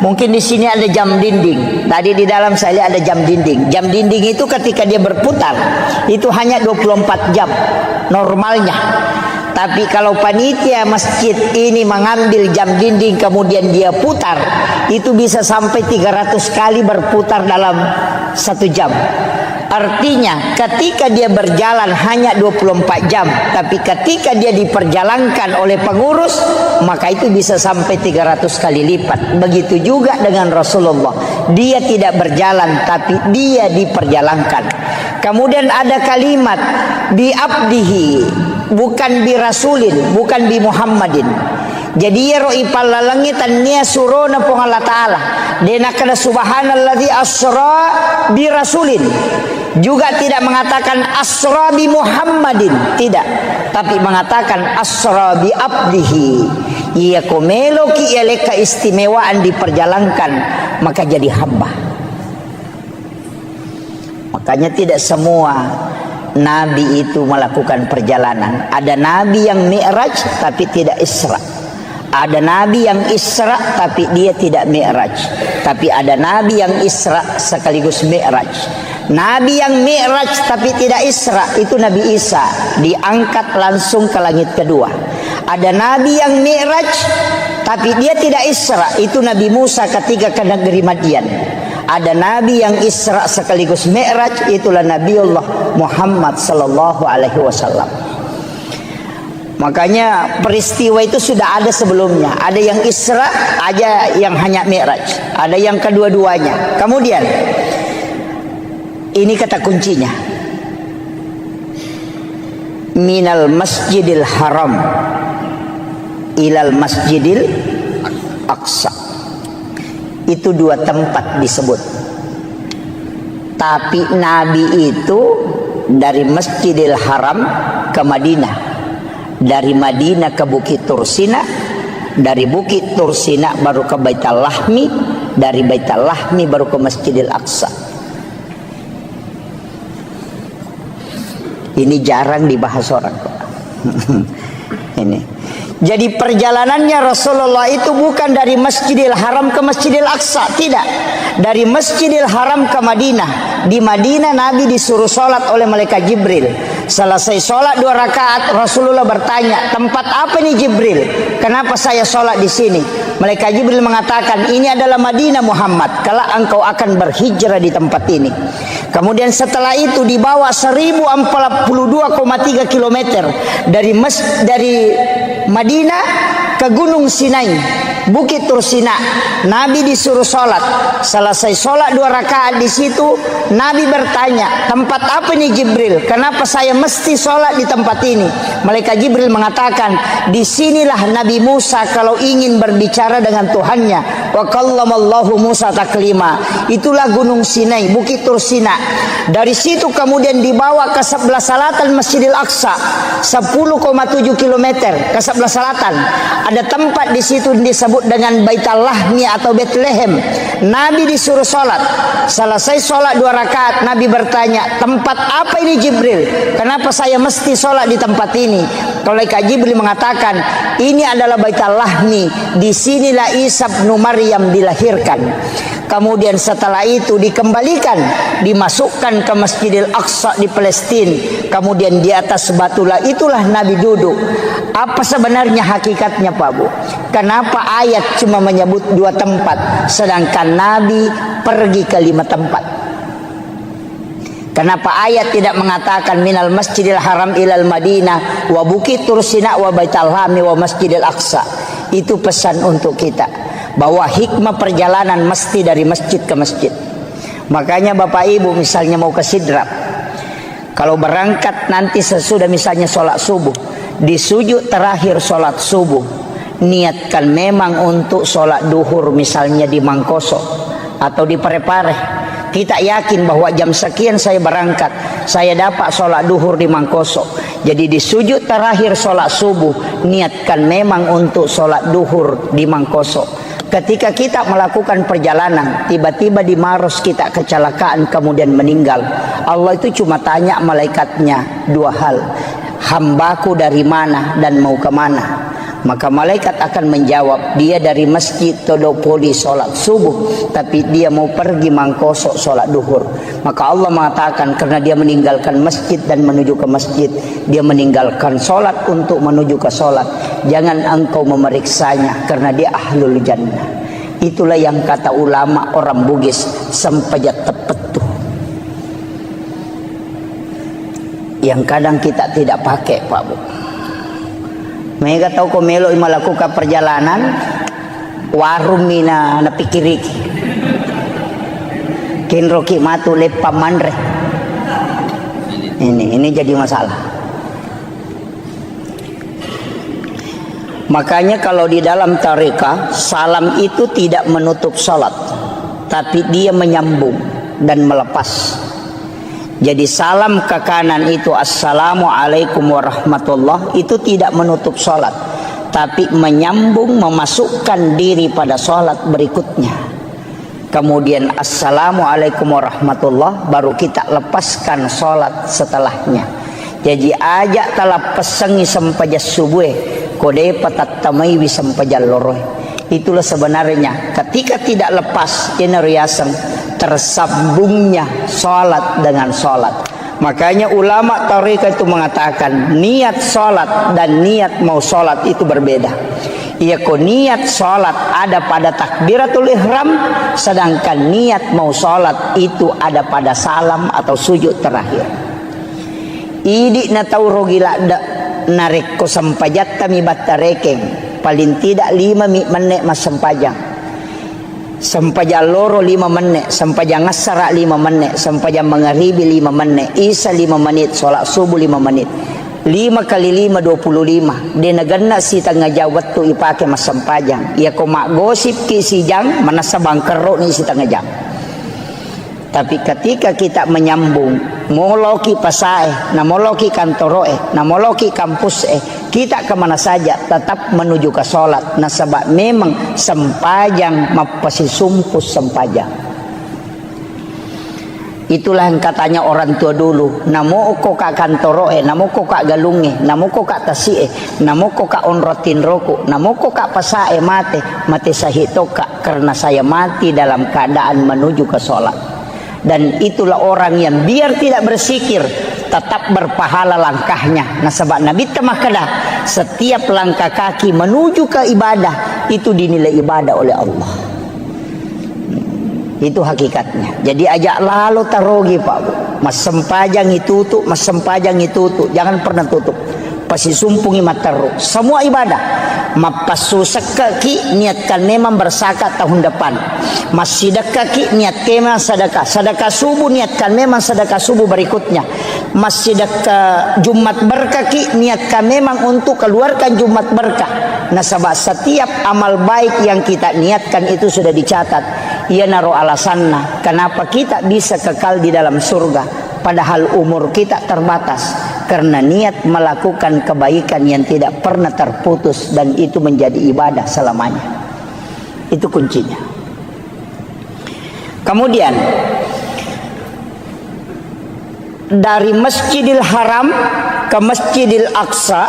Mungkin di sini ada jam dinding. Tadi di dalam saya lihat ada jam dinding. Jam dinding itu ketika dia berputar, itu hanya 24 jam normalnya. Tapi kalau panitia masjid ini mengambil jam dinding kemudian dia putar, itu bisa sampai 300 kali berputar dalam 1 jam. Artinya ketika dia berjalan hanya 24 jam, tapi ketika dia diperjalankan oleh pengurus, maka itu bisa sampai 300 kali lipat. Begitu juga dengan Rasulullah, dia tidak berjalan tapi dia diperjalankan. Kemudian ada kalimat bi abdihi, bukan bi rasulin, bukan bi Muhammadin. Jadi ya roi palalangit tania surona pong Allah Ta'ala. Dena kada subhanalladzi asra bi rasulin. Juga tidak mengatakan asra bi Muhammadin, tidak, tapi mengatakan asra bi abdihi. Ia komelo ki ele keistimewaan diperjalankan, maka jadi hamba. Makanya tidak semua nabi itu melakukan perjalanan. Ada nabi yang mi'raj tapi tidak isra. Ada nabi yang isra tapi dia tidak mi'raj. Tapi ada nabi yang isra sekaligus mi'raj. Nabi yang mi'raj tapi tidak isra, itu Nabi Isa, diangkat langsung ke langit kedua. Ada nabi yang mi'raj tapi dia tidak isra, itu Nabi Musa ketika ke negeri Madian. Ada nabi yang isra sekaligus mi'raj, itulah Nabiullah Muhammad sallallahu alaihi wasallam. Makanya peristiwa itu sudah ada sebelumnya. Ada yang isra, ada yang hanya mi'raj, ada yang kedua-duanya. Kemudian ini kata kuncinya, minal masjidil haram ilal masjidil aqsa. Itu 2 tempat disebut. Tapi Nabi itu dari Masjidil Haram ke Madinah, dari Madinah ke Bukit Tursina, dari Bukit Tursina baru ke Baitul Lahmi, dari Baitul Lahmi baru ke Masjidil Aqsa. Ini jarang dibahas orang. Ini. Jadi perjalanannya Rasulullah itu bukan dari Masjidil Haram ke Masjidil Aqsa, tidak. Dari Masjidil Haram ke Madinah. Di Madinah Nabi disuruh sholat oleh malaikat Jibril. Selesai sholat 2 rakaat, Rasulullah bertanya, tempat apa nih Jibril? Kenapa saya sholat di sini? Malaikat Jibril mengatakan, ini adalah Madinah Muhammad, kalau engkau akan berhijrah di tempat ini. Kemudian setelah itu dibawa 1042,3 km dari Madinah ke Gunung Sinai. Bukit Tursina. Nabi disuruh sholat. Selesai sholat 2 rakaat di situ, Nabi bertanya, tempat apa ini Jibril? Kenapa saya mesti sholat di tempat ini? Malaikat Jibril mengatakan, disinilah Nabi Musa kalau ingin berbicara dengan Tuhannya. Wa kallamallahu Musa taklima. Itulah Gunung Sinai, Bukit Tursina. Dari situ kemudian dibawa ke sebelah selatan Masjidil Aqsa, 10,7 km ke sebelah selatan. Ada tempat di situ disebut dengan Baitul Lahmi atau Bethlehem. Nabi disuruh sholat. Selesai sholat 2 rakaat, Nabi bertanya, tempat apa ini Jibril? Kenapa saya mesti sholat di tempat ini? Malaikat Jibril mengatakan, ini adalah Baitul Lahmi. Disinilah Isa bin Maryam dilahirkan. Kemudian setelah itu dikembalikan, dimasukkan ke Masjidil Aqsa di Palestina. Kemudian di atas batulah itulah Nabi duduk. Apa sebenarnya hakikatnya Pak Bu? Kenapa ayat cuma menyebut 2 tempat, sedangkan Nabi pergi ke 5 tempat? Kenapa ayat tidak mengatakan minal masjidil haram ilal madinah wa bukit tursina wa baitul lahmi wa masjidil aqsa? Itu pesan untuk kita, bahwa hikmah perjalanan mesti dari masjid ke masjid. Makanya Bapak Ibu misalnya mau ke Sidrap, kalau berangkat nanti sesudah misalnya sholat subuh, di sujud terakhir sholat subuh, niatkan memang untuk sholat duhur misalnya di Mangkoso atau di Parepare. Kita yakin bahwa jam sekian saya berangkat, saya dapat sholat duhur di Mangkoso. Jadi di sujud terakhir sholat subuh, niatkan memang untuk sholat duhur di Mangkoso. Ketika kita melakukan perjalanan, tiba-tiba di Maros kita kecelakaan kemudian meninggal, Allah itu cuma tanya malaikatnya 2 hal, hambaku dari mana dan mau kemana? Maka malaikat akan menjawab, dia dari masjid Todopoli sholat subuh, tapi dia mau pergi Mangkoso sholat duhur. Maka Allah mengatakan, karena dia meninggalkan masjid dan menuju ke masjid, dia meninggalkan sholat untuk menuju ke sholat. Jangan engkau memeriksanya, karena dia ahlul jannah. Itulah yang kata ulama orang Bugis, sempajat tepetuh, yang kadang kita tidak pakai Pak Bu. Mereka tahu kau melo melakukan perjalanan warung mina na pikiriki kinroki matu lepa mandre. Ini jadi masalah. Makanya kalau di dalam tarekat, salam itu tidak menutup salat, tapi dia menyambung dan melepas. Jadi salam ke kanan itu assalamualaikum warahmatullah, itu tidak menutup sholat, tapi menyambung, memasukkan diri pada sholat berikutnya. Kemudian assalamualaikum warahmatullah, baru kita lepaskan sholat setelahnya. Jadi ajak talap pesengi sempajas subuh, kode patat tamai wisampajal loroy. Itulah sebenarnya ketika tidak lepas jeneriasem, tersambungnya sholat dengan sholat. Makanya ulama tarekat itu mengatakan niat sholat dan niat mau sholat itu berbeda. Ia niat sholat ada pada takbiratul ihram, sedangkan niat mau sholat itu ada pada salam atau sujud terakhir. Idi na tau rogila narik ko sampajat kami batarekeng, paling tidak 5 menit mas sempajang. Sampajang loro 5 menit, sampajang ngasara 5 menit, sampajang mengharibi 5 menit, isa 5 menit, sholat subuh 5 menit. 5 kali 5 25. Dia nagana si tengah jawat tu ipake mas sampajang. Ia ko mak gosip ki si jang manasabang kerok ni si tengah jang. Tapi ketika kita menyambung, moloki pasae, namoloki kantoroe, namoloki kampus kita kemana saja tetap menuju ke sholat. Nah sebab memang sempajang mapasi sumpus sempajang. Itulah yang katanya orang tua dulu, namo ko ka kantoroe, namo ko ka galunge, namo ko ka tasie, namo ko ka onrotin roku, namo ko ka pasae mate sahitoka, karena saya mati dalam keadaan menuju ke sholat. Dan itulah orang yang biar tidak bersikir tetap berpahala langkahnya. Nah sebab Nabi temakada setiap langkah kaki menuju ke ibadah itu dinilai ibadah oleh Allah. Itu hakikatnya. Jadi ajak lalu tarogi Pak. Mas sempajang itu tutup, mas sempajang itu tutup. Jangan pernah tutup. pasisumpungi mataru. Semua ibadah. Mapasusak kaki niatkan memang berzakat tahun depan. Massedekah kaki niat memang sedekah. Sedekah subuh niatkan memang sedekah subuh berikutnya. Massedekah Jumat berkah ki niatkan memang untuk keluarkan Jumat berkah. Nah, sebab setiap amal baik yang kita niatkan itu sudah dicatat. Ia naruh alasannya kenapa kita bisa kekal di dalam surga. Padahal umur kita terbatas karena niat melakukan kebaikan yang tidak pernah terputus dan itu menjadi ibadah selamanya. Itu kuncinya. Kemudian dari Masjidil Haram ke Masjidil Aqsa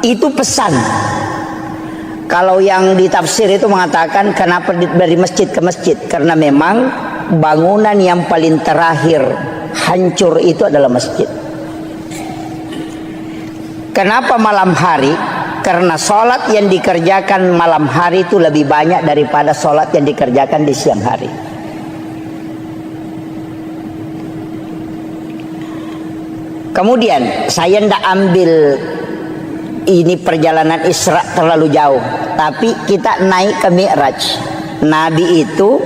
itu pesan. Kalau yang ditafsir itu mengatakan kenapa dari masjid ke masjid, karena memang bangunan yang paling terakhir hancur itu adalah masjid. Kenapa malam hari? Karena sholat yang dikerjakan malam hari itu lebih banyak daripada sholat yang dikerjakan di siang hari. Kemudian saya tidak ambil ini perjalanan Isra terlalu jauh, tapi kita naik ke Mi'raj. Nabi itu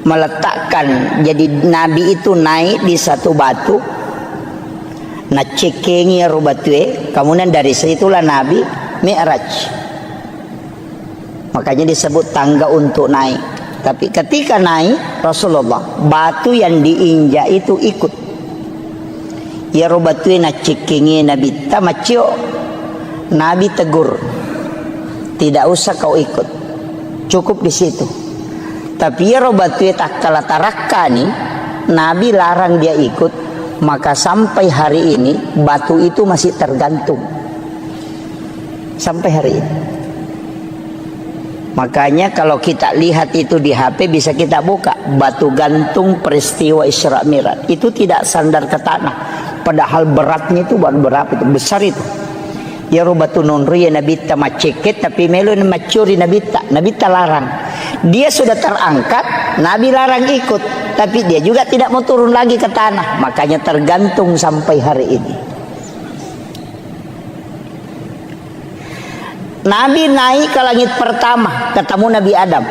meletakkan, jadi Nabi itu naik di satu batu, nah cekengi rubatue, kemudian dari situlah Nabi Mi'raj. Makanya disebut tangga untuk naik. Tapi ketika naik Rasulullah, batu yang diinjak itu ikut. Ya rubatue na cekengi Nabi tamacio. Nabi tegur, tidak usah kau ikut, cukup di situ. Tapi ya robatue tak kala tarakka nih, Nabi larang dia ikut, maka sampai hari ini batu itu masih tergantung. Sampai hari ini. Makanya kalau kita lihat itu di HP bisa kita buka batu gantung peristiwa Isra Mi'raj. Itu tidak sandar ke tanah. Padahal beratnya itu berapa itu? Besar itu. Ya rubatu nunri ya Nabi ta maceket tapi melu macuri Nabi ta larang. Dia sudah terangkat, Nabi larang ikut, tapi dia juga tidak mau turun lagi ke tanah. Makanya tergantung sampai hari ini. Nabi naik ke langit pertama, ketemu Nabi Adam.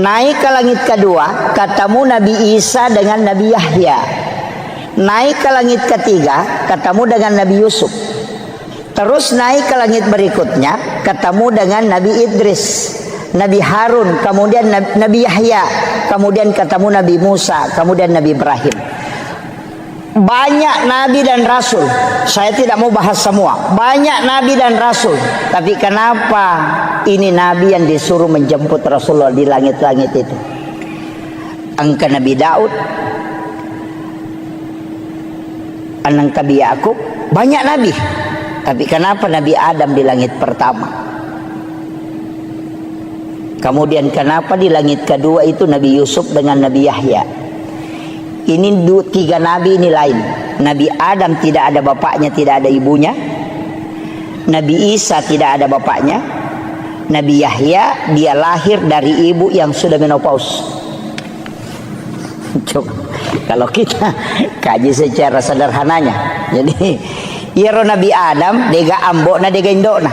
Naik ke langit kedua, ketemu Nabi Isa dengan Nabi Yahya. Naik ke langit ketiga, ketemu dengan Nabi Yusuf. Terus naik ke langit berikutnya, ketemu dengan Nabi Idris, Nabi Harun, kemudian Nabi Yahya, kemudian ketemu Nabi Musa, kemudian Nabi Ibrahim. Banyak Nabi dan Rasul. Saya tidak mau bahas semua. Banyak Nabi dan Rasul. Tapi kenapa ini Nabi yang disuruh menjemput Rasulullah di langit-langit itu? Angka Nabi Daud, anak Nabi Yakub, banyak Nabi. Tapi kenapa Nabi Adam di langit pertama? Kemudian kenapa di langit kedua itu Nabi Yusuf dengan Nabi Yahya? Ini tiga Nabi ini lain. Nabi Adam tidak ada bapaknya, tidak ada ibunya. Nabi Isa tidak ada bapaknya. Nabi Yahya dia lahir dari ibu yang sudah menopause. Coba kalau kita kaji secara sederhananya, jadi ya Nabi Adam dega ambok na dega indok na.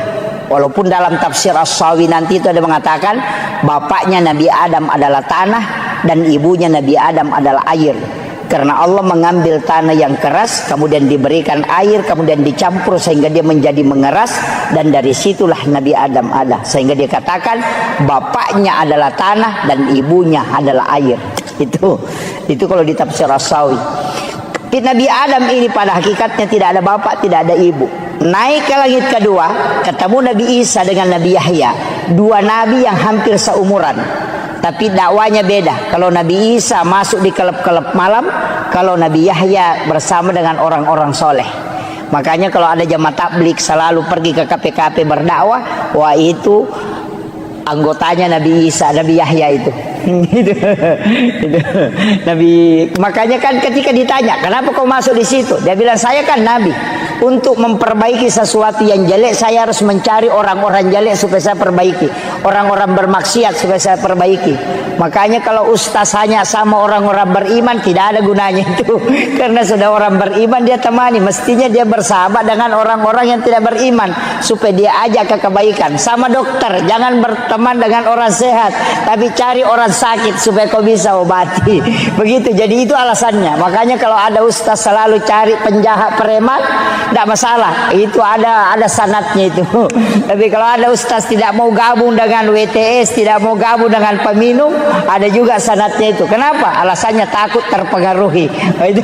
Walaupun dalam tafsir As-Sawi nanti itu ada mengatakan bapaknya Nabi Adam adalah tanah dan ibunya Nabi Adam adalah air. Karena Allah mengambil tanah yang keras, kemudian diberikan air, kemudian dicampur sehingga dia menjadi mengeras, dan dari situlah Nabi Adam ada. Sehingga dia katakan bapaknya adalah tanah dan ibunya adalah air. Itu kalau di tafsir As-Sawi. Nabi Adam ini pada hakikatnya tidak ada bapak, tidak ada ibu. Naik ke langit kedua, ketemu Nabi Isa dengan Nabi Yahya. Dua nabi yang hampir seumuran, tapi dakwanya beda. Kalau Nabi Isa masuk di kelab-kelab malam, kalau Nabi Yahya bersama dengan orang-orang soleh. Makanya kalau ada jamaah tabligh selalu pergi ke KPKP berdakwah, wah itu anggotanya Nabi Isa, Nabi Yahya itu. Itu. Nabi, makanya kan ketika ditanya, kenapa kau masuk di situ? Dia bilang, saya kan Nabi. untuk memperbaiki sesuatu yang jelek, saya harus mencari orang-orang jelek supaya saya perbaiki, orang-orang bermaksiat supaya saya perbaiki. Makanya kalau ustaz hanya sama orang-orang beriman, tidak ada gunanya itu. Karena sudah orang beriman dia temani, mestinya dia bersahabat dengan orang-orang yang tidak beriman supaya dia ajak ke kebaikan. Sama dokter, jangan berteman dengan orang sehat, tapi cari orang sakit supaya kau bisa obati. Begitu. Jadi itu alasannya. Makanya kalau ada ustaz selalu cari penjahat preman, tidak masalah. Itu ada sanatnya itu. Tapi kalau ada ustaz tidak mau gabung dengan WTS, tidak mau gabung dengan peminum, ada juga sanatnya itu. Kenapa? Alasannya takut terpengaruhi. Itu.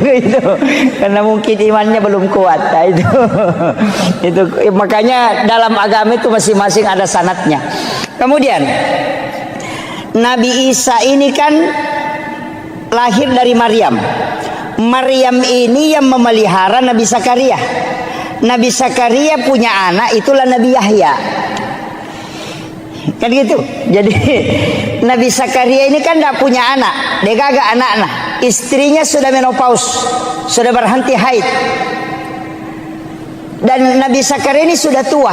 Karena mungkin imannya belum kuat. Itu. Makanya dalam agama itu masing-masing ada sanatnya. Kemudian Nabi Isa ini kan lahir dari Maryam. Maryam ini yang memelihara Nabi Zakaria. Nabi Zakaria punya anak, itulah Nabi Yahya. Kan gitu. Jadi Nabi Zakaria ini kan tidak punya anak, dia gagak anak-anak. Istrinya sudah menopause, sudah berhenti haid. Dan Nabi Zakaria ini sudah tua.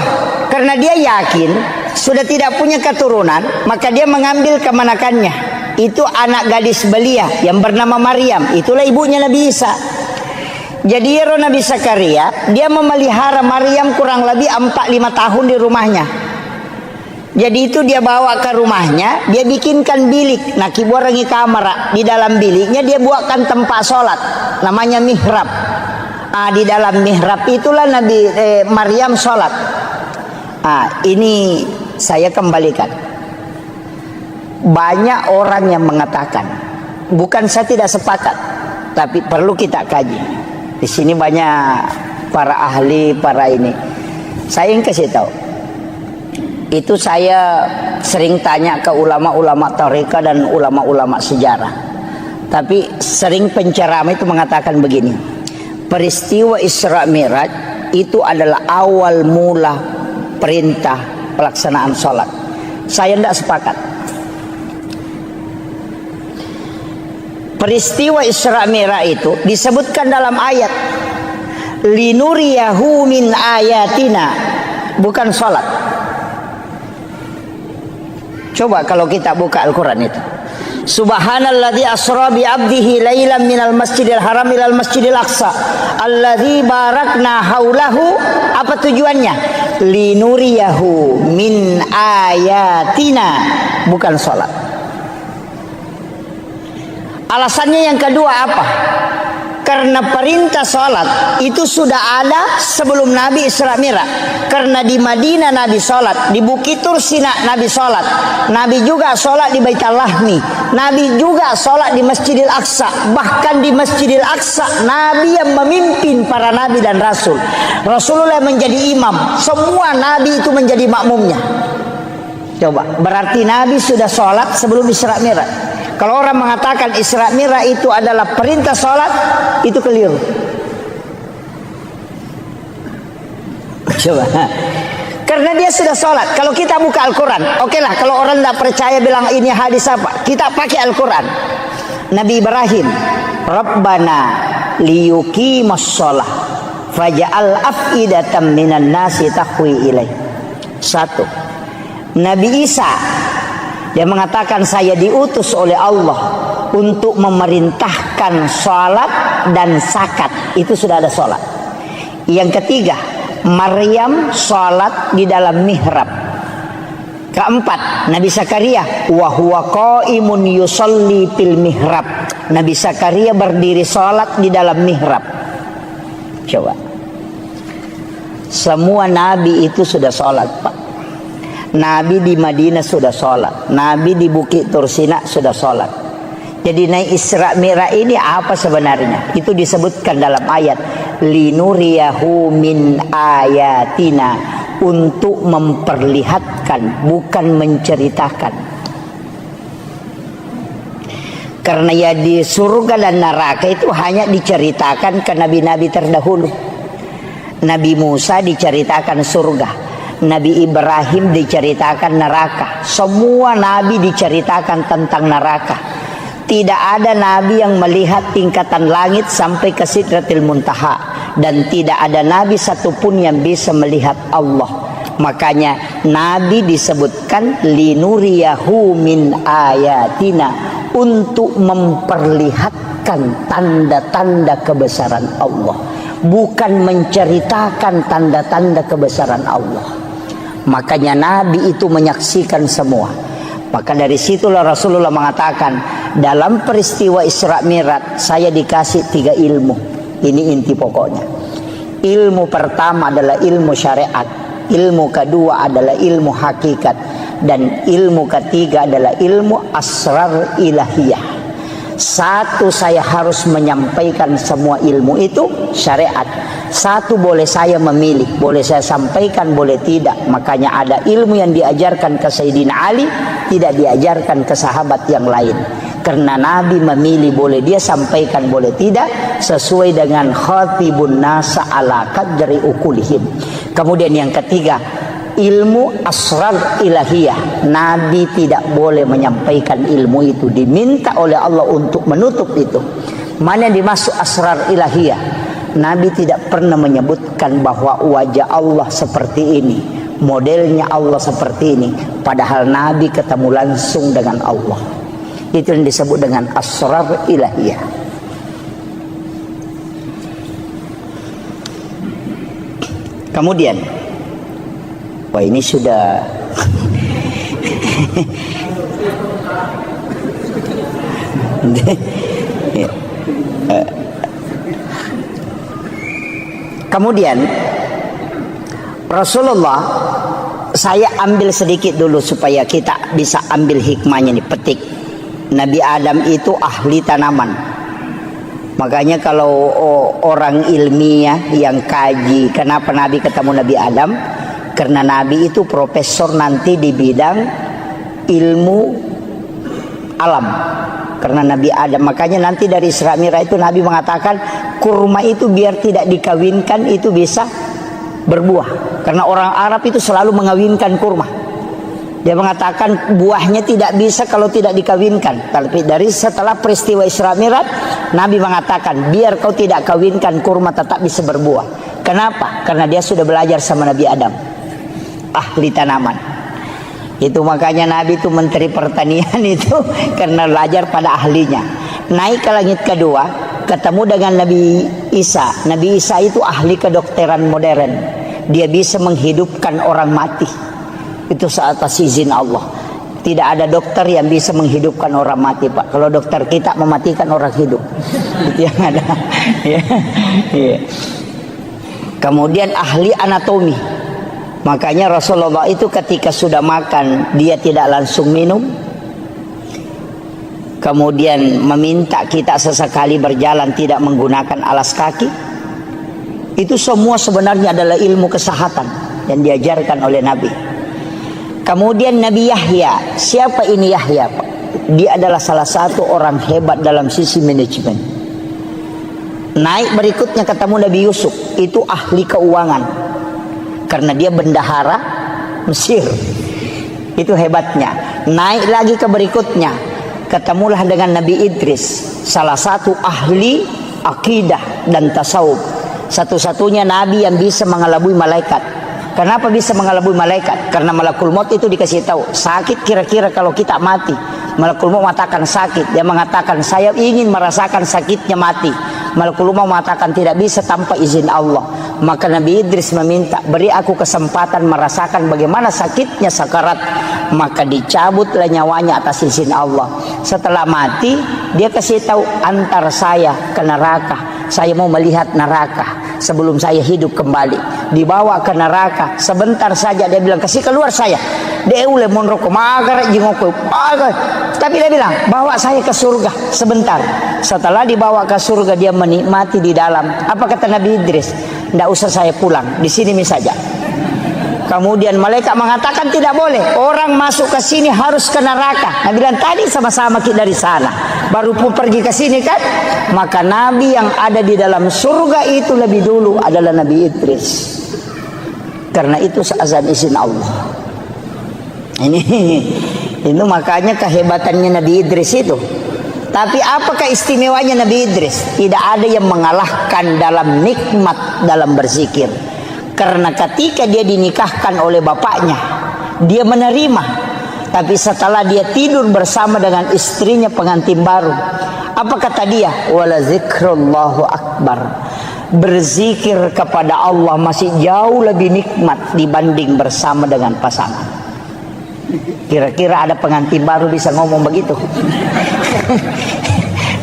Karena dia yakin sudah tidak punya keturunan, maka dia mengambil kemanakannya. Itu anak gadis belia yang bernama Maryam. Itulah ibunya Nabi Isa. Jadi Nabi Zakaria dia memelihara Maryam kurang lebih 4-5 tahun di rumahnya. Jadi itu dia bawa ke rumahnya, dia bikinkan bilik. Nah, kibuarangi kamar. Di dalam biliknya dia buatkan tempat sholat, namanya mihrab. Di dalam mihrab itulah Nabi Maryam sholat. Ini saya kembalikan. Banyak orang yang mengatakan, bukan saya tidak sepakat, tapi perlu kita kaji. Di sini banyak para ahli, para ini. Saya yang kasih tahu. Itu saya sering tanya ke ulama-ulama tarekat dan ulama-ulama sejarah. Tapi sering penceramah itu mengatakan begini. Peristiwa Isra Mi'raj itu adalah awal mula perintah pelaksanaan sholat. Saya tidak sepakat. Peristiwa Isra Mi'raj itu disebutkan dalam ayat linuriyahu min ayatina, bukan sholat. Coba kalau kita buka Al-Quran itu, Subhanalladzi asra bi 'abdihi lailan minal masjidil haram ilal masjidil aqsa alladzi barakna haulahu. Apa tujuannya? Linuriyahu min ayatina, bukan sholat. Alasannya yang kedua apa? Karena perintah sholat itu sudah ada sebelum Nabi Isra Mi'raj. Karena di Madinah Nabi sholat, di Bukit Tursina Nabi sholat, Nabi juga sholat di Baitul Lahmi, Nabi juga sholat di Masjidil Aqsa. Bahkan di Masjidil Aqsa Nabi yang memimpin para Nabi dan Rasul. Rasulullah menjadi imam, semua Nabi itu menjadi makmumnya. Coba, berarti Nabi sudah sholat sebelum Isra Mi'raj. Kalau orang mengatakan Isra Mi'raj itu adalah perintah sholat, itu keliru. Coba. Karena dia sudah sholat. Kalau kita buka Al-Quran, oke lah. Kalau orang tidak percaya bilang ini hadis apa, kita pakai Al-Quran. Nabi Ibrahim, Rabbana liyuqimus sholah faja'al af'idatan minan nasi tahwi ilaih. Satu. Nabi Isa, dia mengatakan saya diutus oleh Allah untuk memerintahkan sholat dan zakat. Itu sudah ada sholat. Yang ketiga, Maryam sholat di dalam mihrab. Keempat, Nabi Zakaria wa huwa qaimun yusolli fil mihrab. Nabi Zakaria berdiri sholat di dalam mihrab. Coba. Semua nabi itu sudah sholat, Pak. Nabi di Madinah sudah sholat, Nabi di Bukit Tursina sudah sholat. Jadi naik Isra Mi'raj ini apa sebenarnya? Itu disebutkan dalam ayat linuriyahu min ayatina, untuk memperlihatkan, bukan menceritakan. Karena ya di surga dan neraka itu hanya diceritakan ke nabi-nabi terdahulu. Nabi Musa diceritakan surga, Nabi Ibrahim diceritakan neraka. Semua nabi diceritakan tentang neraka. Tidak ada nabi yang melihat tingkatan langit sampai ke Sidratil Muntaha, dan tidak ada nabi satupun yang bisa melihat Allah. Makanya nabi disebutkan linuriyahu min ayatina, untuk memperlihatkan tanda-tanda kebesaran Allah, bukan menceritakan tanda-tanda kebesaran Allah. Makanya nabi itu menyaksikan semua. Maka dari situlah Rasulullah mengatakan, dalam peristiwa Isra Mi'raj saya dikasih 3 ilmu. Ini inti pokoknya. Ilmu pertama adalah ilmu syariat, ilmu kedua adalah ilmu hakikat, dan ilmu ketiga adalah ilmu asrar ilahiyah. Satu, saya harus menyampaikan semua ilmu itu syariat. Satu, boleh saya memilih, boleh saya sampaikan, boleh tidak. Makanya ada ilmu yang diajarkan ke Sayyidina Ali, tidak diajarkan ke sahabat yang lain. Karena Nabi memilih, boleh dia sampaikan, boleh tidak, sesuai dengan khatibun nasa ala qadri ukulihim. Kemudian yang ketiga, ilmu asrar ilahiyah. Nabi tidak boleh menyampaikan ilmu itu, diminta oleh Allah untuk menutup itu. Mana yang dimaksud asrar ilahiyah? Nabi tidak pernah menyebutkan bahwa wajah Allah seperti ini, modelnya Allah seperti ini, padahal Nabi ketemu langsung dengan Allah. Itu yang disebut dengan asrar ilahiyah. Kemudian, wah ini sudah kemudian Rasulullah, saya ambil sedikit dulu supaya kita bisa ambil hikmahnya nih, petik. Nabi Adam itu ahli tanaman. Makanya kalau orang ilmiah yang kaji kenapa Nabi ketemu Nabi Adam, karena Nabi itu profesor nanti di bidang ilmu alam. Karena Nabi Adam, makanya nanti dari Isra Mi'raj itu Nabi mengatakan kurma itu biar tidak dikawinkan itu bisa berbuah. Karena orang Arab itu selalu mengawinkan kurma. Dia mengatakan buahnya tidak bisa kalau tidak dikawinkan. Tapi dari setelah peristiwa Isra Mi'raj, Nabi mengatakan biar kau tidak kawinkan kurma tetap bisa berbuah. Kenapa? Karena dia sudah belajar sama Nabi Adam, ahli tanaman. Itu makanya Nabi itu menteri pertanian itu karena belajar pada ahlinya. Naik ke langit kedua, ketemu dengan Nabi Isa. Nabi Isa itu ahli kedokteran modern. Dia bisa menghidupkan orang mati. Itu atas izin Allah. Tidak ada dokter yang bisa menghidupkan orang mati, Pak. Kalau dokter kita mematikan orang hidup. Itu yang ada. Kemudian ahli anatomi. Makanya Rasulullah itu ketika sudah makan, dia tidak langsung minum. Kemudian meminta kita sesekali berjalan tidak menggunakan alas kaki. Itu semua sebenarnya adalah ilmu kesehatan yang diajarkan oleh Nabi. Kemudian Nabi Yahya. Siapa ini Yahya, Pak? Dia adalah salah satu orang hebat dalam sisi manajemen. Naik berikutnya ketemu Nabi Yusuf. Itu ahli keuangan. Karena dia bendahara Mesir. Itu hebatnya. Naik lagi ke berikutnya, ketemulah dengan Nabi Idris, salah satu ahli akidah dan tasawuf. Satu-satunya nabi yang bisa mengelabui malaikat. Kenapa bisa mengelabui malaikat? Karena malakul maut itu dikasih tahu, sakit kira-kira kalau kita mati. Malakul maut mengatakan sakit. Dia mengatakan saya ingin merasakan sakitnya mati. Malakul maut mengatakan tidak bisa tanpa izin Allah. Maka Nabi Idris meminta, beri aku kesempatan merasakan bagaimana sakitnya sakarat. Maka dicabutlah nyawanya atas izin Allah. Setelah mati, dia kasih tahu, antar saya ke neraka. Saya mau melihat neraka sebelum saya hidup kembali. Dibawa ke neraka, sebentar saja dia bilang, kasih keluar saya. Dia ule monroko magar jengoko. Tapi dia bilang, bawa saya ke surga sebentar. Setelah dibawa ke surga, dia menikmati di dalam. Apa kata Nabi Idris? Tidak usah saya pulang, di sini saja. Kemudian malaikat mengatakan tidak boleh, orang masuk ke sini harus ke neraka. Nabi bilang tadi sama-sama kita dari sana, baru pun pergi ke sini kan. Maka Nabi yang ada di dalam surga itu lebih dulu adalah Nabi Idris. Karena itu seazan izin Allah. Ini makanya kehebatannya Nabi Idris itu. Tapi apakah istimewanya Nabi Idris? Tidak ada yang mengalahkan dalam nikmat dalam berzikir. Karena ketika dia dinikahkan oleh bapaknya, dia menerima. Tapi setelah dia tidur bersama dengan istrinya pengantin baru, apa kata dia? Wala zikrullahu akbar. Berzikir kepada Allah masih jauh lebih nikmat dibanding bersama dengan pasangan. Kira-kira ada pengantin baru bisa ngomong begitu?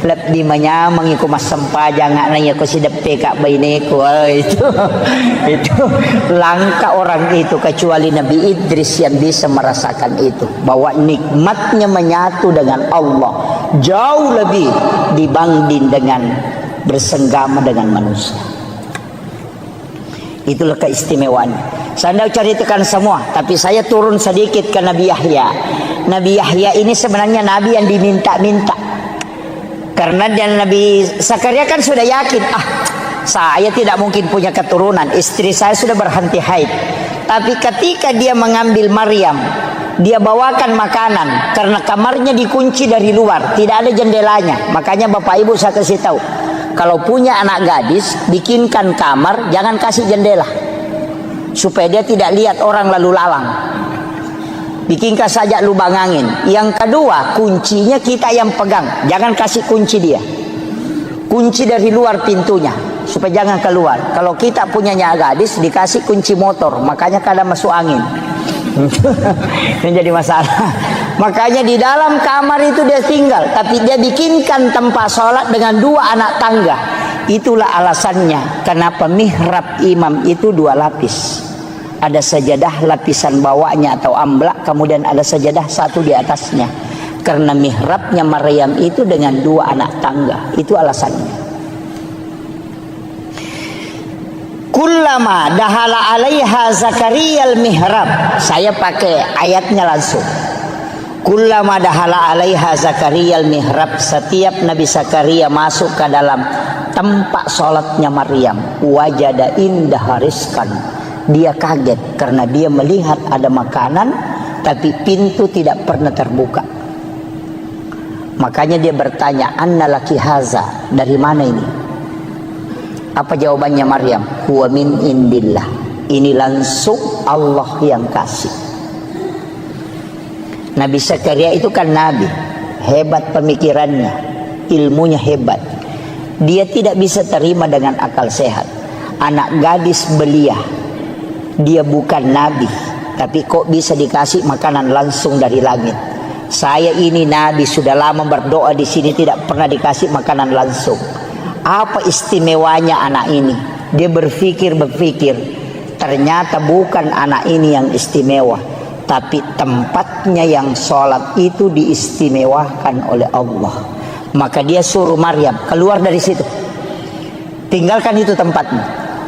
Lep di manya mengiku mas sempajang nanya ko si depe kak bainiku. Itu langka orang itu kecuali Nabi Idris yang bisa merasakan itu, bahwa nikmatnya menyatu dengan Allah jauh lebih dibanding dengan bersenggama dengan manusia. Itulah keistimewaannya. Saya tidak ceritakan semua, tapi saya turun sedikit ke Nabi Yahya. Nabi Yahya ini sebenarnya Nabi yang diminta-minta. Karena dan Nabi Zakaria kan sudah yakin, saya tidak mungkin punya keturunan, istri saya sudah berhenti haid. Tapi ketika dia mengambil Maryam, dia bawakan makanan, karena kamarnya dikunci dari luar, tidak ada jendelanya. Makanya Bapak Ibu saya kasih tahu, kalau punya anak gadis, bikinkan kamar, jangan kasih jendela, supaya dia tidak lihat orang lalu lalang. Bikinkan saja lubang angin. Yang kedua, kuncinya kita yang pegang, jangan kasih kunci dia. Kunci dari luar pintunya, supaya jangan keluar. Kalau kita punyanya gadis, dikasih kunci motor, makanya kadang masuk angin. Ini jadi masalah. Makanya di dalam kamar itu dia tinggal, tapi dia bikinkan tempat sholat dengan 2 anak tangga. Itulah alasannya kenapa mihrab imam itu 2 lapis. Ada sajadah lapisan bawahnya atau amblak, kemudian ada sajadah satu di atasnya. Karena mihrabnya Maryam itu dengan 2 anak tangga. Itu alasannya. Kullama dahala alaiha Zakaria al-mihrab. Saya pakai ayatnya langsung. Kullama dahala alaiha Zakaria al-mihrab. Setiap Nabi Zakaria masuk ke dalam tempat sholatnya Maryam, wajada indah rizqan. Dia kaget karena dia melihat ada makanan, tapi pintu tidak pernah terbuka. Makanya dia bertanya, anna laki haza, dari mana ini? Apa jawabannya Maryam? Huwa min indillah. Ini langsung Allah yang kasih. Nabi Zakaria itu kan nabi, hebat pemikirannya, ilmunya hebat. Dia tidak bisa terima dengan akal sehat. Anak gadis belia, dia bukan nabi, tapi kok bisa dikasih makanan langsung dari langit? Saya ini nabi, sudah lama berdoa di sini tidak pernah dikasih makanan langsung. Apa istimewanya anak ini? Dia berpikir, ternyata bukan anak ini yang istimewa, tapi tempatnya yang sholat itu diistimewakan oleh Allah. Maka dia suruh Maryam keluar dari situ, tinggalkan itu tempatnya.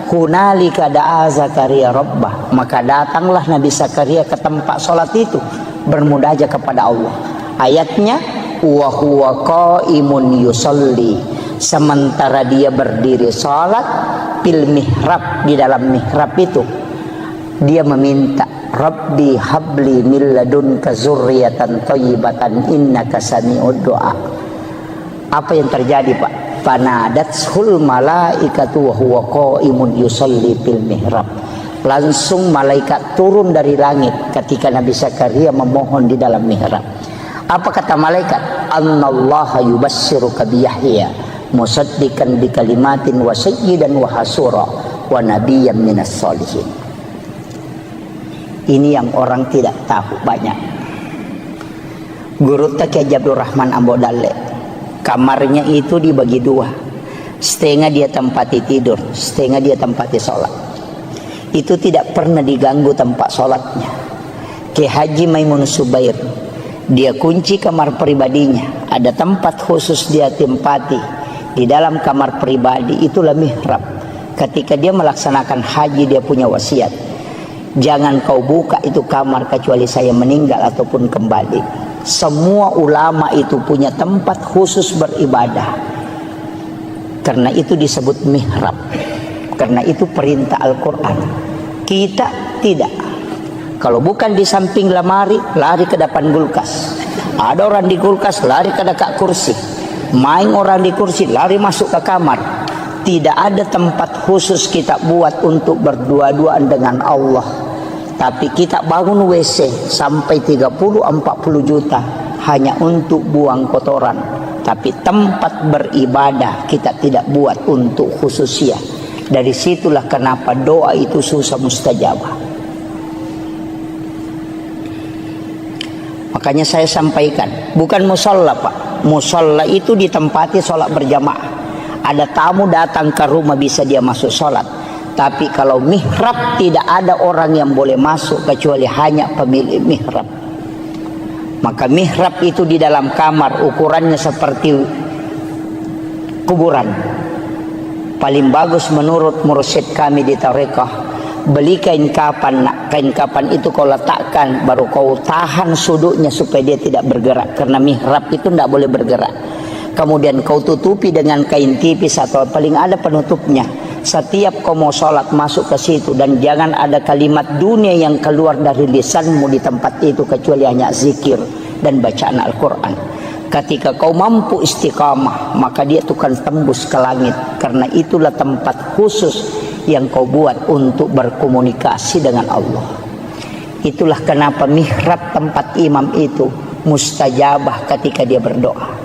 Hunalika da'a Zakaria rabbah. Maka datanglah Nabi Zakaria ke tempat sholat itu, bermunajat kepada Allah. Ayatnya, wa huwa qaimun yusalli. Sementara dia berdiri sholat, fil mihrab, di dalam mihrab itu, dia meminta, Rabbi habli min ladunka zurriyatan thayyibatan innaka sami'ud du'a. Apa yang terjadi, Pak? Fanadatul malaikatu wa huwa qaimun yusalli fil mihrab. Langsung malaikat turun dari langit ketika Nabi Zakaria memohon di dalam mihrab. Apa kata malaikat? Annallaha yubassiruka bi Yahya musaddiqan bi kalimatin wa sayyidan wa hasura wa nabiyyan minas sholihin. Ini yang orang tidak tahu banyak. Guru Taki Abdul Rahman Ambodale, kamarnya itu dibagi 2. Setengah dia tempati tidur, setengah dia tempati sholat. Itu tidak pernah diganggu tempat sholatnya. Ki Haji Maimun Subair, dia kunci kamar pribadinya. Ada tempat khusus dia tempati di dalam kamar pribadi, itulah mihrab. Ketika dia melaksanakan haji, dia punya wasiat, jangan kau buka itu kamar kecuali saya meninggal ataupun kembali. Semua ulama itu punya tempat khusus beribadah, karena itu disebut mihrab, karena itu perintah Al-Quran. Kita tidak. Kalau bukan di samping lemari, lari ke depan kulkas. Ada orang di kulkas, lari ke dekat kursi. Main orang di kursi, lari masuk ke kamar. Tidak ada tempat khusus kita buat untuk berdua-duaan dengan Allah. Tapi kita bangun WC sampai 30-40 juta hanya untuk buang kotoran. Tapi tempat beribadah kita tidak buat untuk khususnya. Dari situlah kenapa doa itu susah mustajabah. Makanya saya sampaikan, bukan musola Pak. Musola itu ditempati sholat berjamaah. Ada tamu datang ke rumah bisa dia masuk sholat. Tapi kalau mihrab tidak ada orang yang boleh masuk kecuali hanya pemilik mihrab. Maka mihrab itu di dalam kamar ukurannya seperti kuburan. Paling bagus menurut mursyid kami di tarekah, beli kain kapan. Kain kapan itu kau letakkan, baru kau tahan sudutnya supaya dia tidak bergerak. Karena mihrab itu tidak boleh bergerak. Kemudian kau tutupi dengan kain tipis atau paling ada penutupnya. Setiap kau mau sholat masuk ke situ, dan jangan ada kalimat dunia yang keluar dari lisanmu di tempat itu kecuali hanya zikir dan bacaan Al-Quran. Ketika kau mampu istiqamah, maka dia itu akan tembus ke langit. Karena itulah tempat khusus yang kau buat untuk berkomunikasi dengan Allah. Itulah kenapa mihrab tempat imam itu mustajabah ketika dia berdoa.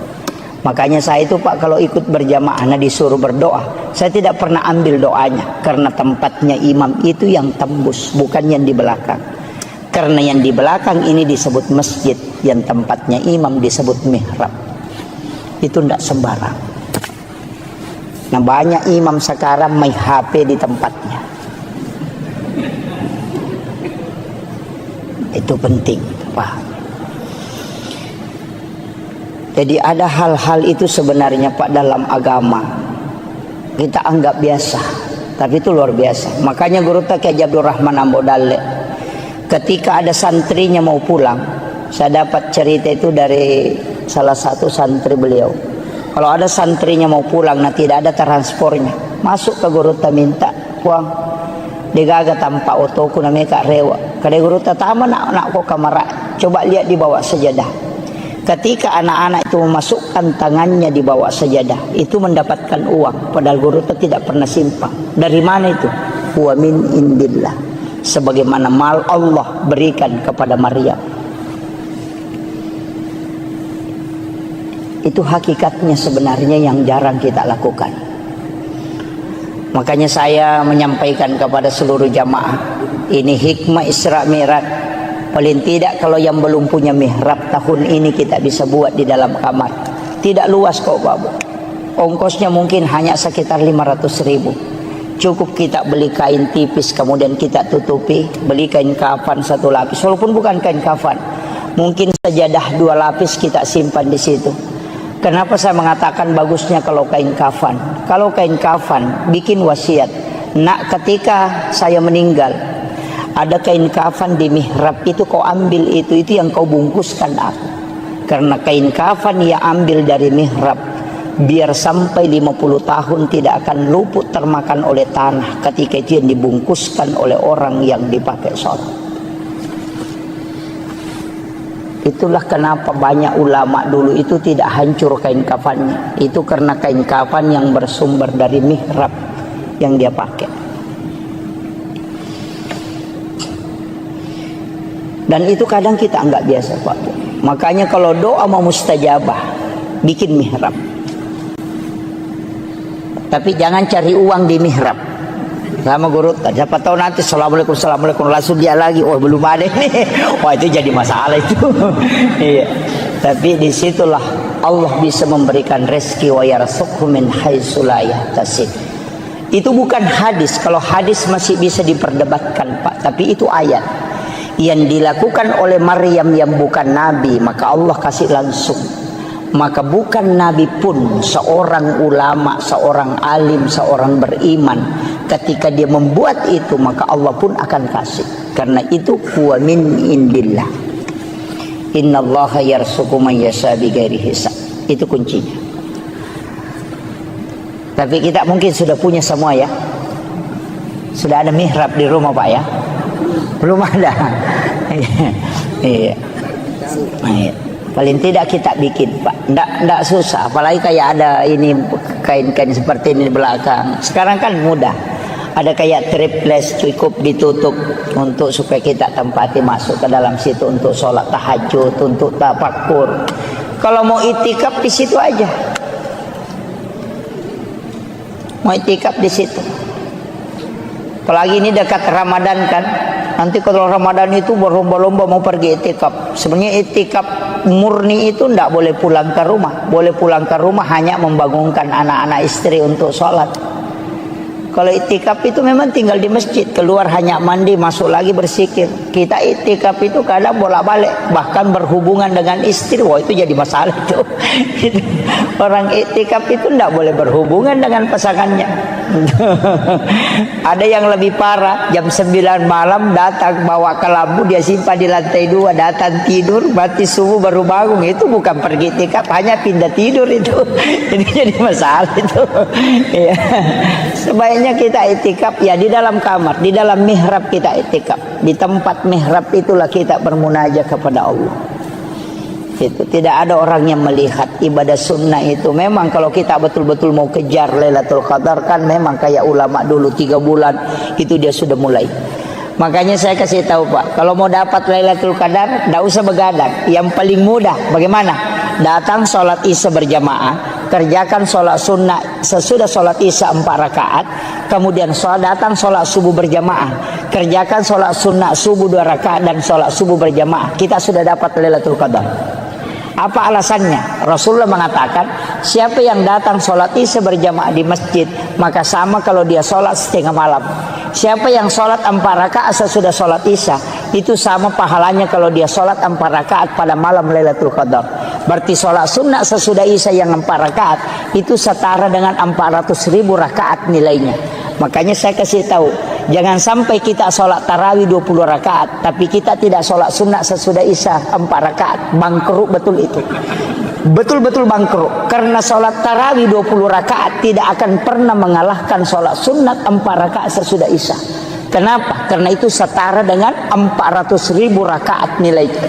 Makanya saya itu Pak kalau ikut berjamaah disuruh berdoa, saya tidak pernah ambil doanya. Karena tempatnya imam itu yang tembus, bukan yang di belakang. Karena yang di belakang ini disebut masjid, yang tempatnya imam disebut mihrab. Itu tidak sembarang. Nah banyak imam sekarang main HP di tempatnya. Itu penting Pak. Jadi ada hal-hal itu sebenarnya Pak dalam agama kita anggap biasa, tapi itu luar biasa. Makanya Guru Kiai Abdul Rahman Ambodale, ketika ada santrinya mau pulang, saya dapat cerita itu dari salah satu santri beliau. Kalau ada santrinya mau pulang, nah tidak ada transportnya, masuk ke Guru minta uang, digaga tanpa otoku namanya Kak Rewa. Kada Guru tama nak kok kamar, coba lihat di bawah sajadah. Ketika anak-anak itu memasukkan tangannya di bawah sajadah, itu mendapatkan uang. Padahal Guru tidak pernah simpan. Dari mana itu? Wa min indillah. Sebagaimana mal Allah berikan kepada Maryam. Itu hakikatnya sebenarnya yang jarang kita lakukan. Makanya saya menyampaikan kepada seluruh jamaah, ini hikmah Isra Mi'raj. Paling tidak kalau yang belum punya mihrab tahun ini kita bisa buat di dalam kamar. Tidak luas kok Bapak. Ongkosnya mungkin hanya sekitar 500.000. Cukup kita beli kain tipis kemudian kita tutupi. Beli kain kafan 1 lapis. Walaupun bukan kain kafan, mungkin sajadah 2 lapis kita simpan di situ. Kenapa saya mengatakan bagusnya kalau kain kafan? Kalau kain kafan bikin wasiat. Nak ketika saya meninggal, ada kain kafan di mihrab itu kau ambil itu yang kau bungkuskan aku. Karena kain kafan ia ambil dari mihrab, biar sampai 50 tahun tidak akan luput termakan oleh tanah ketika itu yang dibungkuskan oleh orang yang dipakai sholat. Itulah kenapa banyak ulama dulu itu tidak hancur kain kafannya. Itu karena kain kafan yang bersumber dari mihrab yang dia pakai. Dan itu kadang kita anggap biasa Pak. Makanya kalau doa mau mustajabah, bikin mihrab. Tapi jangan cari uang di mihrab. Sama Guru, siapa tahu nanti assalamualaikum langsung dia lagi, oh belum ada nih. Wah itu jadi masalah itu. Iya. Tapi disitulah Allah bisa memberikan rezeki wa yarzuqhu min haitsu la yahtasib. Itu bukan hadis. Kalau hadis masih bisa diperdebatkan Pak, tapi itu ayat. Yang dilakukan oleh Maryam yang bukan nabi, maka Allah kasih langsung. Maka bukan nabi pun, seorang ulama, seorang alim, seorang beriman, ketika dia membuat itu maka Allah pun akan kasih. Karena itu huwa min indillah. Innallaha yarzuqu man yasha bighairi hisab. Itu kuncinya. Tapi kita mungkin sudah punya semua ya. Sudah ada mihrab di rumah Pak ya. Belum ada. Iya. Paling tidak kita bikin, Pak. Nggak susah. Apalagi kayak ada ini kain-kain seperti ini di belakang. Sekarang kan mudah. Ada kayak triples, cukup ditutup untuk supaya kita tempati masuk ke dalam situ untuk sholat tahajud, untuk tafakur. Kalau mau itikaf di situ aja. Mau itikaf di situ. Apalagi ini dekat Ramadan kan. Nanti kalau Ramadan itu berlomba-lomba mau pergi itikaf. Sebenarnya itikaf murni itu tidak boleh pulang ke rumah. Boleh pulang ke rumah hanya membangunkan anak-anak istri untuk sholat. Kalau itikaf itu memang tinggal di masjid, keluar hanya mandi, masuk lagi bersikir. Kita itikaf itu kadang bolak-balik, bahkan berhubungan dengan istri. Wah, itu jadi masalah itu. Orang itikaf itu tidak boleh berhubungan dengan pasangannya. Ada yang lebih parah, jam 9 malam datang bawa kelambu, dia simpan di lantai 2, datang tidur, mati subuh baru bangun. Itu bukan pergi itikaf, hanya pindah tidur itu. Jadi masalah itu. Ya. Sebaiknya kita itikaf ya di dalam kamar, di dalam mihrab kita itikaf. Di tempat mihrab itulah kita bermunajat kepada Allah. Itu tidak ada orang yang melihat ibadah sunnah itu. Memang kalau kita betul-betul mau kejar Lailatul Qadar kan memang kayak ulama dulu 3 bulan itu dia sudah mulai. Makanya saya kasih tahu Pak, kalau mau dapat Lailatul Qadar tidak usah begadang. Yang paling mudah bagaimana? Datang sholat isya berjamaah, kerjakan sholat sunnah sesudah sholat isya 4 rakaat, kemudian datang sholat subuh berjamaah, kerjakan sholat sunnah subuh 2 rakaat dan sholat subuh berjamaah. Kita sudah dapat Lailatul Qadar. Apa alasannya? Rasulullah mengatakan, siapa yang datang sholat isya berjamaah di masjid, maka sama kalau dia sholat setengah malam. Siapa yang sholat 4 rakaat sesudah sholat isya, itu sama pahalanya kalau dia sholat 4 rakaat pada malam Lailatul Qadar. Berarti sholat sunnah sesudah isya yang 4 rakaat itu setara dengan 400.000 rakaat nilainya. Makanya saya kasih tahu, jangan sampai kita sholat tarawih 20 rakaat, tapi kita tidak sholat sunnah sesudah isya 4 rakaat. Bangkrut betul itu. Betul-betul bangkrut. Karena sholat tarawih 20 rakaat tidak akan pernah mengalahkan sholat sunnah 4 rakaat sesudah isya. Kenapa? Karena itu setara dengan 400.000 rakaat nilai itu.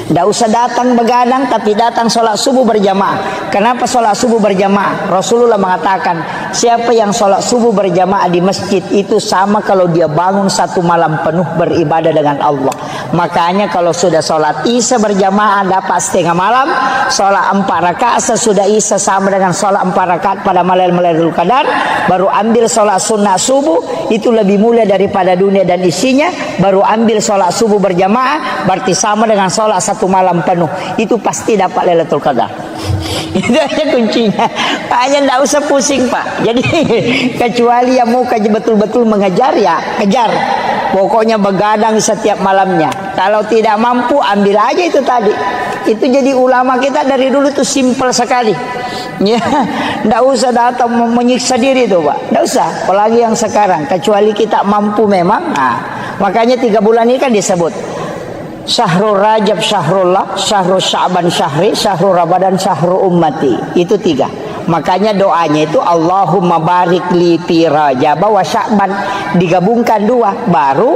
Tidak usah datang begadang, tapi datang sholat subuh berjamaah. Kenapa sholat subuh berjamaah? Rasulullah mengatakan, siapa yang sholat subuh berjamaah di masjid itu sama kalau dia bangun 1 malam penuh beribadah dengan Allah. Makanya kalau sudah sholat isya berjamaah dapat setengah malam, sholat 4 rakaat sesudah isya sama dengan sholat 4 rakaat pada malam Lailatul Qadar, baru ambil sholat sunnah subuh, itu lebih mulia daripada dunia dan isinya, baru ambil sholat subuh berjamaah, berarti sama dengan sholat 1 malam penuh, itu pasti dapat Lailatul Qadar. Itu aja kuncinya. Hanya tidak usah pusing Pak. Jadi kecuali yang mau betul-betul mengejar ya kejar. Pokoknya begadang setiap malamnya. Kalau tidak mampu ambil aja itu tadi. Itu jadi ulama kita dari dulu tuh simpel sekali. Ya, tidak usah datang menyiksa diri tuh Pak. Tidak usah. Apalagi yang sekarang. Kecuali kita mampu memang. Nah, makanya 3 bulan ini kan disebut Syahrul Rajab Syahrullah, Syahrul Sya'ban Syahri, Syahrul Ramadan Syahrul Ummati. Itu 3. Makanya doanya itu Allahumma barik li fi Rajab wa Sya'ban, digabungkan 2 baru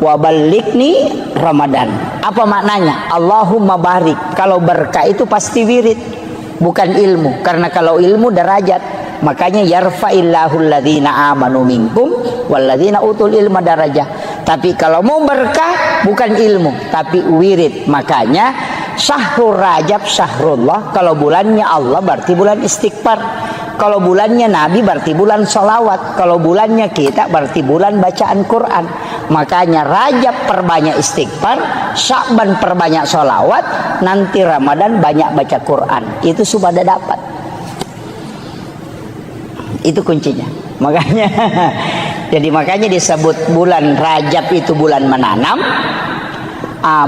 wa balikni Ramadan. Apa maknanya? Allahumma barik. Kalau berkah itu pasti wirid, bukan ilmu. Karena kalau ilmu derajat. Makanya yarfa'illahu alladhina amanu minkum walladhina utul ilma darajah. Tapi kalau mau berkah bukan ilmu tapi wirid. Makanya Syahrul Rajab Syahrullah, kalau bulannya Allah berarti bulan istighfar. Kalau bulannya Nabi berarti bulan sholawat. Kalau bulannya kita berarti bulan bacaan Quran. Makanya Rajab perbanyak istighfar, Sya'ban perbanyak sholawat, nanti Ramadan banyak baca Quran. Itu sudah dapat. Itu kuncinya. Makanya jadi makanya disebut bulan Rajab itu bulan menanam,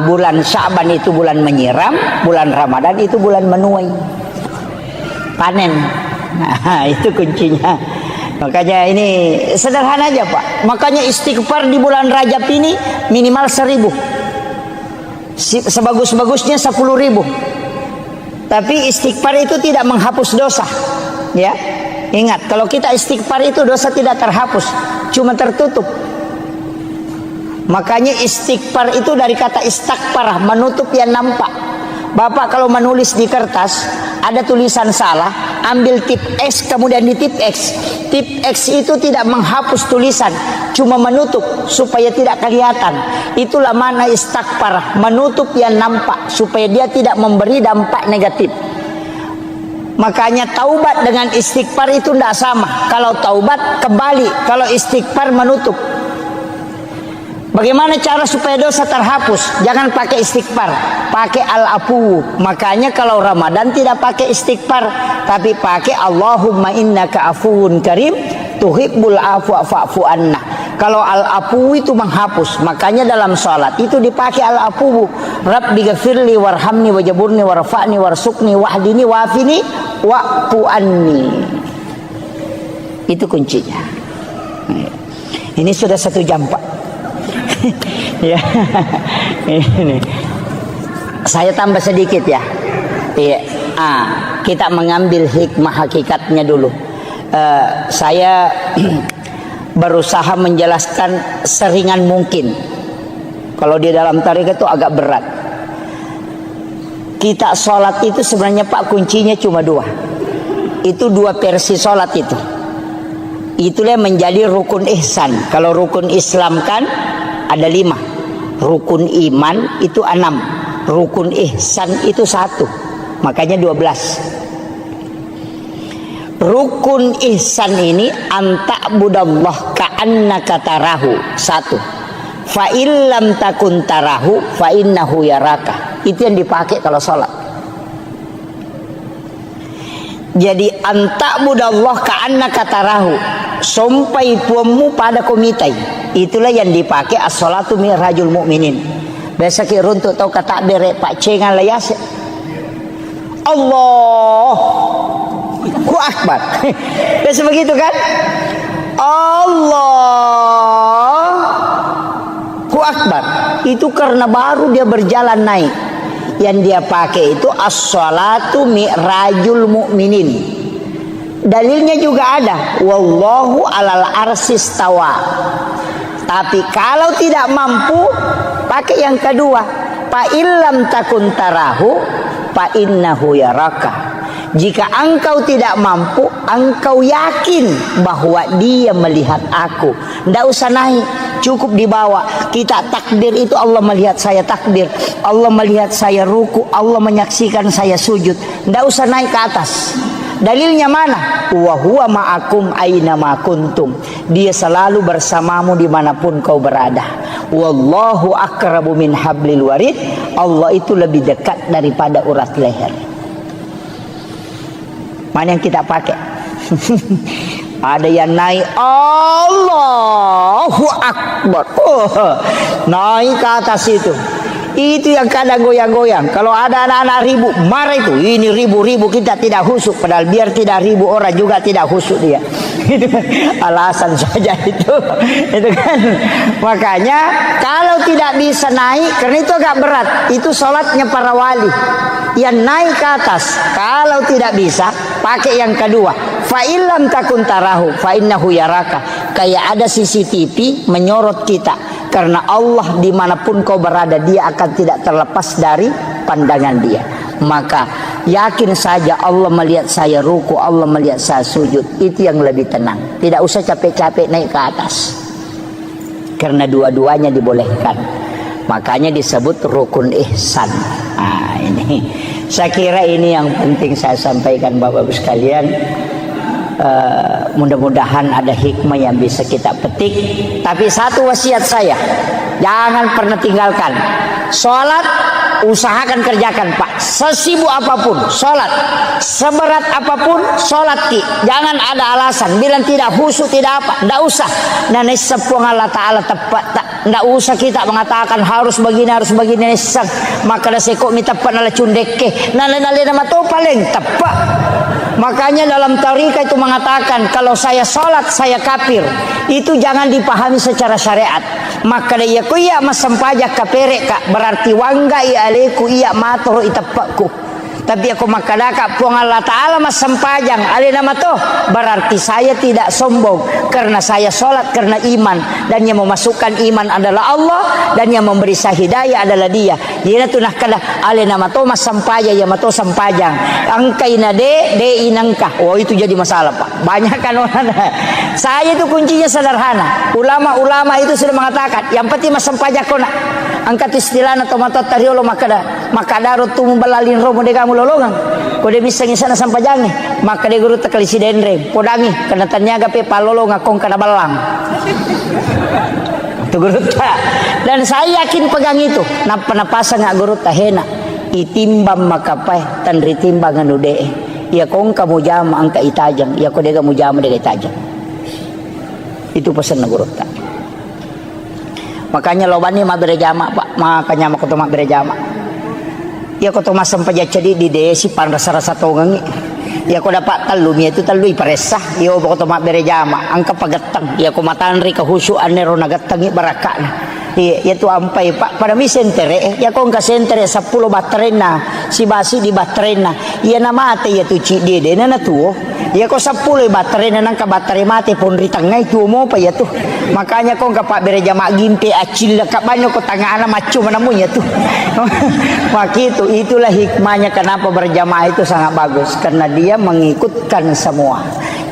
bulan Sya'ban itu bulan menyiram, bulan Ramadan itu bulan menuai, panen. Nah, itu kuncinya. Makanya ini sederhana aja Pak. Makanya istighfar di bulan Rajab ini minimal 1.000. Sebagus-bagusnya 10.000. Tapi istighfar itu tidak menghapus dosa. Ya. Ingat, kalau kita istighfar itu dosa tidak terhapus, cuma tertutup. Makanya istighfar itu dari kata istakfar, menutup yang nampak. Bapak kalau menulis di kertas ada tulisan salah, ambil tip X kemudian di tip X. Tip X itu tidak menghapus tulisan, cuma menutup supaya tidak kelihatan. Itulah makna istakfar, menutup yang nampak supaya dia tidak memberi dampak negatif. Makanya taubat dengan istighfar itu tidak sama. Kalau taubat kembali, kalau istighfar menutup. Bagaimana cara supaya dosa terhapus? Jangan pakai istighfar, pakai al-afu. Makanya kalau Ramadan tidak pakai istighfar, tapi pakai Allahumma innaka afuwun karim tuhibbul afwa fa'fu anna. Kalau al-afu itu menghapus, makanya dalam salat itu dipakai al-afu. Rabbi ghafirli warhamni wajaburni warfa'ni warsukni wahdini wafini wa'fu anni. Itu kuncinya. Ini sudah 1 jam Pak. Ya, ini saya tambah sedikit ya. Iya, kita mengambil hikmah hakikatnya dulu. Saya berusaha menjelaskan seringan mungkin. Kalau di dalam tarekat itu agak berat. Kita sholat itu sebenarnya Pak kuncinya cuma 2. Itu 2 versi sholat itu. Itulah menjadi rukun ihsan. Kalau rukun Islam kan ada 5, rukun iman itu 6, rukun ihsan itu 1, makanya 12. Rukun ihsan ini anta'budallah ka'annaka tarahu, 1. Fa illam takun tarahu fa innahu yaraka. Itu yang dipakai kalau sholat. Jadi anta'budallah ka'annaka tarahu, sampai puamu pada komitai. Itulah yang dipakai as-salatu mi'rajul mu'minin. Biasa ki runtuk tau kata bere Pak Cengan layas. Allahu akbar. Biasa begitu kan? Allahu akbar. Itu karena baru dia berjalan naik. Yang dia pakai itu as-salatu mi'rajul mu'minin. Dalilnya juga ada, wallahu alal arsis tawa. Tapi kalau tidak mampu, pakai yang kedua, fa illam takun tarahu fa innahu yaraka. Jika engkau tidak mampu, engkau yakin bahwa dia melihat aku. Tidak usah naik, cukup dibawa. Kita takbir itu Allah melihat saya takbir, Allah melihat saya ruku, Allah menyaksikan saya sujud. Tidak usah naik ke atas. Dalilnya mana? Wa huwa ma'akum aina ma kuntum. Dia selalu bersamamu dimanapun kau berada. Wallahu akrabu min hablil warid. Allah itu lebih dekat daripada urat leher. Mana yang kita pakai? Ada yang naik Allahu Akbar, naik ke atas itu. Itu yang kadang goyang-goyang. Kalau ada anak-anak ribu, marah itu. Ini ribu-ribu kita tidak husuk. Padahal biar tidak ribu orang juga tidak husuk dia. Itu alasan saja itu. Itu kan. Makanya kalau tidak bisa naik, karena itu agak berat. Itu sholatnya para wali. Yang naik ke atas. Kalau tidak bisa, pakai yang kedua. Fa illam takun tarahu fa innahu yaraka. Kayak ada CCTV menyorot kita. Karena Allah dimanapun kau berada, dia akan tidak terlepas dari pandangan dia. Maka yakin saja Allah melihat saya ruku, Allah melihat saya sujud. Itu yang lebih tenang. Tidak usah capek-capek naik ke atas. Karena dua-duanya dibolehkan. Makanya disebut rukun ihsan. Nah, ini saya kira ini yang penting saya sampaikan Bapak-Ibu sekalian. Mudah-mudahan ada hikmah yang bisa kita petik. Tapi satu wasiat saya, jangan pernah tinggalkan sholat. Usahakan kerjakan Pak, sesibuk apapun sholat, seberat apapun sholat ki. Jangan ada alasan bilang tidak khusyuk tidak apa, tidak usah. Dan sepung Allah Ta'ala tepat, tidak usah kita mengatakan harus begini nesang. Maka dah sekok minta tepat nala cundeke nala nama tu paling tepat. Makanya dalam tarikah itu mengatakan kalau saya sholat saya kafir. Itu jangan dipahami secara syariat. Maka dia kuya masam pajak kaperek kak berarti wangga ia aleku iya matoro itapakku. Tapi aku makadaka puang Allah Ta'ala mas sempajang. Ali nama toh berarti saya tidak sombong karena saya sholat karena iman, dan yang memasukkan iman adalah Allah, dan yang memberi saya hidayah adalah Dia. Dia tunah kada ali nama toh mas sampaja ya mato sampajang. Angkaina de inangkah. Oh itu jadi masalah Pak. Banyak kan orang. Saya itu kuncinya sederhana. Ulama-ulama itu sudah mengatakan yang penting mas sampaja kona. Angkat istilahna tomato tariolo makadaro tumu balalin romo de kamu lolongan. Kode bisa ngisana sampajange. Maka de guru tekali si denre. Podangi kena tanyaga pe palolo ngakong kana balang. Tu guru ta. Dan saya yakin pegang itu. Napasa ngak guru tahena. Itimbang makapai tan ritimbang anu de. Ya kong kamu jama angka itajang. Ya kode kamu jama de itajang. Itu pesan guru ta. Makanya lobani ma berjama Pak, makanya ma kotoma berjama. Ya kotoma sampai jadi di desi pan rasa-rasa tongangi. Ya ko dapat talumi itu talui paresah. Ya kotoma berjama, angka pagatang. Ya ko matanri kehusuan nero nagatangi barakana. Ya tu ampai Pak pada mi sentere. Ya ko angka sentere 10 baterena, si basi di baterena. Ya nama ate ya tu ci de na tuo. Ya ko 10 baterena nang ka batere mate pun ritangai tu mo pa ya tu. Makanya kau kapak berjamaah gimpe acil kak banyak kau tangga anak macam mana munya tuh. Maka itulah hikmahnya kenapa berjamaah itu sangat bagus, karena dia mengikutkan semua.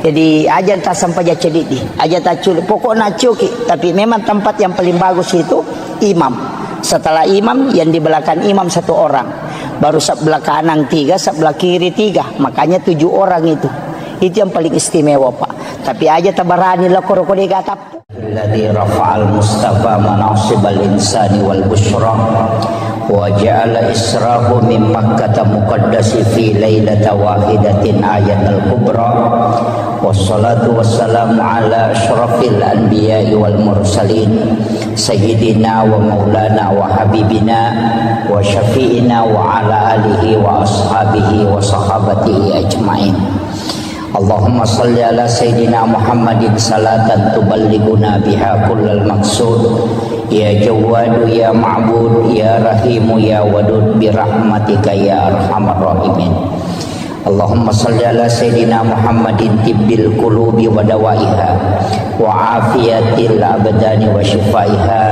Jadi aja tak sampai jadi di, aja tak culi. Pokoknya cuki. Tapi memang tempat yang paling bagus itu imam. Setelah imam yang di belakang imam 1 orang, baru sebelah kanan 3, sebelah kiri 3. Makanya 7 orang itu. Itu yang paling istimewa Pak. Tapi aja tabarani lah koro-koro gatap. Alladzi rafa'al mustafa manasibal insani wal busyra wa ja'ala israhu min makkah muqaddasi fi lailata wahidatin ayatul kubra wassalatu wassalamu ala asyrafil anbiya'i wal mursalin sayyidina wa maulana wa habibina wa syafi'ina wa ala alihi wa ashabihi wa sahabatihi ajma'in. Allahumma salli ala Sayyidina Muhammadin salatan tuballighuna biha kullal maqsud. Ya Jawwadu ya Ma'bud ya Rahimu ya Wadud birahmatika ya arhamar rahimin. Allahumma salli ala Sayyidina Muhammadin tibbil qulubi wa dawaiha wa afiyatil abdani wa shifaiha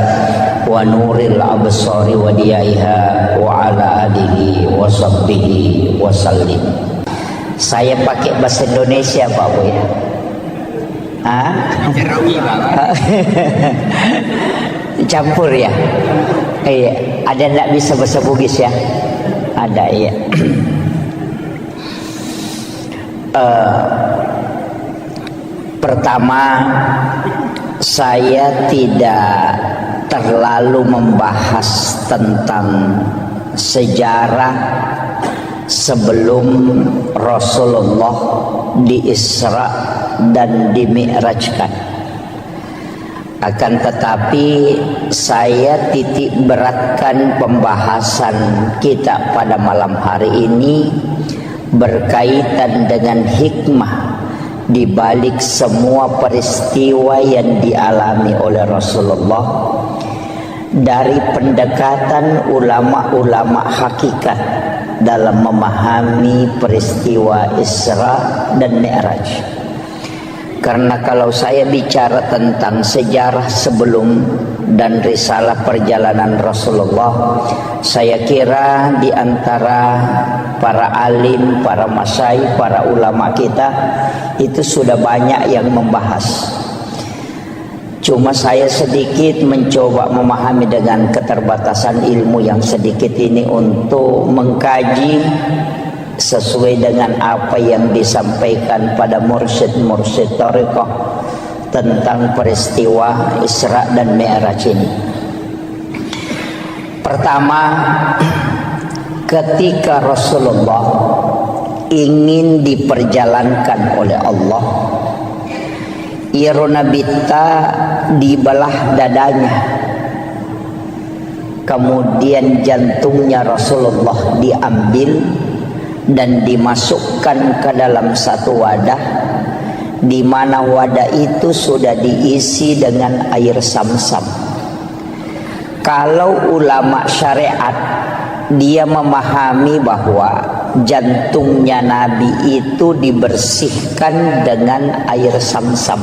wa nuril absari wa diyaiha wa ala alihi wa sahbihi wa sallim. Saya pakai bahasa Indonesia Pak Bu ya. Campur ya. Iya, ada enggak bisa bahasa Bugis ya? Ada ya. Pertama, saya tidak terlalu membahas tentang sejarah sebelum Rasulullah diisra dan dimi'rajkan. Akan tetapi saya titik beratkan pembahasan kita pada malam hari ini berkaitan dengan hikmah di balik semua peristiwa yang dialami oleh Rasulullah dari pendekatan ulama-ulama hakikat dalam memahami peristiwa Isra dan Mi'raj. Karena kalau saya bicara tentang sejarah sebelum dan risalah perjalanan Rasulullah, saya kira di antara para alim, para masyayikh, para ulama kita itu sudah banyak yang membahas. Cuma saya sedikit mencoba memahami dengan keterbatasan ilmu yang sedikit ini untuk mengkaji sesuai dengan apa yang disampaikan pada mursyid-mursyid thariqah tentang peristiwa Isra dan Mi'raj ini. Pertama, ketika Rasulullah ingin diperjalankan oleh Allah, Irona Bitta dibelah dadanya, kemudian jantungnya Rasulullah diambil dan dimasukkan ke dalam satu wadah, di mana wadah itu sudah diisi dengan air Zamzam. Kalau ulama syariat dia memahami bahwa jantungnya Nabi itu dibersihkan dengan air Zamzam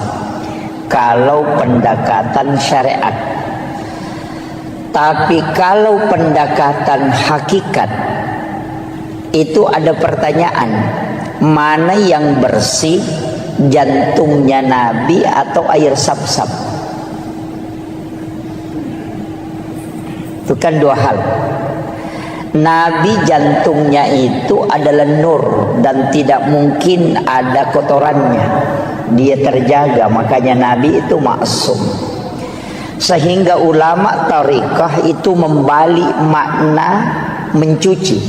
kalau pendekatan syariat. Tapi kalau pendekatan hakikat itu ada pertanyaan, mana yang bersih, jantungnya Nabi atau air Zamzam? Itu kan dua hal. Nabi jantungnya itu adalah nur dan tidak mungkin ada kotorannya. Dia terjaga, makanya Nabi itu maksum. Sehingga ulama tariqah itu membalik makna mencuci.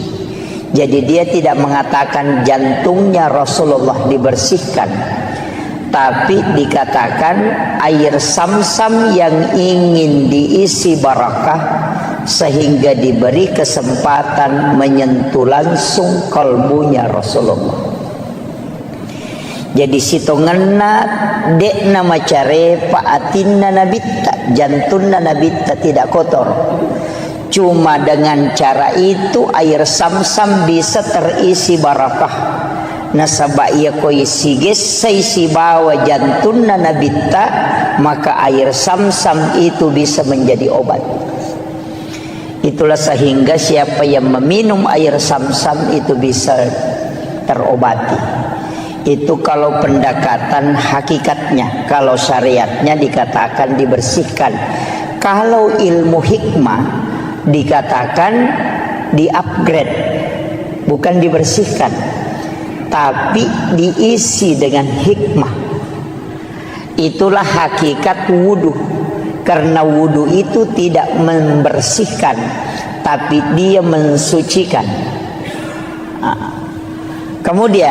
Jadi dia tidak mengatakan jantungnya Rasulullah dibersihkan, tapi dikatakan air Zamzam yang ingin diisi barakah sehingga diberi kesempatan menyentuh langsung kalbunya Rasulullah. Jadi situ ngena dek nama care paatinna nabitta, jantungna nabitta tidak kotor. Cuma dengan cara itu air Zamzam bisa terisi barakah. Nasaba ia koi siges saisi bawa jantungna nabitta, maka air Zamzam itu bisa menjadi obat. Itulah sehingga siapa yang meminum air Zamzam itu bisa terobati. Itu kalau pendekatan hakikatnya. Kalau syariatnya dikatakan dibersihkan. Kalau ilmu hikmah dikatakan di-upgrade, bukan dibersihkan, tapi diisi dengan hikmah. Itulah hakikat wudu. Karena wudu itu tidak membersihkan, tapi dia mensucikan. Kemudian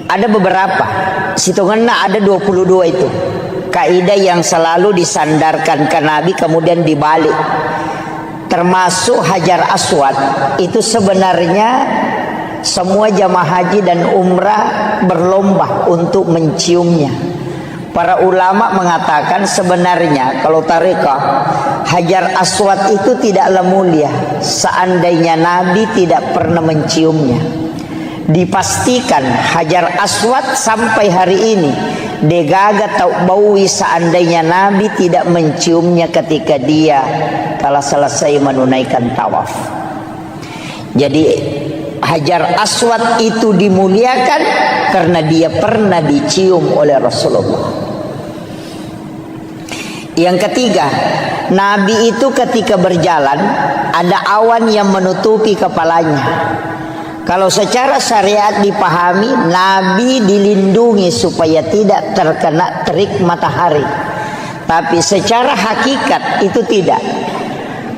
ada beberapa, hitungannya ada 22 itu kaidah yang selalu disandarkan ke Nabi kemudian dibalik. Termasuk Hajar Aswad itu sebenarnya semua jamaah haji dan umrah berlomba untuk menciumnya. Para ulama mengatakan sebenarnya kalau tarekah Hajar Aswad itu tidaklah mulia seandainya Nabi tidak pernah menciumnya. Dipastikan Hajar Aswad sampai hari ini degaga tau baui seandainya Nabi tidak menciumnya ketika dia telah selesai menunaikan tawaf. Jadi Hajar Aswad itu dimuliakan karena dia pernah dicium oleh Rasulullah. Yang ketiga, Nabi itu ketika berjalan ada awan yang menutupi kepalanya. Kalau secara syariat dipahami, Nabi dilindungi supaya tidak terkena terik matahari. Tapi secara hakikat itu tidak.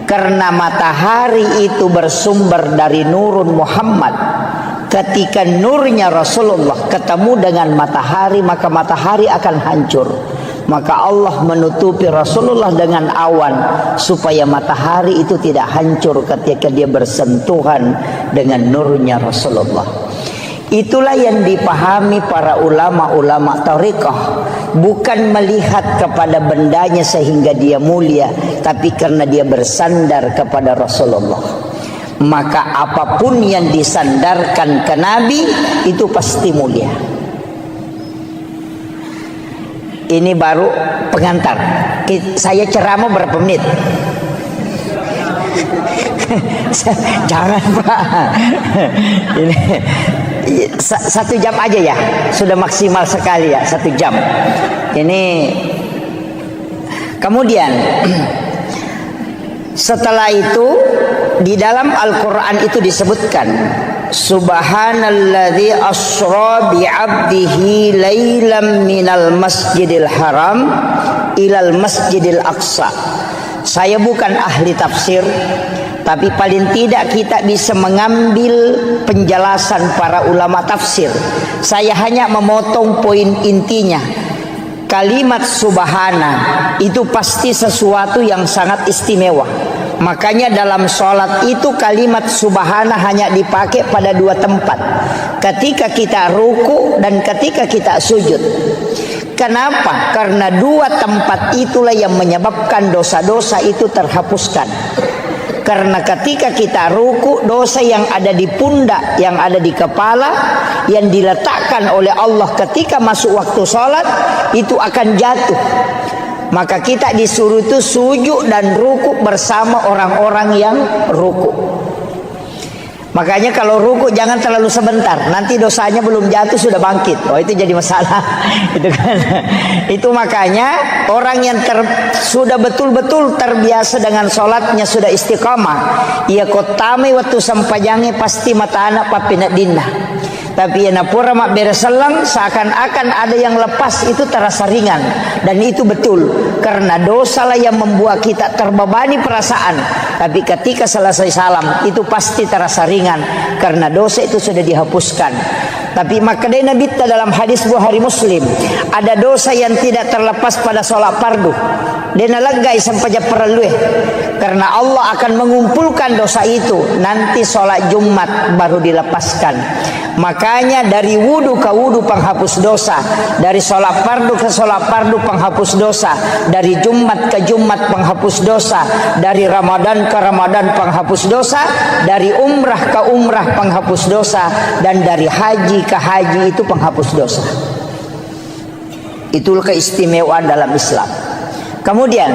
Karena matahari itu bersumber dari nurun Muhammad. Ketika nurnya Rasulullah ketemu dengan matahari, maka matahari akan hancur. Maka Allah menutupi Rasulullah dengan awan supaya matahari itu tidak hancur ketika dia bersentuhan dengan nurnya Rasulullah. Itulah yang dipahami para ulama-ulama tariqah, bukan melihat kepada bendanya sehingga dia mulia, tapi karena dia bersandar kepada Rasulullah. Maka apapun yang disandarkan ke Nabi itu pasti mulia. Ini baru pengantar. Saya ceramah berapa menit? Jangan Pak. Ini 1 jam aja ya. Sudah maksimal sekali ya 1 jam. Ini kemudian setelah itu di dalam Al-Quran itu disebutkan Subhanalladzi asra bi'abdihi lailam minal masjidil haram ilal masjidil aqsa. Saya bukan ahli tafsir, tapi paling tidak kita bisa mengambil penjelasan para ulama tafsir. Saya hanya memotong poin intinya. Kalimat subhana itu pasti sesuatu yang sangat istimewa. Makanya dalam sholat itu kalimat subhana hanya dipakai pada 2 tempat. Ketika kita ruku dan ketika kita sujud. Kenapa? Karena 2 tempat itulah yang menyebabkan dosa-dosa itu terhapuskan. Karena ketika kita ruku, dosa yang ada di pundak, yang ada di kepala, yang diletakkan oleh Allah ketika masuk waktu sholat, itu akan jatuh. Maka kita disuruh itu sujud dan ruku bersama orang-orang yang ruku. Makanya kalau ruku jangan terlalu sebentar, nanti dosanya belum jatuh sudah bangkit. Oh, itu jadi masalah. Itu kan. Itu makanya orang yang sudah betul-betul terbiasa dengan sholatnya, sudah istiqamah, ia kotame waktu sampajange pasti mata anak papinat dinah. Tapi yang pura mak bereselang seakan-akan ada yang lepas, itu terasa ringan. Dan itu betul, karena dosa lah yang membuat kita terbebani perasaan. Tapi ketika selesai salam, itu pasti terasa ringan, karena dosa itu sudah dihapuskan. Tapi makanya Nabi dalam hadis Bukhari Muslim, ada dosa yang tidak terlepas pada sholat fardu. Dena lagai sampai perlu, karena Allah akan mengumpulkan dosa itu nanti sholat Jumat baru dilepaskan. Makanya dari wudu ke wudu penghapus dosa, dari sholat fardu ke sholat fardu penghapus dosa, dari Jumat ke Jumat penghapus dosa, dari Ramadan ke Ramadan penghapus dosa, dari umrah ke umrah penghapus dosa, dan dari haji ke haji itu penghapus dosa. Itulah keistimewaan dalam Islam. Kemudian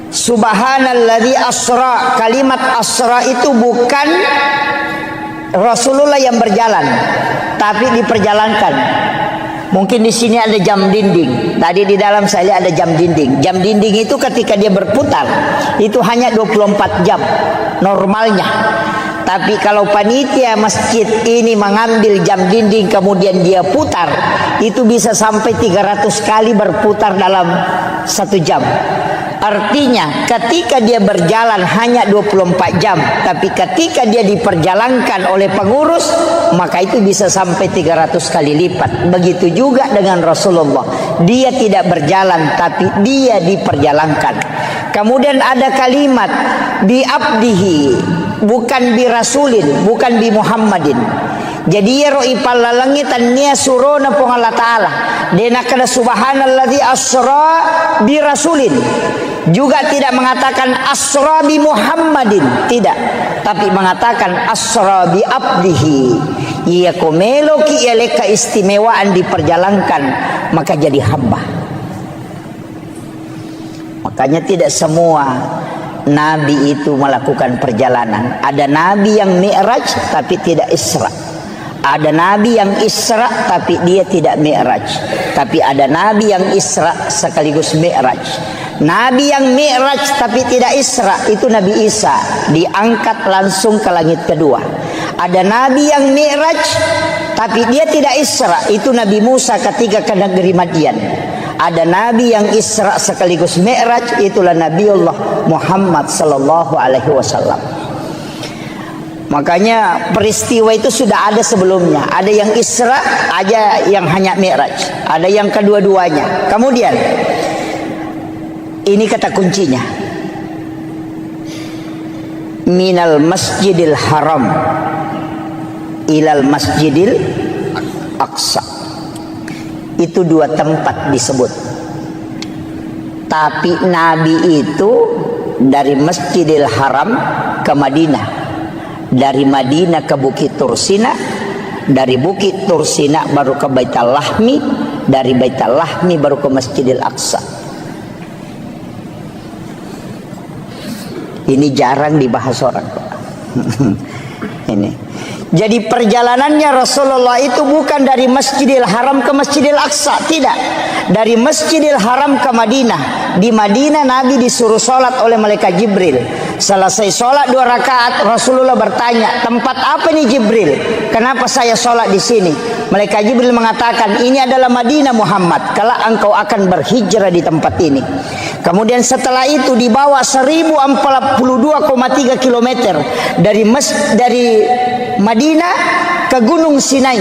subhanalladzi asra, kalimat asra itu bukan Rasulullah yang berjalan, tapi diperjalankan. Mungkin di sini ada jam dinding. Tadi di dalam saya lihat ada jam dinding. Jam dinding itu ketika dia berputar, itu hanya 24 jam normalnya. Tapi kalau panitia masjid ini mengambil jam dinding kemudian dia putar, itu bisa sampai 300 kali berputar dalam 1 jam. Artinya ketika dia berjalan hanya 24 jam, tapi ketika dia diperjalankan oleh pengurus, maka itu bisa sampai 300 kali lipat. Begitu juga dengan Rasulullah, dia tidak berjalan tapi dia diperjalankan. Kemudian ada kalimat bi abdihi, bukan bi rasulin, bukan bi Muhammadin. Jadi roi palalangit tania surona pong Allah Ta'ala. Dena kada subhanalladzi asra bi rasulin. Juga tidak mengatakan asra bi Muhammadin, tidak, tapi mengatakan asra bi abdihi. Ia komelo ki ele keistimewaan diperjalankan, maka jadi hamba. Makanya tidak semua nabi itu melakukan perjalanan. Ada nabi yang mi'raj tapi tidak isra. Ada nabi yang isra tapi dia tidak mi'raj. Tapi ada nabi yang isra sekaligus mi'raj. Nabi yang mi'raj tapi tidak isra, itu Nabi Isa, diangkat langsung ke langit kedua. Ada nabi yang mi'raj tapi dia tidak isra, itu Nabi Musa ketika ke negeri Madian. Ada nabi yang isra sekaligus mi'raj, itulah Nabiullah Muhammad sallallahu alaihi wasallam. Makanya peristiwa itu sudah ada sebelumnya. Ada yang isra, ada yang hanya mi'raj, ada yang kedua-duanya. Kemudian ini kata kuncinya, minal masjidil haram ilal masjidil aqsa. Itu 2 tempat disebut. Tapi Nabi itu dari Masjidil Haram ke Madinah, dari Madinah ke Bukit Tursina, dari Bukit Tursina baru ke Baitul Lahmi, dari Baitul Lahmi baru ke Masjidil Aqsa. Ini jarang dibahas orang. Ini. Jadi perjalanannya Rasulullah itu bukan dari Masjidil Haram ke Masjidil Aqsa, tidak. Dari Masjidil Haram ke Madinah. Di Madinah Nabi disuruh sholat oleh malaikat Jibril. Selesai sholat 2 rakaat, Rasulullah bertanya, tempat apa nih Jibril? Kenapa saya sholat di sini? Malaikat Jibril mengatakan, ini adalah Madinah Muhammad, kelak engkau akan berhijrah di tempat ini. Kemudian setelah itu dibawa 1042,3 km dari Madinah ke Gunung Sinai.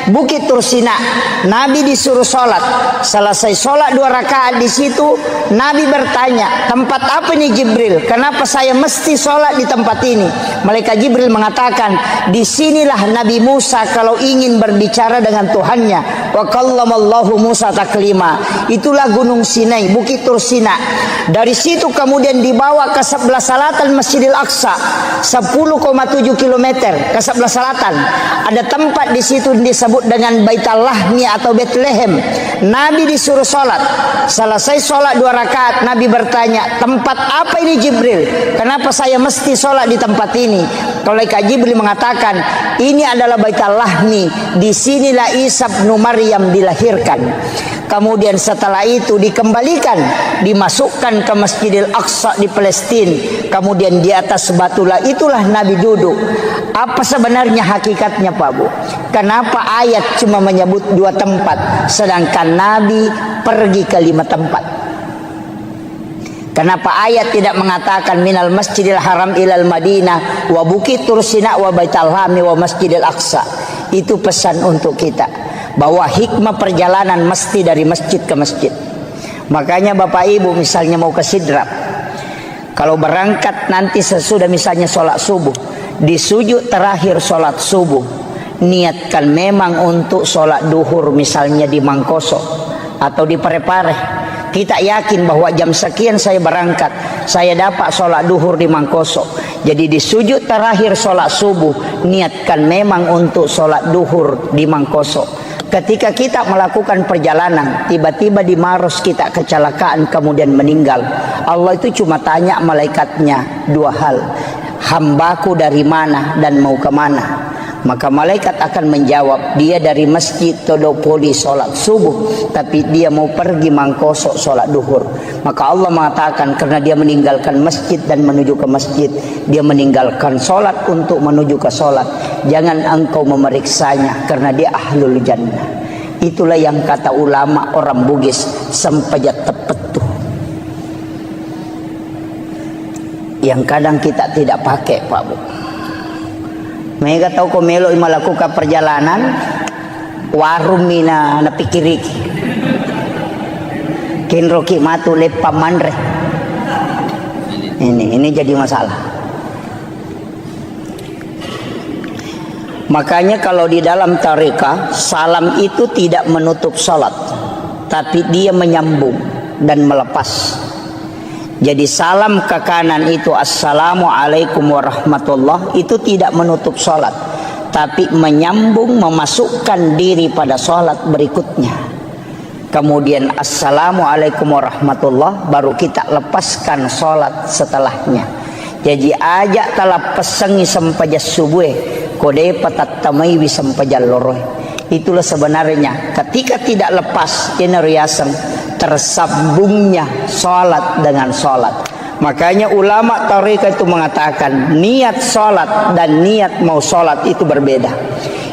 Bukit Tursina. Nabi disuruh sholat. Selesai sholat 2 rakaat di situ, Nabi bertanya, tempat apa ini Jibril? Kenapa saya mesti sholat di tempat ini? Malaikat Jibril mengatakan, disinilah Nabi Musa kalau ingin berbicara dengan Tuhannya. Wa kallamallahu Musa taklima. Itulah Gunung Sinai, Bukit Tursina. Dari situ kemudian dibawa ke sebelah selatan Masjidil Aqsa, 10,7 km ke sebelah selatan. Ada tempat di situ disebut dengan Baitul Lahmi atau Bethlehem. Nabi disuruh sholat. Selesai sholat 2 rakaat, Nabi bertanya, tempat apa ini Jibril? Kenapa saya mesti sholat di tempat ini? Malaikat Jibril mengatakan, ini adalah Baitul Lahmi. Disinilah Isa bin Maryam dilahirkan. Kemudian setelah itu dikembalikan, dimasukkan ke Masjidil Aqsa di Palestina. Kemudian di atas batulah itulah Nabi duduk. Apa sebenarnya hakikatnya Pak Bu? Kenapa ayat cuma menyebut 2 tempat, sedangkan Nabi pergi ke 5 tempat? Kenapa ayat tidak mengatakan minal masjidil haram ilal madinah wa bukit tursina wa baitul lahmi wa masjidil aqsa? Itu pesan untuk kita, bahwa hikmah perjalanan mesti dari masjid ke masjid. Makanya Bapak Ibu misalnya mau ke Sidrap, kalau berangkat nanti sesudah misalnya sholat subuh, di sujud terakhir sholat subuh, niatkan memang untuk sholat duhur misalnya di Mangkoso atau di Parepare. Kita yakin bahwa jam sekian saya berangkat, saya dapat sholat duhur di Mangkoso. Jadi di sujud terakhir sholat subuh, niatkan memang untuk sholat duhur di Mangkoso. Ketika kita melakukan perjalanan, tiba-tiba di Maros kita kecelakaan kemudian meninggal, Allah itu cuma tanya malaikatnya 2 hal, hambaku dari mana dan mau kemana? Maka malaikat akan menjawab, dia dari masjid Todopoli sholat subuh, tapi dia mau pergi Mangkoso sholat duhur. Maka Allah mengatakan, karena dia meninggalkan masjid dan menuju ke masjid, dia meninggalkan sholat untuk menuju ke sholat. Jangan engkau memeriksanya, karena dia ahlul jannah. Itulah yang kata ulama orang Bugis, sempajat tepetuh, yang kadang kita tidak pakai Pak Bu. Mereka tahu kau melo melakukan perjalanan warung mina na pikiriki kinroki matu lepa mandre. Ini jadi masalah. Makanya kalau di dalam tarekat, salam itu tidak menutup salat, tapi dia menyambung dan melepas. Jadi salam ke kanan itu assalamualaikum warahmatullah, itu tidak menutup sholat, tapi menyambung, memasukkan diri pada sholat berikutnya. Kemudian assalamualaikum warahmatullah, baru kita lepaskan sholat setelahnya. Jadi ajak talap pesengi sempajas subuh kode patat tamai wisampajal loroh. Itulah sebenarnya ketika tidak lepas jeneriasem, tersambungnya sholat dengan sholat. Makanya ulama tarekat itu mengatakan niat sholat dan niat mau sholat itu berbeda.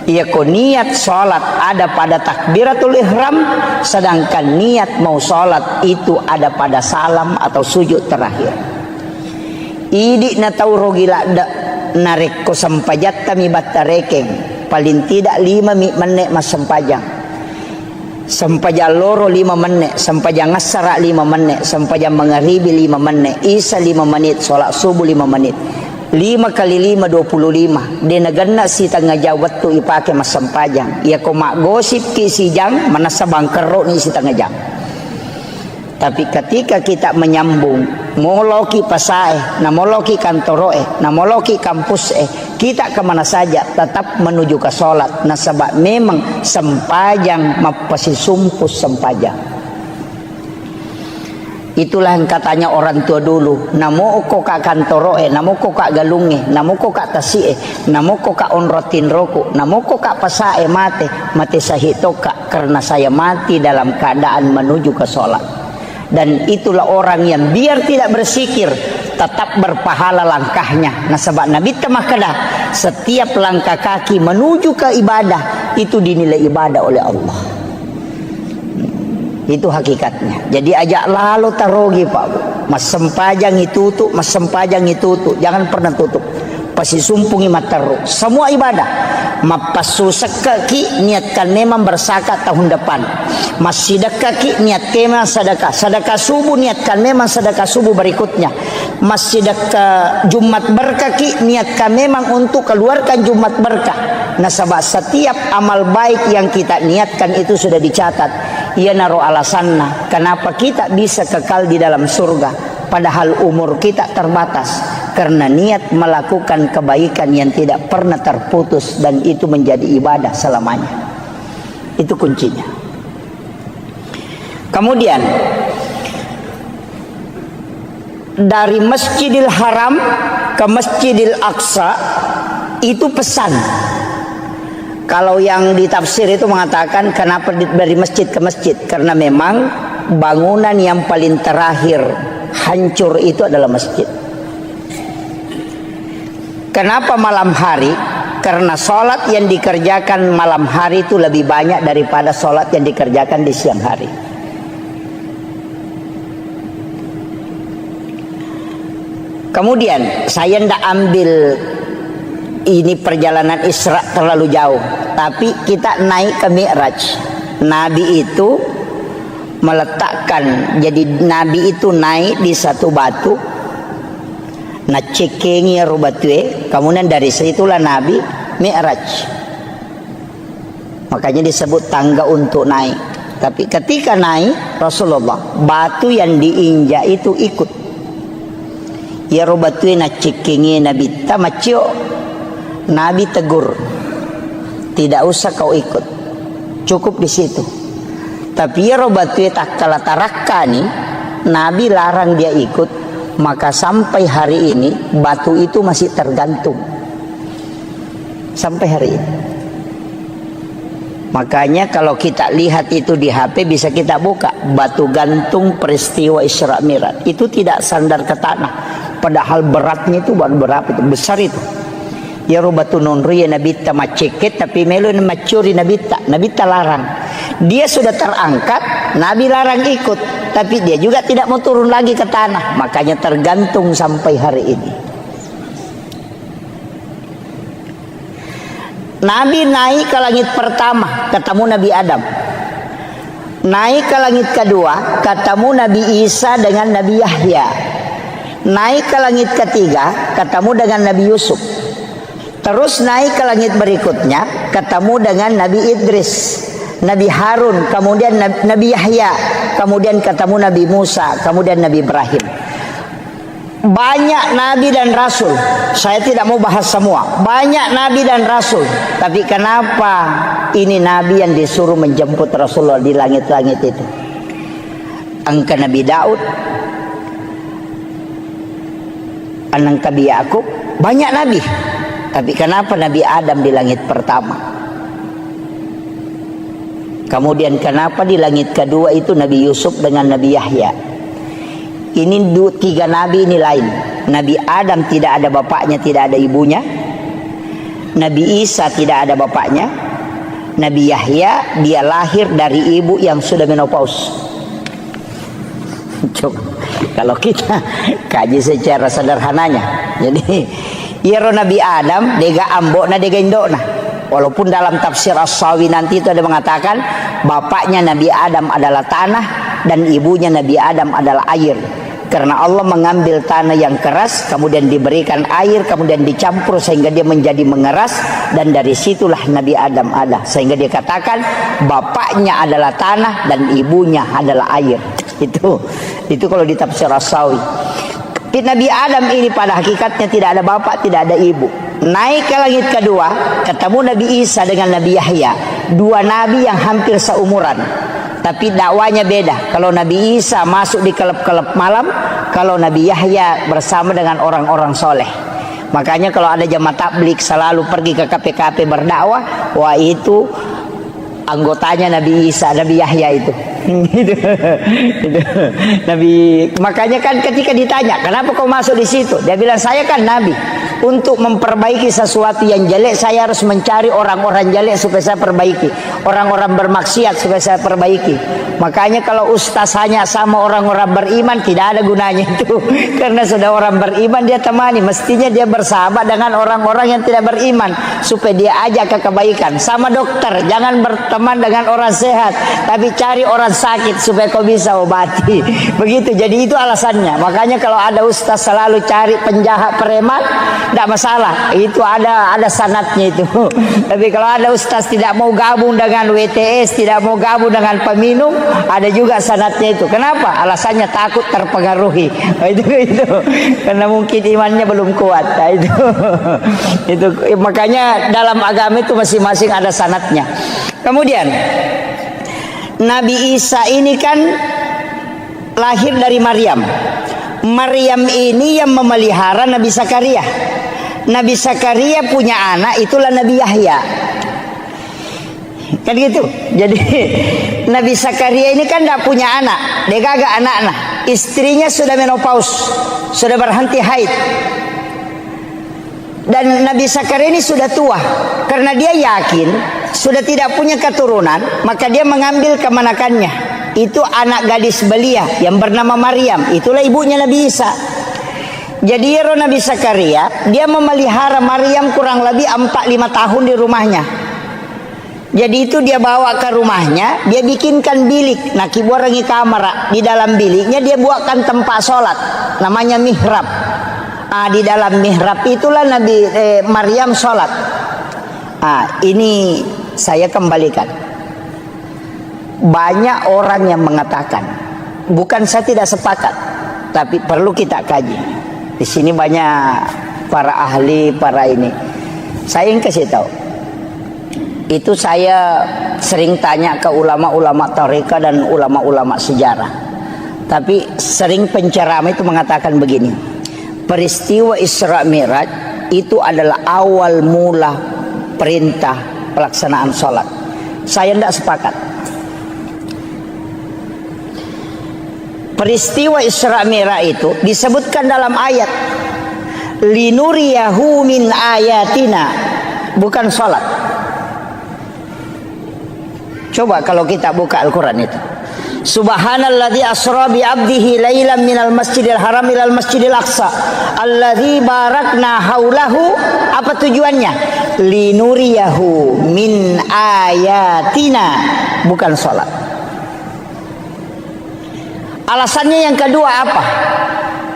Ia niat sholat ada pada takbiratul ihram, sedangkan niat mau sholat itu ada pada salam atau sujud terakhir. Idi na tau rogila narik ko sampajat tami batarekeng, paling tidak 5 menit mas sempajang. Sempajang loro 5 menit, sempajang ngasara 5 menit, sempajang mengharibi 5 menit, isa 5 menit, sholat subuh 5 menit. 5 kali 5 25. Dia nagana si tengah jawat tu ipake mas sempajang. Ia ko mak gosip ki si jang manasabang kerok ni si tengah jang. Tapi ketika kita menyambung, moloki pasae, namoloki kantoroe, namoloki kampus kita kemana saja tetap menuju ke sholat. Nah sebab memang sempajang mapasi sumpus sempajang. Itulah yang katanya orang tua dulu, namo ko ka kantoroe, namo ko ka galunge, namo ko ka tasie, namo ko ka onrotin roku, namo ko ka pasae mate sahitoka, karena saya mati dalam keadaan menuju ke sholat. Dan itulah orang yang biar tidak bersikir tetap berpahala langkahnya. Nah sebab Nabi temakada setiap langkah kaki menuju ke ibadah itu dinilai ibadah oleh Allah. Itu hakikatnya. Jadi ajak lalu tarogi Pak. Mas sempajang itu tutup, mas sempajang itu tutup. Jangan pernah tutup. pasisumpungi mataru. Semua ibadah. Mapasusek kaki niatkan memang berzakat tahun depan. Masjidak kaki niat memang sedekah. Sedekah subuh niatkan memang sedekah subuh berikutnya. Masjidak Jumat berkaki niatkan memang untuk keluarkan Jumat berkah. Nah, sebab setiap amal baik yang kita niatkan itu sudah dicatat. Ia naruh alasannya kenapa kita bisa kekal di dalam surga, padahal umur kita terbatas karena niat melakukan kebaikan yang tidak pernah terputus, dan itu menjadi ibadah selamanya. Itu kuncinya. Kemudian dari Masjidil Haram ke Masjidil Aqsa itu pesan. Kalau yang ditafsir itu mengatakan kenapa dari masjid ke masjid, karena memang bangunan yang paling terakhir hancur itu adalah masjid. Kenapa malam hari? Karena sholat yang dikerjakan malam hari itu lebih banyak daripada sholat yang dikerjakan di siang hari. Kemudian saya tidak ambil ini perjalanan Isra terlalu jauh, tapi kita naik ke Mi'raj. Nabi itu meletakkan, jadi Nabi itu naik di satu batu, nah cekengi rubatue, kemudian dari situlah Nabi Mi'raj. Makanya disebut tangga untuk naik. Tapi ketika naik Rasulullah, batu yang diinjak itu ikut. Ya rubatue na cekengi Nabi tamacio. Nabi tegur, tidak usah kau ikut, cukup di situ. Tapi ya robatu takkala tarakka nih, Nabi larang dia ikut, maka sampai hari ini batu itu masih tergantung. Sampai hari ini. Makanya kalau kita lihat itu di HP bisa kita buka batu gantung peristiwa Isra Mi'raj. Itu tidak sandar ke tanah, padahal beratnya itu berapa itu, besar itu. Ya rubatu nunri ya Nabi ta maceket tapi melu macuri Nabi ta larang. Dia sudah terangkat, Nabi larang ikut, tapi dia juga tidak mau turun lagi ke tanah, makanya tergantung sampai hari ini. Nabi naik ke langit pertama, ketemu Nabi Adam. Naik ke langit kedua, ketemu Nabi Isa dengan Nabi Yahya. Naik ke langit ketiga, ketemu dengan Nabi Yusuf. Terus naik ke langit berikutnya, ketemu dengan Nabi Idris, Nabi Harun, kemudian Nabi Yahya, kemudian ketemu Nabi Musa, kemudian Nabi Ibrahim. Banyak Nabi dan Rasul. Saya tidak mau bahas semua. Banyak Nabi dan Rasul. Tapi kenapa ini Nabi yang disuruh menjemput Rasulullah di langit-langit itu? Angka Nabi Daud, anak Nabi Yakub, banyak Nabi. Tapi kenapa Nabi Adam di langit pertama? Kemudian kenapa di langit kedua itu Nabi Yusuf dengan Nabi Yahya? Ini tiga Nabi ini lain. Nabi Adam tidak ada bapaknya, tidak ada ibunya. Nabi Isa tidak ada bapaknya. Nabi Yahya dia lahir dari ibu yang sudah menopause. Coba kalau kita kaji secara sederhananya, jadi ya Nabi Adam dega ambok na dega indok na. Walaupun dalam tafsir As-Sawi nanti itu ada mengatakan bapaknya Nabi Adam adalah tanah dan ibunya Nabi Adam adalah air. Karena Allah mengambil tanah yang keras, kemudian diberikan air, kemudian dicampur sehingga dia menjadi mengeras, dan dari situlah Nabi Adam ada. Sehingga dia katakan bapaknya adalah tanah dan ibunya adalah air. Itu kalau di tafsir As-Sawi. Nabi Adam ini pada hakikatnya tidak ada bapak, tidak ada ibu. Naik ke langit kedua, ketemu Nabi Isa dengan Nabi Yahya. Dua nabi yang hampir seumuran, tapi dakwanya beda. Kalau Nabi Isa masuk di kelab-kelab malam, kalau Nabi Yahya bersama dengan orang-orang soleh. Makanya kalau ada jamaah tabligh selalu pergi ke KPKP berdakwah, wah itu anggotanya Nabi Isa, Nabi Yahya itu. Gitu. Gitu. Nabi, makanya kan ketika ditanya, kenapa kau masuk di situ? Dia bilang, saya kan nabi. Untuk memperbaiki sesuatu yang jelek, saya harus mencari orang-orang jelek supaya saya perbaiki. Orang-orang bermaksiat supaya saya perbaiki. Makanya kalau ustaz hanya sama orang-orang beriman, tidak ada gunanya itu. Karena sudah orang beriman dia temani. Mestinya dia bersahabat dengan orang-orang yang tidak beriman, supaya dia ajak ke kebaikan. Sama dokter, jangan berteman dengan orang sehat, tapi cari orang sakit supaya kau bisa obati. Begitu, jadi itu alasannya. Makanya kalau ada ustaz selalu cari penjahat preman, tidak masalah, itu ada sanatnya itu. Tapi kalau ada ustaz tidak mau gabung dengan WTS, tidak mau gabung dengan peminum, ada juga sanatnya itu. Kenapa? Alasannya takut terpengaruhi. Itu karena mungkin imannya belum kuat. Nah, itu makanya dalam agama itu masing-masing ada sanatnya. Kemudian Nabi Isa ini kan lahir dari Maryam. Maryam ini yang memelihara Nabi Zakaria. Nabi Zakaria punya anak, itulah Nabi Yahya. Kan gitu. Jadi Nabi Zakaria ini kan tidak punya anak, dia gagak anak-anak. Istrinya sudah menopause, sudah berhenti haid. Dan Nabi Zakaria ini sudah tua. Karena dia yakin sudah tidak punya keturunan, maka dia mengambil kemanakannya. Itu anak gadis belia yang bernama Maryam. Itulah ibunya Nabi Isa. Jadi Nabi Zakaria dia memelihara Maryam kurang lebih 4-5 tahun di rumahnya. Jadi itu dia bawa ke rumahnya, dia bikinkan bilik. Nah, kibuarangi kamar. Di dalam biliknya dia buatkan tempat sholat, namanya mihrab. Di dalam mihrab itulah Nabi Maryam sholat. Ini saya kembalikan. Banyak orang yang mengatakan, bukan saya tidak sepakat, tapi perlu kita kaji. Di sini banyak para ahli, para ini. Saya yang kasih tahu. Itu saya sering tanya ke ulama-ulama tarekat dan ulama-ulama sejarah. Tapi sering penceramah itu mengatakan begini. Peristiwa Isra Mi'raj itu adalah awal mula perintah pelaksanaan sholat. Saya tidak sepakat. Peristiwa Isra Mi'raj itu disebutkan dalam ayat linuriyahu min ayatina, bukan sholat. Coba kalau kita buka Al-Quran itu, Subhanalladzi asra bi 'abdihi lailan minal masjidil haram ilal masjidil aqsa alladzi barakna haulahu. Apa tujuannya? Linuriyahu min ayatina, bukan sholat. Alasannya yang kedua apa?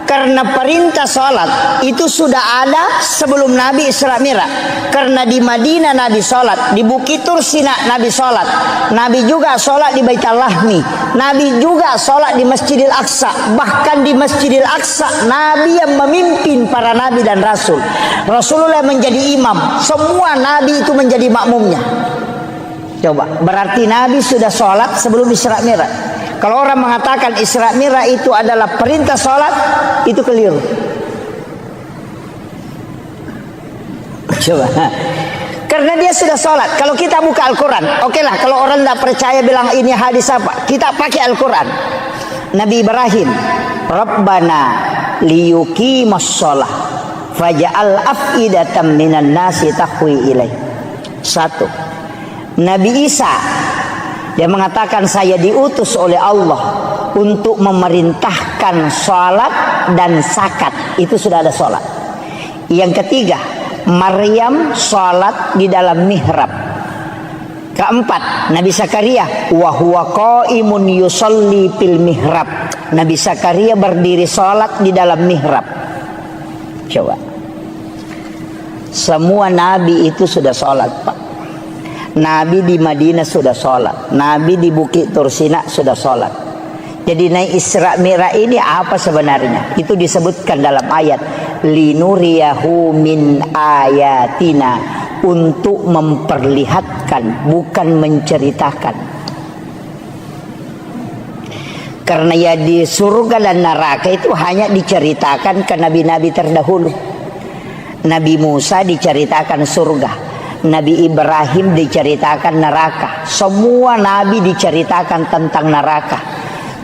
Karena perintah sholat itu sudah ada sebelum Nabi Isra Mi'raj. Karena di Madinah Nabi sholat, di Bukit Tursina Nabi sholat, Nabi juga sholat di Baitul Lahmi, Nabi juga sholat di Masjidil Aqsa. Bahkan di Masjidil Aqsa Nabi yang memimpin para Nabi dan Rasul. Rasulullah menjadi imam, semua Nabi itu menjadi makmumnya. Coba, berarti Nabi sudah sholat sebelum Isra Mi'raj. Kalau orang mengatakan Isra Mi'raj itu adalah perintah sholat, itu keliru. Coba, karena dia sudah sholat. Kalau kita buka Al-Quran, oke lah. Kalau orang tidak percaya bilang ini hadis apa, kita pakai Al-Quran. Nabi Ibrahim, Rabbana liyuqimus sholah faja'al af'idatan minan nasi tahwi ilaih. Satu. Nabi Isa, dia mengatakan saya diutus oleh Allah untuk memerintahkan sholat dan zakat. Itu sudah ada sholat. Yang ketiga, Maryam sholat di dalam mihrab. Keempat, Nabi Zakaria wa huwa qaimun yusolli fil mihrab. Nabi Zakaria berdiri sholat di dalam mihrab. Coba, semua nabi itu sudah sholat, Pak. Nabi di Madinah sudah sholat, Nabi di Bukit Tursina sudah sholat. Jadi naik Isra Mi'raj ini apa sebenarnya? Itu disebutkan dalam ayat linuriyahu min ayatina, untuk memperlihatkan, bukan menceritakan. Karena ya di surga dan neraka itu hanya diceritakan ke nabi-nabi terdahulu. Nabi Musa diceritakan surga, Nabi Ibrahim diceritakan neraka. Semua nabi diceritakan tentang neraka.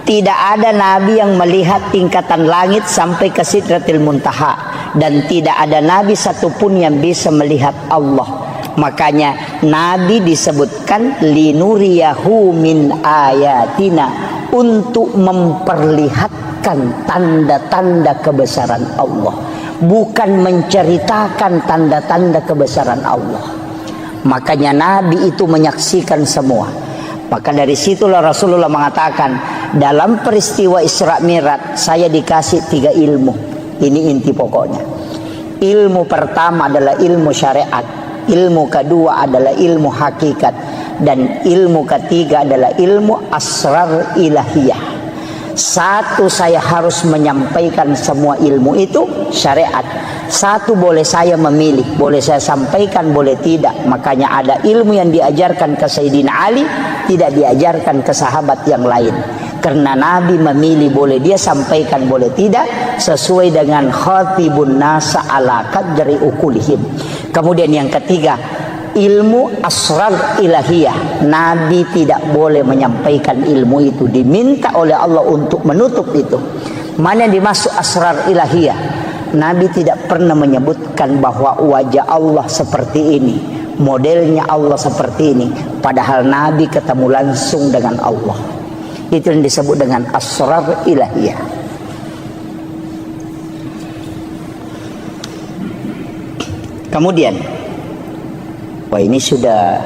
Tidak ada nabi yang melihat tingkatan langit sampai ke Sidratil Muntaha, dan tidak ada nabi satupun yang bisa melihat Allah. Makanya nabi disebutkan linuriyahu min ayatina, untuk memperlihatkan tanda-tanda kebesaran Allah, bukan menceritakan tanda-tanda kebesaran Allah. Makanya nabi itu menyaksikan semua. Maka dari situlah Rasulullah mengatakan, dalam peristiwa Isra Mi'raj saya dikasih 3 ilmu. Ini inti pokoknya. Ilmu pertama adalah ilmu syariat, ilmu kedua adalah ilmu hakikat, dan ilmu ketiga adalah ilmu asrar ilahiyah. Satu, saya harus menyampaikan semua ilmu itu syariat. Satu, boleh saya memilih, boleh saya sampaikan, boleh tidak. Makanya ada ilmu yang diajarkan ke Sayyidina Ali, tidak diajarkan ke sahabat yang lain. Karena Nabi memilih, boleh dia sampaikan, boleh tidak, sesuai dengan khatibun nasa ala qadri ukulihim. Kemudian yang ketiga, ilmu asrar ilahiyah. Nabi tidak boleh menyampaikan ilmu itu, diminta oleh Allah untuk menutup itu. Mana yang dimaksud asrar ilahiyah? Nabi tidak pernah menyebutkan bahwa wajah Allah seperti ini, modelnya Allah seperti ini, padahal Nabi ketemu langsung dengan Allah. Itu yang disebut dengan asrar ilahiyah. Kemudian, wah ini sudah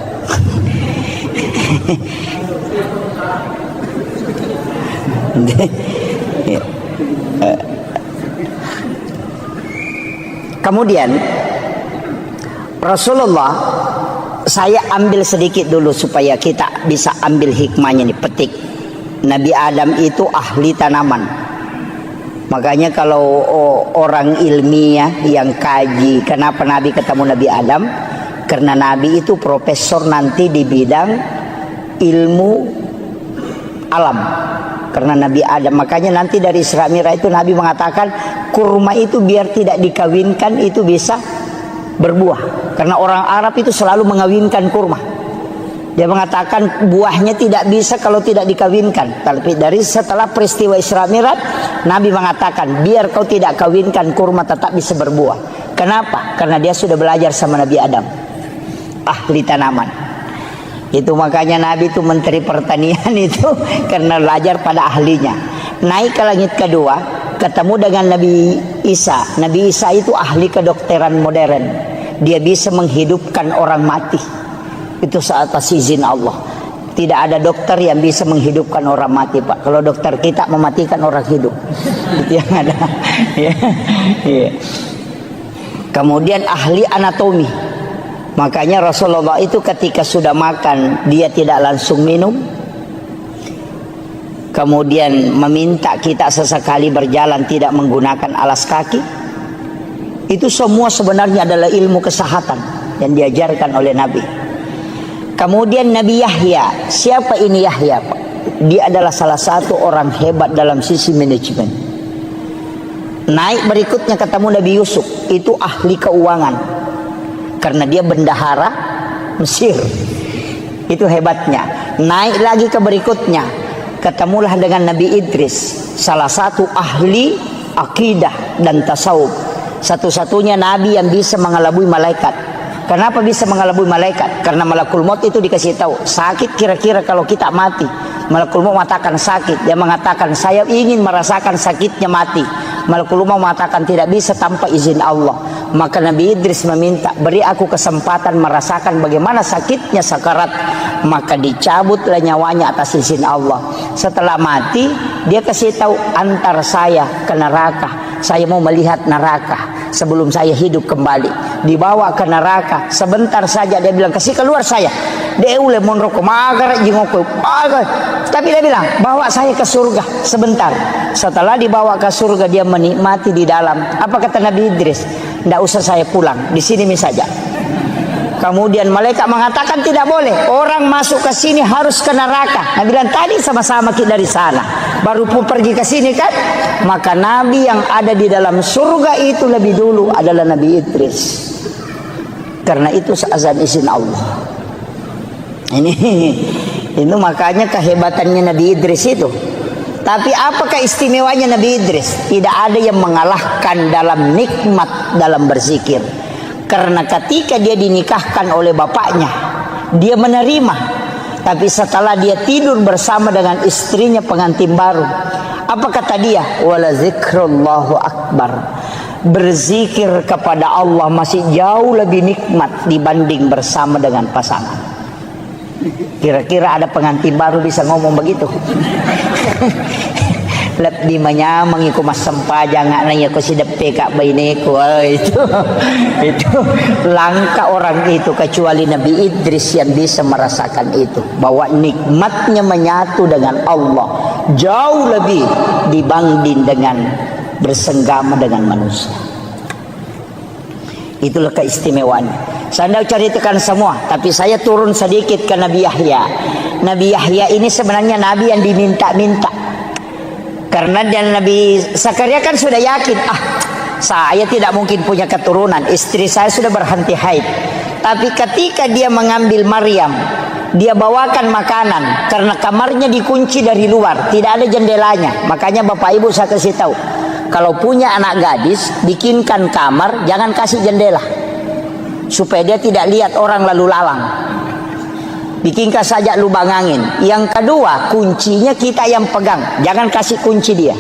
kemudian Rasulullah, saya ambil sedikit dulu supaya kita bisa ambil hikmahnya nih, petik. Nabi Adam itu ahli tanaman. Makanya kalau orang ilmiah yang kaji kenapa Nabi ketemu Nabi Adam, karena Nabi itu profesor nanti di bidang ilmu alam. Karena Nabi Adam, makanya nanti dari Isra Mi'raj itu Nabi mengatakan kurma itu biar tidak dikawinkan itu bisa berbuah. Karena orang Arab itu selalu mengawinkan kurma. Dia mengatakan buahnya tidak bisa kalau tidak dikawinkan. Tapi dari setelah peristiwa Isra Mi'raj, Nabi mengatakan biar kau tidak kawinkan kurma tetap bisa berbuah. Kenapa? Karena dia sudah belajar sama Nabi Adam, ahli tanaman. Itu makanya Nabi itu menteri pertanian itu karena belajar pada ahlinya. Naik ke langit kedua, ketemu dengan Nabi Isa. Nabi Isa itu ahli kedokteran modern. Dia bisa menghidupkan orang mati. Itu atas izin Allah. Tidak ada dokter yang bisa menghidupkan orang mati, Pak. Kalau dokter kita mematikan orang hidup. Itu yang ada. Kemudian ahli anatomi. Makanya Rasulullah itu ketika sudah makan, dia tidak langsung minum. Kemudian meminta kita sesekali berjalan tidak menggunakan alas kaki. Itu semua sebenarnya adalah ilmu kesehatan yang diajarkan oleh Nabi. Kemudian Nabi Yahya. Siapa ini Yahya, Pak? Dia adalah salah satu orang hebat dalam sisi manajemen. Naik berikutnya ketemu Nabi Yusuf. Itu ahli keuangan. Karena dia bendahara Mesir. Itu hebatnya. Naik lagi ke berikutnya, ketemulah dengan Nabi Idris, salah satu ahli akidah dan tasawuf. Satu-satunya nabi yang bisa mengelabui malaikat. Kenapa bisa mengelabui malaikat? Karena malakul maut itu dikasih tahu, sakit kira-kira kalau kita mati. Malakul maut mengatakan sakit. Dia mengatakan saya ingin merasakan sakitnya mati. Malakul maut mengatakan tidak bisa tanpa izin Allah. Maka Nabi Idris meminta, beri aku kesempatan merasakan bagaimana sakitnya sakarat. Maka dicabutlah nyawanya atas izin Allah. Setelah mati, dia kasih tahu, antar saya ke neraka. Saya mau melihat neraka sebelum saya hidup kembali. Dibawa ke neraka, sebentar saja dia bilang, kasih keluar saya. Dia ule monroko magar jingoko. Tapi dia bilang, bawa saya ke surga sebentar. Setelah dibawa ke surga, dia menikmati di dalam. Apa kata Nabi Idris? Tidak usah saya pulang, di sini saja. Kemudian malaikat mengatakan tidak boleh, orang masuk ke sini harus ke neraka. Nabi bilang tadi sama-sama kita dari sana, baru pun pergi ke sini kan. Maka Nabi yang ada di dalam surga itu lebih dulu adalah Nabi Idris. Karena itu seazan izin Allah. Itu makanya kehebatannya Nabi Idris itu. Tapi apakah istimewanya Nabi Idris? Tidak ada yang mengalahkan dalam nikmat dalam berzikir. Karena ketika dia dinikahkan oleh bapaknya, dia menerima. Tapi setelah dia tidur bersama dengan istrinya pengantin baru, apa kata dia? Wala zikrullahu akbar. Berzikir kepada Allah masih jauh lebih nikmat dibanding bersama dengan pasangan. Kira-kira ada pengantin baru bisa ngomong begitu? Lep di manya mengiku mas sempajang nanya ko si depe kak bainiku. Itu langka orang itu kecuali Nabi Idris yang bisa merasakan itu, bahwa nikmatnya menyatu dengan Allah jauh lebih dibanding dengan bersenggama dengan manusia. Itulah keistimewaannya. Saya tidak ceritakan semua, tapi saya turun sedikit ke Nabi Yahya. Nabi Yahya ini sebenarnya Nabi yang diminta-minta. Karena dan Nabi Zakaria kan sudah yakin, saya tidak mungkin punya keturunan, istri saya sudah berhenti haid. Tapi ketika dia mengambil Maryam, dia bawakan makanan, karena kamarnya dikunci dari luar, tidak ada jendelanya. Makanya Bapak Ibu saya kasih tahu, kalau punya anak gadis, bikinkan kamar, jangan kasih jendela, supaya dia tidak lihat orang lalu lalang. Bikinkan saja lubang angin. Yang kedua, kuncinya kita yang pegang, jangan kasih kunci dia.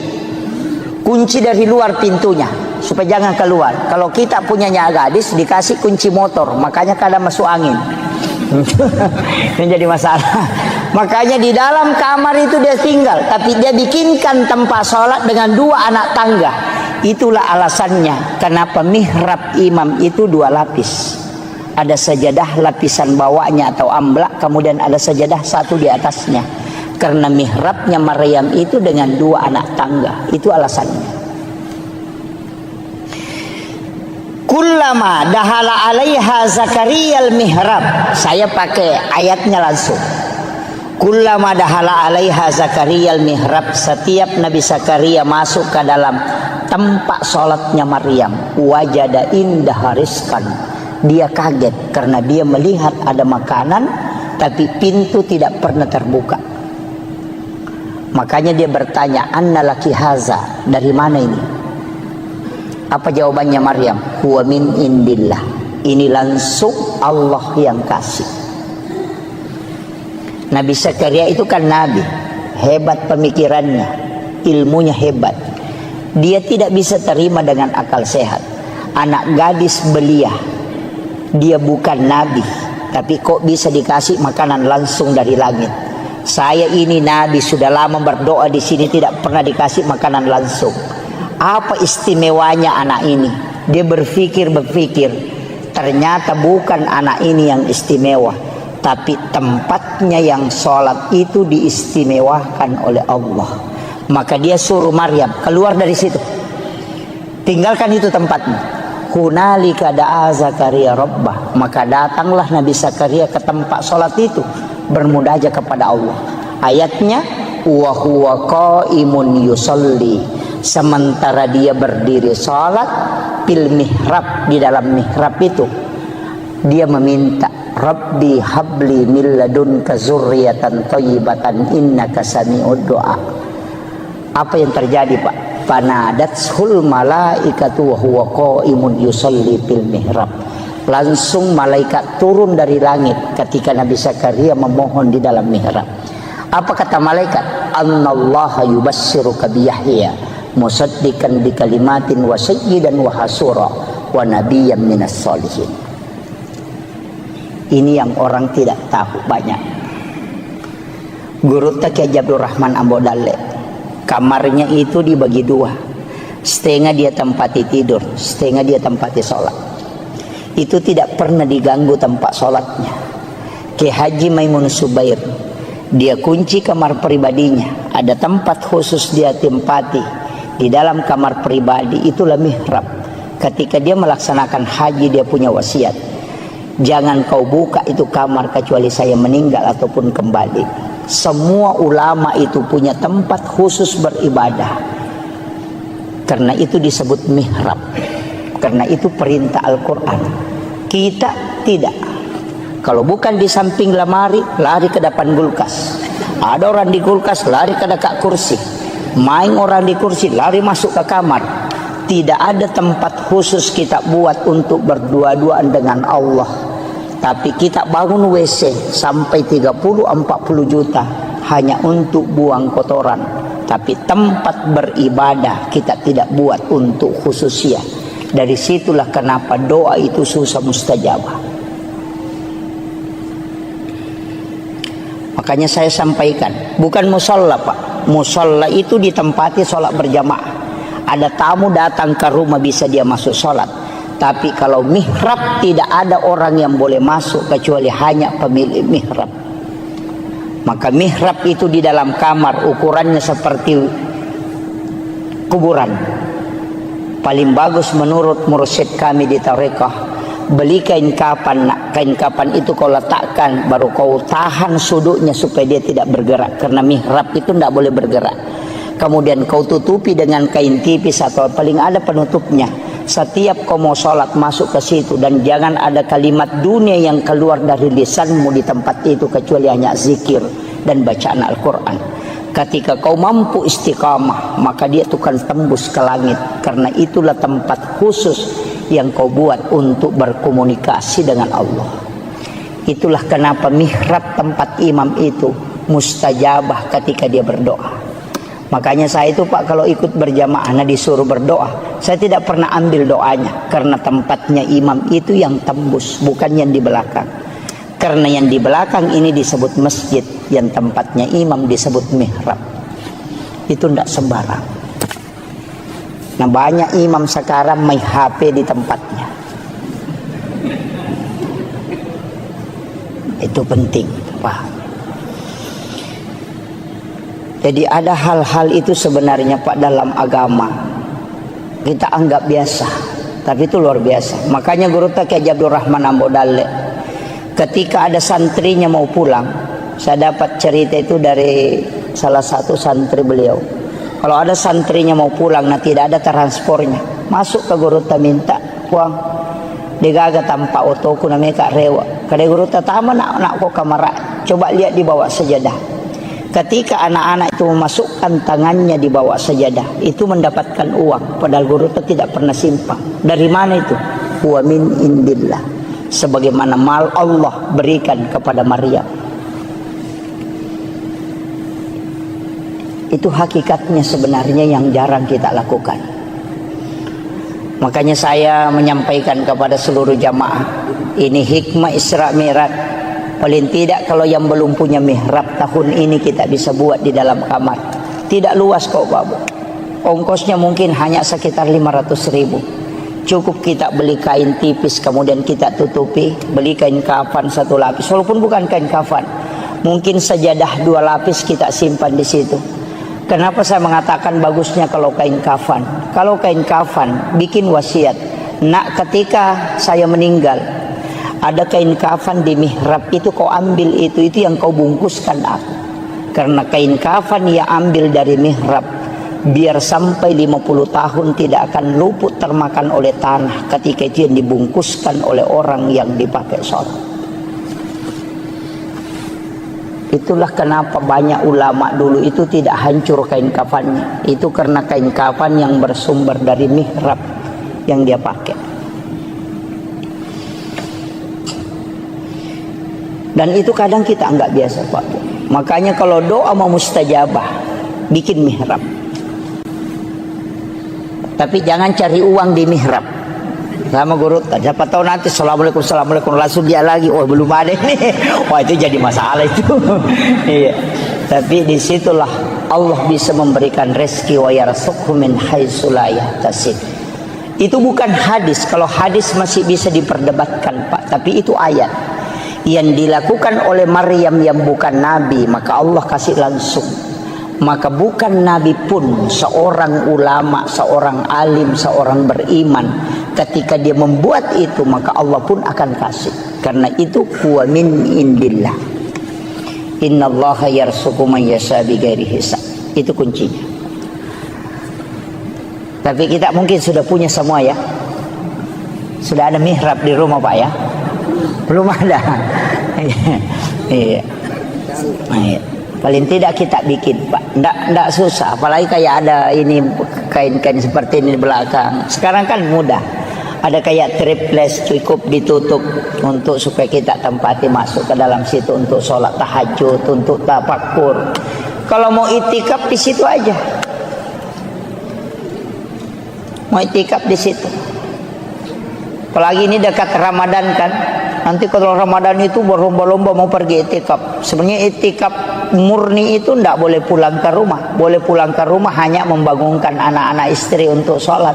Kunci dari luar pintunya, supaya jangan keluar. Kalau kita punyanya gadis, dikasih kunci motor, makanya kadang masuk angin. Ini jadi masalah. Makanya di dalam kamar itu dia tinggal, tapi dia bikinkan tempat sholat dengan 2 anak tangga. Itulah alasannya kenapa mihrab imam itu 2 lapis. Ada sajadah lapisan bawahnya atau amblak, kemudian ada sajadah satu di atasnya. Karena mihrabnya Maryam itu dengan 2 anak tangga. Itu alasannya. Kullama dahala alaiha Zakaria al-mihrab. Saya pakai ayatnya langsung. Kullama dahala alaiha Zakaria al-mihrab. Setiap Nabi Zakaria masuk ke dalam tempat sholatnya Maryam, wajada indah rizqan. Dia kaget karena dia melihat ada makanan, tapi pintu tidak pernah terbuka. Makanya dia bertanya, anna laki haza, dari mana ini? Apa jawabannya Maryam? Huwa min indillah. Ini langsung Allah yang kasih. Nabi Zakaria itu kan nabi, hebat pemikirannya, ilmunya hebat. Dia tidak bisa terima dengan akal sehat. Anak gadis belia, dia bukan nabi, tapi kok bisa dikasih makanan langsung dari langit? Saya ini nabi, sudah lama berdoa di sini tidak pernah dikasih makanan langsung. Apa istimewanya anak ini? Dia berpikir, ternyata bukan anak ini yang istimewa, tapi tempatnya yang sholat itu diistimewakan oleh Allah. Maka dia suruh Maryam keluar dari situ, tinggalkan itu tempatnya. Hunalika da'a Zakaria rabbah. Maka datanglah Nabi Zakaria ke tempat sholat itu, bermunajat kepada Allah. Ayatnya, wa huwa qaimun yusalli. Sementara dia berdiri sholat, fil mihrab, di dalam mihrab itu, dia meminta, Rabbi habli min ladunka zurriyatan thayyibatan innaka sami'ud du'a. Apa yang terjadi, Pak? Fanadatul malaikatu wa huwa qaimun yusalli fil mihrab. Langsung malaikat turun dari langit ketika Nabi Zakaria memohon di dalam mihrab. Apa kata malaikat? Annallaha yubassiruka bi Yahya musaddiqan bi kalimatin wa sayyidan wa hasura wa nabiyyan minas sholihin. Ini yang orang tidak tahu banyak. Guru Taki Abdul Rahman Ambodale, kamarnya itu dibagi 2. Setengah dia tempati tidur, setengah dia tempati sholat. Itu tidak pernah diganggu tempat sholatnya. Ki Haji Maimun Subair, dia kunci kamar pribadinya. Ada tempat khusus dia tempati di dalam kamar pribadi, itulah mihrab. Ketika dia melaksanakan haji, dia punya wasiat, jangan kau buka itu kamar kecuali saya meninggal ataupun kembali. Semua ulama itu punya tempat khusus beribadah. Karena itu disebut mihrab. Karena itu perintah Al-Quran. Kita Tidak. Kalau bukan di samping lemari, lari ke depan kulkas. Ada orang di kulkas, lari ke dekat kursi. Main orang di kursi, lari masuk ke kamar. Tidak ada tempat khusus kita buat untuk berdua-duaan dengan Allah. Tapi kita bangun WC sampai 30-40 juta hanya untuk buang kotoran. Tapi tempat beribadah kita tidak buat untuk khususia. Dari situlah kenapa doa itu susah mustajabah. Makanya saya sampaikan, bukan musola Pak. Musola itu ditempati sholat berjamaah. Ada tamu datang ke rumah bisa dia masuk sholat. Tapi kalau mihrab tidak ada orang yang boleh masuk kecuali hanya pemilik mihrab. Maka mihrab itu di dalam kamar ukurannya seperti kuburan. Paling bagus menurut mursyid kami di tarekah, beli kain kapan. Kain kapan itu kau letakkan, baru kau tahan sudutnya supaya dia tidak bergerak, karena mihrab itu tidak boleh bergerak. Kemudian kau tutupi dengan kain tipis atau paling ada penutupnya. Setiap kau mau sholat masuk ke situ, dan jangan ada kalimat dunia yang keluar dari lisanmu di tempat itu kecuali hanya zikir dan bacaan Al-Quran. Ketika kau mampu istiqamah, maka dia akan tembus ke langit, karena itulah tempat khusus yang kau buat untuk berkomunikasi dengan Allah. Itulah kenapa mihrab tempat imam itu mustajabah ketika dia berdoa. Makanya saya itu Pak, kalau ikut berjamaah disuruh berdoa, saya tidak pernah ambil doanya, karena tempatnya imam itu yang tembus, bukan yang di belakang. Karena yang di belakang ini disebut masjid, yang tempatnya imam disebut mihrab. Itu tidak sembarang. Nah, banyak imam sekarang main HP di tempatnya. Itu penting, Pak. Jadi ada hal-hal itu sebenarnya Pak dalam agama kita anggap biasa, tapi itu luar biasa. Makanya Guru Kiai Abdul Rahman Ambodale, ketika ada santrinya mau pulang, saya dapat cerita itu dari salah satu santri beliau. Kalau ada santrinya mau pulang, tidak ada transportnya, masuk ke Guru minta uang, digaga tanpa otoku namanya Kak Rewa. Kada Guru tama nak kok kamar, coba lihat di bawah sajadah. Ketika anak-anak itu memasukkan tangannya di bawah sajadah, itu mendapatkan uang, padahal Guru tidak pernah simpang. Dari mana itu? Wa min indillah, sebagaimana mal Allah berikan kepada Maryam. Itu hakikatnya sebenarnya yang jarang kita lakukan. Makanya saya menyampaikan kepada seluruh jamaah, ini hikmah Isra Mi'raj. Paling tidak kalau yang belum punya mihrab, tahun ini kita bisa buat di dalam kamar. Tidak luas kok Bapak. Ongkosnya mungkin hanya sekitar 500.000. Cukup kita beli kain tipis, kemudian kita tutupi, beli kain kafan 1 lapis, walaupun bukan kain kafan, mungkin sajadah 2 lapis kita simpan di situ. Kenapa saya mengatakan bagusnya kalau kain kafan? Kalau kain kafan, bikin wasiat, nak ketika saya meninggal, ada kain kafan di mihrab itu kau ambil itu yang kau bungkuskan aku. Karena kain kafan yang ambil dari mihrab, biar sampai 50 tahun tidak akan luput termakan oleh tanah ketika itu yang dibungkuskan oleh orang yang dipakai sholat. Itulah kenapa banyak ulama dulu itu tidak hancur kain kafannya. Itu karena kain kafan yang bersumber dari mihrab yang dia pakai. Dan itu kadang kita anggap biasa Pak. Makanya kalau doa mau mustajabah, bikin mihrab. Tapi jangan cari uang di mihrab. Sama Guru, siapa tahu nanti assalamualaikum langsung dia lagi, oh belum ada ini, wah itu jadi masalah itu. Iya. Tapi disitulah Allah bisa memberikan rezeki, wa yarzuqhu min haitsu la yahtasib. Itu bukan hadis. Kalau hadis masih bisa diperdebatkan Pak, tapi itu ayat yang dilakukan oleh Maryam yang bukan nabi, maka Allah kasih langsung. Maka bukan nabi pun, seorang ulama, seorang alim, seorang beriman, ketika dia membuat itu, maka Allah pun akan kasih. Karena itu huwa min indillah. Innallaha yarzuqu man yasha bighairi hisab. Itu kuncinya. Tapi kita mungkin sudah punya semua ya. Sudah ada mihrab di rumah Pak ya. Belum ada. Iya. Iya. Paling tidak kita bikin, Pak. Nggak susah. Apalagi kayak ada ini kain-kain seperti ini di belakang. Sekarang kan mudah. Ada kayak triples, cukup ditutup untuk supaya kita tempati masuk ke dalam situ untuk sholat tahajud, untuk tafakur. Kalau mau itikaf di situ aja. Mau itikaf di situ. Apalagi ini dekat Ramadan kan. Nanti kalau Ramadan itu berlomba-lomba mau pergi itikaf. Sebenarnya itikaf murni itu tidak boleh pulang ke rumah. Boleh pulang ke rumah hanya membangunkan anak-anak istri untuk sholat.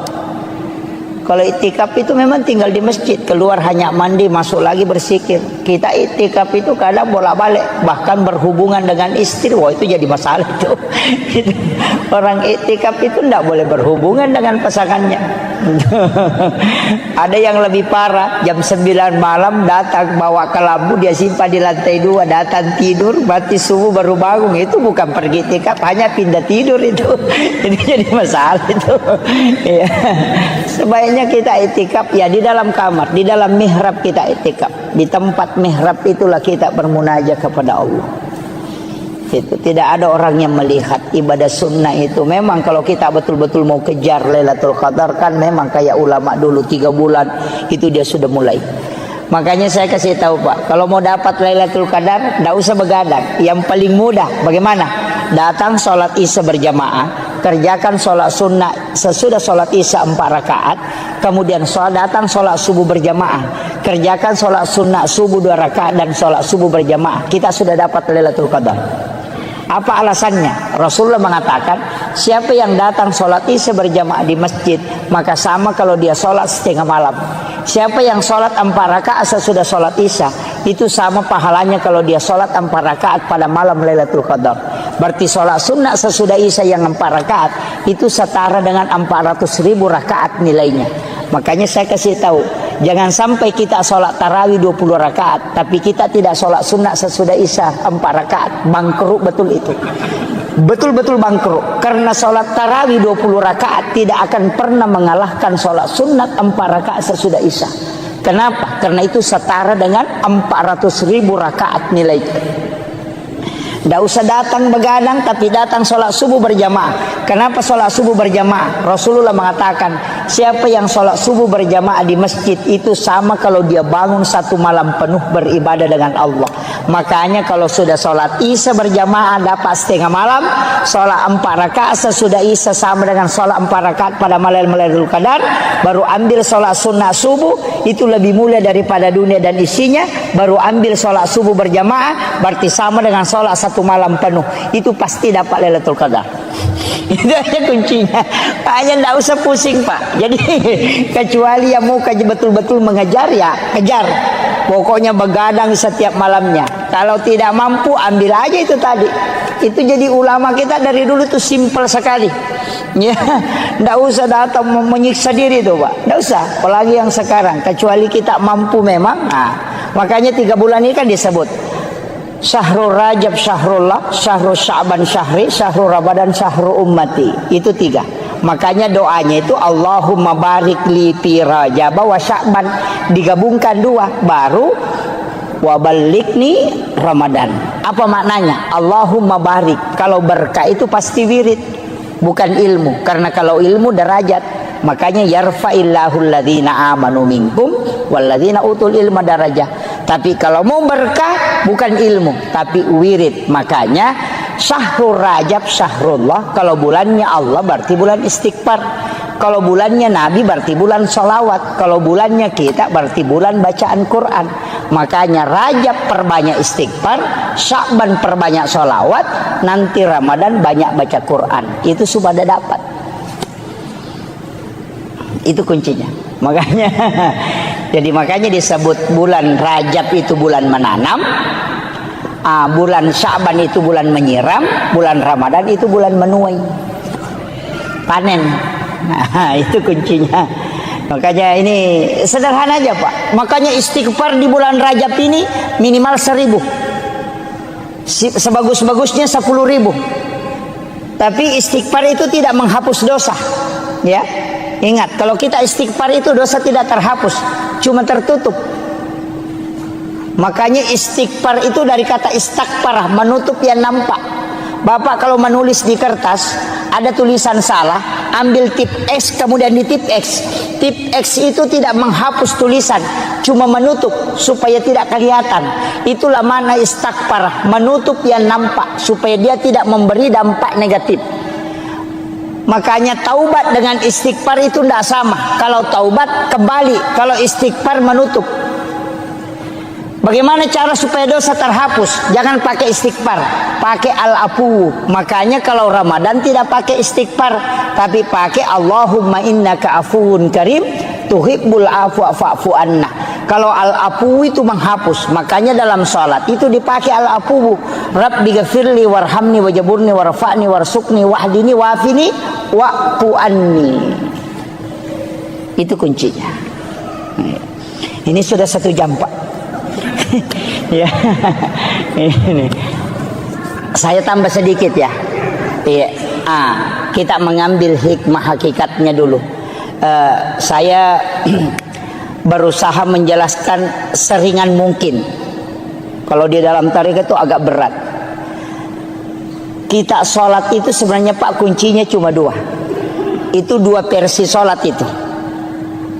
Kalau itikaf itu memang tinggal di masjid, keluar hanya mandi, masuk lagi bersikir. Kita itikaf itu kadang bolak-balik, bahkan berhubungan dengan istri. Wah, itu jadi masalah itu. Orang itikaf itu tidak boleh berhubungan dengan pasangannya. Ada yang lebih parah, jam 9 malam datang bawa kelambu, dia simpan di lantai 2, datang tidur, mati subuh baru bangun. Itu bukan pergi itikaf, hanya pindah tidur itu. Jadi masalah itu. Ya. Sebaiknya kita itikaf ya di dalam kamar, di dalam mihrab kita itikaf. Di tempat mihrab itulah kita bermunajat kepada Allah. Itu tidak ada orang yang melihat ibadah sunnah itu. Memang kalau kita betul-betul mau kejar Lailatul Qadar kan memang kayak ulama dulu 3 bulan itu dia sudah mulai. Makanya saya kasih tahu Pak, kalau mau dapat Lailatul Qadar tidak usah begadang. Yang paling mudah bagaimana? Datang sholat isya berjamaah, kerjakan sholat sunnah sesudah sholat isya 4 rakaat, kemudian datang sholat subuh berjamaah, kerjakan sholat sunnah subuh 2 rakaat dan sholat subuh berjamaah. Kita sudah dapat Lailatul Qadar. Apa alasannya? Rasulullah mengatakan, siapa yang datang sholat isya berjamaah di masjid, maka sama kalau dia sholat setengah malam. Siapa yang sholat 4 rakaat sesudah sholat isya, itu sama pahalanya kalau dia sholat 4 rakaat pada malam Lailatul Qadar. Berarti sholat sunnah sesudah isya yang 4 rakaat itu setara dengan 400.000 rakaat nilainya. Makanya saya kasih tahu, jangan sampai kita sholat tarawih 20 rakaat, tapi kita tidak sholat sunnah sesudah isya 4 rakaat. Bangkrut betul itu. Betul-betul bangkrut. Karena sholat tarawih 20 rakaat tidak akan pernah mengalahkan sholat sunnah 4 rakaat sesudah isya. Kenapa? Karena itu setara dengan 400.000 rakaat nilai itu. Tidak usah datang begadang, tapi datang sholat subuh berjamaah. Kenapa sholat subuh berjamaah? Rasulullah mengatakan, siapa yang sholat subuh berjamaah di masjid itu sama kalau dia bangun 1 malam penuh beribadah dengan Allah. Makanya kalau sudah sholat isya berjamaah dapat setengah malam, sholat 4 rakaat sesudah isya sama dengan sholat 4 rakaat pada malam Lailatul Qadar, baru ambil sholat sunnah subuh, itu lebih mulia daripada dunia dan isinya, baru ambil sholat subuh berjamaah, berarti sama dengan sholat 1 malam penuh, itu pasti dapat Lailatul Qadar. Itu aja kuncinya. Hanya tidak usah pusing Pak. Jadi kecuali yang mau betul-betul mengejar ya kejar. Pokoknya begadang setiap malamnya. Kalau tidak mampu ambil aja itu tadi. Itu jadi ulama kita dari dulu tuh simpel sekali. Ya, tidak usah datang menyiksa diri tuh Pak. Tidak usah. Apalagi yang sekarang. Kecuali kita mampu memang. Nah, makanya 3 bulan ini kan disebut Syahrul Rajab Syahrullah, Syahrul Sya'ban Syahri, Syahrul Ramadan Syahrul Ummati. Itu 3. Makanya doanya itu Allahumma barik li fi Rajab wa Sya'ban, digabungkan 2 baru wa balikni Ramadan. Apa maknanya? Allahumma barik. Kalau berkah itu pasti wirid, bukan ilmu. Karena kalau ilmu derajat. Makanya yarfa'illahu alladhina amanu minkum walladhina utul ilma darajah. Tapi kalau mau berkah bukan ilmu tapi wirid. Makanya Syahrul Rajab Syahrullah, kalau bulannya Allah berarti bulan istighfar. Kalau bulannya Nabi berarti bulan sholawat. Kalau bulannya kita berarti bulan bacaan Quran. Makanya Rajab perbanyak istighfar, Sya'ban perbanyak sholawat, nanti Ramadan banyak baca Quran. Itu sudah dapat. Itu kuncinya. Makanya jadi makanya disebut bulan Rajab itu bulan menanam, bulan Sya'ban itu bulan menyiram, bulan Ramadan itu bulan menuai, panen. Nah, itu kuncinya. Makanya ini sederhana aja Pak. Makanya istighfar di bulan Rajab ini minimal 1.000. Sebagus-bagusnya 10.000. Tapi istighfar itu tidak menghapus dosa. Ya. Ingat, kalau kita istighfar itu dosa tidak terhapus, cuma tertutup. Makanya istighfar itu dari kata istakfarah, menutup yang nampak. Bapak kalau menulis di kertas ada tulisan salah, ambil tip X kemudian di tip X. Tip X itu tidak menghapus tulisan, cuma menutup supaya tidak kelihatan. Itulah makna istakfarah, menutup yang nampak supaya dia tidak memberi dampak negatif. Makanya taubat dengan istighfar itu tidak sama. Kalau taubat kembali, kalau istighfar menutup. Bagaimana cara supaya dosa terhapus? Jangan pakai istighfar, pakai al-afu. Makanya kalau Ramadan tidak pakai istighfar, tapi pakai Allahumma innaka afuwun karim tuhibbul afwa fa'fu anna. Kalau al-afu itu menghapus, makanya dalam salat itu dipakai al-afu. Rabbi ghafirli warhamni wajaburni warfa'ni warsukni wahdini wafini wa'fu anni. Itu kuncinya. Ini sudah 1 jam Pak. Ya, ini saya tambah sedikit ya. Iya, kita mengambil hikmah hakikatnya dulu. Saya berusaha menjelaskan seringan mungkin. Kalau di dalam tarekat itu agak berat. Kita sholat itu sebenarnya Pak kuncinya cuma 2. Itu 2 versi sholat itu.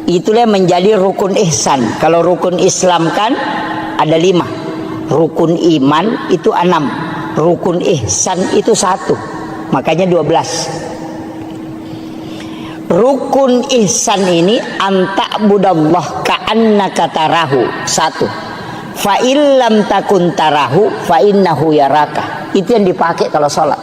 Itulah yang menjadi rukun ihsan. Kalau rukun Islam kan ada 5, rukun iman itu 6, rukun ihsan itu 1, makanya 12. Rukun ihsan ini anta'budallah ka'annaka tarahu, 1. Fa illam takun tarahu fa innahu yaraka. Itu yang dipakai kalau sholat.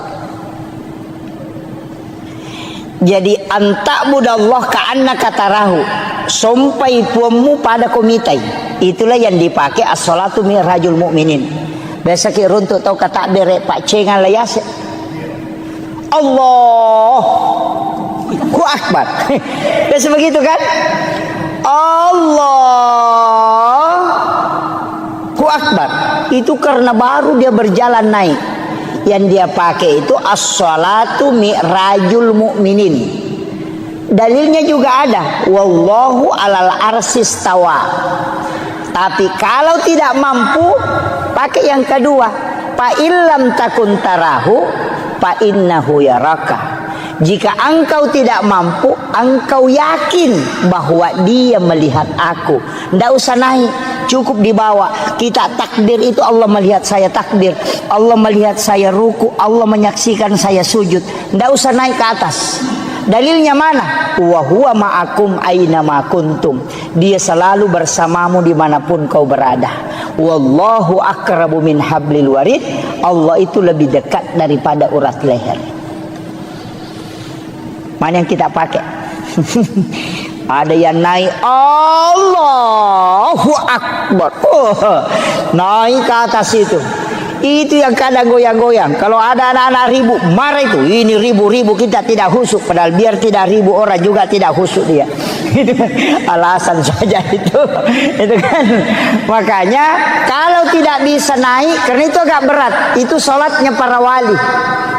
Jadi anta'budallah ka'annaka tarahu, sampai puamu pada komitai. Itulah yang dipakai as-salatu mi'rajul mu'minin. Biasa ki runtuk tau kata bere Pak Cengan layas. Allahu akbar. Biasa begitu kan? Allahu akbar. Itu karena baru dia berjalan naik. Yang dia pakai itu as-salatu mi'rajul mu'minin. Dalilnya juga ada, wallahu alal arsis tawa. Tapi kalau tidak mampu, pakai yang kedua, fa illam takun tarahu fa innahu yaraka. Jika engkau tidak mampu, engkau yakin bahwa dia melihat aku. Tidak usah naik, cukup dibawa. Kita takbir itu Allah melihat saya takbir, Allah melihat saya ruku, Allah menyaksikan saya sujud. Tidak usah naik ke atas. Dalilnya mana? Wa huwa ma'akum aina ma kuntum. Dia selalu bersamamu dimanapun kau berada. Wallahu akrabu min hablil warid. Allah itu lebih dekat daripada urat leher. Mana yang kita pakai? Ada yang naik Allahu Akbar, naik ke atas itu. Itu yang kadang goyang-goyang. Kalau ada anak-anak ribu, marah itu. Ini ribu-ribu kita tidak husuk. Padahal biar tidak ribu orang juga tidak husuk dia. Itu alasan saja itu. Itu kan. Makanya kalau tidak bisa naik, karena itu agak berat. Itu sholatnya para wali.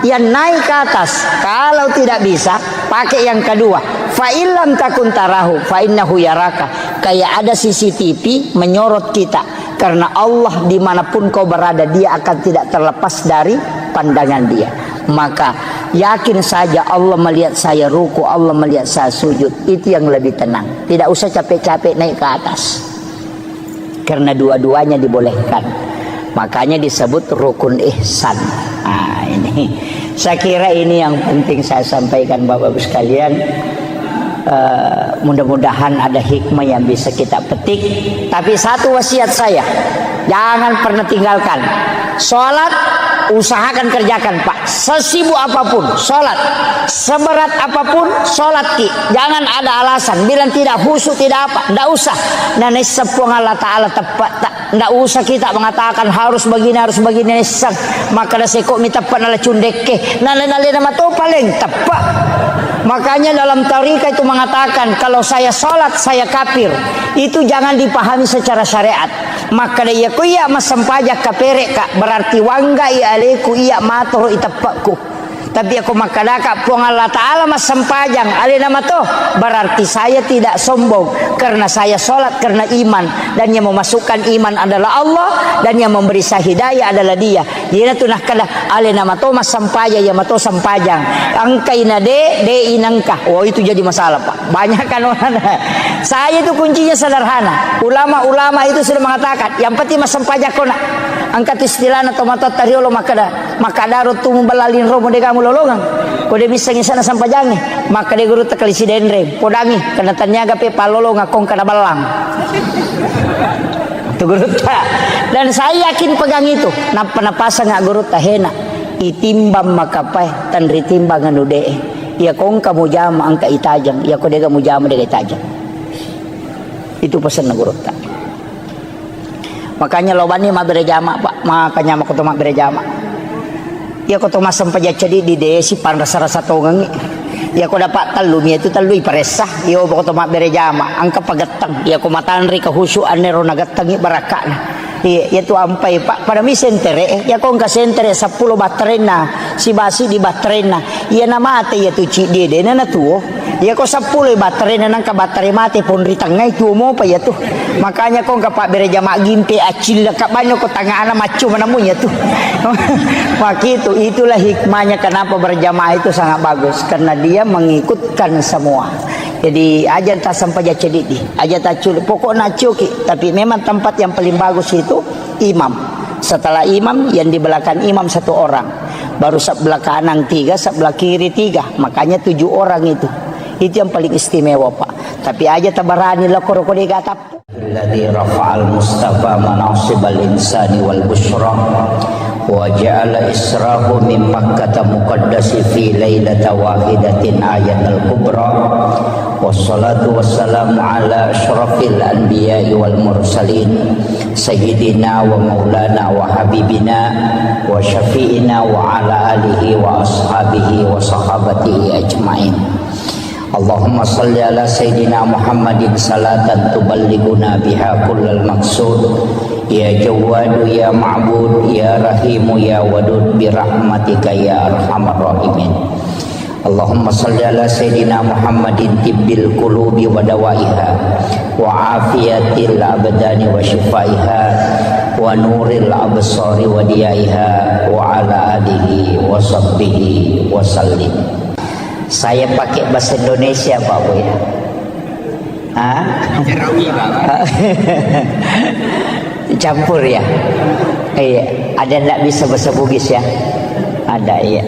Yang naik ke atas. Kalau tidak bisa, pakai yang kedua. Fa illam takun tarahu fa innahu yaraka. Kayak ada CCTV menyorot kita. Karena Allah dimanapun kau berada, dia akan tidak terlepas dari pandangan dia. Maka yakin saja Allah melihat saya ruku, Allah melihat saya sujud. Itu yang lebih tenang. Tidak usah capek-capek naik ke atas. Karena dua-duanya dibolehkan. Makanya disebut rukun ihsan. Nah, ini saya kira ini yang penting saya sampaikan Bapak-Ibu sekalian. Mudah-mudahan ada hikmah yang bisa kita petik. Tapi satu wasiat saya, jangan pernah tinggalkan sholat. Usahakan kerjakan Pak, sesibuk apapun sholat, seberat apapun sholat ki. Jangan ada alasan bilang tidak khusyuk tidak apa, tidak usah. Dan sepung Allah Ta'ala tepat, tidak usah kita mengatakan harus begini nesang. Maka dah sekok minta tepat nala cundeke nala nama tu paling tepat. Makanya dalam tarikah itu mengatakan kalau saya sholat saya kafir. Itu jangan dipahami secara syariat. Maka dia kuya masam pajak kaperek kak berarti wangga ia aleku iya matoro itapakku. Tapi aku makadaka puang Allah Ta'ala mas sempajang ali nama toh, berarti saya tidak sombong karena saya sholat karena iman, dan yang memasukkan iman adalah Allah, dan yang memberi saya hidayah adalah Dia. Dia tunah kada ali nama toh mas sampaja ya mato sampajang angkaina de inangkah. Oh itu jadi masalah Pak, banyak kan orang. Saya itu kuncinya sederhana. Ulama-ulama itu sudah mengatakan yang penting mas sampaja kona angkat istilahna tomato tariolo makadaro tumu balalin romo de kamu lolongan. Kode bisa ngisana sampajange maka de guru tekali sidendre podangi kana tanyaga pe palolo ngakong kana balang. Tu guru ta. Dan saya yakin pegang itu. Napasa nga guru tahena itimbang makapai tan ritimbang anu dee. Ya kong kamu jama angka itajang, ya kode kamu jama de itajang. Itu pesan guru ta. Makanya lobani ma berjama Pak, makanya ma kutu ma berjama. Ya kutu ma sampaja cedi di desi pan rasa-rasa tongangi. Ya ko dapat talu mi itu talu iparesah. Ya kutu ma berjama angka pagatang. Ya ko matanri kehusuan nero nagatangi barakana. Ya tu ampai Pak pada mi sentere ya ko ka sentere 10 baterena si basi di baterena. Ya nama ate ya tu ci de na tuo. Ya ko 10 baterena nang ka batere mate pun ritangai tuo mo pa ya tu. Makanya kau Pak berjamaah gimpe acil kak banyak kau tangga anak macu manamunya tuh. Maka itulah hikmahnya kenapa berjamaah itu sangat bagus, karena dia mengikutkan semua. Jadi aja tak sampai jadi di, aja tak culi pokoknya cuki. Tapi memang tempat yang paling bagus itu imam. Setelah imam yang di belakang imam 1 orang, baru sebelah kanan 3, sebelah kiri 3. Makanya 7 orang itu. Itu yang paling istimewa Pak. Tapi aja tabarani lah koro-koro gatap. Alladzi rafa'al mustafa manasibal insani wal busyra wa ja'ala israhu min makkah muqaddasi fi lailata wahidatin ayatul kubra wassalatu wassalamu ala asyrafil anbiya'i wal mursalin sayyidina wa maulana wa habibina wa syafi'ina wa ala alihi wa ashabihi wa sahabatihi ajma'in. Allahumma salli ala Sayyidina Muhammadin salatan tuballighuna biha kullal maqsud ya Jawwadu ya Ma'bud ya Rahimu ya Wadud birahmatika ya Arhamar Rahimin. Allahumma salli ala Sayyidina Muhammadin tibbil qulubi wa dawaiha wa afiyatil abdani wa shifaiha wa nuril absari wa diyaiha wa ala alihi wa sahbihi wa sallim. Saya pakai bahasa Indonesia Pak Bu ya. Campur ya. Iya, ada enggak bisa bahasa Bugis ya? Ada ya.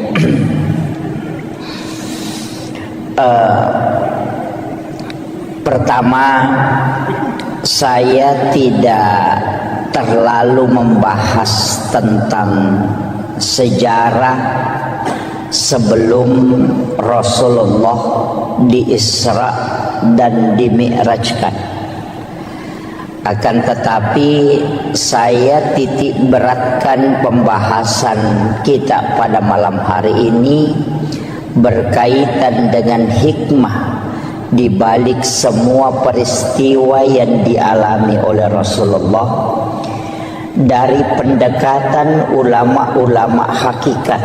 Pertama, saya tidak terlalu membahas tentang sejarah sebelum Rasulullah diisra dan dimi'rajkan. Akan tetapi saya titik beratkan pembahasan kita pada malam hari ini berkaitan dengan hikmah di balik semua peristiwa yang dialami oleh Rasulullah dari pendekatan ulama-ulama hakikat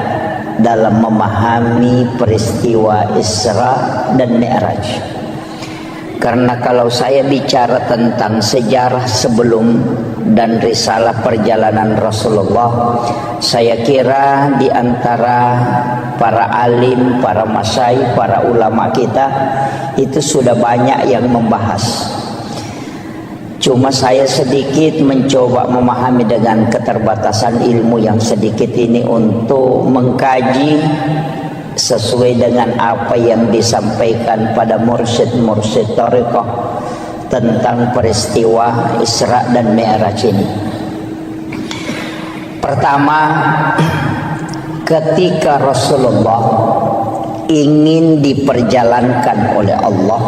dalam memahami peristiwa Isra dan Mi'raj. Karena kalau saya bicara tentang sejarah sebelum dan risalah perjalanan Rasulullah, saya kira di antara para alim, para masyayikh, para ulama kita itu sudah banyak yang membahas. Cuma saya sedikit mencoba memahami dengan keterbatasan ilmu yang sedikit ini untuk mengkaji sesuai dengan apa yang disampaikan pada mursyid-mursyid thariqah tentang peristiwa Isra dan Mi'raj ini. Pertama, ketika Rasulullah ingin diperjalankan oleh Allah,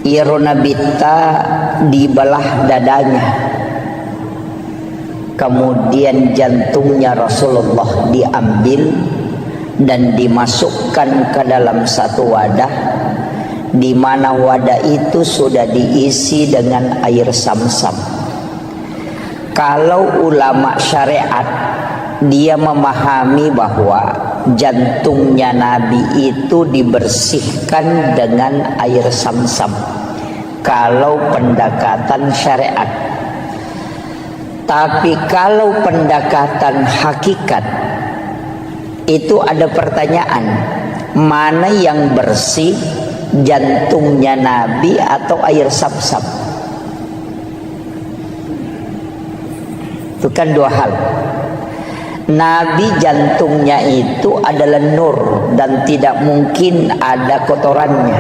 Irona Bita dibelah dadanya, kemudian jantungnya Rasulullah diambil dan dimasukkan ke dalam satu wadah, di mana wadah itu sudah diisi dengan air Zamzam. Kalau ulama syariat dia memahami bahwa jantungnya Nabi itu dibersihkan dengan air Zamzam kalau pendekatan syariat. Tapi kalau pendekatan hakikat itu ada pertanyaan, mana yang bersih, jantungnya Nabi atau air Zamzam? Itu kan dua hal. Nabi jantungnya itu adalah nur dan tidak mungkin ada kotorannya.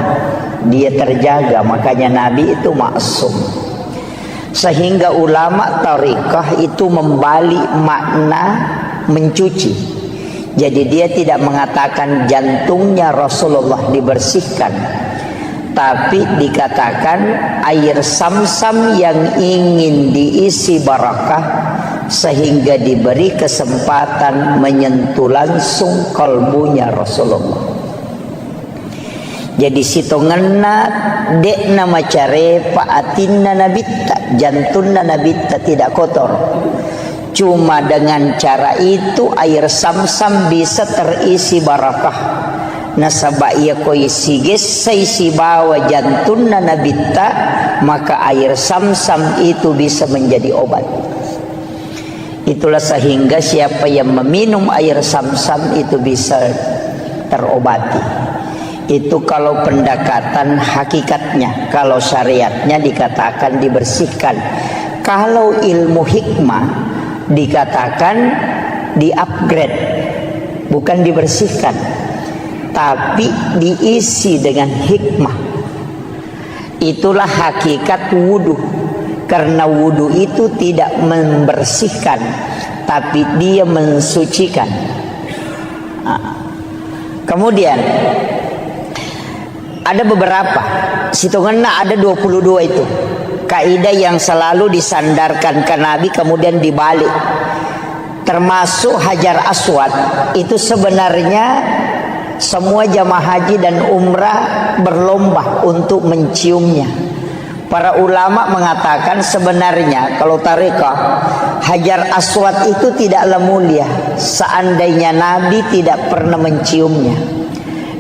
Dia terjaga, makanya Nabi itu maksum. Sehingga ulama tariqah itu membalik makna mencuci. Jadi dia tidak mengatakan jantungnya Rasulullah dibersihkan, tapi dikatakan air Zamzam yang ingin diisi barakah sehingga diberi kesempatan menyentuh langsung kalbunya Rasulullah. Jadi situ ngena dekna macare paatinna nabitta, jantungna nabitta tidak kotor. Cuma dengan cara itu air Zamzam bisa terisi barakah. Nasaba ia koi siges saisi bawa jantungna nabitta, maka air Zamzam itu bisa menjadi obat. Itulah sehingga siapa yang meminum air Zamzam itu bisa terobati. Itu kalau pendekatan hakikatnya. Kalau syariatnya dikatakan dibersihkan. Kalau ilmu hikmah dikatakan di-upgrade, bukan dibersihkan, tapi diisi dengan hikmah. Itulah hakikat wudu. Karena wudu itu tidak membersihkan, tapi dia mensucikan. Kemudian ada beberapa, hitungannya ada 22 itu kaidah yang selalu disandarkan ke Nabi kemudian dibalik. Termasuk Hajar Aswad itu sebenarnya semua jamaah haji dan umrah berlomba untuk menciumnya. Para ulama mengatakan sebenarnya kalau tarekat Hajar Aswad itu tidaklah mulia seandainya Nabi tidak pernah menciumnya.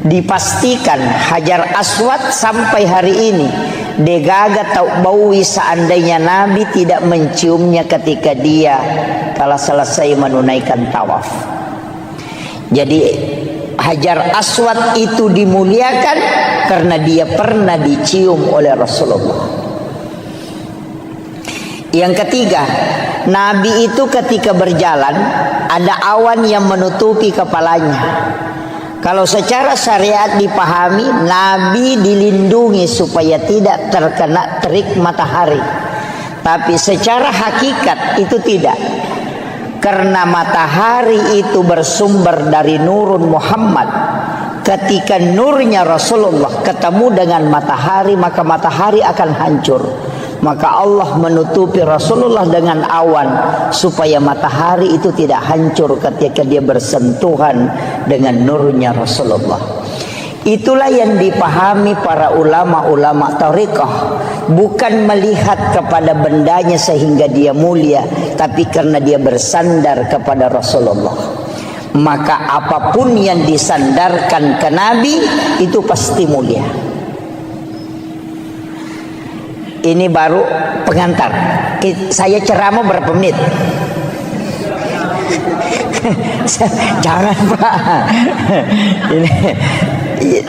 Dipastikan Hajar Aswad sampai hari ini degaga tau baui seandainya Nabi tidak menciumnya ketika dia telah selesai menunaikan tawaf. Jadi Hajar Aswad itu dimuliakan karena dia pernah dicium oleh Rasulullah. Yang ketiga, Nabi itu ketika berjalan ada awan yang menutupi kepalanya. Kalau secara syariat dipahami, Nabi dilindungi supaya tidak terkena terik matahari. Tapi secara hakikat itu tidak. Karena matahari itu bersumber dari nurun Muhammad. Ketika nurnya Rasulullah ketemu dengan matahari, maka matahari akan hancur. Maka Allah menutupi Rasulullah dengan awan supaya matahari itu tidak hancur ketika dia bersentuhan dengan nurnya Rasulullah. Itulah yang dipahami para ulama-ulama tariqah, bukan melihat kepada bendanya sehingga dia mulia, tapi karena dia bersandar kepada Rasulullah. Maka apapun yang disandarkan ke Nabi itu pasti mulia. Ini baru pengantar. Saya ceramah berapa menit? Jangan Pak. Ini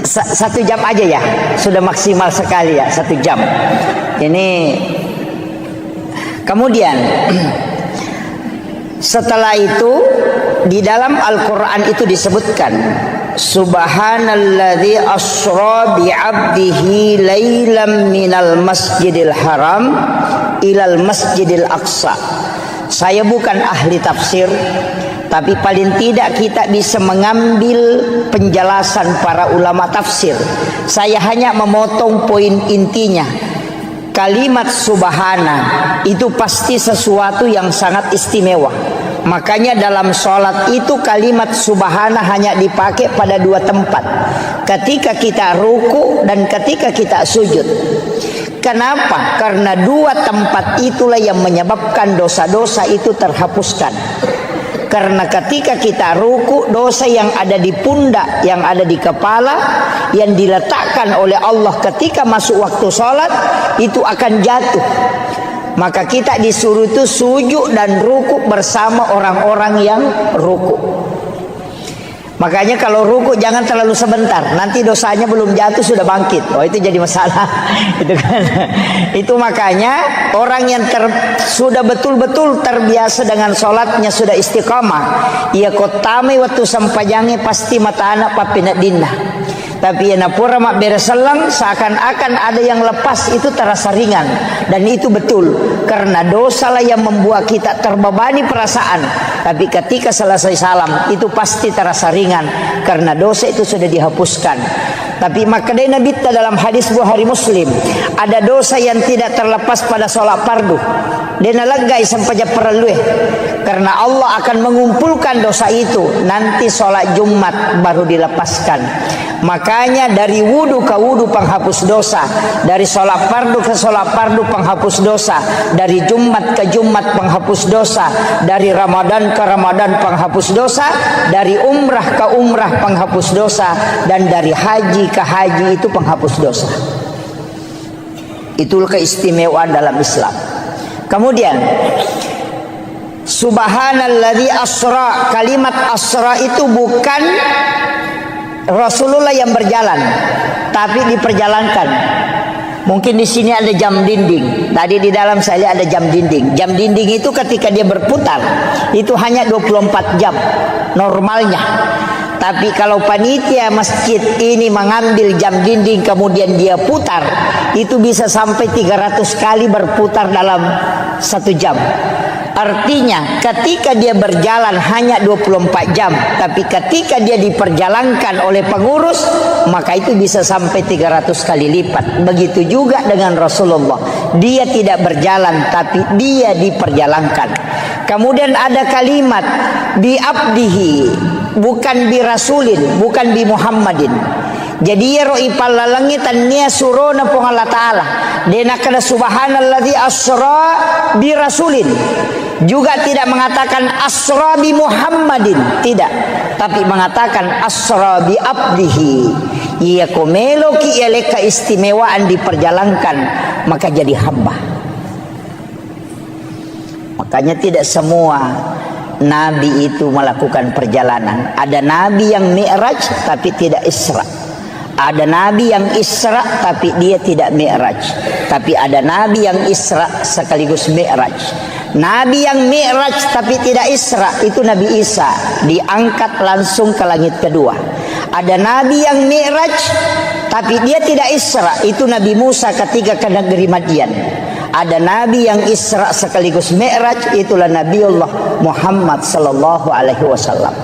1 jam aja ya. Sudah maksimal sekali ya 1 jam. Ini kemudian setelah itu di dalam Al-Quran itu disebutkan Subhanalladzi asra bi'abdihi lailam minal masjidil haram ilal masjidil aqsa. Saya bukan ahli tafsir, tapi paling tidak kita bisa mengambil penjelasan para ulama tafsir. Saya hanya memotong poin intinya. Kalimat subhana itu pasti sesuatu yang sangat istimewa. Makanya dalam sholat itu kalimat subhana hanya dipakai pada 2 tempat. Ketika kita ruku dan ketika kita sujud. Kenapa? Karena 2 tempat itulah yang menyebabkan dosa-dosa itu terhapuskan. Karena ketika kita ruku, dosa yang ada di pundak, yang ada di kepala, yang diletakkan oleh Allah ketika masuk waktu sholat, itu akan jatuh. Maka kita disuruh itu sujud dan ruku bersama orang-orang yang ruku. Makanya kalau ruku jangan terlalu sebentar, nanti dosanya belum jatuh sudah bangkit. Oh, itu jadi masalah. Itu kan. Itu makanya orang yang sudah betul-betul terbiasa dengan sholatnya, sudah istiqamah, ia kotame waktu sampajange pasti mata anak papinat dinah. Tapi yang pura mak bereselang seakan-akan ada yang lepas, itu terasa ringan. Dan itu betul, karena dosa lah yang membuat kita terbebani perasaan. Tapi ketika selesai salam, itu pasti terasa ringan, karena dosa itu sudah dihapuskan. Tapi makanya Nabi dalam hadis Bukhari Muslim, ada dosa yang tidak terlepas pada sholat fardu. Dia nalagai sampai perlu, karena Allah akan mengumpulkan dosa itu nanti sholat Jumat baru dilepaskan. Makanya dari wudu ke wudu penghapus dosa, dari sholat fardu ke sholat fardu penghapus dosa, dari Jumat ke Jumat penghapus dosa, dari Ramadan ke Ramadan penghapus dosa, dari umrah ke umrah penghapus dosa, dan dari haji ke haji itu penghapus dosa. Itulah keistimewaan dalam Islam. Kemudian subhanalladzi asra, kalimat asra itu bukan Rasulullah yang berjalan, tapi diperjalankan. Mungkin di sini ada jam dinding. Tadi di dalam saya lihat ada jam dinding. Jam dinding itu ketika dia berputar, itu hanya 24 jam normalnya. Tapi kalau panitia masjid ini mengambil jam dinding kemudian dia putar, itu bisa sampai 300 kali berputar dalam 1 jam. Artinya ketika dia berjalan hanya 24 jam, tapi ketika dia diperjalankan oleh pengurus, maka itu bisa sampai 300 kali lipat. Begitu juga dengan Rasulullah, dia tidak berjalan tapi dia diperjalankan. Kemudian ada kalimat bi abdihi, bukan bi rasulin, bukan bi Muhammadin. Jadi roi palalangit tania surona pong Allah Ta'ala. Dena kada subhanalladzi asra bi rasulin. Juga tidak mengatakan asra bi Muhammadin, tidak, tapi mengatakan asra bi abdihi. Ia komelo ki ele keistimewaan diperjalankan, maka jadi hamba. Makanya tidak semua nabi itu melakukan perjalanan. Ada nabi yang mi'raj tapi tidak isra. Ada nabi yang isra tapi dia tidak mi'raj. Tapi ada nabi yang isra sekaligus mi'raj. Nabi yang mi'raj tapi tidak isra, itu Nabi Isa, diangkat langsung ke langit kedua. Ada nabi yang mi'raj tapi dia tidak isra, itu Nabi Musa ketika ke negeri Madian. Ada nabi yang isra sekaligus mi'raj, itulah Nabiullah Muhammad sallallahu alaihi wasallam.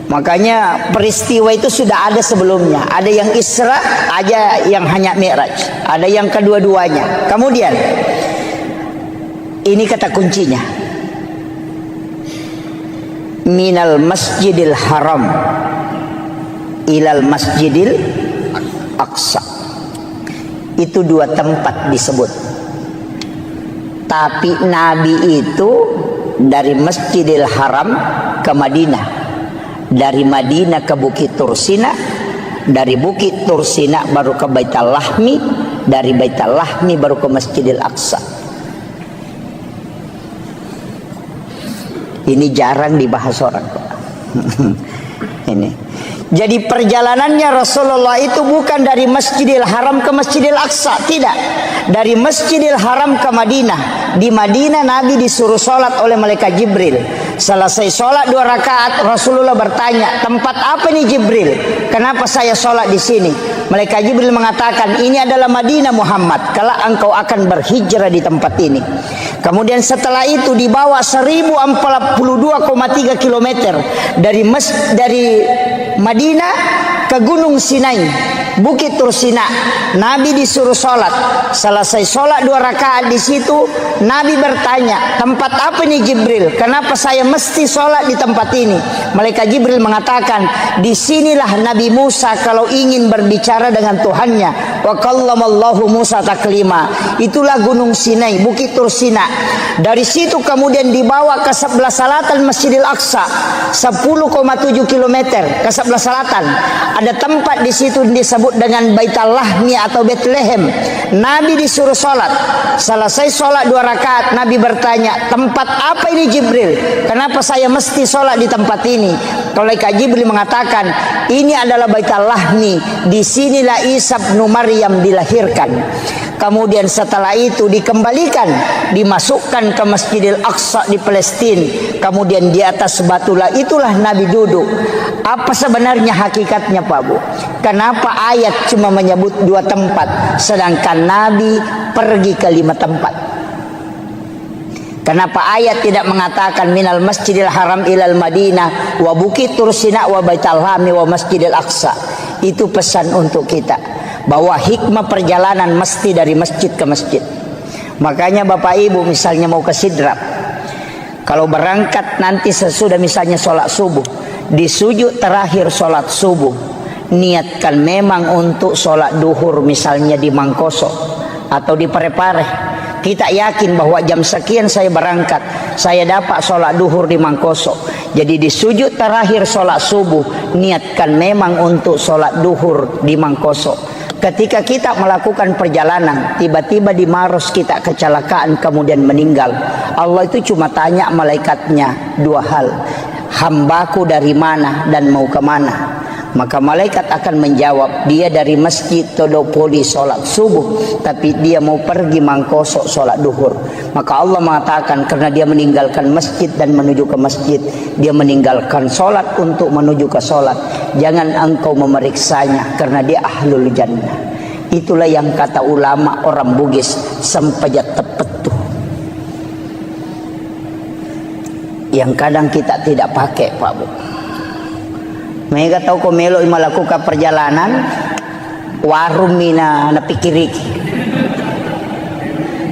Makanya peristiwa itu sudah ada sebelumnya. Ada yang isra, ada yang hanya mi'raj, ada yang kedua-duanya. Kemudian ini kata kuncinya, minal masjidil haram ilal masjidil aqsa. Itu 2 tempat disebut. Tapi Nabi itu dari Masjidil Haram ke Madinah, dari Madinah ke Bukit Tursina, dari Bukit Tursina baru ke Baitul Lahmi, dari Baitul Lahmi baru ke Masjidil Aqsa. Ini jarang dibahas orang. Ini. Jadi perjalanannya Rasulullah itu bukan dari Masjidil Haram ke Masjidil Aqsa, tidak. Dari Masjidil Haram ke Madinah. Di Madinah Nabi disuruh sholat oleh malaikat Jibril. Selesai sholat 2 rakaat, Rasulullah bertanya, tempat apa nih Jibril? Kenapa saya sholat di sini? Malaikat Jibril mengatakan, ini adalah Madinah Muhammad, kelak engkau akan berhijrah di tempat ini. Kemudian setelah itu dibawa 1042,3 km dari Madinah ke Gunung Sinai, Bukit Tursina. Nabi disuruh sholat. Selesai sholat 2 rakaat di situ, Nabi bertanya, tempat apa nih Jibril? Kenapa saya mesti sholat di tempat ini? Malaikat Jibril mengatakan, disinilah Nabi Musa kalau ingin berbicara dengan Tuhannya Wa kallamallahu Musa taklima. Itulah Gunung Sinai, Bukit Tur Sina. Dari situ kemudian dibawa ke sebelah selatan Masjidil Aqsa, 10,7 km ke sebelah selatan. Ada tempat di situ disebut dengan Baitul Lahmi atau Bethlehem. Nabi disuruh sholat. Selesai sholat 2 rakaat, Nabi bertanya, tempat apa ini Jibril? Kenapa saya mesti sholat di tempat ini? Malaikat Jibril mengatakan, ini adalah Baitul Lahmi. Di sinilah Isa bin Maryam dilahirkan. Kemudian setelah itu dikembalikan, dimasukkan ke Masjidil Aqsa di Palestina. Kemudian di atas batulah itulah Nabi duduk. Apa sebenarnya hakikatnya Pak Bu? Kenapa ayat cuma menyebut 2 tempat, sedangkan Nabi pergi ke 5 tempat? Kenapa ayat tidak mengatakan minal Masjidil Haram ilal Madinah wa Bukit Tur Sina wa Baitul Lahmi wa Masjidil Aqsa? Itu pesan untuk kita, bahwa hikmah perjalanan mesti dari masjid ke masjid. Makanya Bapak Ibu misalnya mau ke Sidrap, kalau berangkat nanti sesudah misalnya sholat subuh, di sujud terakhir sholat subuh, niatkan memang untuk sholat duhur misalnya di Mangkoso atau di Parepare. Kita yakin bahwa jam sekian saya berangkat, saya dapat sholat duhur di Mangkoso. Jadi di sujud terakhir sholat subuh, niatkan memang untuk sholat duhur di Mangkoso. Ketika kita melakukan perjalanan, tiba-tiba di Maros kita kecelakaan kemudian meninggal, Allah itu cuma tanya malaikatnya 2 hal, hambaku dari mana dan mau kemana? Maka malaikat akan menjawab, dia dari Masjid Todopoli sholat subuh, tapi dia mau pergi Mangkoso sholat duhur. Maka Allah mengatakan, karena dia meninggalkan masjid dan menuju ke masjid, dia meninggalkan sholat untuk menuju ke sholat. Jangan engkau memeriksanya, karena dia ahlul jannah. Itulah yang kata ulama orang Bugis, sempajat tepetuh, yang kadang kita tidak pakai Pak Bu. Mereka tahu kau melo melakukan perjalanan warung mina na pikiriki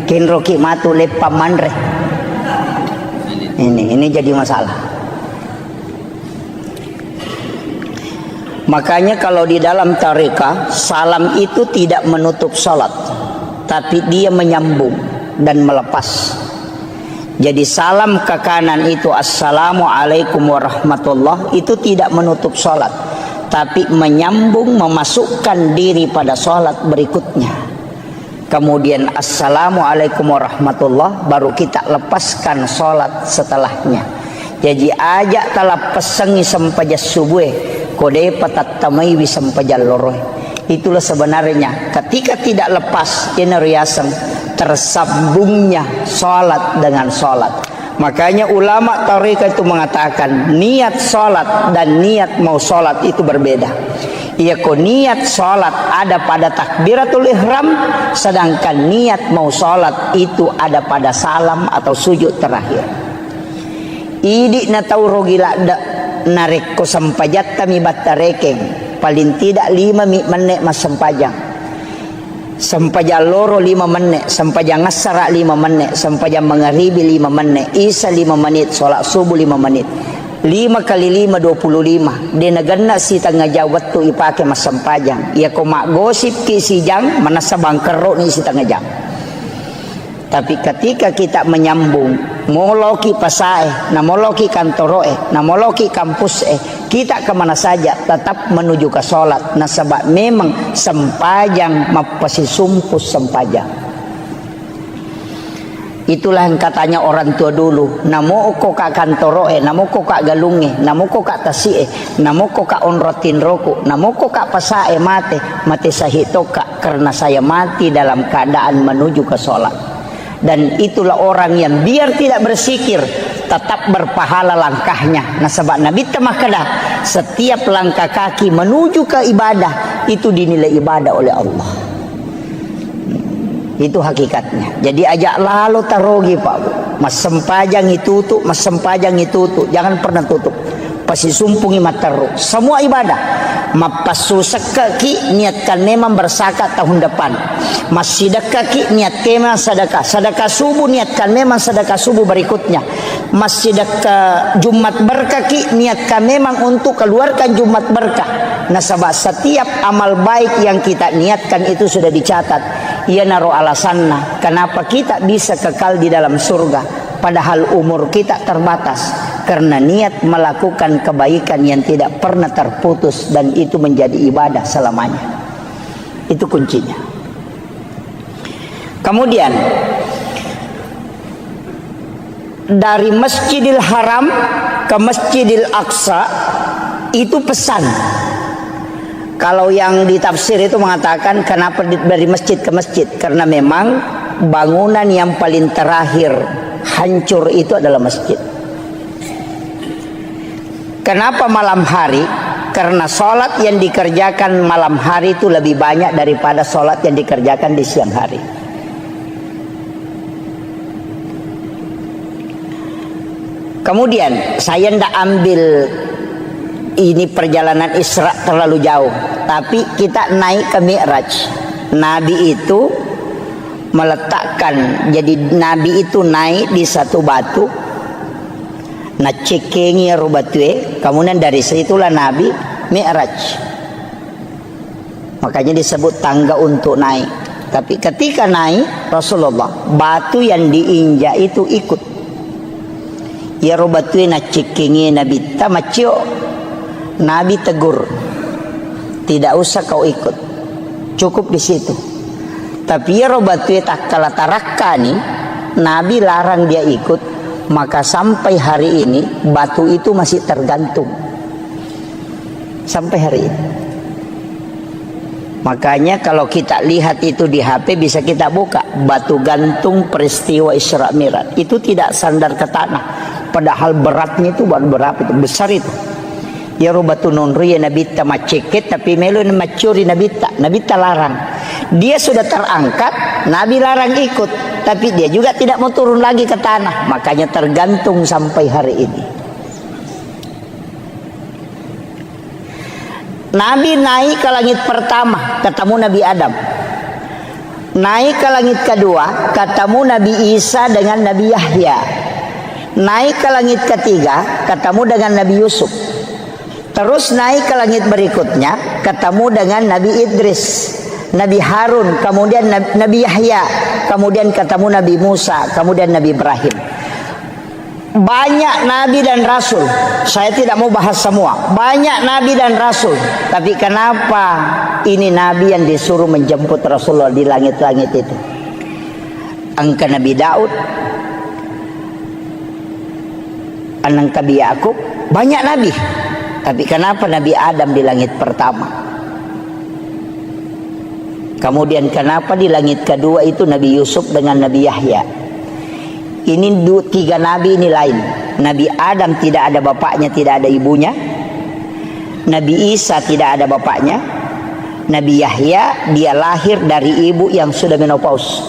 kinroki matu lepa mandre. Ini jadi masalah. Makanya kalau di dalam tarekat, salam itu tidak menutup salat, tapi dia menyambung dan melepas. Jadi salam ke kanan itu assalamualaikum warahmatullah, itu tidak menutup sholat, tapi menyambung, memasukkan diri pada sholat berikutnya. Kemudian assalamualaikum warahmatullah, baru kita lepaskan sholat setelahnya. Jadi ajak talap pesengi sempajas subuh kode patat tamai wisampajal loroy. Itulah sebenarnya ketika tidak lepas inariasang tersambungnya sholat dengan sholat. Makanya ulama tarekat itu mengatakan niat sholat dan niat mau sholat itu berbeda. Ia niat sholat ada pada takbiratul ihram, sedangkan niat mau sholat itu ada pada salam atau sujud terakhir. Idi na tau rogila narik ko sampajat tami batarekeng, paling tidak 5 menit mas sempajang. Sempajang loro 5 menit, sempajang ngasara 5 menit, sempajang mengharibi 5 menit, isa 5 menit, sholat subuh 5 menit. 5 kali 5 25. Dia nagana si tengah jawat tu ipake mas sempajang. Ia ko mak gosip ki si jang manasabang kerok ni si tengah jang. Tapi ketika kita menyambung, moloki pasae, namoloki kantoroe, namoloki kampus kita kemana saja tetap menuju ke sholat. Nah sebab memang sempajang mapasi sumpus sempajang. Itulah yang katanya orang tua dulu, namo ko ka kantoroe, namo ko ka galunge, namo ko ka tasie, namo ko ka onrotin roku, namo ko ka pasae mate sahitoka, karena saya mati dalam keadaan menuju ke sholat. Dan itulah orang yang biar tidak bersikir tetap berpahala langkahnya. Nah sebab Nabi temakada setiap langkah kaki menuju ke ibadah itu dinilai ibadah oleh Allah. Itu hakikatnya. Jadi ajak lalu tarogi Pak. Mas sempajang itu tutup, mas sempajang itu tutup. Jangan pernah tutup. pasisumpungi mataru, semua ibadah. Mapasusek kaki niatkan memang berzakat tahun depan. Masjidak kaki niat memang sedekah. Sedekah subuh niatkan memang sedekah subuh berikutnya. Masjidak ke Jumat berkaki niatkan memang untuk keluarkan Jumat berkah. Nah, sebab setiap amal baik yang kita niatkan itu sudah dicatat. Ia naruh alasannya kenapa kita bisa kekal di dalam surga. Padahal umur kita terbatas karena niat melakukan kebaikan yang tidak pernah terputus dan itu menjadi ibadah selamanya. Itu kuncinya. Kemudian dari Masjidil Haram ke Masjidil Aqsa itu pesan. Kalau yang ditafsir itu mengatakan kenapa dari masjid ke masjid, karena memang bangunan yang paling terakhir hancur itu adalah masjid. Kenapa malam hari? Karena sholat yang dikerjakan malam hari itu lebih banyak daripada sholat yang dikerjakan di siang hari. Kemudian saya tidak ambil ini perjalanan Isra terlalu jauh, tapi kita naik ke Mi'raj. Nabi itu meletakkan, jadi Nabi itu naik di satu batu, nah cekengi rubatue, kemudian dari situlah Nabi Mi'raj. Makanya disebut tangga untuk naik. Tapi ketika naik Rasulullah, batu yang diinjak itu ikut. Ya rubatue na cekengi Nabi tamacio. Nabi tegur, tidak usah kau ikut, cukup di situ. Tapi ya robatu tak kala tarakka nih, Nabi larang dia ikut, maka sampai hari ini batu itu masih tergantung. Sampai hari ini. Makanya kalau kita lihat itu di HP bisa kita buka batu gantung peristiwa Isra Mi'raj. Itu tidak sandar ke tanah. Padahal beratnya itu berapa itu? Besar itu. Ya robatu nonri ya Nabi ta maceket tapi melo macuri Nabi ta larang. Dia sudah terangkat, Nabi larang ikut, tapi dia juga tidak mau turun lagi ke tanah. Makanya tergantung sampai hari ini. Nabi naik ke langit pertama, ketemu Nabi Adam. Naik ke langit kedua, ketemu Nabi Isa dengan Nabi Yahya. Naik ke langit ketiga, ketemu dengan Nabi Yusuf. Terus naik ke langit berikutnya, ketemu dengan Nabi Idris, Nabi Harun, kemudian Nabi Yahya, kemudian ketemu Nabi Musa, kemudian Nabi Ibrahim. Banyak Nabi dan Rasul. Saya tidak mau bahas semua. Banyak Nabi dan Rasul. Tapi kenapa ini Nabi yang disuruh menjemput Rasulullah di langit-langit itu? Angka Nabi Daud, anak Nabi Yakub, banyak Nabi. Tapi kenapa Nabi Adam di langit pertama? Kemudian kenapa di langit kedua itu Nabi Yusuf dengan Nabi Yahya? Ini tiga Nabi ini lain. Nabi Adam tidak ada bapaknya, tidak ada ibunya. Nabi Isa tidak ada bapaknya. Nabi Yahya dia lahir dari ibu yang sudah menopause.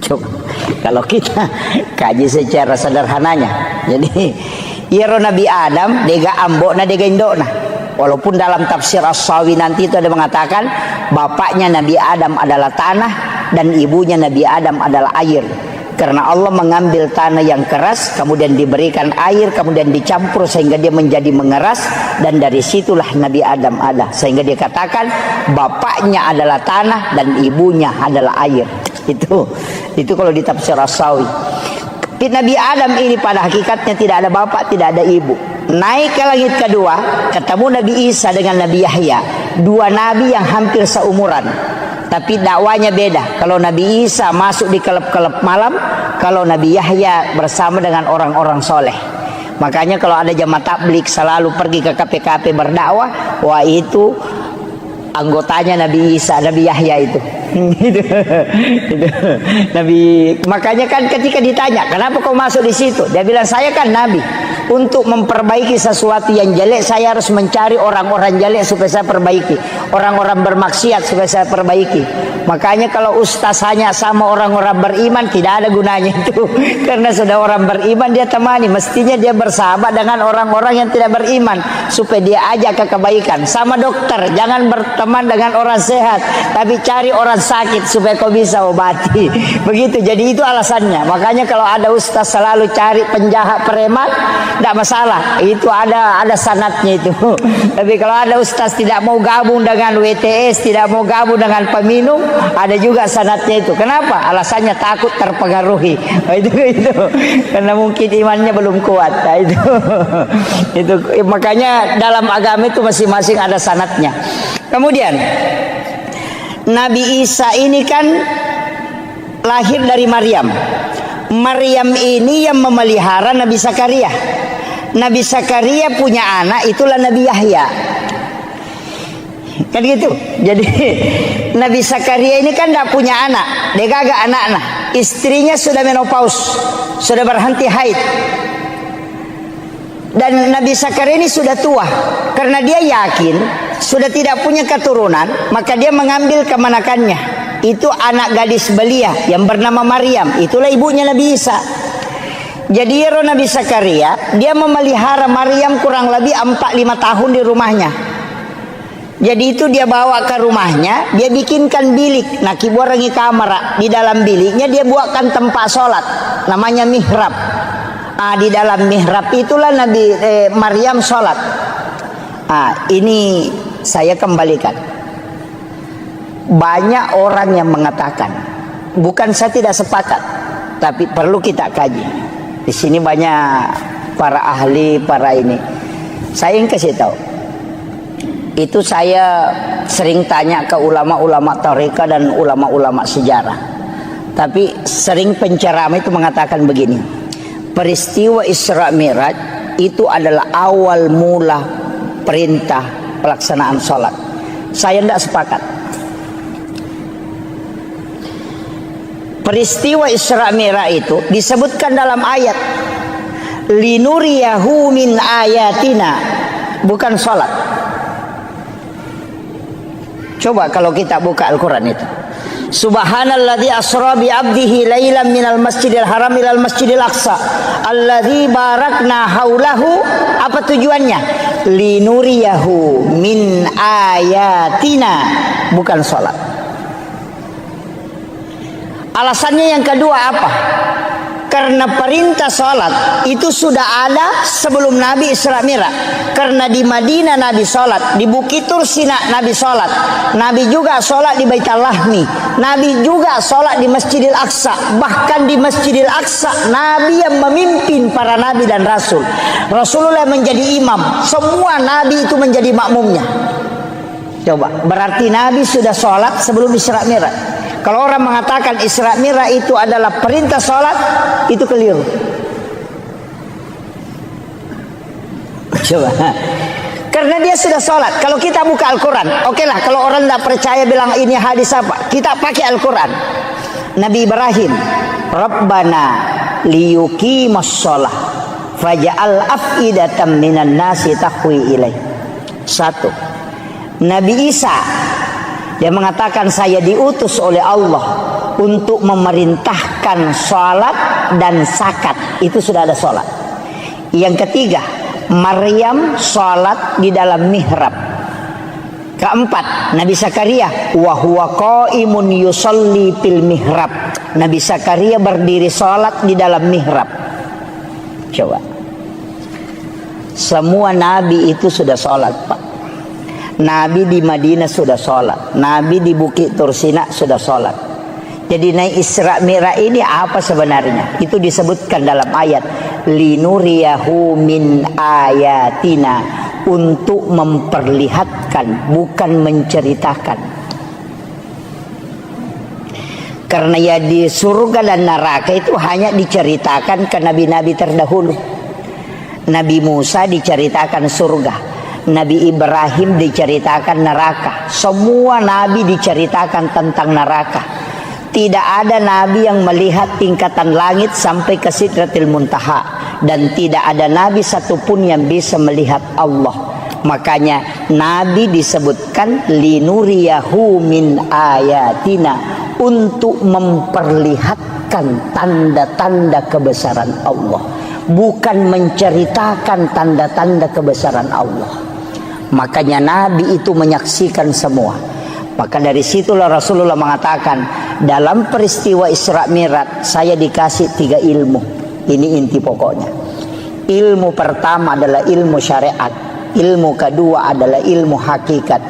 Coba kalau kita kaji secara sederhananya, jadi Yero Nabi Adam dega ambok na dega indok na. Walaupun dalam tafsir As-Sawi nanti itu ada mengatakan bapaknya Nabi Adam adalah tanah dan ibunya Nabi Adam adalah air. Karena Allah mengambil tanah yang keras, kemudian diberikan air, kemudian dicampur sehingga dia menjadi mengeras, dan dari situlah Nabi Adam ada. Sehingga dia katakan bapaknya adalah tanah dan ibunya adalah air. Itu kalau di tafsir As-Sawi. Nabi Adam ini pada hakikatnya tidak ada bapak, tidak ada ibu. Naik ke langit kedua, ketemu Nabi Isa dengan Nabi Yahya. Dua nabi yang hampir seumuran, tapi dakwanya beda. Kalau Nabi Isa masuk di kelab-kelab malam, kalau Nabi Yahya bersama dengan orang-orang soleh. Makanya kalau ada jamaah tabligh selalu pergi ke KPKP berdakwah, wah itu anggotanya Nabi Isa, Nabi Yahya itu. Gitu. Gitu. Nabi, makanya kan ketika ditanya, kenapa kau masuk di situ? Dia bilang, saya kan nabi. Untuk memperbaiki sesuatu yang jelek, saya harus mencari orang-orang jelek supaya saya perbaiki. Orang-orang bermaksiat supaya saya perbaiki. Makanya kalau ustaz hanya sama orang-orang beriman, tidak ada gunanya itu. Karena sudah orang beriman dia temani. Mestinya dia bersahabat dengan orang-orang yang tidak beriman, supaya dia ajak ke kebaikan. Sama dokter, jangan berteman dengan orang sehat, tapi cari orang sakit supaya kau bisa obati. Begitu, jadi itu alasannya. Makanya kalau ada ustaz selalu cari penjahat preman, tidak masalah, itu ada sanatnya itu. Tapi kalau ada ustaz tidak mau gabung dengan WTS, tidak mau gabung dengan peminum, ada juga sanatnya itu. Kenapa? Alasannya takut terpengaruhi. Itu karena mungkin imannya belum kuat. Nah, itu makanya dalam agama itu masing-masing ada sanatnya. Kemudian Nabi Isa ini kan lahir dari Maryam. Maryam ini yang memelihara Nabi Zakaria. Nabi Zakaria punya anak, itulah Nabi Yahya. Kan gitu. Jadi Nabi Zakaria ini kan tidak punya anak, dia gagak anak-anak. Istrinya sudah menopause, sudah berhenti haid. Dan Nabi Zakaria ini sudah tua. Karena dia yakin sudah tidak punya keturunan, maka dia mengambil kemenakannya. Itu anak gadis belia yang bernama Maryam. Itulah ibunya Nabi Isa. Jadi Nabi Zakaria dia memelihara Maryam kurang lebih 4-5 tahun di rumahnya. Jadi itu dia bawa ke rumahnya, dia bikinkan bilik, nak kibuarangi kamar. Di dalam biliknya dia buatkan tempat sholat, namanya mihrab. Di dalam mihrab itulah Nabi Maryam sholat. Ini saya kembalikan. Banyak orang yang mengatakan, bukan saya tidak sepakat, tapi perlu kita kaji. Di sini banyak para ahli, para ini. Saya yang kasih tahu. Itu saya sering tanya ke ulama-ulama tarekat dan ulama-ulama sejarah. Tapi sering penceramah itu mengatakan begini. Peristiwa Isra Mi'raj itu adalah awal mula perintah pelaksanaan sholat. Saya tidak sepakat. Peristiwa Isra Mi'raj itu disebutkan dalam ayat linuriyahu min ayatina, bukan sholat. Coba kalau kita buka Al-Quran itu, Subhanalladzi asra bi 'abdihi lailan minal masjidil haram ilal masjidil aqsa alladzi barakna haulahu. Apa tujuannya? Linuriyahu min ayatina, bukan sholat. Alasannya yang kedua apa? Karena perintah sholat itu sudah ada sebelum Nabi Isra Mi'raj. Karena di Madinah Nabi sholat, di Bukit Tursina Nabi sholat, Nabi juga sholat di Baitul Lahmi, Nabi juga sholat di Masjidil Aqsa. Bahkan di Masjidil Aqsa Nabi yang memimpin para Nabi dan Rasul. Rasulullah menjadi imam, semua Nabi itu menjadi makmumnya. Coba, berarti Nabi sudah sholat sebelum Isra Mi'raj. Kalau orang mengatakan Isra Mi'raj itu adalah perintah sholat, itu keliru. Coba, karena dia sudah sholat. Kalau kita buka Al-Quran, oke lah. Kalau orang tidak percaya bilang ini hadis apa, kita pakai Al-Quran. Nabi Ibrahim, Rabbana liyuqimus sholah faja'al af'idatan minan nasi tahwi ilaih. Satu, Nabi Isa, dia mengatakan saya diutus oleh Allah untuk memerintahkan sholat dan zakat. Itu sudah ada sholat. Yang ketiga, Maryam sholat di dalam mihrab. Keempat, Nabi Zakaria wa huwa qaimun yusalli fil mihrab. Nabi Zakaria berdiri sholat di dalam mihrab. Coba, semua nabi itu sudah sholat, Pak. Nabi di Madinah sudah sholat, Nabi di Bukit Tursina sudah sholat. Jadi naik Isra Mi'raj ini apa sebenarnya? Itu disebutkan dalam ayat linuriyahu min ayatina, untuk memperlihatkan, bukan menceritakan. Karena ya di surga dan neraka itu hanya diceritakan ke nabi-nabi terdahulu. Nabi Musa diceritakan surga, Nabi Ibrahim diceritakan neraka. Semua nabi diceritakan tentang neraka. Tidak ada nabi yang melihat tingkatan langit sampai ke Sidratil Muntaha, dan tidak ada nabi satupun yang bisa melihat Allah. Makanya nabi disebutkan linuriyahu min ayatina, untuk memperlihatkan tanda-tanda kebesaran Allah, bukan menceritakan tanda-tanda kebesaran Allah. Makanya nabi itu menyaksikan semua. Maka dari situlah Rasulullah mengatakan, dalam peristiwa Isra Mi'raj saya dikasih 3 ilmu. Ini inti pokoknya. Ilmu pertama adalah ilmu syariat, ilmu kedua adalah ilmu hakikat,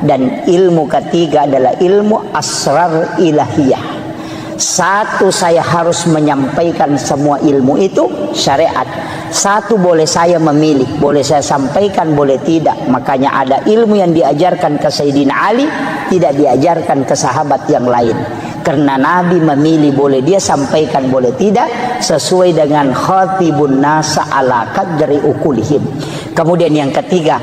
dan ilmu ketiga adalah ilmu asrar ilahiyah. Satu, saya harus menyampaikan semua ilmu itu syariat. Satu, boleh saya memilih, boleh saya sampaikan, boleh tidak. Makanya ada ilmu yang diajarkan ke Sayyidina Ali, tidak diajarkan ke sahabat yang lain. Karena Nabi memilih, boleh dia sampaikan, boleh tidak, sesuai dengan khatibun nasa ala qadri ukulihim. Kemudian yang ketiga,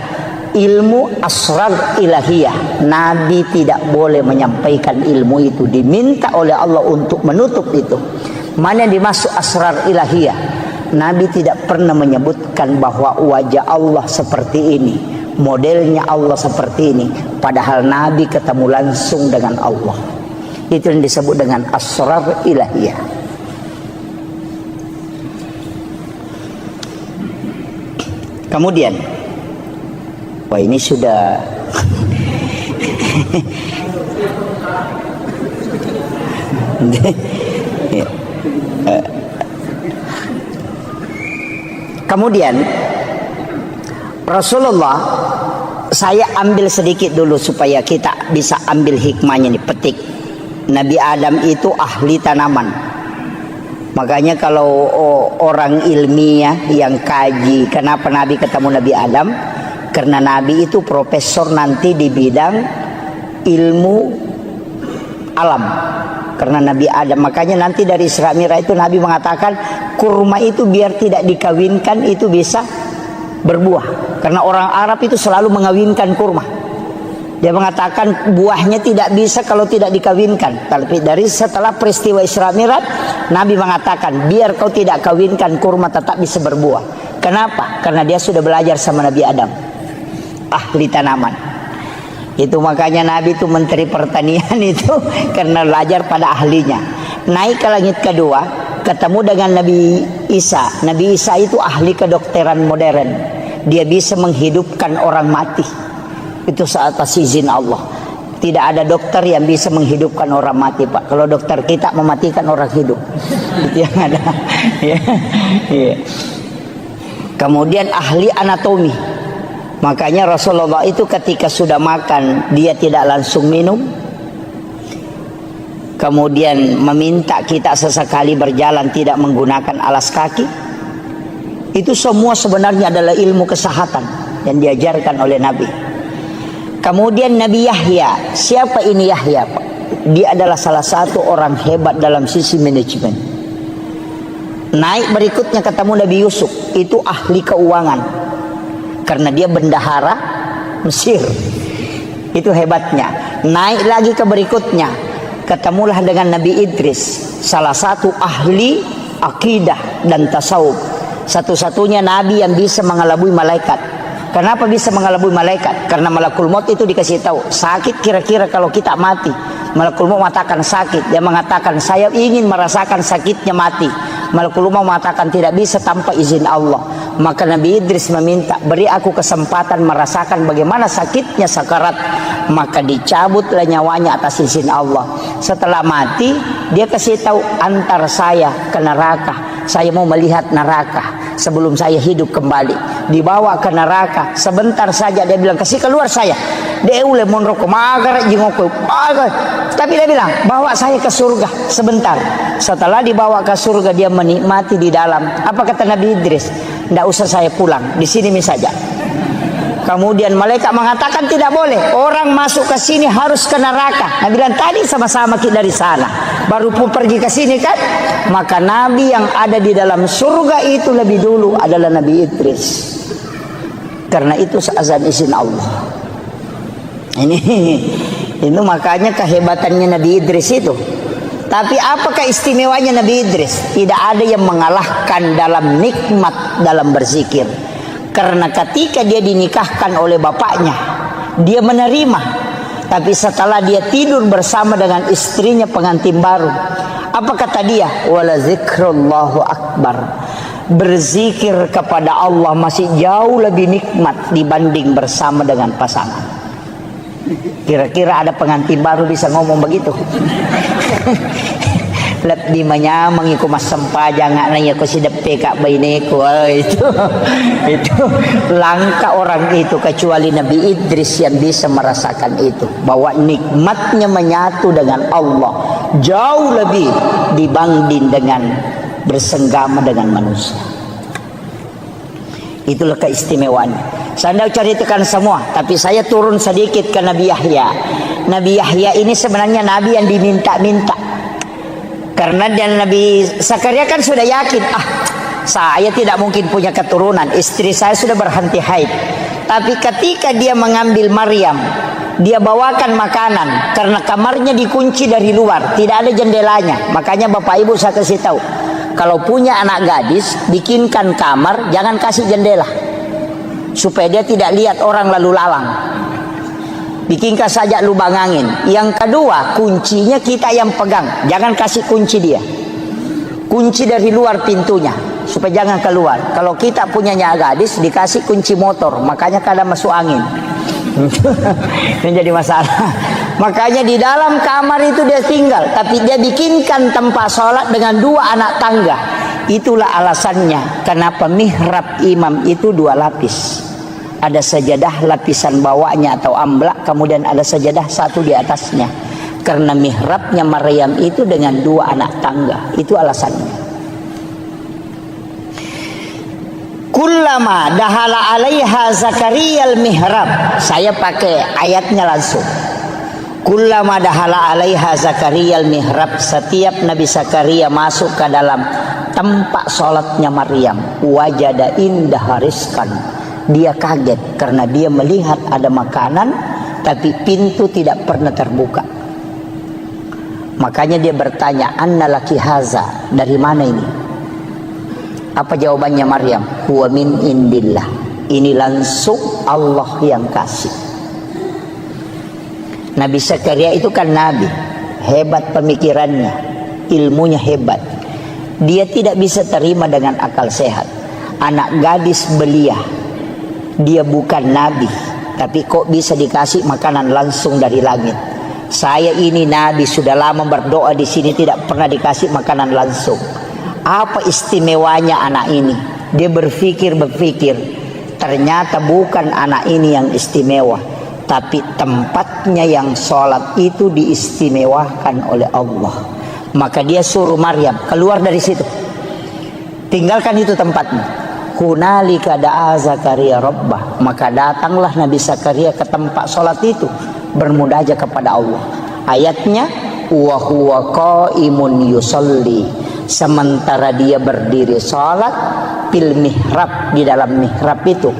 ilmu asrar ilahiyah. Nabi tidak boleh menyampaikan ilmu itu, diminta oleh Allah untuk menutup itu. Mana yang dimaksud asrar ilahiyah? Nabi tidak pernah menyebutkan bahwa wajah Allah seperti ini, modelnya Allah seperti ini, padahal Nabi ketemu langsung dengan Allah. Itu yang disebut dengan asrar ilahiyah. Kemudian, wah ini sudah kemudian Rasulullah, saya ambil sedikit dulu supaya kita bisa ambil hikmahnya nih, petik. Nabi Adam itu ahli tanaman. Makanya kalau orang ilmiah yang kaji kenapa Nabi ketemu Nabi Adam, karena Nabi itu profesor nanti di bidang ilmu alam. Karena Nabi Adam, makanya nanti dari Isra Mi'raj itu Nabi mengatakan kurma itu biar tidak dikawinkan itu bisa berbuah. Karena orang Arab itu selalu mengawinkan kurma. Dia mengatakan buahnya tidak bisa kalau tidak dikawinkan. Tapi dari setelah peristiwa Isra Mi'raj, Nabi mengatakan biar kau tidak kawinkan, kurma tetap bisa berbuah. Kenapa? Karena dia sudah belajar sama Nabi Adam, ahli tanaman. Itu makanya Nabi itu menteri pertanian itu karena belajar pada ahlinya. Naik ke langit kedua, ketemu dengan Nabi Isa. Nabi Isa itu ahli kedokteran modern. Dia bisa menghidupkan orang mati. Itu atas izin Allah. Tidak ada dokter yang bisa menghidupkan orang mati, Pak. Kalau dokter kita mematikan orang hidup. Itu yang ada. Kemudian ahli anatomi. Makanya Rasulullah itu ketika sudah makan, dia tidak langsung minum. Kemudian meminta kita sesekali berjalan tidak menggunakan alas kaki. Itu semua sebenarnya adalah ilmu kesehatan yang diajarkan oleh Nabi. Kemudian Nabi Yahya. Siapa ini Yahya, Pak? Dia adalah salah satu orang hebat dalam sisi manajemen. Naik berikutnya ketemu Nabi Yusuf. Itu ahli keuangan. Karena dia bendahara Mesir. Itu hebatnya. Naik lagi ke berikutnya, ketemulah dengan Nabi Idris, salah satu ahli akidah dan tasawuf. Satu-satunya nabi yang bisa mengelabui malaikat. Kenapa bisa mengelabui malaikat? Karena malakul maut itu dikasih tahu, sakit kira-kira kalau kita mati. Malakul maut mengatakan sakit. Dia mengatakan saya ingin merasakan sakitnya mati. Malakul maut mengatakan tidak bisa tanpa izin Allah. Maka Nabi Idris meminta, beri aku kesempatan merasakan bagaimana sakitnya sakarat. Maka dicabutlah nyawanya atas izin Allah. Setelah mati, dia kasih tahu, antar saya ke neraka. Saya mau melihat neraka sebelum saya hidup kembali. Dibawa ke neraka, sebentar saja dia bilang, kasih keluar saya. Dia ule monroko magar jingoko. Tapi dia bilang, bawa saya ke surga sebentar. Setelah dibawa ke surga, dia menikmati di dalam. Apa kata Nabi Idris? Tidak usah saya pulang, di sini saja. Kemudian malaikat mengatakan tidak boleh, orang masuk ke sini harus ke neraka. Nabi bilang tadi sama-sama kita dari sana, baru pun pergi ke sini kan. Maka Nabi yang ada di dalam surga itu lebih dulu adalah Nabi Idris. Karena itu seazan izin Allah. Itu makanya kehebatannya Nabi Idris itu. Tapi apakah istimewanya Nabi Idris? Tidak ada yang mengalahkan dalam nikmat dalam berzikir. Karena ketika dia dinikahkan oleh bapaknya, dia menerima. Tapi setelah dia tidur bersama dengan istrinya pengantin baru, apa kata dia? Wala zikrullahu akbar. Berzikir kepada Allah masih jauh lebih nikmat dibanding bersama dengan pasangan. Kira-kira ada pengantin baru bisa ngomong begitu? Lep di manya mengiku mas sempaja nggak nanya ko si depe kak bayineku itu langka orang itu kecuali Nabi Idris yang bisa merasakan itu, bahwa nikmatnya menyatu dengan Allah jauh lebih dibanding dengan bersenggama dengan manusia. Itulah keistimewaannya. Saya tidak ceritakan semua, tapi saya turun sedikit ke Nabi Yahya. Nabi Yahya ini sebenarnya Nabi yang diminta-minta. Karena dan Nabi Zakaria kan sudah yakin, saya tidak mungkin punya keturunan, istri saya sudah berhenti haid. Tapi ketika dia mengambil Maryam, dia bawakan makanan, karena kamarnya dikunci dari luar, tidak ada jendelanya. Makanya Bapak Ibu saya kasih tahu, kalau punya anak gadis, bikinkan kamar, jangan kasih jendela, supaya dia tidak lihat orang lalu lalang. Bikinkan saja lubang angin. Yang kedua, kuncinya kita yang pegang, jangan kasih kunci dia. Kunci dari luar pintunya, supaya jangan keluar. Kalau kita punyanya gadis, dikasih kunci motor, makanya kadang masuk angin. Ini jadi masalah. Makanya di dalam kamar itu dia tinggal, tapi dia bikinkan tempat sholat dengan 2 anak tangga. Itulah alasannya kenapa mihrab imam itu 2 lapis. Ada sajadah lapisan bawahnya atau amblak, kemudian ada sajadah satu di atasnya. Karena mihrabnya Maryam itu dengan 2 anak tangga. Itu alasannya. Kullama dahala alaiha Zakaria al-mihrab. Saya pakai ayatnya langsung. Kullama dahala alaiha Zakaria al-mihrab. Setiap Nabi Zakaria masuk ke dalam tempat sholatnya Maryam, wajada indah rizqan. Dia kaget karena dia melihat ada makanan, tapi pintu tidak pernah terbuka. Makanya dia bertanya, anna laki haza, dari mana ini? Apa jawabannya Maryam? Huwa min indillah. Ini langsung Allah yang kasih. Nabi Zakaria itu kan nabi, hebat pemikirannya, ilmunya hebat. Dia tidak bisa terima dengan akal sehat. Anak gadis belia, dia bukan nabi, tapi kok bisa dikasih makanan langsung dari langit? Saya ini nabi, sudah lama berdoa di sini tidak pernah dikasih makanan langsung. Apa istimewanya anak ini? Dia berpikir, ternyata bukan anak ini yang istimewa, tapi tempatnya yang sholat itu diistimewakan oleh Allah. Maka dia suruh Maryam keluar dari situ, tinggalkan itu tempatnya. Hunalika da'a Zakaria rabbah. Maka datanglah Nabi Zakaria ke tempat sholat itu, bermunajat kepada Allah. Ayatnya, wa huwa qaimun yusalli. Sementara dia berdiri sholat, fil mihrab, di dalam mihrab itu,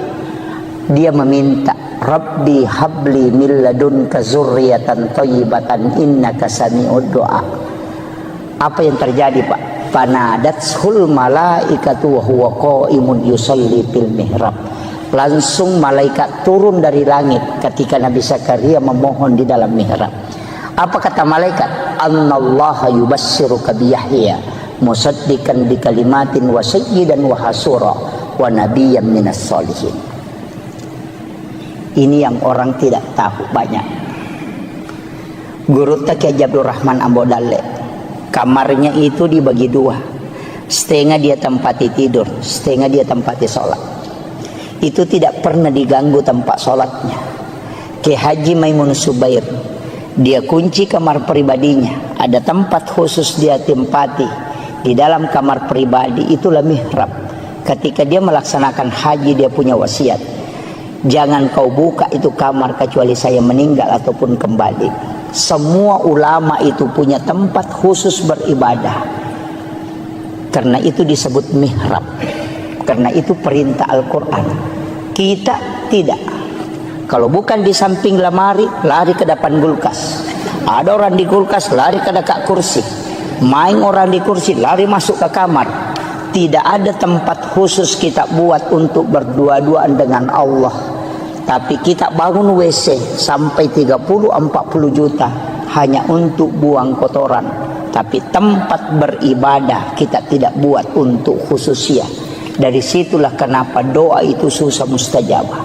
dia meminta, Rabbi habli min ladunka zurriyatan thayyibatan innaka sami'ud du'a. Apa yang terjadi, Pak? Fanadatul malaikatu wa huwa qaimun yusalli fil mihrab. Langsung malaikat turun dari langit ketika Nabi Zakaria memohon di dalam mihrab. Apa kata malaikat? Annallaha yubassiruka bi Yahya musaddiqan bi kalimatin wa sayyidan wa hasura wa nabiyyan minas solihin. Ini yang orang tidak tahu banyak. Guru Taki Abdul Rahman Ambodale, kamarnya itu dibagi 2. Setengah dia tempati tidur, setengah dia tempati sholat. Itu tidak pernah diganggu tempat sholatnya. Ki Haji Maimun Subair, dia kunci kamar pribadinya. Ada tempat khusus dia tempati di dalam kamar pribadi, itulah mihrab. Ketika dia melaksanakan haji, dia punya wasiat, jangan kau buka itu kamar kecuali saya meninggal ataupun kembali. Semua ulama itu punya tempat khusus beribadah, karena itu disebut mihrab, karena itu perintah Al-Quran. Kita Tidak. Kalau bukan di samping lemari, lari ke depan kulkas. Ada orang di kulkas, lari ke dekat kursi. Main orang di kursi, lari masuk ke kamar. Tidak ada tempat khusus kita buat untuk berdua-duaan dengan Allah. Tapi kita bangun WC sampai 30-40 juta hanya untuk buang kotoran. Tapi tempat beribadah kita tidak buat untuk khususia. Dari situlah kenapa doa itu susah mustajabah.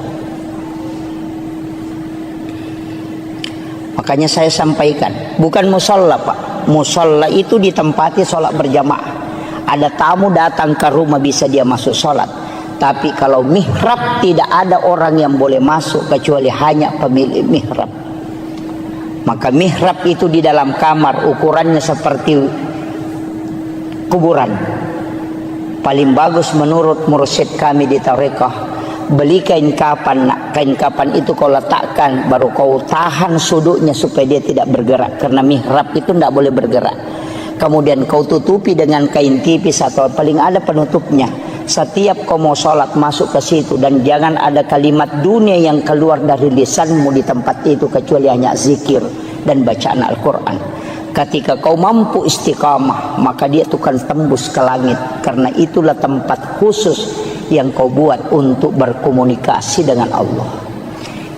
Makanya saya sampaikan, bukan musola Pak. Musola itu ditempati sholat berjamaah. Ada tamu datang ke rumah bisa dia masuk sholat. Tapi kalau mihrab tidak ada orang yang boleh masuk kecuali hanya pemilik mihrab. Maka mihrab itu di dalam kamar ukurannya seperti kuburan. Paling bagus menurut mursyid kami di tarekah, beli kain kapan. Kain kapan itu kau letakkan, baru kau tahan sudutnya supaya dia tidak bergerak. Karena mihrab itu tidak boleh bergerak. Kemudian kau tutupi dengan kain tipis atau paling ada penutupnya. Setiap kau mau sholat masuk ke situ, dan jangan ada kalimat dunia yang keluar dari lisanmu di tempat itu kecuali hanya zikir dan bacaan Al-Quran. Ketika kau mampu istiqamah, maka dia akan tembus ke langit. Karena itulah tempat khusus yang kau buat untuk berkomunikasi dengan Allah.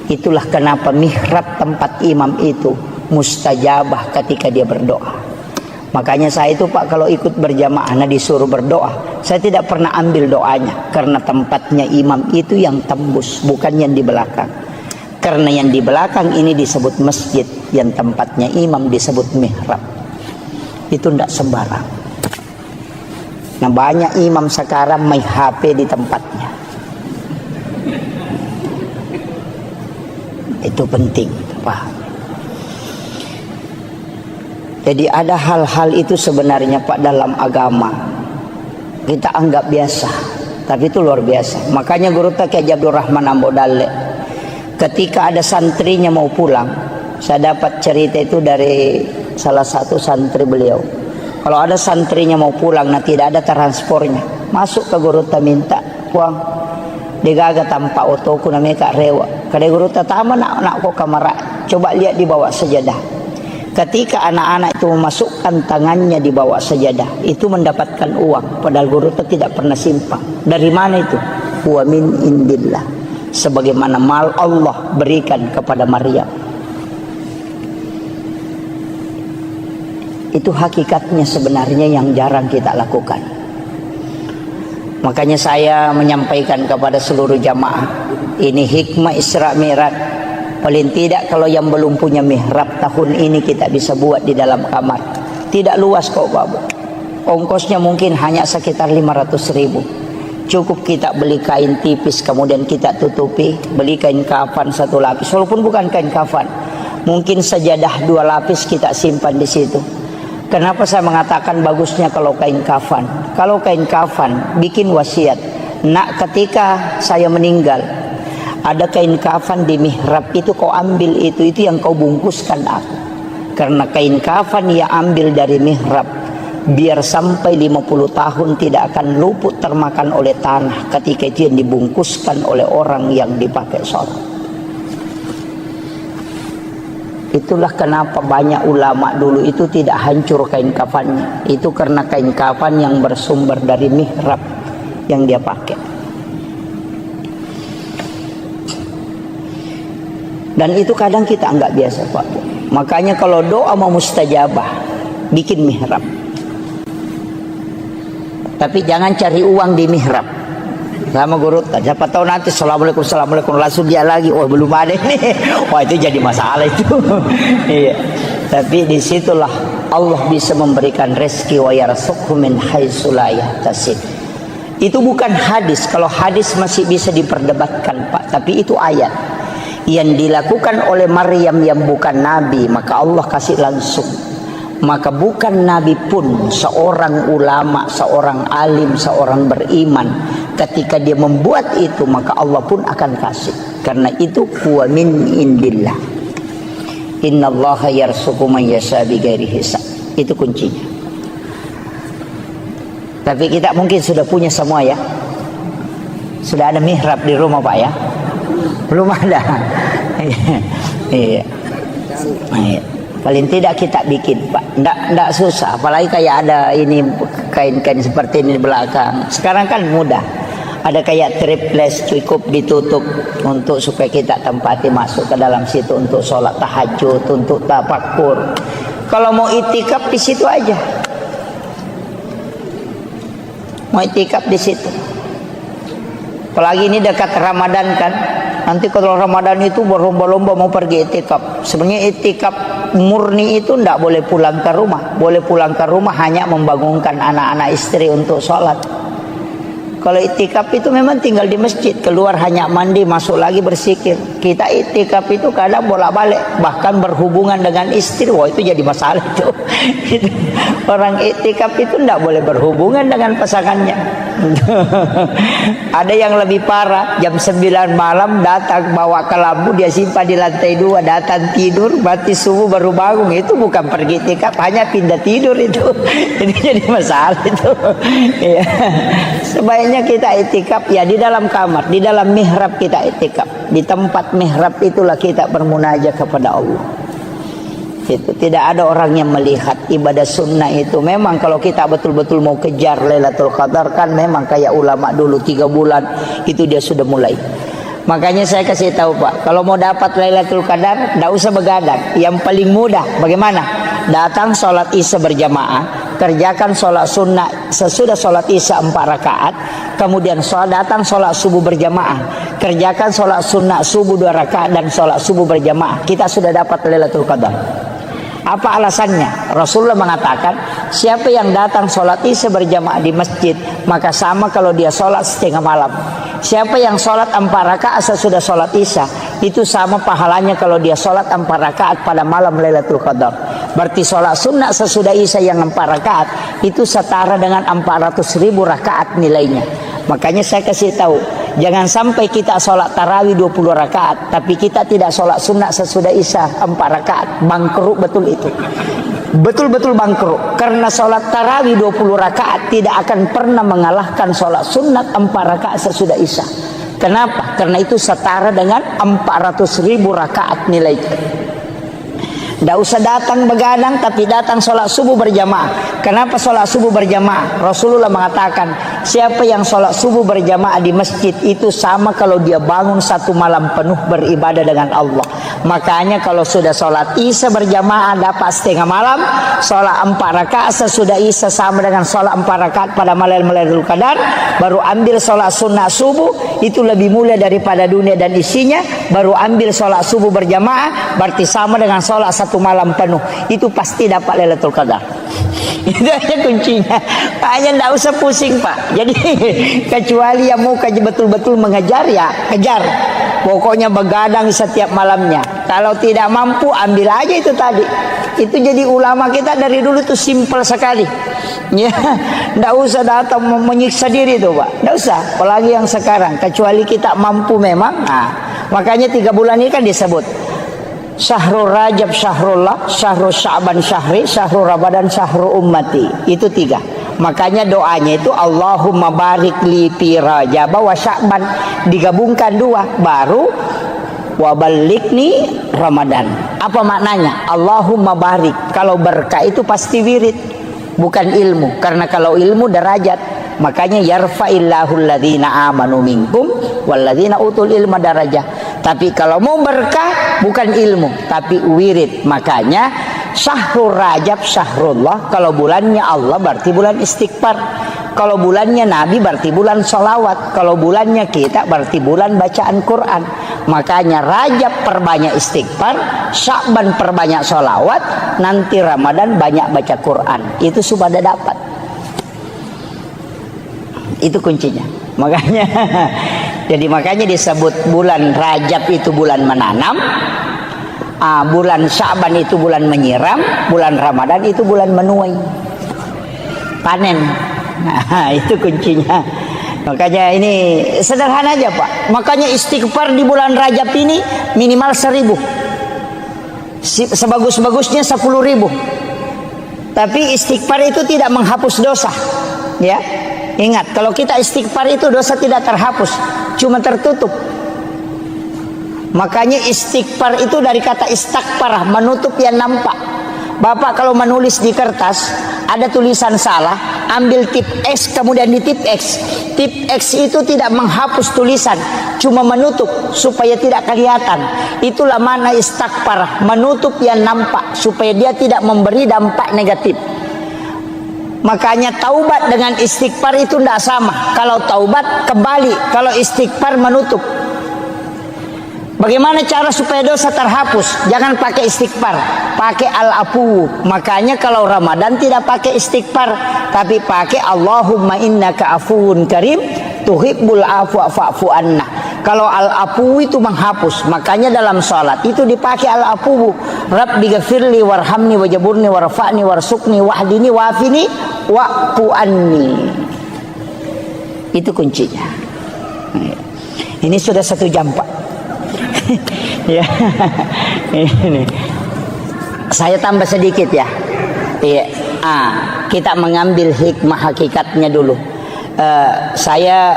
Itulah kenapa mihrab tempat imam itu mustajabah ketika dia berdoa. Makanya saya itu Pak, kalau ikut berjamaah disuruh berdoa, saya tidak pernah ambil doanya. Karena tempatnya imam itu yang tembus, bukan yang di belakang. Karena yang di belakang ini disebut masjid, yang tempatnya imam disebut mihrab. Itu tidak sembarang. Nah, banyak imam sekarang main HP di tempatnya. Itu penting, Pak. Jadi ada hal-hal itu sebenarnya Pak dalam agama kita anggap biasa, tapi itu luar biasa. Makanya Guru Kiai Abdul Rahman Ambodale, ketika ada santrinya mau pulang, saya dapat cerita itu dari salah satu santri beliau. Kalau ada santrinya mau pulang, tidak ada transportnya, masuk ke Guru minta uang, digaga tanpa otoku namanya Kak Rewa. Kada Guru tama nak kok kamar, coba lihat di bawah sajadah. Ketika anak-anak itu memasukkan tangannya di bawah sajadah, itu mendapatkan uang. Padahal Guru tidak pernah simpan. Dari mana itu? Wa min indillah. Sebagaimana mal Allah berikan kepada Maryam. Itu hakikatnya sebenarnya yang jarang kita lakukan. Makanya saya menyampaikan kepada seluruh jamaah, ini hikmah Isra Mi'raj. Paling tidak kalau yang belum punya mihrab tahun ini kita bisa buat di dalam kamar. Tidak luas kok Bapak. Ongkosnya mungkin hanya sekitar 500.000. Cukup kita beli kain tipis kemudian kita tutupi, beli kain kafan 1 lapis. Walaupun bukan kain kafan, mungkin sajadah 2 lapis kita simpan di situ. Kenapa saya mengatakan bagusnya kalau kain kafan? Kalau kain kafan bikin wasiat, nak ketika saya meninggal, ada kain kafan di mihrab itu kau ambil itu yang kau bungkuskan aku. Karena kain kafan yang ambil dari mihrab, biar sampai 50 tahun tidak akan luput termakan oleh tanah ketika itu yang dibungkuskan oleh orang yang dipakai sholat. Itulah kenapa banyak ulama dulu itu tidak hancur kain kafannya. Itu karena kain kafan yang bersumber dari mihrab yang dia pakai. Dan itu kadang kita anggap biasa Pak. Makanya kalau doa mau mustajabah, bikin mihrab. Tapi jangan cari uang di mihrab. Sama Guru, siapa tahu nanti assalamualaikum langsung dia lagi, oh belum ada nih. Wah itu jadi masalah itu. Iya. Tapi disitulah Allah bisa memberikan rezeki wa yarzuqhu min haitsu la yahtasib. Itu bukan hadis. Kalau hadis masih bisa diperdebatkan Pak, tapi itu ayat. Yang dilakukan oleh Maryam yang bukan nabi, maka Allah kasih langsung. Maka bukan nabi pun, seorang ulama, seorang alim, seorang beriman, ketika dia membuat itu maka Allah pun akan kasih. Karena itu huwa min indillah. Innallaha yarzuqu man yasha bighairi hisab. Itu kuncinya. Tapi kita mungkin sudah punya semua ya. Sudah ada mihrab di rumah Pak ya. Belum ada. Iya. Iya. Paling tidak kita bikin, Pak. Nggak susah. Apalagi kayak ada ini kain-kain seperti ini di belakang. Sekarang kan mudah. Ada kayak triples, cukup ditutup untuk supaya kita tempati masuk ke dalam situ untuk sholat tahajud, untuk tafakur. Kalau mau itikaf di situ aja. Mau itikaf di situ. Apalagi ini dekat Ramadan kan. Nanti kalau Ramadan itu berlomba-lomba mau pergi itikaf. Sebenarnya itikaf murni itu tidak boleh pulang ke rumah. Boleh pulang ke rumah hanya membangunkan anak-anak istri untuk sholat. Kalau itikaf itu memang tinggal di masjid, keluar hanya mandi, masuk lagi bersikir. Kita itikaf itu kadang bolak-balik, bahkan berhubungan dengan istri. Wah, itu jadi masalah itu. Orang itikaf itu tidak boleh berhubungan dengan pasangannya. Ada yang lebih parah, jam 9 malam datang bawa kelambu, dia simpan di lantai 2, datang tidur, mati subuh baru bangun. Itu bukan pergi itikaf, hanya pindah tidur itu. Ini jadi masalah itu. Ya. Sebaiknya kita itikaf ya di dalam kamar, di dalam mihrab kita itikaf. Di tempat mihrab itulah kita bermunajat kepada Allah. Itu tidak ada orang yang melihat ibadah sunnah itu. Memang kalau kita betul-betul mau kejar Lailatul Qadar kan memang kayak ulama dulu 3 bulan itu dia sudah mulai. Makanya saya kasih tahu Pak, kalau mau dapat Lailatul Qadar tidak usah begadang. Yang paling mudah bagaimana? Datang sholat isya berjamaah, kerjakan sholat sunnah sesudah sholat isya 4 rakaat, kemudian datang sholat subuh berjamaah, kerjakan sholat sunnah subuh 2 rakaat dan sholat subuh berjamaah. Kita sudah dapat Lailatul Qadar. Apa alasannya? Rasulullah mengatakan, siapa yang datang sholat isya berjamaah di masjid, maka sama kalau dia sholat setengah malam. Siapa yang sholat 4 rakaat sesudah sholat isya, itu sama pahalanya kalau dia sholat 4 rakaat pada malam Lailatul Qadar. Berarti sholat sunnah sesudah isya yang 4 rakaat itu setara dengan 400.000 rakaat nilainya. Makanya saya kasih tahu, jangan sampai kita sholat tarawih 20 rakaat, tapi kita tidak sholat sunnah sesudah isya 4 rakaat. Bangkrut betul itu. Betul-betul bangkrut. Karena sholat tarawih 20 rakaat tidak akan pernah mengalahkan sholat sunnah 4 rakaat sesudah isya. Kenapa? Karena itu setara dengan 400.000 rakaat nilai itu. Tidak usah datang begadang, tapi datang sholat subuh berjamaah. Kenapa sholat subuh berjamaah? Rasulullah mengatakan, siapa yang sholat subuh berjamaah di masjid itu sama kalau dia bangun 1 malam penuh beribadah dengan Allah. Makanya kalau sudah sholat isya berjamaah dapat setengah malam, sholat 4 rakaat sesudah isya sama dengan sholat 4 rakaat pada malam Lailatul Qadar, baru ambil sholat sunnah subuh, itu lebih mulia daripada dunia dan isinya, baru ambil sholat subuh berjamaah, berarti sama dengan sholat 1 malam penuh, itu pasti dapat Lailatul Qadar. Itu aja kuncinya. Hanya tidak usah pusing Pak. Jadi kecuali yang mau betul-betul mengejar ya kejar. Pokoknya begadang setiap malamnya. Kalau tidak mampu ambil aja itu tadi. Itu jadi ulama kita dari dulu tuh simpel sekali. Ya, tidak usah datang menyiksa diri tuh Pak. Tidak usah. Apalagi yang sekarang. Kecuali kita mampu memang. Nah, makanya 3 bulan ini kan disebut Syahrul Rajab Syahrullah, Syahrul Sya'ban Syahri, Syahrul Ramadan Syahrul Ummati. Itu 3. Makanya doanya itu Allahumma barik li fi Rajab wa Sya'ban, digabungkan 2 baru wa balikni Ramadan. Apa maknanya? Allahumma barik. Kalau berkah itu pasti wirid, bukan ilmu. Karena kalau ilmu derajat. Makanya yarfa'illahu alladhina amanu minkum walladhina utul ilma darajah. Tapi kalau mau berkah bukan ilmu tapi wirid. Makanya Syahrul Rajab Syahrullah, kalau bulannya Allah berarti bulan istighfar. Kalau bulannya Nabi berarti bulan sholawat. Kalau bulannya kita berarti bulan bacaan Quran. Makanya Rajab perbanyak istighfar, Sya'ban perbanyak sholawat, nanti Ramadan banyak baca Quran. Itu sudah dapat. Itu kuncinya. Makanya jadi makanya disebut bulan Rajab itu bulan menanam, bulan Sya'ban itu bulan menyiram, bulan Ramadan itu bulan menuai, panen. Nah, itu kuncinya. Makanya ini sederhana aja Pak. Makanya istighfar di bulan Rajab ini minimal 1.000. Sebagus-bagusnya 10.000. Tapi istighfar itu tidak menghapus dosa. Ya. Ingat, kalau kita istighfar itu dosa tidak terhapus, cuma tertutup. Makanya istighfar itu dari kata istakfar, menutup yang nampak. Bapak kalau menulis di kertas ada tulisan salah, ambil tip X kemudian di tip X. Tip X itu tidak menghapus tulisan, cuma menutup supaya tidak kelihatan. Itulah makna istakfar, menutup yang nampak supaya dia tidak memberi dampak negatif. Makanya taubat dengan istighfar itu tidak sama. Kalau taubat kembali, kalau istighfar menutup. Bagaimana cara supaya dosa terhapus? Jangan pakai istighfar, pakai al-afu. Makanya kalau Ramadan tidak pakai istighfar, tapi pakai Allahumma innaka afuwun karim tuhibbul afwa fa'fu anna. Kalau al-afu itu menghapus, makanya dalam salat itu dipakai al-afu. Rabbi ghafirli warhamni wajaburni warfa'ni warsukni wahdini wafini wa'fu anni. Itu kuncinya. Ini sudah 1 jam Pak. Ya, ini saya tambah sedikit ya. Iya, kita mengambil hikmah hakikatnya dulu. Saya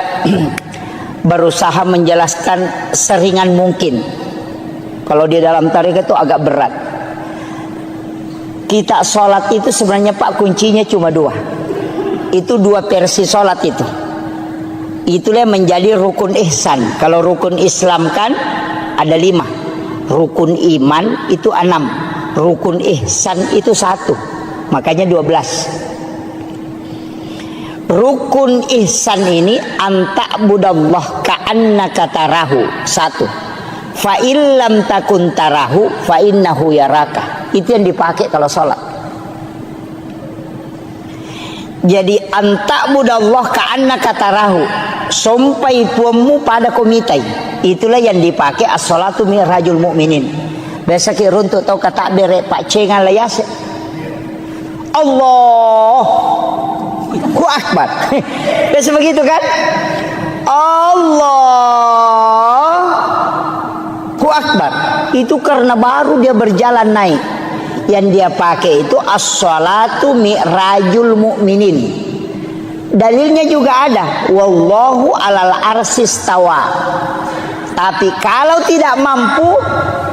berusaha menjelaskan seringan mungkin. Kalau di dalam tarekat itu agak berat. Kita sholat itu sebenarnya Pak kuncinya cuma 2. Itu 2 versi sholat itu. Itulah menjadi rukun ihsan. Kalau rukun Islam kan ada 5, rukun iman itu 6, rukun ihsan itu 1, makanya 12. Rukun ihsan ini anta'budallah ka'annaka tarahu, 1. Fa illam takun tarahu fa innahu yaraka. Itu yang dipakai kalau sholat. Jadi anta'budallah ka'annaka tarahu, sampai puamu pada komitai. Itulah yang dipakai as-salatu mi'rajul mu'minin. Biasa ki runtuk tau kata bere Pak Cengan layas. Allahu akbar. Biasa begitu kan? Allahu akbar. Itu karena baru dia berjalan naik. Yang dia pakai itu as-salatu mi'rajul mu'minin. Dalilnya juga ada, wallahu alal arsis tawa. Tapi kalau tidak mampu,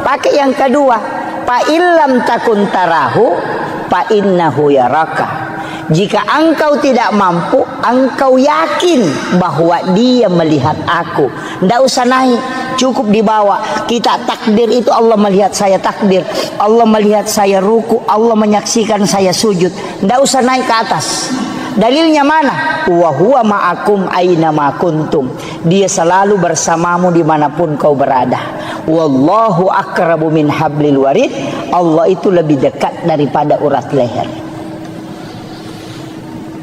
pakai yang kedua, fa illam takun tarahu fa innahu yaraka. Jika engkau tidak mampu, engkau yakin bahwa dia melihat aku. Tidak usah naik, cukup dibawa. Kita takbir itu Allah melihat saya takbir, Allah melihat saya ruku, Allah menyaksikan saya sujud. Tidak usah naik ke atas. Dalilnya mana? Wa huwa ma'akum aina ma kuntum. Dia selalu bersamamu dimanapun kau berada. Wallahu akrabu min hablil warid. Allah itu lebih dekat daripada urat leher.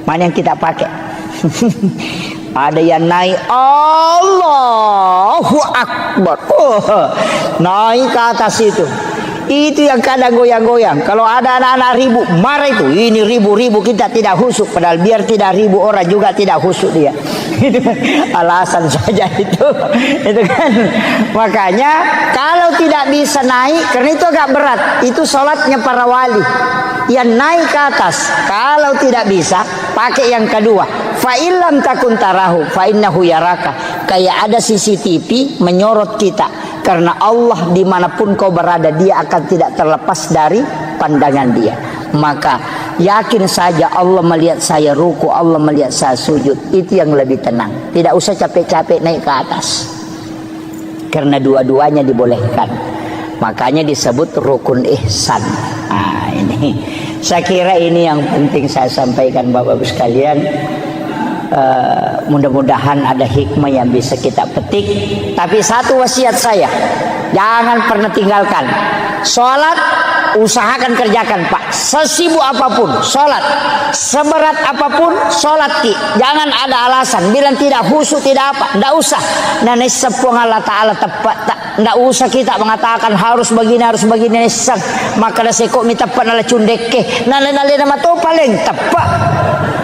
Mana yang kita pakai? Ada yang naik Allahu Akbar, naik ke atas itu. Itu yang kadang goyang-goyang. Kalau ada anak-anak ribu, marah itu. Ini ribu-ribu kita tidak husuk. Padahal biar tidak ribu orang juga tidak husuk dia. Itu alasan saja itu. Itu kan. Makanya kalau tidak bisa naik, karena itu agak berat. Itu sholatnya para wali. Yang naik ke atas. Kalau tidak bisa, pakai yang kedua. Fa illam takun tarahu fa innahu yaraka. Kayak ada CCTV menyorot kita. Karena Allah dimanapun kau berada, dia akan tidak terlepas dari pandangan dia. Maka yakin saja Allah melihat saya ruku, Allah melihat saya sujud. Itu yang lebih tenang. Tidak usah capek-capek naik ke atas. Karena dua-duanya dibolehkan. Makanya disebut rukun ihsan. Nah, ini saya kira ini yang penting saya sampaikan Bapak-Ibu sekalian. Mudah-mudahan ada hikmah yang bisa kita petik. Tapi satu wasiat saya, jangan pernah tinggalkan sholat. Usahakan kerjakan Pak, sesibuk apapun sholat, seberat apapun sholat ki. Jangan ada alasan bilang tidak khusyuk tidak apa, tidak usah. Dan sepung Allah Ta'ala tepat tak, tidak usah kita mengatakan harus begini nesang. Maka dah sekok mi tepat nala cundeke nala nama to paling tepat.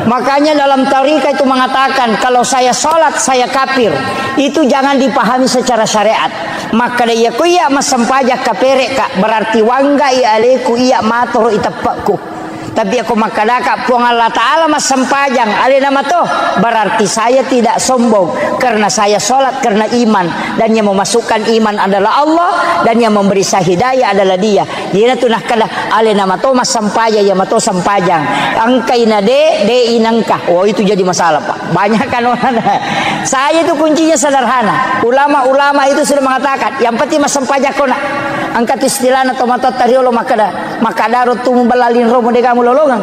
Makanya dalam tarikah itu mengatakan kalau saya sholat saya kafir. Itu jangan dipahami secara syariat. Maka dia kuya masam pajak kapere kak berarti wangga ia aleku iya matoro itapakku. Tapi aku makadaka puang Allah Ta'ala mas sempajang ali nama toh, berarti saya tidak sombong karena saya sholat karena iman, dan yang memasukkan iman adalah Allah, dan yang memberi saya hidayah adalah Dia. Dia tunah kada ali nama toh mas sempajang ya mato sempajang angkaina de inangkah. Oh itu jadi masalah Pak, banyak kan orang. Saya itu kuncinya sederhana. Ulama-ulama itu sudah mengatakan yang penting mas sempajang kona angkat istilahna tomato tariolo makadaro tumu balalin romo de kamu lolongan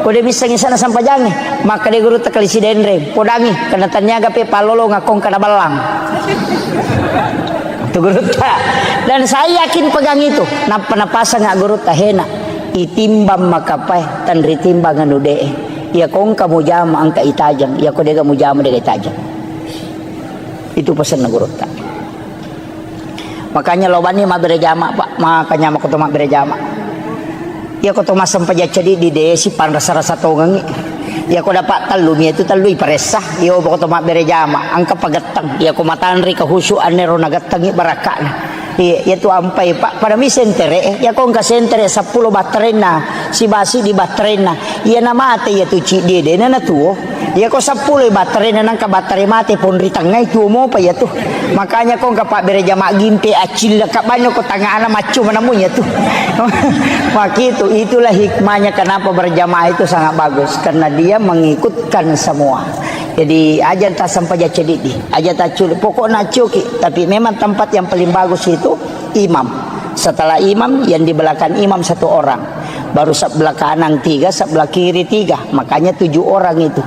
kode bisa ngisana sampajangi maka de guru tekalisi denre podangi kana tanyaga pe palolo ngakong kana balang tu guru ta. Dan saya yakin pegang itu napasa nga guru ta hena itimbang makapai tan ritimbang anu de ya kong kamu jama angka itajang ya kode kamu jama de itajang. Itu pesan guru ta. Makanya lobani ma berjama Pak, makanya ma kutu ma berjama. Ya kutu ma sampai jadi di desi pan rasa-rasa tongangi. Ya ko dapat talumi itu talui paresah. Ya kutu ma berjama, angka pagatang. Ya ko matanri kehusuan nero nagatangi barakana. Ya tu ampai Pak pada mi sentere ya ko ka sentere 10 baterena si basi di baterena. Ya nama ate ya tu ci de na tuo. Ya ko 10 baterena nang ka batere mate pun ritangai tuo mo pa ya tu. Makanya kau Pak berjamaah gimpe acil kak banyak kau tangga anak macu menemunya tuh. Begitu, itulah hikmahnya kenapa berjamaah itu sangat bagus karena dia mengikutkan semua. Jadi aja tak sampai jadi di, aja tak culi. Pokoknya cuki, tapi memang tempat yang paling bagus itu imam. Setelah imam yang di belakang imam 1 orang, baru sebelah kanan 3, sebelah kiri 3. Makanya 7 orang itu.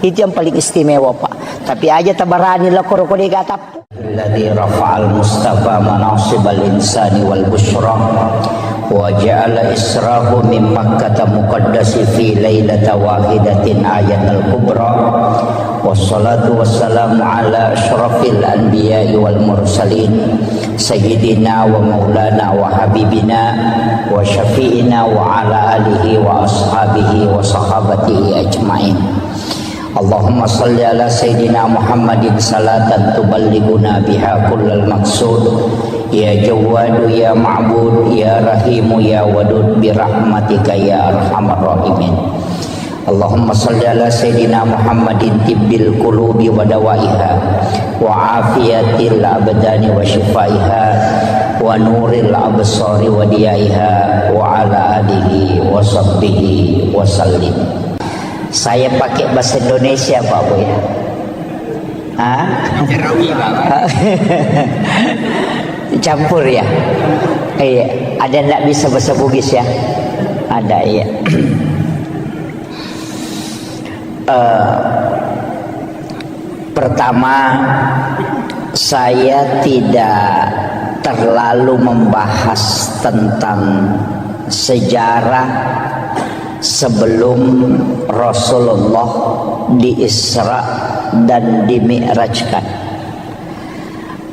Itu yang paling istimewa Pak. Tapi aja tabarani lah koro-koro gatap. Alladzi rafa'al mustafa manasibal insani wal busyra wa ja'ala israhu min makkah muqaddasi fi lailata wahidatin ayatul kubra wassalatu wassalamu ala asyrafil anbiya'i wal mursalin sayyidina wa maulana wa habibina wa syafi'ina wa ala alihi wa ashabihi wa sahabatihi ajma'in. Allahumma salli ala Sayyidina Muhammadin salatan tuballighuna biha kullal maqsud ya Jawwadu ya Ma'bud ya Rahimu ya Wadud birahmatika ya Arhamar Rahimin. Allahumma salli ala Sayyidina Muhammadin tibbil qulubi wa dawaiha wa afiyatil abdani wa shifaiha wa nuril absari wa diyaiha wa ala alihi wa sahbihi wa sallim. Saya pakai bahasa Indonesia Pak Bu ya. Campur ya. Iya, ada enggak bisa bahasa Bugis ya? Ada ya. Pertama, saya tidak terlalu membahas tentang sejarah sebelum Rasulullah di-Isra dan di-Mi'rajkan.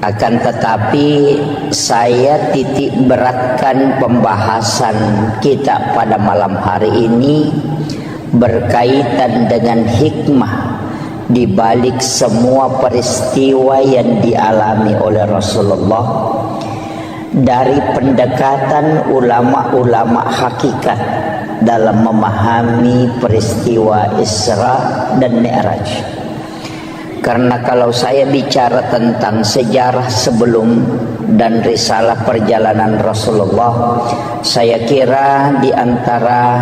Akan tetapi saya titik beratkan pembahasan kita pada malam hari ini berkaitan dengan hikmah di balik semua peristiwa yang dialami oleh Rasulullah dari pendekatan ulama-ulama hakikat dalam memahami peristiwa Isra dan Mi'raj. Karena kalau saya bicara tentang sejarah sebelum dan risalah perjalanan Rasulullah, saya kira di antara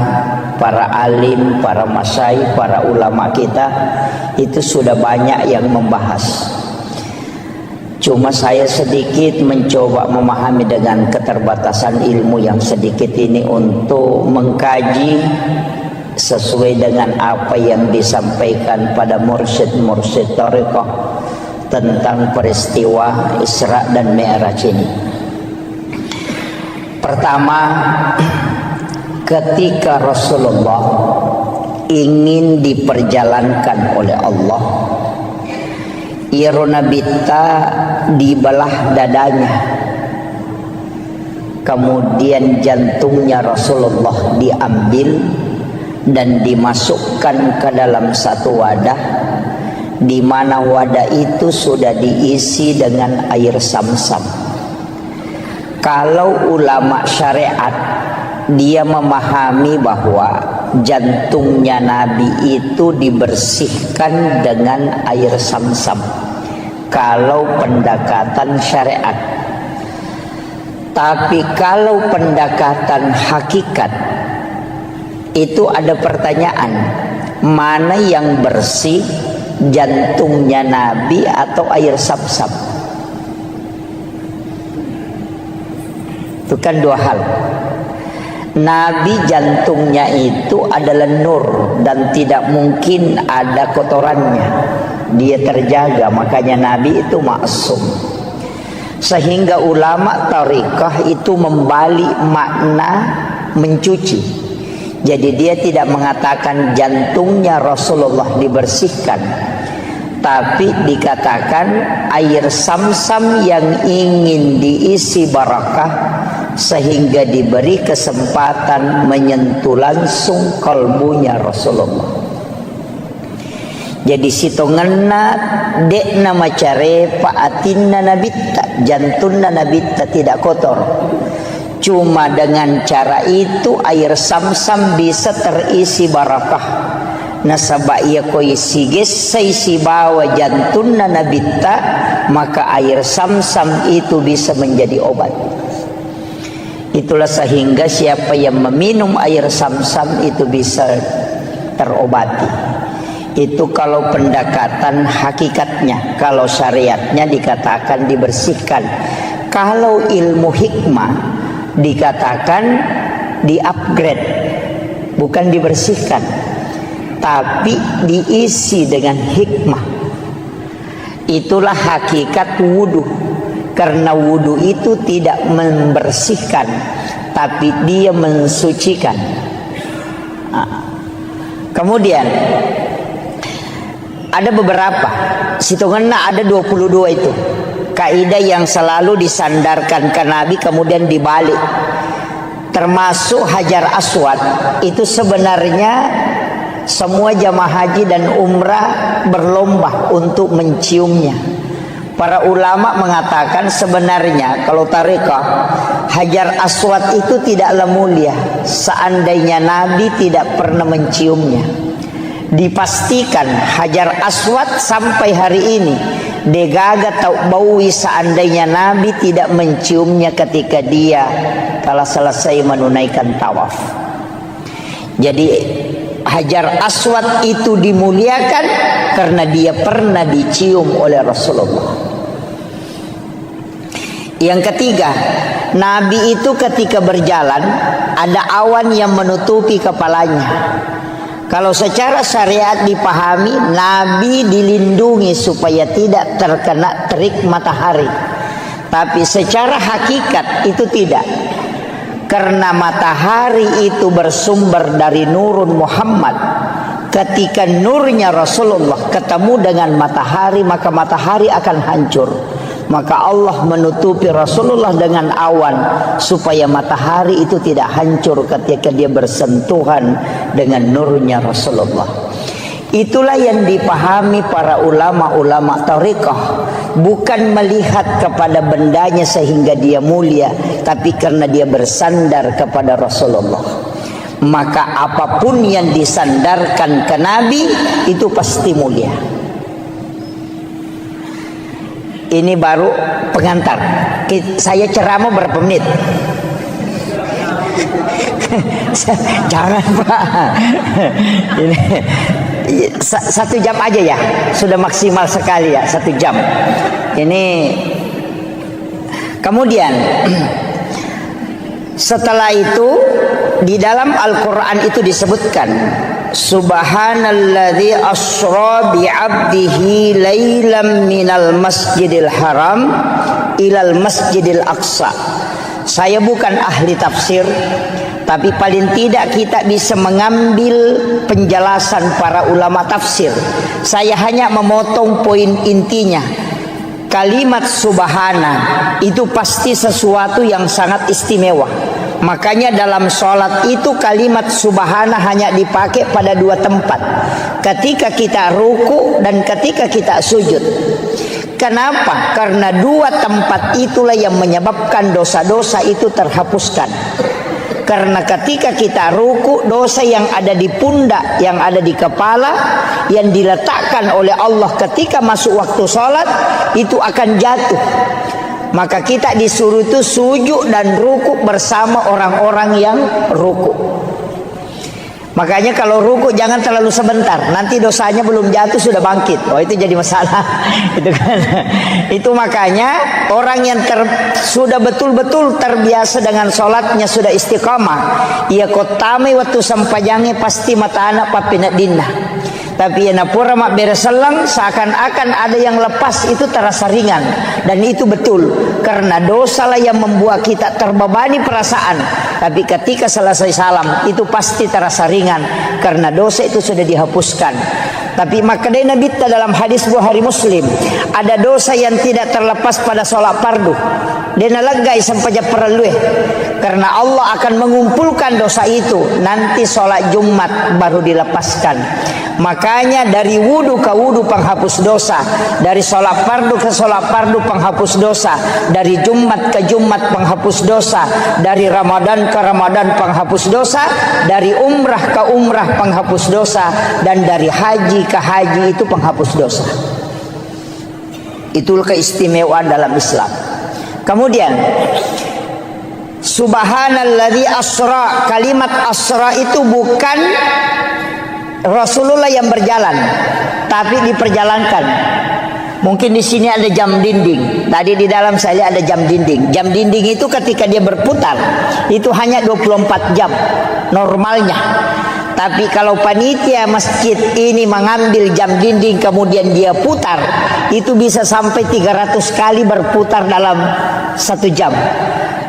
para alim, para masyayikh, para ulama kita itu sudah banyak yang membahas. Cuma saya sedikit mencoba memahami dengan keterbatasan ilmu yang sedikit ini untuk mengkaji sesuai dengan apa yang disampaikan pada mursyid-mursyid thariqah tentang peristiwa Isra dan Mi'raj ini. Pertama, ketika Rasulullah ingin diperjalankan oleh Allah, Irona Bita dibelah dadanya, kemudian jantungnya Rasulullah diambil dan dimasukkan ke dalam satu wadah, di mana wadah itu sudah diisi dengan air Zamzam. Kalau ulama syariat dia memahami bahwa jantungnya Nabi itu dibersihkan dengan air Zamzam kalau pendekatan syariat. Tapi kalau pendekatan hakikat itu ada pertanyaan, mana yang bersih, jantungnya Nabi atau air Zamzam? Itu kan dua hal. Nabi jantungnya itu adalah nur dan tidak mungkin ada kotorannya. Dia terjaga, makanya Nabi itu maksum. Sehingga ulama tariqah itu membalik makna mencuci. Jadi dia tidak mengatakan jantungnya Rasulullah dibersihkan, tapi dikatakan air Zamzam yang ingin diisi barakah sehingga diberi kesempatan menyentuh langsung kalbunya Rasulullah. Jadi situ ngena dekna macare paatinna nabitta, jantungna nabitta tidak kotor. Cuma dengan cara itu air Zamzam bisa terisi barakah. Nasaba ia koi siges saisi bawa jantungna nabitta, maka air Zamzam itu bisa menjadi obat. Itulah sehingga siapa yang meminum air Zamzam itu bisa terobati. Itu kalau pendekatan hakikatnya. Kalau syariatnya dikatakan dibersihkan. Kalau ilmu hikmah dikatakan di-upgrade, bukan dibersihkan, tapi diisi dengan hikmah. Itulah hakikat wudu. Karena wudu itu tidak membersihkan, tapi dia mensucikan. Kemudian ada beberapa, hitungannya ada 22 itu kaidah yang selalu disandarkan ke Nabi kemudian dibalik. Termasuk Hajar Aswad itu sebenarnya semua jamaah haji dan umrah berlomba untuk menciumnya. Para ulama mengatakan sebenarnya kalau tariqah Hajar Aswad itu tidaklah mulia seandainya Nabi tidak pernah menciumnya. Dipastikan Hajar Aswad sampai hari ini degaga tau baui seandainya Nabi tidak menciumnya ketika dia telah selesai menunaikan tawaf. Jadi Hajar Aswad itu dimuliakan karena dia pernah dicium oleh Rasulullah. Yang ketiga, Nabi itu ketika berjalan ada awan yang menutupi kepalanya. Kalau secara syariat dipahami, Nabi dilindungi supaya tidak terkena terik matahari. Tapi secara hakikat itu tidak. Karena matahari itu bersumber dari nurun Muhammad. Ketika nurnya Rasulullah ketemu dengan matahari, maka matahari akan hancur. Maka Allah menutupi Rasulullah dengan awan supaya matahari itu tidak hancur ketika dia bersentuhan dengan nurnya Rasulullah. Itulah yang dipahami para ulama-ulama tariqah, bukan melihat kepada bendanya sehingga dia mulia, tapi karena dia bersandar kepada Rasulullah. Maka apapun yang disandarkan ke Nabi itu pasti mulia. Ini baru pengantar. Saya ceramah berapa menit? Jangan Pak. Ini 1 jam aja ya. Sudah maksimal sekali ya 1 jam. Ini kemudian setelah itu di dalam Al-Quran itu disebutkan Subhanalladzi asra bi'abdihi lailam minal masjidil haram ilal masjidil aqsa. Saya bukan ahli tafsir, tapi paling tidak kita bisa mengambil penjelasan para ulama tafsir. Saya hanya memotong poin intinya. Kalimat subhana itu pasti sesuatu yang sangat istimewa. Makanya dalam sholat itu kalimat subhana hanya dipakai pada 2 tempat. Ketika kita ruku dan ketika kita sujud. Kenapa? Karena 2 tempat itulah yang menyebabkan dosa-dosa itu terhapuskan. Karena ketika kita ruku, dosa yang ada di pundak, yang ada di kepala, yang diletakkan oleh Allah ketika masuk waktu sholat, itu akan jatuh. Maka kita disuruh itu sujud dan ruku bersama orang-orang yang ruku. Makanya kalau ruku jangan terlalu sebentar, nanti dosanya belum jatuh sudah bangkit. Oh, itu jadi masalah. Itu kan. Itu makanya orang yang sudah betul-betul terbiasa dengan sholatnya, sudah istiqamah, ia kotame waktu sampajange pasti mata anak papina dinna. Tapi yang pura mak bereselang seakan-akan ada yang lepas, itu terasa ringan. Dan itu betul, karena dosa lah yang membuat kita terbebani perasaan. Tapi ketika selesai salam, itu pasti terasa ringan, karena dosa itu sudah dihapuskan. Tapi makanya Nabi dalam hadis Bukhari Muslim, ada dosa yang tidak terlepas pada sholat fardu. Dia nalagai sampai perlu, karena Allah akan mengumpulkan dosa itu nanti sholat Jumat baru dilepaskan. Makanya dari wudu ke wudu penghapus dosa, dari sholat fardu ke sholat fardu penghapus dosa, dari Jumat ke Jumat penghapus dosa, dari Ramadan ke Ramadan penghapus dosa, dari umrah ke umrah penghapus dosa, dan dari haji ke haji itu penghapus dosa. Itulah keistimewaan dalam Islam. Kemudian subhanalladzi asra, kalimat asra itu bukan Rasulullah yang berjalan, tapi diperjalankan. Mungkin di sini ada jam dinding. Tadi di dalam saya lihat ada jam dinding. Jam dinding itu ketika dia berputar, itu hanya 24 jam normalnya. Tapi kalau panitia masjid ini mengambil jam dinding kemudian dia putar, itu bisa sampai 300 kali berputar dalam 1 jam.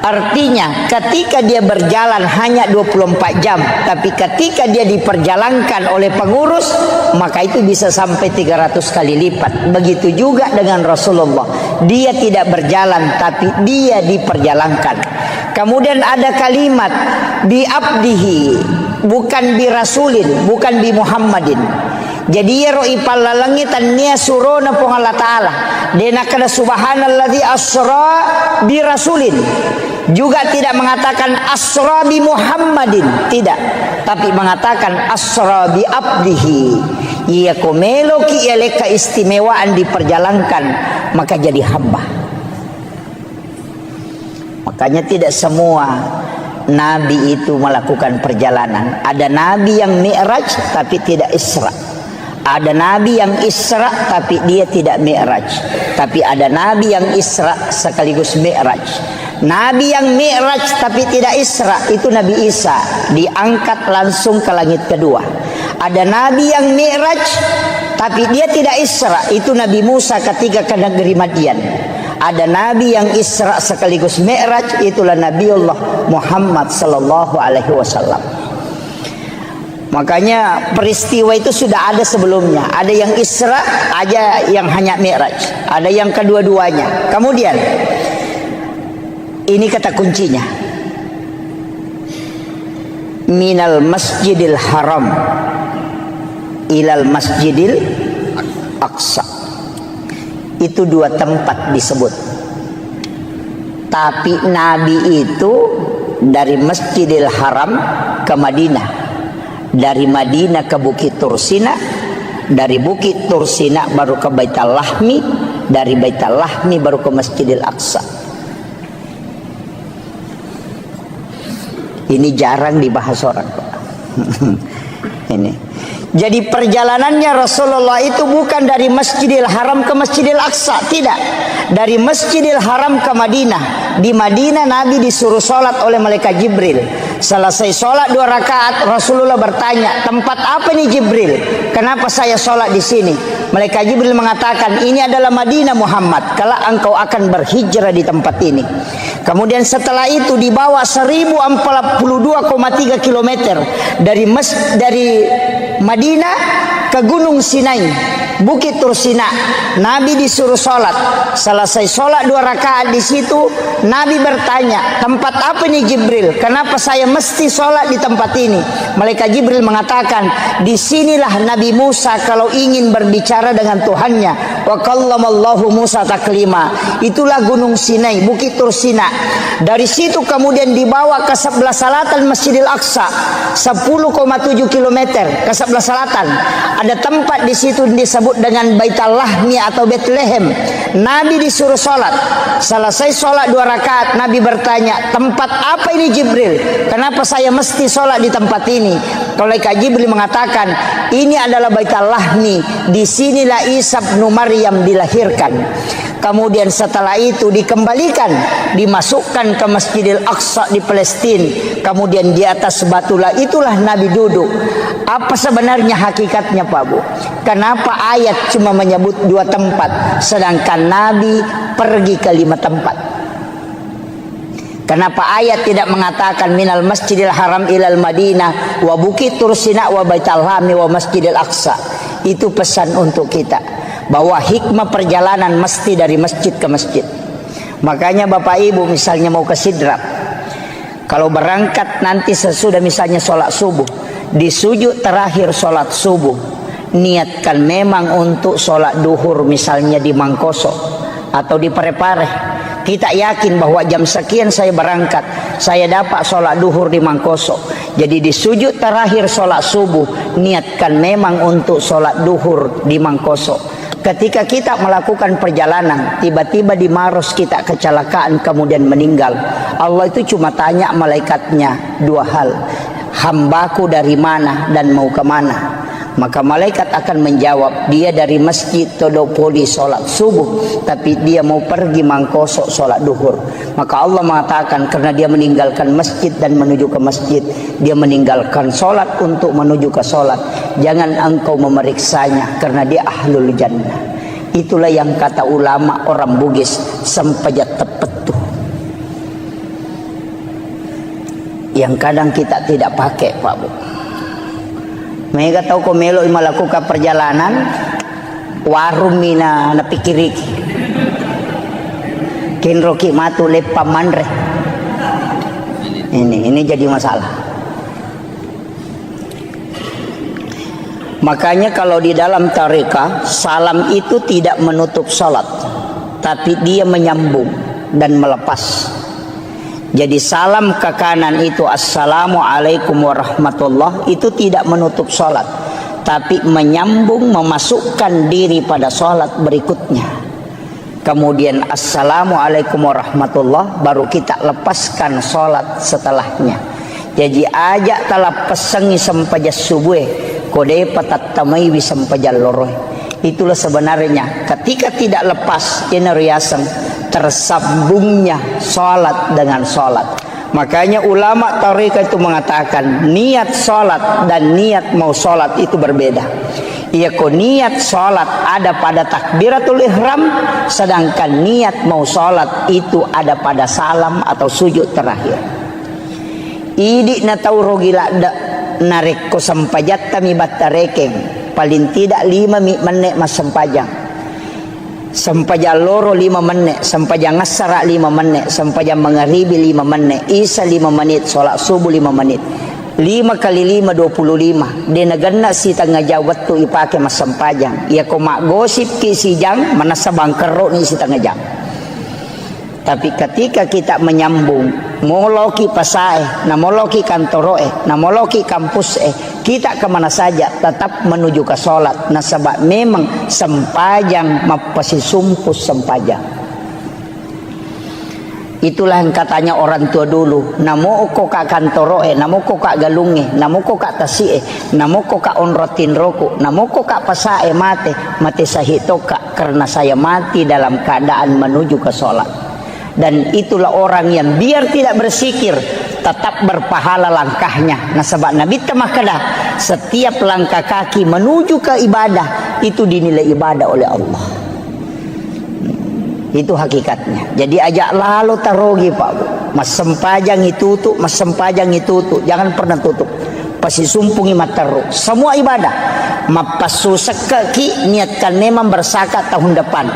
Artinya ketika dia berjalan hanya 24 jam, tapi ketika dia diperjalankan oleh pengurus, maka itu bisa sampai 300 kali lipat. Begitu juga dengan Rasulullah, dia tidak berjalan tapi dia diperjalankan. Kemudian ada kalimat bi abdihi, bukan bi rasulin, bukan bi Muhammadin. Jadi ya roi palalangit tania surona pong Allah Ta'ala. Dena kada subhanalladzi asra bi rasulin. Juga tidak mengatakan asra bi Muhammadin, tidak, tapi mengatakan asra bi abdihi. Ia komelo ki ele keistimewaan diperjalankan, maka jadi hamba. Makanya tidak semua nabi itu melakukan perjalanan. Ada nabi yang mi'raj tapi tidak isra. Ada nabi yang isra tapi dia tidak mi'raj. Tapi ada nabi yang isra sekaligus mi'raj. Nabi yang mi'raj tapi tidak isra, itu Nabi Isa, diangkat langsung ke langit kedua. Ada nabi yang mi'raj tapi dia tidak isra, itu Nabi Musa ketika ke negeri Madian. Ada nabi yang isra sekaligus mi'raj, itulah Nabiullah Muhammad sallallahu alaihi wasallam. Makanya peristiwa itu sudah ada sebelumnya. Ada yang isra, ada yang hanya mi'raj, ada yang kedua-duanya. Kemudian ini kata kuncinya, minal masjidil haram ilal masjidil aqsa. Itu 2 tempat disebut. Tapi Nabi itu dari Masjidil Haram ke Madinah, dari Madinah ke Bukit Tursina, dari Bukit Tursina baru ke Baitul Lahmi, dari Baitul Lahmi baru ke Masjidil Aqsa. Ini jarang dibahas orang. Ini. Jadi perjalanannya Rasulullah itu bukan dari Masjidil Haram ke Masjidil Aqsa, tidak. Dari Masjidil Haram ke Madinah. Di Madinah Nabi disuruh sholat oleh malaikat Jibril. Selesai sholat 2 rakaat, Rasulullah bertanya, tempat apa nih Jibril? Kenapa saya sholat di sini? Malaikat Jibril mengatakan, ini adalah Madinah Muhammad, kalau engkau akan berhijrah di tempat ini. Kemudian setelah itu dibawa 1042,3 km dari Madinah ke Gunung Sinai. Bukit Tursina. Nabi disuruh sholat. Selesai sholat 2 rakaat di situ, Nabi bertanya, tempat apa ini Jibril? Kenapa saya mesti sholat di tempat ini? Malaikat Jibril mengatakan, disinilah Nabi Musa kalau ingin berbicara dengan Tuhannya. Wa kallamallahu Musa taklima. Itulah Gunung Sinai, Bukit Tursina. Dari situ kemudian dibawa ke sebelah selatan Masjidil Aqsa, 10,7 km ke sebelah selatan. Ada tempat di situ disebut dengan Baitul Lahmi atau Bethlehem. Nabi disuruh sholat. Selesai sholat 2 rakaat, Nabi bertanya, tempat apa ini Jibril? Kenapa saya mesti sholat di tempat ini? Malaikat Jibril mengatakan, ini adalah Baitul Lahmi. Disinilah Isa bin Maryam dilahirkan. Kemudian setelah itu dikembalikan, dimasukkan ke Masjidil Aqsa di Palestina. Kemudian di atas batulah itulah Nabi duduk. Apa sebenarnya hakikatnya Pak Bu? Kenapa ayat cuma menyebut 2 tempat, sedangkan Nabi pergi ke 5 tempat? Kenapa ayat tidak mengatakan minal masjidil haram ilal madinah wa bukit tursina wa baitul lahmi wa masjidil aqsa? Itu pesan untuk kita, bahwa hikmah perjalanan mesti dari masjid ke masjid. Makanya Bapak Ibu misalnya mau ke Sidrap, kalau berangkat nanti sesudah misalnya sholat subuh, di sujud terakhir sholat subuh, niatkan memang untuk sholat duhur misalnya di Mangkoso atau di Parepare. Kita yakin bahwa jam sekian saya berangkat, saya dapat sholat duhur di Mangkoso. Jadi di sujud terakhir sholat subuh, niatkan memang untuk sholat duhur di Mangkoso. Ketika kita melakukan perjalanan, tiba-tiba di Maros kita kecelakaan kemudian meninggal, Allah itu cuma tanya malaikatnya 2 hal, hambaku dari mana dan mau kemana? Maka malaikat akan menjawab, dia dari masjid Todopoli sholat subuh, tapi dia mau pergi Mangkoso sholat duhur. Maka Allah mengatakan, karena dia meninggalkan masjid dan menuju ke masjid, dia meninggalkan sholat untuk menuju ke sholat. Jangan engkau memeriksanya, karena dia ahlul jannah. Itulah yang kata ulama orang Bugis, sempajat tepetuh, yang kadang kita tidak pakai Pak Bu. Mereka tahu kau melo melakukan perjalanan warung mina na pikiriki kinroki matu lepa mandre. Ini jadi masalah. Makanya kalau di dalam tarekat, salam itu tidak menutup salat, tapi dia menyambung dan melepas. Jadi salam ke kanan itu assalamualaikum warahmatullah, itu tidak menutup sholat, tapi menyambung, memasukkan diri pada sholat berikutnya. Kemudian assalamualaikum warahmatullah, baru kita lepaskan sholat setelahnya. Jadi ajak talap pesengi sampaja subuh, kode patat tamai sampaja loroh. Itulah sebenarnya ketika tidak lepas ini riasan, tersambungnya sholat dengan sholat. Makanya ulama tarekat itu mengatakan niat sholat dan niat mau sholat itu berbeda. Ia kok niat sholat ada pada takbiratul ihram, sedangkan niat mau sholat itu ada pada salam atau sujud terakhir. Idi na tauro gila narik ko sampajat tami batarekeng, paling tidak 5 menit mas sempajang. Sampaja loro 5 menit, sampaja ngasara 5 menit, sampaja mengharibi 5 menit, isa 5 menit, sholat subuh 5 menit. 5 kali 5 25. Dia nagana si tengah jawat tu ipake mas sampajang. Ia ko mak gosip ki si jang manasabang kerok ni si tengah jang. Tapi ketika kita menyambung, moloki pasae, namoloki kantoroe, namoloki kampus kita kemana saja tetap menuju ke sholat. Nah sebab memang sempajang mapasi sumpus sempajang. Itulah yang katanya orang tua dulu, namo kok kantoroe, namo kok galunge, namo kok tasie, namo kok onrotin roku, namo kok pasae mate sahitoka, karena saya mati dalam keadaan menuju ke sholat. Dan itulah orang yang biar tidak bersikir tetap berpahala langkahnya. Nah sebab Nabi temakada setiap langkah kaki menuju ke ibadah itu dinilai ibadah oleh Allah. Itu hakikatnya. Jadi ajak lalu tarogi Pak. Mas sempajang itu tutup, mas sempajang itu tutup. Jangan pernah tutup. pasisumpungi mataru. Semua ibadah. Mapasusek kaki niatkan memang berzakat tahun depan.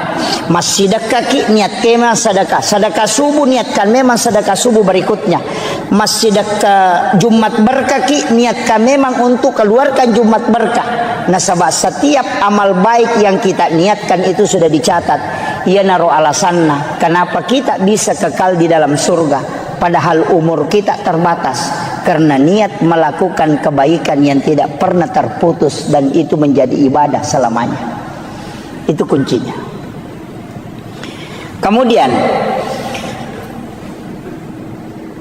Masjidak kaki niat memang sedekah. Sedekah subuh niatkan memang sedekah subuh berikutnya. Masjidak Jumat berkaki niatkan memang untuk keluarkan Jumat berkah. Nah, sebab setiap amal baik yang kita niatkan itu sudah dicatat. Ia naruh alasannya kenapa kita bisa kekal di dalam surga. Padahal umur kita terbatas karena niat melakukan kebaikan yang tidak pernah terputus dan itu menjadi ibadah selamanya. Itu kuncinya. Kemudian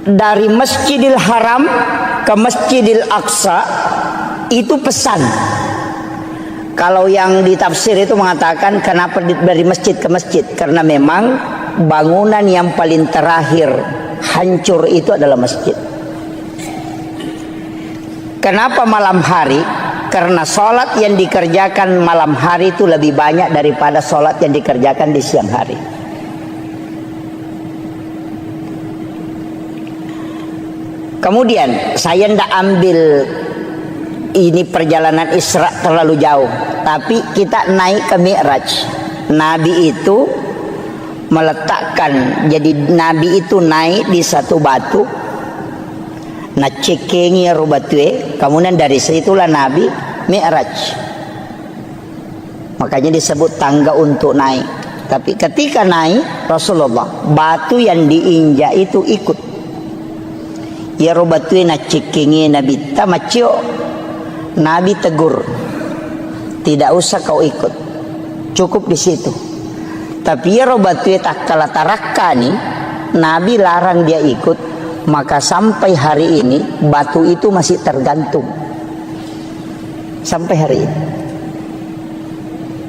dari Masjidil Haram ke Masjidil Aqsa itu pesan. Kalau yang ditafsir itu mengatakan kenapa dari masjid ke masjid, karena memang bangunan yang paling terakhir hancur itu adalah masjid. Kenapa malam hari? Karena sholat yang dikerjakan malam hari itu lebih banyak daripada sholat yang dikerjakan di siang hari. Kemudian saya tidak ambil ini perjalanan Isra terlalu jauh, tapi kita naik ke Mi'raj. Nabi itu meletakkan, jadi Nabi itu naik di satu batu, nah cekengi rubatue, kemudian dari situlah Nabi Mi'raj. Makanya disebut tangga untuk naik. Tapi ketika naik Rasulullah, batu yang diinjak itu ikut. Ya rubatue na cekengi Nabi tamacio. Nabi tegur, tidak usah kau ikut, cukup di situ. Tapi ya robatue tak kala tarakka nih, Nabi larang dia ikut, maka sampai hari ini batu itu masih tergantung. Sampai hari ini.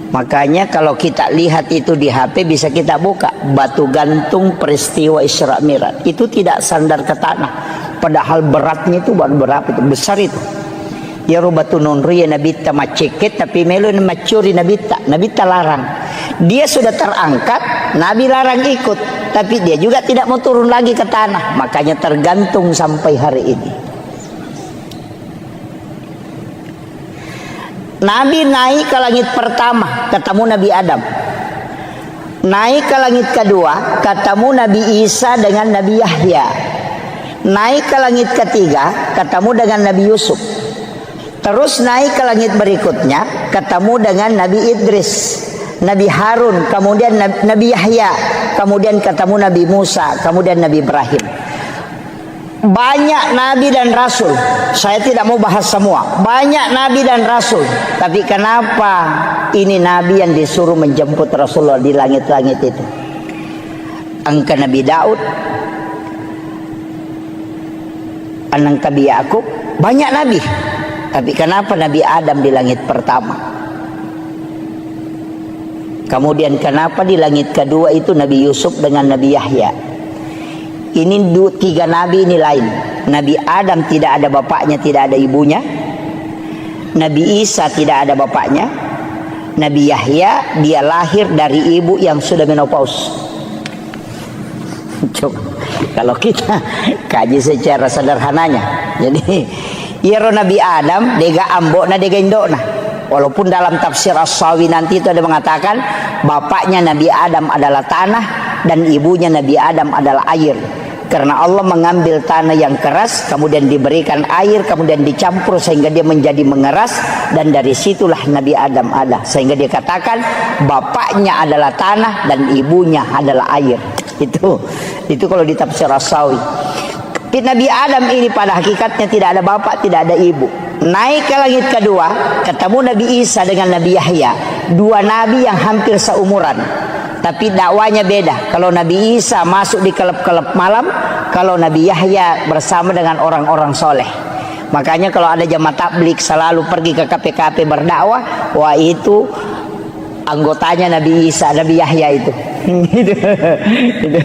Makanya kalau kita lihat itu di HP bisa kita buka batu gantung peristiwa Isra Mi'raj. Itu tidak sandar ke tanah, padahal beratnya itu berapa itu, besar itu. Ya rubatu nunri ya Nabi ta maceket tapi melo macuri Nabi ta larang. Dia sudah terangkat, Nabi larang ikut, tapi dia juga tidak mau turun lagi ke tanah, makanya tergantung sampai hari ini. Nabi naik ke langit pertama, ketemu Nabi Adam. Naik ke langit kedua, ketemu Nabi Isa dengan Nabi Yahya. Naik ke langit ketiga, ketemu dengan Nabi Yusuf. Terus naik ke langit berikutnya, ketemu dengan Nabi Idris, Nabi Harun, kemudian Nabi Yahya, kemudian ketemu Nabi Musa, kemudian Nabi Ibrahim. Banyak Nabi dan Rasul. Saya tidak mau bahas semua. Banyak Nabi dan Rasul. Tapi kenapa ini Nabi yang disuruh menjemput Rasulullah di langit-langit itu? Angka Nabi Daud, anak Nabi Yakub, banyak Nabi. Tapi kenapa Nabi Adam di langit pertama? Kemudian kenapa di langit kedua itu Nabi Yusuf dengan Nabi Yahya? Ini tiga Nabi ini lain. Nabi Adam tidak ada bapaknya, tidak ada ibunya. Nabi Isa tidak ada bapaknya. Nabi Yahya dia lahir dari ibu yang sudah menopause. Coba kalau kita kaji secara sederhananya, jadi Yero Nabi Adam dega ambok na dega indok na. Walaupun dalam tafsir As-Sawi nanti itu ada mengatakan bapaknya Nabi Adam adalah tanah dan ibunya Nabi Adam adalah air. Karena Allah mengambil tanah yang keras, kemudian diberikan air, kemudian dicampur sehingga dia menjadi mengeras, dan dari situlah Nabi Adam ada. Sehingga dia katakan bapaknya adalah tanah dan ibunya adalah air. Itu kalau di tafsir As-Sawi. Nabi Adam ini pada hakikatnya tidak ada bapak, tidak ada ibu. Naik ke langit kedua, ketemu Nabi Isa dengan Nabi Yahya. Dua nabi yang hampir seumuran, tapi dakwanya beda. Kalau Nabi Isa masuk di kelab-kelab malam, kalau Nabi Yahya bersama dengan orang-orang soleh. Makanya kalau ada jamaah tabligh selalu pergi ke KPKP berdakwah, wah itu anggotanya Nabi Isa, Nabi Yahya itu. Gitu. Gitu.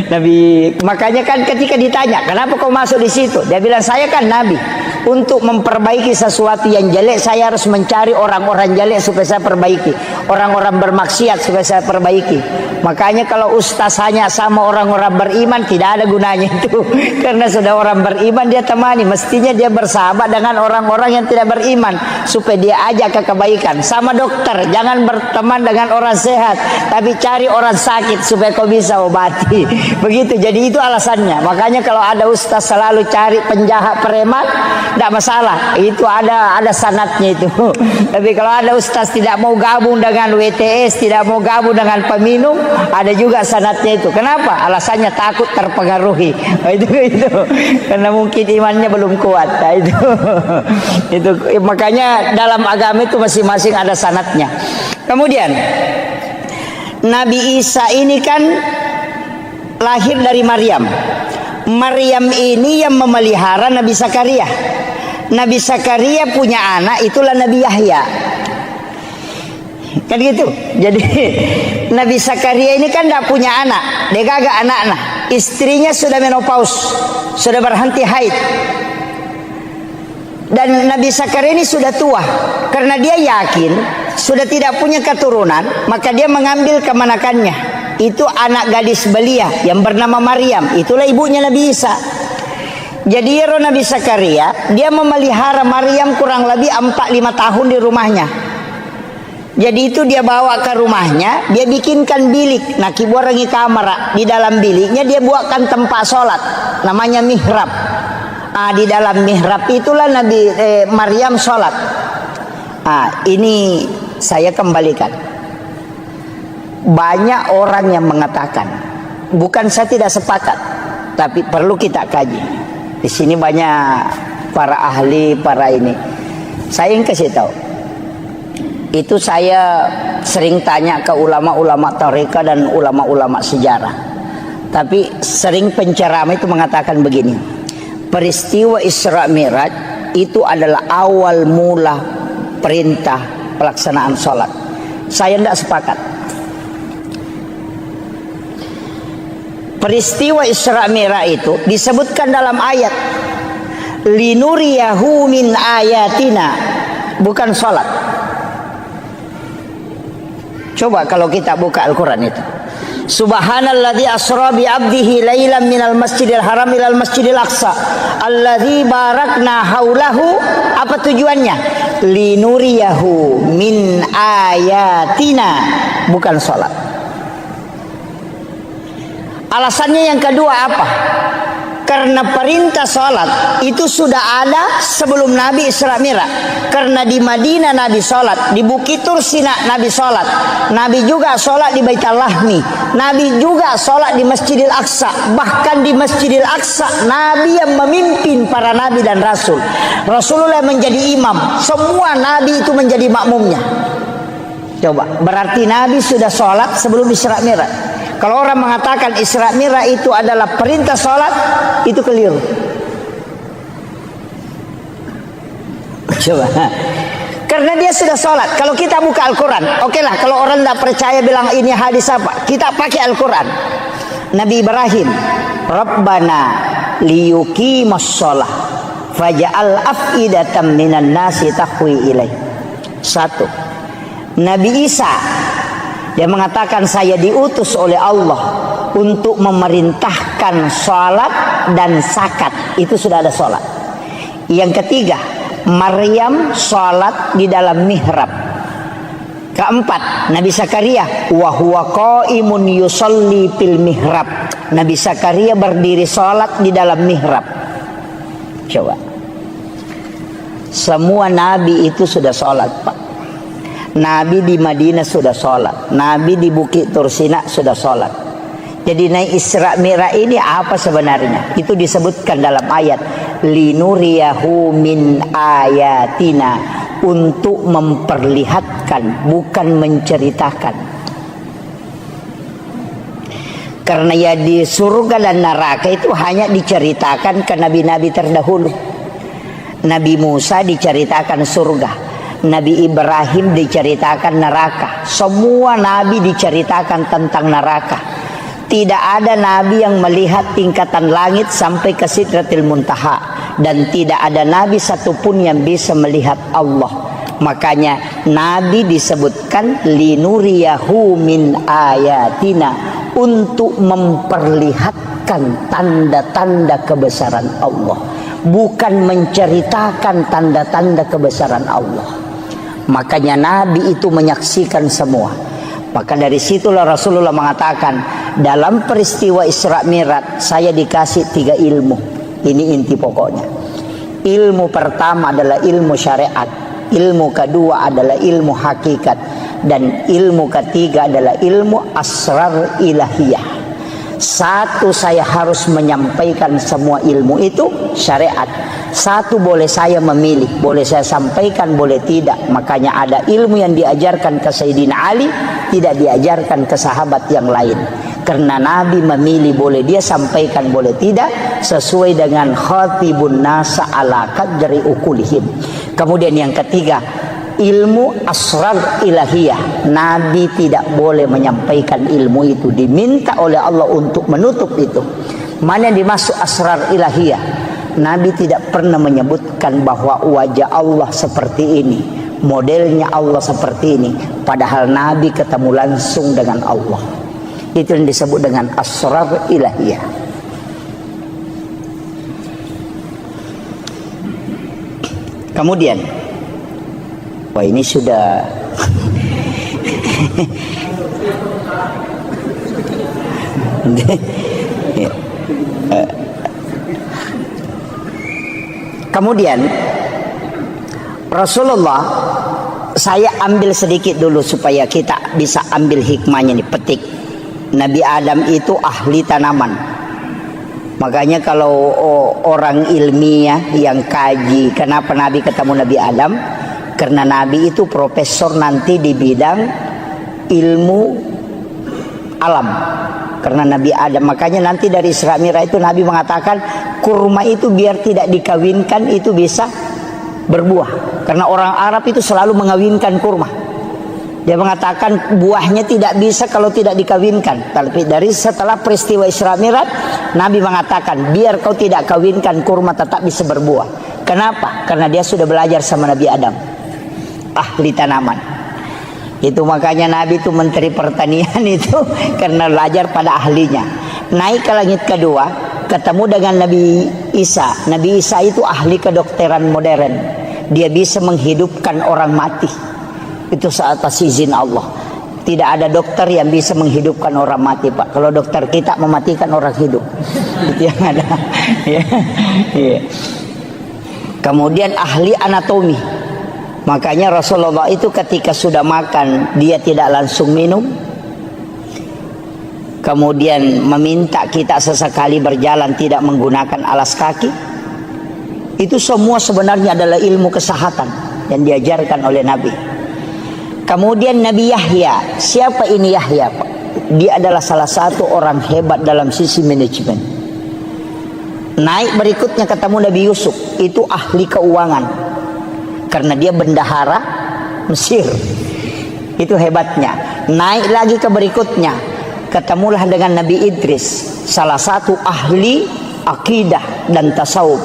Nabi, makanya kan ketika ditanya, kenapa kau masuk di situ? Dia bilang, saya kan nabi. Untuk memperbaiki sesuatu yang jelek, saya harus mencari orang-orang jelek supaya saya perbaiki, orang-orang bermaksiat supaya saya perbaiki. Makanya kalau ustaz hanya sama orang-orang beriman, tidak ada gunanya itu. Karena sudah orang beriman dia temani, mestinya dia bersahabat dengan orang-orang yang tidak beriman supaya dia ajak ke kebaikan. Sama dokter, jangan berteman dengan orang sehat, tapi cari orang sakit supaya kau bisa obati. Begitu. Jadi itu alasannya. Makanya kalau ada ustaz selalu cari penjahat, preman, tidak masalah, itu ada sanatnya itu. Tapi kalau ada ustaz tidak mau gabung dengan WTS, tidak mau gabung dengan peminum, ada juga sanatnya itu. Kenapa? Alasannya takut terpengaruhi. Itu karena mungkin imannya belum kuat. Nah, itu makanya dalam agama itu masing-masing ada sanatnya. Kemudian Nabi Isa ini kan lahir dari Maryam. Maryam ini yang memelihara Nabi Zakaria. Nabi Zakaria punya anak, itulah Nabi Yahya. Kan gitu. Jadi Nabi Zakaria ini kan tidak punya anak, dia gagak anak-anak. Istrinya sudah menopause, sudah berhenti haid. Dan Nabi Zakaria ini sudah tua. Karena dia yakin sudah tidak punya keturunan, maka dia mengambil kemanakannya. Itu anak gadis belia yang bernama Maryam, itulah ibunya Nabi Isa. Jadi Nabi Zakaria dia memelihara Maryam kurang lebih 4-5 tahun di rumahnya. Jadi itu dia bawa ke rumahnya, dia bikinkan bilik, nak kiborangi kamar. Di dalam biliknya dia buatkan tempat sholat, namanya mihrab. Di dalam mihrab itulah Nabi Maryam sholat. Ini saya kembalikan. Banyak orang yang mengatakan, bukan saya tidak sepakat, tapi perlu kita kaji. Di sini banyak para ahli, para ini. Saya yang kasih tahu. Itu saya sering tanya ke ulama-ulama tarekat dan ulama-ulama sejarah. Tapi sering penceramah itu mengatakan begini. Peristiwa Isra Mi'raj itu adalah awal mula perintah pelaksanaan sholat. Saya tidak sepakat. Peristiwa Isra Mi'raj itu disebutkan dalam ayat linuriyahu min ayatina, bukan sholat. Coba kalau kita buka Al-Quran itu, Subhanalladzi asra bi 'abdihi lailan minal masjidil haram ilal masjidil aqsa alladzi barakna haulahu. Apa tujuannya? Linuriyahu min ayatina, bukan sholat. Alasannya yang kedua apa? Karena perintah sholat itu sudah ada sebelum Nabi Isra Mi'raj. Karena di Madinah Nabi sholat, di Bukit Tursina Nabi sholat, Nabi juga sholat di Baitul Lahmi, Nabi juga sholat di Masjidil Aqsa. Bahkan di Masjidil Aqsa Nabi yang memimpin para Nabi dan Rasul. Rasulullah menjadi imam, semua Nabi itu menjadi makmumnya. Coba, berarti Nabi sudah sholat sebelum Isra Mi'raj. Kalau orang mengatakan Isra Mi'raj itu adalah perintah sholat, itu keliru. Coba, karena dia sudah sholat. Kalau kita buka Al-Quran, oke lah. Kalau orang tidak percaya bilang ini hadis apa, kita pakai Al-Quran. Nabi Ibrahim, Rabbana liyuqimus sholah faja'al af'idatan minan nasi tahwi ilaih. Satu. Nabi Isa, dia mengatakan saya diutus oleh Allah untuk memerintahkan sholat dan zakat. Itu sudah ada sholat. Yang ketiga, Maryam sholat di dalam mihrab. Keempat, Nabi Zakaria wa huwa qaimun yusolli fil mihrab. Nabi Zakaria berdiri sholat di dalam mihrab. Coba, semua nabi itu sudah sholat, Pak. Nabi di Madinah sudah sholat, Nabi di Bukit Tursina sudah sholat. Jadi naik Isra Mi'raj ini apa sebenarnya? Itu disebutkan dalam ayat linuriyahu min ayatina, untuk memperlihatkan, bukan menceritakan. Karena ya di surga dan neraka itu hanya diceritakan ke nabi-nabi terdahulu. Nabi Musa diceritakan surga, Nabi Ibrahim diceritakan neraka. Semua nabi diceritakan tentang neraka. Tidak ada nabi yang melihat tingkatan langit sampai ke Sidratil Muntaha, dan tidak ada nabi satupun yang bisa melihat Allah. Makanya nabi disebutkan linuriyahu min ayatina, untuk memperlihatkan tanda-tanda kebesaran Allah, bukan menceritakan tanda-tanda kebesaran Allah. Makanya nabi itu menyaksikan semua. Maka dari situlah Rasulullah mengatakan, dalam peristiwa Isra Mi'raj saya dikasih 3 ilmu. Ini inti pokoknya. Ilmu pertama adalah ilmu syariat, ilmu kedua adalah ilmu hakikat, dan ilmu ketiga adalah ilmu asrar ilahiyah. Satu, saya harus menyampaikan semua ilmu itu syariat. Satu, boleh saya memilih, boleh saya sampaikan, boleh tidak. Makanya ada ilmu yang diajarkan ke Sayyidina Ali, tidak diajarkan ke sahabat yang lain. Karena Nabi memilih, boleh dia sampaikan, boleh tidak, sesuai dengan khatibun nasa ala qadri ukulihim. Kemudian yang ketiga, ilmu asrar ilahiyah. Nabi tidak boleh menyampaikan ilmu itu, diminta oleh Allah untuk menutup itu. Mana yang dimaksud asrar ilahiyah? Nabi tidak pernah menyebutkan bahwa wajah Allah seperti ini, modelnya Allah seperti ini, padahal Nabi ketemu langsung dengan Allah. Itu yang disebut dengan asrar ilahiyah. Kemudian, wah ini sudah kemudian Rasulullah, saya ambil sedikit dulu supaya kita bisa ambil hikmahnya nih, petik. Nabi Adam itu ahli tanaman. Makanya kalau orang ilmiah yang kaji kenapa Nabi ketemu Nabi Adam, karena Nabi itu profesor nanti di bidang ilmu alam. Karena Nabi Adam, makanya nanti dari Isra Mi'raj itu Nabi mengatakan kurma itu biar tidak dikawinkan itu bisa berbuah. Karena orang Arab itu selalu mengawinkan kurma. Dia mengatakan buahnya tidak bisa kalau tidak dikawinkan. Tapi dari setelah peristiwa Isra Mi'raj, Nabi mengatakan biar kau tidak kawinkan kurma tetap bisa berbuah. Kenapa? Karena dia sudah belajar sama Nabi Adam, ahli tanaman. Itu makanya Nabi itu menteri pertanian itu karena belajar pada ahlinya. Naik ke langit kedua, ketemu dengan Nabi Isa. Nabi Isa itu ahli kedokteran modern. Dia bisa menghidupkan orang mati. Itu atas izin Allah. Tidak ada dokter yang bisa menghidupkan orang mati, Pak. Kalau dokter kita mematikan orang hidup. Itu yang ada. Kemudian ahli anatomi. Makanya Rasulullah itu ketika sudah makan, dia tidak langsung minum. Kemudian meminta kita sesekali berjalan tidak menggunakan alas kaki. Itu semua sebenarnya adalah ilmu kesehatan yang diajarkan oleh Nabi. Kemudian Nabi Yahya. Siapa ini Yahya, Pak? Dia adalah salah satu orang hebat dalam sisi manajemen. Naik berikutnya ketemu Nabi Yusuf. Itu ahli keuangan. Karena dia bendahara Mesir. Itu hebatnya. Naik lagi ke berikutnya, ketemulah dengan Nabi Idris, salah satu ahli akidah dan tasawuf.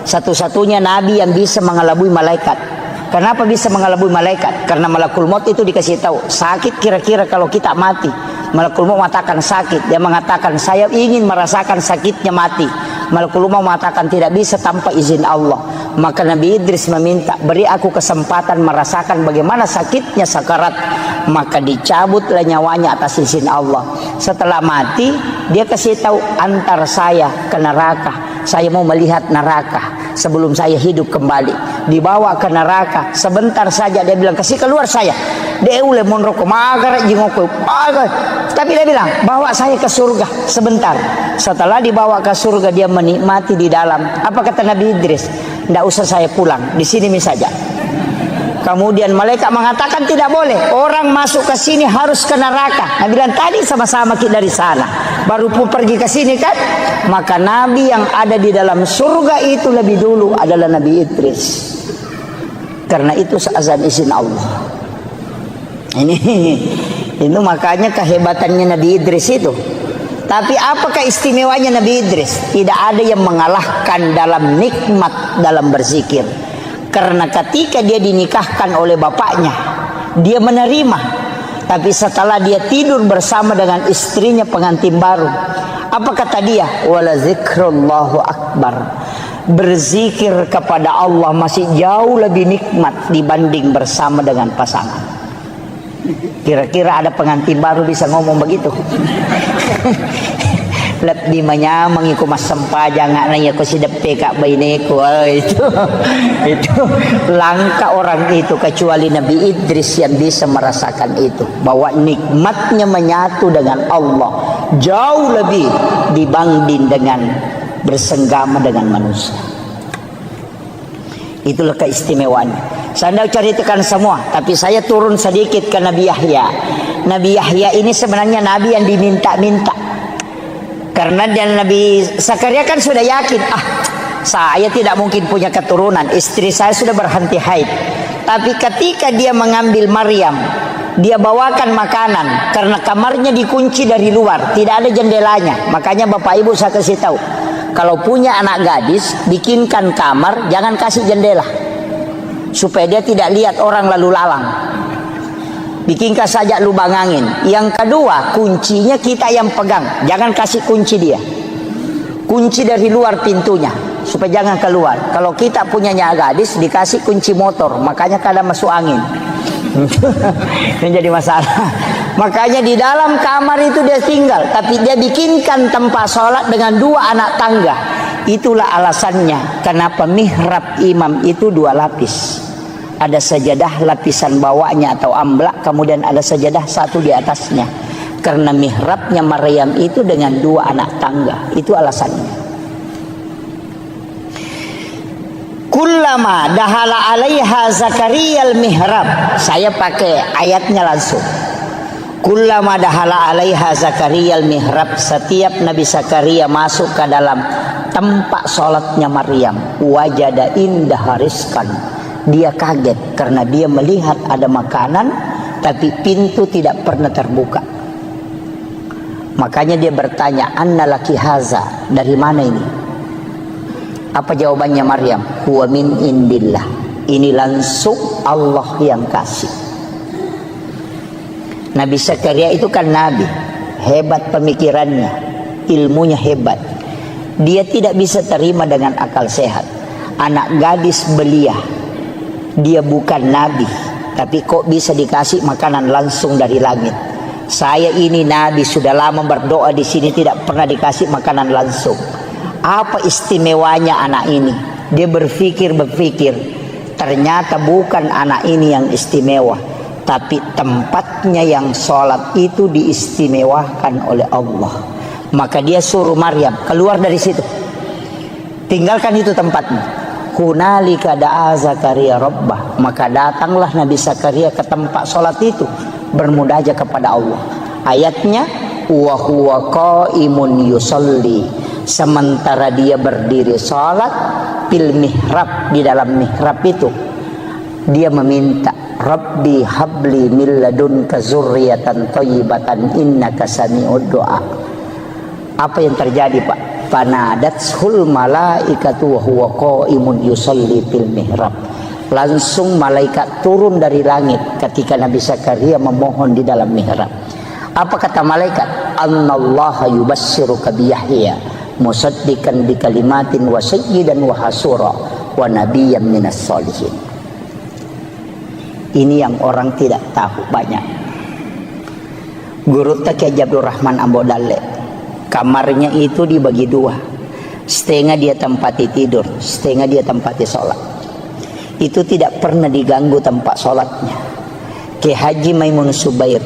Satu-satunya nabi yang bisa mengelabui malaikat. Kenapa bisa mengelabui malaikat? Karena malakul maut itu dikasih tahu, sakit kira-kira kalau kita mati. Malakul maut mengatakan sakit. Dia mengatakan saya ingin merasakan sakitnya mati. Malakul maut mengatakan tidak bisa tanpa izin Allah. Maka Nabi Idris meminta, beri aku kesempatan merasakan bagaimana sakitnya sakarat. Maka dicabutlah nyawanya atas izin Allah. Setelah mati, dia kasih tahu, antar saya ke neraka. Saya mau melihat neraka sebelum saya hidup kembali. Dibawa ke neraka, sebentar saja dia bilang, kasih keluar saya. Dia ule monroko magar jingoko. Tapi dia bilang, bawa saya ke surga sebentar. Setelah dibawa ke surga, dia menikmati di dalam. Apa kata Nabi Idris? Tidak usah saya pulang, di sini saja. Kemudian malaikat mengatakan tidak boleh, orang masuk ke sini harus ke neraka. Nabi bilang tadi sama-sama kita dari sana, baru pun pergi ke sini kan. Maka Nabi yang ada di dalam surga itu lebih dulu adalah Nabi Idris. Karena itu seazan izin Allah. Itu makanya kehebatannya Nabi Idris itu. Tapi apakah istimewanya Nabi Idris? Tidak ada yang mengalahkan dalam nikmat dalam berzikir. Karena ketika dia dinikahkan oleh bapaknya, dia menerima. Tapi setelah dia tidur bersama dengan istrinya pengantin baru, apa kata dia? Wala zikrullahu akbar. Berzikir kepada Allah masih jauh lebih nikmat dibanding bersama dengan pasangan. Kira-kira ada pengantin baru bisa ngomong begitu? Lep di manya mengiku mas sempajang nanya ko si depe kak bainiku. Itu langka orang itu kecuali Nabi Idris yang bisa merasakan itu, bahwa nikmatnya menyatu dengan Allah jauh lebih dibanding dengan bersenggama dengan manusia. Itulah keistimewaannya. Saya tidak ceritakan semua, tapi saya turun sedikit ke Nabi Yahya. Nabi Yahya ini sebenarnya Nabi yang diminta-minta. Karena dan Nabi Zakaria kan sudah yakin, saya tidak mungkin punya keturunan, istri saya sudah berhenti haid. Tapi ketika dia mengambil Maryam, dia bawakan makanan, karena kamarnya dikunci dari luar, tidak ada jendelanya. Makanya Bapak Ibu saya kasih tahu, kalau punya anak gadis, bikinkan kamar, jangan kasih jendela, supaya dia tidak lihat orang lalu lalang. Bikinkan saja lubang angin. Yang kedua, kuncinya kita yang pegang, jangan kasih kunci dia. Kunci dari luar pintunya, supaya jangan keluar. Kalau kita punyanya gadis, dikasih kunci motor, makanya kadang masuk angin. Ini jadi masalah. Makanya di dalam kamar itu dia tinggal, tapi dia bikinkan tempat sholat dengan 2 anak tangga. Itulah alasannya kenapa mihrab imam itu 2 lapis. Ada sajadah lapisan bawahnya atau amblak, kemudian ada sajadah satu di atasnya. Karena mihrabnya Maryam itu dengan 2 anak tangga. Itu alasannya. Kullama dahala alaiha Zakaria al-mihrab. Saya pakai ayatnya langsung. Kullama dahala alaiha Zakaria al-mihrab. Setiap Nabi Zakaria masuk ke dalam tempat sholatnya Maryam, wajada indah rizqan. Dia kaget karena dia melihat ada makanan, tapi pintu tidak pernah terbuka. Makanya dia bertanya, anna laki haza, dari mana ini? Apa jawabannya Maryam? Huwa min indillah. Ini langsung Allah yang kasih. Nabi Zakaria itu kan nabi, hebat pemikirannya, ilmunya hebat. Dia tidak bisa terima dengan akal sehat. Anak gadis belia, dia bukan nabi, tapi kok bisa dikasih makanan langsung dari langit? Saya ini nabi, sudah lama berdoa di sini tidak pernah dikasih makanan langsung. Apa istimewanya anak ini? Dia berpikir, ternyata bukan anak ini yang istimewa, tapi tempatnya yang sholat itu diistimewakan oleh Allah. Maka dia suruh Maryam keluar dari situ, tinggalkan itu tempatnya. Hunalika da'a Zakaria rabbah. Maka datanglah Nabi Zakaria ke tempat sholat itu, bermunajat kepada Allah. Ayatnya, wa huwa qaimun yusalli. Sementara dia berdiri sholat, fil mihrab, di dalam mihrab itu, dia meminta, Rabbi habli min ladunka zurriyatan thayyibatan innaka sami'ud du'a. Apa yang terjadi, Pak? Fanadatul malaikatu wa huwa qaimun yusalli fil mihrab. Langsung malaikat turun dari langit ketika Nabi Zakaria memohon di dalam mihrab. Apa kata malaikat? Annallaha yubassiruka bi Yahya musaddiqan bi kalimatin wa sayyidan wa hasura wa nabiyyan minas sholihin. Ini yang orang tidak tahu banyak. Guru Taki Abdul Rahman Ambodale, kamarnya itu dibagi 2. Setengah dia tempati tidur, setengah dia tempati sholat. Itu tidak pernah diganggu tempat sholatnya. Ki Haji Maimun Subair,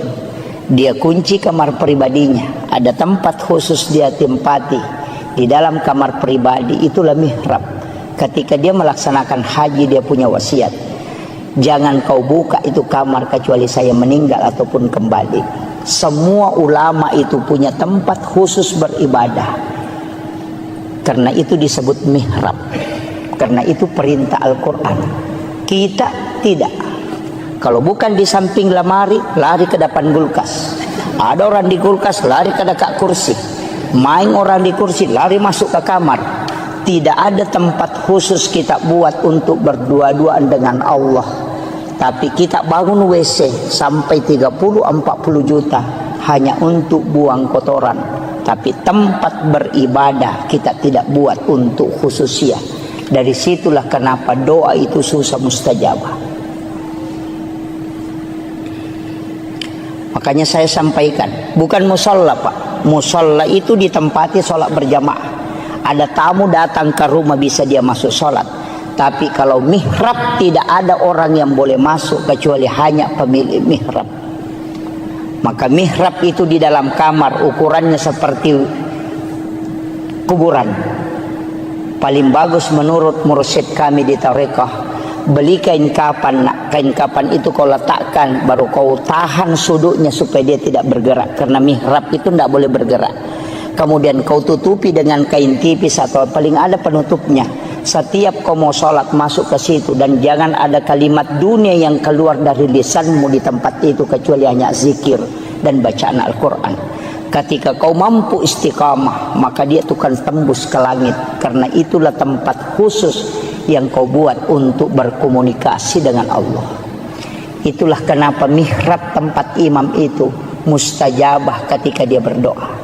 dia kunci kamar pribadinya. Ada tempat khusus dia tempati di dalam kamar pribadi, itulah mihrab. Ketika dia melaksanakan haji, dia punya wasiat, jangan kau buka itu kamar kecuali saya meninggal ataupun kembali. Semua ulama itu punya tempat khusus beribadah. Karena itu disebut mihrab. Karena itu perintah Al-Quran. Kita Tidak. Kalau bukan di samping lemari, lari ke depan kulkas. Ada orang di kulkas, lari ke dekat kursi. Main orang di kursi, lari masuk ke kamar. Tidak ada tempat khusus kita buat untuk berdua-duaan dengan Allah. Tapi kita bangun WC sampai 30-40 juta hanya untuk buang kotoran. Tapi tempat beribadah kita tidak buat untuk khususiah. Dari situlah kenapa doa itu susah mustajabah. Makanya saya sampaikan, bukan musola Pak. Musola itu ditempati sholat berjamaah. Ada tamu datang ke rumah bisa dia masuk sholat. Tapi kalau mihrab tidak ada orang yang boleh masuk kecuali hanya pemilik mihrab. Maka mihrab itu di dalam kamar ukurannya seperti kuburan. Paling bagus menurut mursyid kami di tarekah, beli kain kapan. Kain kapan itu kau letakkan, baru kau tahan sudutnya supaya dia tidak bergerak, karena mihrab itu tidak boleh bergerak. Kemudian kau tutupi dengan kain tipis atau paling ada penutupnya. Setiap kau mau sholat masuk ke situ, dan jangan ada kalimat dunia yang keluar dari lisanmu di tempat itu kecuali hanya zikir dan bacaan Al-Quran. Ketika kau mampu istiqamah, maka dia akan tembus ke langit, karena itulah tempat khusus yang kau buat untuk berkomunikasi dengan Allah. Itulah kenapa mihrab tempat imam itu mustajabah ketika dia berdoa.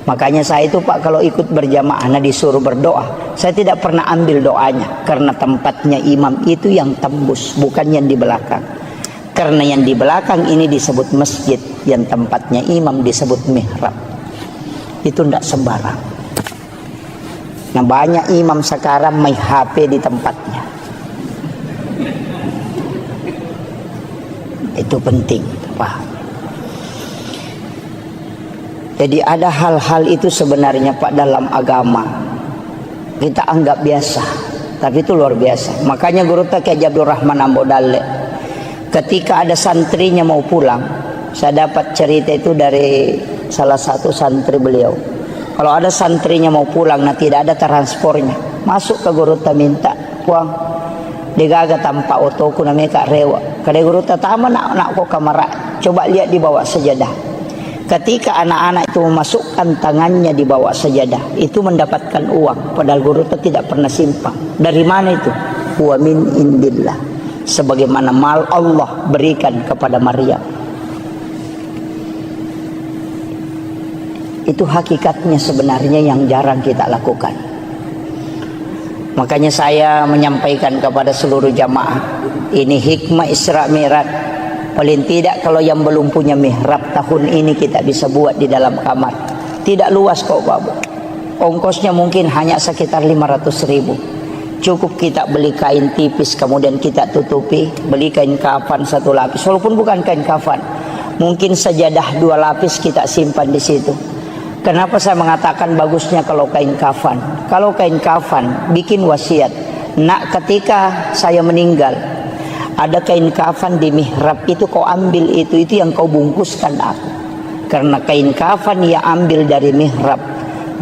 Makanya saya itu Pak, kalau ikut berjamaah disuruh berdoa, saya tidak pernah ambil doanya, karena tempatnya imam itu yang tembus, bukan yang di belakang. Karena yang di belakang ini disebut masjid, yang tempatnya imam disebut mihrab. Itu tidak sembarang. Nah, banyak imam sekarang main HP di tempatnya. Itu penting, Pak. Jadi ada hal-hal itu sebenarnya Pak dalam agama kita anggap biasa, tapi itu luar biasa. Makanya Guru Kiai Abdul Rahman Ambodale, ketika ada santrinya mau pulang, saya dapat cerita itu dari salah satu santri beliau. Kalau ada santrinya mau pulang, tidak ada transportnya, masuk ke Guru minta uang, digaga tanpa otoku namanya Kak Rewa. Kada Guru tama nak kok kamar, coba lihat di bawah sajadah. Ketika anak-anak itu memasukkan tangannya di bawah sajadah, itu mendapatkan uang, padahal Guru tidak pernah simpang. Dari mana itu? Wa min indillah, sebagaimana mal Allah berikan kepada Maryam. Itu hakikatnya sebenarnya yang jarang kita lakukan. Makanya saya menyampaikan kepada seluruh jamaah, ini hikmah Isra Mi'raj. Paling tidak kalau yang belum punya mihrab tahun ini kita bisa buat di dalam kamar. Tidak luas kok Bapak. Ongkosnya mungkin hanya sekitar 500.000. Cukup kita beli kain tipis, kemudian kita tutupi, beli kain kafan 1 lapis. Walaupun bukan kain kafan, mungkin sajadah 2 lapis kita simpan di situ. Kenapa saya mengatakan bagusnya kalau kain kafan? Kalau kain kafan, bikin wasiat. Nak, ketika saya meninggal, ada kain kafan di mihrab itu, kau ambil itu yang kau bungkuskan aku. Karena kain kafan yang ambil dari mihrab,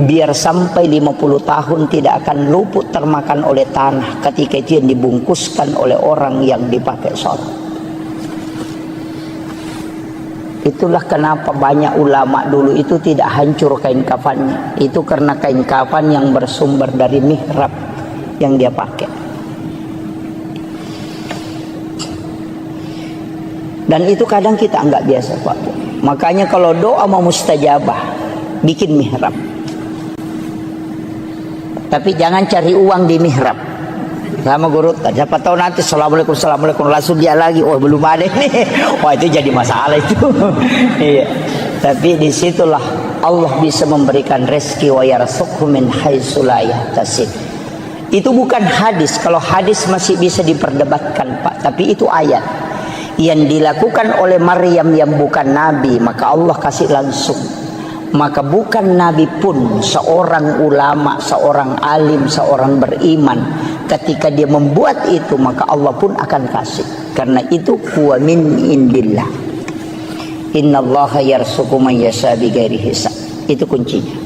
biar sampai 50 tahun tidak akan luput termakan oleh tanah ketika itu yang dibungkuskan oleh orang yang dipakai sholat. Itulah kenapa banyak ulama dulu itu tidak hancur kain kafannya. Itu karena kain kafan yang bersumber dari mihrab yang dia pakai. Dan itu kadang kita anggap biasa Pak. Makanya kalau doa mau mustajabah, bikin mihrab. Tapi jangan cari uang di mihrab. Sama Guru, siapa tahu nanti assalamualaikum langsung dia lagi, oh belum ada nih. Wah, itu jadi masalah itu. Iya. Tapi disitulah Allah bisa memberikan rezeki, wa yarzuqhu min haitsu la yahtasib. Itu bukan hadis. Kalau hadis masih bisa diperdebatkan Pak, tapi itu ayat yang dilakukan oleh Maryam yang bukan nabi, maka Allah kasih langsung. Maka bukan nabi pun, seorang ulama, seorang alim, seorang beriman, ketika dia membuat itu, maka Allah pun akan kasih. Karena itu huwa min indillah. Innallaha yarzuqu man yasha bighairi hisab. Itu kuncinya.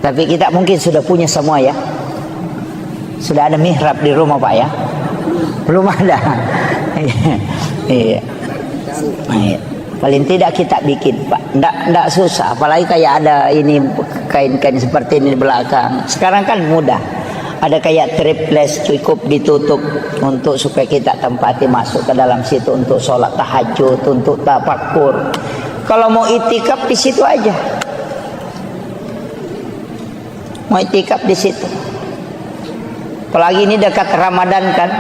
Tapi kita mungkin sudah punya semua ya. Sudah ada mihrab di rumah Pak ya. Belum ada. Iya. Iya. Paling tidak kita bikin, Pak. Nggak susah. Apalagi kayak ada ini kain-kain seperti ini di belakang. Sekarang kan mudah. Ada kayak triples cukup ditutup untuk supaya kita tempati masuk ke dalam situ untuk sholat tahajud, untuk tafakur. Kalau mau itikaf di situ aja. Mau itikaf di situ. Apalagi ini dekat Ramadan kan.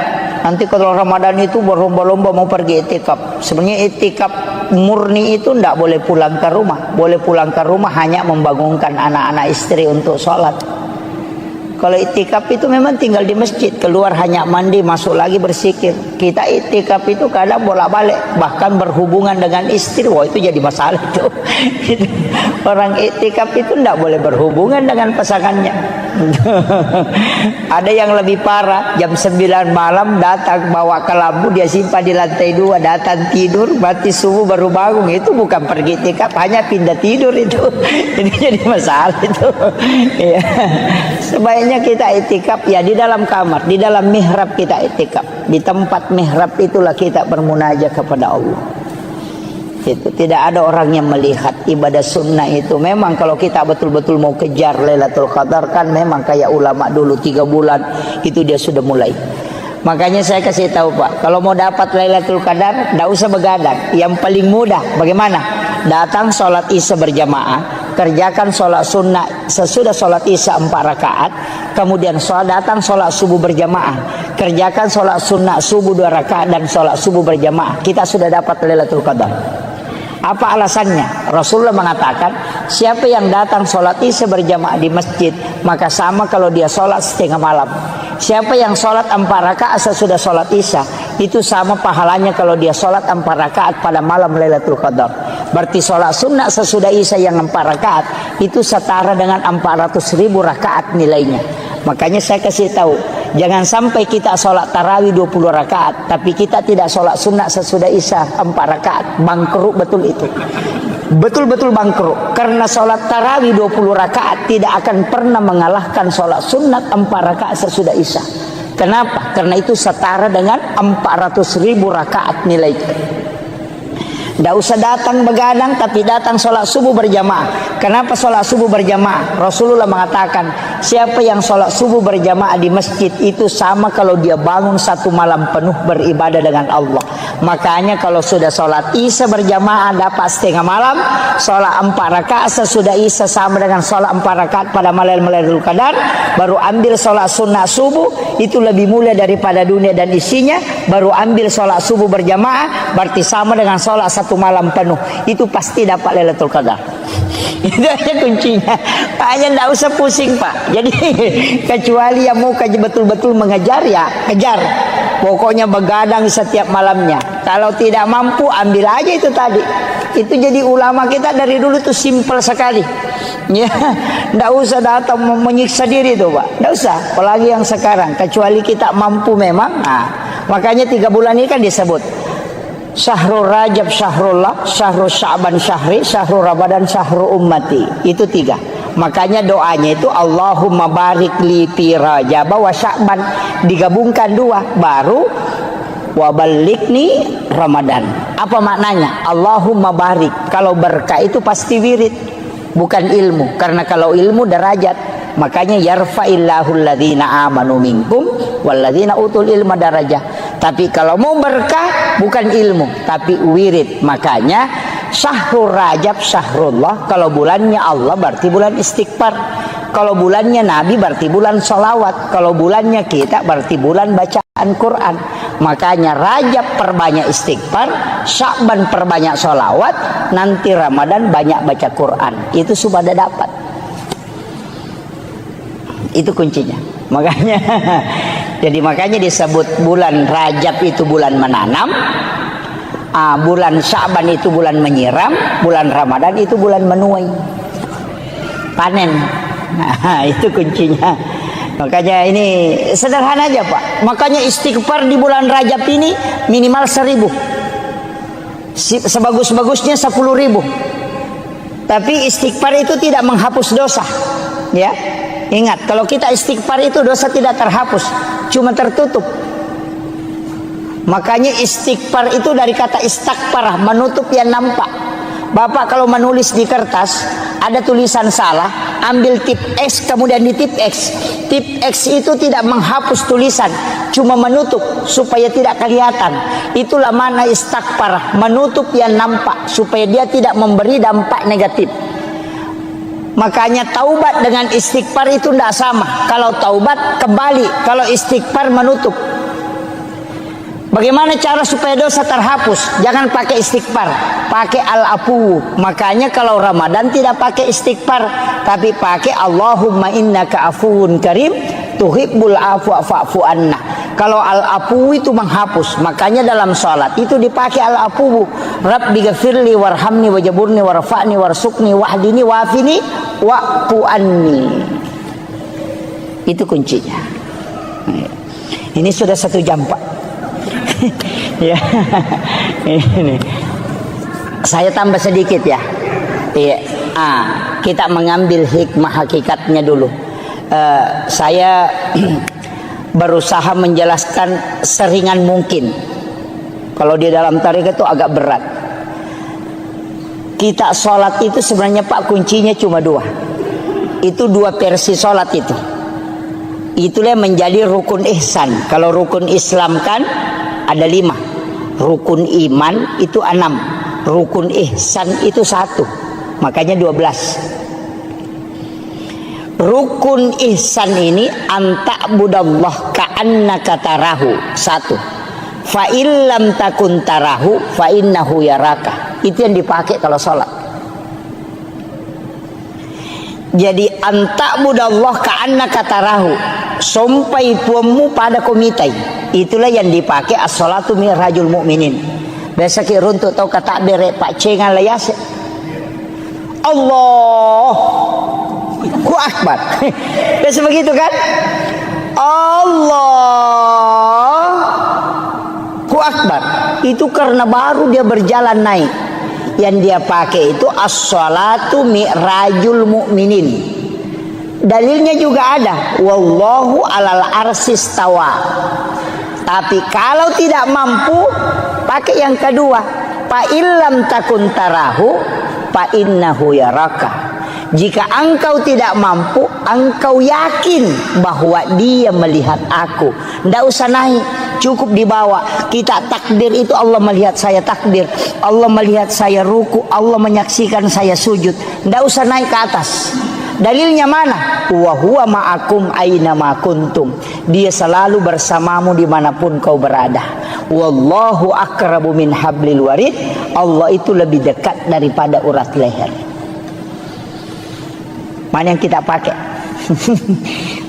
Nanti kalau Ramadan itu berlomba-lomba mau pergi itikaf. Sebenarnya itikaf murni itu tidak boleh pulang ke rumah. Boleh pulang ke rumah hanya membangunkan anak-anak istri untuk sholat. Kalau itikaf itu memang tinggal di masjid, keluar hanya mandi, masuk lagi bersikir. Kita itikaf itu kadang bolak-balik, bahkan berhubungan dengan istri. Wah, itu jadi masalah itu. Orang itikaf itu tidak boleh berhubungan dengan pasangannya. Ada yang lebih parah, jam 9 malam datang bawa kelambu, dia simpan di lantai 2, datang tidur, mati subuh baru bangun. Itu bukan pergi itikaf, hanya pindah tidur itu. Ini jadi masalah itu. Ya. Sebaiknya kita itikaf ya di dalam kamar, di dalam mihrab kita itikaf. Di tempat mihrab itulah kita bermunajat kepada Allah. Itu tidak ada orang yang melihat ibadah sunnah itu. Memang kalau kita betul-betul mau kejar Lailatul Qadar kan memang kayak ulama dulu 3 bulan itu dia sudah mulai. Makanya saya kasih tahu Pak, kalau mau dapat Lailatul Qadar tidak usah begadang. Yang paling mudah bagaimana? Datang sholat isya berjamaah, kerjakan sholat sunnah sesudah sholat isya 4 rakaat, kemudian datang sholat subuh berjamaah, kerjakan sholat sunnah subuh 2 rakaat dan sholat subuh berjamaah. Kita sudah dapat Lailatul Qadar. Apa alasannya? Rasulullah mengatakan, siapa yang datang sholat isya berjamaah di masjid, maka sama kalau dia sholat setengah malam. Siapa yang sholat 4 rakaat sesudah sholat isya, itu sama pahalanya kalau dia sholat 4 rakaat pada malam Lailatul Qadar. Berarti sholat sunnah sesudah isya yang 4 rakaat itu setara dengan 400.000 rakaat nilainya. Makanya saya kasih tahu, jangan sampai kita sholat tarawih 20 rakaat, tapi kita tidak sholat sunnah sesudah isya 4 rakaat. Bangkrut betul itu. Betul-betul bangkrut. Karena sholat tarawih 20 rakaat tidak akan pernah mengalahkan sholat sunnah 4 rakaat sesudah isya. Kenapa? Karena itu setara dengan 400.000 rakaat nilainya. Tidak usah datang begadang, tapi datang sholat subuh berjamaah. Kenapa sholat subuh berjamaah? Rasulullah mengatakan, siapa yang sholat subuh berjamaah di masjid itu sama kalau dia bangun 1 malam penuh beribadah dengan Allah. Makanya kalau sudah sholat isya berjamaah dapat setengah malam, sholat 4 rakaat sesudah isya sama dengan sholat 4 rakaat pada malam Lailatul Qadar, baru ambil sholat sunnah subuh, itu lebih mulia daripada dunia dan isinya, baru ambil sholat subuh berjamaah, berarti sama dengan sholat 1 malam penuh, itu pasti dapat Lailatul Qadar. Itu aja kuncinya. Hanya tidak usah pusing Pak. Jadi kecuali yang mau betul-betul mengejar ya kejar. Pokoknya begadang setiap malamnya. Kalau tidak mampu ambil aja itu tadi. Itu jadi ulama kita dari dulu tuh simpel sekali. Ya, tidak usah datang menyiksa diri tuh Pak. Tidak usah. Apalagi yang sekarang. Kecuali kita mampu memang. Nah, makanya 3 bulan ini kan disebut Syahrul Rajab Syahrullah, Syahrul Sya'ban Syahri, Syahrul Ramadan Syahrul Ummati. Itu 3. Makanya doanya itu Allahumma barik li fi Rajab wa Sya'ban, digabungkan 2 baru wa balikni Ramadan. Apa maknanya? Allahumma barik. Kalau berkah itu pasti wirid, bukan ilmu. Karena kalau ilmu derajat. Makanya yarfa'illahu alladhina amanu minkum walladzina utul ilma darajah. Tapi kalau mau berkah bukan ilmu tapi wirid. Makanya Syahrul Rajab Syahrullah, kalau bulannya Allah berarti bulan istighfar. Kalau bulannya Nabi berarti bulan sholawat. Kalau bulannya kita berarti bulan bacaan Quran. Makanya Rajab perbanyak istighfar, Sya'ban perbanyak sholawat, nanti Ramadan banyak baca Quran. Itu sudah dapat. Itu kuncinya. Makanya jadi makanya disebut bulan Rajab itu bulan menanam, bulan Sya'ban itu bulan menyiram, bulan Ramadan itu bulan menuai, panen. Nah, itu kuncinya. Makanya ini sederhana aja Pak. Makanya istighfar di bulan Rajab ini minimal 1.000. Sebagus-bagusnya 10.000. Tapi istighfar itu tidak menghapus dosa. Ya. Ingat, kalau kita istighfar itu dosa tidak terhapus, cuma tertutup. Makanya istighfar itu dari kata istakfar, menutup yang nampak. Bapak kalau menulis di kertas ada tulisan salah, ambil tip X kemudian di tip X. Tip X itu tidak menghapus tulisan, cuma menutup supaya tidak kelihatan. Itulah makna istakfar, menutup yang nampak supaya dia tidak memberi dampak negatif. Makanya taubat dengan istighfar itu tidak sama. Kalau taubat kembali, kalau istighfar menutup. Bagaimana cara supaya dosa terhapus? Jangan pakai istighfar, pakai al-afu. Makanya kalau Ramadan tidak pakai istighfar, tapi pakai Allahumma innaka afuwun karim tuhibbul afwa fa'fu anna. Kalau al-afu itu menghapus, makanya dalam sholat itu dipakai al-afu. Rabbi ghafirli warhamni wajaburni warfa'ni warsukni wahdini wafini wa'fu anni. Itu kuncinya. Ini sudah 1 jam Pak. Ya, ini saya tambah sedikit ya. Iya, kita mengambil hikmah hakikatnya dulu. Saya berusaha menjelaskan seringan mungkin. Kalau di dalam tarekat itu agak berat. Kita sholat itu sebenarnya Pak kuncinya cuma 2. Itu 2 versi sholat itu. Itulah menjadi rukun ihsan. Kalau rukun Islam kan ada 5, rukun iman itu 6, rukun ihsan itu 1, makanya 12. Rukun ihsan ini anta'budallah ka'annaka tarahu, 1. Fa illam takun tarahu fa innahu yaraka. Itu yang dipakai kalau sholat. Jadi anta'budallah ka'annaka tarahu, sampai puamu pada komitai. Itulah yang dipakai as-salatu mi'rajul mu'minin. Biasa ki runtuk tau kata bere Pak Cengan layas. Allahu akbar. Biasa begitu kan? Allahu akbar. Itu karena baru dia berjalan naik. Yang dia pakai itu as-salatu mi'rajul mu'minin. Dalilnya juga ada, wallahu alal arsis tawa. Tapi kalau tidak mampu, pakai yang kedua, fa illam takun tarahu fa innahu yaraka. Jika engkau tidak mampu, engkau yakin bahwa dia melihat aku. Tidak usah naik, cukup dibawa. Kita takbir itu Allah melihat saya takbir, Allah melihat saya ruku, Allah menyaksikan saya sujud. Tidak usah naik ke atas. Dalilnya mana? Wa huwa ma'akum aina ma kuntum. Dia selalu bersamamu dimanapun kau berada. Wallahu akrabu min hablil warid. Allah itu lebih dekat daripada urat leher. Mana yang kita pakai?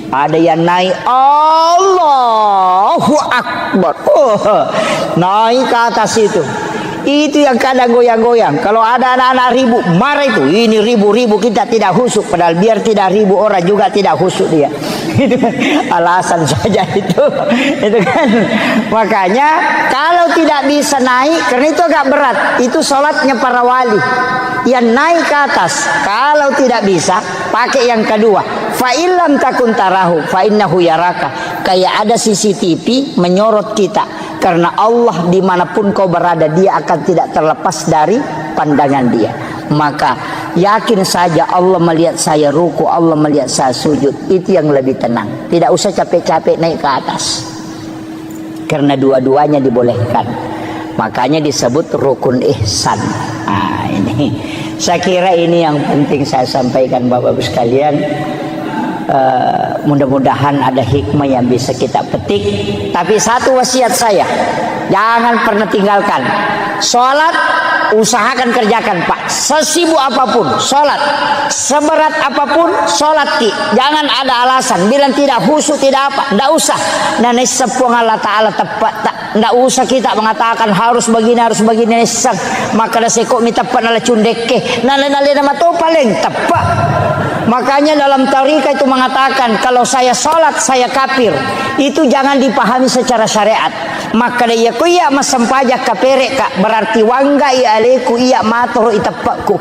Ada yang naik Allahu akbar. Naik ke atas itu. Itu yang kadang goyang-goyang. Kalau ada anak-anak ribu, marah itu. Ini ribu-ribu kita tidak khusyuk. Padahal biar tidak ribu orang juga tidak khusyuk dia. Itu alasan saja itu. Itu kan. Makanya kalau tidak bisa naik, karena itu agak berat. Itu sholatnya para wali. Yang naik ke atas. Kalau tidak bisa, pakai yang kedua. Fa illam takun tarahu fa innahu yaraka. Kayak ada CCTV menyorot kita. Karena Allah dimanapun kau berada, dia akan tidak terlepas dari pandangan dia. Maka yakin saja Allah melihat saya ruku, Allah melihat saya sujud. Itu yang lebih tenang. Tidak usah capek-capek naik ke atas. Karena dua-duanya dibolehkan. Makanya disebut rukun ihsan. Nah, ini saya kira ini yang penting saya sampaikan Bapak-Ibu sekalian. Mudah-mudahan ada hikmah yang bisa kita petik. Tapi satu wasiat saya, jangan pernah tinggalkan sholat. Usahakan kerjakan Pak, sesibuk apapun sholat, seberat apapun sholat ki. Jangan ada alasan bilang tidak khusyuk tidak apa, tidak usah. Dan sepung Allah Ta'ala tepat tak, tidak usah kita mengatakan harus begini nesang. Maka dah sekok mi tepat nala cundeke nala nama tu paling tepat. Makanya dalam tarikah itu mengatakan kalau saya sholat saya kafir, itu jangan dipahami secara syariat. Maka dia kuya masampaja kapere ka berarti wangga ia aleku ia matoro itapakku.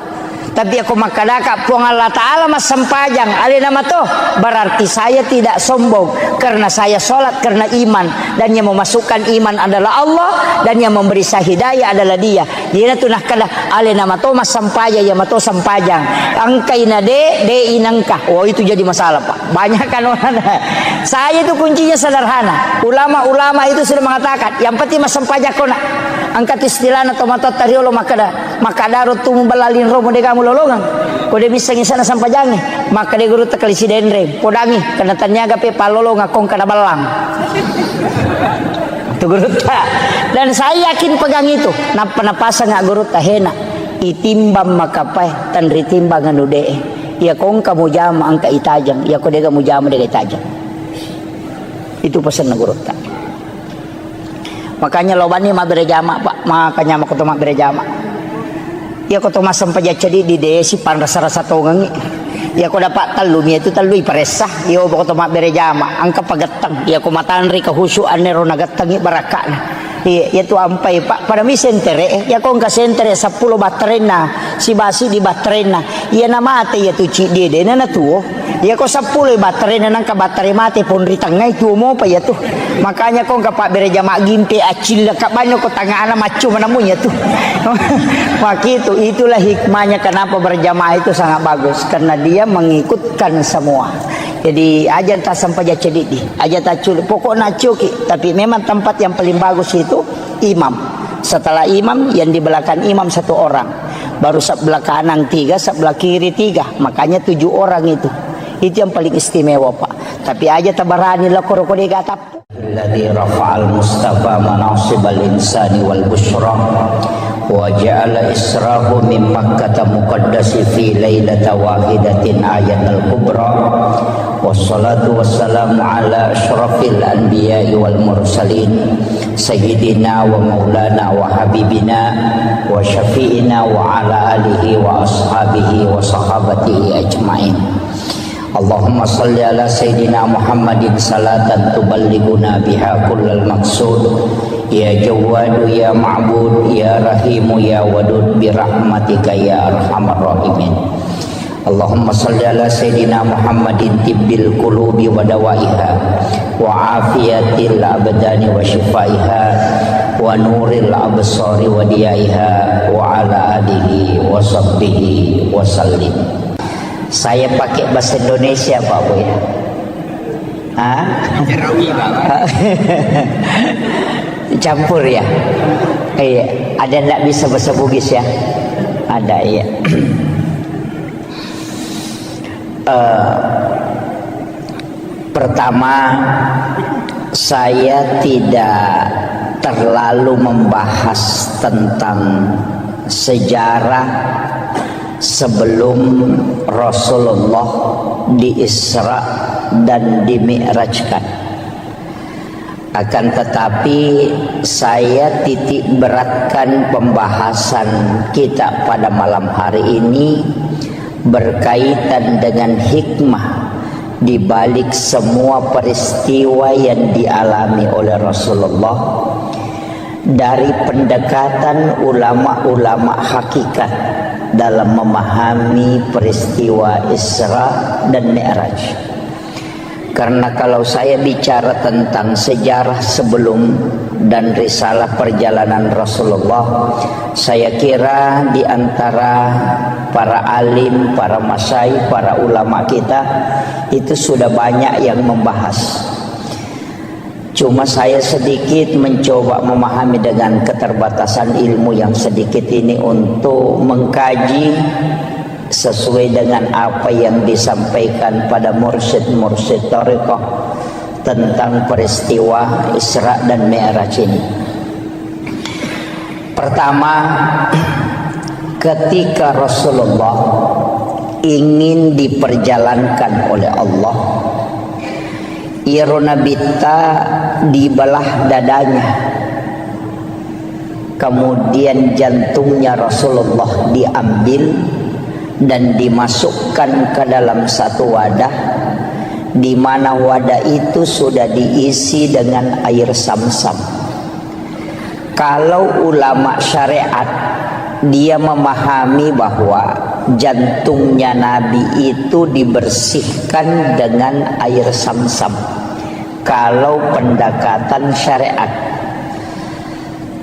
Tapi aku makadaka puang Allah Ta'ala mas sempajang ali nama toh, berarti saya tidak sombong karena saya sholat karena iman, dan yang memasukkan iman adalah Allah, dan yang memberi saya hidayah adalah Dia. Dia tu nak kada ali nama toh mas sempajang ya mato sempajang angka inade de inangkah. Oh itu jadi masalah Pak, banyak kan orang. Saya itu kuncinya sederhana. Ulama-ulama itu sudah mengatakan yang penting mas sempajang kona angkat istilah atau mata tariolo maka darut tu membalalin romo de kamu lolongan kode bisa ngisana sampajangi maka de guru tekalisi denre podangi kana tanyaga pe palolong akong kana balang tu guru ta. Dan saya yakin pegang itu napa-napasa nga guru ta hena itimbang makapai tan ritimbang anu de ya kong kamu jama angka itajang ya kode kamu jama de itajang. Itu pesan na guru ta. Makanya loban ni mabere jama Pak, makanya mako to mabere jama. Ya ko to masam paja cedi di desi pan rasa-rasa tongangi. Ya ko dapat talumi itu talui paresah, ya ko to mabere jama, angka pagatang, ya ko matanri kahusuan nero nagatangi barakana. Ya tu ampai Pak pada mi sentere ya ko ka sentere 10 baterena si basi di baterena ya na mate ya tu ci de na tuo ya ko 10 baterena nang ka batere mate pon ritangai tu mo pa ya tu makanya ko ka Pak bere jama gimpe acil ka banyo ko tangana macu manamunya tu makitu itulah hikmahnya kenapa berjamaah itu sangat bagus karena dia mengikutkan semua. Jadi aja tak sampai jadi di aja tak curi pokoknya cuki, tapi memang tempat yang paling bagus itu imam. Setelah imam yang di belakang imam 1 orang, baru sebelah kanan 3, sebelah kiri 3, makanya 7 orang itu yang paling istimewa Pak. Tapi aja tabarani lah koroko de gatap. Alladzi rafa'al mustafa manasibal insani wal busyra wa ja'ala israhu min makkah muqaddasi fi lailata wahidatin ayatul kubra wassalatu wassalamu ala asyrafil anbiya'i wal mursalin sayyidina wa maulana wa habibina wa syafi'ina wa ala alihi wa ashabihi wa sahabatihi ajma'in. Allahumma salli ala Sayyidina Muhammadin salatan tuballighuna biha kullal maqsud ya Jawwadu ya Ma'bud ya Rahimu ya Wadud birahmatika ya Arhamar Rahimin. Allahumma salli ala Sayyidina Muhammadin tibbil qulubi wa dawaiha wa afiyatil abdani wa shifaiha wa nuril absari wa diyaiha wa ala alihi wa sahbihi wa sallim. Saya pakai bahasa Indonesia Pak Bu ya. Campur ya. Iya, ada enggak bisa bahasa Bugis ya? Ada iya. Pertama, saya tidak terlalu membahas tentang sejarah sebelum Rasulullah di-Isra dan di-Mi'rajkan. Akan tetapi saya titik beratkan pembahasan kita pada malam hari ini berkaitan dengan hikmah di balik semua peristiwa yang dialami oleh Rasulullah dari pendekatan ulama-ulama hakikat dalam memahami peristiwa Isra dan Mi'raj. Karena kalau saya bicara tentang sejarah sebelum dan risalah perjalanan Rasulullah, saya kira di antara para alim, para masyayikh, para ulama kita itu sudah banyak yang membahas. Cuma saya sedikit mencoba memahami dengan keterbatasan ilmu yang sedikit ini untuk mengkaji sesuai dengan apa yang disampaikan pada mursyid-mursyid thariqah tentang peristiwa Isra dan Mi'raj ini. Pertama, ketika Rasulullah ingin diperjalankan oleh Allah, Irona Bita dibelah dadanya, kemudian jantungnya Rasulullah diambil dan dimasukkan ke dalam satu wadah, di mana wadah itu sudah diisi dengan air Zamzam. Kalau ulama syariat dia memahami bahwa jantungnya Nabi itu dibersihkan dengan air Sam-Sam kalau pendekatan syariat.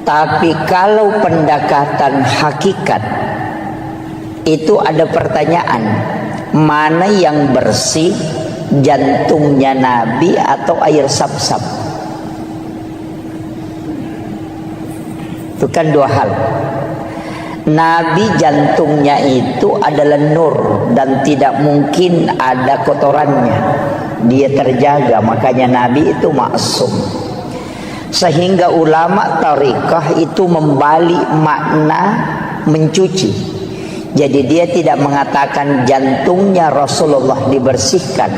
Tapi kalau pendekatan hakikat itu ada pertanyaan, mana yang bersih, jantungnya Nabi atau air Sam-Sam? Itu kan dua hal. Nabi jantungnya itu adalah nur dan tidak mungkin ada kotorannya. Dia terjaga, makanya Nabi itu maksum. Sehingga ulama tariqah itu membalik makna mencuci. Jadi dia tidak mengatakan jantungnya Rasulullah dibersihkan,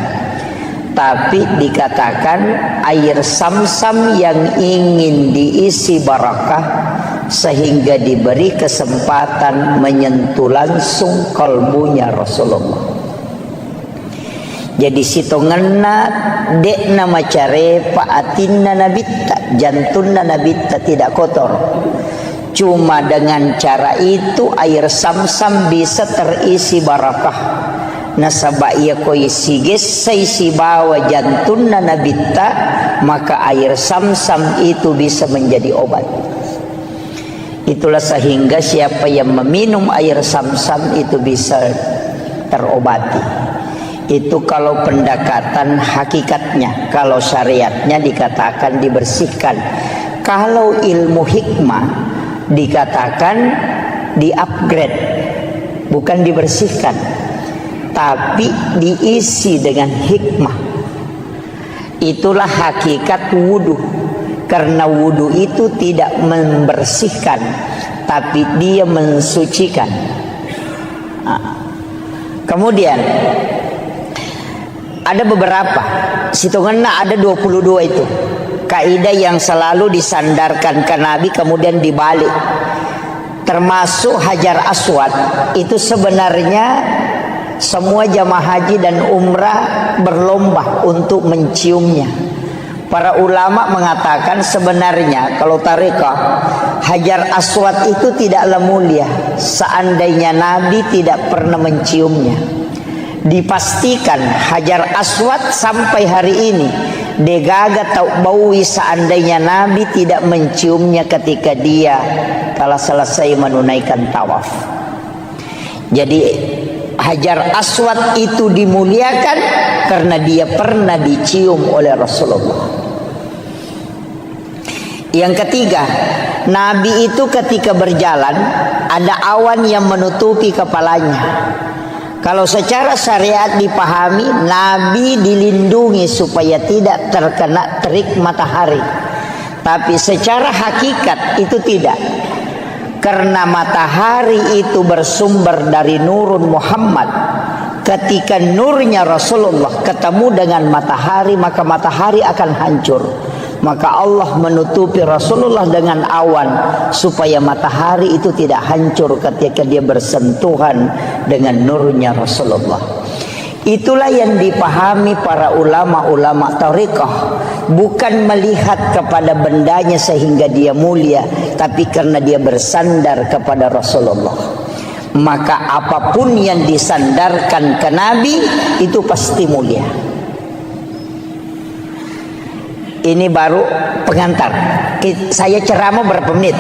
tapi dikatakan air Sam-Sam yang ingin diisi barakah sehingga diberi kesempatan menyentuh langsung kalbunya Rasulullah. Jadi situ ngena dek nama care paatinna nabitta, jantungna nabitta tidak kotor. Cuma dengan cara itu air Sam-Sam bisa terisi barakah. Nasaba ia koi siges saisi bawa jantungna nabitta, maka air Sam-Sam itu bisa menjadi obat. Itulah sehingga siapa yang meminum air Sam-Sam itu bisa terobati. Itu kalau pendekatan hakikatnya. Kalau syariatnya dikatakan dibersihkan. Kalau ilmu hikmah dikatakan di-upgrade, bukan dibersihkan, tapi diisi dengan hikmah. Itulah hakikat wudu. Karena wudu itu tidak membersihkan, tapi dia mensucikan. Kemudian ada beberapa, hitungannya ada 22 itu. Kaidah yang selalu disandarkan ke Nabi kemudian dibalik. Termasuk Hajar Aswad itu sebenarnya semua jamaah haji dan umrah berlomba untuk menciumnya. Para ulama mengatakan sebenarnya kalau tariqah Hajar Aswad itu tidaklah mulia seandainya Nabi tidak pernah menciumnya. Dipastikan Hajar Aswad sampai hari ini degaga tau baui seandainya Nabi tidak menciumnya ketika dia kala selesai menunaikan tawaf. Jadi Hajar Aswad itu dimuliakan karena dia pernah dicium oleh Rasulullah. Yang ketiga, Nabi itu ketika berjalan ada awan yang menutupi kepalanya. Kalau secara syariat dipahami, Nabi dilindungi supaya tidak terkena terik matahari. Tapi secara hakikat itu tidak. Karena matahari itu bersumber dari nurun Muhammad. Ketika nurnya Rasulullah ketemu dengan matahari, maka matahari akan hancur. Maka Allah menutupi Rasulullah dengan awan supaya matahari itu tidak hancur ketika dia bersentuhan dengan nurnya Rasulullah. Itulah yang dipahami para ulama-ulama tariqah, bukan melihat kepada bendanya sehingga dia mulia, tapi karena dia bersandar kepada Rasulullah. Maka apapun yang disandarkan ke Nabi itu pasti mulia. Ini baru pengantar. Saya ceramah berapa menit?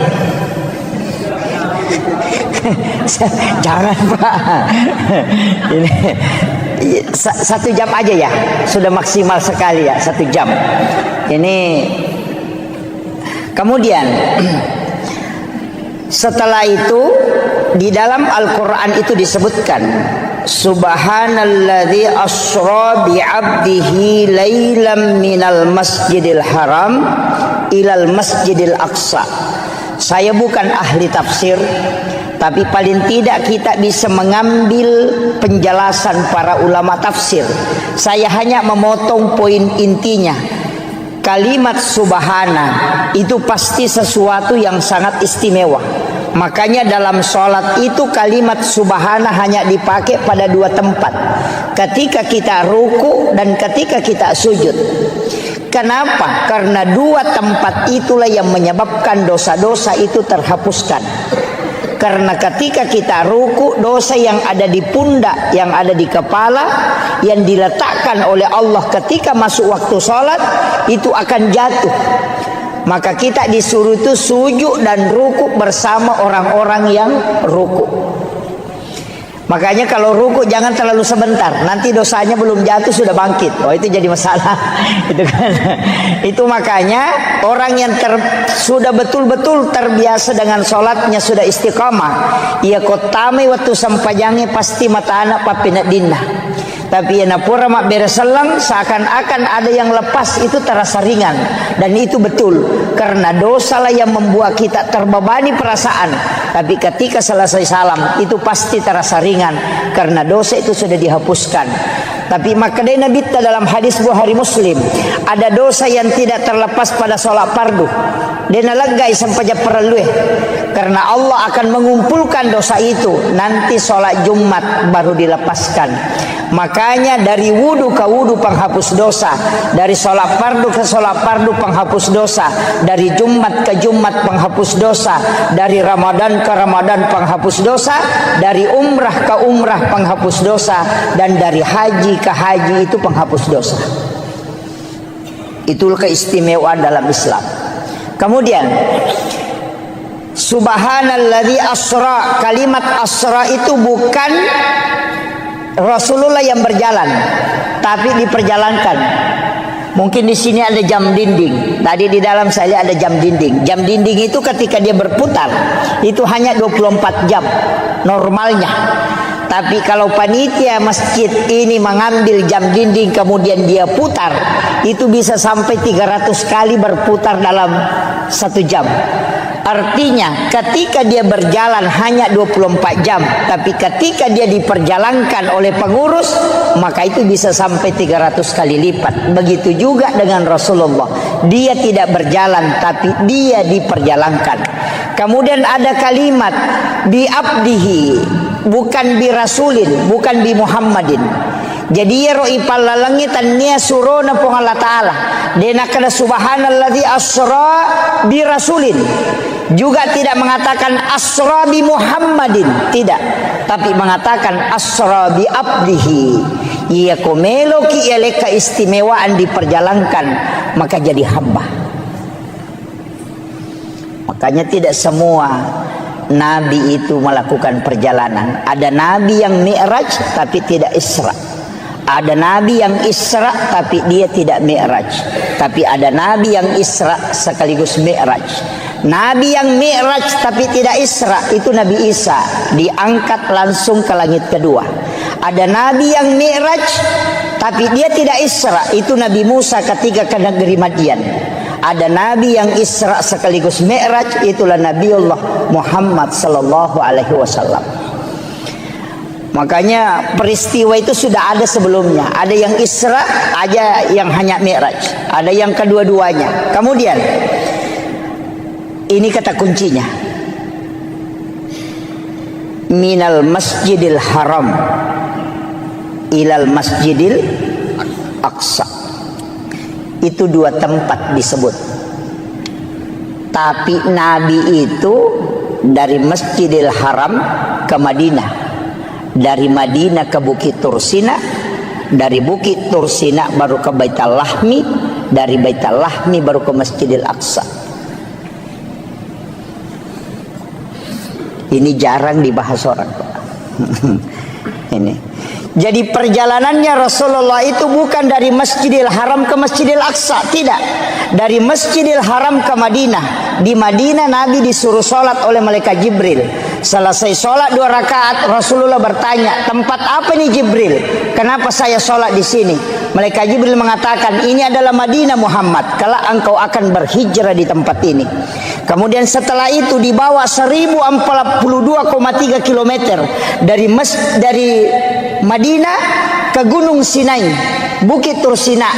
Jangan Pak. Ini 1 jam aja ya. Sudah maksimal sekali ya 1 jam. Ini kemudian setelah itu di dalam Al-Quran itu disebutkan Subhanalladzi asra bi'abdihi lailam minal masjidil haram ilal masjidil aqsa. Saya bukan ahli tafsir, tapi paling tidak kita bisa mengambil penjelasan para ulama tafsir. Saya hanya memotong poin intinya. Kalimat subhana itu pasti sesuatu yang sangat istimewa. Makanya dalam sholat itu kalimat subhana hanya dipakai pada 2 tempat. Ketika kita ruku dan ketika kita sujud. Kenapa? Karena 2 tempat itulah yang menyebabkan dosa-dosa itu terhapuskan. Karena ketika kita ruku, dosa yang ada di pundak, yang ada di kepala, yang diletakkan oleh Allah ketika masuk waktu sholat, itu akan jatuh. Maka kita disuruh itu sujud dan ruku bersama orang-orang yang ruku. Makanya kalau ruku jangan terlalu sebentar, nanti dosanya belum jatuh sudah bangkit. Oh, itu jadi masalah. Itu kan. Itu makanya orang yang sudah betul-betul terbiasa dengan sholatnya, sudah istiqamah, ia kotame waktu sampajange pasti mata anak papinat dinna. Tapi yang pura mak bereselang seakan-akan ada yang lepas, itu terasa ringan. Dan itu betul, karena dosa lah yang membuat kita terbebani perasaan. Tapi ketika selesai salam, itu pasti terasa ringan, karena dosa itu sudah dihapuskan. Tapi makanya Nabi dalam hadis Bukhari Muslim, ada dosa yang tidak terlepas pada sholat fardu. Dia nalagai sampai perlueh, karena Allah akan mengumpulkan dosa itu nanti sholat Jumat baru dilepaskan. Makanya dari wudu ke wudu penghapus dosa, dari sholat fardu ke sholat fardu penghapus dosa, dari Jumat ke Jumat penghapus dosa, dari Ramadan ke Ramadan penghapus dosa, dari umrah ke umrah penghapus dosa, dan dari haji ke haji itu penghapus dosa. Itulah keistimewaan dalam Islam. Kemudian subhanalladzi asra, kalimat asra itu bukan Rasulullah yang berjalan, tapi diperjalankan. Mungkin di sini ada jam dinding. Tadi di dalam saya lihat ada jam dinding. Jam dinding itu ketika dia berputar, itu hanya 24 jam normalnya. Tapi kalau panitia masjid ini mengambil jam dinding kemudian dia putar, itu bisa sampai 300 kali berputar dalam 1 jam. Artinya ketika dia berjalan hanya 24 jam, tapi ketika dia diperjalankan oleh pengurus, maka itu bisa sampai 300 kali lipat. Begitu juga dengan Rasulullah, dia tidak berjalan tapi dia diperjalankan. Kemudian ada kalimat bi abdihi, bukan bi rasulin, bukan bi Muhammadin. Jadi ya roi palalangi tania surona pong Allah Ta'ala. Dena kada subhanalladzi asra bi rasulin. Juga tidak mengatakan asra bi Muhammadin, tidak, tapi mengatakan asra bi abdihi. Ia komelo ki ele keistimewaan diperjalankan, maka jadi hamba. Makanya tidak semua nabi itu melakukan perjalanan. Ada nabi yang mi'raj tapi tidak Isra. Ada nabi yang Isra tapi dia tidak mi'raj. Tapi ada nabi yang Isra sekaligus mi'raj. Nabi yang mi'raj tapi tidak Isra itu Nabi Isa, diangkat langsung ke langit kedua. Ada nabi yang mi'raj tapi dia tidak Isra, itu Nabi Musa ketika ke negeri Madian. Ada nabi yang Isra sekaligus mi'raj, itulah Nabiullah Muhammad sallallahu alaihi wasallam. Makanya peristiwa itu sudah ada sebelumnya. Ada yang Isra, ada yang hanya mi'raj, ada yang kedua-duanya. Kemudian ini kata kuncinya, minal masjidil haram ilal masjidil aqsa. Itu 2 tempat disebut. Tapi Nabi itu dari Masjidil Haram ke Madinah, dari Madinah ke Bukit Tursina, dari Bukit Tursina baru ke Baitul Lahmi, dari Baitul Lahmi baru ke Masjidil Aqsa. Ini jarang dibahas orang. Ini. Jadi perjalanannya Rasulullah itu bukan dari Masjidil Haram ke Masjidil Aqsa, tidak. Dari Masjidil Haram ke Madinah. Di Madinah Nabi disuruh sholat oleh malaikat Jibril. Selesai sholat 2 rakaat, Rasulullah bertanya, tempat apa nih Jibril? Kenapa saya sholat di sini? Malaikat Jibril mengatakan, ini adalah Madinah Muhammad. Kalau engkau akan berhijrah di tempat ini. Kemudian setelah itu dibawa 1042,3 km dari Madinah ke Gunung Sinai. Bukit Tursina.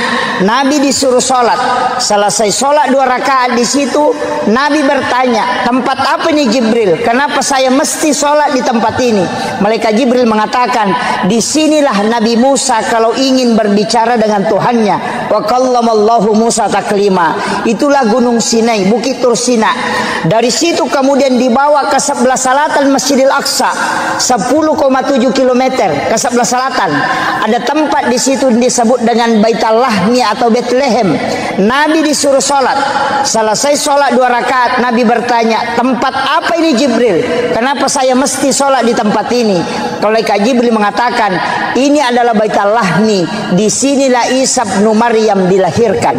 Nabi disuruh sholat. Selesai sholat 2 rakaat di situ, Nabi bertanya, tempat apa ini Jibril? Kenapa saya mesti sholat di tempat ini? Malaikat Jibril mengatakan, disinilah Nabi Musa kalau ingin berbicara dengan Tuhannya. Wa kallamallahu Musa taklima. Itulah Gunung Sinai, Bukit Tursina. Dari situ kemudian dibawa ke sebelah selatan Masjidil Aqsa, 10,7 km ke sebelah selatan. Ada tempat di situ disebut dengan Baitul Lahmi atau Bethlehem. Nabi disuruh sholat. Selesai sholat 2 rakaat, Nabi bertanya, tempat apa ini Jibril? Kenapa saya mesti sholat di tempat ini? Malaikat Jibril mengatakan, ini adalah Baitul Lahmi. Disinilah Isa bin Maryam dilahirkan.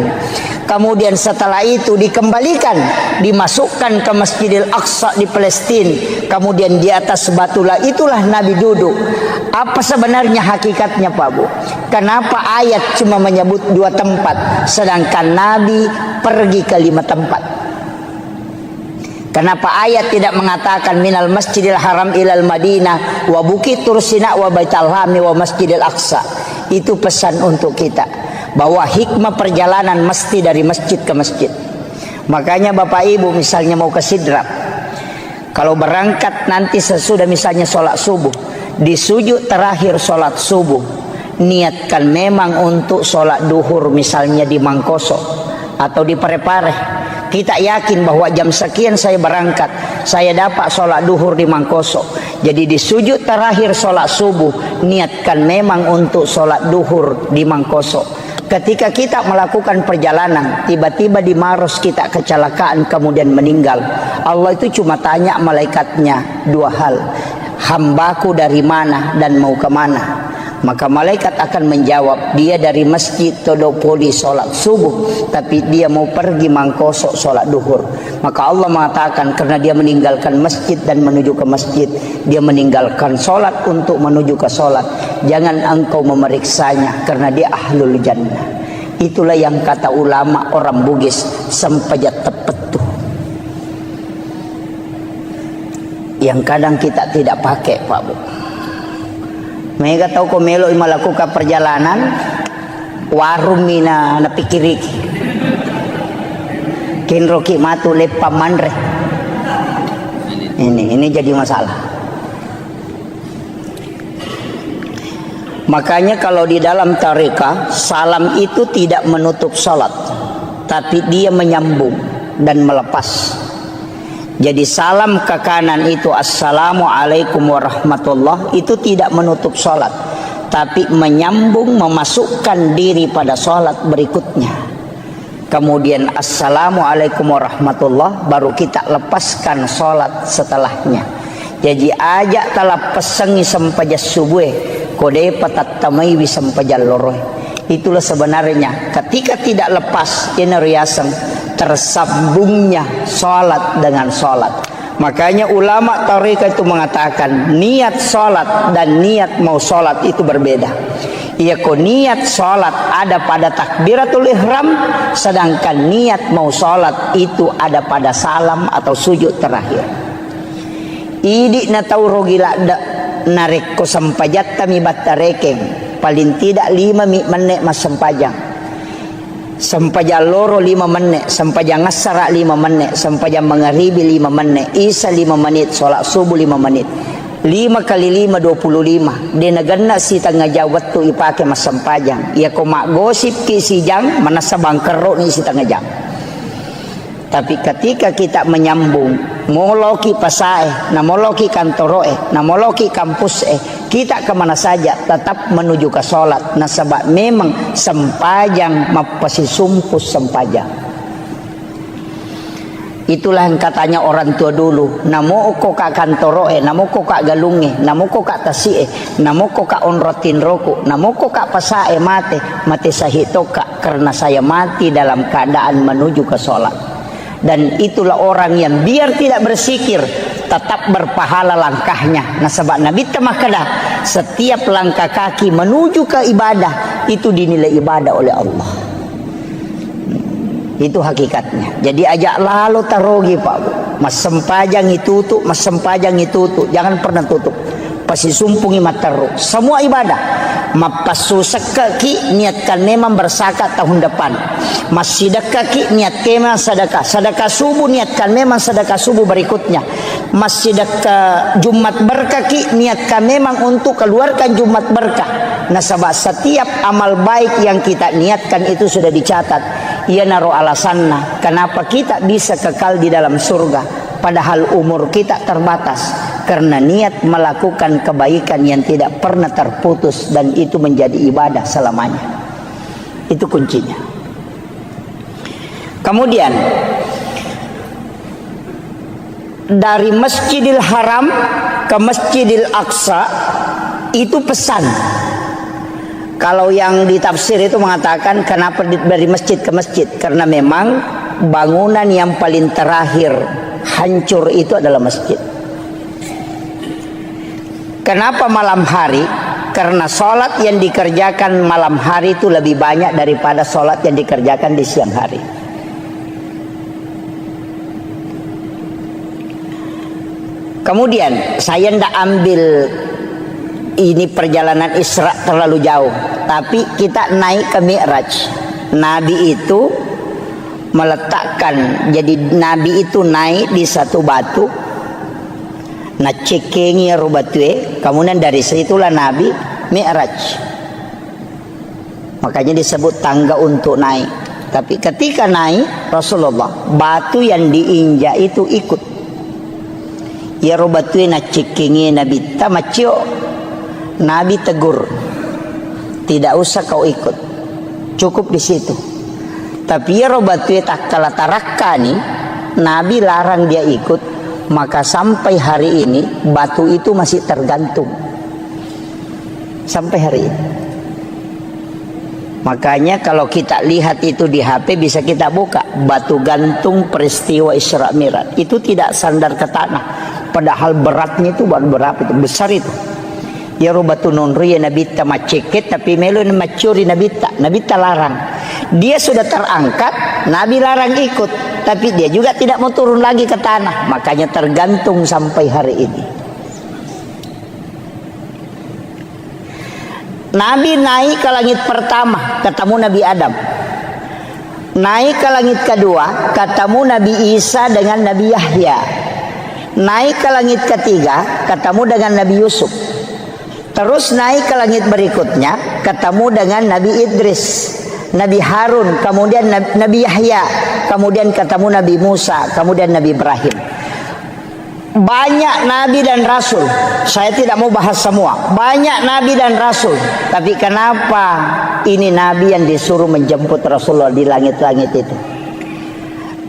Kemudian setelah itu dikembalikan, dimasukkan ke Masjidil Aqsa di Palestina. Kemudian di atas batulah itulah Nabi duduk. Apa sebenarnya hakikatnya Pak Bu? Kenapa ayat cuma menyebut 2 tempat, sedangkan Nabi pergi ke 5 tempat? Kenapa ayat tidak mengatakan minal Masjidil Haram ilal Madinah wa Bukit Tursina wa Baitul Lahmi wa Masjidil Aqsa? Itu pesan untuk kita, bahwa hikmah perjalanan mesti dari masjid ke masjid. Makanya Bapak Ibu misalnya mau ke Sidrap, kalau berangkat nanti sesudah misalnya sholat subuh, di sujud terakhir sholat subuh, niatkan memang untuk sholat duhur misalnya di Mangkoso atau di Parepare. Kita yakin bahwa jam sekian saya berangkat, saya dapat sholat duhur di Mangkoso. Jadi di sujud terakhir sholat subuh, niatkan memang untuk sholat duhur di Mangkoso. Ketika kita melakukan perjalanan, tiba-tiba di Maros kita kecelakaan kemudian meninggal, Allah itu cuma tanya malaikatnya 2 hal, hambaku dari mana dan mau kemana? Maka malaikat akan menjawab, dia dari masjid Todopoli sholat subuh, tapi dia mau pergi Mangkoso sholat duhur. Maka Allah mengatakan, karena dia meninggalkan masjid dan menuju ke masjid, dia meninggalkan sholat untuk menuju ke sholat. Jangan engkau memeriksanya, karena dia ahlul jannah. Itulah yang kata ulama orang Bugis, sempajat tepetu, yang kadang kita tidak pakai Pak Bu. Mereka tahu kau melo melakukan perjalanan warung mina na pikiriki kinroki matu lepa mandre. Ini jadi masalah. Makanya kalau di dalam tarekat, salam itu tidak menutup sholat, tapi dia menyambung dan melepas. Jadi salam ke kanan itu assalamualaikum warahmatullah, itu tidak menutup sholat, tapi menyambung, memasukkan diri pada sholat berikutnya. Kemudian assalamualaikum warahmatullah, baru kita lepaskan sholat setelahnya. Jadi ajak talap pesengi sempajas subuh, kode patat tamai bisampajal loroy. Itulah sebenarnya ketika tidak lepas jeneriasan, tersambungnya sholat dengan sholat. Makanya ulama tarekat itu mengatakan niat sholat dan niat mau sholat itu berbeda. Ia kok niat sholat ada pada takbiratul ihram, sedangkan niat mau sholat itu ada pada salam atau sujud terakhir. Idi na tauro gila narik ko sampajat tami batarekeng, paling tidak 5 menit mas sempajang. Sempajang loro 5 menit, sempajang ngasara 5 menit, sempajang mengharibi 5 menit, isa 5 menit, sholat subuh 5 menit. 5 kali 5 25. Dia nagana si tengah jawat tu ipake mas sempajang. Ia ko mak gosip ki si jang manasa bangkero ni si tengah jang. Tapi ketika kita menyambung, moloki pasae, namoloki kantoroe, namoloki kampus kita kemana saja tetap menuju ke sholat. Nah sebab memang sempajang mapasi sumpus sempajang. Itulah yang katanya orang tua dulu, namo ko ka kantoroe, namo ko ka galunge, namo ko ka tasie, namo ko ka onrotin roku, namo ko ka pasae mate sahitoka, karena saya mati dalam keadaan menuju ke sholat. Dan itulah orang yang biar tidak bersikir tetap berpahala langkahnya. Nah sebab Nabi temakada setiap langkah kaki menuju ke ibadah itu dinilai ibadah oleh Allah. Itu hakikatnya. Jadi ajak lalu tarogi Pak Bu. Mas sempajang itu tutup, mas sempajang itu tutup. Jangan pernah tutup. pasisumpungi materu. Semua ibadah. Mapasusak kaki niatkan memang bersakat tahun depan. Masjidak kaki niat memang sedekah. Sedekah subuh niatkan memang sedekah subuh berikutnya. Masjidak ke Jumat berkaki niatkan memang untuk keluarkan Jumat berkah. Nah, sebab setiap amal baik yang kita niatkan itu sudah dicatat. Ia naruh alasannya kenapa kita bisa kekal di dalam surga. Padahal umur kita terbatas karena niat melakukan kebaikan yang tidak pernah terputus dan itu menjadi ibadah selamanya. Itu kuncinya. Kemudian dari Masjidil Haram ke Masjidil Aqsa itu pesan. Kalau yang ditafsir itu mengatakan kenapa dari masjid ke masjid, karena memang bangunan yang paling terakhir hancur itu adalah masjid. Kenapa malam hari? Karena sholat yang dikerjakan malam hari itu lebih banyak daripada sholat yang dikerjakan di siang hari. Kemudian saya tidak ambil ini perjalanan Isra terlalu jauh, tapi kita naik ke Mi'raj. Nabi itu meletakkan, jadi Nabi itu naik di satu batu, nah cekengi rubatue, kemudian dari situlah Nabi Mi'raj. Makanya disebut tangga untuk naik. Tapi ketika naik Rasulullah, batu yang diinjak itu ikut. Ya rubatue na cekengi Nabi tamacio. Nabi tegur, tidak usah kau ikut, cukup di situ. Tapi ya robatue tak kala tarakka nih, Nabi larang dia ikut, maka sampai hari ini batu itu masih tergantung sampai hari ini. Makanya kalau kita lihat itu di HP bisa kita buka batu gantung peristiwa Isra Mi'raj. Itu tidak sandar ke tanah, padahal beratnya itu berapa itu, besar itu. Ya rubatu nonri ya Nabi ta maceket tapi melu macuri Nabi ta larang. Dia sudah terangkat, Nabi larang ikut, tapi dia juga tidak mau turun lagi ke tanah, makanya tergantung sampai hari ini. Nabi naik ke langit pertama, ketemu Nabi Adam. Naik ke langit kedua, ketemu Nabi Isa dengan Nabi Yahya. Naik ke langit ketiga, ketemu dengan Nabi Yusuf. Terus naik ke langit berikutnya, ketemu dengan Nabi Idris, Nabi Harun, kemudian Nabi Yahya, kemudian ketemu Nabi Musa, kemudian Nabi Ibrahim. Banyak Nabi dan Rasul. Saya tidak mau bahas semua. Banyak Nabi dan Rasul. Tapi kenapa ini Nabi yang disuruh menjemput Rasulullah di langit-langit itu?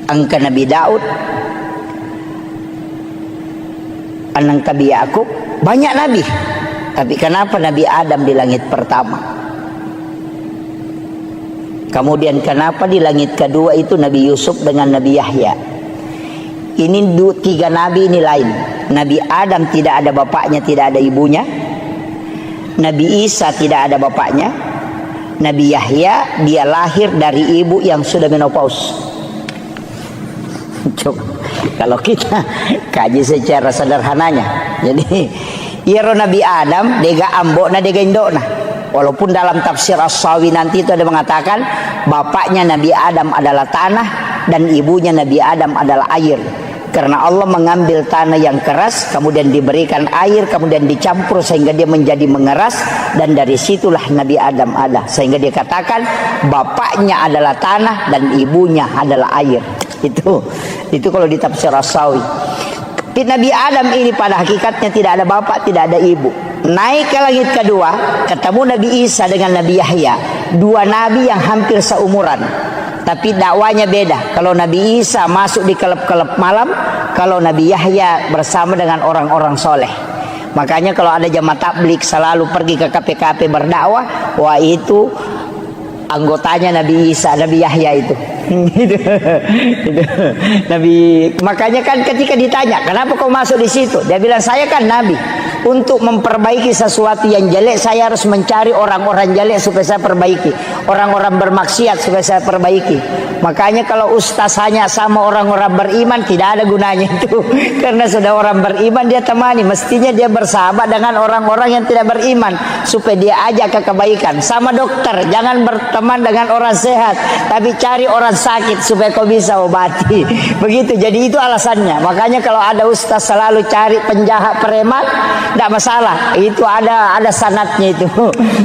Angka Nabi Daud, anak Nabi Yakub, banyak Nabi. Tapi kenapa Nabi Adam di langit pertama? Kemudian kenapa di langit kedua itu Nabi Yusuf dengan Nabi Yahya? Ini tiga Nabi ini lain. Nabi Adam tidak ada bapaknya, tidak ada ibunya. Nabi Isa tidak ada bapaknya. Nabi Yahya dia lahir dari ibu yang sudah menopause. Coba kalau kita kaji secara sederhananya. Jadi Iro Nabi Adam dega ambok na dega indok na. Walaupun dalam tafsir As-Sawi nanti itu ada mengatakan bapaknya Nabi Adam adalah tanah dan ibunya Nabi Adam adalah air. Karena Allah mengambil tanah yang keras kemudian diberikan air kemudian dicampur sehingga dia menjadi mengeras dan dari situlah Nabi Adam ada. Sehingga dia katakan bapaknya adalah tanah dan ibunya adalah air. Itu kalau di tafsir As-Sawi. Nabi Adam ini pada hakikatnya tidak ada bapak, tidak ada ibu. Naik ke langit kedua, ketemu Nabi Isa dengan Nabi Yahya. Dua nabi yang hampir seumuran, tapi dakwanya beda. Kalau Nabi Isa masuk di kelab-kelab malam, kalau Nabi Yahya bersama dengan orang-orang soleh. Makanya kalau ada jamaah tabligh selalu pergi ke KPKP berdakwah, wah itu anggotanya Nabi Isa, Nabi Yahya itu. Gitu. Gitu. Nabi, makanya kan ketika ditanya, kenapa kau masuk di situ? Dia bilang, saya kan nabi. Untuk memperbaiki sesuatu yang jelek, saya harus mencari orang-orang jelek supaya saya perbaiki. Orang-orang bermaksiat supaya saya perbaiki. Makanya kalau ustaz hanya sama orang-orang beriman, tidak ada gunanya itu. Karena sudah orang beriman dia temani. Mestinya dia bersahabat dengan orang-orang yang tidak beriman, supaya dia ajak ke kebaikan. Sama dokter, jangan berteman dengan orang sehat, tapi cari orang sakit supaya kau bisa obati. Begitu. Jadi itu alasannya. Makanya kalau ada ustaz selalu cari penjahat, preman, tidak masalah, itu ada sanatnya itu.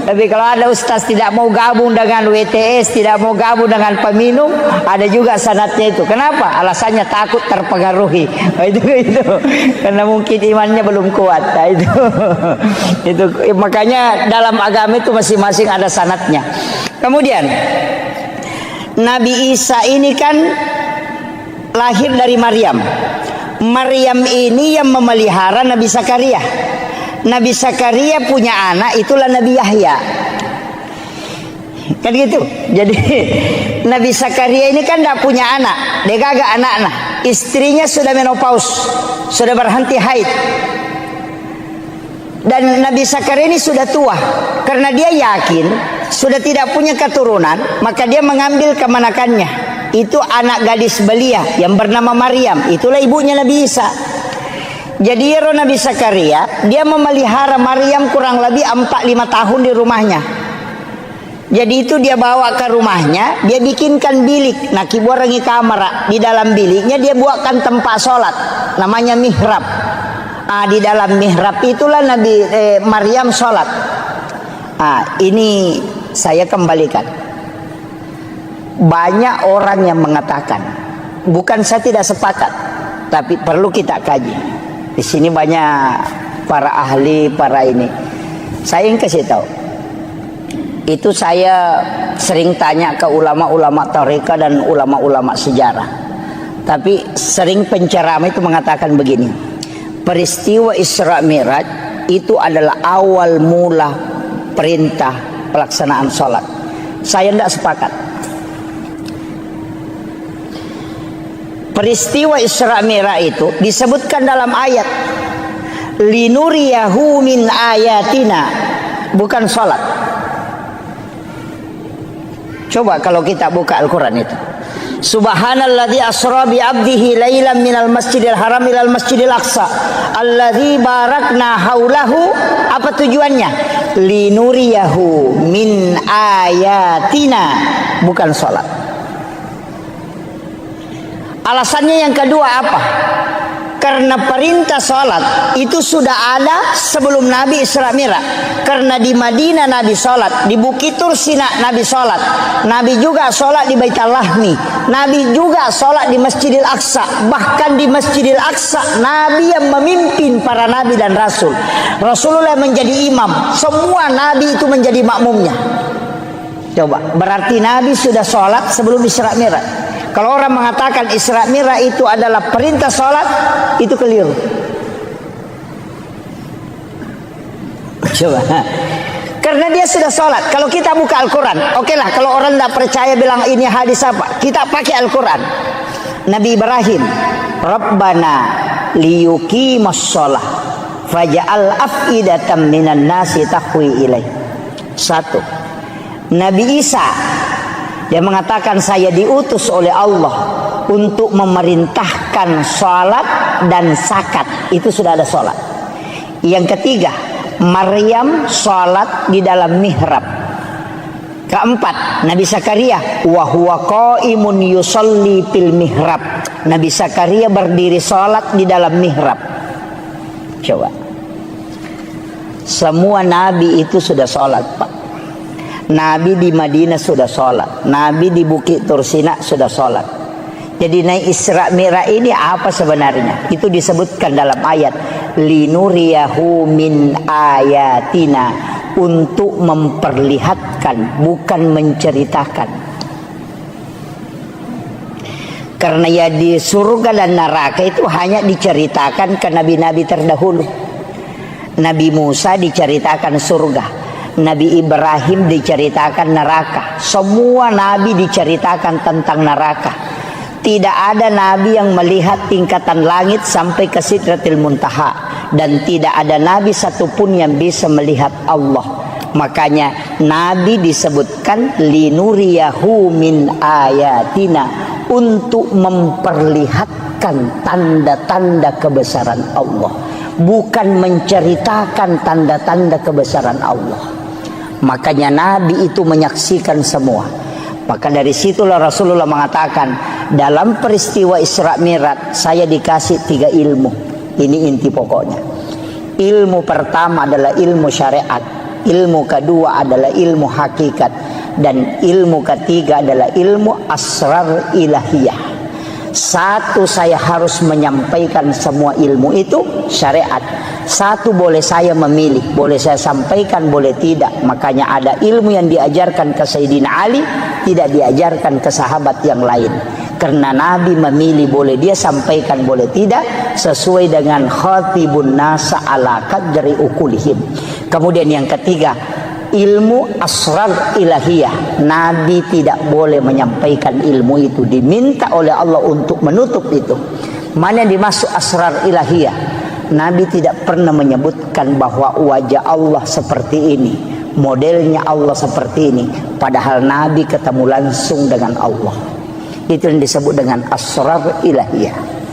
Tapi kalau ada ustaz tidak mau gabung dengan WTS, tidak mau gabung dengan peminum, ada juga sanatnya itu. Kenapa? Alasannya takut terpengaruhi. Itu karena mungkin imannya belum kuat. Nah, itu makanya dalam agama itu masing-masing ada sanatnya. Kemudian Nabi Isa ini kan lahir dari Maryam. Maryam ini yang memelihara Nabi Zakaria. Nabi Zakaria punya anak, itulah Nabi Yahya. Kan gitu. Jadi Nabi Zakaria ini kan tidak punya anak, dia gagak anak-anak. Istrinya sudah menopause, sudah berhenti haid. Dan Nabi Zakaria ini sudah tua. Karena dia yakin sudah tidak punya keturunan, maka dia mengambil kemanakannya. Itu anak gadis belia yang bernama Maryam. Itulah ibunya Nabi Isa. Jadi Nabi Zakaria dia memelihara Maryam kurang lebih 4-5 tahun di rumahnya. Jadi itu dia bawa ke rumahnya, dia bikinkan bilik. Nah, kiborangi kamar. Di dalam biliknya dia buatkan tempat sholat, namanya mihrab. Di dalam mihrab itulah Nabi Maryam sholat. Ini saya kembalikan. Banyak orang yang mengatakan, bukan saya tidak sepakat, tapi perlu kita kaji. Di sini banyak para ahli, para ini. Saya yang kasih tahu. Itu saya sering tanya ke ulama-ulama tarekat dan ulama-ulama sejarah. Tapi sering penceramah itu mengatakan begini. Peristiwa Isra Mi'raj itu adalah awal mula perintah pelaksanaan sholat. Saya tidak sepakat. Peristiwa Isra Mi'raj itu disebutkan dalam ayat linuriyahu min ayatina, bukan sholat. Coba kalau kita buka Al-Quran itu, subhanalladzi asra bi 'abdihi lailan minal masjidil haram ilal masjidil aqsa alladzi barakna haulahu. Apa tujuannya? Linuriyahu min ayatina, bukan sholat. Alasannya yang kedua apa? Karena perintah sholat itu sudah ada sebelum Nabi Isra Mi'raj. Karena di Madinah Nabi sholat, di Bukit Tur Sina Nabi sholat, Nabi juga sholat di Baitul Lahmi, Nabi juga sholat di Masjidil Aqsa. Bahkan di Masjidil Aqsa Nabi yang memimpin para Nabi dan Rasul. Rasulullah menjadi imam, semua Nabi itu menjadi makmumnya. Coba, berarti Nabi sudah sholat sebelum Isra Mi'raj. Kalau orang mengatakan Isra Mi'raj itu adalah perintah sholat, itu keliru. Coba, karena dia sudah sholat. Kalau kita buka Al-Quran, oke lah. Kalau orang tidak percaya bilang ini hadis apa, kita pakai Al-Quran. Nabi Ibrahim, Rabbana liyuqimas sholah faja'al af'idatan minan nasi tahwi ilaih. Satu. Nabi Isa, dia mengatakan saya diutus oleh Allah untuk memerintahkan sholat dan zakat. Itu sudah ada sholat. Yang ketiga, Maryam sholat di dalam mihrab. Keempat, Nabi Zakaria wa huwa qaimun yusalli fil mihrab. Nabi Zakaria berdiri sholat di dalam mihrab. Coba, semua nabi itu sudah sholat, Pak. Nabi di Madinah sudah sholat, Nabi di Bukit Tur Sina sudah sholat. Jadi naik Isra Mi'raj ini apa sebenarnya? Itu disebutkan dalam ayat linuriyahu min ayatina, untuk memperlihatkan, bukan menceritakan. Karena ya di surga dan neraka itu hanya diceritakan ke nabi-nabi terdahulu. Nabi Musa diceritakan surga, Nabi Ibrahim diceritakan neraka. Semua nabi diceritakan tentang neraka. Tidak ada nabi yang melihat tingkatan langit sampai ke Sidratil Muntaha, dan tidak ada nabi satupun yang bisa melihat Allah. Makanya nabi disebutkan linuriyahu min ayatina, untuk memperlihatkan tanda-tanda kebesaran Allah, bukan menceritakan tanda-tanda kebesaran Allah. Makanya nabi itu menyaksikan semua. Maka dari situlah Rasulullah mengatakan, dalam peristiwa Isra Mi'raj saya dikasih 3 ilmu. Ini inti pokoknya. Ilmu pertama adalah ilmu syariat, ilmu kedua adalah ilmu hakikat, dan ilmu ketiga adalah ilmu asrar ilahiyah. Satu, saya harus menyampaikan semua ilmu itu syariat. Satu, boleh saya memilih, boleh saya sampaikan, boleh tidak. Makanya ada ilmu yang diajarkan ke Sayyidina Ali, tidak diajarkan ke sahabat yang lain. Karena Nabi memilih, boleh dia sampaikan, boleh tidak, sesuai dengan khatibun nasa ala qadri ukulihim. Kemudian yang ketiga, ilmu asrar ilahiyah. Nabi tidak boleh menyampaikan ilmu itu, diminta oleh Allah untuk menutup itu. Mana yang dimaksud asrar ilahiyah? Nabi tidak pernah menyebutkan bahwa wajah Allah seperti ini, modelnya Allah seperti ini, padahal Nabi ketemu langsung dengan Allah. Itu yang disebut dengan asrar ilahiyah.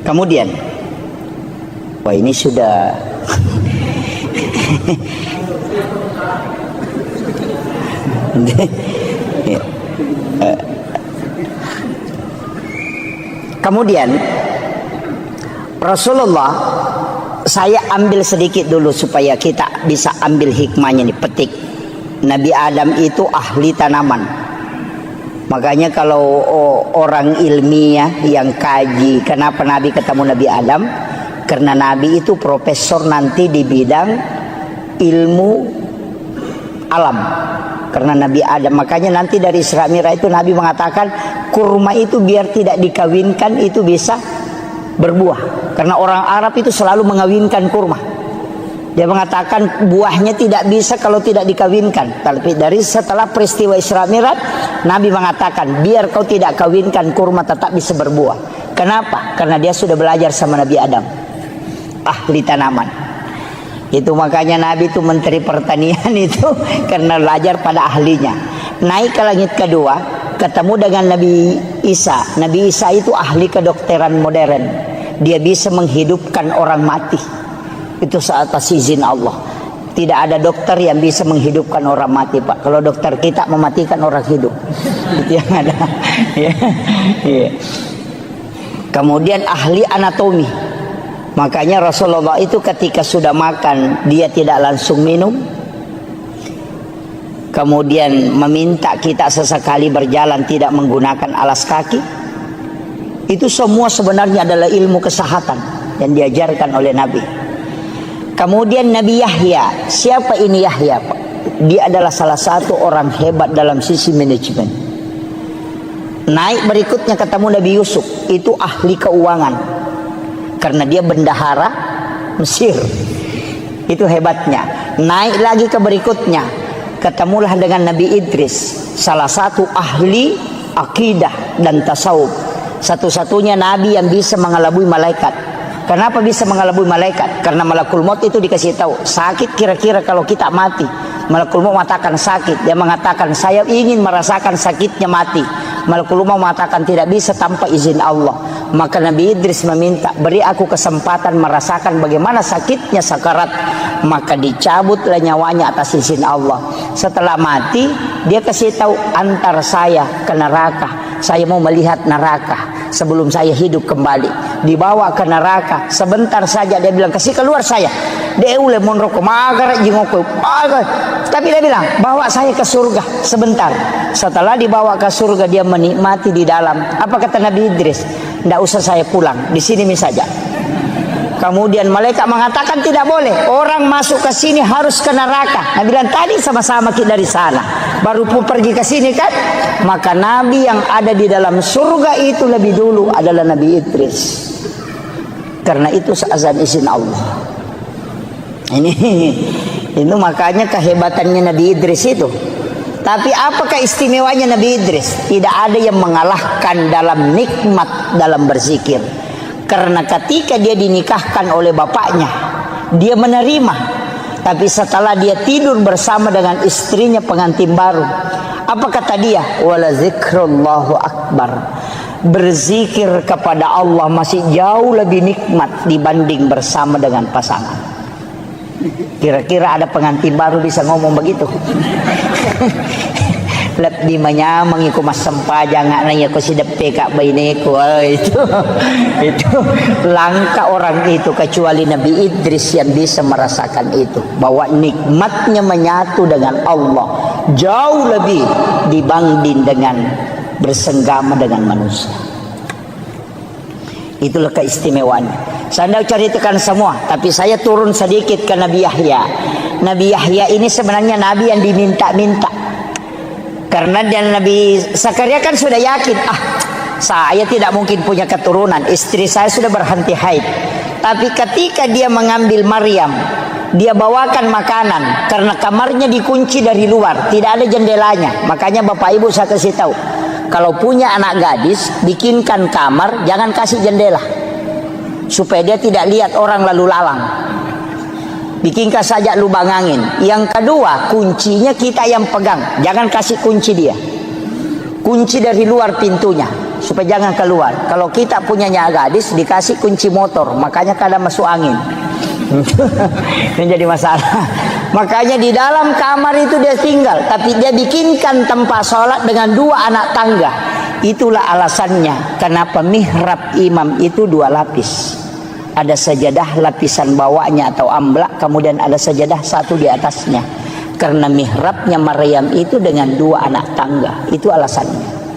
Kemudian, wah ini sudah kemudian Rasulullah, saya ambil sedikit dulu supaya kita bisa ambil hikmahnya nih, petik. Nabi Adam itu ahli tanaman. Makanya kalau orang ilmiah yang kaji kenapa Nabi ketemu Nabi Adam, karena Nabi itu profesor nanti di bidang ilmu alam. Karena Nabi Adam, makanya nanti dari Isra Mi'raj itu Nabi mengatakan kurma itu biar tidak dikawinkan itu bisa berbuah. Karena orang Arab itu selalu mengawinkan kurma. Dia mengatakan buahnya tidak bisa kalau tidak dikawinkan. Tapi dari setelah peristiwa Isra Mi'raj, Nabi mengatakan biar kau tidak kawinkan, kurma tetap bisa berbuah. Kenapa? Karena dia sudah belajar sama Nabi Adam, ahli tanaman. Itu makanya Nabi itu menteri pertanian itu karena belajar pada ahlinya. Naik ke langit kedua, ketemu dengan Nabi Isa. Nabi Isa itu ahli kedokteran modern. Dia bisa menghidupkan orang mati. Itu atas izin Allah. Tidak ada dokter yang bisa menghidupkan orang mati, Pak. Kalau dokter kita mematikan orang hidup. Itu yang ada. Ya. Kemudian ahli anatomi. Makanya Rasulullah itu ketika sudah makan, dia tidak langsung minum. Kemudian meminta kita sesekali berjalan tidak menggunakan alas kaki. Itu semua sebenarnya adalah ilmu kesehatan yang diajarkan oleh Nabi. Kemudian Nabi Yahya. Siapa ini Yahya, Pak? Dia adalah salah satu orang hebat dalam sisi manajemen. Naik berikutnya ketemu Nabi Yusuf. Itu ahli keuangan. Karena dia bendahara Mesir. Itu hebatnya. Naik lagi ke berikutnya, ketemulah dengan Nabi Idris, salah satu ahli akidah dan tasawuf. Satu-satunya nabi yang bisa mengelabui malaikat. Kenapa bisa mengelabui malaikat? Karena malakul maut itu dikasih tahu, sakit kira-kira kalau kita mati. Malakul maut mengatakan sakit. Dia mengatakan saya ingin merasakan sakitnya mati. Malakul maut mengatakan tidak bisa tanpa izin Allah. Maka Nabi Idris meminta, beri aku kesempatan merasakan bagaimana sakitnya sakarat. Maka dicabutlah nyawanya atas izin Allah. Setelah mati, dia kasih tahu, antar saya ke neraka. Saya mau melihat neraka sebelum saya hidup kembali. Dibawa ke neraka, sebentar saja dia bilang, kasih keluar saya. Dia ule monroko magar jingoko. Tapi dia bilang, bawa saya ke surga sebentar. Setelah dibawa ke surga, dia menikmati di dalam. Apa kata Nabi Idris? Tidak usah saya pulang, di sini saja. Kemudian malaikat mengatakan tidak boleh, orang masuk ke sini harus ke neraka. Nabi bilang tadi sama-sama kita dari sana, baru pun pergi ke sini kan. Maka Nabi yang ada di dalam surga itu lebih dulu adalah Nabi Idris. Karena itu seazan izin Allah. Itu makanya kehebatannya Nabi Idris itu. Tapi apakah istimewanya Nabi Idris? Tidak ada yang mengalahkan dalam nikmat dalam berzikir. Karena ketika dia dinikahkan oleh bapaknya, dia menerima. Tapi setelah dia tidur bersama dengan istrinya pengantin baru, apa kata dia? Wala zikrullahu akbar. Berzikir kepada Allah masih jauh lebih nikmat dibanding bersama dengan pasangan. Kira-kira ada pengantin baru bisa ngomong begitu? Lep di manya mengiku mas sempajang nanya ko si depe kak bayineku. Itu langka orang itu kecuali Nabi Idris yang bisa merasakan itu, bahwa nikmatnya menyatu dengan Allah jauh lebih dibanding dengan bersenggama dengan manusia. Itulah keistimewaannya. Saya tidak ceritakan semua, tapi saya turun sedikit ke Nabi Yahya. Nabi Yahya ini sebenarnya Nabi yang diminta-minta. Karena Nabi Zakaria kan sudah yakin, saya tidak mungkin punya keturunan, istri saya sudah berhenti haid. Tapi ketika dia mengambil Maryam, dia bawakan makanan, karena kamarnya dikunci dari luar, tidak ada jendelanya. Makanya Bapak Ibu saya kasih tahu, kalau punya anak gadis, bikinkan kamar, jangan kasih jendela, supaya dia tidak lihat orang lalu lalang. Bikinkan saja lubang angin. Yang kedua, kuncinya kita yang pegang, jangan kasih kunci dia. Kunci dari luar pintunya, supaya jangan keluar. Kalau kita punyanya gadis, dikasih kunci motor, makanya kadang masuk angin. Ini jadi masalah. Makanya di dalam kamar itu dia tinggal, tapi dia bikinkan tempat sholat dengan 2 anak tangga. Itulah alasannya kenapa mihrab imam itu 2 lapis. Ada sajadah lapisan bawahnya atau amblak, kemudian ada sajadah satu di atasnya. Karena mihrabnya Maryam itu dengan 2 anak tangga. Itu alasannya.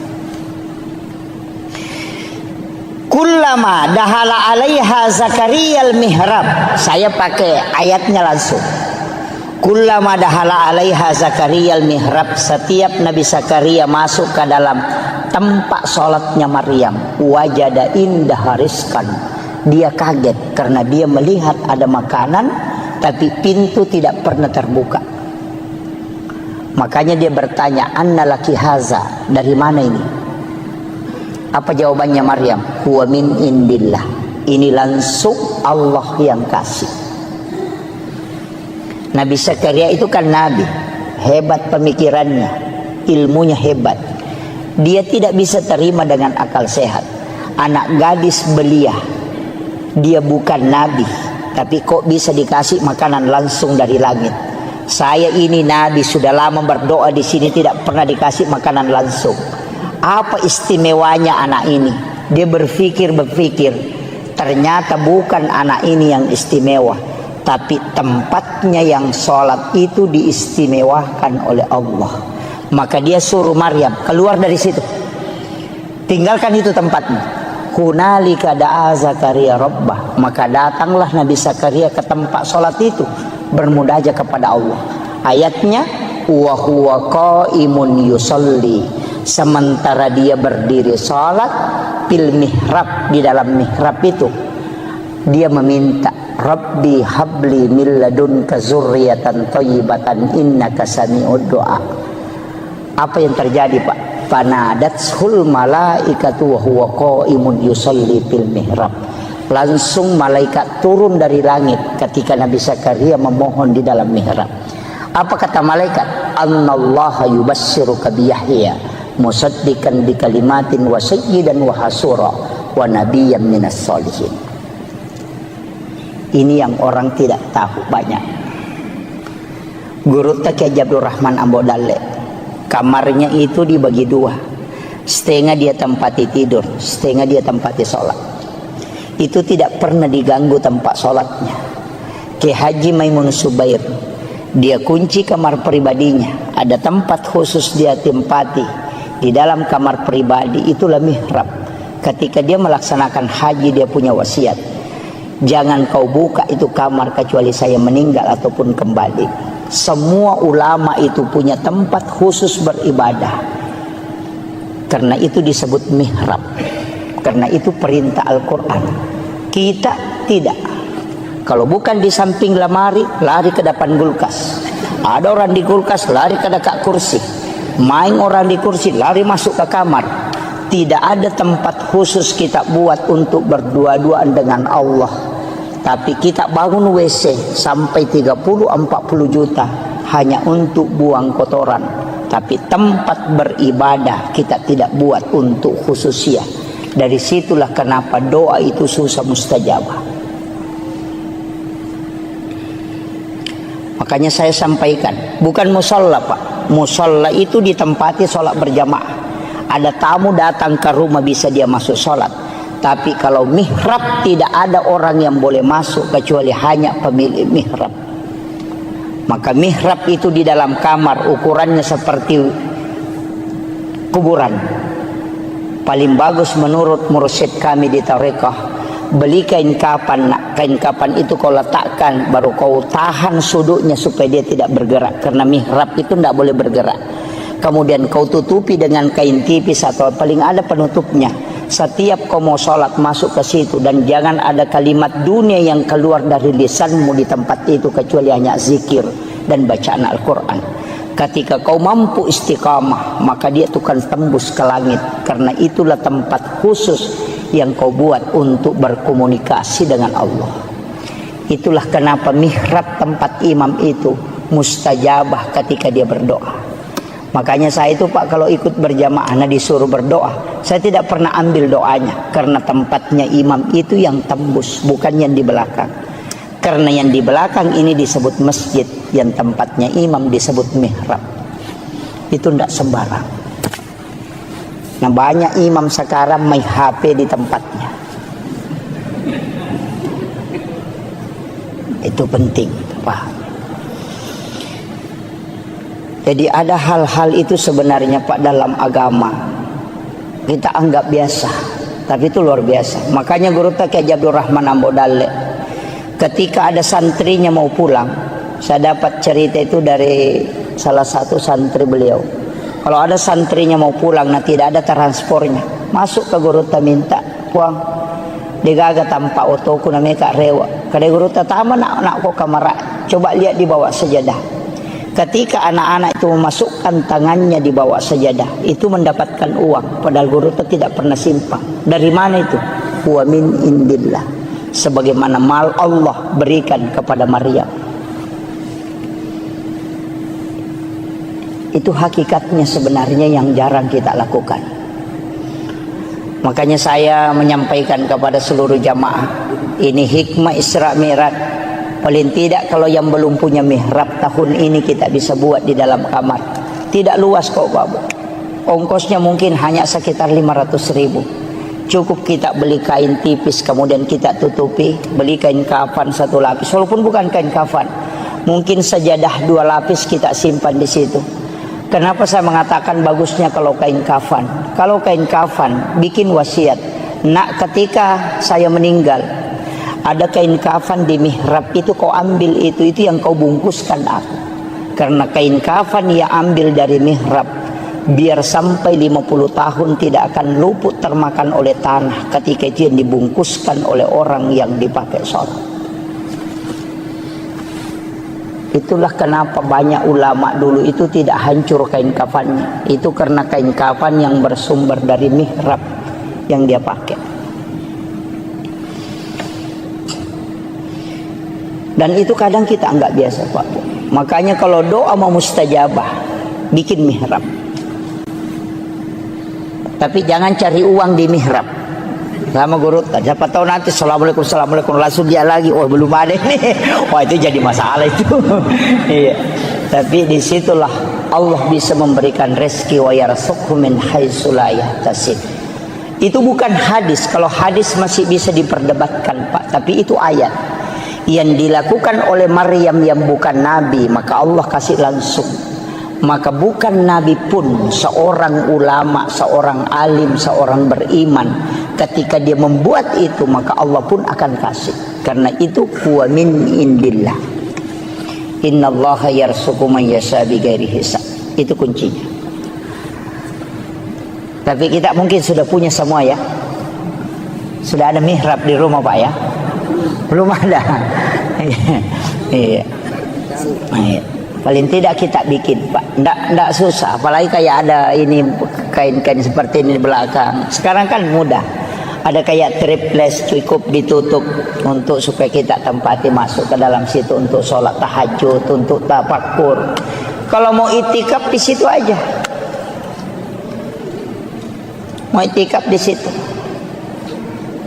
Kullama dahala alaiha Zakaria al-mihrab. Saya pakai ayatnya langsung. Kullama dahala alaiha Zakaria al-mihrab. Setiap Nabi Zakaria masuk ke dalam tempat sholatnya Maryam, wajada indah rizqan. Dia kaget karena dia melihat ada makanan, tapi pintu tidak pernah terbuka. Makanya dia bertanya, anna laki haza, dari mana ini? Apa jawabannya Maryam? Huwa min indillah. Ini langsung Allah yang kasih. Nabi Zakaria itu kan nabi, hebat pemikirannya, ilmunya hebat. Dia tidak bisa terima dengan akal sehat. Anak gadis belia, dia bukan nabi, tapi kok bisa dikasih makanan langsung dari langit? Saya ini nabi, sudah lama berdoa di sini tidak pernah dikasih makanan langsung. Apa istimewanya anak ini? Dia berpikir, ternyata bukan anak ini yang istimewa, tapi tempatnya yang sholat itu diistimewakan oleh Allah. Maka dia suruh Maryam keluar dari situ, tinggalkan itu tempatnya. Hunalika da'a Zakaria rabbah. Maka datanglah Nabi Zakaria ke tempat sholat itu, bermunajat kepada Allah. Ayatnya, wa huwa qaimun yusalli. Sementara dia berdiri sholat, fil mihrab, di dalam mihrab itu dia meminta, Rabbi habli min ladunka zurriyatan thayyibatan innaka sami'ud du'a. Apa yang terjadi, Pak? Fanadathul malaikatu wa huwa qaimun yusalli fil mihrab. Langsung malaikat turun dari langit ketika Nabi Zakaria memohon di dalam mihrab. Apa kata malaikat? Annallaha yubassiruka bi Yahya musaddiqan bi kalimatin wa sayyidan wa hasura wa nabiyyan minas solihin. Ini yang orang tidak tahu banyak. Guru Kiai Abdul Rahman Ambo Dalle, kamarnya itu dibagi 2. Setengah dia tempati tidur, setengah dia tempati sholat. Itu tidak pernah diganggu tempat sholatnya. Kiai Haji Maimun Subair, dia kunci kamar pribadinya. Ada tempat khusus dia tempati di dalam kamar pribadi, itulah mihrab. Ketika dia melaksanakan haji, dia punya wasiat, jangan kau buka itu kamar kecuali saya meninggal ataupun kembali. Semua ulama itu punya tempat khusus beribadah. Karena itu disebut mihrab. Karena itu perintah Al-Quran. Kita tidak. Kalau bukan di samping lemari, lari ke depan kulkas. Ada orang di kulkas, lari ke dekat kursi. Main orang di kursi, lari masuk ke kamar. Tidak ada tempat khusus kita buat untuk berdua-duaan dengan Allah. Tapi kita bangun WC sampai 30-40 juta hanya untuk buang kotoran. Tapi tempat beribadah kita tidak buat untuk khususiah. Dari situlah kenapa doa itu susah mustajabah. Makanya saya sampaikan, bukan musola Pak. Musola itu ditempati sholat berjamaah. Ada tamu datang ke rumah bisa dia masuk sholat. Tapi kalau mihrab tidak ada orang yang boleh masuk kecuali hanya pemilik mihrab. Maka mihrab itu di dalam kamar ukurannya seperti kuburan. Paling bagus menurut mursyid kami di tarekah, beli kain kafan. Kain kafan itu kau letakkan, baru kau tahan sudutnya supaya dia tidak bergerak. Karena mihrab itu tidak boleh bergerak. Kemudian kau tutupi dengan kain tipis atau paling ada penutupnya. Setiap kau mau sholat masuk ke situ, dan jangan ada kalimat dunia yang keluar dari lisanmu di tempat itu kecuali hanya zikir dan bacaan Al-Quran. Ketika kau mampu istiqamah, maka dia akan tembus ke langit. Karena itulah tempat khusus yang kau buat untuk berkomunikasi dengan Allah. Itulah kenapa mihrab tempat imam itu mustajabah ketika dia berdoa. Makanya saya itu Pak, kalau ikut berjamaah disuruh berdoa, saya tidak pernah ambil doanya. Karena tempatnya imam itu yang tembus, bukan yang di belakang. Karena yang di belakang ini disebut masjid, yang tempatnya imam disebut mihrab. Itu tidak sembarang. Nah, banyak imam sekarang main HP di tempatnya. Itu penting, Pak. Jadi ada hal-hal itu sebenarnya Pak dalam agama kita anggap biasa, tapi itu luar biasa. Makanya Guru Kiai Abdul Rahman Ambodale, ketika ada santrinya mau pulang, saya dapat cerita itu dari salah satu santri beliau. Kalau ada santrinya mau pulang, tidak ada transportnya, masuk ke Guru minta puang, digaga tanpa otoku namanya Kak Rewa. Kada Guru tama nak kok kamera, coba lihat di bawah sajadah. Ketika anak-anak itu memasukkan tangannya di bawah sajadah, itu mendapatkan uang. Padahal Guru tidak pernah simpang. Dari mana itu? Wa min indillah. Sebagaimana mal Allah berikan kepada Maryam. Itu hakikatnya sebenarnya yang jarang kita lakukan. Makanya saya menyampaikan kepada seluruh jamaah, ini hikmah Isra Mi'raj. Paling tidak kalau yang belum punya mihrab tahun ini kita bisa buat di dalam kamar. Tidak luas kok Pak. Ongkosnya mungkin hanya sekitar 500.000. Cukup kita beli kain tipis kemudian kita tutupi, beli kain kafan 1 lapis. Walaupun bukan kain kafan, mungkin sajadah 2 lapis kita simpan di situ. Kenapa saya mengatakan bagusnya kalau kain kafan? Kalau kain kafan bikin wasiat, nak ketika saya meninggal, ada kain kafan di mihrab itu kau ambil itu yang kau bungkuskan aku. Karena kain kafan yang ambil dari mihrab biar sampai 50 tahun tidak akan luput termakan oleh tanah ketika itu yang dibungkuskan oleh orang yang dipakai sholat. Itulah kenapa banyak ulama dulu itu tidak hancur kain kafannya. Itu karena kain kafan yang bersumber dari mihrab yang dia pakai. Dan itu kadang kita anggap biasa Pak. Makanya kalau doa mau mustajabah, bikin mihrab. Tapi jangan cari uang di mihrab. Sama Guru, siapa tahu nanti assalamualaikum langsung dia lagi, oh belum ada nih. Wah itu jadi masalah itu. Iya. Tapi disitulah Allah bisa memberikan rezeki wa yarzuqhu min haitsu la yahtasib. Itu bukan hadis. Kalau hadis masih bisa diperdebatkan Pak, tapi itu ayat. Yang dilakukan oleh Maryam yang bukan nabi, maka Allah kasih langsung. Maka bukan nabi pun, seorang ulama, seorang alim, seorang beriman, ketika dia membuat itu maka Allah pun akan kasih. Karena itu huwa min indillah. Innallaha yarzuqu man yasha bighairi hisab. Itu kuncinya. Tapi kita mungkin sudah punya semua ya. Sudah ada mihrab di rumah Pak ya? Belum ada. Iya. Paling tidak kita bikin Pak. Nggak susah. Apalagi kayak ada ini kain-kain seperti ini di belakang. Sekarang kan mudah. Ada kayak triples cukup ditutup untuk supaya kita tempati masuk ke dalam situ untuk sholat tahajud, untuk tafakur. Kalau mau itikaf di situ aja. Mau itikaf di situ.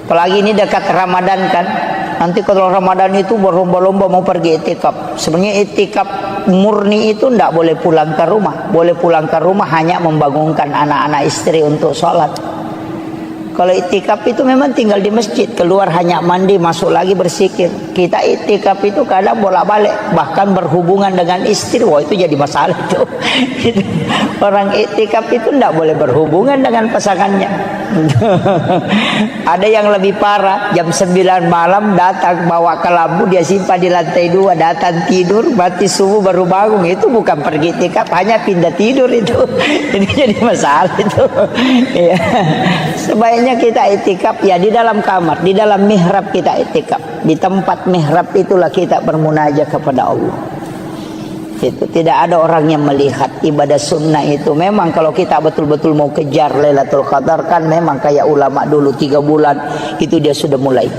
Apalagi ini dekat Ramadan kan. Nanti kalau Ramadan itu berlomba-lomba mau pergi itikaf. Sebenarnya itikaf murni itu tidak boleh pulang ke rumah. Boleh pulang ke rumah hanya membangunkan anak-anak istri untuk sholat. Kalau itikaf itu memang tinggal di masjid, keluar hanya mandi, masuk lagi bersikir. Kita itikaf itu kadang bolak-balik, bahkan berhubungan dengan istri. Wah, itu jadi masalah itu. Orang itikaf itu tidak boleh berhubungan dengan pasangannya. Ada yang lebih parah, jam 9 malam datang bawa ke lampu, dia simpan di lantai 2, datang tidur, mati subuh baru bangun. Itu bukan pergi itikaf, hanya pindah tidur itu. Ini jadi masalah itu. Ya. Sebaiknya kita itikaf ya di dalam kamar, di dalam mihrab kita itikaf. Di tempat mihrab itulah kita bermunajat kepada Allah. Itu tidak ada orang yang melihat ibadah sunnah itu. Memang kalau kita betul-betul mau kejar Lailatul Qadar kan memang kayak ulama dulu 3 bulan itu dia sudah mulai.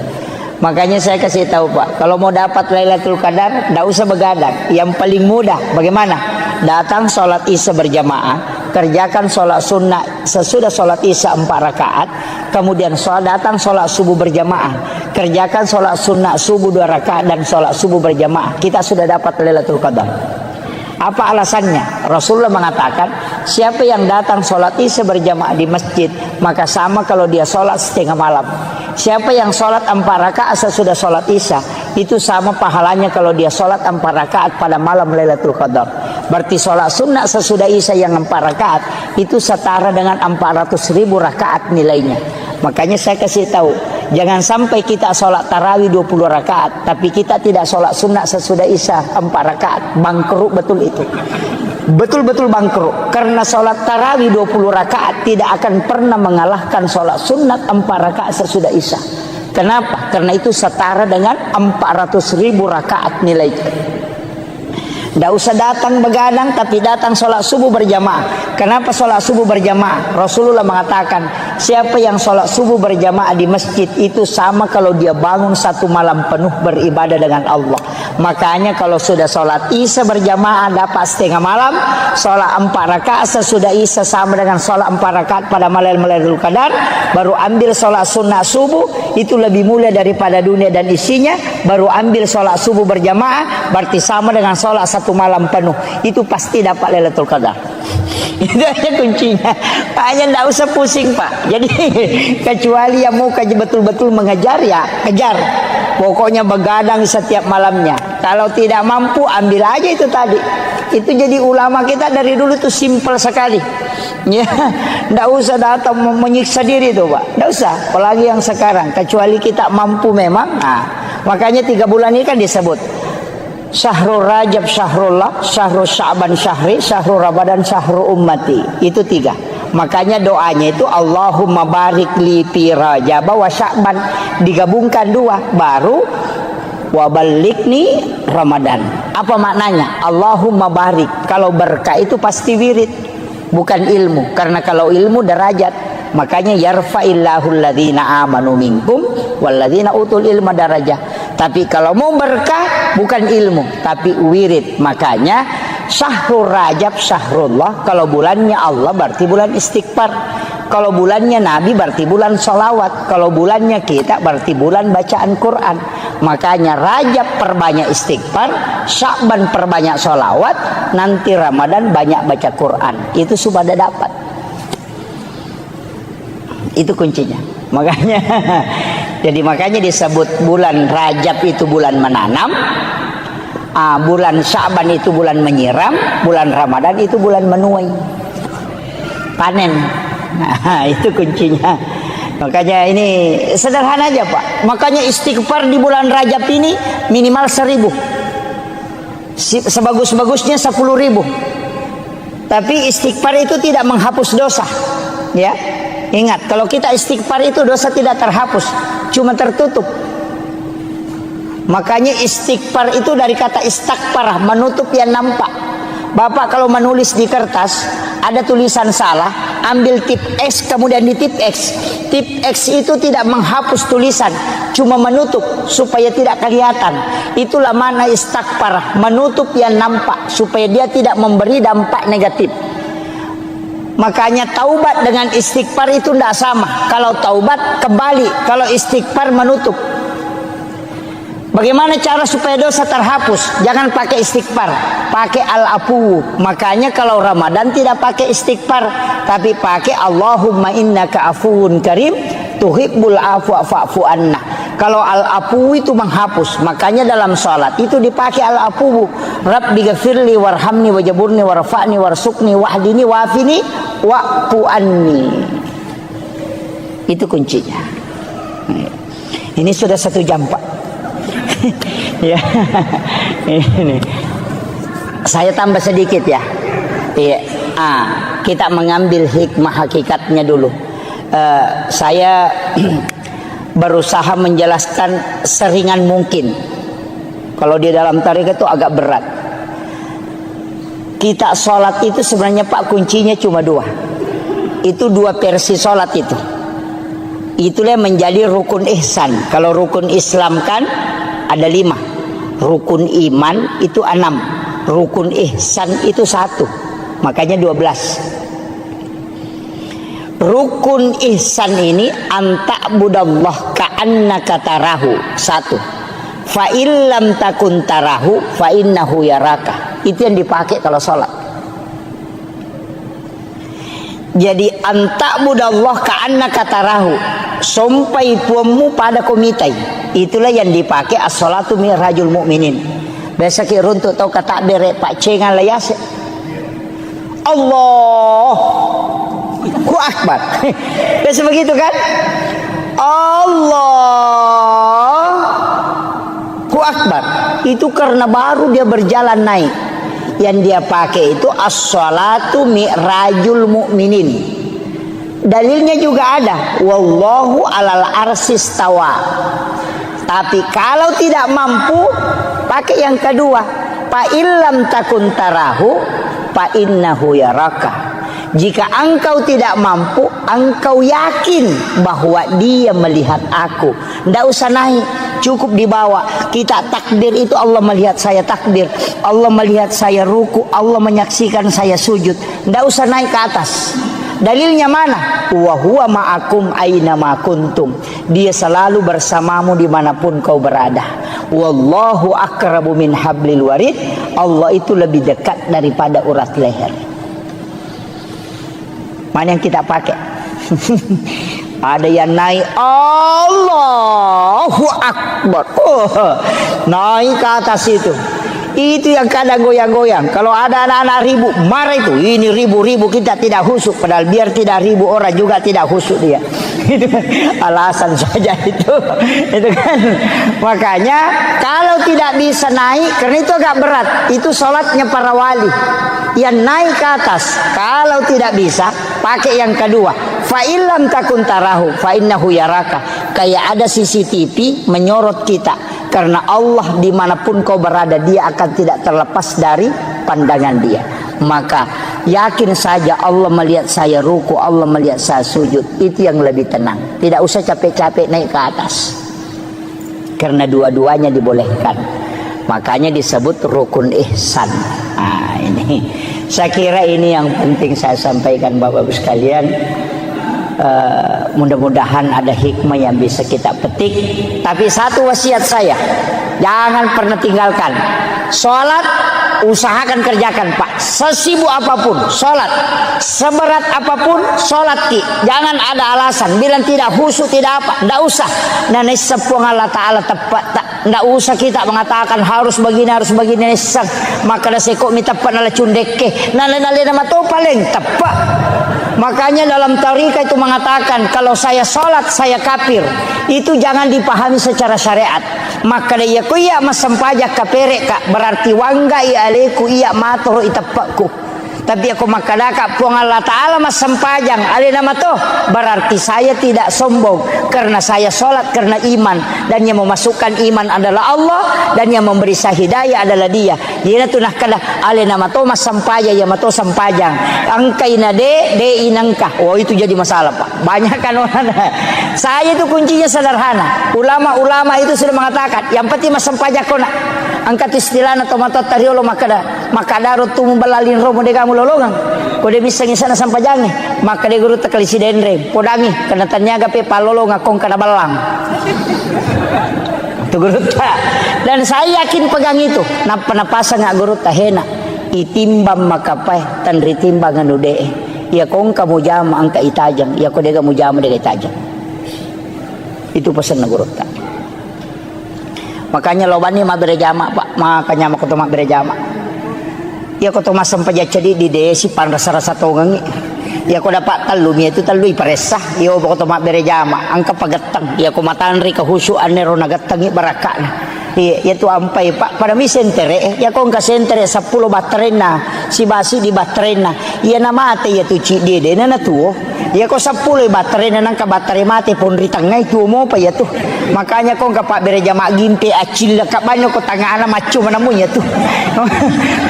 Makanya saya kasih tahu Pak, kalau mau dapat Lailatul Qadar tidak usah begadang. Yang paling mudah bagaimana? Datang sholat isya berjamaah, kerjakan sholat sunnah sesudah sholat isya 4 rakaat, kemudian datang sholat subuh berjamaah, kerjakan sholat sunnah subuh 2 rakaat dan sholat subuh berjamaah. Kita sudah dapat Lailatul Qadar. Apa alasannya? Rasulullah mengatakan, siapa yang datang sholat isya berjamaah di masjid, maka sama kalau dia sholat setengah malam. Siapa yang sholat 4 rakaat sesudah sholat isya, itu sama pahalanya kalau dia sholat 4 rakaat pada malam Lailatul Qadar. Berarti sholat sunnah sesudah isya yang 4 rakaat itu setara dengan 400.000 rakaat nilainya. Makanya saya kasih tahu, jangan sampai kita sholat tarawih 20 rakaat tapi kita tidak sholat sunnah sesudah isya 4 rakaat. Bangkrut betul itu. Betul-betul bangkrut. Karena sholat tarawih 20 rakaat tidak akan pernah mengalahkan sholat sunnah 4 rakaat sesudah isya. Kenapa? Karena itu setara dengan 400.000 rakaat nilainya. Tidak usah datang begadang, tapi datang sholat subuh berjamaah. Kenapa sholat subuh berjamaah? Rasulullah mengatakan, siapa yang sholat subuh berjamaah di masjid itu sama kalau dia bangun 1 malam penuh beribadah dengan Allah. Makanya kalau sudah sholat isya berjamaah dapat setengah malam, sholat 4 rakaat sesudah isya sama dengan sholat 4 rakaat pada malam Lailatul Qadar, baru ambil sholat sunnah subuh, itu lebih mulia daripada dunia dan isinya, baru ambil sholat subuh berjamaah, berarti sama dengan sholat 1 malam penuh, itu pasti dapat Lailatul Qadar. Itu aja kuncinya. Hanya tidak usah pusing Pak. Jadi kecuali yang mau betul-betul mengejar ya kejar. Pokoknya begadang setiap malamnya. Kalau tidak mampu ambil aja itu tadi. Itu jadi ulama kita dari dulu tuh simpel sekali. Ya, tidak usah datang menyiksa diri tuh Pak. Tidak usah. Apalagi yang sekarang. Kecuali kita mampu memang. Nah, makanya 3 bulan ini kan disebut Syahrul Rajab Syahrullah, Syahrul Sya'ban Syahri, Syahrul Ramadan Syahrul Ummati. Itu 3. Makanya doanya itu Allahumma barik li fi Rajab wa Sya'ban, digabungkan 2 baru wa balikni Ramadan. Apa maknanya? Allahumma barik. Kalau berkah itu pasti wirid, bukan ilmu. Karena kalau ilmu derajat. Makanya yarfa'illahu alladhina amanu minkum walladhina utul ilma darajah. Tapi kalau mau berkah bukan ilmu tapi wirid. Makanya Syahrul Rajab Syahrullah, kalau bulannya Allah berarti bulan istighfar. Kalau bulannya Nabi berarti bulan sholawat. Kalau bulannya kita berarti bulan bacaan Quran. Makanya Rajab perbanyak istighfar, Sya'ban perbanyak sholawat, nanti Ramadan banyak baca Quran. Itu sudah dapat. Itu kuncinya. Makanya jadi makanya disebut bulan Rajab itu bulan menanam, bulan Sya'ban itu bulan menyiram, bulan Ramadan itu bulan menuai, panen. Nah, itu kuncinya. Makanya ini sederhana aja Pak. Makanya istighfar di bulan Rajab ini minimal 1000. Sebagus-bagusnya 10.000. Tapi istighfar itu tidak menghapus dosa. Ya. Ingat, kalau kita istighfar itu dosa tidak terhapus, cuma tertutup. Makanya istighfar itu dari kata istighfar, menutup yang nampak. Bapak kalau menulis di kertas ada tulisan salah, ambil tip X kemudian di tip X. Tip X itu tidak menghapus tulisan, cuma menutup supaya tidak kelihatan. Itulah makna istighfar, menutup yang nampak supaya dia tidak memberi dampak negatif. Makanya taubat dengan istighfar itu tidak sama. Kalau taubat kembali, kalau istighfar menutup. Bagaimana cara supaya dosa terhapus? Jangan pakai istighfar, pakai al-afu. Makanya kalau Ramadan tidak pakai istighfar, tapi pakai Allahumma innaka afuwun karim tuhibbul afwa fa'fu anna. Kalau al-afu itu menghapus, makanya dalam salat itu dipakai al-afu. Rabbi ghafirli warhamni wajaburni warfa'ni warsukni wahdini wafini wa'fu anni. Itu kuncinya. Ini sudah 1 jam, Pak. Ya, ini saya tambah sedikit ya. Iya, kita mengambil hikmah hakikatnya dulu. Saya berusaha menjelaskan seringan mungkin. Kalau di dalam tarekat itu agak berat. Kita sholat itu sebenarnya Pak kuncinya cuma 2. Itu 2 versi sholat itu. Itulah menjadi rukun ihsan. Kalau rukun Islam kan ada 5, rukun iman itu 6, rukun ihsan itu 1, makanya 12. Rukun ihsan ini anta'budallah ka'annaka tarahu, 1. Fa illam takun tarahu fa innahu yaraka. Itu yang dipakai kalau sholat. Jadi anta'budallah ka'annaka tarahu, sampai puamu pada komitai. Itulah yang dipakai as-salatu mi'rajul mu'minin. Biasa ki runtuk tau kata bere Pak Cengan layas. Allahu akbar. Biasa begitu kan? Allahu akbar. Itu karena baru dia berjalan naik. Yang dia pakai itu as-salatu mi'rajul mu'minin. Dalilnya juga ada, wallahu alal arsis tawa. Tapi kalau tidak mampu, pakai yang kedua, fa illam takun tarahu fa innahu yaraka. Jika engkau tidak mampu, engkau yakin bahwa dia melihat aku. Tidak usah naik, cukup dibawa. Kita takbir itu Allah melihat saya takbir, Allah melihat saya ruku, Allah menyaksikan saya sujud. Tidak usah naik ke atas. Dalilnya mana? Wa huwa ma'akum aina ma kuntum. Dia selalu bersamamu dimanapun kau berada. Wallahu akrabu min hablil warid. Allah itu lebih dekat daripada urat leher. Mana yang kita pakai? Ada yang naik Allahu akbar. Naik ke atas itu. Itu yang kadang goyang-goyang. Kalau ada anak-anak ribu, marah itu. Ini ribu-ribu kita tidak khusyuk. Padahal biar tidak ribu orang juga tidak khusyuk dia. Itu alasan saja itu. Itu kan. Makanya kalau tidak bisa naik, karena itu agak berat. Itu sholatnya para wali. Yang naik ke atas. Kalau tidak bisa, pakai yang kedua. Fa illam takun tarahu fa innahu yaraka. Kayak ada CCTV menyorot kita. Karena Allah dimanapun kau berada, dia akan tidak terlepas dari pandangan dia. Maka yakin saja Allah melihat saya ruku, Allah melihat saya sujud. Itu yang lebih tenang. Tidak usah capek-capek naik ke atas. Karena dua-duanya dibolehkan. Makanya disebut rukun ihsan. Nah, ini saya kira ini yang penting saya sampaikan Bapak-Ibu sekalian. Mudah-mudahan ada hikmah yang bisa kita petik. Tapi satu wasiat saya, jangan pernah tinggalkan sholat. Usahakan kerjakan Pak, sesibuk apapun sholat, seberat apapun sholat ki. Jangan ada alasan bilang tidak khusyuk tidak apa, tidak usah. Dan sepung Allah Ta'ala tepat tak, tidak usah kita mengatakan harus begini nesang. Maka dah sekok minta tepat nala cundeke nala nama tu paling tepat. Makanya dalam tarikah itu mengatakan kalau saya sholat saya kafir, itu jangan dipahami secara syariat. Maka dia ku iya masempajak kaperek kak, berarti wangga iya aleku iya matoro itapakku. Tapi aku makadaka puang Allah Ta'ala mas sempajang ali nama toh, berarti saya tidak sombong karena saya sholat karena iman, dan yang memasukkan iman adalah Allah, dan yang memberi saya hidayah adalah Dia. Dia tu nak kada ali nama toh mas sempajang ya mato sempajang angka inade de inangka. Oh itu jadi masalah Pak. Banyak kan orang. Saya itu kuncinya sederhana. Ulama-ulama itu sudah mengatakan yang penting mas sempajang kona. Angkat istilah atau mata tariolo maka darut tu membalalin romo de kamu lolongan. Ko de bisa ngisana sampajangnya, maka de guru tekalisi denre podangi kana tanyaga pe palolong akong kana balang. Tu guru ta. Dan saya yakin pegang itu. Napa-napasa nga guru ta hena. Itimbang makapai tan ritimbang anu de. Ya kong kamu jama angka itajang, ya ko de kamu jama de itajang. Itu pesan na guru ta. Makanya loban ni berjama Pak, makanya mau ketemu berjama. Ya ketemu sampaja jadi di desi pan rasa-rasa tongangi. Ya ko dapat talumi itu talui paresah. Ya ko ketemu berjama, angka pagatang. Ya ko matanri kehusuan nero nagatangi barakana. Ya tu ampai Pak pada mi sentere ya ko ka sentere 10 baterena si basi di baterena. Ya namate ya tu ci de na tuo. Ya ko 10 baterena nang ka batere mate pon ritangai tu mo pa ya tu. Makanya kau enggak Pak berjamaah gimpe acil ka banyo ko tangana macu manamunya tuh.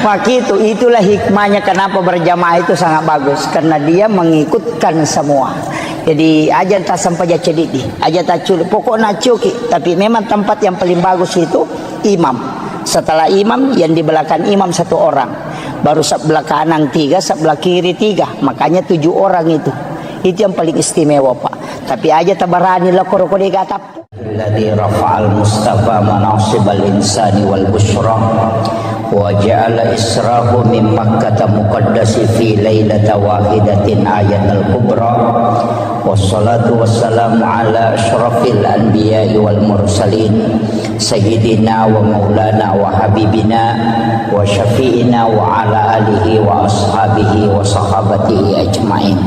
Maka itulah hikmahnya kenapa berjamaah itu sangat bagus, karena dia mengikutkan semua. Jadi aja tak sampai jadi di, aja tak curi pokoknya cuki. Tapi memang tempat yang paling bagus itu imam. Setelah imam yang di belakang imam 1 orang, baru sebelah kanan 3, sebelah kiri 3. Makanya 7 orang itu. Itu yang paling istimewa Pak. Tapi aja tabarani lah koroko de gatap. Alladzi rafa'al mustafa manasibal insani wal busyra wa ja'ala israhu min makkah muqaddasi fi lailata wahidatin ayatul kubra wassalatu wassalamu ala asyrafil anbiya'i wal mursalin sayyidina wa maulana wa habibina wa syafi'ina wa ala alihi wa ashabihi wa sahabatihi ajma'in.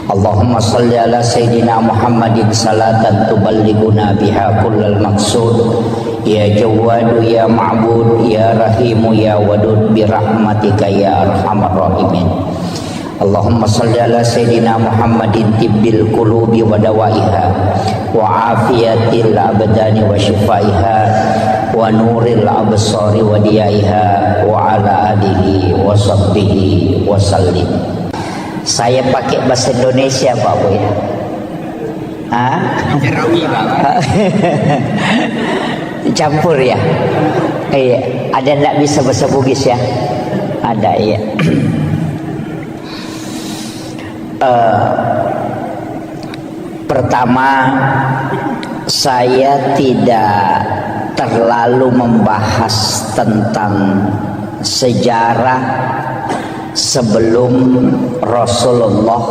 Allahumma salli ala Sayyidina Muhammadin salatan tuballighuna biha kullal maqsud ya Jawwadu ya Ma'bud ya Rahimu ya Wadud birahmatika ya Arhamar Rahimin. Allahumma salli ala Sayyidina Muhammadin tibbil qulubi wa dawaiha wa afiyatil abdani wa shifaiha wa nuril absari wa diyaiha wa ala alihi wa sahbihi wa sallim. Saya pakai bahasa Indonesia Pak Bu ya. Campur ya. Iya, ada enggak bisa bahasa Bugis ya? Ada iya. Pertama, saya tidak terlalu membahas tentang sejarah sebelum Rasulullah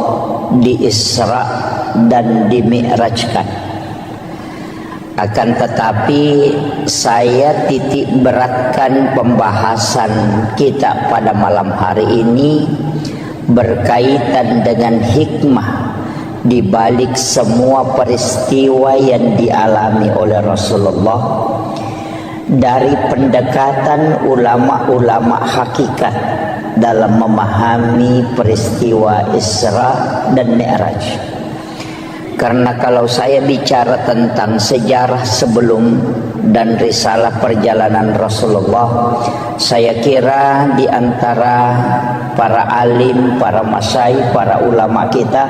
di-Isra dan di-Mi'rajkan. Akan tetapi saya titik beratkan pembahasan kita pada malam hari ini berkaitan dengan hikmah di balik semua peristiwa yang dialami oleh Rasulullah dari pendekatan ulama-ulama hakikat dalam memahami peristiwa Isra dan Mi'raj. Karena kalau saya bicara tentang sejarah sebelum dan risalah perjalanan Rasulullah, saya kira di antara para alim, para masyayikh, para ulama kita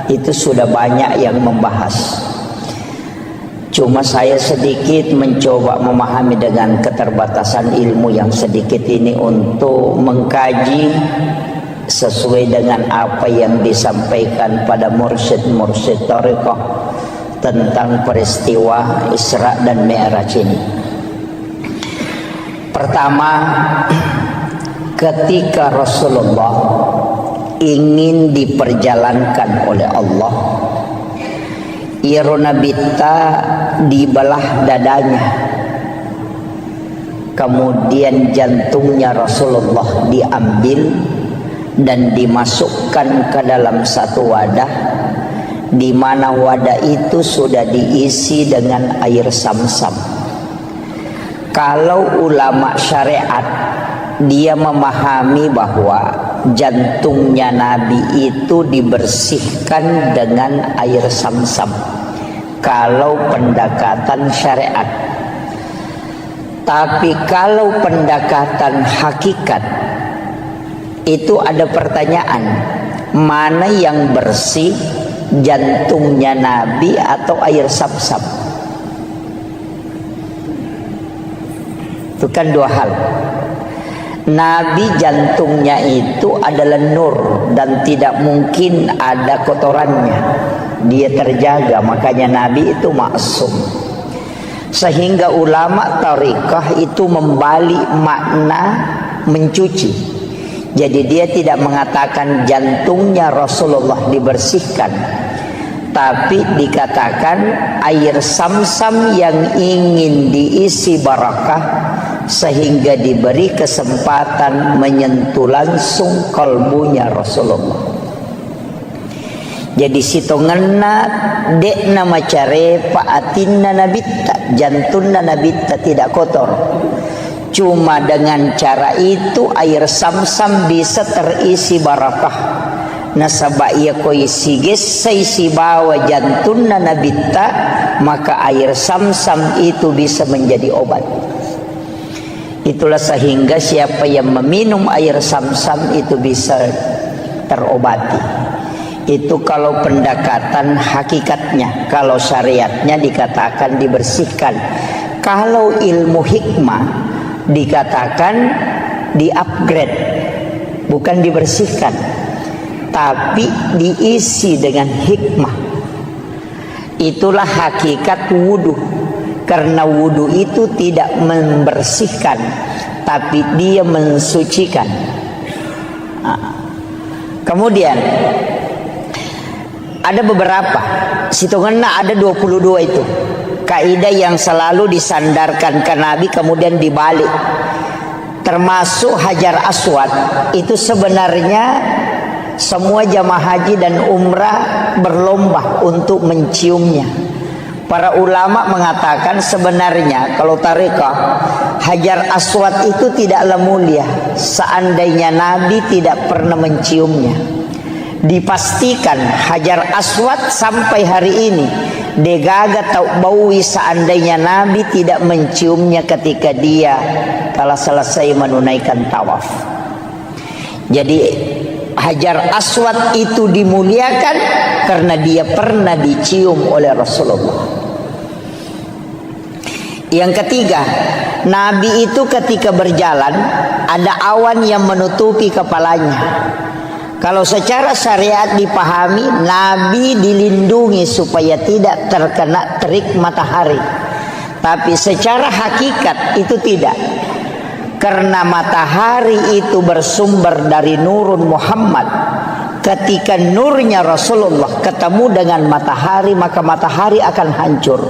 itu sudah banyak yang membahas. Cuma saya sedikit mencoba memahami dengan keterbatasan ilmu yang sedikit ini untuk mengkaji sesuai dengan apa yang disampaikan pada mursyid-mursyid thariqah tentang peristiwa Isra dan Mi'raj ini. Pertama, ketika Rasulullah ingin diperjalankan oleh Allah, Irona Bita dibelah dadanya, kemudian jantungnya Rasulullah diambil dan dimasukkan ke dalam satu wadah, di mana wadah itu sudah diisi dengan air Zamzam. Kalau ulama syariat dia memahami bahwa jantungnya Nabi itu dibersihkan dengan air Zamzam kalau pendekatan syariat. Tapi kalau pendekatan hakikat itu ada pertanyaan, mana yang bersih, jantungnya Nabi atau air Zamzam? Itu kan dua hal. Nabi jantungnya itu adalah nur dan tidak mungkin ada kotorannya. Dia terjaga, makanya Nabi itu maksum. Sehingga ulama tariqah itu membalik makna mencuci. Jadi dia tidak mengatakan jantungnya Rasulullah dibersihkan, tapi dikatakan air Zamzam yang ingin diisi barakah sehingga diberi kesempatan menyentuh langsung kalbunya Rasulullah. Jadi situ ngena dek nama care paatinna nabitta, jantungna nabitta tidak kotor. Cuma dengan cara itu air Zamzam bisa terisi barakah. Nasaba ia koi siges saisi bawa jantungna nabitta, maka air Zamzam itu bisa menjadi obat. Itulah sehingga siapa yang meminum air Zamzam itu bisa terobati. Itu kalau pendekatan hakikatnya. Kalau syariatnya dikatakan dibersihkan. Kalau ilmu hikmah dikatakan di-upgrade, bukan dibersihkan, tapi diisi dengan hikmah. Itulah hakikat wudu. Karena wudu itu tidak membersihkan, tapi dia mensucikan. Kemudian ada beberapa, hitungannya ada 22 itu kaidah yang selalu disandarkan ke Nabi kemudian dibalik. Termasuk Hajar Aswad itu sebenarnya semua jamaah haji dan umrah berlomba untuk menciumnya. Para ulama mengatakan sebenarnya kalau tariqah Hajar Aswad itu tidaklah mulia seandainya Nabi tidak pernah menciumnya. Dipastikan Hajar Aswad sampai hari ini degaga tau baui seandainya Nabi tidak menciumnya ketika dia kala selesai menunaikan tawaf. Jadi Hajar Aswad itu dimuliakan karena dia pernah dicium oleh Rasulullah. Yang ketiga, Nabi itu ketika berjalan ada awan yang menutupi kepalanya. Kalau secara syariat dipahami, Nabi dilindungi supaya tidak terkena terik matahari. Tapi secara hakikat itu tidak. Karena matahari itu bersumber dari nurun Muhammad. Ketika nurnya Rasulullah ketemu dengan matahari, maka matahari akan hancur.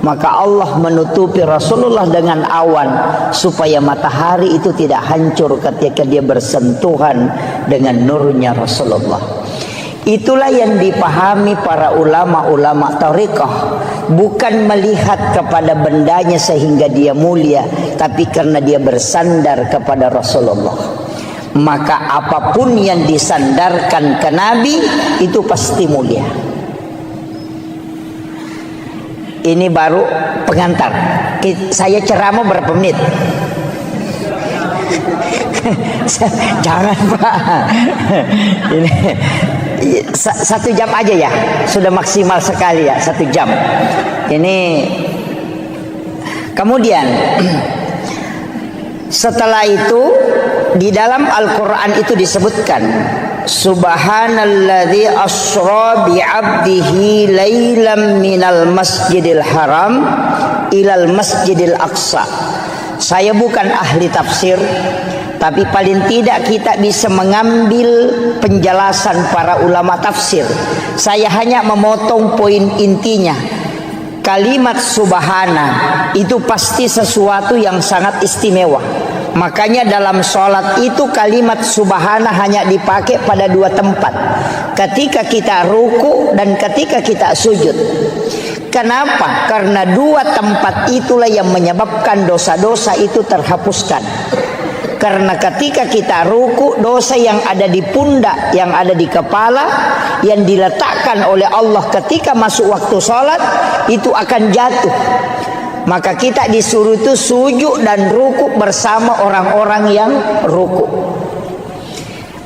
Maka Allah menutupi Rasulullah dengan awan supaya matahari itu tidak hancur ketika dia bersentuhan dengan nurnya Rasulullah. Itulah yang dipahami para ulama-ulama tariqah, bukan melihat kepada bendanya sehingga dia mulia, tapi karena dia bersandar kepada Rasulullah. Maka apapun yang disandarkan ke Nabi itu pasti mulia. Ini baru pengantar. Saya ceramah berapa menit? Jangan Pak. Ini 1 jam aja ya. Sudah maksimal sekali ya 1 jam. Ini kemudian setelah itu di dalam Al-Quran itu disebutkan Subhanalladzi asra bi'abdihi lailam minal masjidil haram ilal masjidil aqsa. Saya bukan ahli tafsir, tapi paling tidak kita bisa mengambil penjelasan para ulama tafsir. Saya hanya memotong poin intinya. Kalimat subhana itu pasti sesuatu yang sangat istimewa. Makanya dalam sholat itu kalimat subhana hanya dipakai pada 2 tempat. Ketika kita ruku dan ketika kita sujud. Kenapa? Karena 2 tempat itulah yang menyebabkan dosa-dosa itu terhapuskan. Karena ketika kita ruku, dosa yang ada di pundak, yang ada di kepala, yang diletakkan oleh Allah ketika masuk waktu sholat, itu akan jatuh. Maka kita disuruh itu sujud dan ruku bersama orang-orang yang ruku.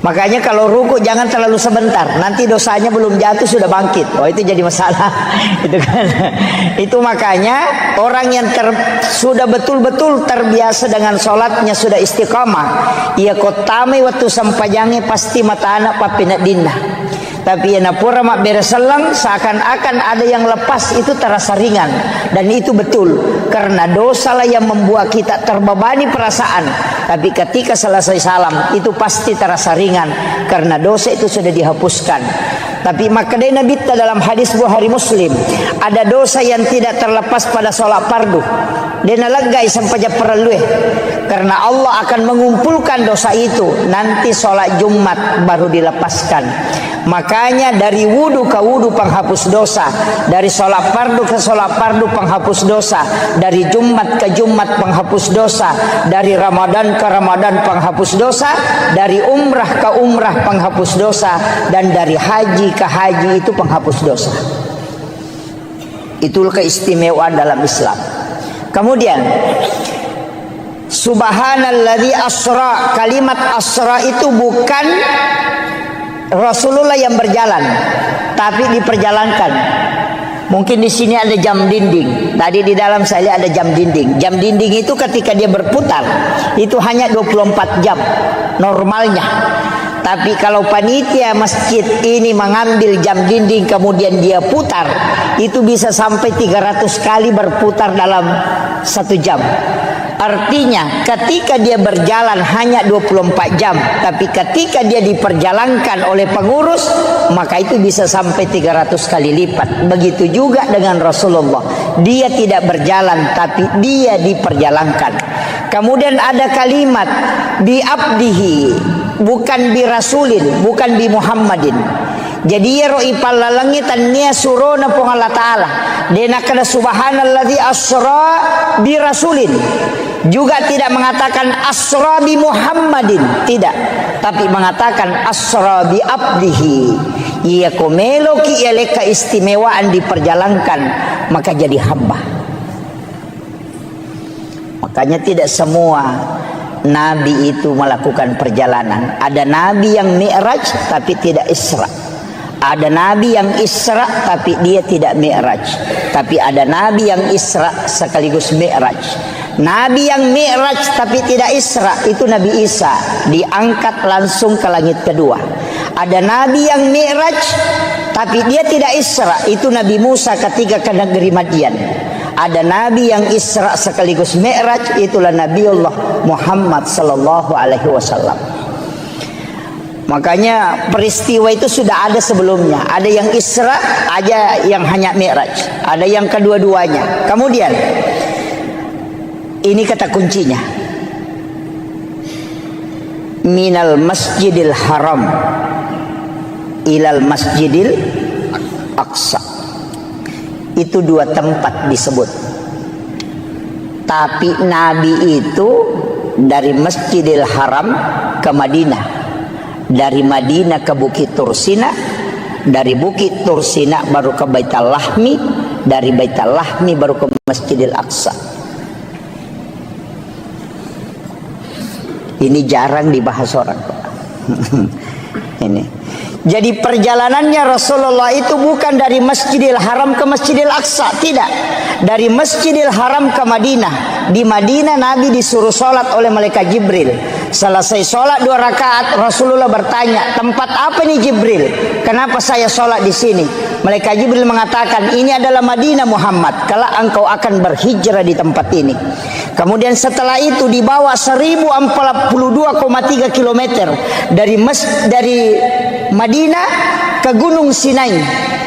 Makanya kalau ruku jangan terlalu sebentar, nanti dosanya belum jatuh sudah bangkit. Oh, itu jadi masalah. Itu kan. Itu makanya orang yang sudah betul-betul terbiasa dengan sholatnya, sudah istiqamah, ia kotame waktu sampajange pasti mata anak papinat dinna. Tapi yang pura mak bereselang seakan-akan ada yang lepas, itu terasa ringan. Dan itu betul, karena dosa lah yang membuat kita terbebani perasaan. Tapi ketika selesai salam, itu pasti terasa ringan, karena dosa itu sudah dihapuskan. Tapi makanya Nabi dalam hadis Bukhari Muslim, ada dosa yang tidak terlepas pada sholat fardu. Dia nalagai sampai perlu, karena Allah akan mengumpulkan dosa itu nanti sholat Jumat baru dilepaskan. Makanya dari wudu ke wudu penghapus dosa, dari sholat fardu ke sholat fardu penghapus dosa, dari Jumat ke Jumat penghapus dosa, dari Ramadan ke Ramadan penghapus dosa, dari umrah ke umrah penghapus dosa, dan dari haji ke haji itu penghapus dosa. Itulah keistimewaan dalam Islam. Kemudian subhanalladzi asra, kalimat asra itu bukan Rasulullah yang berjalan, tapi diperjalankan. Mungkin di sini ada jam dinding. Tadi di dalam saya lihat ada jam dinding. Jam dinding itu ketika dia berputar, itu hanya 24 jam normalnya. Tapi kalau panitia masjid ini mengambil jam dinding kemudian dia putar, itu bisa sampai 300 kali berputar dalam 1 jam. Artinya ketika dia berjalan hanya 24 jam, tapi ketika dia diperjalankan oleh pengurus, maka itu bisa sampai 300 kali lipat. Begitu juga dengan Rasulullah, dia tidak berjalan tapi dia diperjalankan. Kemudian ada kalimat bi abdihi, bukan bi rasulin, bukan bi Muhammadin. Jadi ya roi palalangit tania surona pong Allah Ta'ala. Dena kada subhanalladzi asra bi rasulin. Juga tidak mengatakan asra bi Muhammadin, tidak, tapi mengatakan asra bi abdihi. Ia komelo ki ele keistimewaan diperjalankan, maka jadi hamba. Makanya tidak semua nabi itu melakukan perjalanan. Ada nabi yang mi'raj tapi tidak Isra. Ada nabi yang Isra tapi dia tidak mi'raj. Tapi ada nabi yang Isra sekaligus mi'raj. Nabi yang mi'raj tapi tidak Isra itu Nabi Isa, diangkat langsung ke langit kedua. Ada nabi yang mi'raj tapi dia tidak Isra, itu Nabi Musa ketika ke negeri Madian. Ada nabi yang Isra sekaligus mi'raj, itulah Nabiullah Muhammad sallallahu alaihi wasallam. Makanya peristiwa itu sudah ada sebelumnya. Ada yang Isra, ada yang hanya mi'raj, ada yang kedua-duanya. Kemudian ini kata kuncinya, minal masjidil haram ilal masjidil aqsa. Itu 2 tempat disebut. Tapi Nabi itu dari Masjidil Haram ke Madinah, dari Madinah ke Bukit Tursina, dari Bukit Tursina baru ke Baitul Lahmi, dari Baitul Lahmi baru ke Masjidil Aqsa. Ini jarang dibahas orang. Ini. Jadi perjalanannya Rasulullah itu bukan dari Masjidil Haram ke Masjidil Aqsa, tidak. Dari Masjidil Haram ke Madinah. Di Madinah Nabi disuruh sholat oleh malaikat Jibril. Selesai sholat 2 rakaat, Rasulullah bertanya, tempat apa nih Jibril? Kenapa saya sholat di sini? Malaikat Jibril mengatakan, ini adalah Madinah Muhammad, kalau engkau akan berhijrah di tempat ini. Kemudian setelah itu dibawa 1042,3 km dari Madinah ke Gunung Sinai.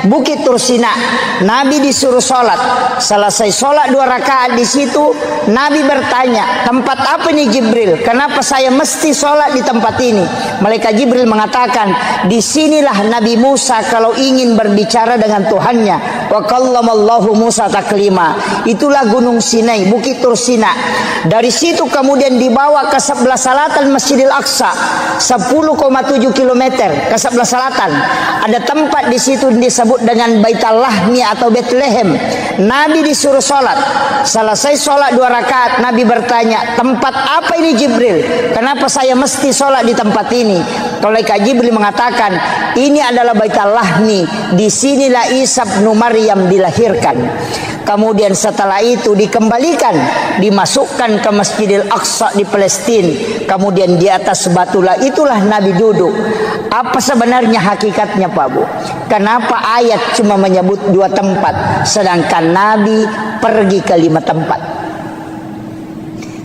Bukit Tursina. Nabi disuruh sholat. Selesai sholat 2 rakaat di situ, Nabi bertanya, tempat apa ini Jibril? Kenapa saya mesti sholat di tempat ini? Malaikat Jibril mengatakan, disinilah Nabi Musa kalau ingin berbicara dengan Tuhannya. Wa kallamallahu Musa taklima. Itulah Gunung Sinai, Bukit Tursina. Dari situ kemudian dibawa ke sebelah selatan Masjidil Aqsa, 10,7 km ke sebelah selatan. Ada tempat di situ disebut dengan Baitul Lahmi atau Bethlehem. Nabi disuruh sholat. Selesai sholat 2 rakaat, Nabi bertanya, tempat apa ini Jibril? Kenapa saya mesti sholat di tempat ini? Malaikat Jibril mengatakan, ini adalah Baitul Lahmi. Disinilah Isa bin Maryam dilahirkan. Kemudian setelah itu dikembalikan, dimasukkan ke Masjidil Aqsa di Palestina. Kemudian di atas batulah itulah Nabi duduk. Apa sebenarnya hakikatnya Pak Bu? Kenapa ayat cuma menyebut 2 tempat, sedangkan Nabi pergi ke 5 tempat?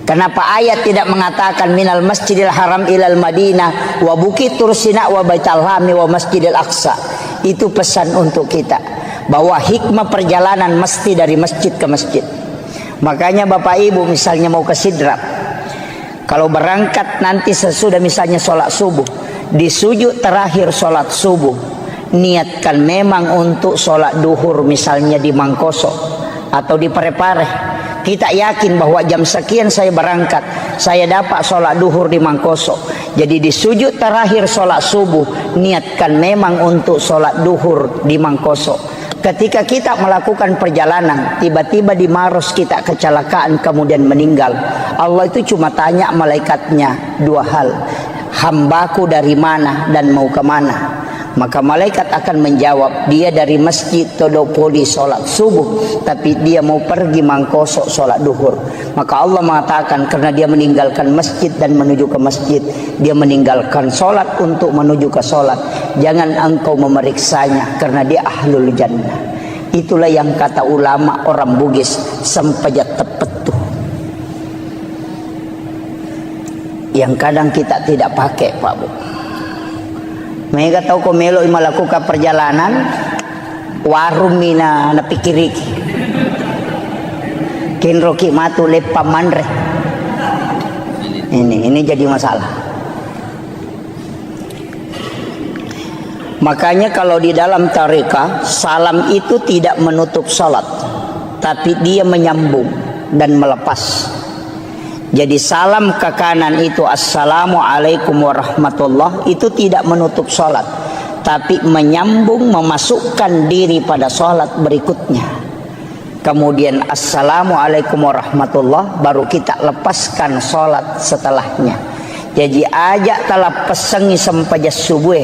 Kenapa ayat tidak mengatakan minal masjidil haram ilal madinah wa bukit tursina wa baitul lahmi wa masjidil aqsa? Itu pesan untuk kita, bahwa hikmah perjalanan mesti dari masjid ke masjid. Makanya Bapak Ibu misalnya mau ke Sidrap, kalau berangkat nanti sesudah misalnya sholat subuh, di sujud terakhir sholat subuh, niatkan memang untuk sholat duhur misalnya di Mangkoso atau di Parepare. Kita yakin bahwa jam sekian saya berangkat, saya dapat sholat duhur di Mangkoso. Jadi di sujud terakhir sholat subuh, niatkan memang untuk sholat duhur di Mangkoso. Ketika kita melakukan perjalanan, tiba-tiba di Maros kita kecelakaan kemudian meninggal, Allah itu cuma tanya malaikatnya 2 hal, hambaku dari mana dan mau kemana? Maka malaikat akan menjawab, dia dari masjid Todopoli sholat subuh, tapi dia mau pergi Mangkoso sholat duhur. Maka Allah mengatakan, karena dia meninggalkan masjid dan menuju ke masjid, dia meninggalkan sholat untuk menuju ke sholat. Jangan engkau memeriksanya, karena dia ahlul jannah. Itulah yang kata ulama orang Bugis, sempajat tepetuh, yang kadang kita tidak pakai Pak Bu. Mereka tahu kau melo melakukan perjalanan warung mina na pikiriki kinroki matu lepa mandre. Ini jadi masalah. Makanya kalau di dalam tarekat, salam itu tidak menutup salat, tapi dia menyambung dan melepas. Jadi salam ke kanan itu assalamualaikum warahmatullah, itu tidak menutup sholat, tapi menyambung, memasukkan diri pada sholat berikutnya. Kemudian assalamualaikum warahmatullah, baru kita lepaskan sholat setelahnya. Jadi ajak talap pesengi sampaja subuh,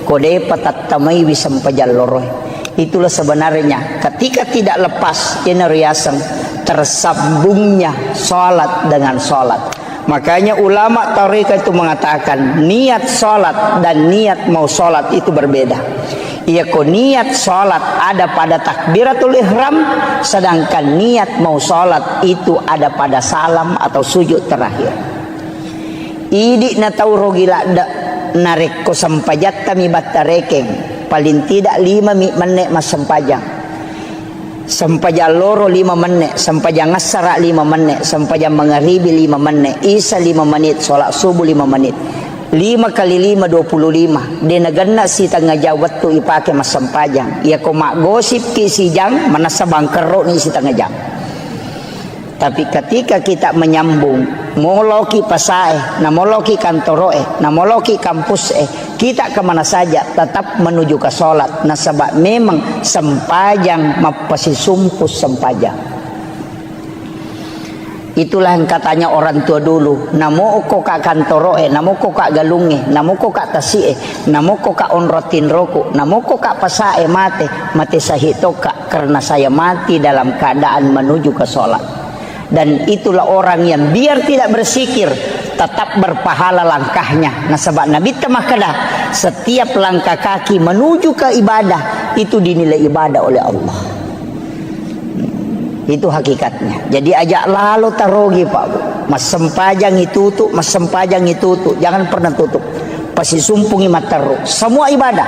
kode patat tamai sampaja loroy. Itulah sebenarnya ketika tidak lepas jeneriaseng, tersambungnya sholat dengan sholat. Makanya ulama tarekat itu mengatakan niat sholat dan niat mau sholat itu berbeda. Ia kok niat sholat ada pada takbiratul ihram, sedangkan niat mau sholat itu ada pada salam atau sujud terakhir. Idi na tauro gila narik ko sampajat kami batarekeng, paling tidak 5 menit mas sampajang. Sampaja loro 5 menit, sampaja ngasara 5 menit, sampaja mengharibi 5 menit, isa 5 menit, sholat subuh 5 menit. 5 kali 5 25. Dia nagana si tengah jawat tu ipake mas sampajang. Ia ko mak gosip ki si jang manasa bangkero ni si tengah jang. Tapi ketika kita menyambung, moloki pasae, namoloki kantoroe, namoloki kampus kita kemana saja tetap menuju ke sholat. Nah sebab memang sempajang mapasi sumpus sempajang. Itulah yang katanya orang tua dulu, namo ko ka kantoroe, namo ko ka galunge, namo ko ka tasie, namo ko ka onrotin roku, namo ko ka pasae mate sahitoka, karena saya mati dalam keadaan menuju ke sholat. Dan itulah orang yang biar tidak bersikir tetap berpahala langkahnya. Nah sebab Nabi temakada setiap langkah kaki menuju ke ibadah itu dinilai ibadah oleh Allah. Itu hakikatnya. Jadi ajak lalu tarogi Pak Bu. Mas sempajang itu tutup, mas sempajang itu tutup. Jangan pernah tutup. pasisumpungi mataru. Semua ibadah.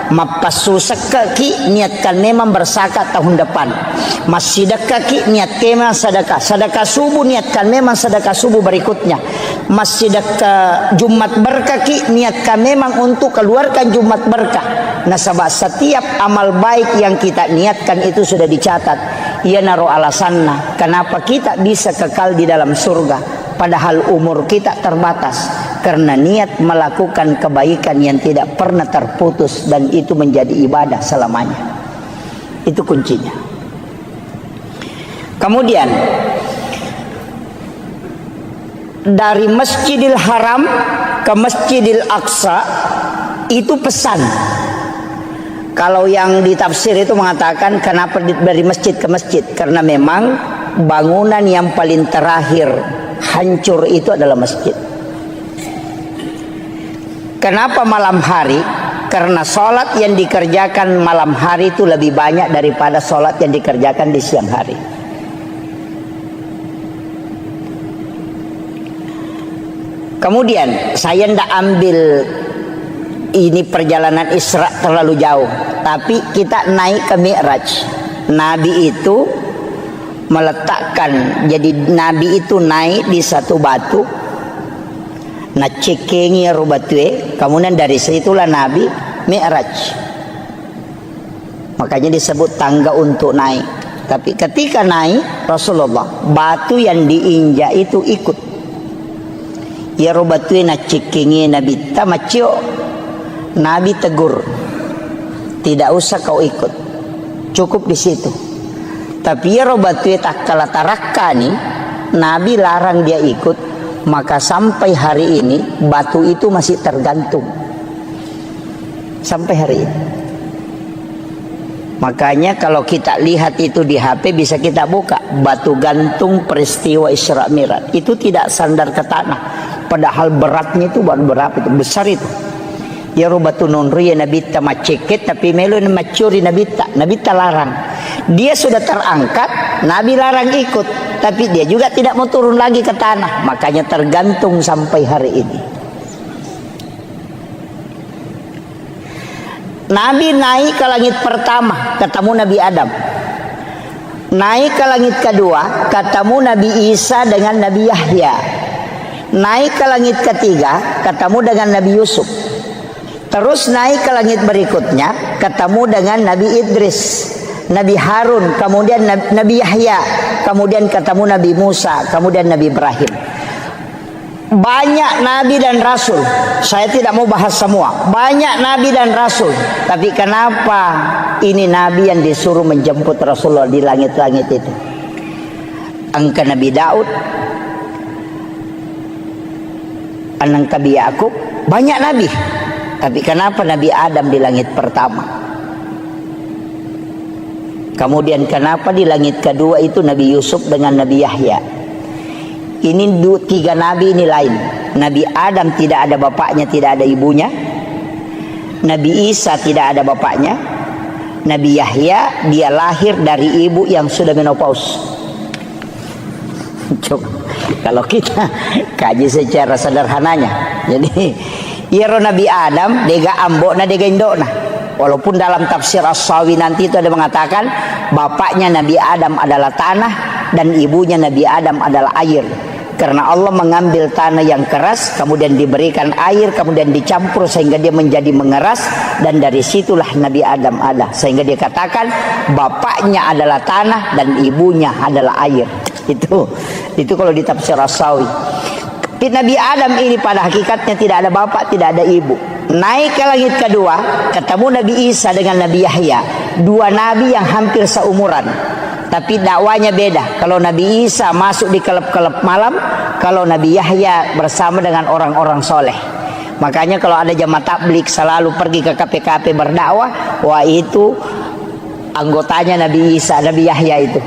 Mapasu sekaki niatkan memang berzakat tahun depan. Masjidah kaki niat memang sedekah. Sedekah subuh niatkan memang sedekah subuh berikutnya. Masjidah ke Jumat berkaki niatkan memang untuk keluarkan Jumat berkah. Nah, sebab setiap amal baik yang kita niatkan itu sudah dicatat. Ia naruh alasannya kenapa kita bisa kekal di dalam surga, padahal umur kita terbatas karena niat melakukan kebaikan yang tidak pernah terputus, dan itu menjadi ibadah selamanya. Itu kuncinya. Kemudian dari Masjidil Haram ke Masjidil Aqsa itu pesan. Kalau yang ditafsir itu mengatakan kenapa dari masjid ke masjid, karena memang bangunan yang paling terakhir hancur itu adalah masjid. Kenapa malam hari? Karena sholat yang dikerjakan malam hari itu lebih banyak daripada sholat yang dikerjakan di siang hari. Kemudian saya tidak ambil ini perjalanan Isra terlalu jauh, tapi kita naik ke Mi'raj. Nabi itu meletakkan, jadi Nabi itu naik di satu batu, nah cekengi rubatue, kemudian dari situlah Nabi Mi'raj. Makanya disebut tangga untuk naik. Tapi ketika naik Rasulullah, batu yang diinjak itu ikut. Ya rubatue na cekengi Nabi tamacio. Nabi tegur, tidak usah kau ikut, cukup di situ. Tapi ya robatu takkala tarakka nih, Nabi larang dia ikut, maka sampai hari ini batu itu masih tergantung. Sampai hari ini. Makanya kalau kita lihat itu di HP bisa kita buka batu gantung peristiwa Isra Mi'raj. Itu tidak sandar ke tanah, padahal beratnya itu berapa itu, besar itu. Ya rubatu nunri ya Nabi ta maceket tapi melo macuri Nabi ta larang. Dia sudah terangkat, Nabi larang ikut, tapi dia juga tidak mau turun lagi ke tanah, makanya tergantung sampai hari ini. Nabi naik ke langit pertama, ketemu Nabi Adam. Naik ke langit kedua, ketemu Nabi Isa dengan Nabi Yahya. Naik ke langit ketiga, ketemu dengan Nabi Yusuf. Terus naik ke langit berikutnya, ketemu dengan Nabi Idris, Nabi Harun, kemudian Nabi Yahya, kemudian ketemu Nabi Musa, kemudian Nabi Ibrahim. Banyak Nabi dan Rasul. Saya tidak mau bahas semua. Banyak Nabi dan Rasul. Tapi kenapa ini Nabi yang disuruh menjemput Rasulullah di langit-langit itu? Angka Nabi Daud, anak Nabi Yakub, banyak Nabi. Tapi kenapa Nabi Adam di langit pertama? Kemudian kenapa di langit kedua itu Nabi Yusuf dengan Nabi Yahya? Ini tiga Nabi ini lain. Nabi Adam tidak ada bapaknya, tidak ada ibunya. Nabi Isa tidak ada bapaknya. Nabi Yahya dia lahir dari ibu yang sudah menopause. Coba kalau kita kaji secara sederhananya, jadi Iro Nabi Adam dega ambok na dega indok na. Walaupun dalam tafsir As-Sawi nanti itu ada mengatakan bapaknya Nabi Adam adalah tanah dan ibunya Nabi Adam adalah air. Karena Allah mengambil tanah yang keras, kemudian diberikan air, kemudian dicampur sehingga dia menjadi mengeras, dan dari situlah Nabi Adam ada. Sehingga dia katakan bapaknya adalah tanah dan ibunya adalah air. Itu kalau di tafsir As-Sawi. Nabi Adam ini pada hakikatnya tidak ada bapak, tidak ada ibu. Naik ke langit kedua, ketemu Nabi Isa dengan Nabi Yahya. Dua nabi yang hampir seumuran, tapi dakwanya beda. Kalau Nabi Isa masuk di kelab-kelab malam, kalau Nabi Yahya bersama dengan orang-orang soleh. Makanya kalau ada jamaah tabligh selalu pergi ke KPKP berdakwah, wah itu anggotanya Nabi Isa, Nabi Yahya itu.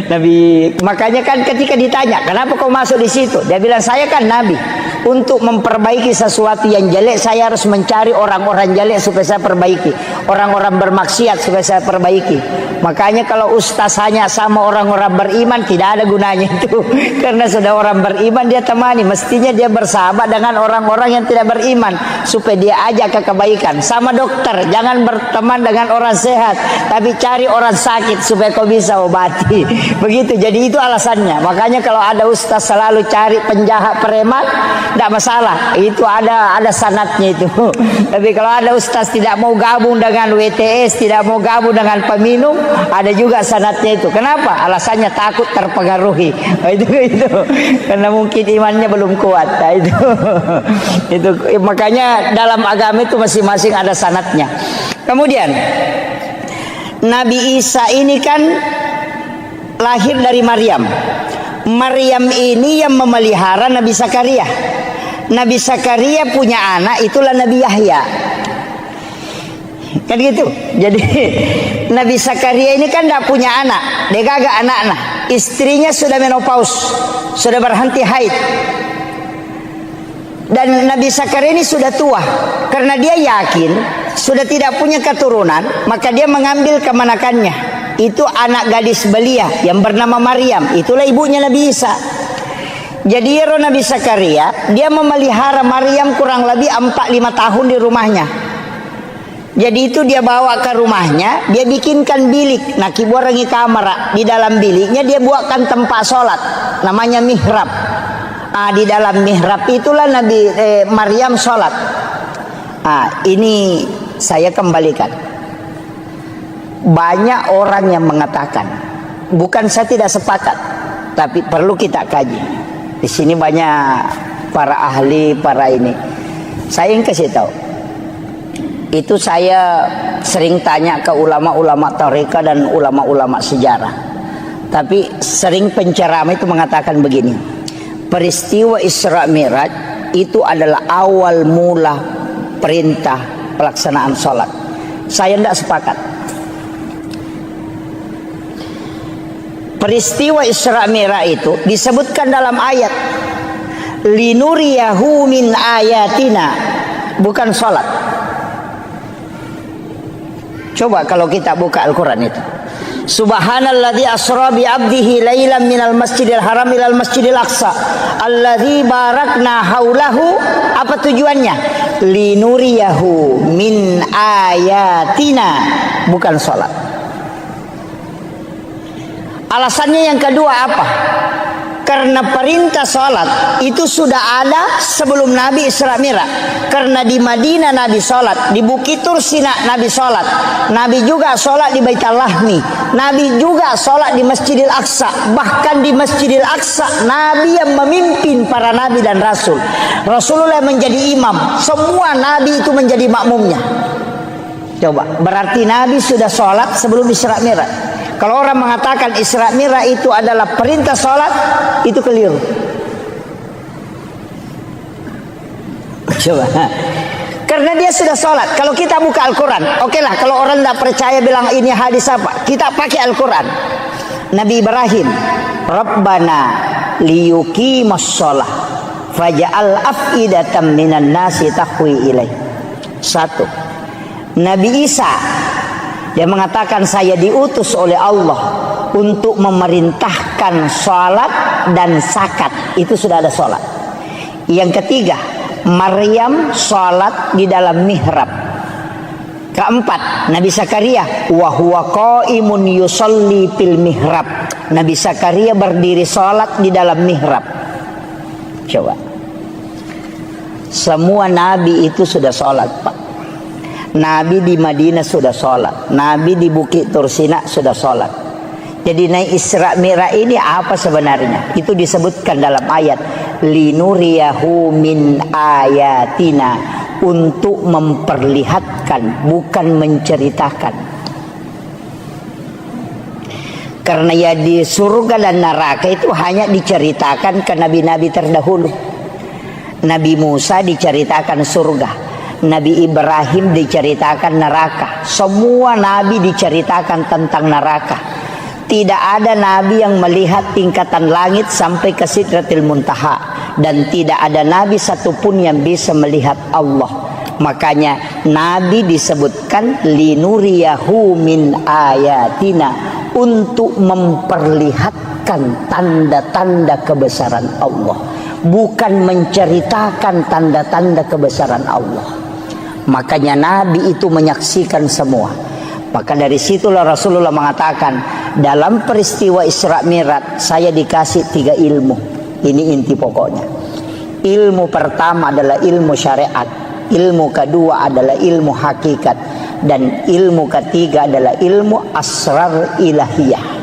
Nabi, makanya kan ketika ditanya kenapa kau masuk di situ, dia bilang saya kan nabi. untuk memperbaiki sesuatu yang jelek, saya harus mencari orang-orang jelek supaya saya perbaiki, orang-orang bermaksiat supaya saya perbaiki. Makanya kalau ustaz hanya sama orang-orang beriman, tidak ada gunanya itu. Karena sudah orang beriman dia temani, mestinya dia bersahabat dengan orang-orang yang tidak beriman supaya dia ajak ke kebaikan. Sama dokter, jangan berteman dengan orang sehat, tapi cari orang sakit supaya kau bisa obati. Begitu. Jadi itu alasannya. Makanya kalau ada ustaz selalu cari penjahat preman, tidak masalah. Itu ada sanatnya itu. Tapi kalau ada ustaz tidak mau gabung dengan WTS, tidak mau gabung dengan peminum, ada juga sanatnya itu. Kenapa? Alasannya takut terpengaruhi. Itu. Karena mungkin imannya belum kuat. Itu makanya dalam agama itu masing-masing ada sanatnya. Kemudian Nabi Isa ini kan lahir dari Maryam. Maryam ini yang memelihara Nabi Zakaria. Nabi Zakaria punya anak, itulah Nabi Yahya. Kan gitu. Jadi Nabi Zakaria ini kan tidak punya anak, dia gagak anak-anak. Istrinya sudah menopause, sudah berhenti haid. Dan Nabi Zakaria ini sudah tua. Karena dia yakin sudah tidak punya keturunan, maka dia mengambil kemanakannya. Itu anak gadis belia yang bernama Maryam, itulah ibunya Nabi Isa. Jadi Nabi Zakaria dia memelihara Maryam kurang lebih 4-5 tahun di rumahnya. Jadi itu dia bawa ke rumahnya, dia bikinkan bilik, nah kiborangi kamar. Di dalam biliknya dia buatkan tempat sholat, namanya mihrab. Di dalam mihrab itulah Nabi Maryam sholat. Ini saya kembalikan. Banyak orang yang mengatakan, bukan saya tidak sepakat, tapi perlu kita kaji. Di sini banyak para ahli, para ini. Saya yang kasih tahu. Itu saya sering tanya ke ulama-ulama tarekat dan ulama-ulama sejarah. Tapi sering penceramah itu mengatakan begini. Peristiwa Isra Mi'raj itu adalah awal mula perintah pelaksanaan sholat. Saya tidak sepakat. Peristiwa Isra Mi'raj itu disebutkan dalam ayat linuriyahu min ayatina, bukan sholat. Coba kalau kita buka Al-Quran itu, Subhanalladzi asra bi 'abdihi lailan minal masjidil haram ilal masjidil aqsa alladzi barakna haulahu. Apa tujuannya? Linuriyahu min ayatina, bukan sholat. Alasannya yang kedua apa? Karena perintah sholat itu sudah ada sebelum Nabi Isra Mi'raj. Karena di Madinah Nabi sholat, di Bukit Tursina Nabi sholat, Nabi juga sholat di Baitul Lahmi, Nabi juga sholat di Masjidil Aqsa. Bahkan di Masjidil Aqsa Nabi yang memimpin para Nabi dan Rasul. Rasulullah menjadi imam, semua Nabi itu menjadi makmumnya. Coba, berarti Nabi sudah sholat sebelum Isra Mi'raj. Kalau orang mengatakan Isra Mi'raj itu adalah perintah sholat, itu keliru. Coba. Karena dia sudah sholat. Kalau kita buka Al-Quran, oke lah. Kalau orang tidak percaya bilang ini hadis apa, kita pakai Al-Quran. Nabi Ibrahim, Rabbana liyuqimus sholah faja'al af'idatan minan nasi tahwi ilaih. Satu. Nabi Isa, dia mengatakan saya diutus oleh Allah untuk memerintahkan sholat dan zakat. Itu sudah ada sholat. Yang ketiga, Maryam sholat di dalam mihrab. Keempat, Nabi Zakaria wa huwa qaimun yusolli fil mihrab. Nabi Zakaria berdiri sholat di dalam mihrab. Coba, semua nabi itu sudah sholat, Pak. Nabi di Madinah sudah sholat, Nabi di Bukit Tursina sudah sholat. Jadi naik Isra Mi'raj ini apa sebenarnya? Itu disebutkan dalam ayat linuriyahu min ayatina, untuk memperlihatkan, bukan menceritakan. Karena ya di surga dan neraka itu hanya diceritakan ke nabi-nabi terdahulu. Nabi Musa diceritakan surga, Nabi Ibrahim diceritakan neraka. Semua nabi diceritakan tentang neraka. Tidak ada nabi yang melihat tingkatan langit sampai ke Sidratil Muntaha. dan tidak ada nabi satupun yang bisa melihat Allah. Makanya nabi disebutkan linuriyahu min ayatina, untuk memperlihatkan tanda-tanda kebesaran Allah, bukan menceritakan tanda-tanda kebesaran Allah. Makanya nabi itu menyaksikan semua. Maka dari situlah Rasulullah mengatakan, dalam peristiwa Isra Mi'raj saya dikasih 3 ilmu. Ini inti pokoknya. Ilmu pertama adalah ilmu syariat, ilmu kedua adalah ilmu hakikat, dan ilmu ketiga adalah ilmu asrar ilahiyah.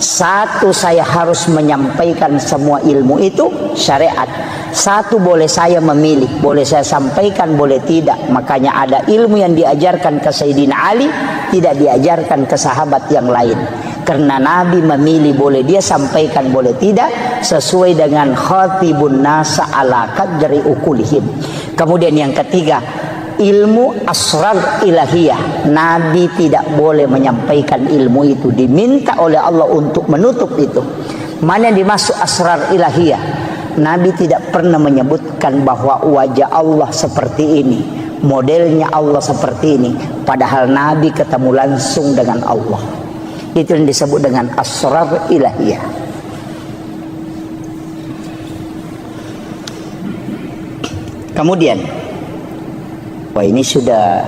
Satu, saya harus menyampaikan semua ilmu itu syariat. Satu, boleh saya memilih, boleh saya sampaikan, boleh tidak. Makanya ada ilmu yang diajarkan ke Sayyidina Ali, tidak diajarkan ke sahabat yang lain. Karena Nabi memilih, boleh dia sampaikan, boleh tidak, sesuai dengan khatibun nasa ala qadri ukulihim. Kemudian yang ketiga, ilmu asrar ilahiyah. Nabi tidak boleh menyampaikan ilmu itu, diminta oleh Allah untuk menutup itu. Mana yang dimaksud asrar ilahiyah? Nabi tidak pernah menyebutkan bahwa wajah Allah seperti ini, modelnya Allah seperti ini, padahal Nabi ketemu langsung dengan Allah. Itu yang disebut dengan asrar ilahiyah. Kemudian, wah ini sudah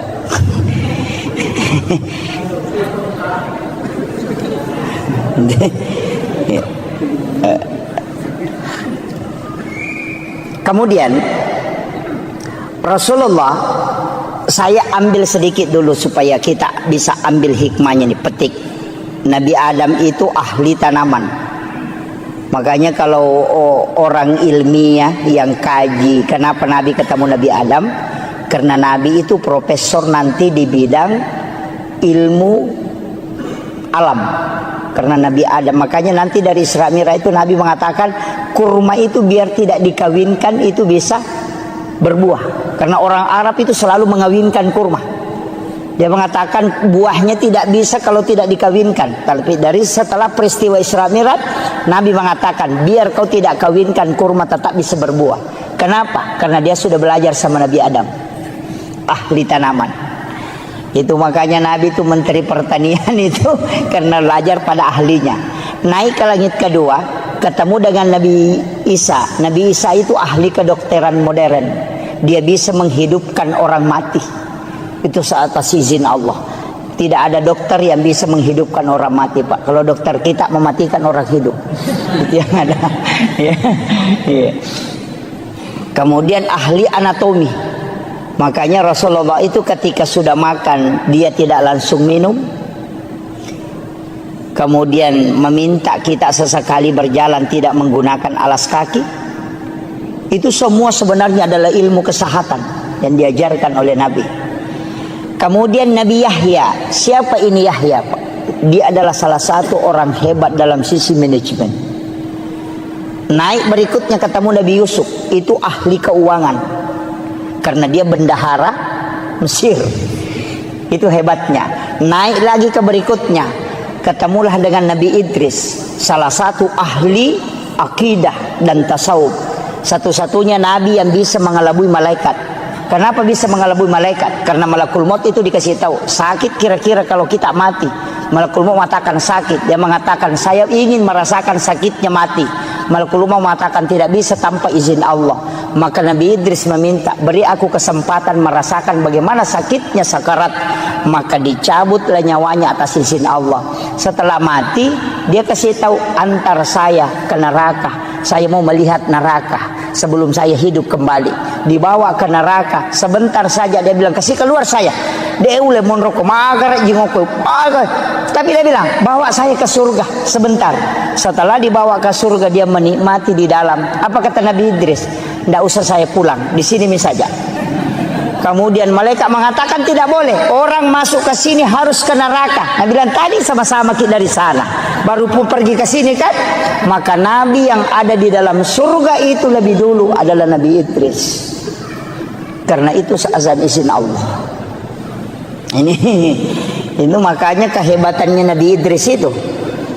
kemudian Rasulullah, saya ambil sedikit dulu supaya kita bisa ambil hikmahnya nih, petik. Nabi Adam itu ahli tanaman. Makanya kalau orang ilmiah yang kaji kenapa Nabi ketemu Nabi Adam, karena Nabi itu profesor nanti di bidang ilmu alam. Karena Nabi Adam, makanya nanti dari Isra Mi'raj itu Nabi mengatakan kurma itu biar tidak dikawinkan itu bisa berbuah. Karena orang Arab itu selalu mengawinkan kurma. Dia mengatakan buahnya tidak bisa kalau tidak dikawinkan. Tapi dari setelah peristiwa Isra Mi'raj, Nabi mengatakan biar kau tidak kawinkan kurma tetap bisa berbuah. Kenapa? Karena dia sudah belajar sama Nabi Adam, ahli tanaman. Itu makanya Nabi itu menteri pertanian itu karena belajar pada ahlinya. Naik ke langit kedua, ketemu dengan Nabi Isa. Nabi Isa itu ahli kedokteran modern. Dia bisa menghidupkan orang mati. Itu atas izin Allah. Tidak ada dokter yang bisa menghidupkan orang mati, Pak. Kalau dokter kita mematikan orang hidup. Itu yang ada. Ya. Kemudian ahli anatomi. Makanya Rasulullah itu ketika sudah makan, dia tidak langsung minum. Kemudian meminta kita sesekali berjalan tidak menggunakan alas kaki. Itu semua sebenarnya adalah ilmu kesehatan yang diajarkan oleh Nabi. Kemudian Nabi Yahya. Siapa ini Yahya, Pak? Dia adalah salah satu orang hebat dalam sisi manajemen. Naik berikutnya ketemu Nabi Yusuf. Itu ahli keuangan. Karena dia bendahara Mesir. Itu hebatnya. Naik lagi ke berikutnya, ketemulah dengan Nabi Idris, salah satu ahli akidah dan tasawuf. Satu-satunya Nabi yang bisa mengelabui malaikat. Kenapa bisa mengelabui malaikat? Karena malakul maut itu dikasih tahu, sakit kira-kira kalau kita mati. Malakul maut mengatakan sakit. Dia mengatakan saya ingin merasakan sakitnya mati. Malakul maut mengatakan tidak bisa tanpa izin Allah. Maka Nabi Idris meminta, beri aku kesempatan merasakan bagaimana sakitnya sakarat. Maka dicabutlah nyawanya atas izin Allah. Setelah mati, dia kasih tahu, antar saya ke neraka. Saya mau melihat neraka sebelum saya hidup kembali. Dibawa ke neraka, sebentar saja dia bilang, kasih keluar saya. Dia ule monroko magar jingoko magar. Tapi dia bilang, bawa saya ke surga sebentar. Setelah dibawa ke surga, dia menikmati di dalam. Apa kata Nabi Idris? Tidak usah saya pulang, di sini saja. Kemudian malaikat mengatakan tidak boleh, orang masuk ke sini harus ke neraka. Nabi bilang tadi sama-sama kita dari sana, baru pun pergi ke sini kan. Maka Nabi yang ada di dalam surga itu lebih dulu adalah Nabi Idris. Karena itu seazan izin Allah. Ini makanya kehebatannya Nabi Idris itu.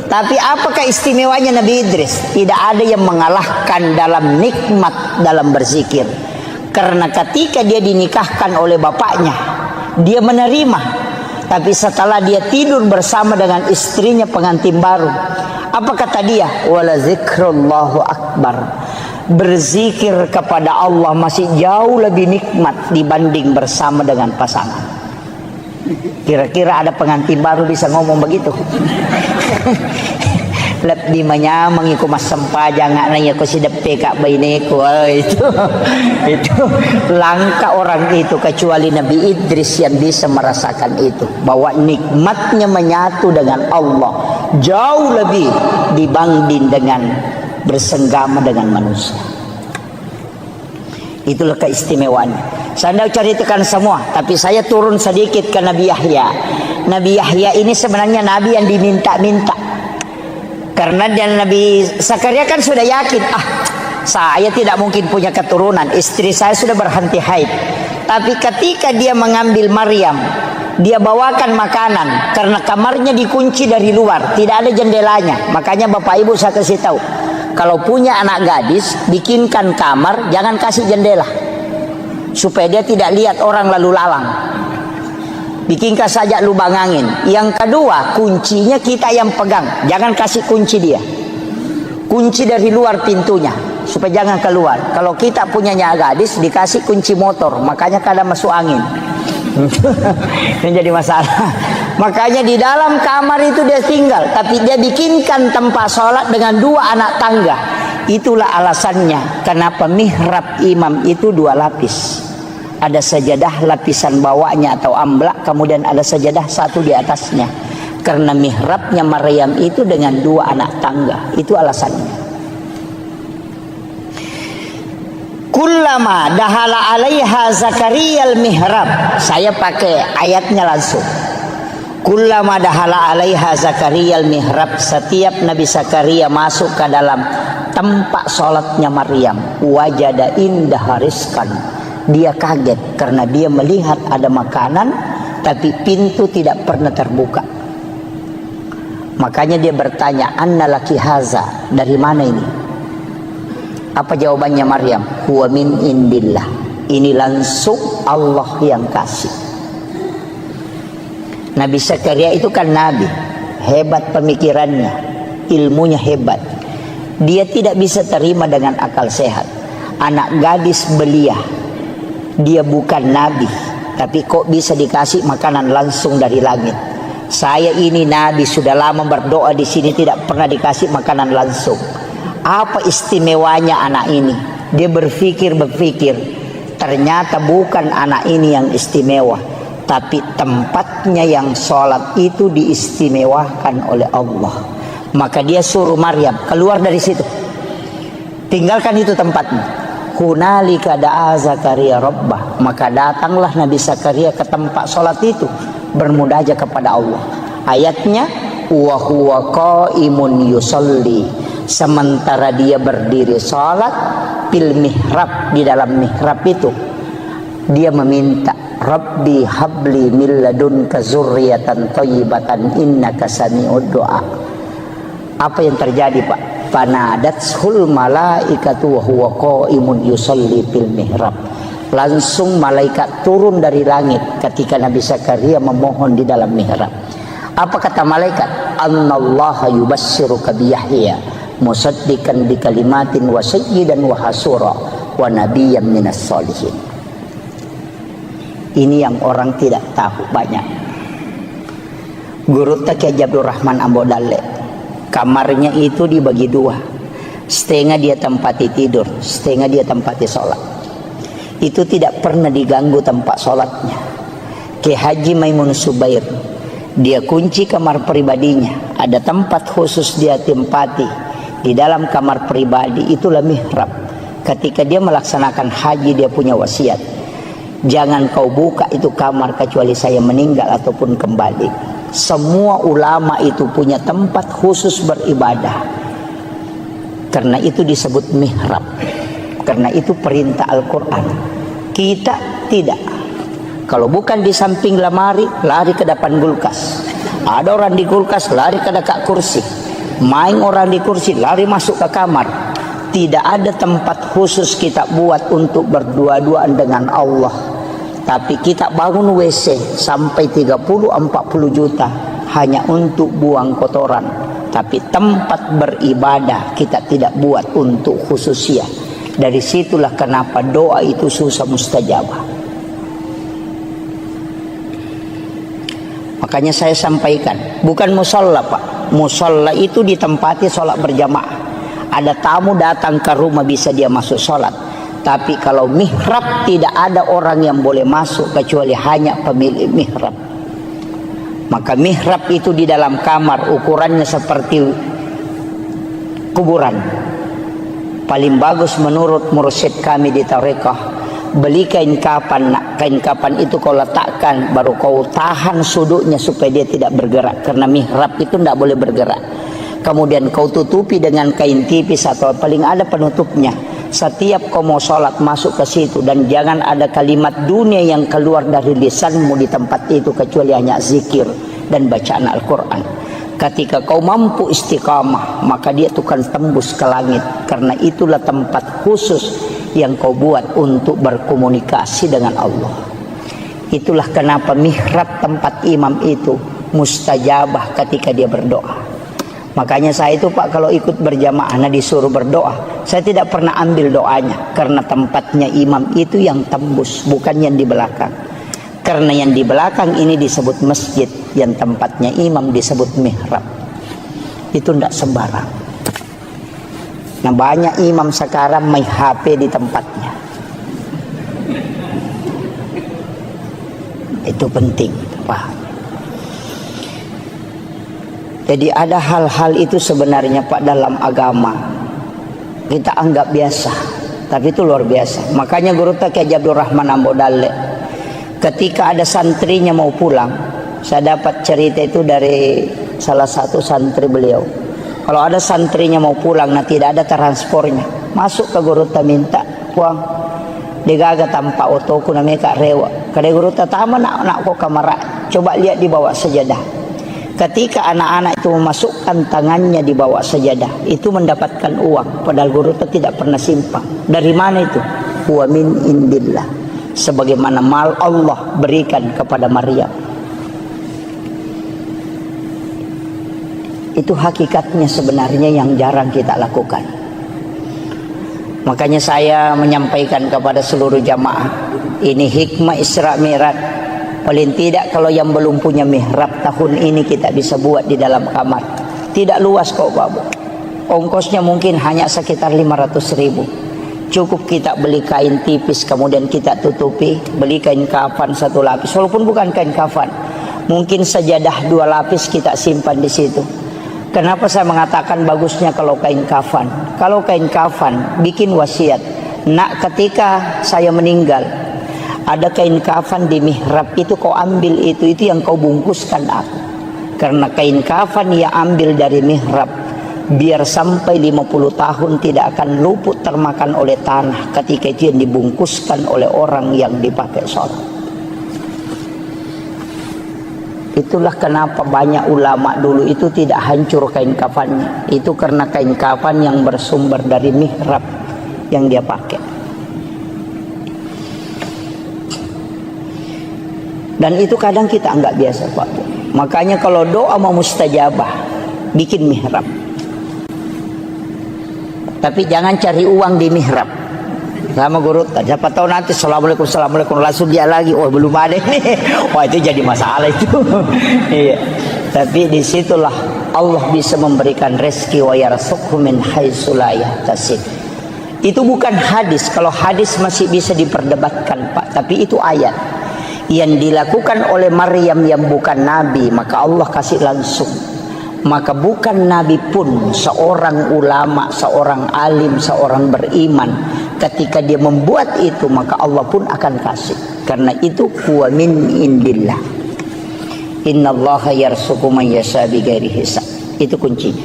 Tapi apakah istimewanya Nabi Idris? Tidak ada yang mengalahkan dalam nikmat dalam berzikir. Karena ketika dia dinikahkan oleh bapaknya, dia menerima. Tapi setelah dia tidur bersama dengan istrinya pengantin baru, apa kata dia? Wala zikrullahu akbar. Berzikir kepada Allah masih jauh lebih nikmat dibanding bersama dengan pasangan. Kira-kira ada pengantin baru bisa ngomong begitu? Lep di manya mengiku mas sempajang nanya ko si depe kak bainiku itu langka orang itu kecuali Nabi Idris yang bisa merasakan itu, bahwa nikmatnya menyatu dengan Allah jauh lebih dibanding dengan bersenggama dengan manusia. Itulah keistimewaannya. Saya tidak ceritakan semua, tapi saya turun sedikit ke Nabi Yahya. Nabi Yahya ini sebenarnya Nabi yang diminta-minta. Karena dan Nabi Zakaria kan sudah yakin, saya tidak mungkin punya keturunan, istri saya sudah berhenti haid. Tapi ketika dia mengambil Maryam, dia bawakan makanan, karena kamarnya dikunci dari luar, tidak ada jendelanya. Makanya Bapak Ibu saya kasih tahu, kalau punya anak gadis, bikinkan kamar, jangan kasih jendela, supaya dia tidak lihat orang lalu lalang. Bikinkan saja lubang angin. Yang kedua, kuncinya kita yang pegang, jangan kasih kunci dia. Kunci dari luar pintunya, supaya jangan keluar. Kalau kita punyanya gadis, dikasih kunci motor, makanya kadang masuk angin. Ini jadi masalah. Makanya di dalam kamar itu dia tinggal, tapi dia bikinkan tempat sholat dengan 2 anak tangga. Itulah alasannya kenapa mihrab imam itu 2 lapis. Ada sajadah lapisan bawahnya atau amblak, kemudian ada sajadah satu di atasnya. Karena mihrabnya Maryam itu dengan 2 anak tangga. Itu alasannya. Kullama dahala alaiha Zakaria al-mihrab. Saya pakai ayatnya langsung. Kullama dahala alaiha Zakaria al-mihrab. Setiap Nabi Zakaria masuk ke dalam tempat sholatnya Maryam, wajada indah rizqan. Dia kaget karena dia melihat ada makanan, tapi pintu tidak pernah terbuka. Makanya dia bertanya, anna laki haza, dari mana ini? Apa jawabannya Maryam? Huwa min indillah. Ini langsung Allah yang kasih. Nabi Zakaria itu kan nabi, hebat pemikirannya, ilmunya hebat. Dia tidak bisa terima dengan akal sehat. Anak gadis belia, dia bukan nabi, tapi kok bisa dikasih makanan langsung dari langit? Saya ini nabi, sudah lama berdoa di sini tidak pernah dikasih makanan langsung. Apa istimewanya anak ini? Dia berpikir, ternyata bukan anak ini yang istimewa, tapi tempatnya yang sholat itu diistimewakan oleh Allah. Maka dia suruh Maryam keluar dari situ, tinggalkan itu tempatnya. Hunalika da'a Zakaria rabbah. Maka datanglah Nabi Zakaria ke tempat sholat itu, bermunajat kepada Allah. Ayatnya, wa huwa qaimun yusalli. Sementara dia berdiri sholat, fil mihrab, di dalam mihrab itu, dia meminta, Rabbi habli min ladunka zurriyatan thayyibatan innaka sami'ud du'a. Apa yang terjadi, Pak? Fanadatul malaikatu wa huwa qaimun yusalli fil mihrab. Langsung malaikat turun dari langit ketika Nabi Zakaria memohon di dalam mihrab. Apa kata malaikat? Annallaha yubassiruka bi Yahya musaddiqan bi kalimatin wa sayyidan wa hasura wa nabiyyan minas sholihin. Ini yang orang tidak tahu banyak. Guru Taki Abdul Rahman Ambo Dalle, kamarnya itu dibagi 2. Setengah dia tempati tidur, setengah dia tempati sholat. Itu tidak pernah diganggu tempat sholatnya. Ki Haji Maimun Subair, dia kunci kamar pribadinya. Ada tempat khusus dia tempati di dalam kamar pribadi, itulah mihrab. Ketika dia melaksanakan haji, dia punya wasiat, jangan kau buka itu kamar kecuali saya meninggal ataupun kembali. Semua ulama itu punya tempat khusus beribadah, karena itu disebut mihrab, karena itu perintah Al-Quran. Kita tidak. Kalau bukan di samping lemari, lari ke depan kulkas. Ada orang di kulkas, lari ke dekat kursi. Main orang di kursi, lari masuk ke kamar. Tidak ada tempat khusus kita buat untuk berdua-duaan dengan Allah. Tapi kita bangun WC sampai 30-40 juta hanya untuk buang kotoran. Tapi tempat beribadah kita tidak buat untuk khususiah. Dari situlah kenapa doa itu susah mustajabah. Makanya saya sampaikan, bukan musola Pak. Musola itu ditempati sholat berjamaah. Ada tamu datang ke rumah bisa dia masuk sholat. Tapi kalau mihrab tidak ada orang yang boleh masuk kecuali hanya pemilik mihrab. Maka mihrab itu di dalam kamar ukurannya seperti kuburan. Paling bagus menurut mursyid kami di tarekah, beli kain kapan. Kain kapan itu kau letakkan, baru kau tahan sudutnya supaya dia tidak bergerak. Karena mihrab itu tidak boleh bergerak. Kemudian kau tutupi dengan kain tipis atau paling ada penutupnya. Setiap kau mau sholat masuk ke situ, dan jangan ada kalimat dunia yang keluar dari lisanmu di tempat itu kecuali hanya zikir dan bacaan Al-Quran. Ketika kau mampu istiqamah, maka dia itu akan tembus ke langit. Karena itulah tempat khusus yang kau buat untuk berkomunikasi dengan Allah. Itulah kenapa mihrab tempat imam itu mustajabah ketika dia berdoa. Makanya saya itu Pak kalau ikut berjamaah disuruh berdoa, saya tidak pernah ambil doanya. Karena tempatnya imam itu yang tembus, bukan yang di belakang. Karena yang di belakang ini disebut masjid, yang tempatnya imam disebut mihrab. Itu tidak sembarang. Nah banyak imam sekarang main HP di tempatnya. Itu penting Pak. Jadi ada hal-hal itu sebenarnya Pak dalam agama kita anggap biasa, tapi itu luar biasa. Makanya Guru Kiai Abdul Rahman Ambodale, ketika ada santrinya mau pulang, saya dapat cerita itu dari salah satu santri beliau. Kalau ada santrinya mau pulang, nah tidak ada transportnya, masuk ke Guru minta puang, digaga tanpa otoku namanya Kak Rewa. Kada Guru tama nak kok kamar, coba lihat di bawah sajadah. Ketika anak-anak itu memasukkan tangannya di bawah sajadah, itu mendapatkan uang. Padahal Guru tidak pernah simpan. Dari mana itu? Wa min indillah. Sebagaimana mal Allah berikan kepada Maryam. Itu hakikatnya sebenarnya yang jarang kita lakukan. Makanya saya menyampaikan kepada seluruh jamaah, ini hikmah Isra Mi'raj. Paling tidak kalau yang belum punya mihrab tahun ini kita bisa buat di dalam kamar. Tidak luas kok Pak. Ongkosnya mungkin hanya sekitar 500.000. Cukup kita beli kain tipis kemudian kita tutupi. Beli kain kafan 1 lapis. Walaupun bukan kain kafan, mungkin sajadah 2 lapis kita simpan di situ. Kenapa saya mengatakan bagusnya kalau kain kafan? Kalau kain kafan bikin wasiat. Nak ketika saya meninggal, ada kain kafan di mihrab itu kau ambil itu yang kau bungkuskan aku. Karena kain kafan ia ambil dari mihrab, biar sampai 50 tahun tidak akan luput termakan oleh tanah ketika itu yang dibungkuskan oleh orang yang dipakai sholat. Itulah kenapa banyak ulama dulu itu tidak hancur kain kafannya. Itu karena kain kafan yang bersumber dari mihrab yang dia pakai. Dan itu kadang kita anggap biasa Pak. Makanya kalau doa mau mustajabah, bikin mihrab. Tapi jangan cari uang di mihrab. Sama Guru, siapa tahu nanti assalamualaikum langsung dia lagi, oh belum ada nih. Wah itu jadi masalah itu. Iya. Tapi disitulah Allah bisa memberikan rezeki wa yarzuqhu min haitsu la yahtasib. Itu bukan hadis. Kalau hadis masih bisa diperdebatkan Pak, tapi itu ayat. Yang dilakukan oleh Maryam yang bukan nabi, maka Allah kasih langsung. Maka bukan nabi pun, seorang ulama, seorang alim, seorang beriman, ketika dia membuat itu maka Allah pun akan kasih. Karena itu huwa min indillah. Innallaha yarzuqu man yasha bighairi hisab. Itu kuncinya.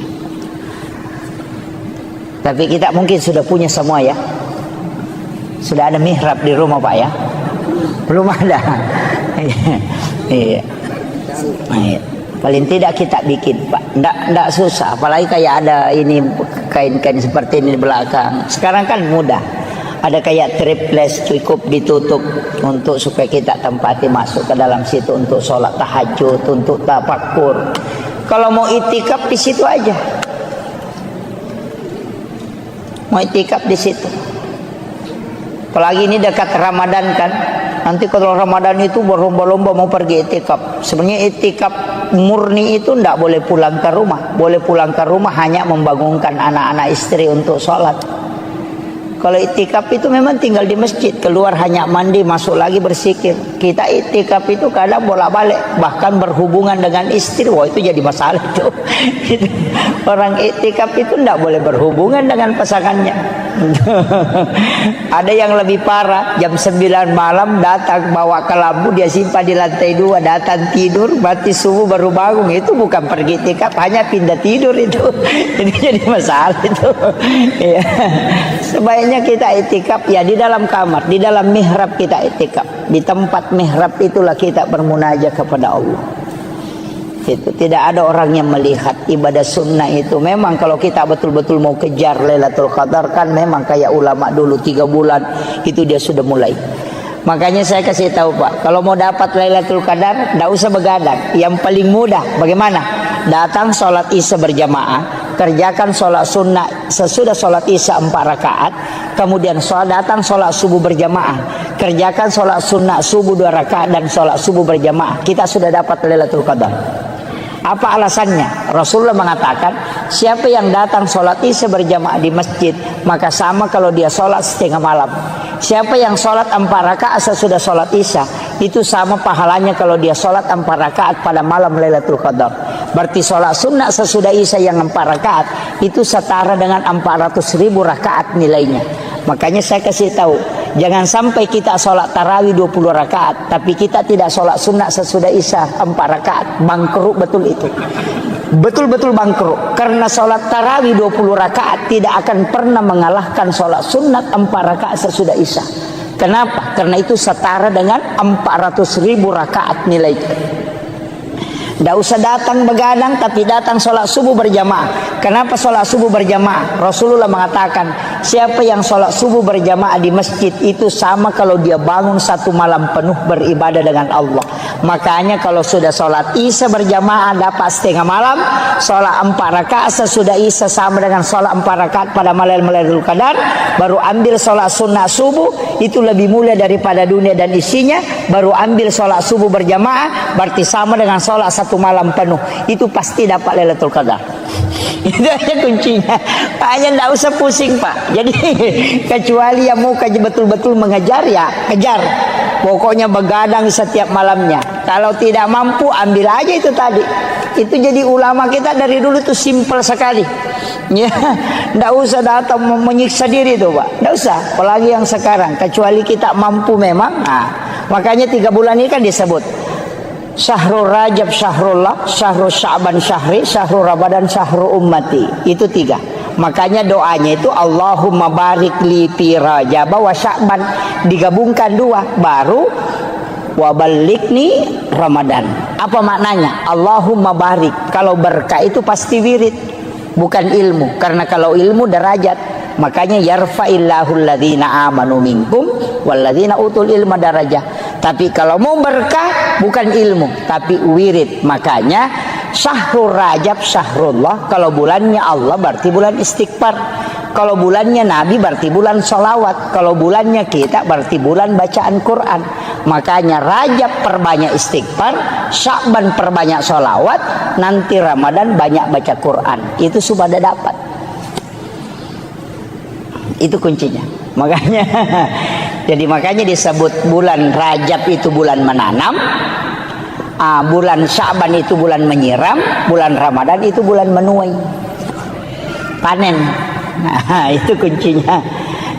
Tapi kita mungkin sudah punya semua ya. Sudah ada mihrab di rumah Pak ya. Belum ada. Iya. Paling tidak kita bikin, Pak. Nggak susah. Apalagi kayak ada ini kain-kain seperti ini di belakang. Sekarang kan mudah. Ada kayak triples cukup ditutup untuk supaya kita tempati masuk ke dalam situ untuk sholat tahajud, untuk tafakur. Kalau mau itikaf di situ aja. Mau itikaf di situ. Apalagi ini dekat Ramadan kan. Nanti kalau Ramadan itu berlomba-lomba mau pergi itikaf. Sebenarnya itikaf murni itu tidak boleh pulang ke rumah. Boleh pulang ke rumah hanya membangunkan anak-anak istri untuk sholat. Kalau itikaf itu memang tinggal di masjid, keluar hanya mandi, masuk lagi bersikir. Kita itikaf itu kadang bolak-balik, bahkan berhubungan dengan istri. Wah, itu jadi masalah itu. Orang itikaf itu tidak boleh berhubungan dengan pasangannya. Ada yang lebih parah, jam 9 malam datang bawa kelambu, dia simpan di lantai 2, datang tidur, mati subuh baru bangun. Itu bukan pergi itikaf, hanya pindah tidur itu. Jadi masalah itu. Ya. Sebaiknya kita itikaf ya di dalam kamar, di dalam mihrab kita itikaf. Di tempat mihrab itulah kita bermunajat kepada Allah. Itu tidak ada orang yang melihat ibadah sunnah itu. Memang kalau kita betul-betul mau kejar Lailatul Qadar kan memang kayak ulama dulu 3 bulan itu dia sudah mulai. Makanya saya kasih tahu Pak, kalau mau dapat Lailatul Qadar tidak usah begadang. Yang paling mudah bagaimana? Datang sholat isya berjamaah, kerjakan sholat sunnah sesudah sholat isya 4 rakaat, kemudian datang sholat subuh berjamaah, kerjakan sholat sunnah subuh 2 rakaat dan sholat subuh berjamaah. Kita sudah dapat Lailatul Qadar. Apa alasannya? Rasulullah mengatakan, siapa yang datang sholat isya berjamaah di masjid, maka sama kalau dia sholat setengah malam. Siapa yang sholat 4 rakaat sesudah sholat isya, itu sama pahalanya kalau dia sholat 4 rakaat pada malam Lailatul Qadar. Berarti sholat sunnah sesudah isya yang 4 rakaat itu setara dengan 400.000 rakaat nilainya. Makanya saya kasih tahu, jangan sampai kita sholat tarawih 20 rakaat, tapi kita tidak sholat sunnah sesudah isya 4 rakaat. Bangkrut betul itu. Betul-betul bangkrut. Karena sholat tarawih 20 rakaat tidak akan pernah mengalahkan sholat sunnah 4 rakaat sesudah isya. Kenapa? Karena itu setara dengan 400.000 rakaat nilainya. Tidak usah datang begadang, tapi datang sholat subuh berjamaah. Kenapa sholat subuh berjamaah? Rasulullah mengatakan, siapa yang sholat subuh berjamaah di masjid itu sama kalau dia bangun 1 malam penuh beribadah dengan Allah. Makanya kalau sudah sholat isya berjamaah dapat setengah malam, sholat 4 rakaat sesudah isya sama dengan sholat 4 rakaat pada malam Lailatul Qadar, baru ambil sholat sunnah subuh, itu lebih mulia daripada dunia dan isinya, baru ambil sholat subuh berjamaah, berarti sama dengan sholat 1 malam penuh, itu pasti dapat Lailatul Qadar. Itu aja kuncinya. Makanya tidak usah pusing Pak. Jadi kecuali yang mau betul-betul mengejar ya kejar. Pokoknya begadang setiap malamnya. Kalau tidak mampu ambil aja itu tadi. Itu jadi ulama kita dari dulu tuh simpel sekali. Ya, tidak usah datang menyiksa diri tuh Pak. Tidak usah. Apalagi yang sekarang. Kecuali kita mampu memang. Nah, makanya 3 bulan ini kan disebut Syahrul Rajab Syahrullah, Syahrul Sya'ban Syahri, Syahrul Ramadan Syahrul Ummati. Itu 3. Makanya doanya itu Allahumma barik li fi Rajab wa Sya'ban, digabungkan 2 baru wa balikni Ramadan. Apa maknanya? Allahumma barik. Kalau berkah itu pasti wirid, bukan ilmu. Karena kalau ilmu derajat. Makanya yarfa'illahu alladhina amanu minkum walladhina utul ilma darajah. Tapi kalau mau berkah bukan ilmu tapi wirid. Makanya Syahrul Rajab Syahrullah, kalau bulannya Allah berarti bulan istighfar. Kalau bulannya Nabi berarti bulan sholawat. Kalau bulannya kita berarti bulan bacaan Quran. Makanya Rajab perbanyak istighfar, Sya'ban perbanyak sholawat, nanti Ramadan banyak baca Quran. Itu sudah dapat. Itu kuncinya. Makanya jadi makanya disebut bulan Rajab itu bulan menanam, bulan Sya'ban itu bulan menyiram, bulan Ramadan itu bulan menuai, panen. Nah, itu kuncinya.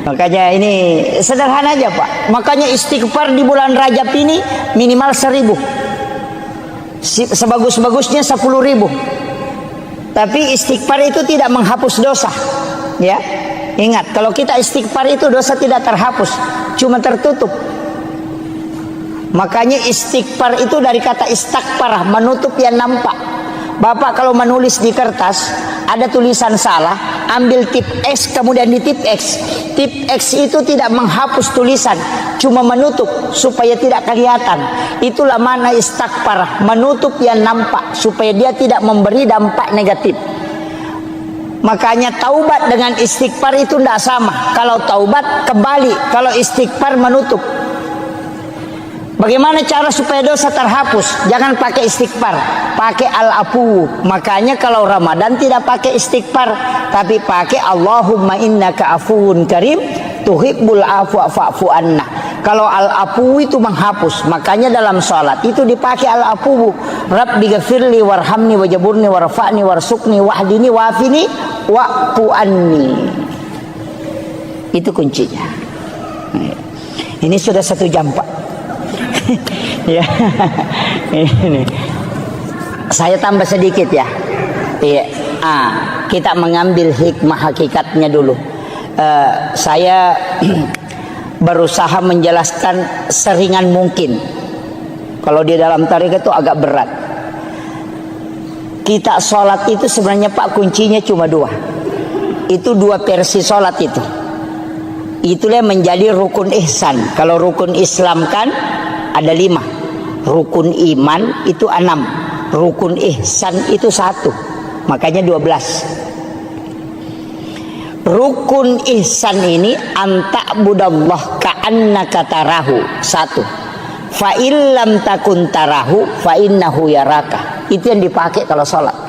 Makanya ini sederhana aja Pak. Makanya istighfar di bulan Rajab ini minimal 1000. Sebagus-bagusnya 10.000. Tapi istighfar itu tidak menghapus dosa. Ya. Ingat, kalau kita istighfar itu dosa tidak terhapus, cuma tertutup. Makanya istighfar itu dari kata istighfarah, menutup yang nampak. Bapak kalau menulis di kertas ada tulisan salah, ambil tip X kemudian di tip X. Tip X itu tidak menghapus tulisan, cuma menutup supaya tidak kelihatan. Itulah makna istighfar, menutup yang nampak supaya dia tidak memberi dampak negatif. Makanya taubat dengan istighfar itu tidak sama. Kalau taubat kembali, kalau istighfar menutup. Bagaimana cara supaya dosa terhapus? Jangan pakai istighfar, pakai al-afu. Makanya kalau Ramadan tidak pakai istighfar, tapi pakai Allahumma innaka afuwun karim tuhibbul afwa fa'fu anna. Kalau al-afu itu menghapus, makanya dalam salat itu dipakai al-afu. Rabbi ghafirli warhamni wajaburni warfa'ni warsukni wahdini wafini wa'fu anni. Itu kuncinya. Ini sudah 1 jam, Pak. Ya, ini saya tambah sedikit ya. Iya, kita mengambil hikmah hakikatnya dulu. Saya berusaha menjelaskan seringan mungkin. Kalau di dalam tarekat itu agak berat. Kita sholat itu sebenarnya Pak kuncinya cuma 2. Itu 2 versi sholat itu. Itulah menjadi rukun ihsan. Kalau rukun Islam kan ada 5, rukun iman itu 6, rukun ihsan itu 1, makanya 12. Rukun ihsan ini anta'budallah ka'annaka tarahu, 1. Fa illam takun tarahu fa innahu yaraka. Itu yang dipakai kalau sholat.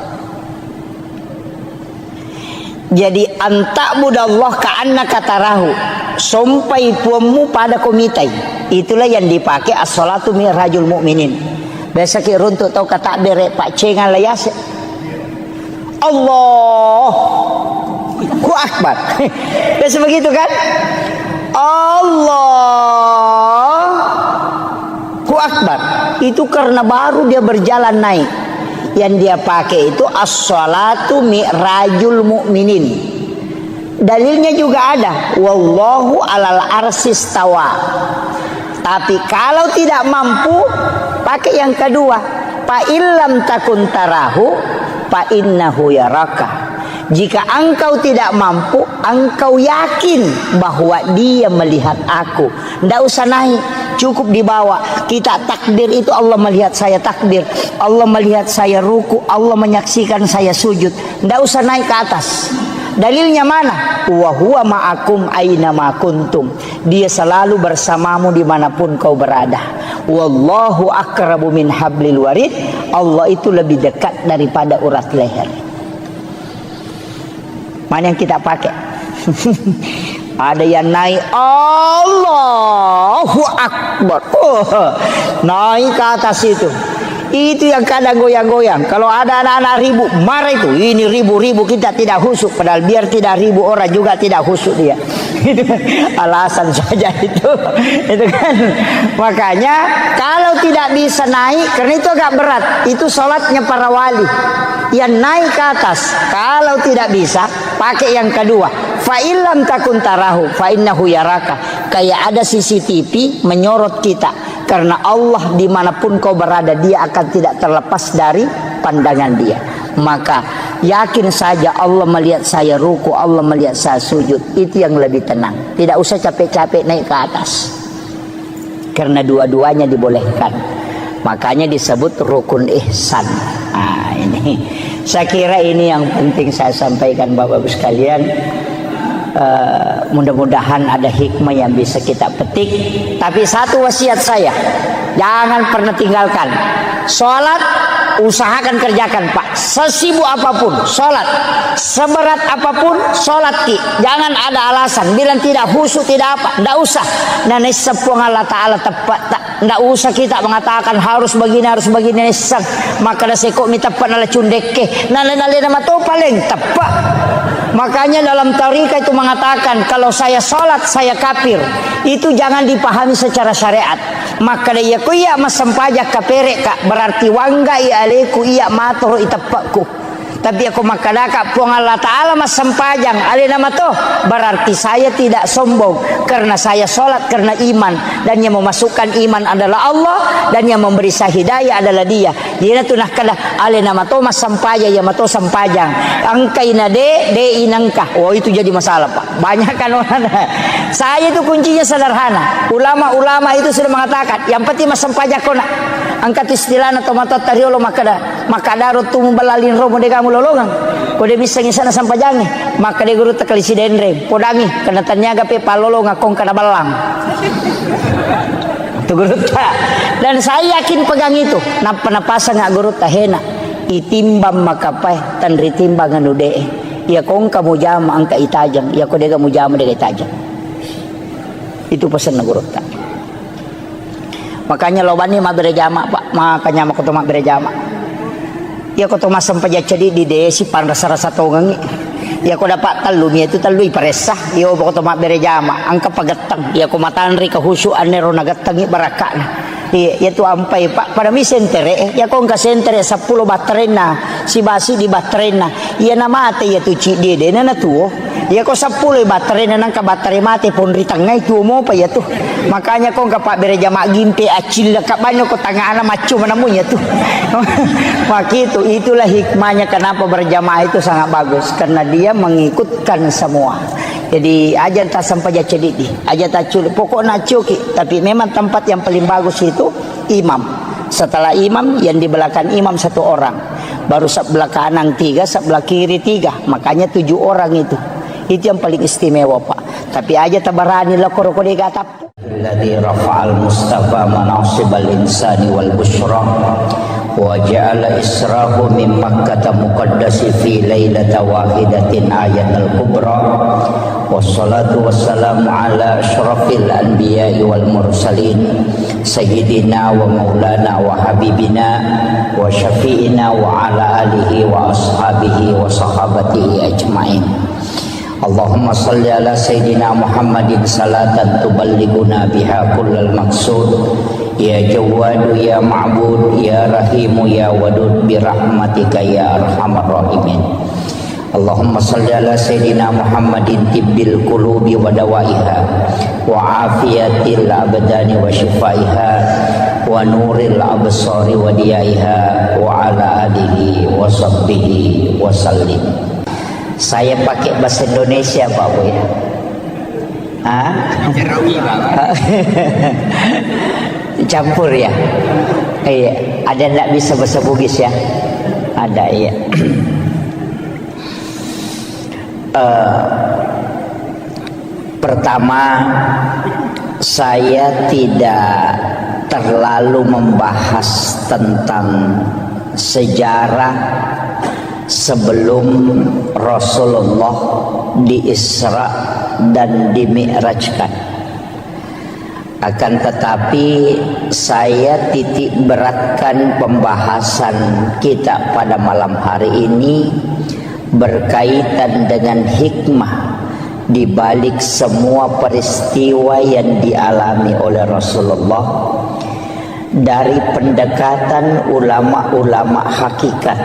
Jadi anta'budallah ka'annaka tarahu, sampai tuamu pada komitai. Itulah yang dipakai as-salatu mi'rajul mu'minin. Biasa ki runtuk tau kata bere Pak Cengan layas. Allahu akbar. Biasa begitu kan? Allahu akbar. Itu karena baru dia berjalan naik. Yang dia pakai itu as-salatu mi'rajul mu'minin. Dalilnya juga ada, wallahu alal arsis tawa. Tapi kalau tidak mampu, pakai yang kedua, fa illam takun tarahu fa innahu yaraka. Jika engkau tidak mampu, engkau yakin bahwa dia melihat aku. Tidak usah naik, cukup dibawa. Kita takbir itu Allah melihat saya takbir, Allah melihat saya ruku, Allah menyaksikan saya sujud. Tidak usah naik ke atas. Dalilnya mana? Wa huwa ma'akum aina ma kuntum. Dia selalu bersamamu dimanapun kau berada. Wallahu akrabu min hablil warid. Allah itu lebih dekat daripada urat leher. Mana yang kita pakai? Ada yang naik Allahu Akbar, naik ke atas itu. Itu yang kadang goyang-goyang. Kalau ada anak-anak ribu, marah itu. Ini ribu-ribu kita tidak husuk. Padahal biar tidak ribu orang juga tidak husuk dia. Itu alasan saja itu. Itu kan. Makanya kalau tidak bisa naik, karena itu agak berat. Itu sholatnya para wali. Yang naik ke atas. Kalau tidak bisa, pakai yang kedua. Fa illam takun tarahu fa innahu yaraka. Kayak ada CCTV menyorot kita. Karena Allah dimanapun kau berada, dia akan tidak terlepas dari pandangan dia. Maka yakin saja Allah melihat saya ruku, Allah melihat saya sujud. Itu yang lebih tenang. Tidak usah capek-capek naik ke atas. Karena dua-duanya dibolehkan. Makanya disebut rukun ihsan. Nah, ini saya kira ini yang penting saya sampaikan Bapak-Ibu sekalian. Mudah-mudahan ada hikmah yang bisa kita petik. Tapi satu wasiat saya, jangan pernah tinggalkan sholat. Usahakan kerjakan Pak, sesibuk apapun sholat, seberat apapun sholat ki. Jangan ada alasan bilang tidak khusyuk tidak apa, tidak usah. Dan sepung Allah Ta'ala tepat, tidak usah kita mengatakan harus begini nisang. Maka dah sekok mi tepat nala cundeke nala nama tu paling tepat. Makanya dalam tarikah itu mengatakan kalau saya sholat saya kafir. Itu jangan dipahami secara syariat. Maka dia ku iya masam pajak kapere kak berarti wangga iya aleku iya matoro itapakku. tapi aku makadaka puang Allah Ta'ala mas sempajang ali nama toh, berarti saya tidak sombong karena saya sholat karena iman, dan yang memasukkan iman adalah Allah, dan yang memberi saya hidayah adalah Dia. Dia tu nak kada ali nama toh mas sempajang ya mato sempajang angkaina de inangkah. Oh itu jadi masalah Pak, banyak kan orang. Saya itu kuncinya sederhana, ulama-ulama itu sudah mengatakan yang penting mas sempajang kona angkat istilah atau mata tariolo makadaro tumu balalin romo de kamu lolongan kode bisa ngisana sampajangi maka de guru tekali si denre podangi kena tanyaga pe palolo ngakong kana balang tu guru ta. Dan saya yakin pegang itu napasa ngak guru tahena itimbang makapai tan ritimbang anu de ya kong kamu jama angka itajang ya kode kamu jama de itajang. Itu pesan guru ta. Makanya lobani ma berjama Pak, makanya ma kutu ma berjama. Ya kutu ma sampai jadi di desi pan rasa-rasa tongangi. Ya ko dapat talu mi itu talu iparesah. Ya kutu ma berjama, angka pagatang. Ya ko matanri kahusuan nero nagatang barakana. Ya tu ampai Pak pada mi sentere ya ko ka sentere 10 baterena si basi di baterena. Ya nama ate ya tu ci de na tuo. Ya ko 10 baterena nang ka batere mate pon ritangai tuo mo pa ya tu. Makanya kau kapak berjamaah gimpe acil dekat banyak kau tengah anak macam mana punya tu. Begitu, itulah hikmahnya kenapa berjamaah itu sangat bagus karena dia mengikutkan semua. Jadi aja tak sampai jadi di, aja tak curi pokok nak cuki. Tapi memang tempat yang paling bagus itu imam. Setelah imam yang di belakang imam 1 orang, baru sebelah kanan 3, sebelah kiri 3. Makanya 7 orang itu. Itu yang paling istimewa Pak. Tapi aja tabarani lah koroko di gatap. Alladzi rafa'al mustafa manasibal insani wal busyra wa ja'ala israhu min makkah muqaddasi fi lailata wahidatin ayatul kubra wassalatu wassalamu ala asyrafil anbiya'i wal mursalin sayyidina wa maulana wa habibina wa syafi'ina wa ala alihi wa ashabihi wa sahabatihi ajma'in. Allahumma salli ala Sayyidina Muhammadin salatan tuballighuna biha kullal maqsud ya Jawwadu ya Ma'bud ya Rahimu ya Wadud birahmatika ya Arhamar Rahimin. Allahumma salli ala Sayyidina Muhammadin tibbil qulubi wa dawaiha wa afiyatil abdani wa shifaiha wa nuril absari wa diyaiha wa ala alihi wa sahbihi wa sallim. Saya pakai bahasa Indonesia Pak Bu ya. Campur ya. Iya, ada enggak bisa bahasa Bugis ya? Ada iya. Pertama, saya tidak terlalu membahas tentang sejarah sebelum Rasulullah di-Isra dan di-Mi'rajkan. Akan tetapi saya titik beratkan pembahasan kita pada malam hari ini berkaitan dengan hikmah di balik semua peristiwa yang dialami oleh Rasulullah dari pendekatan ulama-ulama hakikat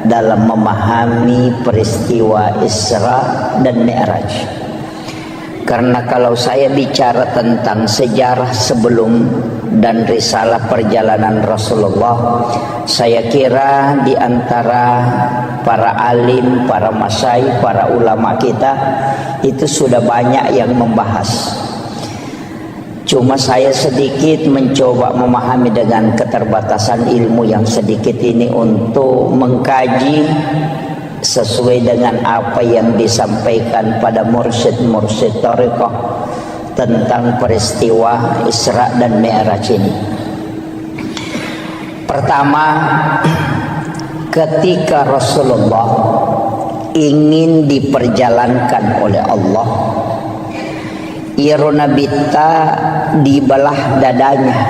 dalam memahami peristiwa Isra dan Mi'raj. Karena kalau saya bicara tentang sejarah sebelum dan risalah perjalanan Rasulullah, saya kira di antara para alim, para masyayikh, para ulama kita itu sudah banyak yang membahas. Cuma saya sedikit mencoba memahami dengan keterbatasan ilmu yang sedikit ini untuk mengkaji sesuai dengan apa yang disampaikan pada mursyid-mursyid thariqah tentang peristiwa Isra dan Mi'raj ini. Pertama, ketika Rasulullah ingin diperjalankan oleh Allah, Irona Bita dibelah dadanya,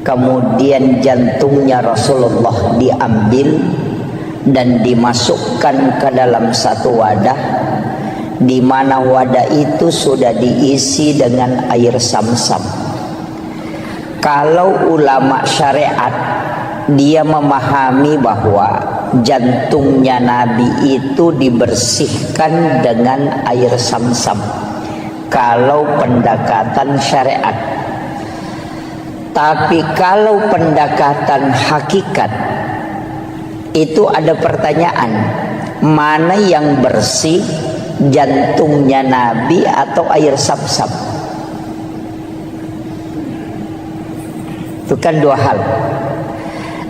kemudian jantungnya Rasulullah diambil dan dimasukkan ke dalam satu wadah, di mana wadah itu sudah diisi dengan air Zamzam. Kalau ulama syariat dia memahami bahwa jantungnya Nabi itu dibersihkan dengan air Zamzam kalau pendekatan syariat. Tapi kalau pendekatan hakikat itu ada pertanyaan, mana yang bersih, jantungnya Nabi atau air Zamzam? Itu kan dua hal.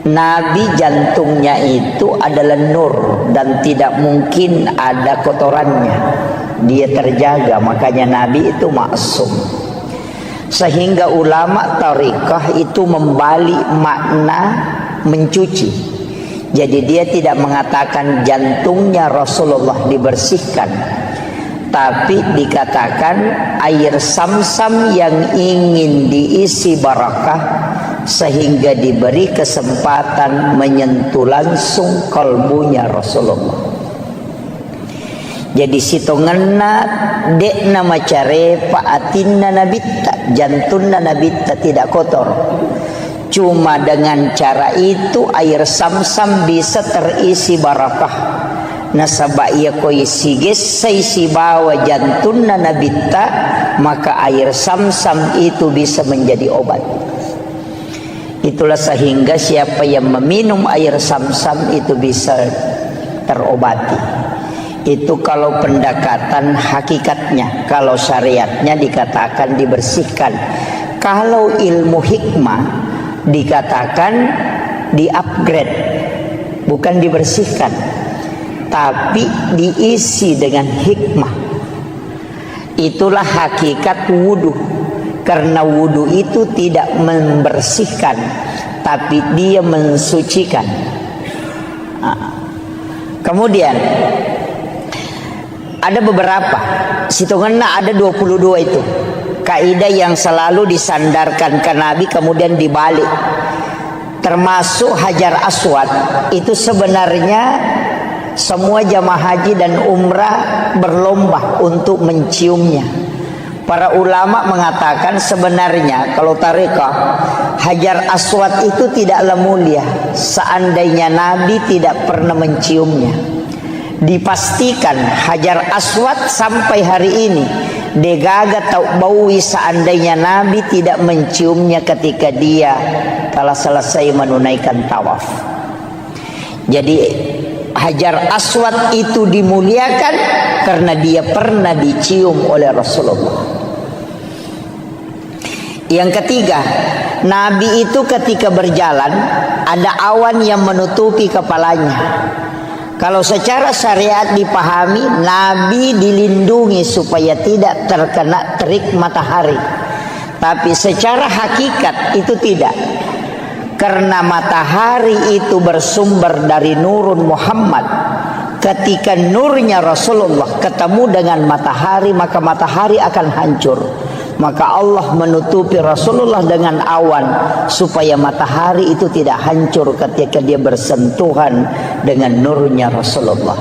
Nabi jantungnya itu adalah nur dan tidak mungkin ada kotorannya. Dia terjaga, makanya Nabi itu maksum. Sehingga ulama tariqah itu membalik makna mencuci. Jadi dia tidak mengatakan jantungnya Rasulullah dibersihkan, tapi dikatakan air Zamzam yang ingin diisi barakah sehingga diberi kesempatan menyentuh langsung kalbunya Rasulullah. Jadi sitonganna dekna macare paatinna nabitta, jantunna nabitta tidak kotor. Cuma dengan cara itu air Zamzam bisa terisi barakah. Nasaba ia koi siges saisi bawa jantunna nabitta, maka air Zamzam itu bisa menjadi obat. Itulah sehingga siapa yang meminum air Zamzam itu bisa terobati. Itu kalau pendekatan hakikatnya. Kalau syariatnya dikatakan dibersihkan. Kalau ilmu hikmah dikatakan di-upgrade, bukan dibersihkan, tapi diisi dengan hikmah. Itulah hakikat wudu. Karena wudu itu tidak membersihkan, tapi dia mensucikan. Kemudian ada beberapa, hitungannya ada 22 itu kaidah yang selalu disandarkan ke Nabi kemudian dibalik. Termasuk Hajar Aswad itu sebenarnya semua jamaah haji dan umrah berlomba untuk menciumnya. Para ulama mengatakan sebenarnya kalau tariqah Hajar Aswad itu tidaklah mulia seandainya Nabi tidak pernah menciumnya. Dipastikan Hajar Aswad sampai hari ini degaga tau baui seandainya Nabi tidak menciumnya ketika dia telah selesai menunaikan tawaf. Jadi Hajar Aswad itu dimuliakan karena dia pernah dicium oleh Rasulullah. Yang ketiga, Nabi itu ketika berjalan ada awan yang menutupi kepalanya. Kalau secara syariat dipahami, Nabi dilindungi supaya tidak terkena terik matahari. Tapi secara hakikat itu tidak. Karena matahari itu bersumber dari nurun Muhammad. Ketika nurnya Rasulullah ketemu dengan matahari, maka matahari akan hancur. Maka Allah menutupi Rasulullah dengan awan supaya matahari itu tidak hancur ketika dia bersentuhan dengan nurnya Rasulullah.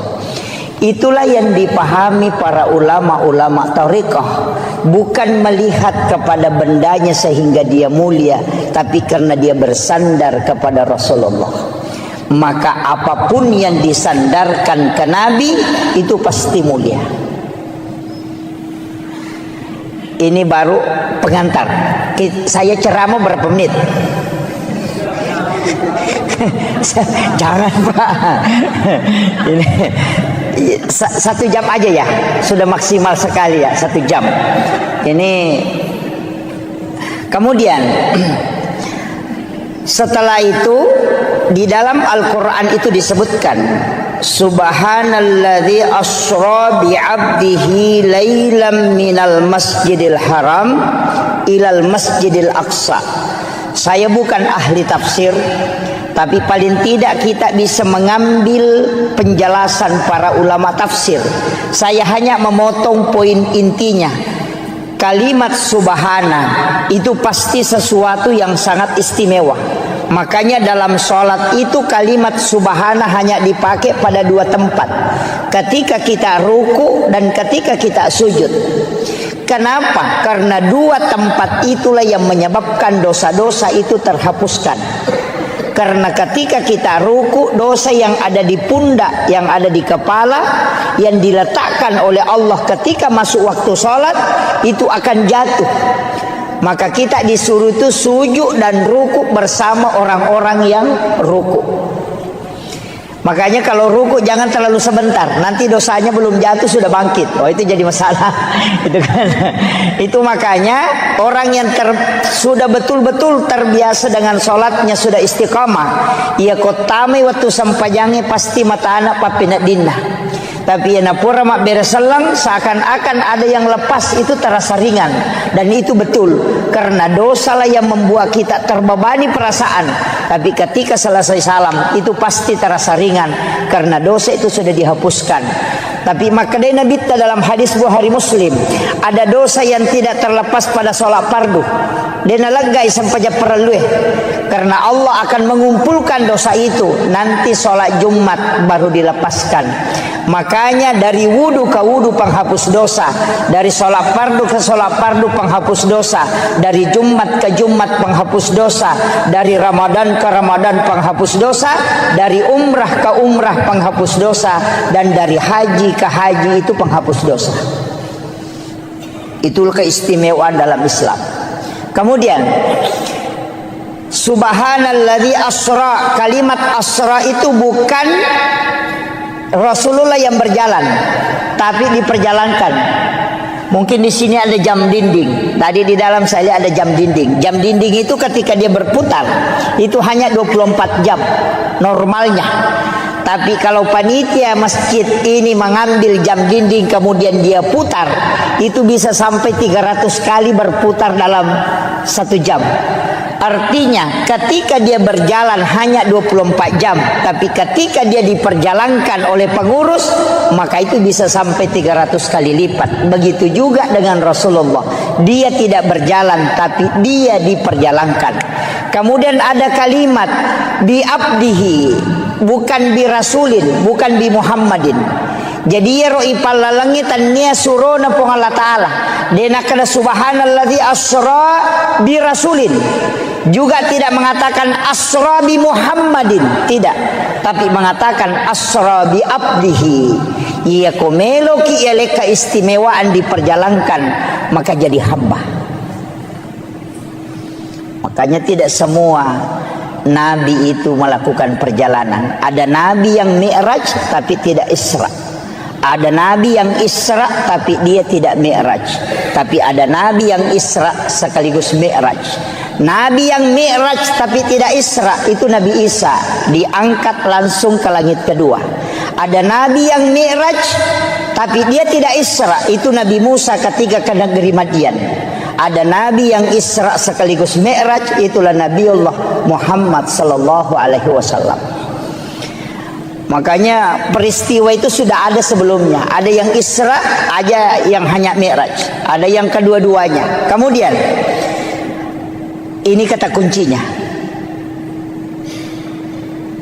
Itulah yang dipahami para ulama-ulama tariqah, bukan melihat kepada bendanya sehingga dia mulia, tapi karena dia bersandar kepada Rasulullah. Maka apapun yang disandarkan ke Nabi itu pasti mulia. Ini baru pengantar. Saya ceramah berapa menit? Jangan Pak. Ini 1 jam aja ya. Sudah maksimal sekali ya 1 jam. Ini kemudian setelah itu di dalam Al-Quran itu disebutkan Subhanalladzi asra bi'abdihi lailam minal masjidil haram ilal masjidil aqsa. Saya bukan ahli tafsir, tapi paling tidak kita bisa mengambil penjelasan para ulama tafsir. Saya hanya memotong poin intinya. Kalimat subhana itu pasti sesuatu yang sangat istimewa. Makanya dalam sholat itu kalimat subhana hanya dipakai pada 2 tempat. Ketika kita ruku dan ketika kita sujud. Kenapa? Karena 2 tempat itulah yang menyebabkan dosa-dosa itu terhapuskan. Karena ketika kita ruku, dosa yang ada di pundak, yang ada di kepala, yang diletakkan oleh Allah ketika masuk waktu sholat, itu akan jatuh. Maka kita disuruh itu sujud dan ruku bersama orang-orang yang ruku. Makanya kalau ruku jangan terlalu sebentar, nanti dosanya belum jatuh sudah bangkit. Oh, itu jadi masalah. Itu kan. Itu makanya orang yang sudah betul-betul terbiasa dengan sholatnya, sudah istiqamah, ia kotame waktu sampajangnya pasti mata anak papinat dinah. Tapi yang pura mak bereselang seakan-akan ada yang lepas, itu terasa ringan. Dan itu betul, karena dosa lah yang membuat kita terbebani perasaan. Tapi ketika selesai salam, itu pasti terasa ringan, karena dosa itu sudah dihapuskan. Tapi makanya Nabi dalam hadis Bukhari Muslim, ada dosa yang tidak terlepas pada sholat fardu. Dia nalagai sampai perlu, karena Allah akan mengumpulkan dosa itu nanti sholat Jumat baru dilepaskan. Makanya dari wudu ke wudu penghapus dosa, dari sholat fardu ke sholat fardu penghapus dosa, dari Jumat ke Jumat penghapus dosa, dari Ramadan ke Ramadan penghapus dosa, dari umrah ke umrah penghapus dosa, dan dari haji ke haji itu penghapus dosa. Itulah keistimewaan dalam Islam. Kemudian subhanalladzi asra, kalimat asra itu bukan Rasulullah yang berjalan, tapi diperjalankan. Mungkin di sini ada jam dinding. Tadi di dalam saya ada jam dinding. Jam dinding itu ketika dia berputar, itu hanya 24 jam normalnya. Tapi kalau panitia masjid ini mengambil jam dinding kemudian dia putar, itu bisa sampai 300 kali berputar dalam 1 jam. Artinya ketika dia berjalan hanya 24 jam, tapi ketika dia diperjalankan oleh pengurus, maka itu bisa sampai 300 kali lipat. Begitu juga dengan Rasulullah, dia tidak berjalan tapi dia diperjalankan. Kemudian ada kalimat bi abdihi, bukan bi rasulin, bukan bi Muhammadin. Jadi ya roi palalangit tania surona pong Allah Ta'ala. Dena kada subhanalladzi asra bi rasulin. Juga tidak mengatakan asra bi Muhammadin, tidak, tapi mengatakan asra bi abdihi. Ia komelo ki ele keistimewaan diperjalankan, maka jadi hamba. Makanya tidak semua nabi itu melakukan perjalanan. Ada nabi yang mi'raj tapi tidak isra. Ada nabi yang isra tapi dia tidak mi'raj. Tapi ada nabi yang isra sekaligus mi'raj. Nabi yang mi'raj tapi tidak isra itu Nabi Isa, diangkat langsung ke langit kedua. Ada nabi yang mi'raj tapi dia tidak isra, itu Nabi Musa ketika ke negeri Madian. Ada nabi yang isra sekaligus mi'raj, itulah Nabiullah Muhammad sallallahu alaihi wasallam. Makanya peristiwa itu sudah ada sebelumnya. Ada yang isra, ada yang hanya mi'raj, ada yang kedua-duanya. Kemudian ini kata kuncinya,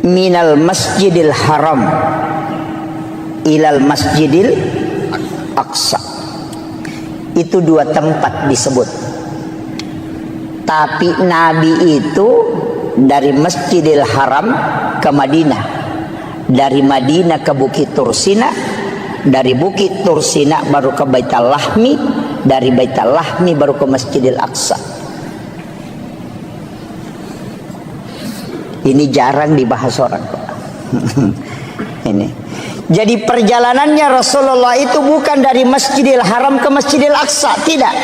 minal masjidil haram ilal masjidil aqsa. Itu 2 tempat disebut. Tapi Nabi itu dari Masjidil Haram ke Madinah, dari Madinah ke Bukit Tursina, dari Bukit Tursina baru ke Baitul Lahmi, dari Baitul Lahmi baru ke Masjidil Aqsa. Ini jarang dibahas orang. Ini. Jadi perjalanannya Rasulullah itu bukan dari Masjidil Haram ke Masjidil Aqsa, tidak.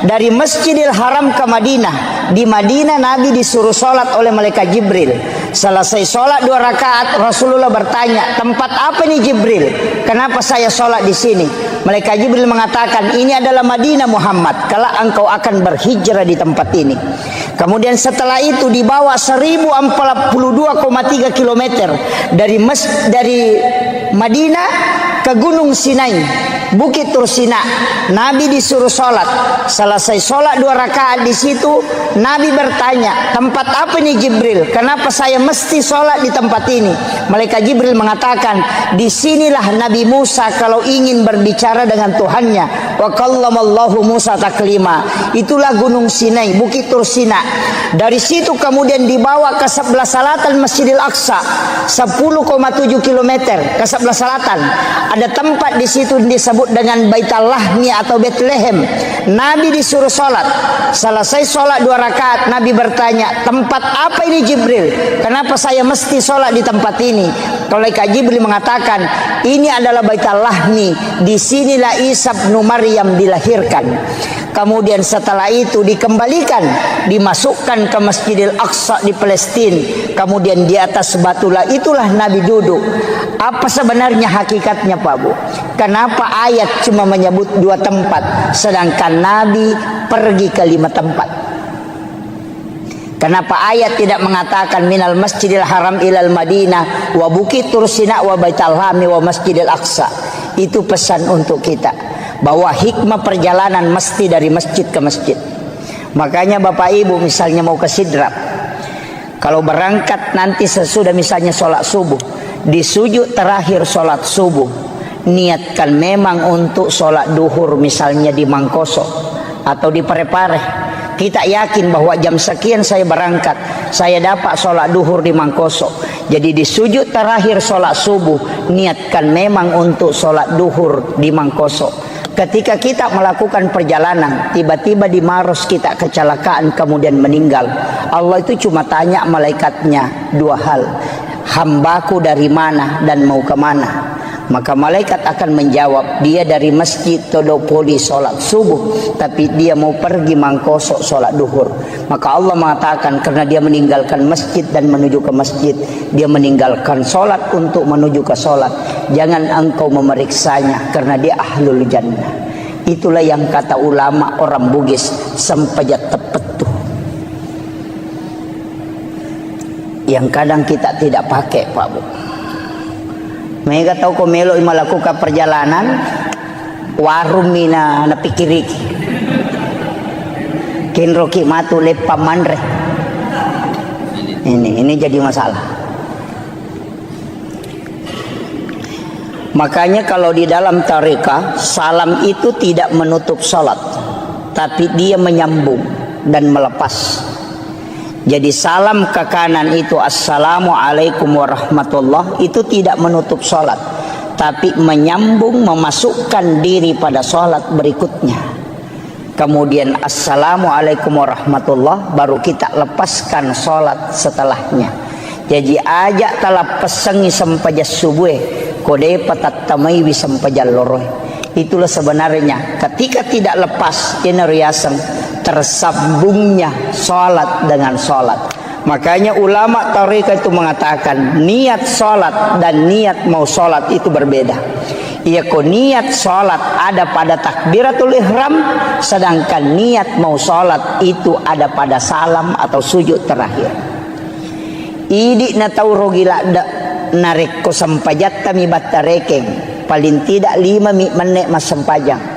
Dari Masjidil Haram ke Madinah. Di Madinah Nabi disuruh sholat oleh malaikat Jibril. Selesai sholat 2 rakaat, Rasulullah bertanya, tempat apa nih Jibril? Kenapa saya sholat di sini? Malaikat Jibril mengatakan, ini adalah Madinah Muhammad, kalau engkau akan berhijrah di tempat ini. Kemudian setelah itu dibawa 1042,3 km dari Madinah ke Gunung Sinai, Bukit Tursina. Nabi disuruh sholat. Selesai sholat 2 rakaat di situ, Nabi bertanya, tempat apa nih Jibril? Kenapa saya mesti sholat di tempat ini? Malaikat Jibril mengatakan, disinilah Nabi Musa kalau ingin berbicara dengan Tuhannya Wa kallamallahu Musa taklima. Itulah Gunung Sinai, Bukit Tur Sina. Dari situ kemudian dibawa ke sebelah selatan Masjidil Aqsa, 10,7 km ke sebelah selatan. Ada tempat di situ disebut dengan Baitul Lahmi atau Bethlehem. Nabi disuruh sholat. Selesai sholat 2 rakaat, Nabi bertanya, tempat apa ini Jibril? Kenapa saya mesti sholat di tempat ini? Malaikat Jibril mengatakan, ini adalah Baitul Lahmi. Disinilah Isa bin Maryam dilahirkan. Kemudian setelah itu dikembalikan, dimasukkan ke Masjidil Aqsa di Palestina. Kemudian di atas batulah itulah Nabi duduk. Apa sebenarnya hakikatnya Pak Bu? Kenapa ayat cuma menyebut 2 tempat, sedangkan Nabi pergi ke 5 tempat? Kenapa ayat tidak mengatakan minal Masjidil Haram ilal Madinah wa Bukit Tur Sina wa Baitul Lahmi wa Masjidil Aqsa? Itu pesan untuk kita, bahwa hikmah perjalanan mesti dari masjid ke masjid. Makanya Bapak Ibu misalnya mau ke Sidrap, kalau berangkat nanti sesudah misalnya sholat subuh, di sujud terakhir sholat subuh, niatkan memang untuk sholat duhur misalnya di Mangkoso atau di Parepare. Kita yakin bahwa jam sekian saya berangkat, saya dapat sholat duhur di Mangkoso. Jadi di sujud terakhir sholat subuh, niatkan memang untuk sholat duhur di Mangkoso. Ketika kita melakukan perjalanan, tiba-tiba di Maros kita kecelakaan kemudian meninggal, Allah itu cuma tanya malaikatnya 2 hal. Hambaku dari mana dan mau kemana? Maka malaikat akan menjawab, dia dari masjid Todopoli sholat subuh, tapi dia mau pergi Mangkoso sholat duhur. Maka Allah mengatakan, karena dia meninggalkan masjid dan menuju ke masjid, dia meninggalkan sholat untuk menuju ke sholat. Jangan engkau memeriksanya, karena dia ahlul jannah. Itulah yang kata ulama orang Bugis, sempajat tepetuh, yang kadang kita tidak pakai Pak Bu. Mereka tahu kau melo melakukan perjalanan warung mina na pikiriki kinroki matu lepa mandre. Ini jadi masalah. Makanya kalau di dalam tarekat, salam itu tidak menutup salat, tapi dia menyambung dan melepas. Jadi salam ke kanan itu assalamualaikum warahmatullah, itu tidak menutup sholat, tapi menyambung, memasukkan diri pada sholat berikutnya. Kemudian assalamualaikum warahmatullah, baru kita lepaskan sholat setelahnya. Jadi ajak talap pesengi sampajas subuh, kode patat tamai wisampajal loroy. Itulah sebenarnya ketika tidak lepas jeneriasem, tersambungnya sholat dengan sholat. Makanya ulama tarekat itu mengatakan niat sholat dan niat mau sholat itu berbeda. Iya, kok niat sholat ada pada takbiratul ihram, sedangkan niat mau sholat itu ada pada salam atau sujud terakhir. Idi na tau rogila narik ko sampajat kami batarekeng, paling tidak 5 menit mas sampajang.